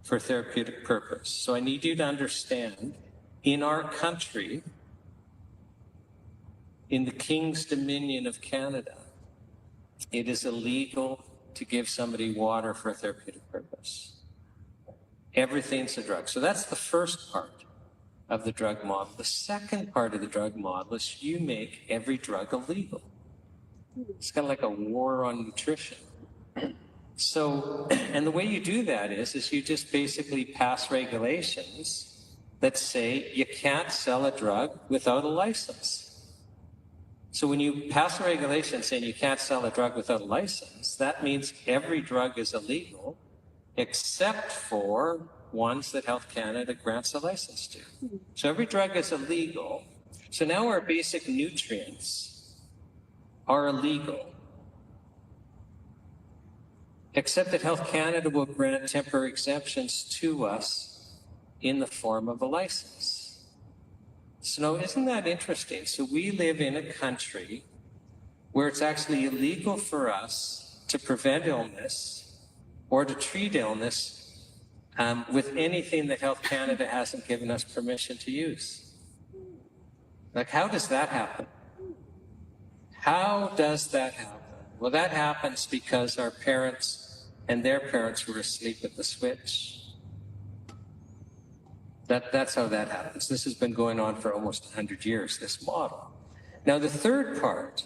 for therapeutic purpose. So I need you to understand, in our country, in the King's Dominion of Canada, it is illegal to give somebody water for a therapeutic purpose. Everything's a drug. So that's the first part of the drug model. The second part of the drug model is you make every drug illegal. It's kind of like a war on nutrition. So, and the way you do that is you just basically pass regulations that say you can't sell a drug without a license. So when you pass a regulation saying you can't sell a drug without a license, that means every drug is illegal except for ones that Health Canada grants a license to. So every drug is illegal. So now our basic nutrients are illegal, except that Health Canada will grant temporary exemptions to us in the form of a license. So now, isn't that interesting? So we live in a country where it's actually illegal for us to prevent illness or to treat illness with anything that Health Canada hasn't given us permission to use. Like, how does that happen? How does that happen? Well, that happens because our parents and their parents were asleep at the switch. That's how that happens. This has been going on for almost 100 years, this model. Now, the third part,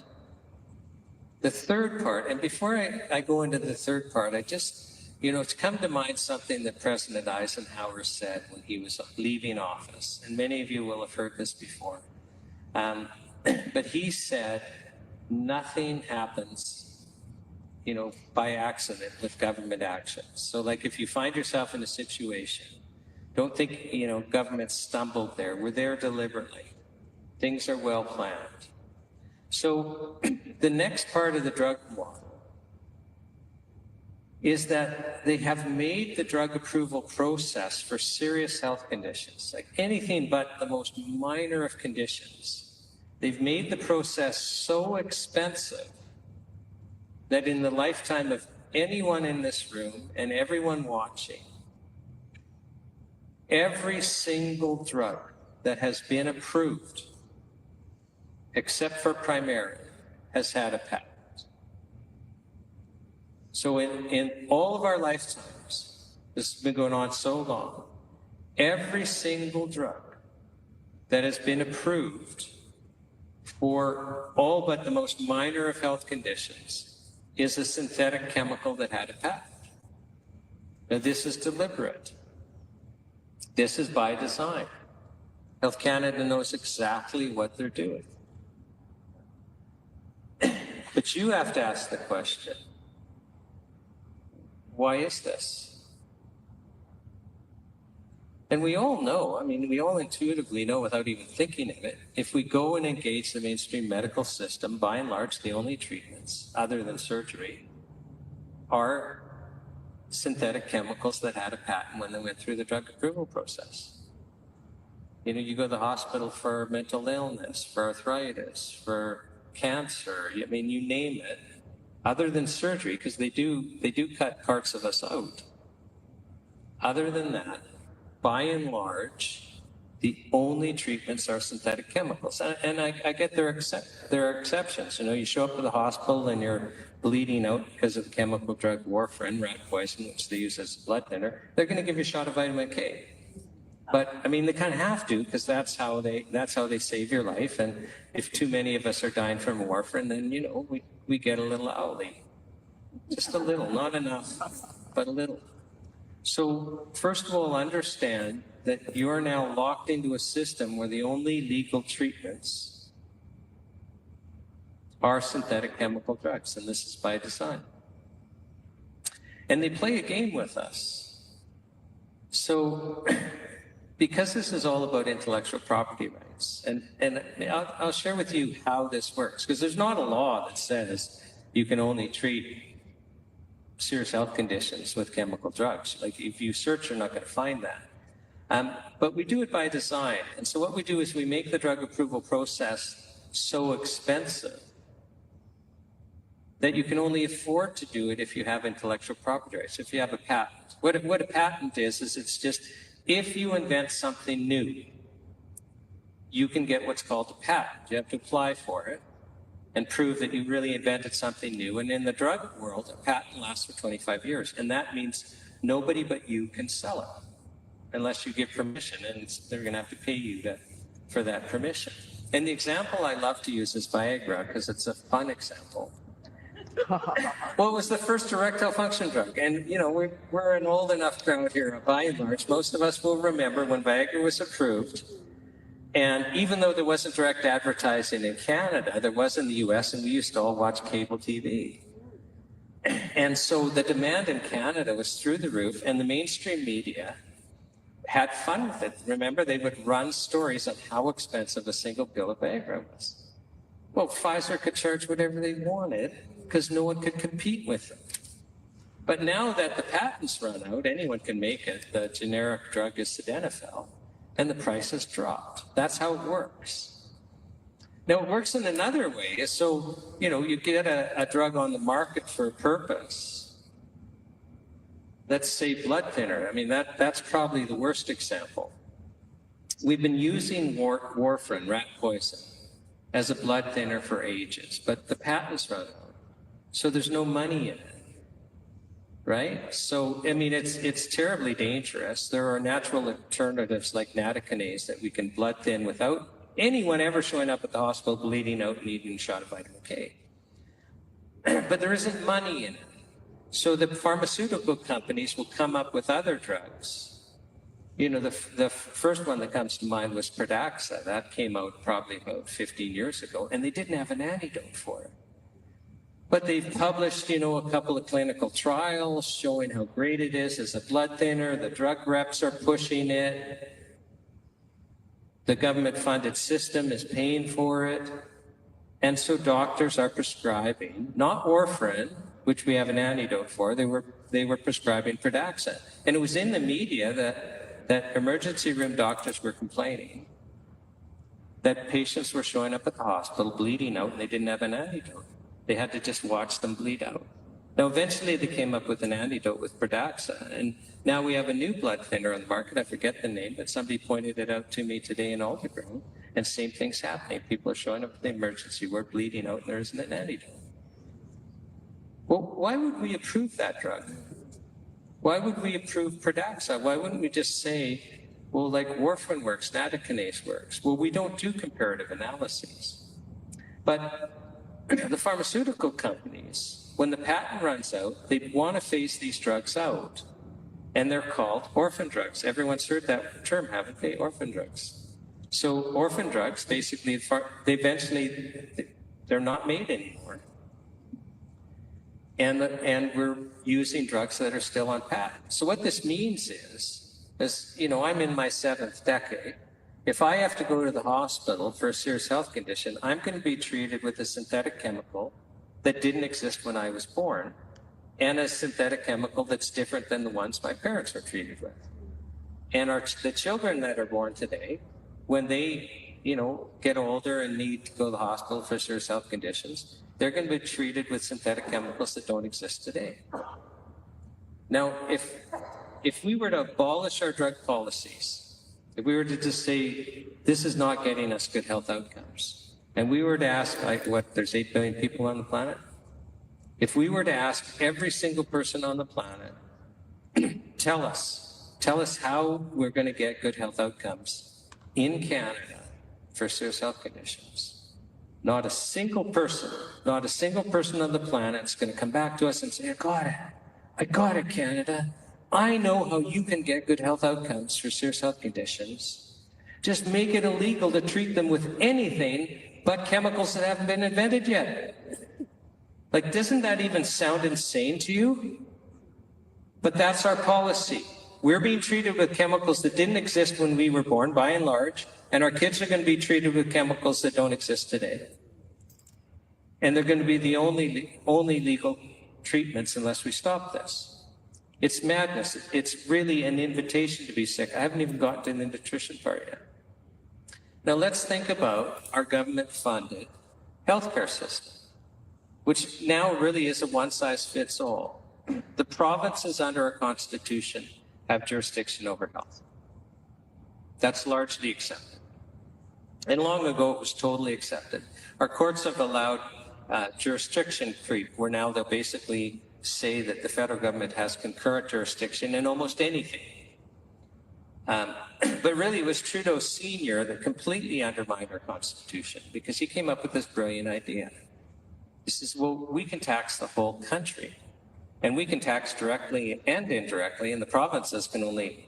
and before I go into the third part, I just, it's come to mind something that President Eisenhower said when he was leaving office, and many of you will have heard this before. But he said, nothing happens, by accident with government action. So like if you find yourself in a situation, don't think, government stumbled there. We're there deliberately. Things are well planned. So the next part of the drug model is that they have made the drug approval process for serious health conditions, like anything but the most minor of conditions. They've made the process so expensive that in the lifetime of anyone in this room and everyone watching, every single drug that has been approved, except for Primary, has had a patent. So in all of our lifetimes, this has been going on so long, every single drug that has been approved for all but the most minor of health conditions is a synthetic chemical that had a patent. Now, this is deliberate. This is by design. Health Canada knows exactly what they're doing. But you have to ask the question, why is this? And we all know, we all intuitively know without even thinking of it, if we go and engage the mainstream medical system, by and large, the only treatments other than surgery are synthetic chemicals that had a patent when they went through the drug approval process. You go to the hospital for mental illness, for arthritis, for cancer, you name it, other than surgery, because they do cut parts of us out. Other than that, by and large, the only treatments are synthetic chemicals. And I get there are exceptions. You show up to the hospital and you're bleeding out because of the chemical drug warfarin, rat poison, which they use as a blood thinner. They're going to give you a shot of vitamin K. But they kind of have to, because that's how they save your life. And if too many of us are dying from warfarin, then we get a little owly. Just a little, not enough, but a little. So first of all, understand that you are now locked into a system where the only legal treatments are synthetic chemical drugs, and this is by design. And they play a game with us. So because this is all about intellectual property rights, and I'll share with you how this works, because there's not a law that says you can only treat serious health conditions with chemical drugs. Like if you search, you're not going to find that. But we do it by design. And so what we do is we make the drug approval process so expensive that you can only afford to do it if you have intellectual property rights, if you have a patent. What a patent is it's just, if you invent something new, you can get what's called a patent. You have to apply for it and prove that you really invented something new. And in the drug world, a patent lasts for 25 years. And that means nobody but you can sell it unless you give permission, and they're going to have to pay you for that permission. And the example I love to use is Viagra, because it's a fun example. Well, it was the first erectile function drug. And, you know, we're an old enough crowd here, by and large. Most of us will remember when Viagra was approved. And even though there wasn't direct advertising in Canada, there was in the US, and we used to all watch cable TV. And so the demand in Canada was through the roof, and the mainstream media had fun with it. Remember, they would run stories on how expensive a single pill of Viagra was. Well, Pfizer could charge whatever they wanted because no one could compete with them. But now that the patents run out, anyone can make it. The generic drug is sildenafil, and the price has dropped. That's how it works. Now, it works in another way. So, you know, you get a drug on the market for a purpose. Let's say blood thinner. I mean, that's probably the worst example. We've been using warfarin, rat poison, as a blood thinner for ages, but the patents run out. So there's no money in it, right? So, I mean, it's terribly dangerous. There are natural alternatives like natokinase that we can blood thin without anyone ever showing up at the hospital bleeding out and needing a shot of vitamin K. But there isn't money in it. So the pharmaceutical companies will come up with other drugs. You know, the first one that comes to mind was Pradaxa. That came out probably about 15 years ago, and they didn't have an antidote for it. But they've published, you know, a couple of clinical trials showing how great it is as a blood thinner. The drug reps are pushing it. The government-funded system is paying for it. And so doctors are prescribing, not warfarin, which we have an antidote for, they were prescribing Pradaxa. And it was in the media that emergency room doctors were complaining that patients were showing up at the hospital bleeding out and they didn't have an antidote. They had to just watch them bleed out. Now, eventually they came up with an antidote with Pradaxa, and now we have a new blood thinner on the market. I forget the name, but somebody pointed it out to me today in Aldergrove, and same thing's happening. People are showing up at the emergency ward bleeding out and there isn't an antidote. Well, why would we approve that drug? Why would we approve Pradaxa? Why wouldn't we just say, well, like warfarin works, natokinase works? Well, we don't do comparative analyses. But the pharmaceutical companies, when the patent runs out, they want to phase these drugs out. And they're called orphan drugs. Everyone's heard that term, haven't they? Orphan drugs. So orphan drugs, basically, they're not made anymore. And we're using drugs that are still on patent. So what this means is, you know, I'm in my 7th decade. If I have to go to the hospital for a serious health condition, I'm going to be treated with a synthetic chemical that didn't exist when I was born, and a synthetic chemical that's different than the ones my parents were treated with. And the children that are born today, when they, you know, get older and need to go to the hospital for serious health conditions, they're going to be treated with synthetic chemicals that don't exist today. Now, if we were to abolish our drug policies, if we were to just say, this is not getting us good health outcomes, and we were to ask, like, there's 8 billion people on the planet? If we were to ask every single person on the planet, tell us how we're going to get good health outcomes in Canada for serious health conditions, not a single person on the planet is going to come back to us and say, I got it, Canada. I know how you can get good health outcomes for serious health conditions. Just make it illegal to treat them with anything but chemicals that haven't been invented yet. Like, doesn't that even sound insane to you? But that's our policy. we're being treated with chemicals that didn't exist when we were born, by and large, and our kids are going to be treated with chemicals that don't exist today. And they're going to be the only legal treatments unless we stop this. It's madness. It's really an invitation to be sick. I haven't even gotten to the nutrition part yet. Now let's think about our government-funded healthcare system, which now really is a one-size-fits-all. The provinces under our Constitution have jurisdiction over health. That's largely accepted. And long ago, it was totally accepted. Our courts have allowed jurisdiction creep, where now they'll basically say that the federal government has concurrent jurisdiction in almost anything. But really, it was Trudeau Sr. that completely undermined our Constitution, because he came up with this brilliant idea. He says, well, we can tax the whole country, and we can tax directly and indirectly, and the provinces can only,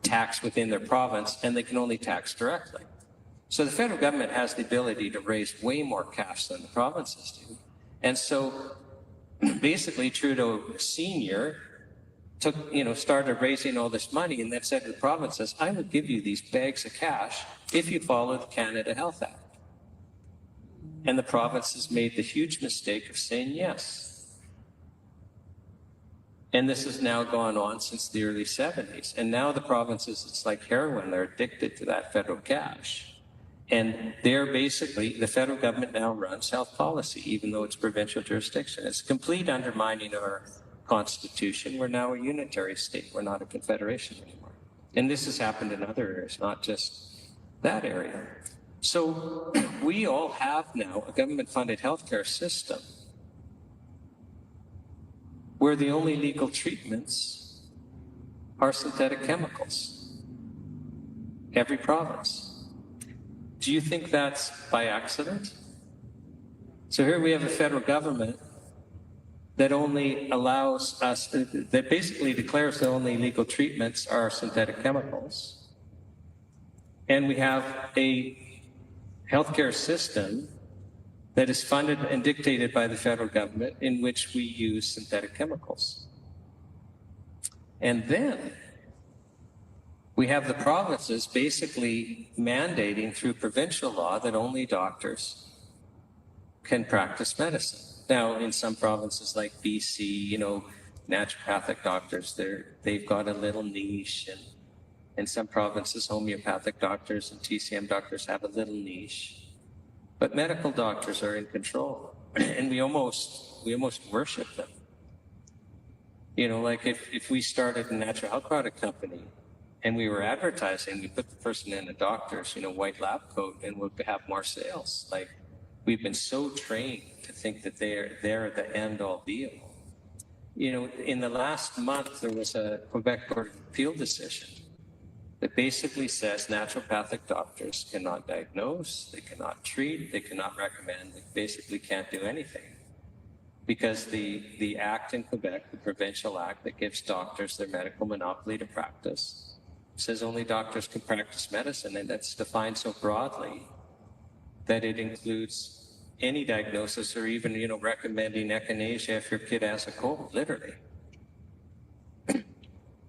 tax within their province, and they can only tax directly. So the federal government has the ability to raise way more cash than the provinces do. And so basically Trudeau Sr. started raising all this money and then said to the provinces, I will give you these bags of cash if you follow the Canada Health Act. And the provinces made the huge mistake of saying yes. And this has now gone on since the early 70s. And now the provinces, it's like heroin, they're addicted to that federal cash. And they're basically, the federal government now runs health policy, even though it's provincial jurisdiction. It's a complete undermining of our Constitution. We're now a unitary state. We're not a confederation anymore. And this has happened in other areas, not just that area. So we all have now a government-funded healthcare system where the only legal treatments are synthetic chemicals. Every province. Do you think that's by accident? So here we have a federal government that only allows us, that basically declares the only legal treatments are synthetic chemicals. And we have a healthcare system that is funded and dictated by the federal government in which we use synthetic chemicals. And then we have the provinces basically mandating through provincial law that only doctors can practice medicine. Now, in some provinces like BC, naturopathic doctors, they've got a little niche, and in some provinces, homeopathic doctors and TCM doctors have a little niche. But medical doctors are in control, and we almost worship them. Like if we started a natural health product company and we were advertising, we put the person in a doctor's, white lab coat, and we'll have more sales. Like, we've been so trained to think that they're the end all be all. In the last month, there was a Quebec Court of Appeal decision that basically says naturopathic doctors cannot diagnose, they cannot treat, they cannot recommend, they basically can't do anything. Because the act in Quebec, the provincial act that gives doctors their medical monopoly to practice, says only doctors can practice medicine, and that's defined so broadly that it includes any diagnosis or even, recommending echinacea if your kid has a cold, literally.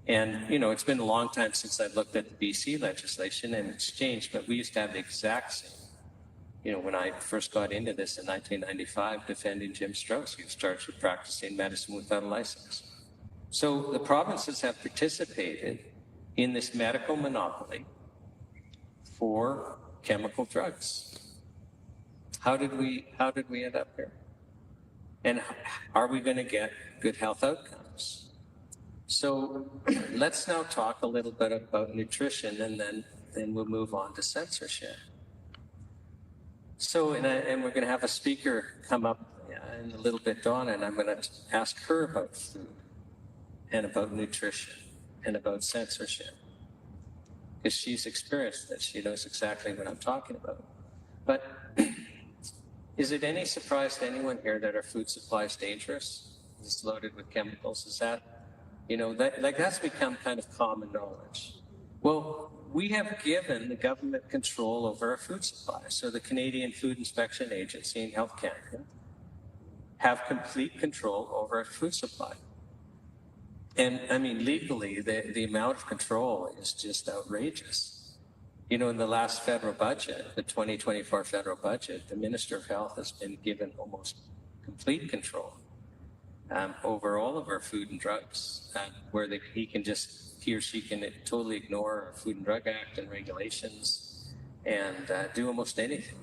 And, it's been a long time since I looked at the BC legislation, and it's changed, but we used to have the exact same. When I first got into this in 1995, defending Jim Strauss, he was charged with practicing medicine without a license. So the provinces have participated in this medical monopoly for chemical drugs. How did we end up here? And are we going to get good health outcomes? So let's now talk a little bit about nutrition, and then we'll move on to censorship. So, and we're going to have a speaker come up in a little bit, Donna, and I'm going to ask her about food and about nutrition and about censorship, because she's experienced this. She knows exactly what I'm talking about. But is it any surprise to anyone here that our food supply is dangerous? It's loaded with chemicals. Is that, that's become kind of common knowledge. Well, we have given the government control over our food supply. So the Canadian Food Inspection Agency and Health Canada have complete control over our food supply. And I mean, legally, the amount of control is just outrageous. You know, in the last federal budget, the 2024 federal budget, the Minister of Health has been given almost complete control over all of our food and drugs, where he or she can totally ignore our Food and Drug Act and regulations and do almost anything.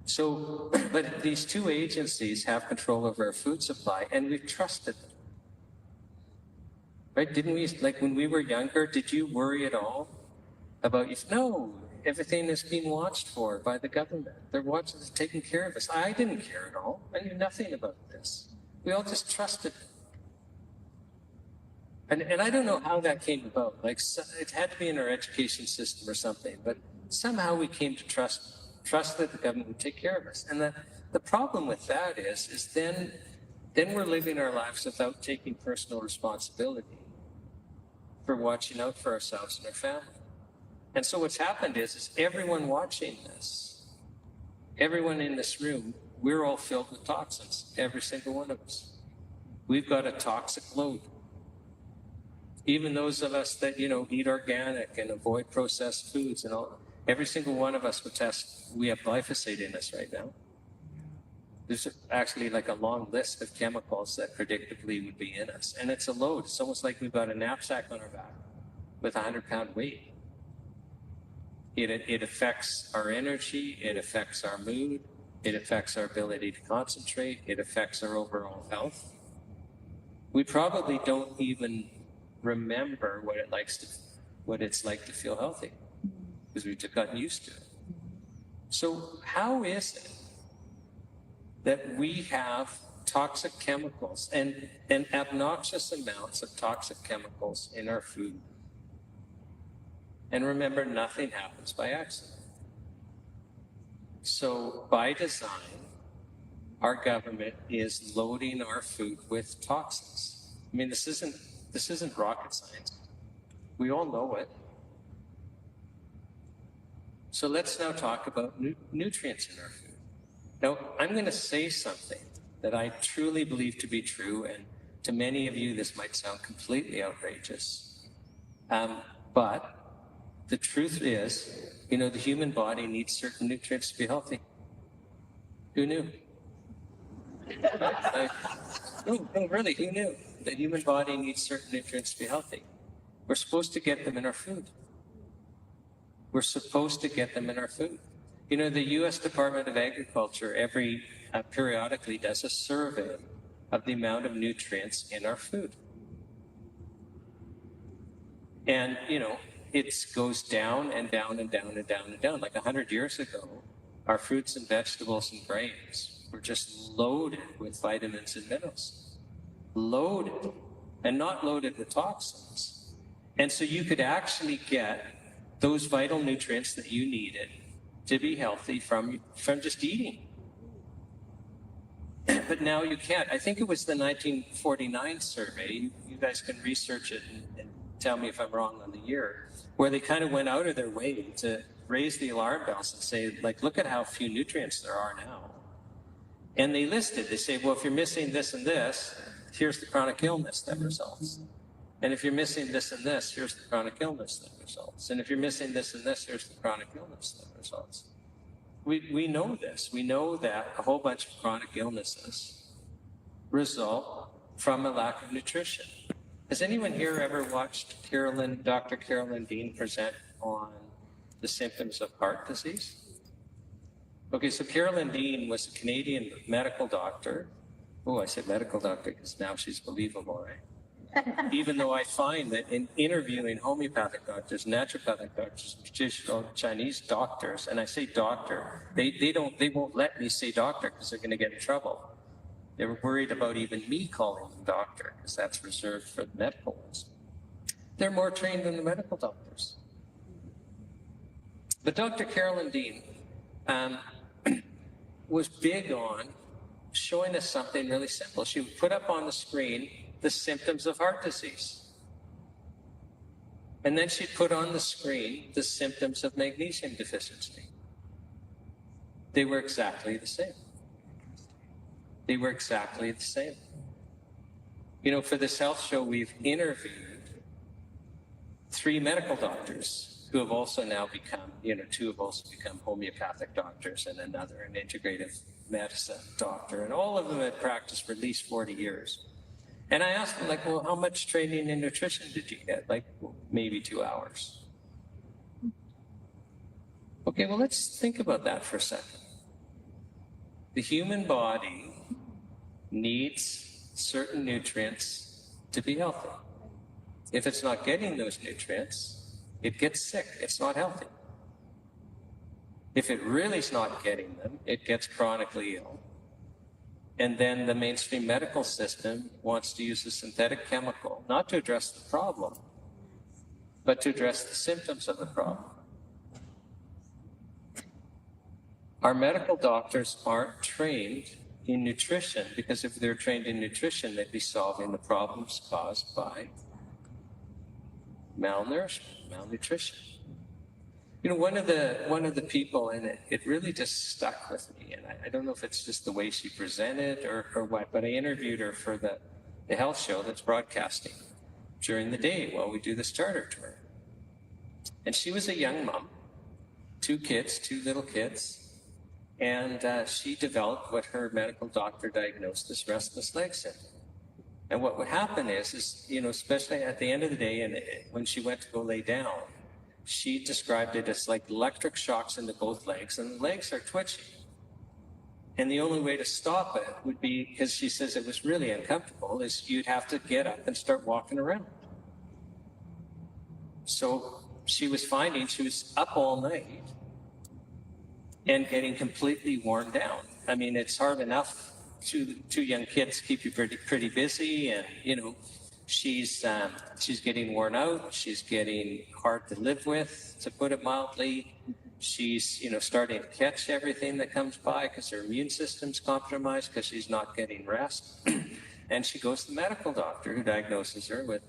So, but these two agencies have control over our food supply, and we've trusted them. Right? Didn't we, like when we were younger, did you worry at all about you? No, everything is being watched for by the government. They're taking care of us. I didn't care at all. I knew nothing about this. We all just trusted them. And I don't know how that came about. Like, it had to be in our education system or something, but somehow we came to trust that the government would take care of us. And the problem with that is then we're living our lives without taking personal responsibility for watching out for ourselves and our family. And so what's happened is everyone watching this, everyone in this room, we're all filled with toxins, every single one of us. We've got a toxic load. Even those of us that, eat organic and avoid processed foods and all, every single one of us we have glyphosate in us right now. There's actually like a long list of chemicals that predictably would be in us. And it's a load. It's almost like we've got a knapsack on our back with a 100-pound weight. It affects our energy. It affects our mood. It affects our ability to concentrate. It affects our overall health. We probably don't even remember what it's like to feel healthy because we've just gotten used to it. So how is it that we have toxic chemicals and obnoxious amounts of toxic chemicals in our food? And remember, nothing happens by accident. So by design, our government is loading our food with toxins. I mean, this isn't rocket science. We all know it. So let's now talk about nutrients in our food. Now, I'm going to say something that I truly believe to be true, and to many of you, this might sound completely outrageous. But the truth is, the human body needs certain nutrients to be healthy. Who knew? No, really, who knew? The human body needs certain nutrients to be healthy. We're supposed to get them in our food. We're supposed to get them in our food. The U.S. Department of Agriculture periodically does a survey of the amount of nutrients in our food. And, it goes down and down and down and down and down. Like 100 years ago, our fruits and vegetables and grains were just loaded with vitamins and minerals. Loaded, and not loaded with toxins. And so you could actually get those vital nutrients that you needed to be healthy from just eating. But now you can't. I think it was the 1949 survey. You guys can research it and tell me if I'm wrong on the year, where they kind of went out of their way to raise the alarm bells and say, like, look at how few nutrients there are now. And they say, well, if you're missing this and this, here's the chronic illness that results. And if you're missing this and this, here's the chronic illness that results. And if you're missing this and this, here's the chronic illness that results. We know this. We know that a whole bunch of chronic illnesses result from a lack of nutrition. Has anyone here ever watched Dr. Carolyn Dean present on the symptoms of heart disease? Okay, so Carolyn Dean was a Canadian medical doctor. Oh, I said medical doctor because now she's believable, right? Even though I find that in interviewing homeopathic doctors, naturopathic doctors, traditional Chinese doctors, and I say doctor, they won't let me say doctor because they're going to get in trouble. They were worried about even me calling them doctor because that's reserved for the medical ones. They're more trained than the medical doctors. But Dr. Carolyn Dean was big on showing us something really simple. She would put up on the screen the symptoms of heart disease. And then she'd put on the screen the symptoms of magnesium deficiency. They were exactly the same. They were exactly the same. You know, for this health show, we've interviewed 3 medical doctors who have also now become, you know, 2 have also become homeopathic doctors and another an integrative medicine doctor. And all of them had practiced for at least 40 years. And I asked them, like, well, how much training in nutrition did you get? Like, well, maybe 2 hours. Okay, well, let's think about that for a second. The human body needs certain nutrients to be healthy. If it's not getting those nutrients, it gets sick. It's not healthy. If it really is not getting them, it gets chronically ill. And then the mainstream medical system wants to use a synthetic chemical, not to address the problem, but to address the symptoms of the problem. Our medical doctors aren't trained in nutrition, because if they're trained in nutrition, they'd be solving the problems caused by malnourishment, malnutrition. You know, one of the people, and it really just stuck with me, and I don't know if it's just the way she presented or what, but I interviewed her for the health show that's broadcasting during the day while we do this charter tour. And she was a young mom, 2 kids, 2 little kids, and she developed what her medical doctor diagnosed as restless leg syndrome. And what would happen is, you know, especially at the end of the day, and when she went to go lay down, she described it as like electric shocks into both legs, and the legs are twitching. And the only way to stop it would be, because she says it was really uncomfortable, is you'd have to get up and start walking around. So she was finding she was up all night and getting completely worn down. I mean, it's hard enough to 2 young kids keep you pretty busy, and you know, she's getting worn out. She's getting hard to live with, to put it mildly. She's, you know, starting to catch everything that comes by because her immune system's compromised because she's not getting rest. And she goes to the medical doctor, who diagnoses her with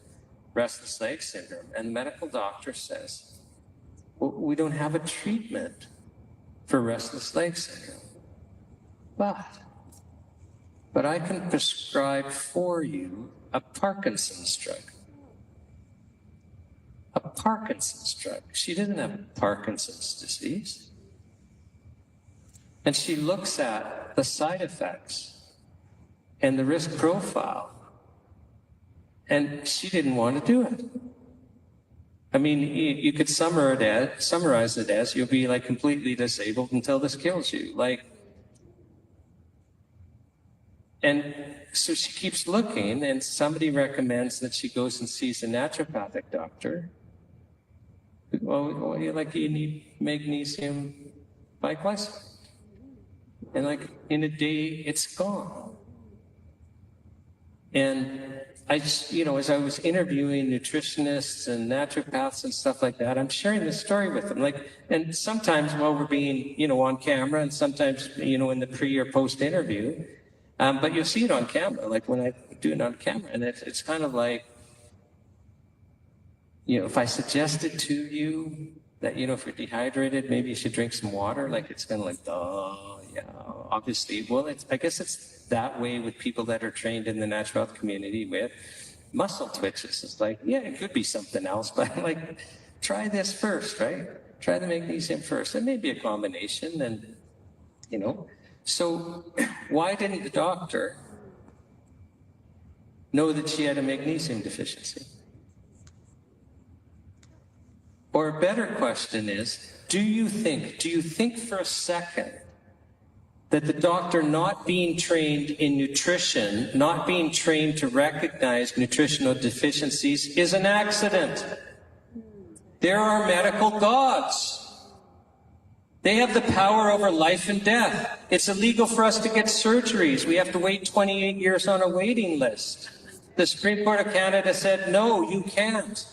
restless leg syndrome. And the medical doctor says, well, we don't have a treatment for restless leg syndrome, but I can prescribe for you a Parkinson's drug. A Parkinson's drug. She didn't have Parkinson's disease. And she looks at the side effects and the risk profile, and she didn't want to do it. I mean, you could summarize it as you'll be like completely disabled until this kills you. Like, and so she keeps looking, and somebody recommends that she goes and sees a naturopathic doctor. Well, like, you need magnesium biglycinate. And like in a day, it's gone. And I just, you know, as I was interviewing nutritionists and naturopaths and stuff like that, I'm sharing this story with them. Like, and sometimes while we're being, you know, on camera, and sometimes, you know, in the pre or post interview, but you'll see it on camera, like when I do it on camera, and it's kind of like, you know, if I suggested to you that, you know, if you're dehydrated, maybe you should drink some water, like it's kind of like, oh, yeah, obviously. Well, I guess it's that way with people that are trained in the natural health community with muscle twitches. It's like, yeah, it could be something else, but like, try this first, right? Try the magnesium first. It may be a combination, and, you know. So why didn't the doctor know that she had a magnesium deficiency? Or a better question is, do you think for a second that the doctor not being trained in nutrition, not being trained to recognize nutritional deficiencies is an accident? There are medical gods. They have the power over life and death. It's illegal for us to get surgeries. We have to wait 28 years on a waiting list. The Supreme Court of Canada said, no, you can't.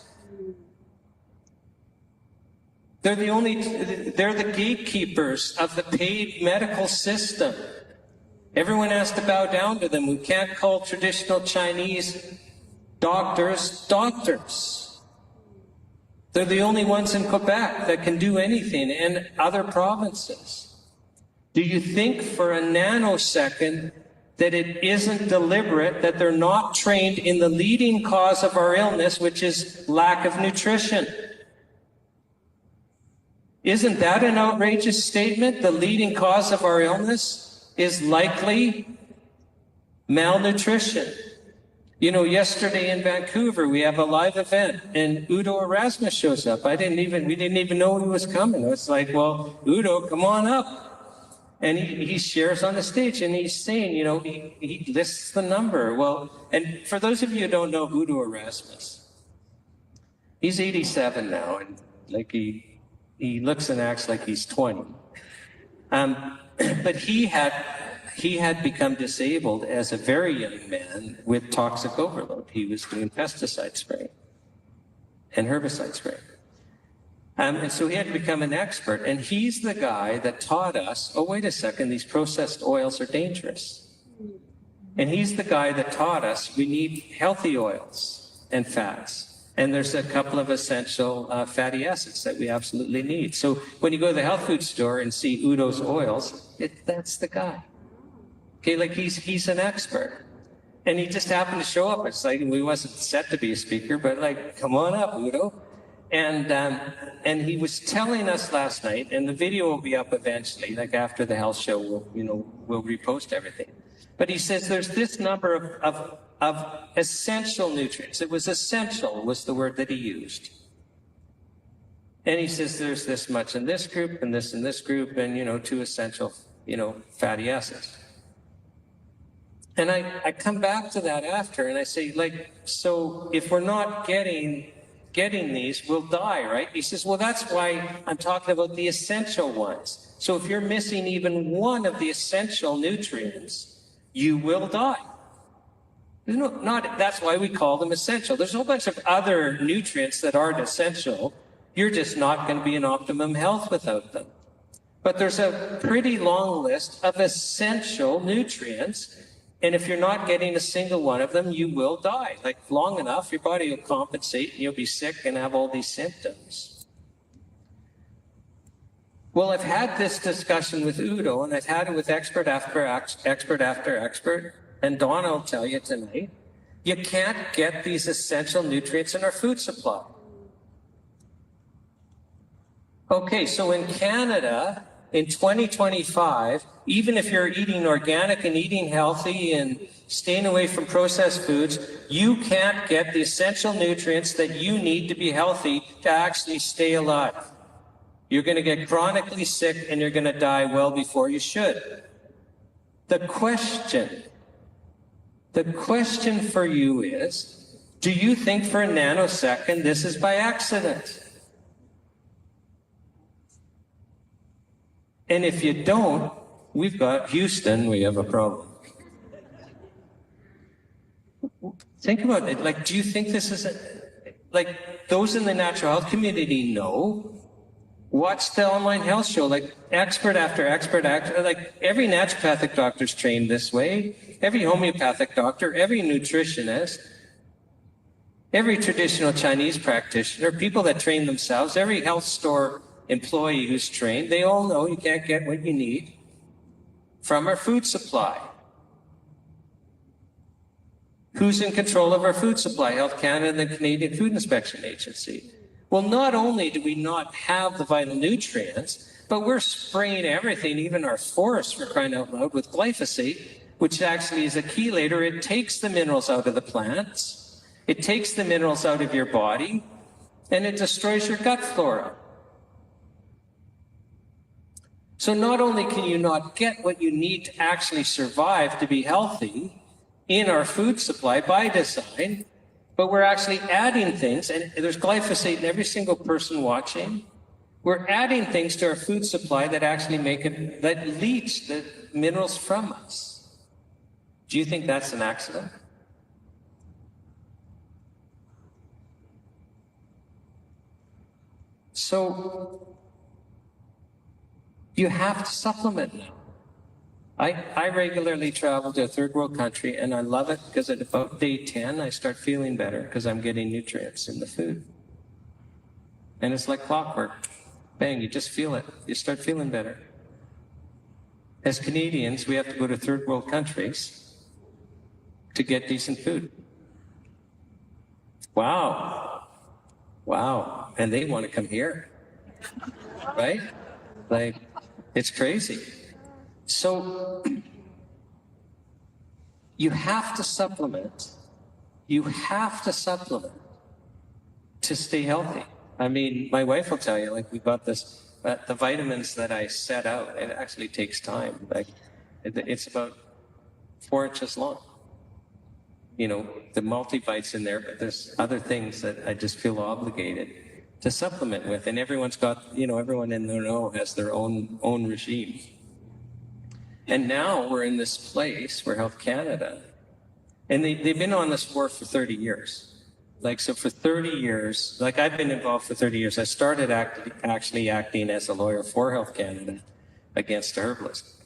They're the gatekeepers of the paid medical system. Everyone has to bow down to them. We can't call traditional Chinese doctors doctors. They're the only ones in Quebec that can do anything, and other provinces. Do you think for a nanosecond that it isn't deliberate, that they're not trained in the leading cause of our illness, which is lack of nutrition. Isn't that an outrageous statement? The leading cause of our illness is likely malnutrition. You know, yesterday in Vancouver, we have a live event and Udo Erasmus shows up. We didn't even know he was coming. It's like, well, Udo, come on up. And he shares on the stage and he's saying, you know, he lists the number. Well, and for those of you who don't know Udo Erasmus, he's 87 now, and like he looks and acts like he's 20. But he had become disabled as a very young man with toxic overload. He was doing pesticide spray and herbicide spray. And so he had to become an expert. And he's the guy that taught us, oh, wait a second, these processed oils are dangerous. And he's the guy that taught us we need healthy oils and fats. And there's a couple of essential fatty acids that we absolutely need. So when you go to the health food store and see Udo's oils, that's the guy. Okay, like he's an expert. And he just happened to show up. It's like, we wasn't set to be a speaker, but like, come on up, Udo. And he was telling us last night, and the video will be up eventually, like after the health show, we'll repost everything. But he says there's this number of essential nutrients. It was essential was the word that he used. And he says there's this much in this group and this in this group and, 2 essential, fatty acids. And I come back to that after and I say, like, so if we're not getting these, we'll die, right? He says, well, that's why I'm talking about the essential ones. So if you're missing even one of the essential nutrients, you will die. That's why we call them essential. There's a whole bunch of other nutrients that aren't essential. You're just not going to be in optimum health without them. But there's a pretty long list of essential nutrients. And if you're not getting a single one of them, you will die. Like long enough, your body will compensate and you'll be sick and have all these symptoms. Well, I've had this discussion with Udo and I've had it with expert after expert. And Donna will tell you tonight, you can't get these essential nutrients in our food supply. Okay, so in Canada, in 2025, even if you're eating organic and eating healthy and staying away from processed foods, you can't get the essential nutrients that you need to be healthy to actually stay alive. You're going to get chronically sick and you're going to die well before you should. The question for you is, do you think for a nanosecond this is by accident? And if you don't, we've got Houston, we have a problem. Think about it. Like, do you think this is like those in the natural health community know? Watch the online health show, like expert after expert, like every naturopathic doctor's trained this way, every homeopathic doctor, every nutritionist, every traditional Chinese practitioner, people that train themselves, every health store employee who's trained, they all know you can't get what you need from our food supply. Who's in control of our food supply? Health Canada and the Canadian Food Inspection Agency. Well, not only do we not have the vital nutrients, but we're spraying everything, even our forests, for crying out loud, with glyphosate, which actually is a chelator. It takes the minerals out of the plants, it takes the minerals out of your body, and it destroys your gut flora. So not only can you not get what you need to actually survive to be healthy in our food supply by design, but we're actually adding things, and there's glyphosate in every single person watching. We're adding things to our food supply that actually that leach the minerals from us. Do you think that's an accident? So you have to supplement now. I regularly travel to a third world country and I love it because at about day 10, I start feeling better because I'm getting nutrients in the food. And it's like clockwork. Bang, you just feel it. You start feeling better. As Canadians, we have to go to third world countries to get decent food. Wow. Wow. And they want to come here, right? Like, it's crazy. So you have to supplement. You have to supplement to stay healthy. I mean, my wife will tell you, like, we got this, the vitamins that I set out, it actually takes time. Like, it's about 4 inches long. You know, the multivites in there, but there's other things that I just feel obligated to supplement with. And everyone's got, you know, everyone in the know has their own regime. And now we're in this place where Health Canada, and they've been on this war for 30 years. Like, so for 30 years, like I've been involved for 30 years, I started actually acting as a lawyer for Health Canada against the herbalist.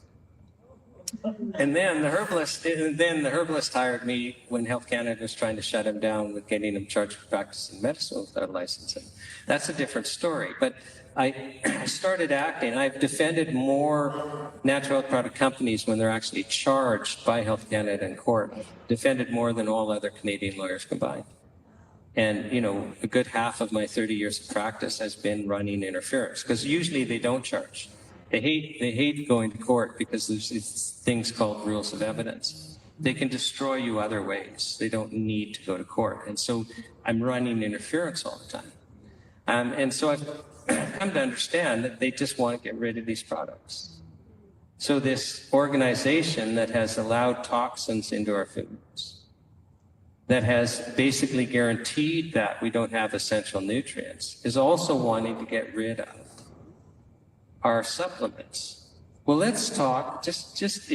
And then the herbalist hired me when Health Canada was trying to shut him down with getting him charged for practicing medicine without licensing. That's a different story. But I started acting. I've defended more natural health product companies when they're actually charged by Health Canada in court. I've defended more than all other Canadian lawyers combined. And, you know, a good half of my 30 years of practice has been running interference, because usually they don't charge. They hate going to court because there's these things called rules of evidence. They can destroy you other ways. They don't need to go to court. And so I'm running interference all the time. And so I've come to understand that they just want to get rid of these products. So this organization that has allowed toxins into our foods, that has basically guaranteed that we don't have essential nutrients, is also wanting to get rid of our supplements. Well, let's talk, just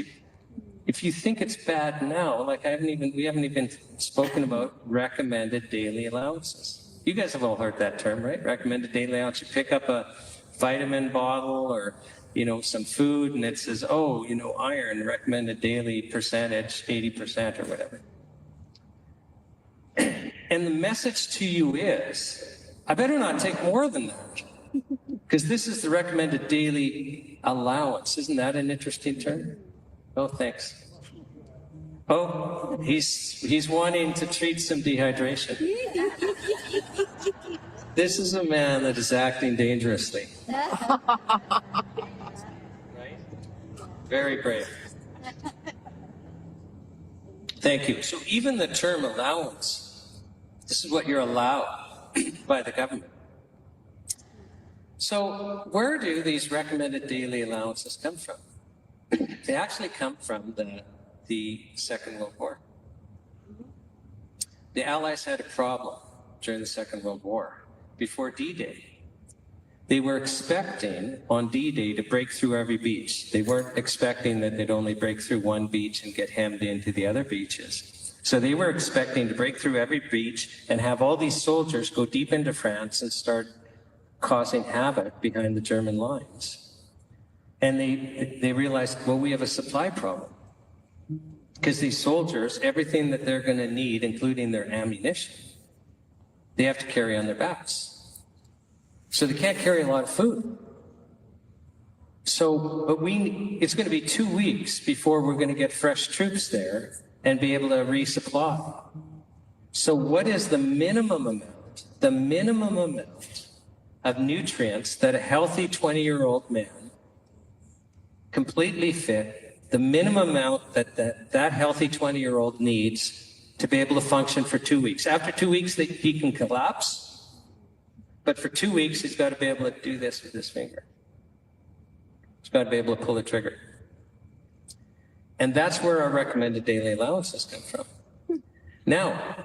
if you think it's bad now, like we haven't even spoken about recommended daily allowances. You guys have all heard that term, right? Recommended daily allowance. You pick up a vitamin bottle or, you know, some food and it says, oh, you know, iron, recommended daily percentage, 80% or whatever. And the message to you is, I better not take more than that, because this is the recommended daily allowance. Isn't that an interesting term? Oh, thanks. Oh, he's wanting to treat some dehydration. This is a man that is acting dangerously. Right? Very brave. Thank you. So even the term allowance, this is what you're allowed by the government. So where do these recommended daily allowances come from? They actually come from the Second World War. The Allies had a problem during the Second World War. Before D-Day, they were expecting on D-Day to break through every beach. They weren't expecting that they'd only break through one beach and get hemmed into the other beaches. So they were expecting to break through every beach and have all these soldiers go deep into France and start causing havoc behind the German lines. And they realized, well, we have a supply problem. Because these soldiers, everything that they're going to need, including their ammunition, they have to carry on their backs. So they can't carry a lot of food. So, but it's going to be 2 weeks before we're going to get fresh troops there and be able to resupply. So what is the minimum amount of nutrients that a healthy 20-year-old man, completely fit, the minimum amount that healthy 20-year-old needs to be able to function for 2 weeks? After 2 weeks, he can collapse, but for 2 weeks, he's got to be able to do this with his finger. He's got to be able to pull the trigger. And that's where our recommended daily allowances come from. Now,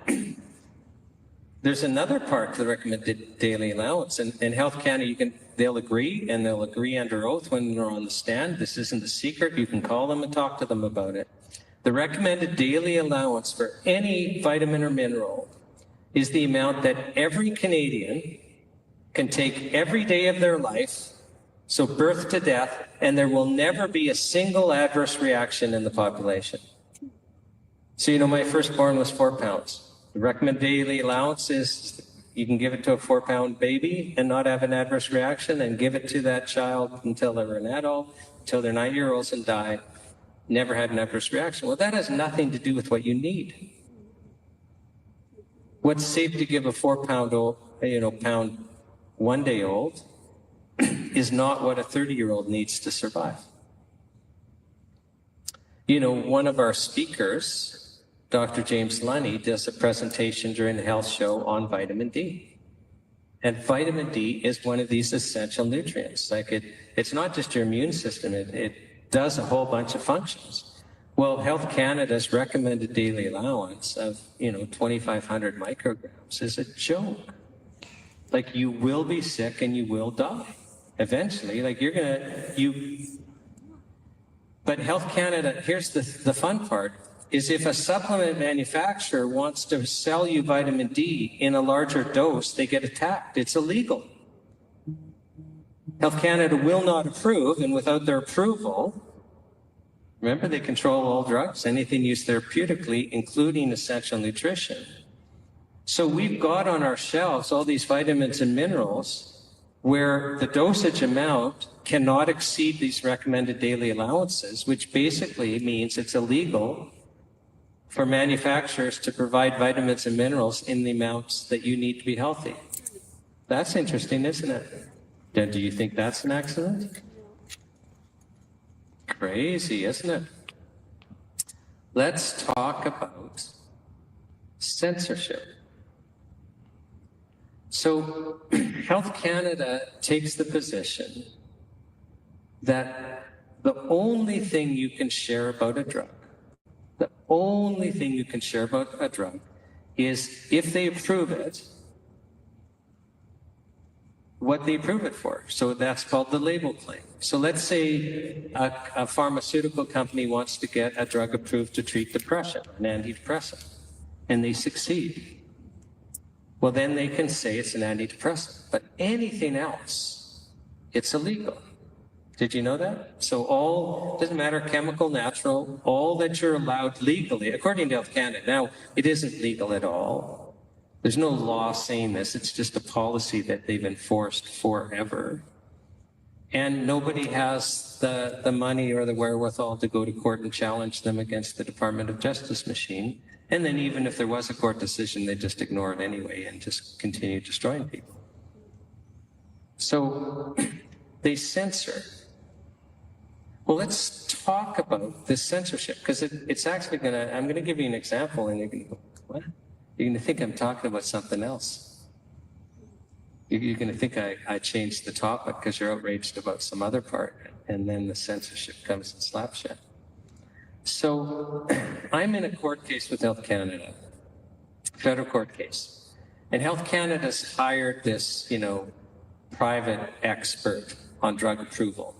there's another part to the recommended daily allowance, and Health Canada, they'll agree, and they'll agree under oath when they're on the stand. This isn't a secret. You can call them and talk to them about it. The recommended daily allowance for any vitamin or mineral is the amount that every Canadian can take every day of their life, so birth to death, and there will never be a single adverse reaction in the population. So, you know, my firstborn was 4 pounds. The recommended daily allowance is you can give it to a 4-pound baby and not have an adverse reaction, and give it to that child until they're an adult, until they're 9 years old and die. never had an adverse reaction. Well, that has nothing to do with what you need. What's safe to give a 4-pound old, pound 1-day-old is not what a 30-year-old needs to survive. One of our speakers, Dr. James Lunny, does a presentation during the health show on vitamin D. And vitamin D is one of these essential nutrients. Like it's not just your immune system, it does a whole bunch of functions. Well, Health Canada's recommended daily allowance of, 2,500 micrograms is a joke. Like, you will be sick and you will die eventually. Like, but Health Canada, here's the fun part, is if a supplement manufacturer wants to sell you vitamin D in a larger dose, they get attacked. It's illegal. Health Canada will not approve, and without their approval, remember, they control all drugs, anything used therapeutically, including essential nutrition. So we've got on our shelves all these vitamins and minerals where the dosage amount cannot exceed these recommended daily allowances, which basically means it's illegal for manufacturers to provide vitamins and minerals in the amounts that you need to be healthy. That's interesting, isn't it? Then do you think that's an accident? Crazy, isn't it? Let's talk about censorship. So Health Canada takes the position that the only thing you can share about a drug, the only thing you can share about a drug is if they approve it, what they approve it for. So that's called the label claim. So let's say a pharmaceutical company wants to get a drug approved to treat depression, an antidepressant, and they succeed. Well, then they can say it's an antidepressant, but anything else, it's illegal. Did you know that? So doesn't matter, chemical, natural, all that you're allowed legally, according to Health Canada. Now, it isn't legal at all. There's no law saying this. It's just a policy that they've enforced forever. And nobody has the money or the wherewithal to go to court and challenge them against the Department of Justice machine. And then even if there was a court decision, they just ignore it anyway and just continue destroying people. So they censor. Well, let's talk about this censorship, because it's actually I'm going to give you an example, and you're going to go, what? You're going to think I'm talking about something else. You're going to think I changed the topic because you're outraged about some other part, and then the censorship comes and slaps you. So I'm in a court case with Health Canada, federal court case. And Health Canada's hired this, private expert on drug approval,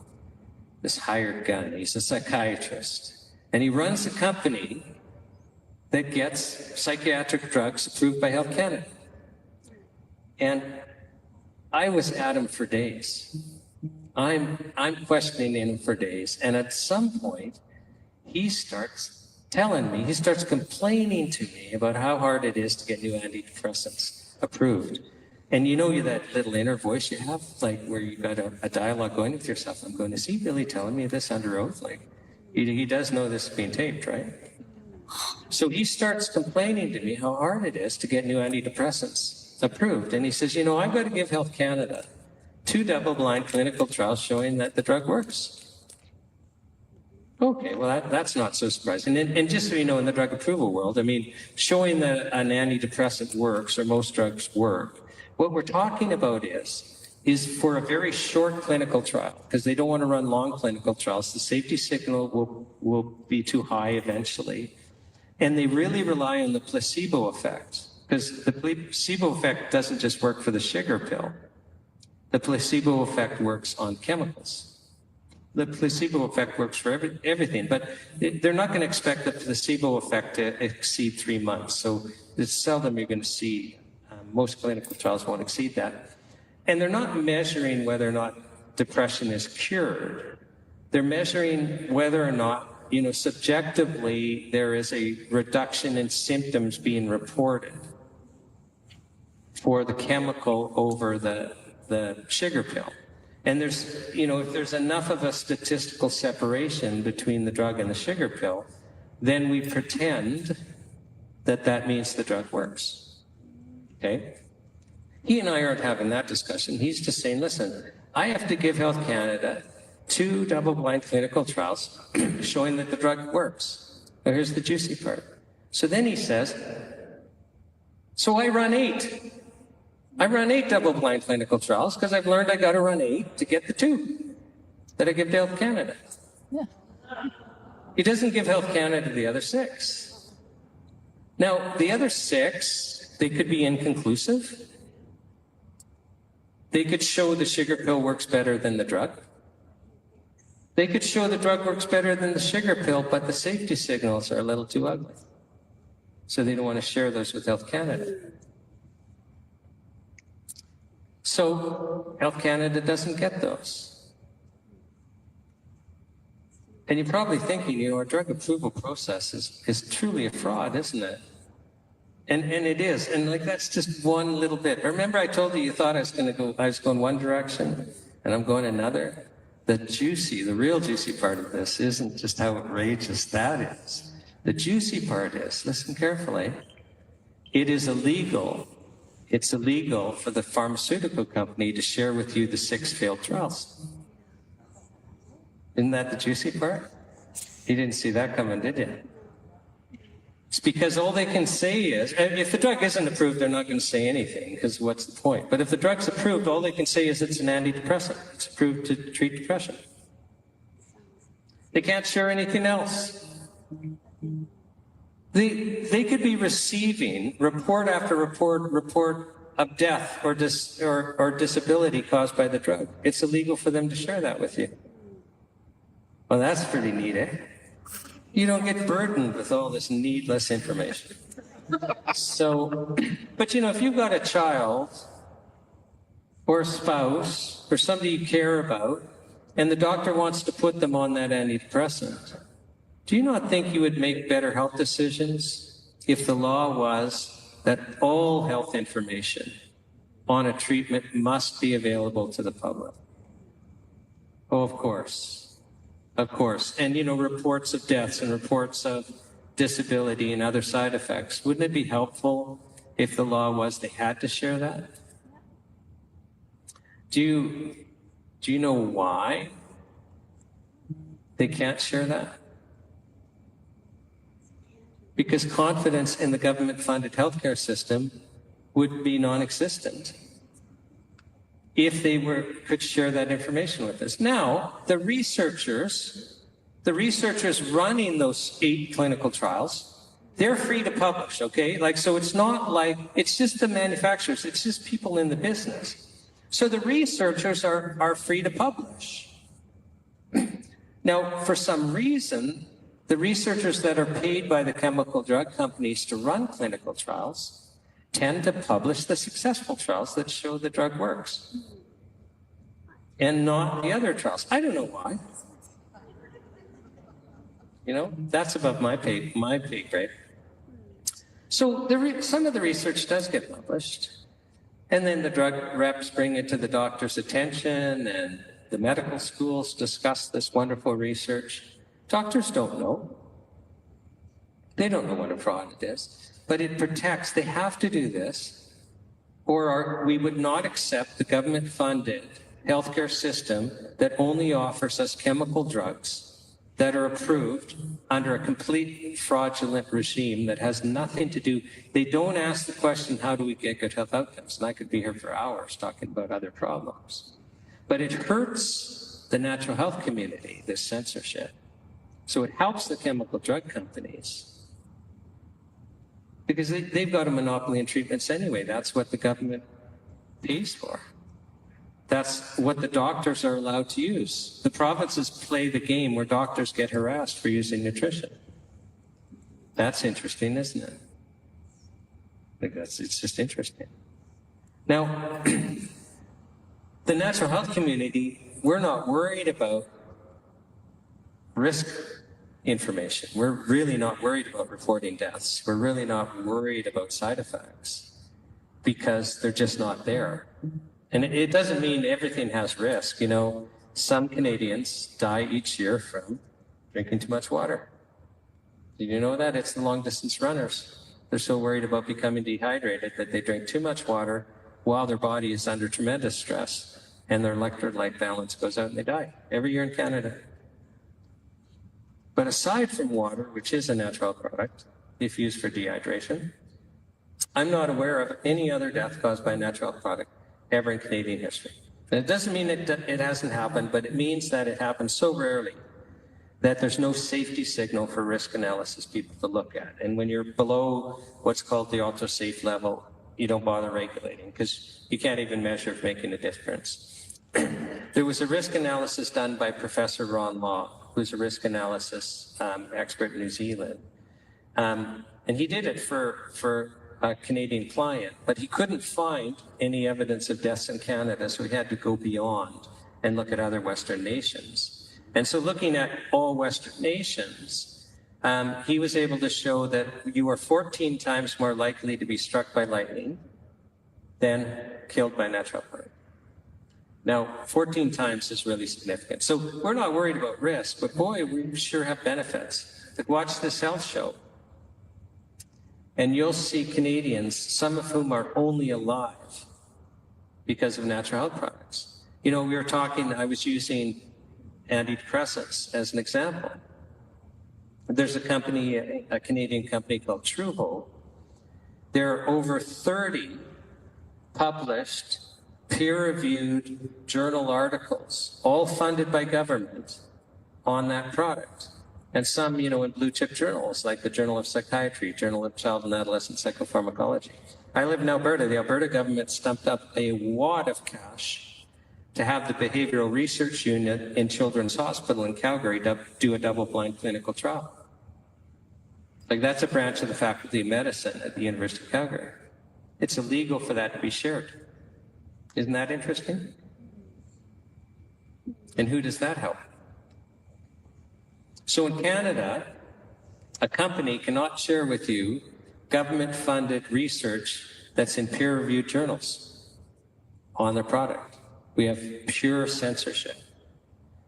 this hired gun. He's a psychiatrist. And he runs a company that gets psychiatric drugs approved by Health Canada. And I was at him for days. I'm questioning him for days. And at some point, he starts complaining to me about how hard it is to get new antidepressants approved. And that little inner voice you have, like where you got a dialogue going with yourself. I'm going, is he really telling me this under oath? Like, he does know this is being taped, right? So he starts complaining to me how hard it is to get new antidepressants approved. And he says, I've got to give Health Canada 2 double-blind clinical trials showing that the drug works. Okay, well, that's not so surprising. And just so you know, in the drug approval world, showing that an antidepressant works, or most drugs work, what we're talking about is for a very short clinical trial, because they don't want to run long clinical trials. The safety signal will be too high eventually. And they really rely on the placebo effect, because the placebo effect doesn't just work for the sugar pill. The placebo effect works on chemicals. The placebo effect works for everything, but they're not going to expect the placebo effect to exceed 3 months. So it's seldom you're going to see, most clinical trials won't exceed that. And they're not measuring whether or not depression is cured. They're measuring whether or not, subjectively, there is a reduction in symptoms being reported for the chemical over the sugar pill. And there's, you know, if there's enough of a statistical separation between the drug and the sugar pill, then we pretend that that means the drug works. Okay? He and I aren't having that discussion. He's just saying, listen, I have to give Health Canada 2 double-blind clinical trials showing that the drug works. Now here's the juicy part. So then he says, so I run 8. I run 8 double-blind clinical trials because I've learned I got to run 8 to get the 2 that I give to Health Canada. Yeah. He doesn't give Health Canada the other 6. Now, the other 6, they could be inconclusive. They could show the sugar pill works better than the drug. They could show the drug works better than the sugar pill, but the safety signals are a little too ugly. So they don't want to share those with Health Canada. So Health Canada doesn't get those. And you're probably thinking, you know, our drug approval process is truly a fraud, isn't it? And it is. And like, that's just one little bit. Remember I told you thought I was going one direction and I'm going another? The real juicy part of this isn't just how outrageous that is. The juicy part is, listen carefully, it is illegal. It's illegal for the pharmaceutical company to share with you the 6 failed trials. Isn't that the juicy part? You didn't see that coming, did you? It's because all they can say is, if the drug isn't approved, they're not going to say anything, because what's the point? But if the drug's approved, all they can say is it's an antidepressant. It's approved to treat depression. They can't share anything else. They could be receiving report after report of death or disability caused by the drug. It's illegal for them to share that with you. Well, that's pretty neat, eh? You don't get burdened with all this needless information. So, but you know, if you've got a child or a spouse or somebody you care about, and the doctor wants to put them on that antidepressant, do you not think you would make better health decisions if the law was that all health information on a treatment must be available to the public? Oh, of course. Of course. And, you know, reports of deaths and reports of disability and other side effects. Wouldn't it be helpful if the law was they had to share that? Do you know why they can't share that? Because confidence in the government-funded healthcare system would be non-existent if they could share that information with us. Now, the researchers running those 8 clinical trials, they're free to publish, okay? Like, so it's not like, it's just the manufacturers, it's just people in the business. So the researchers are free to publish. Now, for some reason, the researchers that are paid by the chemical drug companies to run clinical trials tend to publish the successful trials that show the drug works and not the other trials. I don't know why. You know, that's above my pay grade. So some of the research does get published, and then the drug reps bring it to the doctor's attention, and the medical schools discuss this wonderful research. Doctors don't know. They don't know what a fraud it is, but it protects. They have to do this, or we would not accept the government-funded healthcare system that only offers us chemical drugs that are approved under a complete fraudulent regime that has nothing to do. They don't ask the question, how do we get good health outcomes? And I could be here for hours talking about other problems. But it hurts the natural health community, this censorship. So it helps the chemical drug companies because they've got a monopoly in treatments anyway. That's what the government pays for. That's what the doctors are allowed to use. The provinces play the game where doctors get harassed for using nutrition. That's interesting, isn't it? It's just interesting. Now, the natural health community, we're not worried about risk information. We're really not worried about reporting deaths. We're really not worried about side effects because they're just not there. And it doesn't mean everything has risk. You know, some Canadians die each year from drinking too much water. Did you know that? It's the long distance runners. They're so worried about becoming dehydrated that they drink too much water while their body is under tremendous stress, and their electrolyte balance goes out and they die every year in Canada. But aside from water, which is a natural product, if used for dehydration, I'm not aware of any other death caused by a natural product ever in Canadian history. And it doesn't mean it hasn't happened, but it means that it happens so rarely that there's no safety signal for risk analysis people to look at. And when you're below what's called the ultra safe level, you don't bother regulating because you can't even measure if making a difference. There was a risk analysis done by Professor Ron Law, who's a risk analysis expert in New Zealand. And he did it for a Canadian client, but he couldn't find any evidence of deaths in Canada, so he had to go beyond and look at other Western nations. And so looking at all Western nations, he was able to show that you are 14 times more likely to be struck by lightning than killed by natural product. Now, 14 times is really significant. So we're not worried about risk, but boy, we sure have benefits. Like, watch this health show. And you'll see Canadians, some of whom are only alive because of natural health products. You know, we were talking, I was using antidepressants as an example. There's a company, a Canadian company called Truehold. There are over 30 published, peer-reviewed journal articles, all funded by government, on that product. And some, you know, in blue-chip journals, like the Journal of Psychiatry, Journal of Child and Adolescent Psychopharmacology. I live in Alberta. The Alberta government stumped up a wad of cash to have the Behavioral Research Unit in Children's Hospital in Calgary do a double-blind clinical trial. Like, that's a branch of the Faculty of Medicine at the University of Calgary. It's illegal for that to be shared. Isn't that interesting? And who does that help? So in Canada, a company cannot share with you government-funded research that's in peer-reviewed journals on their product. We have pure censorship.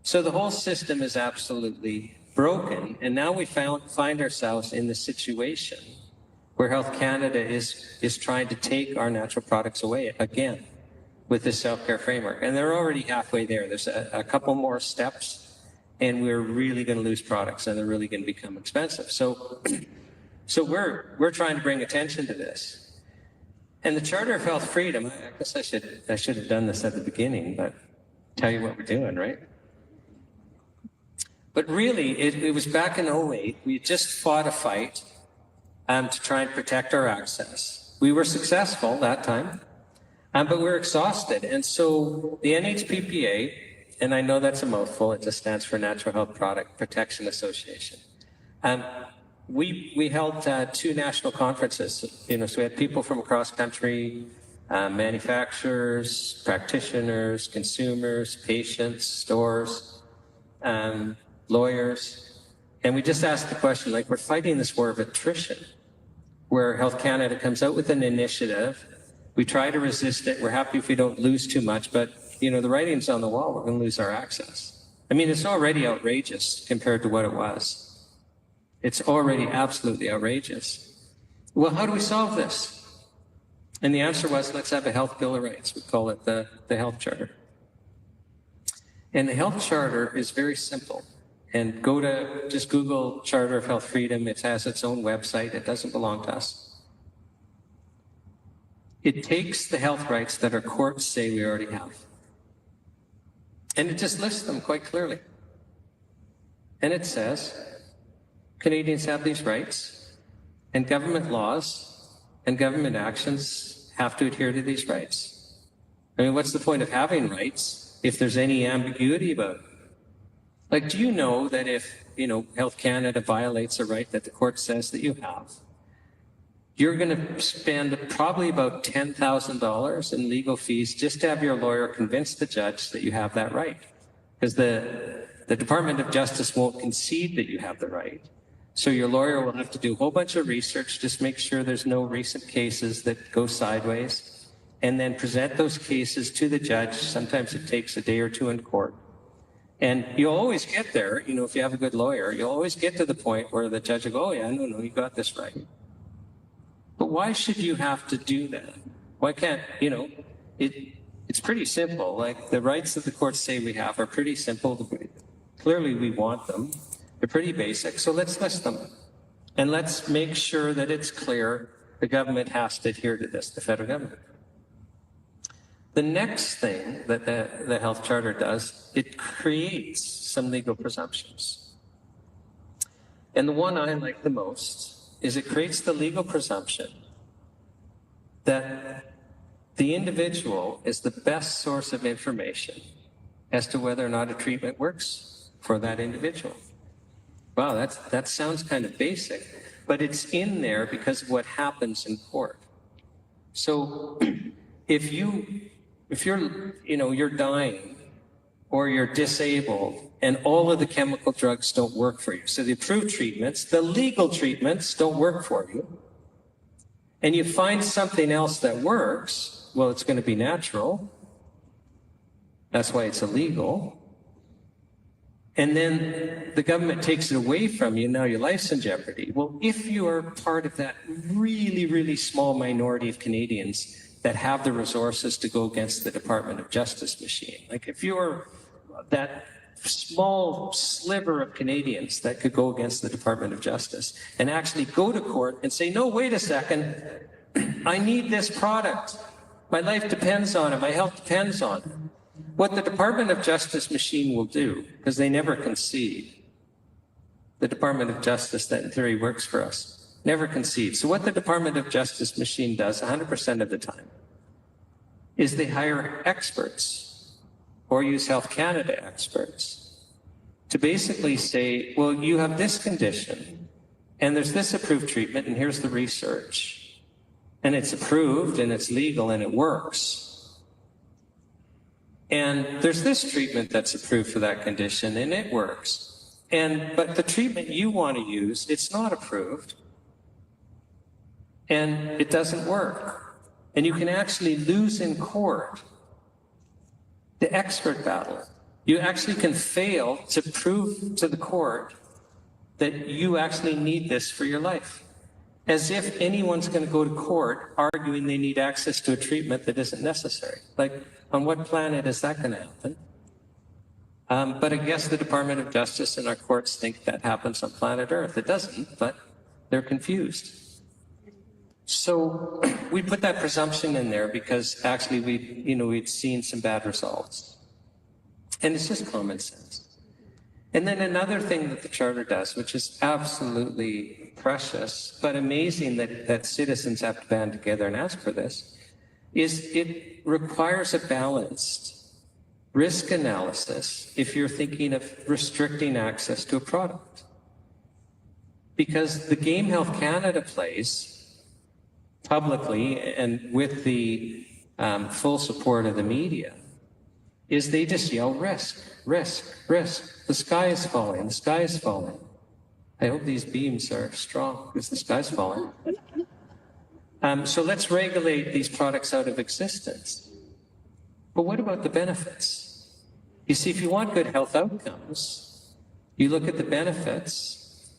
So the whole system is absolutely broken, and now we find ourselves in the situation where Health Canada is trying to take our natural products away again with this self-care framework. And they're already halfway there. There's a couple more steps, and we're really going to lose products, and they're really going to become expensive. So we're trying to bring attention to this. And the Charter of Health Freedom, I guess I should have done this at the beginning, but tell you what we're doing, right? But really, it was back in 2008. We had just fought a fight to try and protect our access. We were successful that time, but we were exhausted. And so the NHPPA, and I know that's a mouthful, it just stands for Natural Health Product Protection Association. We held 2 national conferences. You know, so we had people from across country, manufacturers, practitioners, consumers, patients, stores, lawyers. And we just asked the question, like, we're fighting this war of attrition, where Health Canada comes out with an initiative. We try to resist it. We're happy if we don't lose too much, but you know, the writing's on the wall. We're going to lose our access. I mean, it's already outrageous compared to what it was. It's already absolutely outrageous. Well, how do we solve this? And the answer was, let's have a health bill of rights. We call it the health charter. And the health charter is very simple. And just Google Charter of Health Freedom. It has its own website. It doesn't belong to us. It takes the health rights that our courts say we already have. And it just lists them quite clearly. And it says, Canadians have these rights, and government laws and government actions have to adhere to these rights. I mean, what's the point of having rights if there's any ambiguity about it? Like, do you know that if, you know, Health Canada violates a right that the court says that you have, you're going to spend probably about $10,000 in legal fees just to have your lawyer convince the judge that you have that right. Because the Department of Justice won't concede that you have the right. So your lawyer will have to do a whole bunch of research, just make sure there's no recent cases that go sideways. and then present those cases to the judge. Sometimes it takes a day or two in court. And you'll always get there, you know, if you have a good lawyer, you'll always get to the point where the judge will go, oh yeah, no, you got this right. But why should you have to do that? Why can't, you know, it's pretty simple. Like the rights that the courts say we have are pretty simple. Clearly we want them. They're pretty basic. So let's list them. And let's make sure that it's clear the government has to adhere to this, the federal government. The next thing that the Health Charter does, it creates some legal presumptions. And the one I like the most is it creates the legal presumption that the individual is the best source of information as to whether or not a treatment works for that individual. Wow, that sounds kind of basic, but it's in there because of what happens in court. So if you're dying or you're disabled and all of the chemical drugs don't work for you, so the approved treatments, the legal treatments don't work for you, and you find something else that works, well, it's going to be natural. That's why it's illegal. And then the government takes it away from you, now your life's in jeopardy. Well, if you are part of that really, really small minority of Canadians that have the resources to go against the Department of Justice machine, like if you're that small sliver of Canadians that could go against the Department of Justice and actually go to court and say, no, wait a second, I need this product. My life depends on it. My health depends on it. What the Department of Justice machine will do, because they never concede, the Department of Justice that in theory works for us, never concedes. So what the Department of Justice machine does 100% of the time is they hire experts or use Health Canada experts to basically say, well, you have this condition and there's this approved treatment and here's the research and it's approved and it's legal and it works. And there's this treatment that's approved for that condition and it works. But the treatment you want to use, it's not approved and it doesn't work. And you can actually lose in court the expert battle. You actually can fail to prove to the court that you actually need this for your life. As if anyone's going to go to court arguing they need access to a treatment that isn't necessary. Like, on what planet is that going to happen? But I guess the Department of Justice and our courts think that happens on planet Earth. It doesn't, but they're confused. So we put that presumption in there because actually we'd seen some bad results. And it's just common sense. And then another thing that the Charter does, which is absolutely precious, but amazing that citizens have to band together and ask for this, is it requires a balanced risk analysis if you're thinking of restricting access to a product. Because the game Health Canada plays publicly and with the full support of the media is they just yell risk, risk, risk. The sky is falling, the sky is falling. I hope these beams are strong because the sky's falling. So let's regulate these products out of existence. But what about the benefits? You see, if you want good health outcomes, you look at the benefits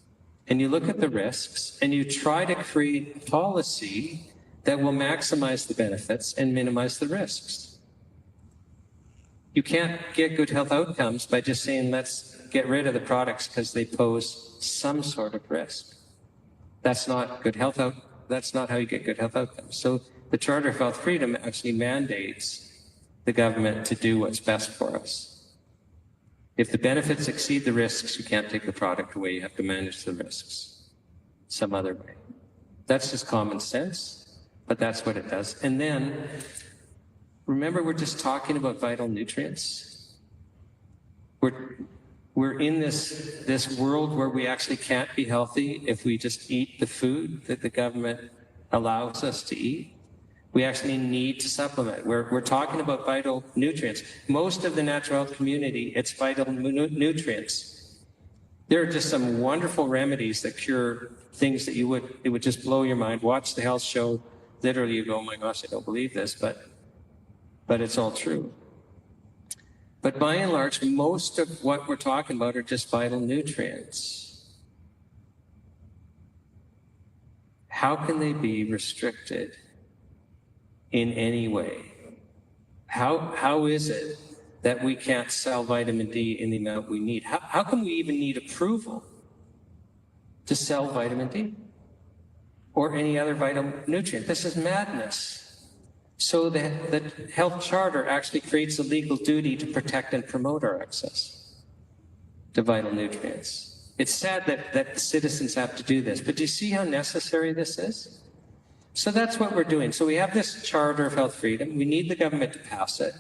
and you look at the risks and you try to create a policy that will maximize the benefits and minimize the risks. You can't get good health outcomes by just saying, let's get rid of the products because they pose some sort of risk. That's not good health outcomes. That's not how you get good health outcomes. So the Charter of Health Freedom actually mandates the government to do what's best for us. If the benefits exceed the risks, you can't take the product away. You have to manage the risks some other way. That's just common sense, but that's what it does. And then, remember, we're just talking about vital nutrients. We're in this world where we actually can't be healthy if we just eat the food that the government allows us to eat. We actually need to supplement. We're talking about vital nutrients. Most of the natural health community, it's vital nutrients. There are just some wonderful remedies that cure things that it would just blow your mind. Watch the health show. Literally, you go, oh my gosh, I don't believe this. But but it's all true. But by and large, most of what we're talking about are just vital nutrients. How can they be restricted in any way? How is it that we can't sell vitamin D in the amount we need? How can we even need approval to sell vitamin D or any other vital nutrient? This is madness. So the health charter actually creates a legal duty to protect and promote our access to vital nutrients. It's sad that the citizens have to do this, but do you see how necessary this is? So that's what we're doing. So we have this Charter of Health Freedom. We need the government to pass it.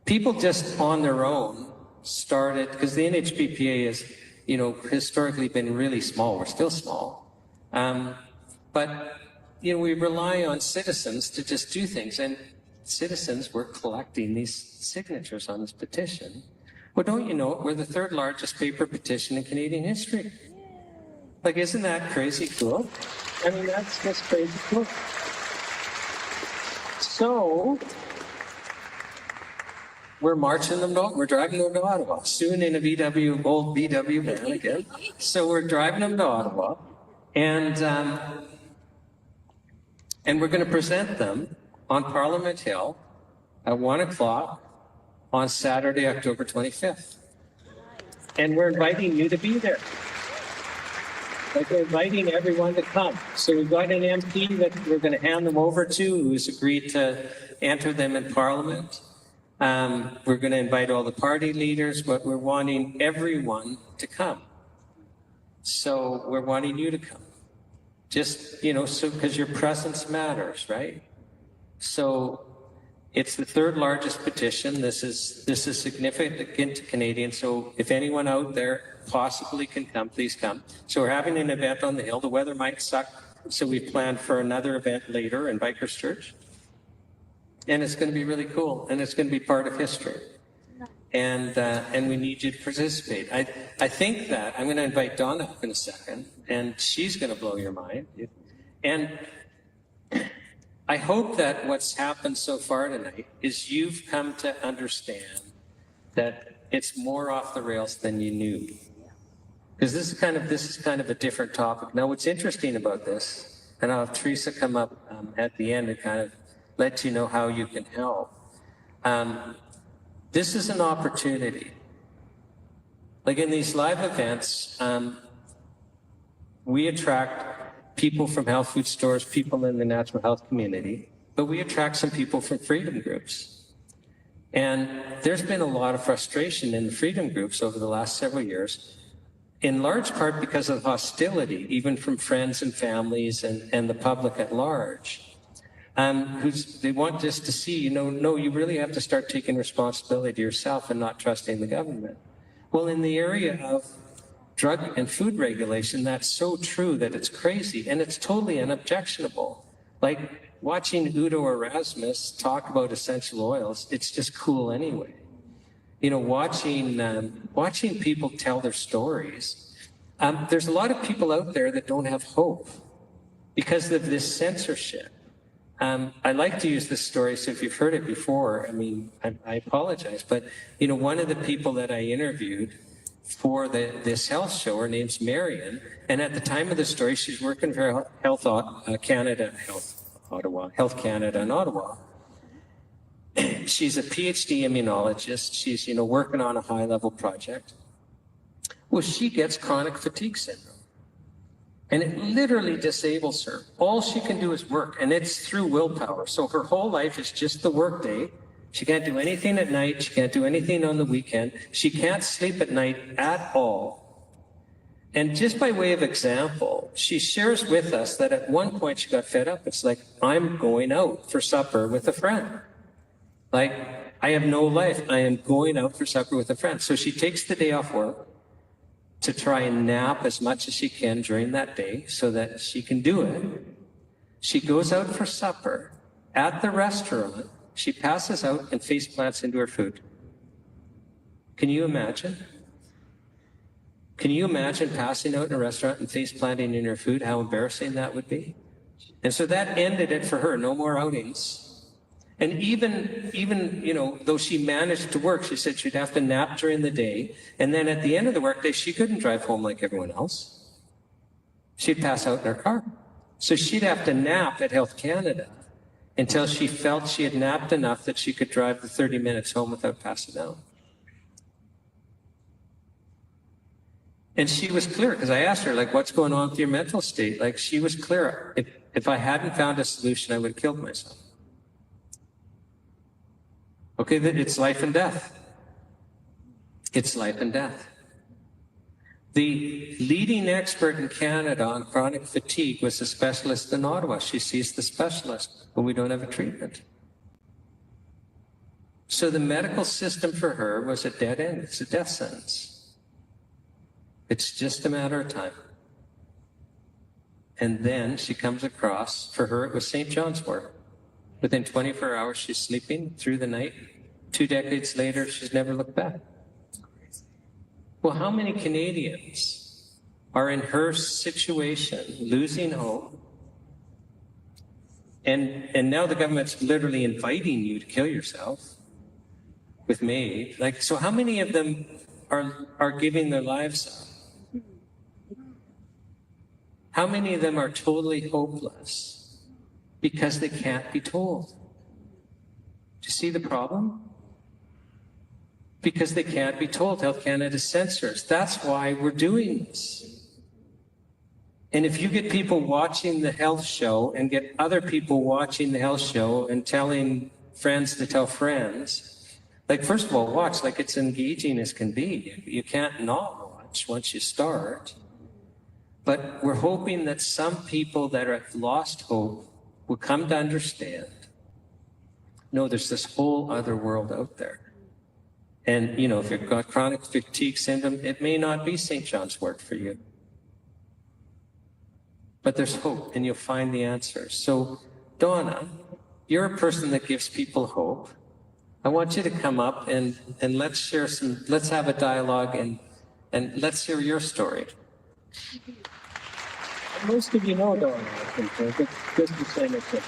People just on their own started, because the NHPPA has, historically been really small. We're still small. But we rely on citizens to just do things. And citizens were collecting these signatures on this petition. Well, don't you know it? We're the third largest paper petition in Canadian history. Like, isn't that crazy cool? I mean, that's just crazy cool. So, we're marching them to, we're driving them to Ottawa. Soon in a old VW van again. So we're driving them to Ottawa. And we're going to present them on Parliament Hill at 1 o'clock on Saturday, October 25th. And we're inviting you to be there. Like, we're inviting everyone to come. So we've got an MP that we're going to hand them over to who's agreed to enter them in Parliament. We're going to invite all the party leaders, but we're wanting everyone to come. So we're wanting you to come. Just, so because your presence matters, right? So it's the third largest petition. This is significant to Canadians. So if anyone out there possibly can come, please come. So we're having an event on the Hill. The weather might suck, so we've planned for another event later in Bikers Church. And it's going to be really cool, and it's going to be part of history. And we need you to participate. I think that I'm going to invite Donna up in a second, and she's going to blow your mind. And I hope that what's happened so far tonight is you've come to understand that it's more off the rails than you knew. Because this is kind of a different topic. Now, what's interesting about this, and I'll have Teresa come up at the end and kind of let you know how you can help. This is an opportunity. Like in these live events, we attract people from health food stores, people in the natural health community, but we attract some people from freedom groups. And there's been a lot of frustration in the freedom groups over the last several years, in large part because of hostility, even from friends and families and the public at large. They want just to see, no, you really have to start taking responsibility yourself and not trusting the government. Well, in the area of drug and food regulation, that's so true that it's crazy, and it's totally unobjectionable. Like watching Udo Erasmus talk about essential oils, it's just cool anyway. Watching people tell their stories. There's a lot of people out there that don't have hope because of this censorship. I like to use this story, so if you've heard it before, I apologize, but one of the people that I interviewed for this health show, her name's Marion, and at the time of the story, she's working for Health Canada in Ottawa. She's a PhD immunologist. She's working on a high-level project. Well, she gets chronic fatigue syndrome. And it literally disables her. All she can do is work, and it's through willpower. So her whole life is just the work day. She can't do anything at night. She can't do anything on the weekend. She can't sleep at night at all. And just by way of example, she shares with us that at one point she got fed up. It's like, I'm going out for supper with a friend. Like, I have no life. I am going out for supper with a friend. So she takes the day off work to try and nap as much as she can during that day so that she can do it. She goes out for supper. At the restaurant, she passes out and face plants into her food. Can you imagine? Can you imagine passing out in a restaurant and face planting in your food? How embarrassing that would be. And so that ended it for her. No more outings. And even, you know, though she managed to work, she said she'd have to nap during the day. And then at the end of the workday, she couldn't drive home like everyone else. She'd pass out in her car. So she'd have to nap at Health Canada until she felt she had napped enough that she could drive the 30 minutes home without passing out. And she was clear, because I asked her, like, what's going on with your mental state? Like, she was clear. If I hadn't found a solution, I would have killed myself. Okay, it's life and death. It's life and death. The leading expert in Canada on chronic fatigue was a specialist in Ottawa. She sees the specialist, but we don't have a treatment. So the medical system for her was a dead end. It's a death sentence. It's just a matter of time. And then she comes across, for her, it was St. John's wort. Within 24 hours, she's sleeping through the night. 2 decades later, she's never looked back. Well, how many Canadians are in her situation, losing hope? And now the government's literally inviting you to kill yourself with MAID. Like, so how many of them are giving their lives up? How many of them are totally hopeless because they can't be told? Do you see the problem? Because they can't be told. Health Canada censors. That's why we're doing this. And if you get people watching the health show and get other people watching the health show and telling friends to tell friends, like, first of all, watch, like, it's engaging as can be. You can't not watch once you start. But we're hoping that some people that have lost hope will come to understand, no, there's this whole other world out there. And, you know, if you've got chronic fatigue syndrome, it may not be St. John's wort for you. But there's hope, and you'll find the answers. So, Donna, you're a person that gives people hope. I want you to come up and let's share let's have a dialogue and let's hear your story. Most of you know Donna, I think. Just to say next to you.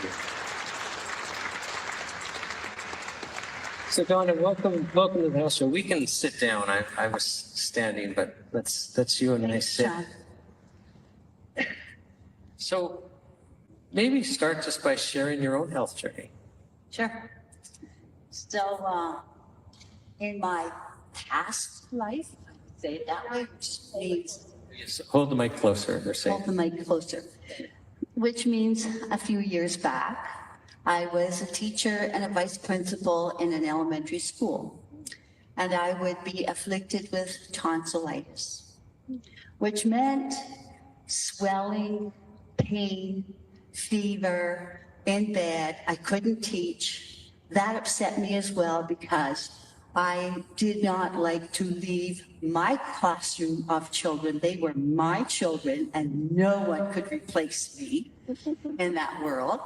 So Donna, welcome to the house show. We can sit down. I was standing, but let's you and I sit. Shawn. So maybe start just by sharing your own health journey. Sure. So, in my past life, I would say it that way, which means Yes, hold the mic closer. They're saying. hold the mic closer, which means a few years back, I was a teacher and a vice principal in an elementary school, and I would be afflicted with tonsillitis, which meant swelling, pain, fever, in bed. I couldn't teach. That upset me as well because I did not like to leave my classroom of children. They were my children, and no one could replace me in that world.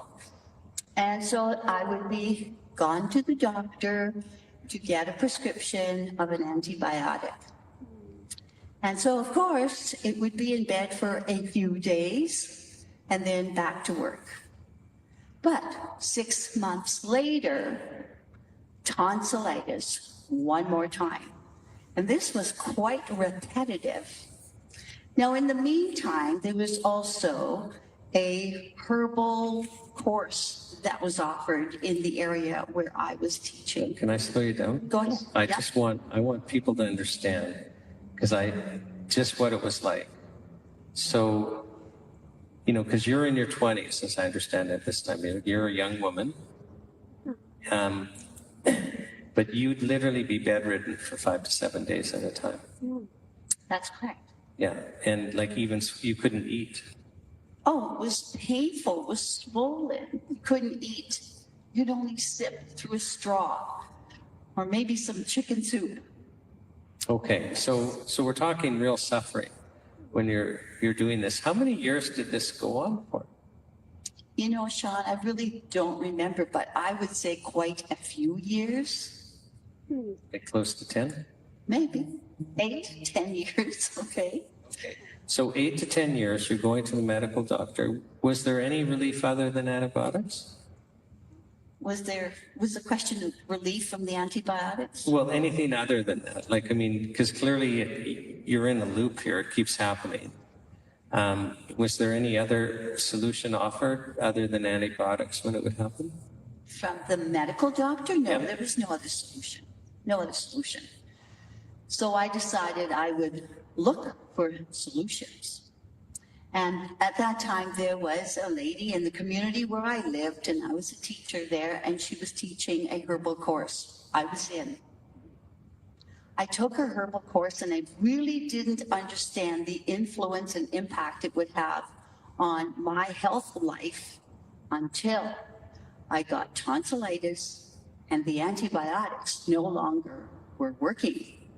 And so I would be gone to the doctor to get a prescription of an antibiotic. And so, of course, it would be in bed for a few days and then back to work. But 6 months later, tonsillitis one more time. And this was quite repetitive. Now, in the meantime, there was also a herbal course that was offered in the area where I was teaching. Can I slow you down? Go ahead. I want people to understand, because just what it was like. So, you know, because you're in your 20s, as I understand it this time, you're a young woman. But you'd literally be bedridden for 5 to 7 days at a time. That's correct. Yeah, and like even you couldn't eat. Oh, it was painful. It was swollen. You couldn't eat. You'd only sip through a straw or maybe some chicken soup. Okay, so we're talking real suffering when you're doing this. How many years did this go on for? You know, Shawn, I really don't remember, but I would say quite a few years. Like close to 10? Maybe 8, 10 years. Okay. Okay. So 8 to 10 years, you're going to the medical doctor. Was there any relief other than antibiotics? Was the question of relief from the antibiotics? Well, anything other than that, like, I mean, because clearly you're in a loop here, it keeps happening. Was there any other solution offered other than antibiotics when it would happen? From the medical doctor? No, there was no other solution. No other solution. So I decided I would look for solutions. And at that time, there was a lady in the community where I lived, and I was a teacher there, and she was teaching a herbal course. I was in. I took her herbal course, and I really didn't understand the influence and impact it would have on my health life until I got tonsillitis, and the antibiotics no longer were working.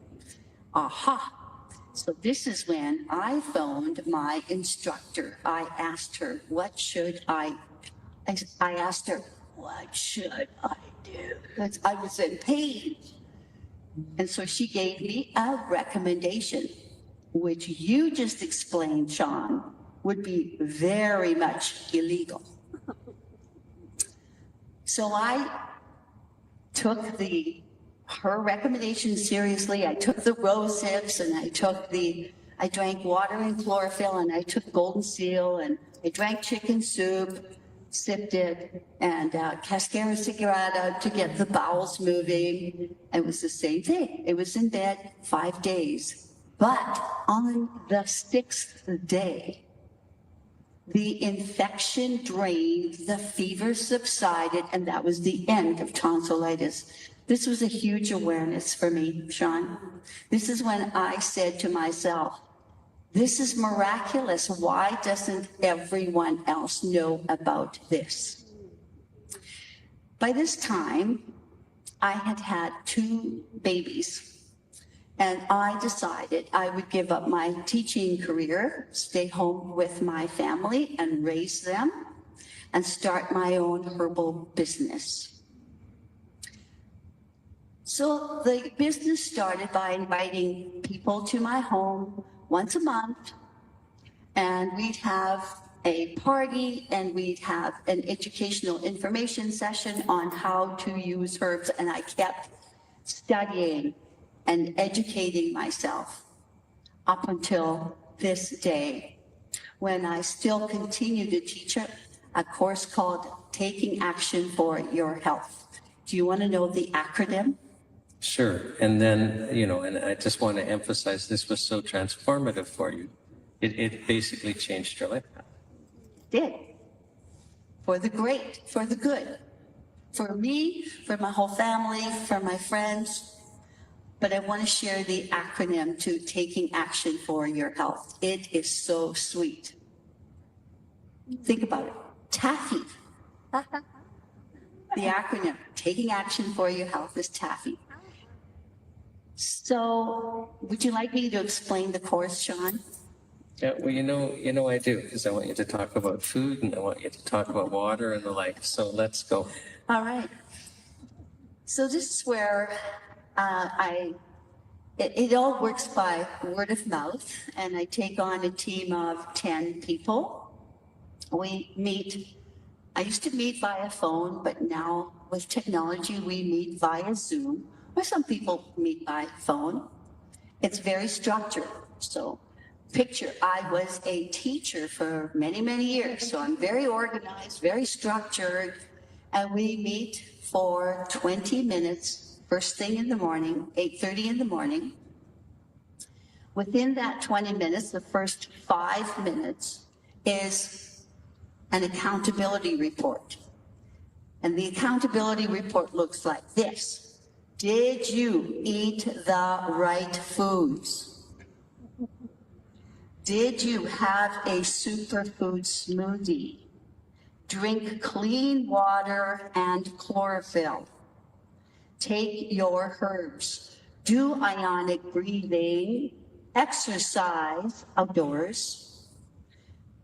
Aha! So this is when I phoned my instructor. I asked her, what should I asked her, what should I do? Because I was in pain. And so she gave me a recommendation, which you just explained, Shawn, would be very much illegal. So I took her recommendation seriously. I took the rose hips, and I drank water and chlorophyll, and I took golden seal, and I drank chicken soup, sipped it, and cascara cigarette to get the bowels moving. It was the same thing. It was in bed 5 days. But on the 6th day, the infection drained, the fever subsided, and that was the end of tonsillitis. This was a huge awareness for me, Shawn. This is when I said to myself, this is miraculous. Why doesn't everyone else know about this? By this time, I had had 2 babies, and I decided I would give up my teaching career, stay home with my family and raise them, and start my own herbal business. So the business started by inviting people to my home once a month, and we'd have a party, and we'd have an educational information session on how to use herbs, and I kept studying and educating myself up until this day, when I still continue to teach a course called Taking Action for Your Health. Do you want to know the acronym? Sure. And then, you know, and I just want to emphasize this was so transformative for you. It basically changed your life. Did. For the great, for the good. For me, for my whole family, for my friends. But I want to share the acronym to Taking Action for Your Health. It is so sweet. Think about it. TAFI. The acronym, Taking Action for Your Health, is TAFI. So, would you like me to explain the course, Shawn? Yeah, well, you know I do, because I want you to talk about food, and I want you to talk about water and the like. So let's go. All right. So this is where it all works by word of mouth, and I take on a team of 10 people. We meet. I used to meet via phone, but now with technology, we meet via Zoom. Or some people meet by phone. It's very structured. So picture, I was a teacher for many, many years. So I'm very organized, very structured. And we meet for 20 minutes, first thing in the morning, 8:30 in the morning. Within that 20 minutes, the first 5 minutes is an accountability report. And the accountability report looks like this. Did you eat the right foods? Did you have a superfood smoothie? Drink clean water and chlorophyll. Take your herbs. Do ionic breathing, exercise outdoors,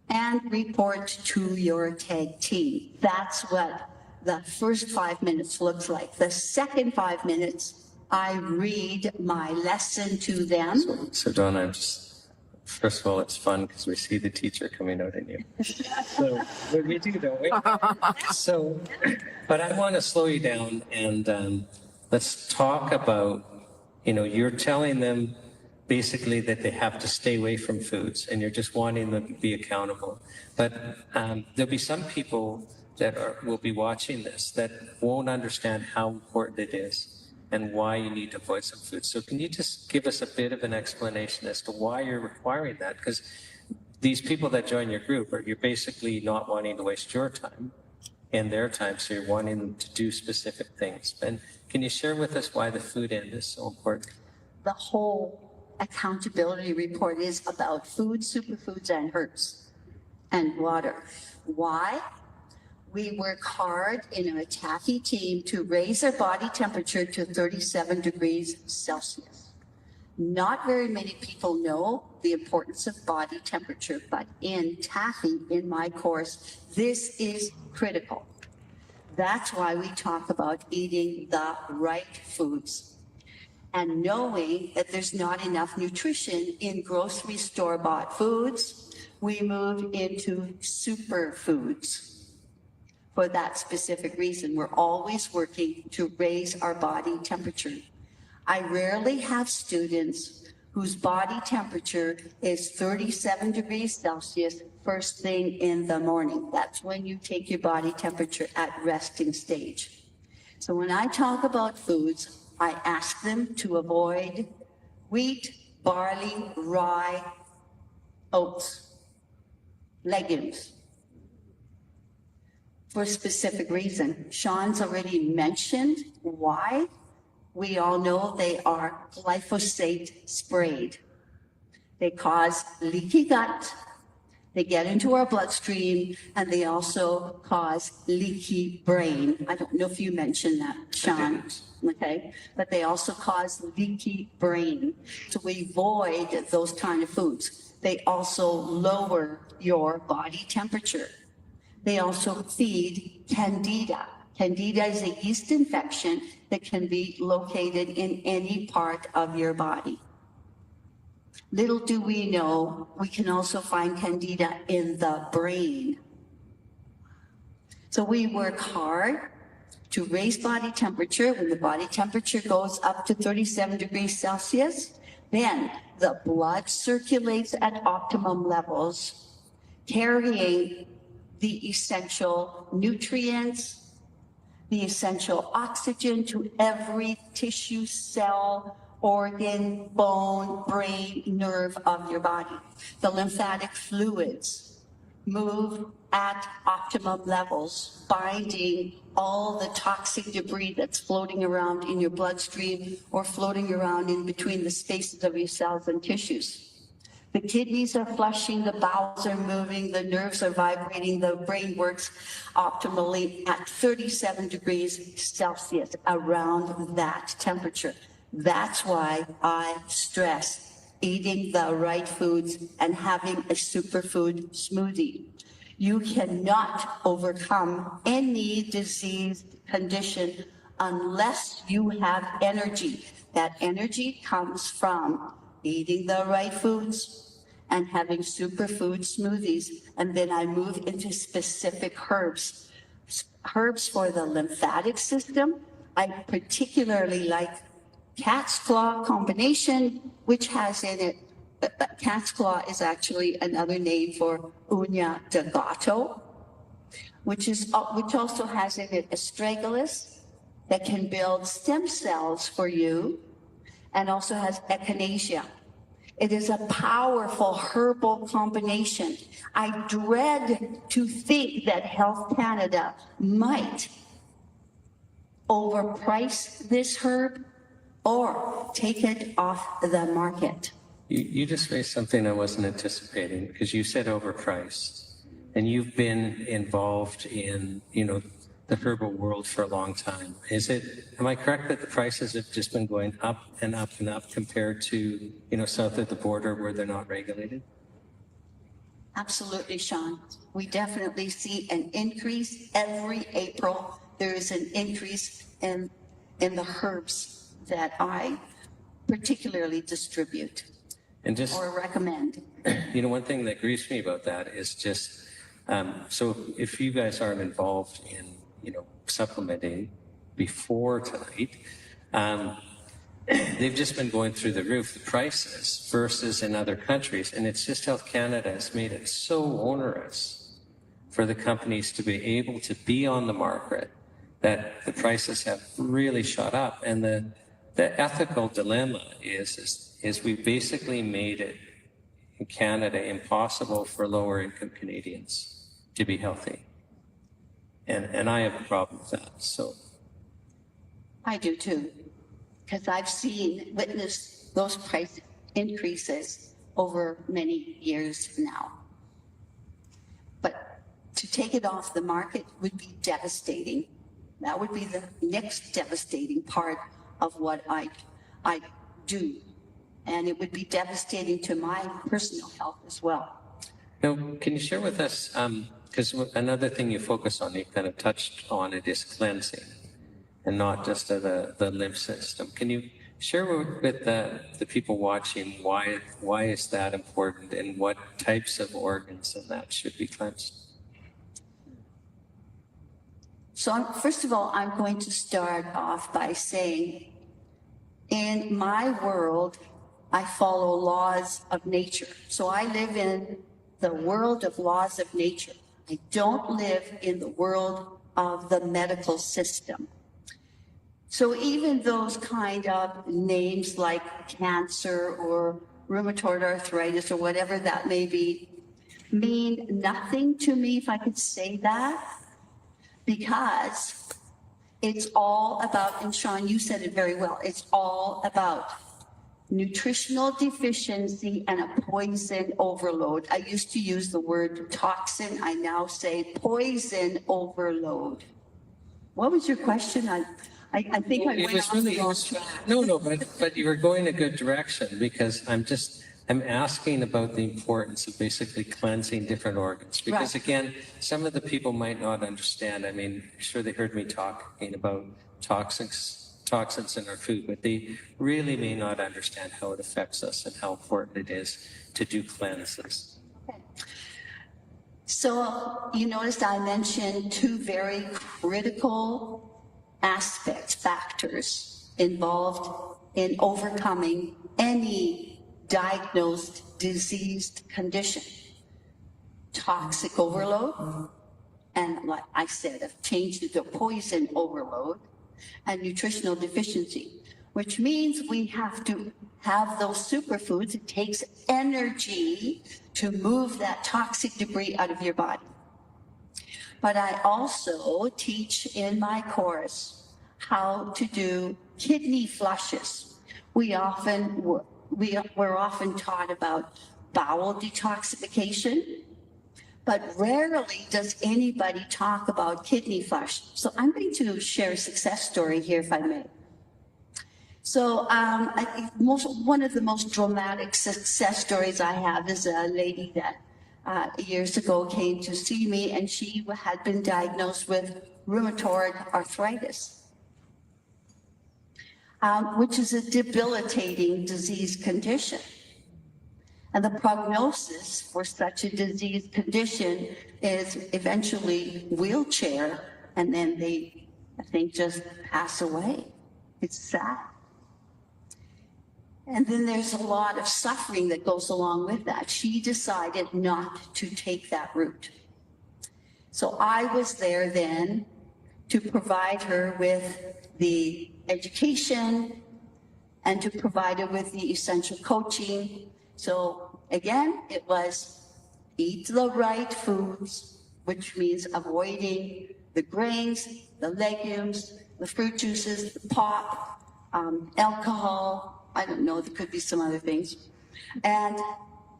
and report to your tag team. That's what the first 5 minutes looks like. The second 5 minutes, I read my lesson to them. So Donna, First of all, it's fun because we see the teacher coming out in you. So we do, don't we? So, but I want to slow you down and let's talk about, you're telling them basically that they have to stay away from foods and you're just wanting them to be accountable. But there'll be some people that will be watching this that won't understand how important it is and why you need to avoid some foods. So can you just give us a bit of an explanation as to why you're requiring that? Because these people that join your group, you're basically not wanting to waste your time and their time, so you're wanting them to do specific things. And can you share with us why the food end is so important? The whole accountability report is about food, superfoods, and herbs, and water. Why? We work hard in our TAFE team to raise our body temperature to 37 degrees Celsius. Not very many people know the importance of body temperature, but in TAFE, in my course, this is critical. That's why we talk about eating the right foods and knowing that there's not enough nutrition in grocery store-bought foods. We move into superfoods. For that specific reason, we're always working to raise our body temperature. I rarely have students whose body temperature is 37 degrees Celsius first thing in the morning. That's when you take your body temperature at resting stage. So when I talk about foods, I ask them to avoid wheat, barley, rye, oats, legumes, for a specific reason. Shawn's already mentioned why. We all know they are glyphosate sprayed. They cause leaky gut, they get into our bloodstream, and they also cause leaky brain. I don't know if you mentioned that, Shawn. Okay, but they also cause leaky brain. So we avoid those kind of foods. They also lower your body temperature. They also feed candida. Candida is a yeast infection that can be located in any part of your body. Little do we know, we can also find candida in the brain. So we work hard to raise body temperature. When the body temperature goes up to 37 degrees Celsius, then the blood circulates at optimum levels, carrying the essential nutrients, the essential oxygen to every tissue, cell, organ, bone, brain, nerve of your body. The lymphatic fluids move at optimum levels, binding all the toxic debris that's floating around in your bloodstream or floating around in between the spaces of your cells and tissues. The kidneys are flushing, the bowels are moving, the nerves are vibrating, the brain works optimally at 37 degrees Celsius, around that temperature. That's why I stress eating the right foods and having a superfood smoothie. You cannot overcome any disease condition unless you have energy. That energy comes from eating the right foods and having superfood smoothies. And then I move into specific herbs. Herbs for the lymphatic system. I particularly like cat's claw combination, which has in it, cat's claw is actually another name for Uña de Gato, which also has in it astragalus that can build stem cells for you, and also has echinacea. It is a powerful herbal combination. I dread to think that Health Canada might overprice this herb or take it off the market. You just raised something I wasn't anticipating, because you said overpriced, and you've been involved in, the herbal world for a long time. Am I correct that the prices have just been going up and up and up compared to, south of the border where they're not regulated? Absolutely, Shawn. We definitely see an increase every April. There is an increase in the herbs that I particularly distribute. And just, or recommend. one thing that grieves me about that is just, so if you guys aren't involved in, supplementing before tonight, they've just been going through the roof, the prices versus in other countries. And it's just Health Canada has made it so onerous for the companies to be able to be on the market that the prices have really shot up. And the ethical dilemma is we basically made it in Canada impossible for lower income Canadians to be healthy. And I have a problem with that, so. I do too, because I've witnessed those price increases over many years now. But to take it off the market would be devastating. That would be the next devastating part of what I do. And it would be devastating to my personal health as well. Now, can you share with us, because another thing you focus on, you kind of touched on it, is cleansing, and not just the lymph system. Can you share with the people watching why is that important, and what types of organs in that should be cleansed? So first of all, I'm going to start off by saying, in my world, I follow laws of nature. So I live in the world of laws of nature. I don't live in the world of the medical system. So even those kind of names like cancer or rheumatoid arthritis or whatever that may be, mean nothing to me, if I could say that, because it's all about, and Shawn, you said it very well, it's all about nutritional deficiency and a poison overload. I used to use the word toxin. I now say poison overload. What was your question? I think I went off the wrong track. No, but you were going a good direction, because I'm asking about the importance of basically cleansing different organs. Because again, some of the people might not understand. I mean, I'm sure they heard me talking about toxins in our food, but they really may not understand how it affects us and how important it is to do cleanses. Okay. So you noticed I mentioned two very critical aspects, factors involved in overcoming any diagnosed diseased condition. Toxic overload, and like I said, I've changed it to poison overload, and nutritional deficiency, which means we have to have those superfoods. It takes energy to move that toxic debris out of your body. But I also teach in my course how to do kidney flushes. We're often taught about bowel detoxification, but rarely does anybody talk about kidney flush. So I'm going to share a success story here, if I may. So one of the most dramatic success stories I have is a lady that years ago came to see me, and she had been diagnosed with rheumatoid arthritis, which is a debilitating disease condition. And the prognosis for such a disease condition is eventually wheelchair, and then they, I think, just pass away. It's sad. And then there's a lot of suffering that goes along with that. She decided not to take that route. So I was there then to provide her with the education and to provide her with the essential coaching. So again, it was eat the right foods, which means avoiding the grains, the legumes, the fruit juices, the pop, alcohol, I don't know, there could be some other things. And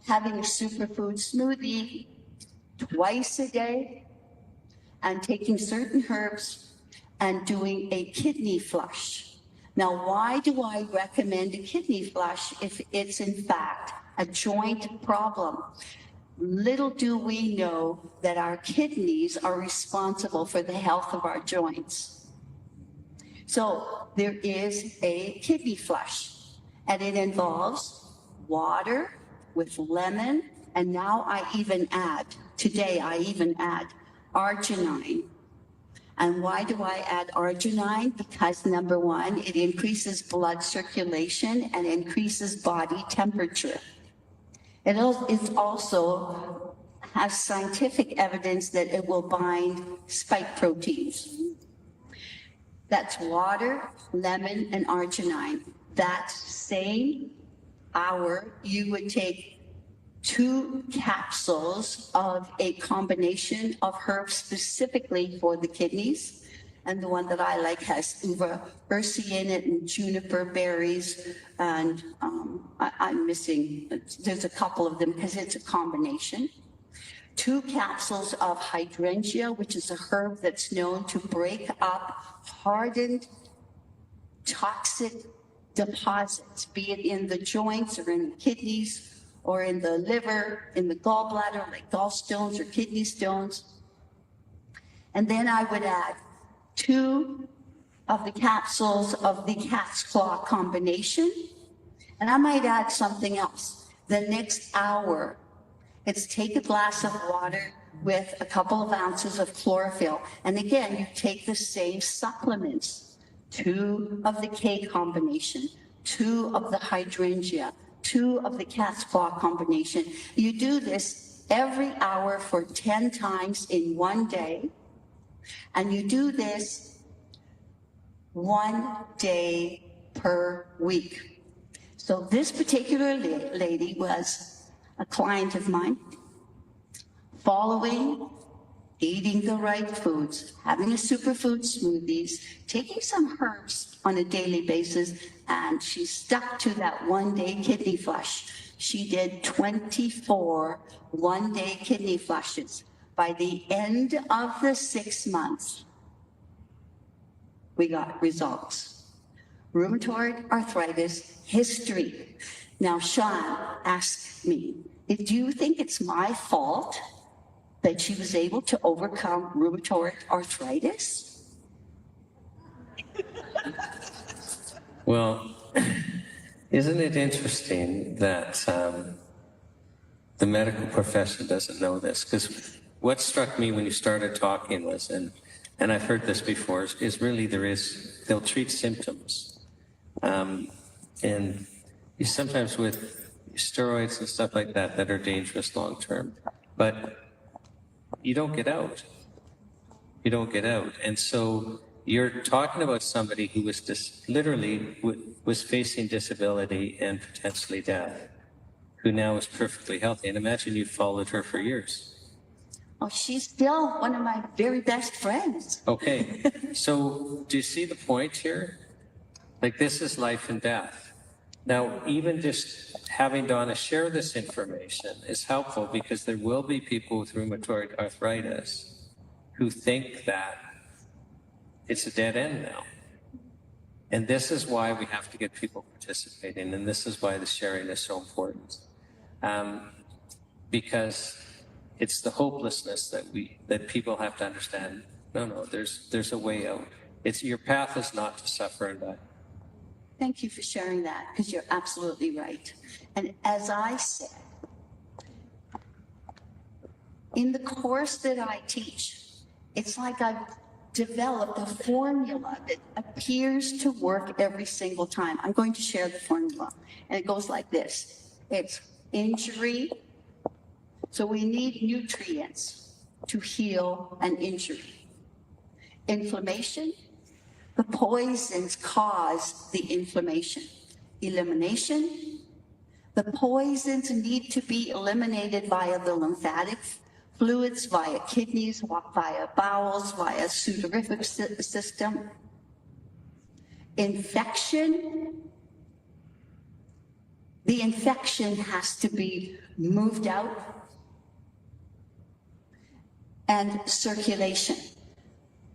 having a superfood smoothie twice a day, and taking certain herbs and doing a kidney flush. Now, why do I recommend a kidney flush if it's in fact a joint problem? Little do we know that our kidneys are responsible for the health of our joints. So there is a kidney flush, and it involves water with lemon, and now today I even add arginine. And why do I add arginine? Because number one, it increases blood circulation and increases body temperature. It also has scientific evidence that it will bind spike proteins. That's water, lemon, and arginine. That same hour, you would take 2 capsules of a combination of herbs specifically for the kidneys. And the one that I like has ursi in it and juniper berries. And I'm missing, there's a couple of them because it's a combination. 2 capsules of hydrangea, which is a herb that's known to break up hardened toxic deposits, be it in the joints or in the kidneys, or in the liver, in the gallbladder, like gallstones or kidney stones. And then I would add 2 of the capsules of the cat's claw combination. And I might add something else. The next hour, it's take a glass of water with a couple of ounces of chlorophyll. And again, you take the same supplements, 2 of the K combination, 2 of the hydrangea, 2 of the cat's claw combination. You do this every hour for 10 times in one day. And you do this 1 day per week. So this particular lady was a client of mine, following, eating the right foods, having a superfood smoothies, taking some herbs on a daily basis, and she stuck to that 1 day kidney flush. She did 24 one-day kidney flushes. By the end of the 6 months, we got results. Rheumatoid arthritis history. Now, Shawn asked me, do you think it's my fault that she was able to overcome rheumatoid arthritis? Well, isn't it interesting that the medical profession doesn't know this? Because what struck me when you started talking was, and I've heard this before, is really they'll treat symptoms. And you sometimes with steroids and stuff like that are dangerous long term, but you don't get out. You don't get out. And so you're talking about somebody who was literally was facing disability and potentially death, who now is perfectly healthy. And imagine you followed her for years. Oh, she's still one of my very best friends. Okay. So do you see the point here? Like, this is life and death. Now, even just having Donna share this information is helpful, because there will be people with rheumatoid arthritis who think that it's a dead end now. And this is why we have to get people participating, and this is why the sharing is so important. Because it's the hopelessness that people have to understand. No, there's a way out. Your path is not to suffer and die. Thank you for sharing that, because you're absolutely right. And as I said, in the course that I teach, it's like I've developed a formula that appears to work every single time. I'm going to share the formula, and it goes like this. It's injury. So we need nutrients to heal an injury. Inflammation. The poisons cause the inflammation. Elimination. The poisons need to be eliminated via the lymphatic fluids, via kidneys, via bowels, via sudorific system. Infection. The infection has to be moved out. And circulation.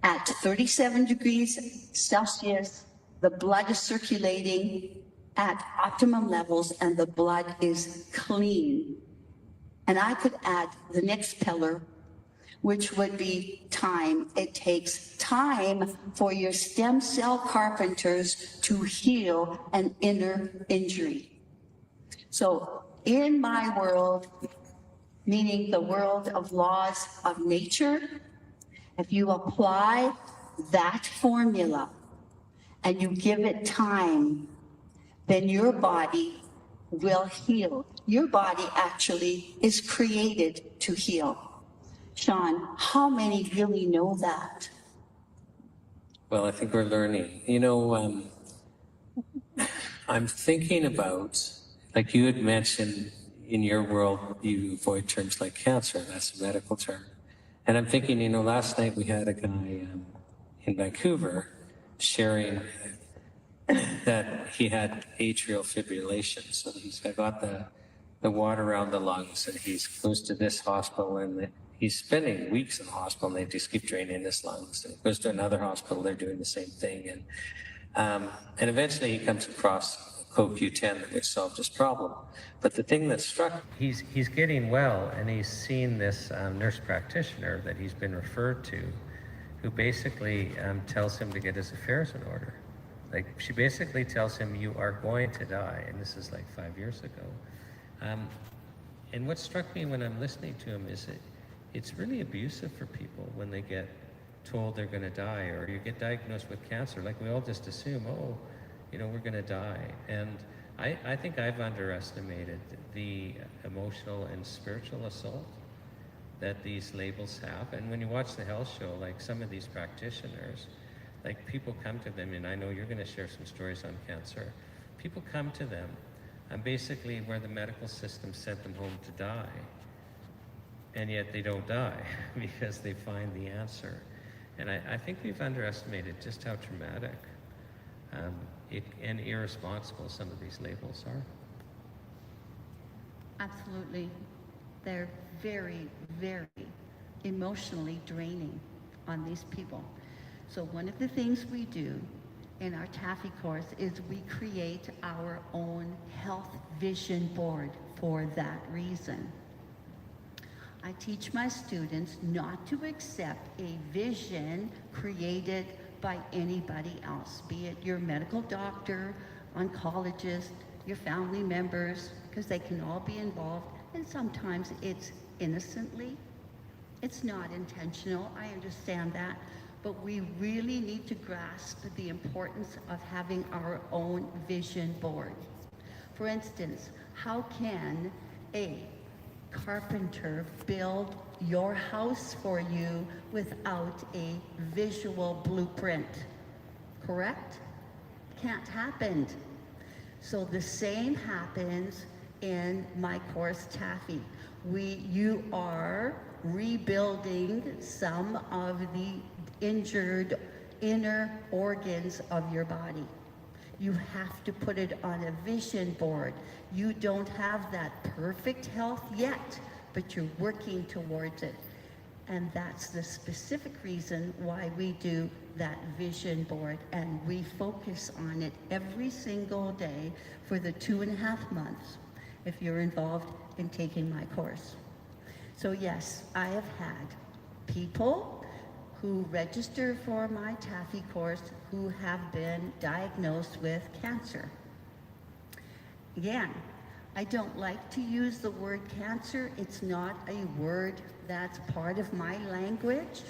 At 37 degrees Celsius, the blood is circulating at optimum levels and the blood is clean. And I could add the next pillar, which would be time. It takes time for your stem cell carpenters to heal an inner injury. So in my world, meaning the world of laws of nature, if you apply that formula and you give it time, then your body will heal. Your body actually is created to heal. Shawn, how many really know that? Well, I think we're learning. You know, I'm thinking about, like you had mentioned, in your world, you avoid terms like cancer. That's a medical term. And I'm thinking, you know, last night we had a guy in Vancouver sharing that he had atrial fibrillation. So he's got the water around the lungs, and he goes to this hospital, and he's spending weeks in the hospital, and they just keep draining his lungs. And he goes to another hospital, they're doing the same thing. And eventually he comes across CoQ10, which solved his problem. But the thing that struck, he's getting well, and he's seen this nurse practitioner that he's been referred to, who basically tells him to get his affairs in order. Like, she basically tells him, you are going to die. And this is like 5 years ago. And what struck me when I'm listening to him is it's really abusive for people when they get told they're going to die, or you get diagnosed with cancer. Like, we all just assume, oh, you know, we're going to die. And I think I've underestimated the emotional and spiritual assault that these labels have. And when you watch the health show, like some of these practitioners, like people come to them, and I know you're going to share some stories on cancer. People come to them, and basically where the medical system sent them home to die, and yet they don't die because they find the answer. And I think we've underestimated just how traumatic and irresponsible some of these labels are. Absolutely. They're very, very emotionally draining on these people. So one of the things we do in our TAFE course is we create our own health vision board for that reason. I teach my students not to accept a vision created by anybody else, be it your medical doctor, oncologist, your family members, because they can all be involved, and sometimes it's innocently. It's not intentional, I understand that, but we really need to grasp the importance of having our own vision board. For instance, how can a carpenter build your house for you without a visual blueprint? Correct? Can't happen. So the same happens in my course TAFE. You are rebuilding some of the injured inner organs of your body. You have to put it on a vision board. You don't have that perfect health yet, but you're working towards it. And that's the specific reason why we do that vision board, and we focus on it every single day for the 2.5 months if you're involved in taking my course. So yes, I have had people who register for my TAFE course who have been diagnosed with cancer. Again, I don't like to use the word cancer. It's not a word that's part of my language,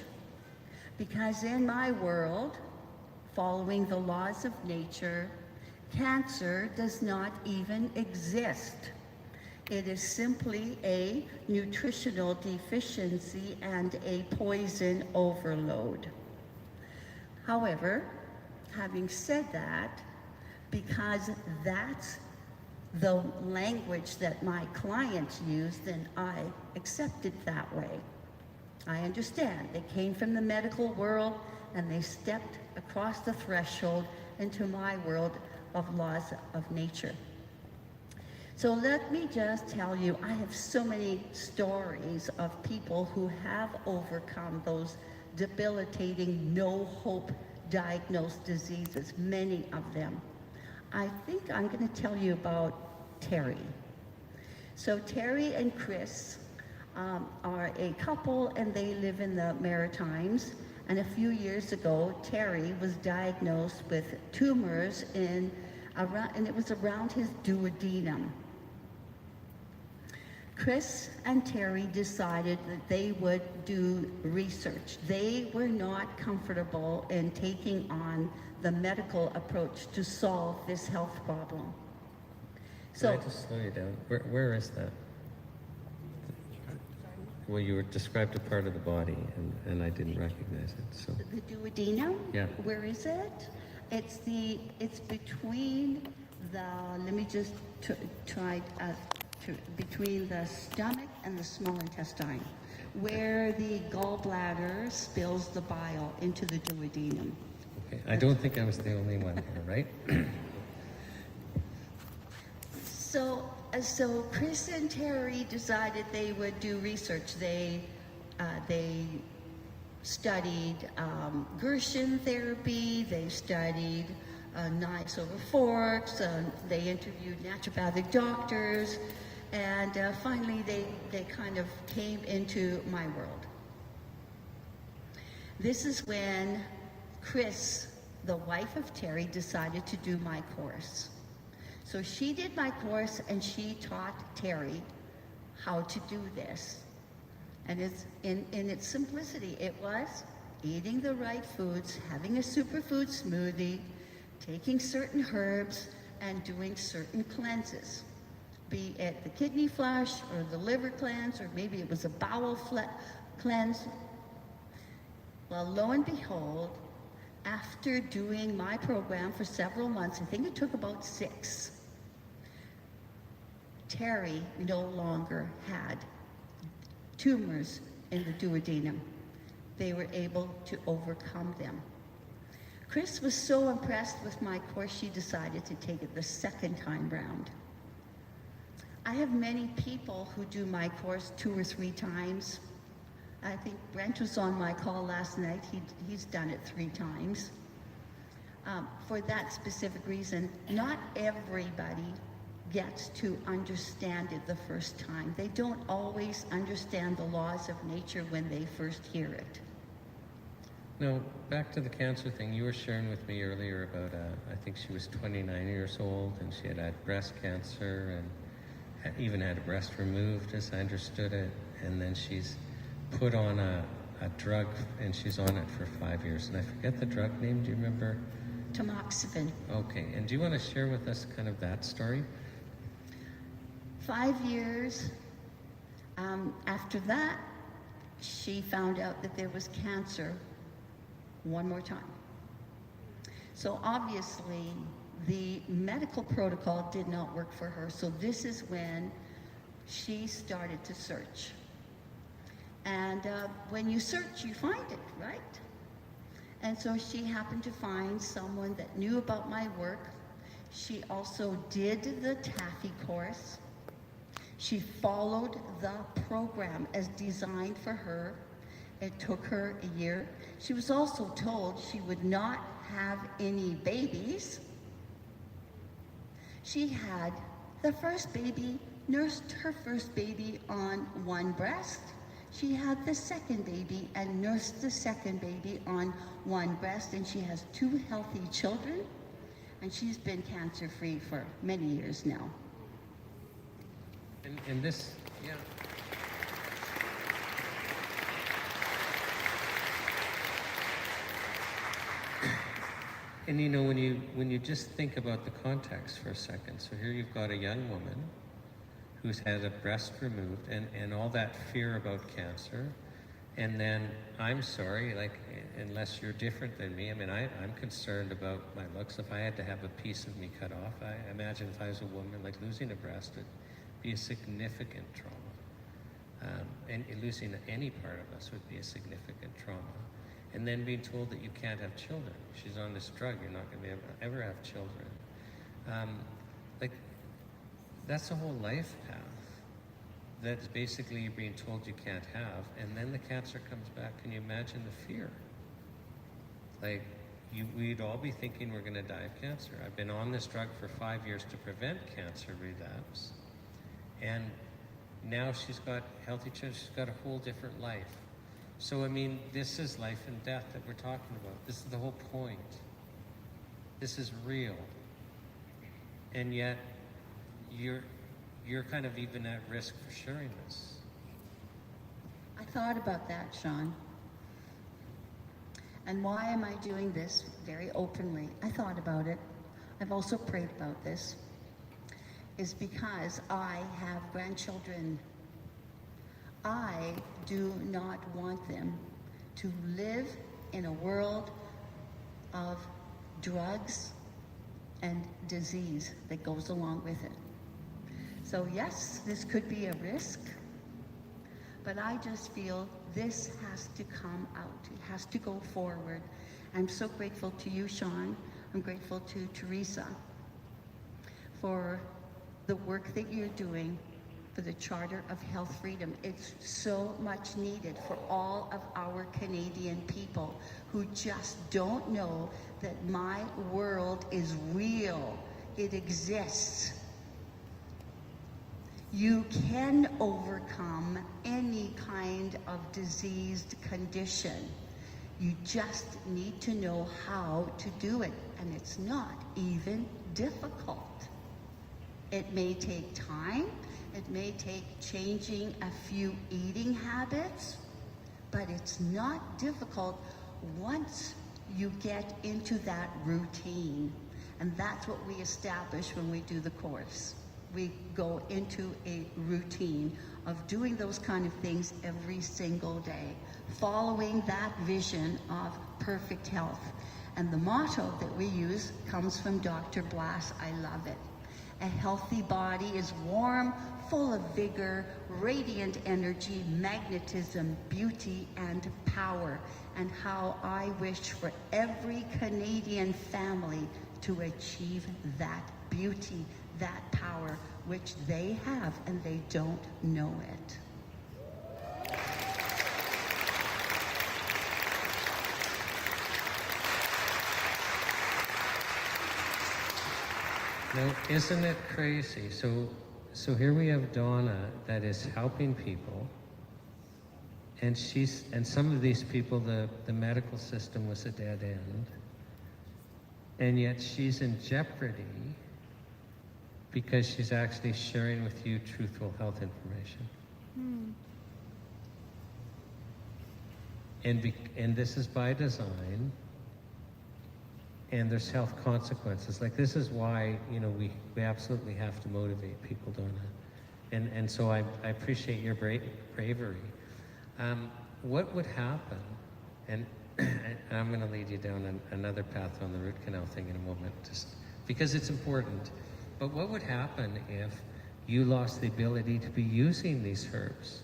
because in my world, following the laws of nature, cancer does not even exist. It is simply a nutritional deficiency and a poison overload. However, having said that, because that's the language that my clients use, then I accept it that way. I understand. They came from the medical world and they stepped across the threshold into my world of laws of nature. So let me just tell you, I have so many stories of people who have overcome those debilitating, no hope diagnosed diseases, many of them. I think I'm going to tell you about Terry. So Terry and Chris are a couple, and they live in the Maritimes. And a few years ago, Terry was diagnosed with tumors and it was around his duodenum. Chris and Terry decided that they would do research. They were not comfortable in taking on the medical approach to solve this health problem. Can I just slow you down? Where is that? Well, you were described a part of the body, and I didn't recognize it. So The duodenum? Yeah. Where is it? It's between the, let me just try, between the stomach and the small intestine, where the gallbladder spills the bile into the duodenum. okay, I don't think I was the only one here, right? So Chris and Terry decided they would do research. They studied Gershon therapy. They studied knives over forks. They interviewed naturopathic doctors, and finally they kind of came into my world. This is when Chris, the wife of Terry, decided to do my course. So she did my course and she taught Terry how to do this. And it's in its simplicity, it was eating the right foods, having a superfood smoothie, taking certain herbs, and doing certain cleanses. Be it the kidney flush or the liver cleanse, or maybe it was a bowel cleanse. Well, lo and behold, after doing my program for several months, I think it took about 6, Terry no longer had tumors in the duodenum. They were able to overcome them. Chris was so impressed with my course, she decided to take it the second time round. I have many people who do my course 2 or 3 times. I think Brent was on my call last night. He's done it 3 times. For that specific reason, not everybody gets to understand it the first time. They don't always understand the laws of nature when they first hear it. No, back to the cancer thing. You were sharing with me earlier about, I think she was 29 years old, and she had breast cancer and even had a breast removed, as I understood it. And then she's put on a drug, and she's on it for 5 years. And I forget the drug name. Do you remember? Tamoxifen. Okay. And do you want to share with us kind of that story? 5 years. After that, she found out that there was cancer one more time. So obviously, the medical protocol did not work for her. So this is when she started to search. And when you search, you find it, right? And so she happened to find someone that knew about my work. She also did the Taffy course. She followed the program as designed for her. It took her a year. She was also told she would not have any babies. She had the first baby, nursed her first baby on one breast. She had the second baby and nursed the second baby on one breast, and she has 2 healthy children, and she's been cancer-free for many years now. And this, yeah. And you know, when you just think about the context for a second, so here you've got a young woman who's had a breast removed and all that fear about cancer, and then I'm sorry, like, unless you're different than me, I mean, I'm concerned about my looks. If I had to have a piece of me cut off, I imagine if I was a woman, like losing a breast would be a significant trauma. And losing any part of us would be a significant trauma. And then being told that you can't have children. She's on this drug, you're not going to be able to ever have children. Like, that's a whole life path that's basically you're being told you can't have, and then the cancer comes back. Can you imagine the fear? Like, we'd all be thinking we're going to die of cancer. I've been on this drug for 5 years to prevent cancer relapse, and now she's got healthy children. She's got a whole different life. So, I mean, this is life and death that we're talking about. This is the whole point. This is real. And yet, you're kind of even at risk for sharing this. I thought about that, Shawn. And why am I doing this very openly? I thought about it. I've also prayed about this. Is because I have grandchildren. I do not want them to live in a world of drugs and disease that goes along with it. So yes, this could be a risk, but I just feel this has to come out. It has to go forward. I'm so grateful to you, Shawn. I'm grateful to Teresa for the work that you're doing for the Charter of Health Freedom. It's so much needed for all of our Canadian people who just don't know that my world is real. It exists. You can overcome any kind of diseased condition. You just need to know how to do it, and it's not even difficult. It may take time, it may take changing a few eating habits, but it's not difficult once you get into that routine. And that's what we establish when we do the course. We go into a routine of doing those kind of things every single day, following that vision of perfect health. And the motto that we use comes from Dr. Blass. I love it. A healthy body is warm, full of vigor, radiant energy, magnetism, beauty, and power. And how I wish for every Canadian family to achieve that beauty, that power, which they have, and they don't know it. Now, isn't it crazy? So here we have Donna that is helping people, and some of these people, the medical system was a dead end, and yet she's in jeopardy because she's actually sharing with you truthful health information. And this is by design. And there's health consequences. Like, this is why, you know, we absolutely have to motivate people, Donna. And so I appreciate your bravery. What would happen, and I'm going to lead you down another path on the root canal thing in a moment, just because it's important. But what would happen if you lost the ability to be using these herbs?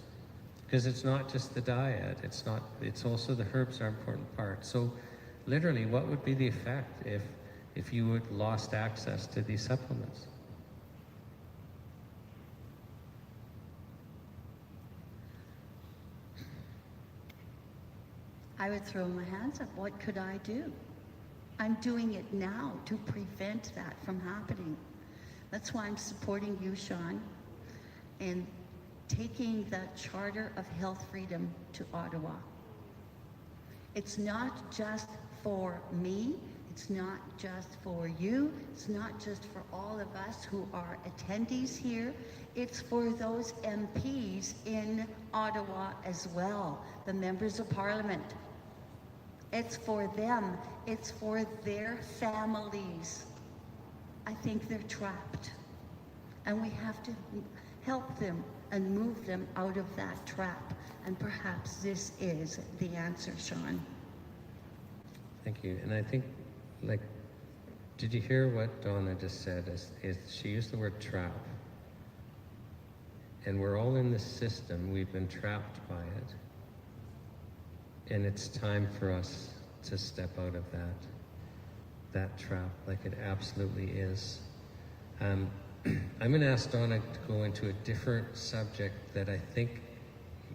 Because it's not just the diet, it's also the herbs are an important part. So literally, what would be the effect if you had lost access to these supplements? I would throw my hands up. What could I do? I'm doing it now to prevent that from happening. That's why I'm supporting you, Shawn, in taking the Charter of Health Freedom to Ottawa. It's not just for me, it's not just for you, it's not just for all of us who are attendees here, it's for those MPs in Ottawa as well, the members of Parliament. It's for them, it's for their families. I think they're trapped, and we have to help them and move them out of that trap, and perhaps this is the answer, Shawn. Thank you. And I think, like, did you hear what Donna just said? Is she used the word trap. And we're all in this system. We've been trapped by it. And it's time for us to step out of that trap, like it absolutely is. I'm going to ask Donna to go into a different subject that I think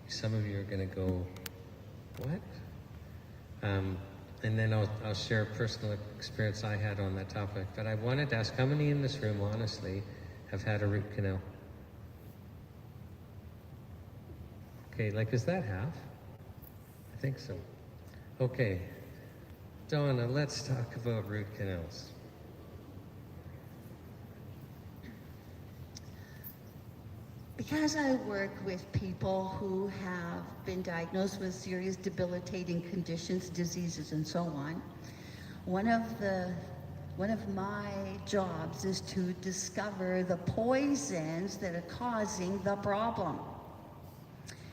some of you are going to go, what? And then I'll share a personal experience I had on that topic. But I wanted to ask, how many in this room, honestly, have had a root canal? Okay, like, is that half? I think so. Okay, Donna, let's talk about root canals. Because I work with people who have been diagnosed with serious debilitating conditions, diseases, and so on, one of my jobs is to discover the poisons that are causing the problem.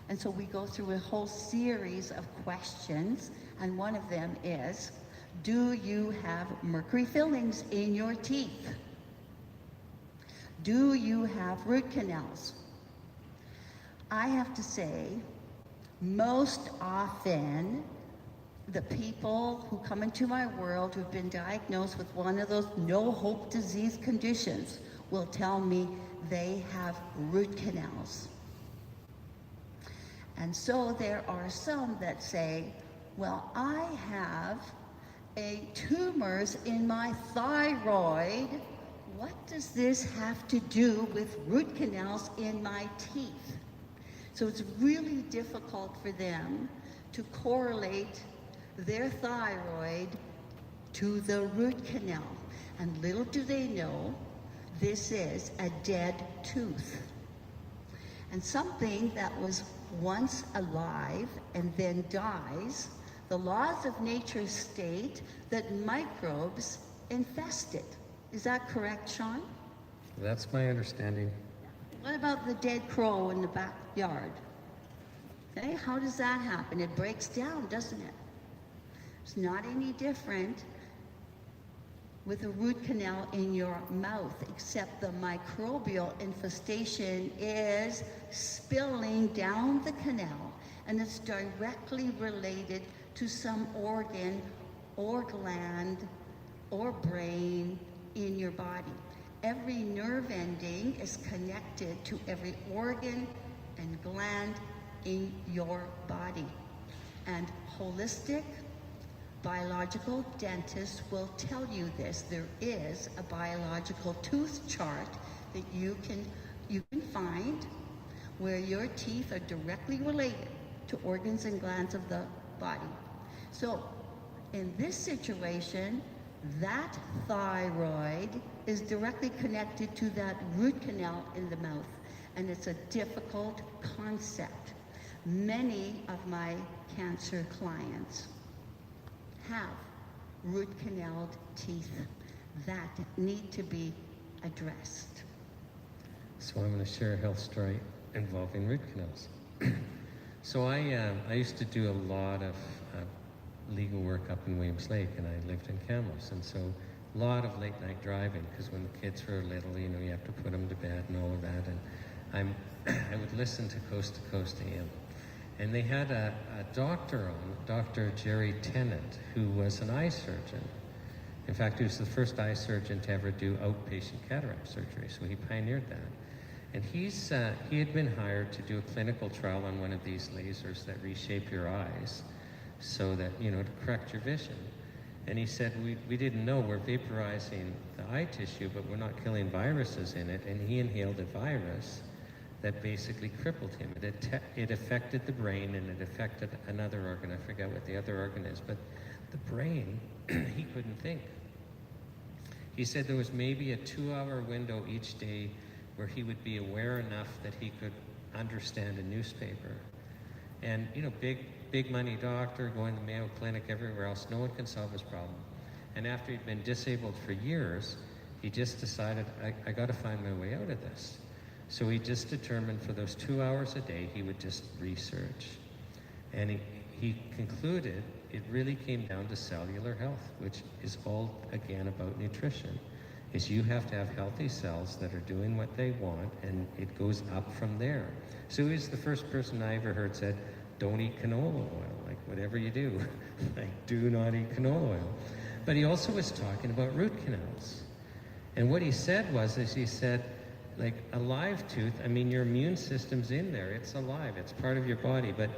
And so we go through a whole series of questions, and one of them is, do you have mercury fillings in your teeth? Do you have root canals? I have to say, most often, the people who come into my world who've been diagnosed with one of those no-hope disease conditions will tell me they have root canals. And so there are some that say, well, I have tumors in my thyroid. What does this have to do with root canals in my teeth? So it's really difficult for them to correlate their thyroid to the root canal. And little do they know, this is a dead tooth. And something that was once alive and then dies, the laws of nature state that microbes infest it. Is that correct, Shawn? That's my understanding. What about the dead crow in the backyard? Okay, how does that happen? It breaks down, doesn't it? It's not any different with a root canal in your mouth, except the microbial infestation is spilling down the canal, and it's directly related to some organ or gland or brain in your body. Every nerve ending is connected to every organ and gland in your body. And holistic biological dentists will tell you this. There is a biological tooth chart that you can find where your teeth are directly related to organs and glands of the body. So in this situation, that thyroid is directly connected to that root canal in the mouth, and it's a difficult concept. Many of my cancer clients have root canaled teeth that need to be addressed. So I'm going to share a health story involving root canals. So I used to do a lot of legal work up in Williams Lake, and I lived in Kamloops, and so a lot of late night driving, because when the kids were little, you know, you have to put them to bed and all of that, and I would listen to Coast AM. And they had a doctor on, Dr. Jerry Tennant, who was an eye surgeon. In fact, he was the first eye surgeon to ever do outpatient cataract surgery, so he pioneered that. And he had been hired to do a clinical trial on one of these lasers that reshape your eyes so that, you know, to correct your vision. And he said, we didn't know, we're vaporizing the eye tissue, but we're not killing viruses in it. And he inhaled a virus that basically crippled him. It affected the brain, and it affected another organ. I forget what the other organ is, but the brain, he couldn't think. He said there was maybe a 2-hour window each day where he would be aware enough that he could understand a newspaper. And, you know, big money doctor, going to Mayo Clinic, everywhere else, no one can solve his problem. And after he'd been disabled for years, he just decided, I got to find my way out of this. So he just determined for those 2 hours a day, he would just research. And he concluded it really came down to cellular health, which is all, again, about nutrition. Is you have to have healthy cells that are doing what they want, and it goes up from there. So he's the first person I ever heard said, don't eat canola oil, like whatever you do, like do not eat canola oil. But he also was talking about root canals. And what he said he said, like a live tooth, I mean, your immune system's in there, it's alive, it's part of your body, but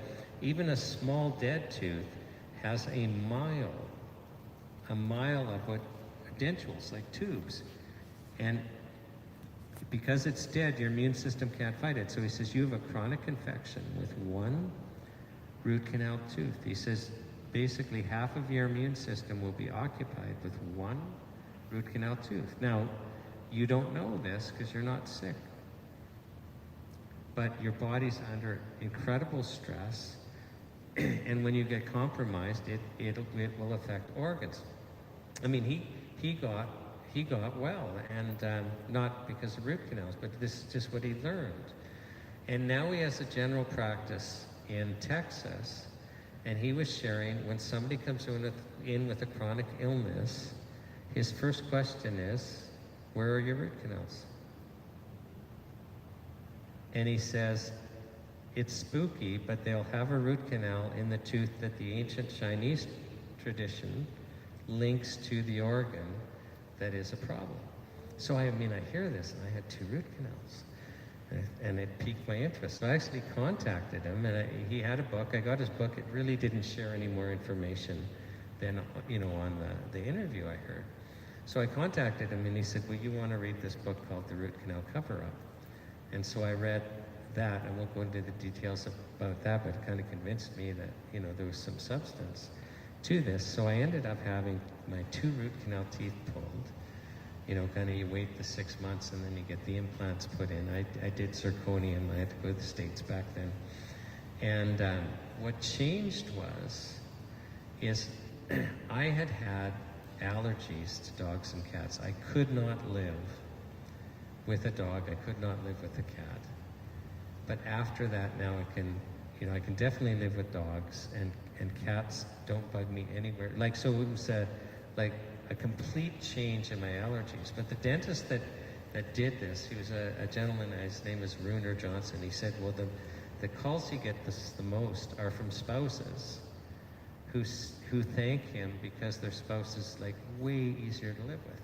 even a small dead tooth has a mile of what dentules, like tubes. And because it's dead, your immune system can't fight it. So he says, you have a chronic infection with one root canal tooth. He says, basically half of your immune system will be occupied with one root canal tooth. Now, you don't know this because you're not sick. but your body's under incredible stress, and when you get compromised, it will affect organs. I mean, he got well, and not because of root canals, but this is just what he learned. And now he has a general practice in Texas, and he was sharing, when somebody comes in with a chronic illness, his first question is, where are your root canals? And he says, it's spooky, but they'll have a root canal in the tooth that the ancient Chinese tradition links to the organ that is a problem. So I mean, I hear this, and I had 2 root canals, and it piqued my interest. So I actually contacted him, and he had a book. I got his book. It really didn't share any more information than, you know, on the interview I heard. So I contacted him, and he said, well, you want to read this book called The Root Canal Cover-Up. And so I read that. I won't go into the details about that, but it kind of convinced me that, you know, there was some substance to this. So I ended up having my 2 root canal teeth pulled. You know, kind of you wait the 6 months and then you get the implants put in. I did zirconium. I had to go to the States back then. And what changed is I had allergies to dogs and cats. I could not live with a dog. I could not live with a cat. But after that, now I can definitely live with dogs, and cats don't bug me anywhere. Like, so it was a complete change in my allergies. But the dentist that did this, he was a gentleman, his name was Runer Johnson. He said, well, the calls he gets the most are from spouses who thank him because their spouse is like way easier to live with.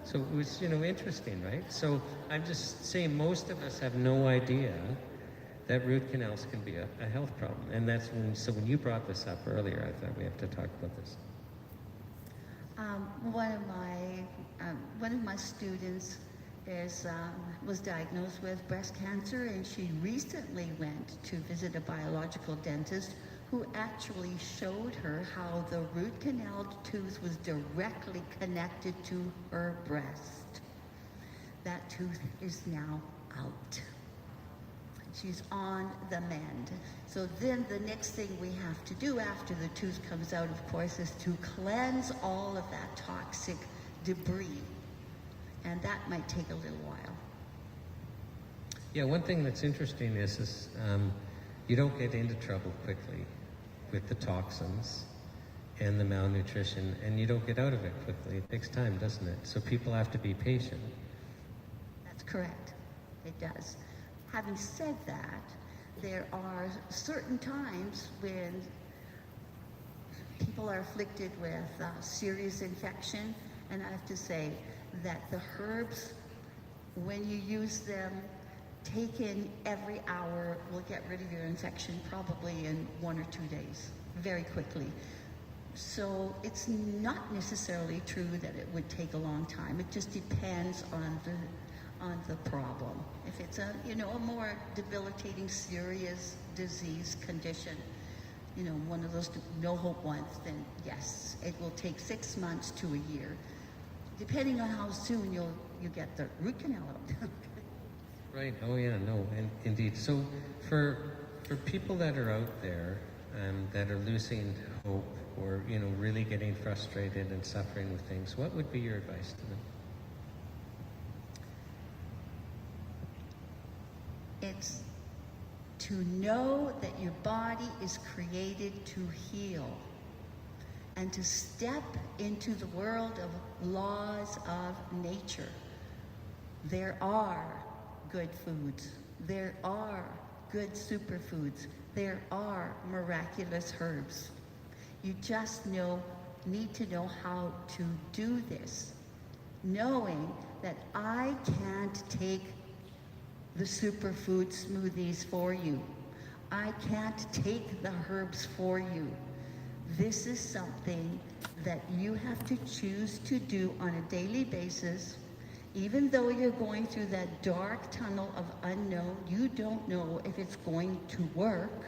So it was, you know, interesting, right? So I'm just saying, most of us have no idea that root canals can be a health problem. And that's when you brought this up earlier, I thought we have to talk about this. One of my students was diagnosed with breast cancer, and she recently went to visit a biological dentist who actually showed her how the root canal tooth was directly connected to her breast. That tooth is now out. She's on the mend. So then the next thing we have to do after the tooth comes out, of course, is to cleanse all of that toxic debris. And that might take a little while. Yeah, one thing that's interesting is you don't get into trouble quickly with the toxins and the malnutrition, and you don't get out of it quickly. It takes time, doesn't it? So people have to be patient. That's correct. It does. Having said that, there are certain times when people are afflicted with serious infection, and I have to say that the herbs, when you use them, taken every hour, will get rid of your infection probably in 1 or 2 days, very quickly. So it's not necessarily true that it would take a long time. It just depends on the problem. If it's a more debilitating, serious disease condition, one of those no hope ones, then yes, it will take 6 months to a year, depending on how soon you get the root canal out. Right. Oh yeah. No. And indeed. So for people that are out there that are losing hope, or really getting frustrated and suffering with things, what would be your advice to them? It's to know that your body is created to heal, and to step into the world of laws of nature. There are good foods. There are good superfoods. There are miraculous herbs. You just need to know how to do this, knowing that I can't take the superfood smoothies for you. I can't take the herbs for you. This is something that you have to choose to do on a daily basis. Even though you're going through that dark tunnel of unknown, you don't know if it's going to work.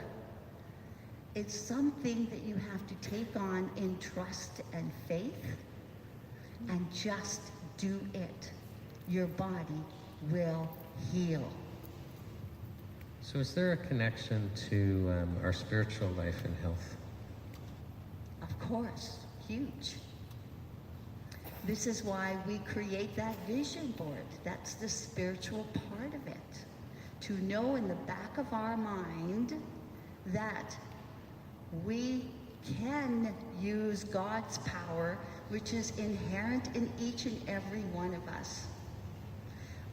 It's something that you have to take on in trust and faith, and just do it. Your body will heal. So is there a connection to our spiritual life and health? Of course, huge. This is why we create that vision board. That's the spiritual part of it. To know in the back of our mind that we can use God's power, which is inherent in each and every one of us.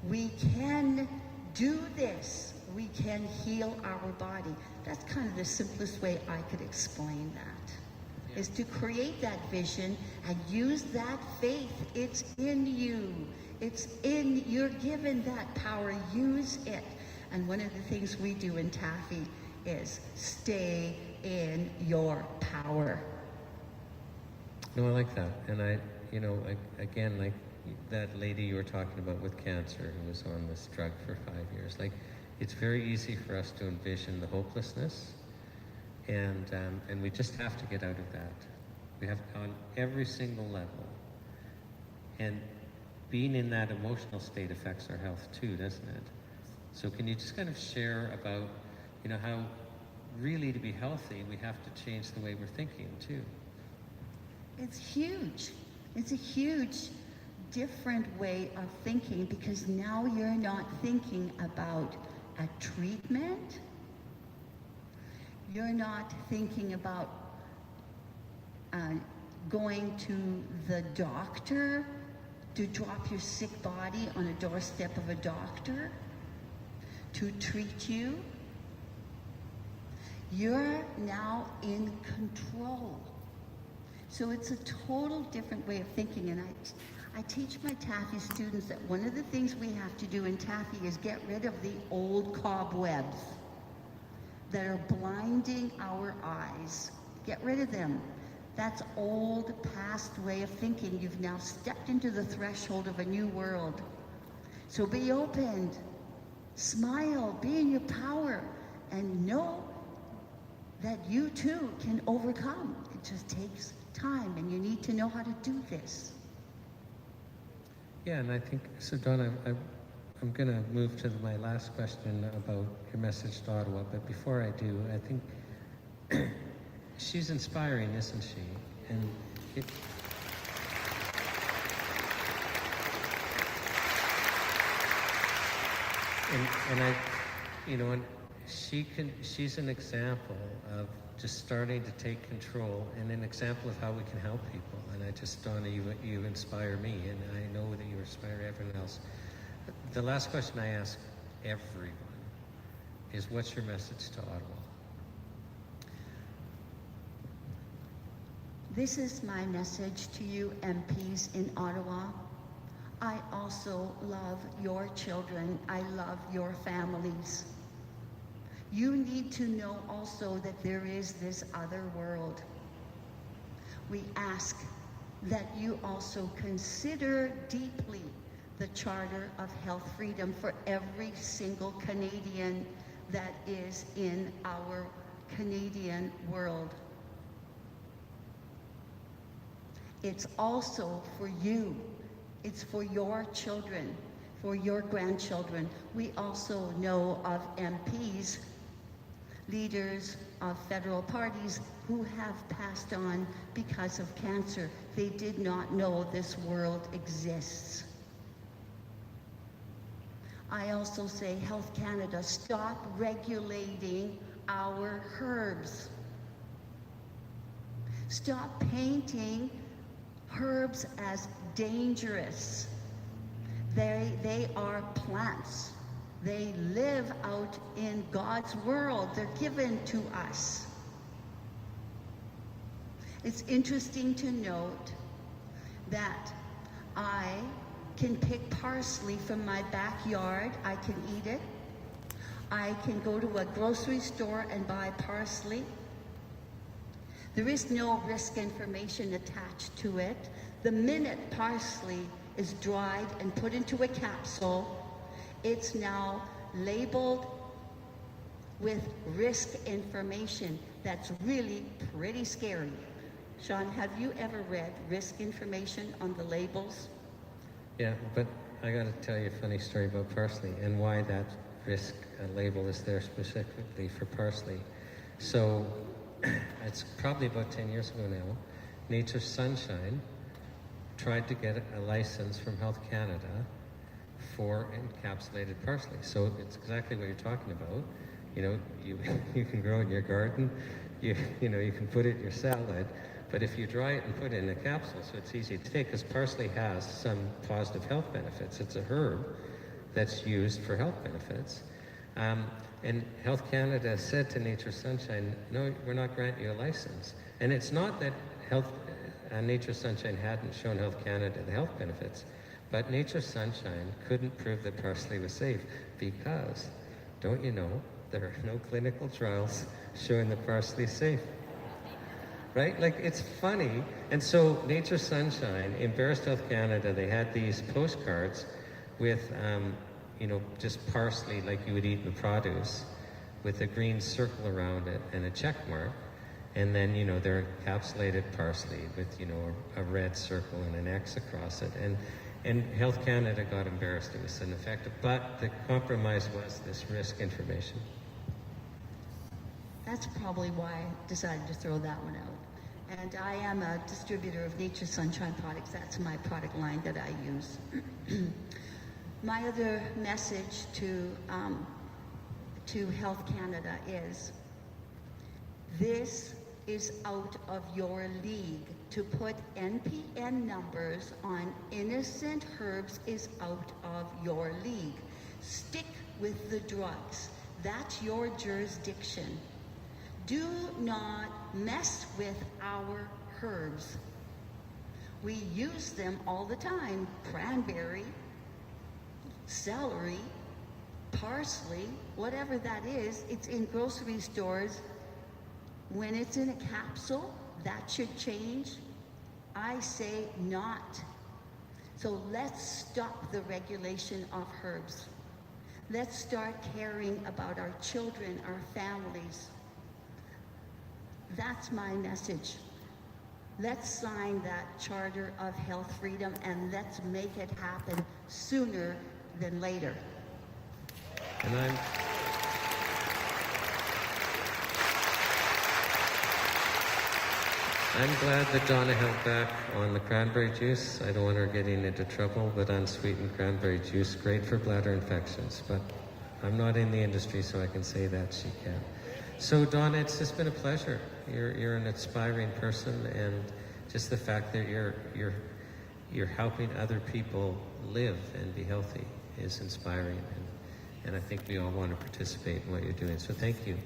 We can do this. We can heal our body. That's kind of the simplest way I could explain that, is to create that vision and use that faith. It's in you. You're given that power. Use it. And one of the things we do in Taffy is stay in your power. No, I like that. And again, like that lady you were talking about with cancer who was on this drug for 5 years, like, it's very easy for us to envision the hopelessness, and we just have to get out of that. We have on every single level. And being in that emotional state affects our health too, doesn't it? So can you just kind of share about, how really to be healthy, we have to change the way we're thinking too? It's huge. It's a huge different way of thinking, because now you're not thinking about a treatment. You're not thinking about going to the doctor to drop your sick body on a doorstep of a doctor to treat you. You're now in control. So it's a total different way of thinking. And I teach my Taffy students that one of the things we have to do in Taffy is get rid of the old cobwebs that are blinding our eyes. Get rid of them. That's old, past way of thinking. You've now stepped into the threshold of a new world. So be opened, smile, be in your power, and know that you too can overcome. It just takes time, and you need to know how to do this. Yeah, and I think, so Donna, I'm going to move to my last question about your message to Ottawa, but before I do, I think she's inspiring, isn't she? And she's an example of just starting to take control, and an example of how we can help people. And I just, Donna, you inspire me, and I know that you inspire everyone else. The last question I ask everyone is, what's your message to Ottawa? This is my message to you MPs in Ottawa. I also love your children. I love your families. You need to know also that there is this other world. We ask that you also consider deeply the Charter of Health Freedom for every single Canadian that is in our Canadian world. It's also for you. It's for your children, for your grandchildren. We also know of MPs, leaders of federal parties, who have passed on because of cancer. They did not know this world exists. I also say, Health Canada, stop regulating our herbs. Stop painting herbs as dangerous. They are plants. They live out in God's world. They're given to us. It's interesting to note that I can pick parsley from my backyard. I can eat it. I can go to a grocery store and buy parsley. There is no risk information attached to it. The minute parsley is dried and put into a capsule, it's now labeled with risk information. That's really pretty scary. Shawn, have you ever read risk information on the labels? Yeah, but I got to tell you a funny story about parsley and why that risk label is there specifically for parsley. So it's probably about 10 years ago now, Nature's Sunshine tried to get a license from Health Canada for encapsulated parsley. So it's exactly what you're talking about. You know, you can grow it in your garden, you can put it in your salad, but if you dry it and put it in a capsule, so it's easy to take, because parsley has some positive health benefits. It's a herb that's used for health benefits. And Health Canada said to Nature's Sunshine, no, we're not granting you a license. And it's not that Nature's Sunshine hadn't shown Health Canada the health benefits, but Nature's Sunshine couldn't prove that parsley was safe because, don't you know, there are no clinical trials showing that parsley is safe. Right? Like, it's funny. And so Nature's Sunshine embarrassed Health Canada. They had these postcards with, just parsley like you would eat in produce, with a green circle around it and a check mark. And then, they're encapsulated parsley with, a red circle and an X across it. And Health Canada got embarrassed. It was ineffective. But the compromise was this risk information. That's probably why I decided to throw that one out. And I am a distributor of Nature's Sunshine products. That's my product line that I use. My other message to Health Canada is, this is out of your league. To put NPN numbers on innocent herbs is out of your league. Stick with the drugs. That's your jurisdiction. Do not mess with our herbs. We use them all the time. Cranberry, celery, parsley, whatever that is, it's in grocery stores. When it's in a capsule, that should change. I say not. So let's stop the regulation of herbs. Let's start caring about our children, our families. That's my message. Let's sign that Charter of Health Freedom, and let's make it happen sooner than later. And I'm glad that Donna held back on the cranberry juice. I don't want her getting into trouble, but unsweetened cranberry juice, great for bladder infections. But I'm not in the industry, so I can say that she can. So Donna, it's just been a pleasure. You're an inspiring person, and just the fact that you're helping other people live and be healthy is inspiring, and I think we all want to participate in what you're doing. So thank you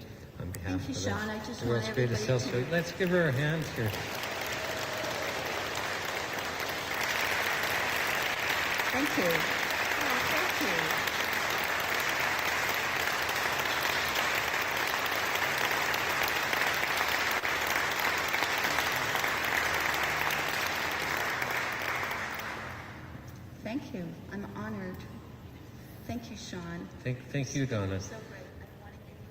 on behalf Thank you, of Shawn. I just the World's want Greatest everybody Health to- Show. Let's give her a hand here. Thank you. Oh, thank you. Thank you. I'm honored. Thank you, Shawn. Thank you, Donna. So great. I want to give you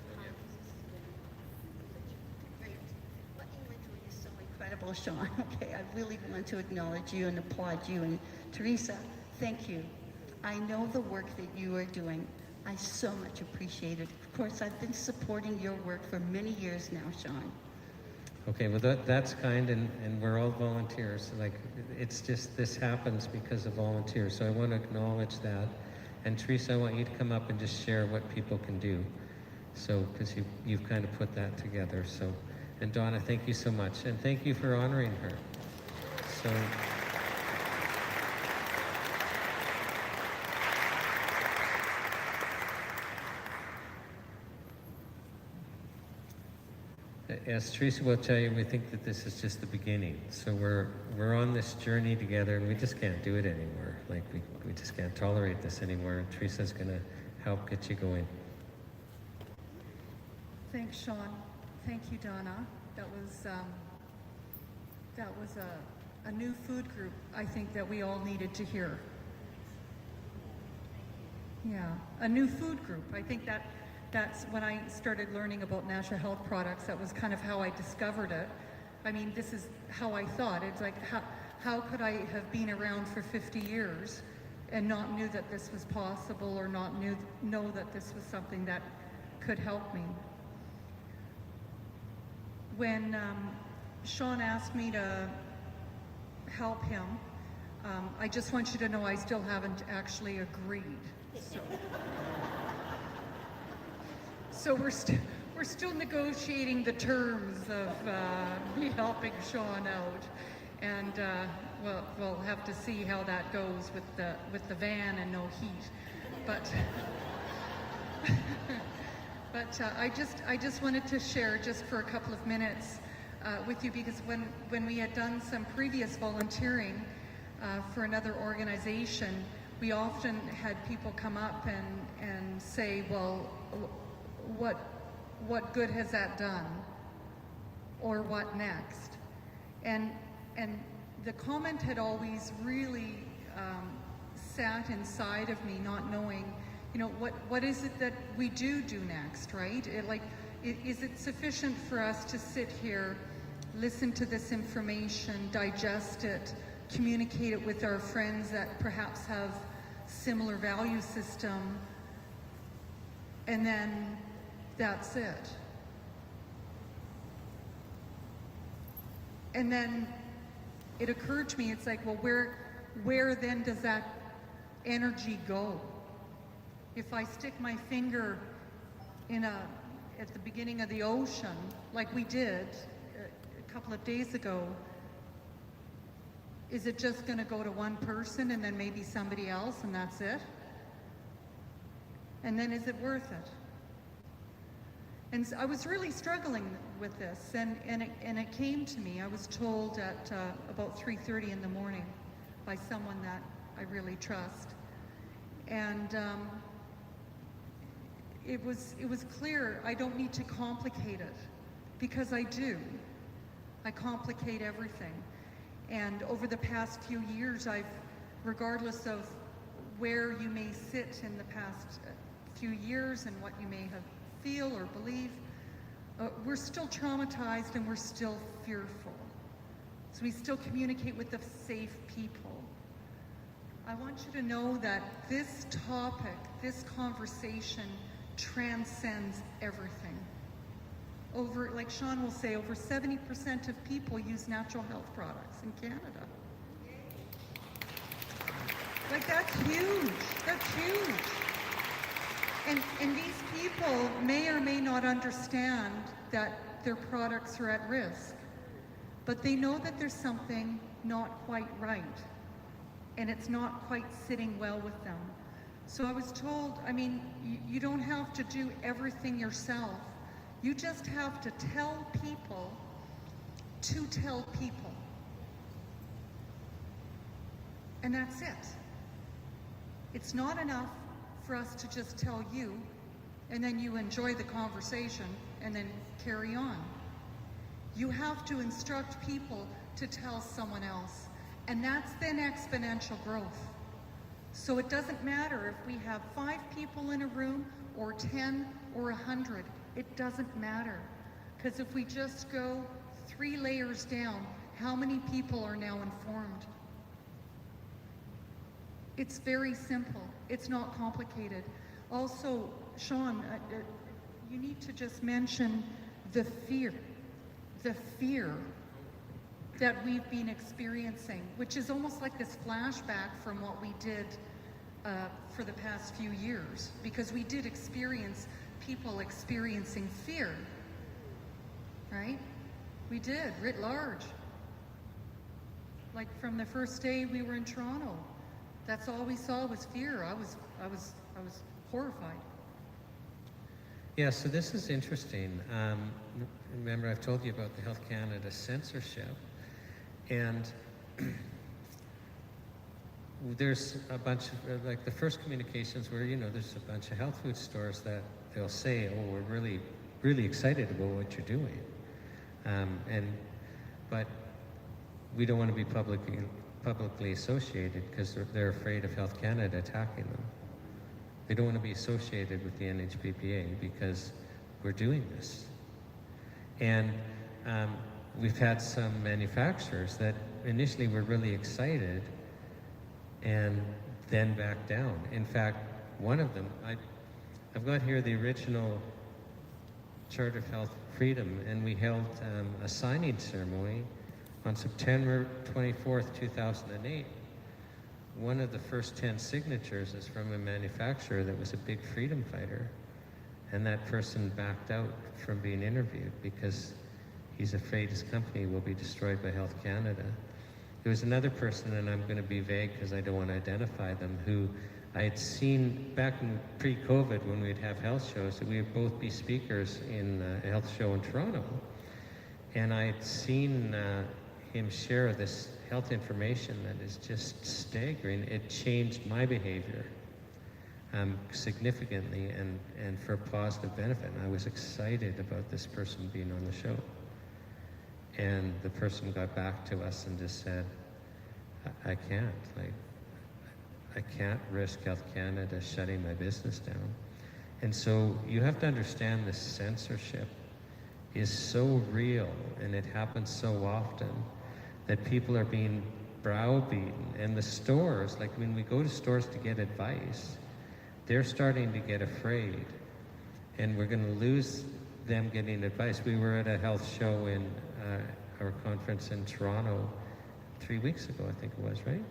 great. What you went through is so incredible, Shawn. Okay, I really want to acknowledge you and applaud you. And Teresa, thank you. I know the work that you are doing. I so much appreciate it. Of course, I've been supporting your work for many years now, Shawn. Okay, well that's kind, and we're all volunteers. Like, it's just, this happens because of volunteers. So I want to acknowledge that. And Teresa, I want you to come up and just share what people can do. So, because you've kind of put that together. So, and Donna, thank you so much. And thank you for honoring her. So, as Teresa will tell you, we think that this is just the beginning. So we're on this journey together, and we just can't do it anymore. Like, we just can't tolerate this anymore. And Teresa's going to help get you going. Thanks, Shawn. Thank you, Donna. That was a new food group, I think, that we all needed to hear. Yeah, a new food group. I think that's when I started learning about natural health products. That was kind of how I discovered it. I mean, this is how I thought. It's like, how could I have been around for 50 years and not knew that this was possible, or not know that this was something that could help me. When Shawn asked me to help him, I just want you to know I still haven't actually agreed. So we're still negotiating the terms of me helping Shawn out, and we'll have to see how that goes with the van and no heat. But I just wanted to share just for a couple of minutes with you, because when we had done some previous volunteering for another organization, we often had people come up and say, well, what good has that done? Or what next? And the comment had always really sat inside of me, not knowing, what is it that we do next, right? Is it sufficient for us to sit here, listen to this information, digest it, communicate it with our friends that perhaps have similar value system, and then that's it? And then it occurred to me, it's like, well, where then does that energy go? If I stick my finger at the beginning of the ocean, like we did a couple of days ago, is it just going to go to one person and then maybe somebody else and that's it? And then is it worth it? And so I was really struggling with this, and it came to me. I was told at about 3:30 in the morning by someone that I really trust, and it was clear I don't need to complicate it, because I do. I complicate everything. And over the past few years, regardless of where you may sit in the past few years and what you may have feel or believe, we're still traumatized and we're still fearful. So we still communicate with the safe people. I want you to know that this topic, this conversation, transcends everything. Like Shawn will say, over 70% of people use natural health products in Canada. Like, that's huge. That's huge. And these people may or may not understand that their products are at risk, but they know that there's something not quite right, and it's not quite sitting well with them. So I was told, you don't have to do everything yourself. You just have to tell people to tell people. And that's it. It's not enough for us to just tell you, and then you enjoy the conversation and then carry on. You have to instruct people to tell someone else, and that's then exponential growth. So it doesn't matter if we have 5 people in a room or 10 or 100, it doesn't matter. Because if we just go 3 layers down, how many people are now informed? It's very simple. It's not complicated. Also, Shawn, you need to just mention the fear that we've been experiencing, which is almost like this flashback from what we did for the past few years, because we did experience people experiencing fear, right? We did, writ large. Like from the first day we were in Toronto, that's all we saw was fear. I was horrified. Yeah, so this is interesting. Remember, I've told you about the Health Canada censorship, and there's a bunch of, like the first communications where, there's a bunch of health food stores that they'll say, oh, we're really, really excited about what you're doing. But we don't want to be publicly associated because they're afraid of Health Canada attacking them. They don't want to be associated with the NHPPA because we're doing this. And we've had some manufacturers that initially were really excited, and then back down. In fact, one of them, I've got here the original Charter of Health Freedom, and we held a signing ceremony on September 24th, 2008. One of the first 10 signatures is from a manufacturer that was a big freedom fighter, and that person backed out from being interviewed because he's afraid his company will be destroyed by Health Canada. There was another person, and I'm going to be vague because I don't want to identify them, who I had seen back in pre-COVID when we'd have health shows, that we would both be speakers in a health show in Toronto. And I had seen him share this health information that is just staggering. It changed my behavior significantly and for a positive benefit. And I was excited about this person being on the show. And the person got back to us and just said, I can't. I can't risk Health Canada shutting my business down. And so you have to understand this censorship is so real and it happens so often that people are being browbeaten. And the stores, like when we go to stores to get advice, they're starting to get afraid. And we're going to lose them getting advice. We were at a health show in our conference in Toronto 3 weeks ago, I think it was, right?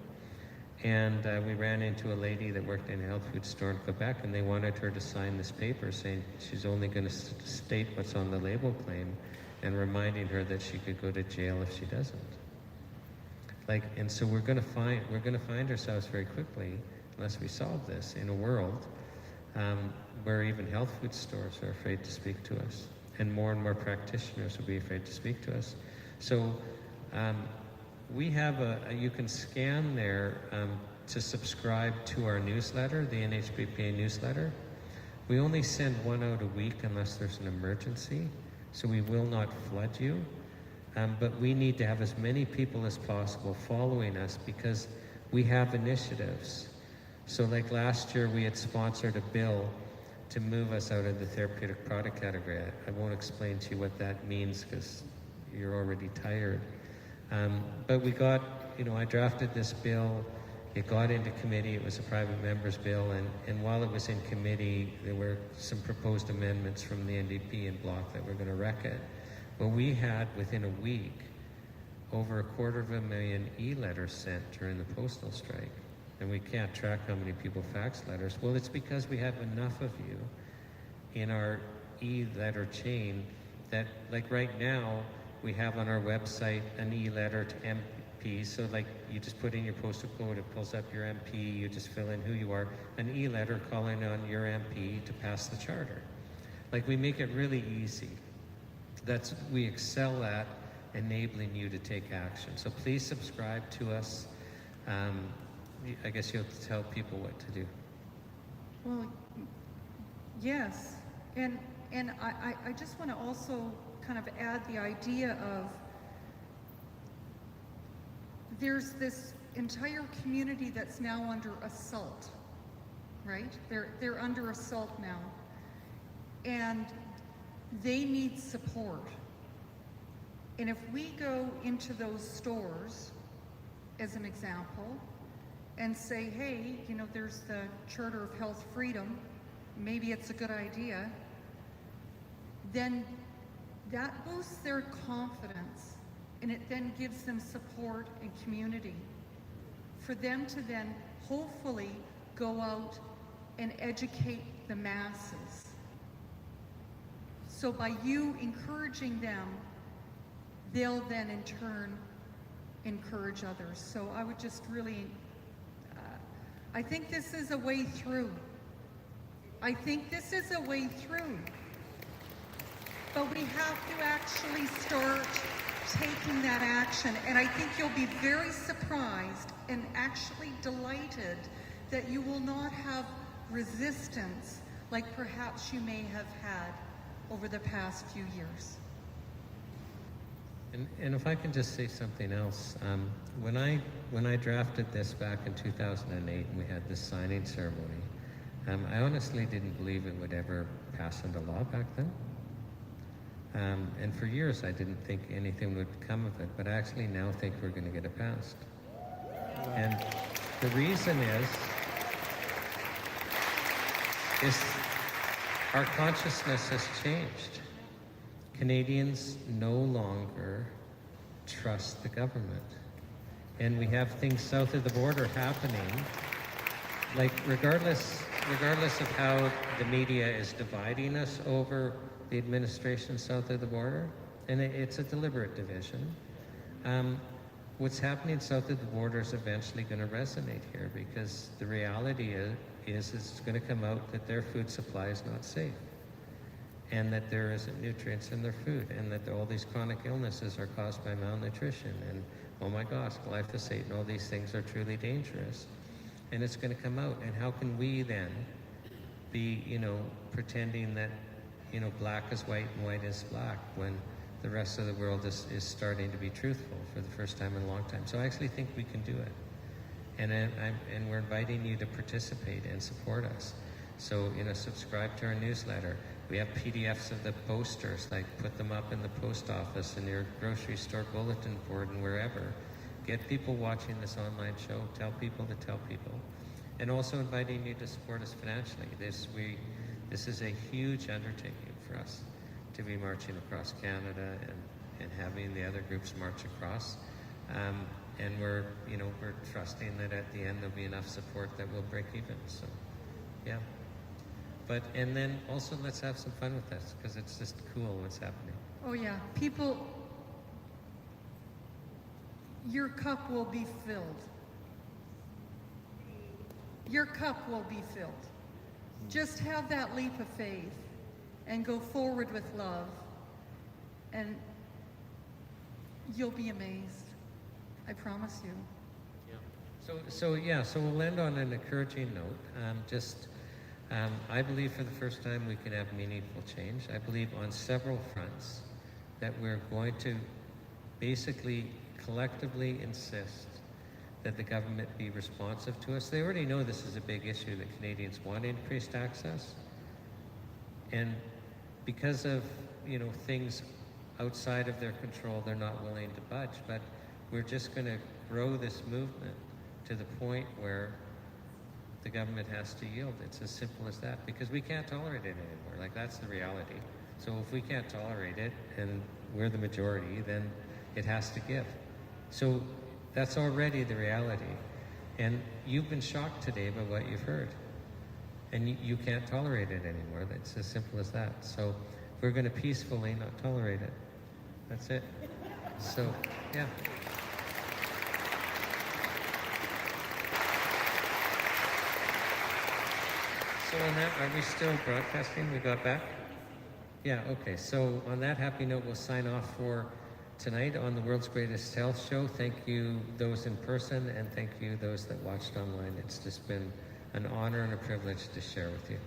And we ran into a lady that worked in a health food store in Quebec, and they wanted her to sign this paper saying she's only going to state what's on the label claim and reminding her that she could go to jail if she doesn't. And so we're going to find ourselves very quickly, unless we solve this, in a world where even health food stores are afraid to speak to us, and more practitioners will be afraid to speak to us. So we have you can scan there to subscribe to our newsletter, the NHPPA newsletter. We only send one out a week unless there's an emergency, so we will not flood you. But we need to have as many people as possible following us because we have initiatives. So like last year, we had sponsored a bill to move us out of the therapeutic product category. I won't explain to you what that means because you're already tired. But we got, I drafted this bill. It got into committee. It was a private member's bill. And while it was in committee, there were some proposed amendments from the NDP and Bloc that were going to wreck it. Well, we had, within a week, over 250,000 e-letters sent during the postal strike. And we can't track how many people fax letters. Well, it's because we have enough of you in our e-letter chain that, like right now, we have on our website an e-letter to MPs. So like you just put in your postal code, it pulls up your MP, you just fill in who you are, an e-letter calling on your MP to pass the charter. Like we make it really easy. We excel at enabling you to take action. So please subscribe to us. I guess you'll tell people what to do. Well, yes. And I just want to also kind of add the idea of there's this entire community that's now under assault, right? They're under assault now. And they need support. And if we go into those stores, as an example, and say, hey, there's the Charter of Health Freedom, maybe it's a good idea, then that boosts their confidence, and it then gives them support and community for them to then hopefully go out and educate the masses. So by you encouraging them, they'll then in turn encourage others. So I would just really, I think this is a way through. I think this is a way through. But we have to actually start taking that action. And I think you'll be very surprised and actually delighted that you will not have resistance like perhaps you may have had over the past few years. And if I can just say something else, when I drafted this back in 2008 and we had this signing ceremony, I honestly didn't believe it would ever pass into law back then. And for years I didn't think anything would come of it, but I actually now think we're going to get it passed. And the reason is is our consciousness has changed. Canadians no longer trust the government. And we have things south of the border happening, like regardless of how the media is dividing us over the administration south of the border, and it's a deliberate division, what's happening south of the border is eventually going to resonate here, because the reality is it's going to come out that their food supply is not safe, and that there isn't nutrients in their food, and that all these chronic illnesses are caused by malnutrition, and oh my gosh, glyphosate and all these things are truly dangerous. And it's going to come out. And how can we then be, pretending that, black is white and white is black, when the rest of the world is starting to be truthful for the first time in a long time? So I actually think we can do it. And we're inviting you to participate and support us. So, subscribe to our newsletter. We have PDFs of the posters, like put them up in the post office and your grocery store bulletin board and wherever. Get people watching this online show, tell people to tell people. And also inviting you to support us financially. This is a huge undertaking for us to be marching across Canada and having the other groups march across. And we're trusting that at the end there'll be enough support that we'll break even, so yeah. And then also let's have some fun with this, because it's just cool what's happening. Oh yeah, people, your cup will be filled. Your cup will be filled. Just have that leap of faith and go forward with love, and you'll be amazed. I promise you. Yeah. So we'll end on an encouraging note. I believe for the first time we can have meaningful change. I believe on several fronts that we're going to basically collectively insist that the government be responsive to us. They already know this is a big issue, that Canadians want increased access. And because of, things outside of their control, they're not willing to budge. But we're just going to grow this movement to the point where the government has to yield. It's as simple as that, because we can't tolerate it anymore. Like, that's the reality. So if we can't tolerate it and we're the majority, then it has to give. So that's already the reality. And you've been shocked today by what you've heard. And you can't tolerate it anymore. It's as simple as that. So we're going to peacefully not tolerate it. That's it. So, yeah. So on that, are we still broadcasting? We got back? Yeah, okay. So on that happy note, we'll sign off for tonight on the World's Greatest Health Show. Thank you those in person, and thank you those that watched online. It's just been an honor and a privilege to share with you.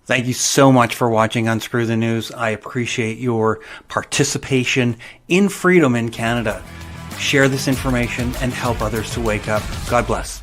Thank you so much for watching Unscrew the News. I appreciate your participation in freedom in Canada. Share this information and help others to wake up. God bless.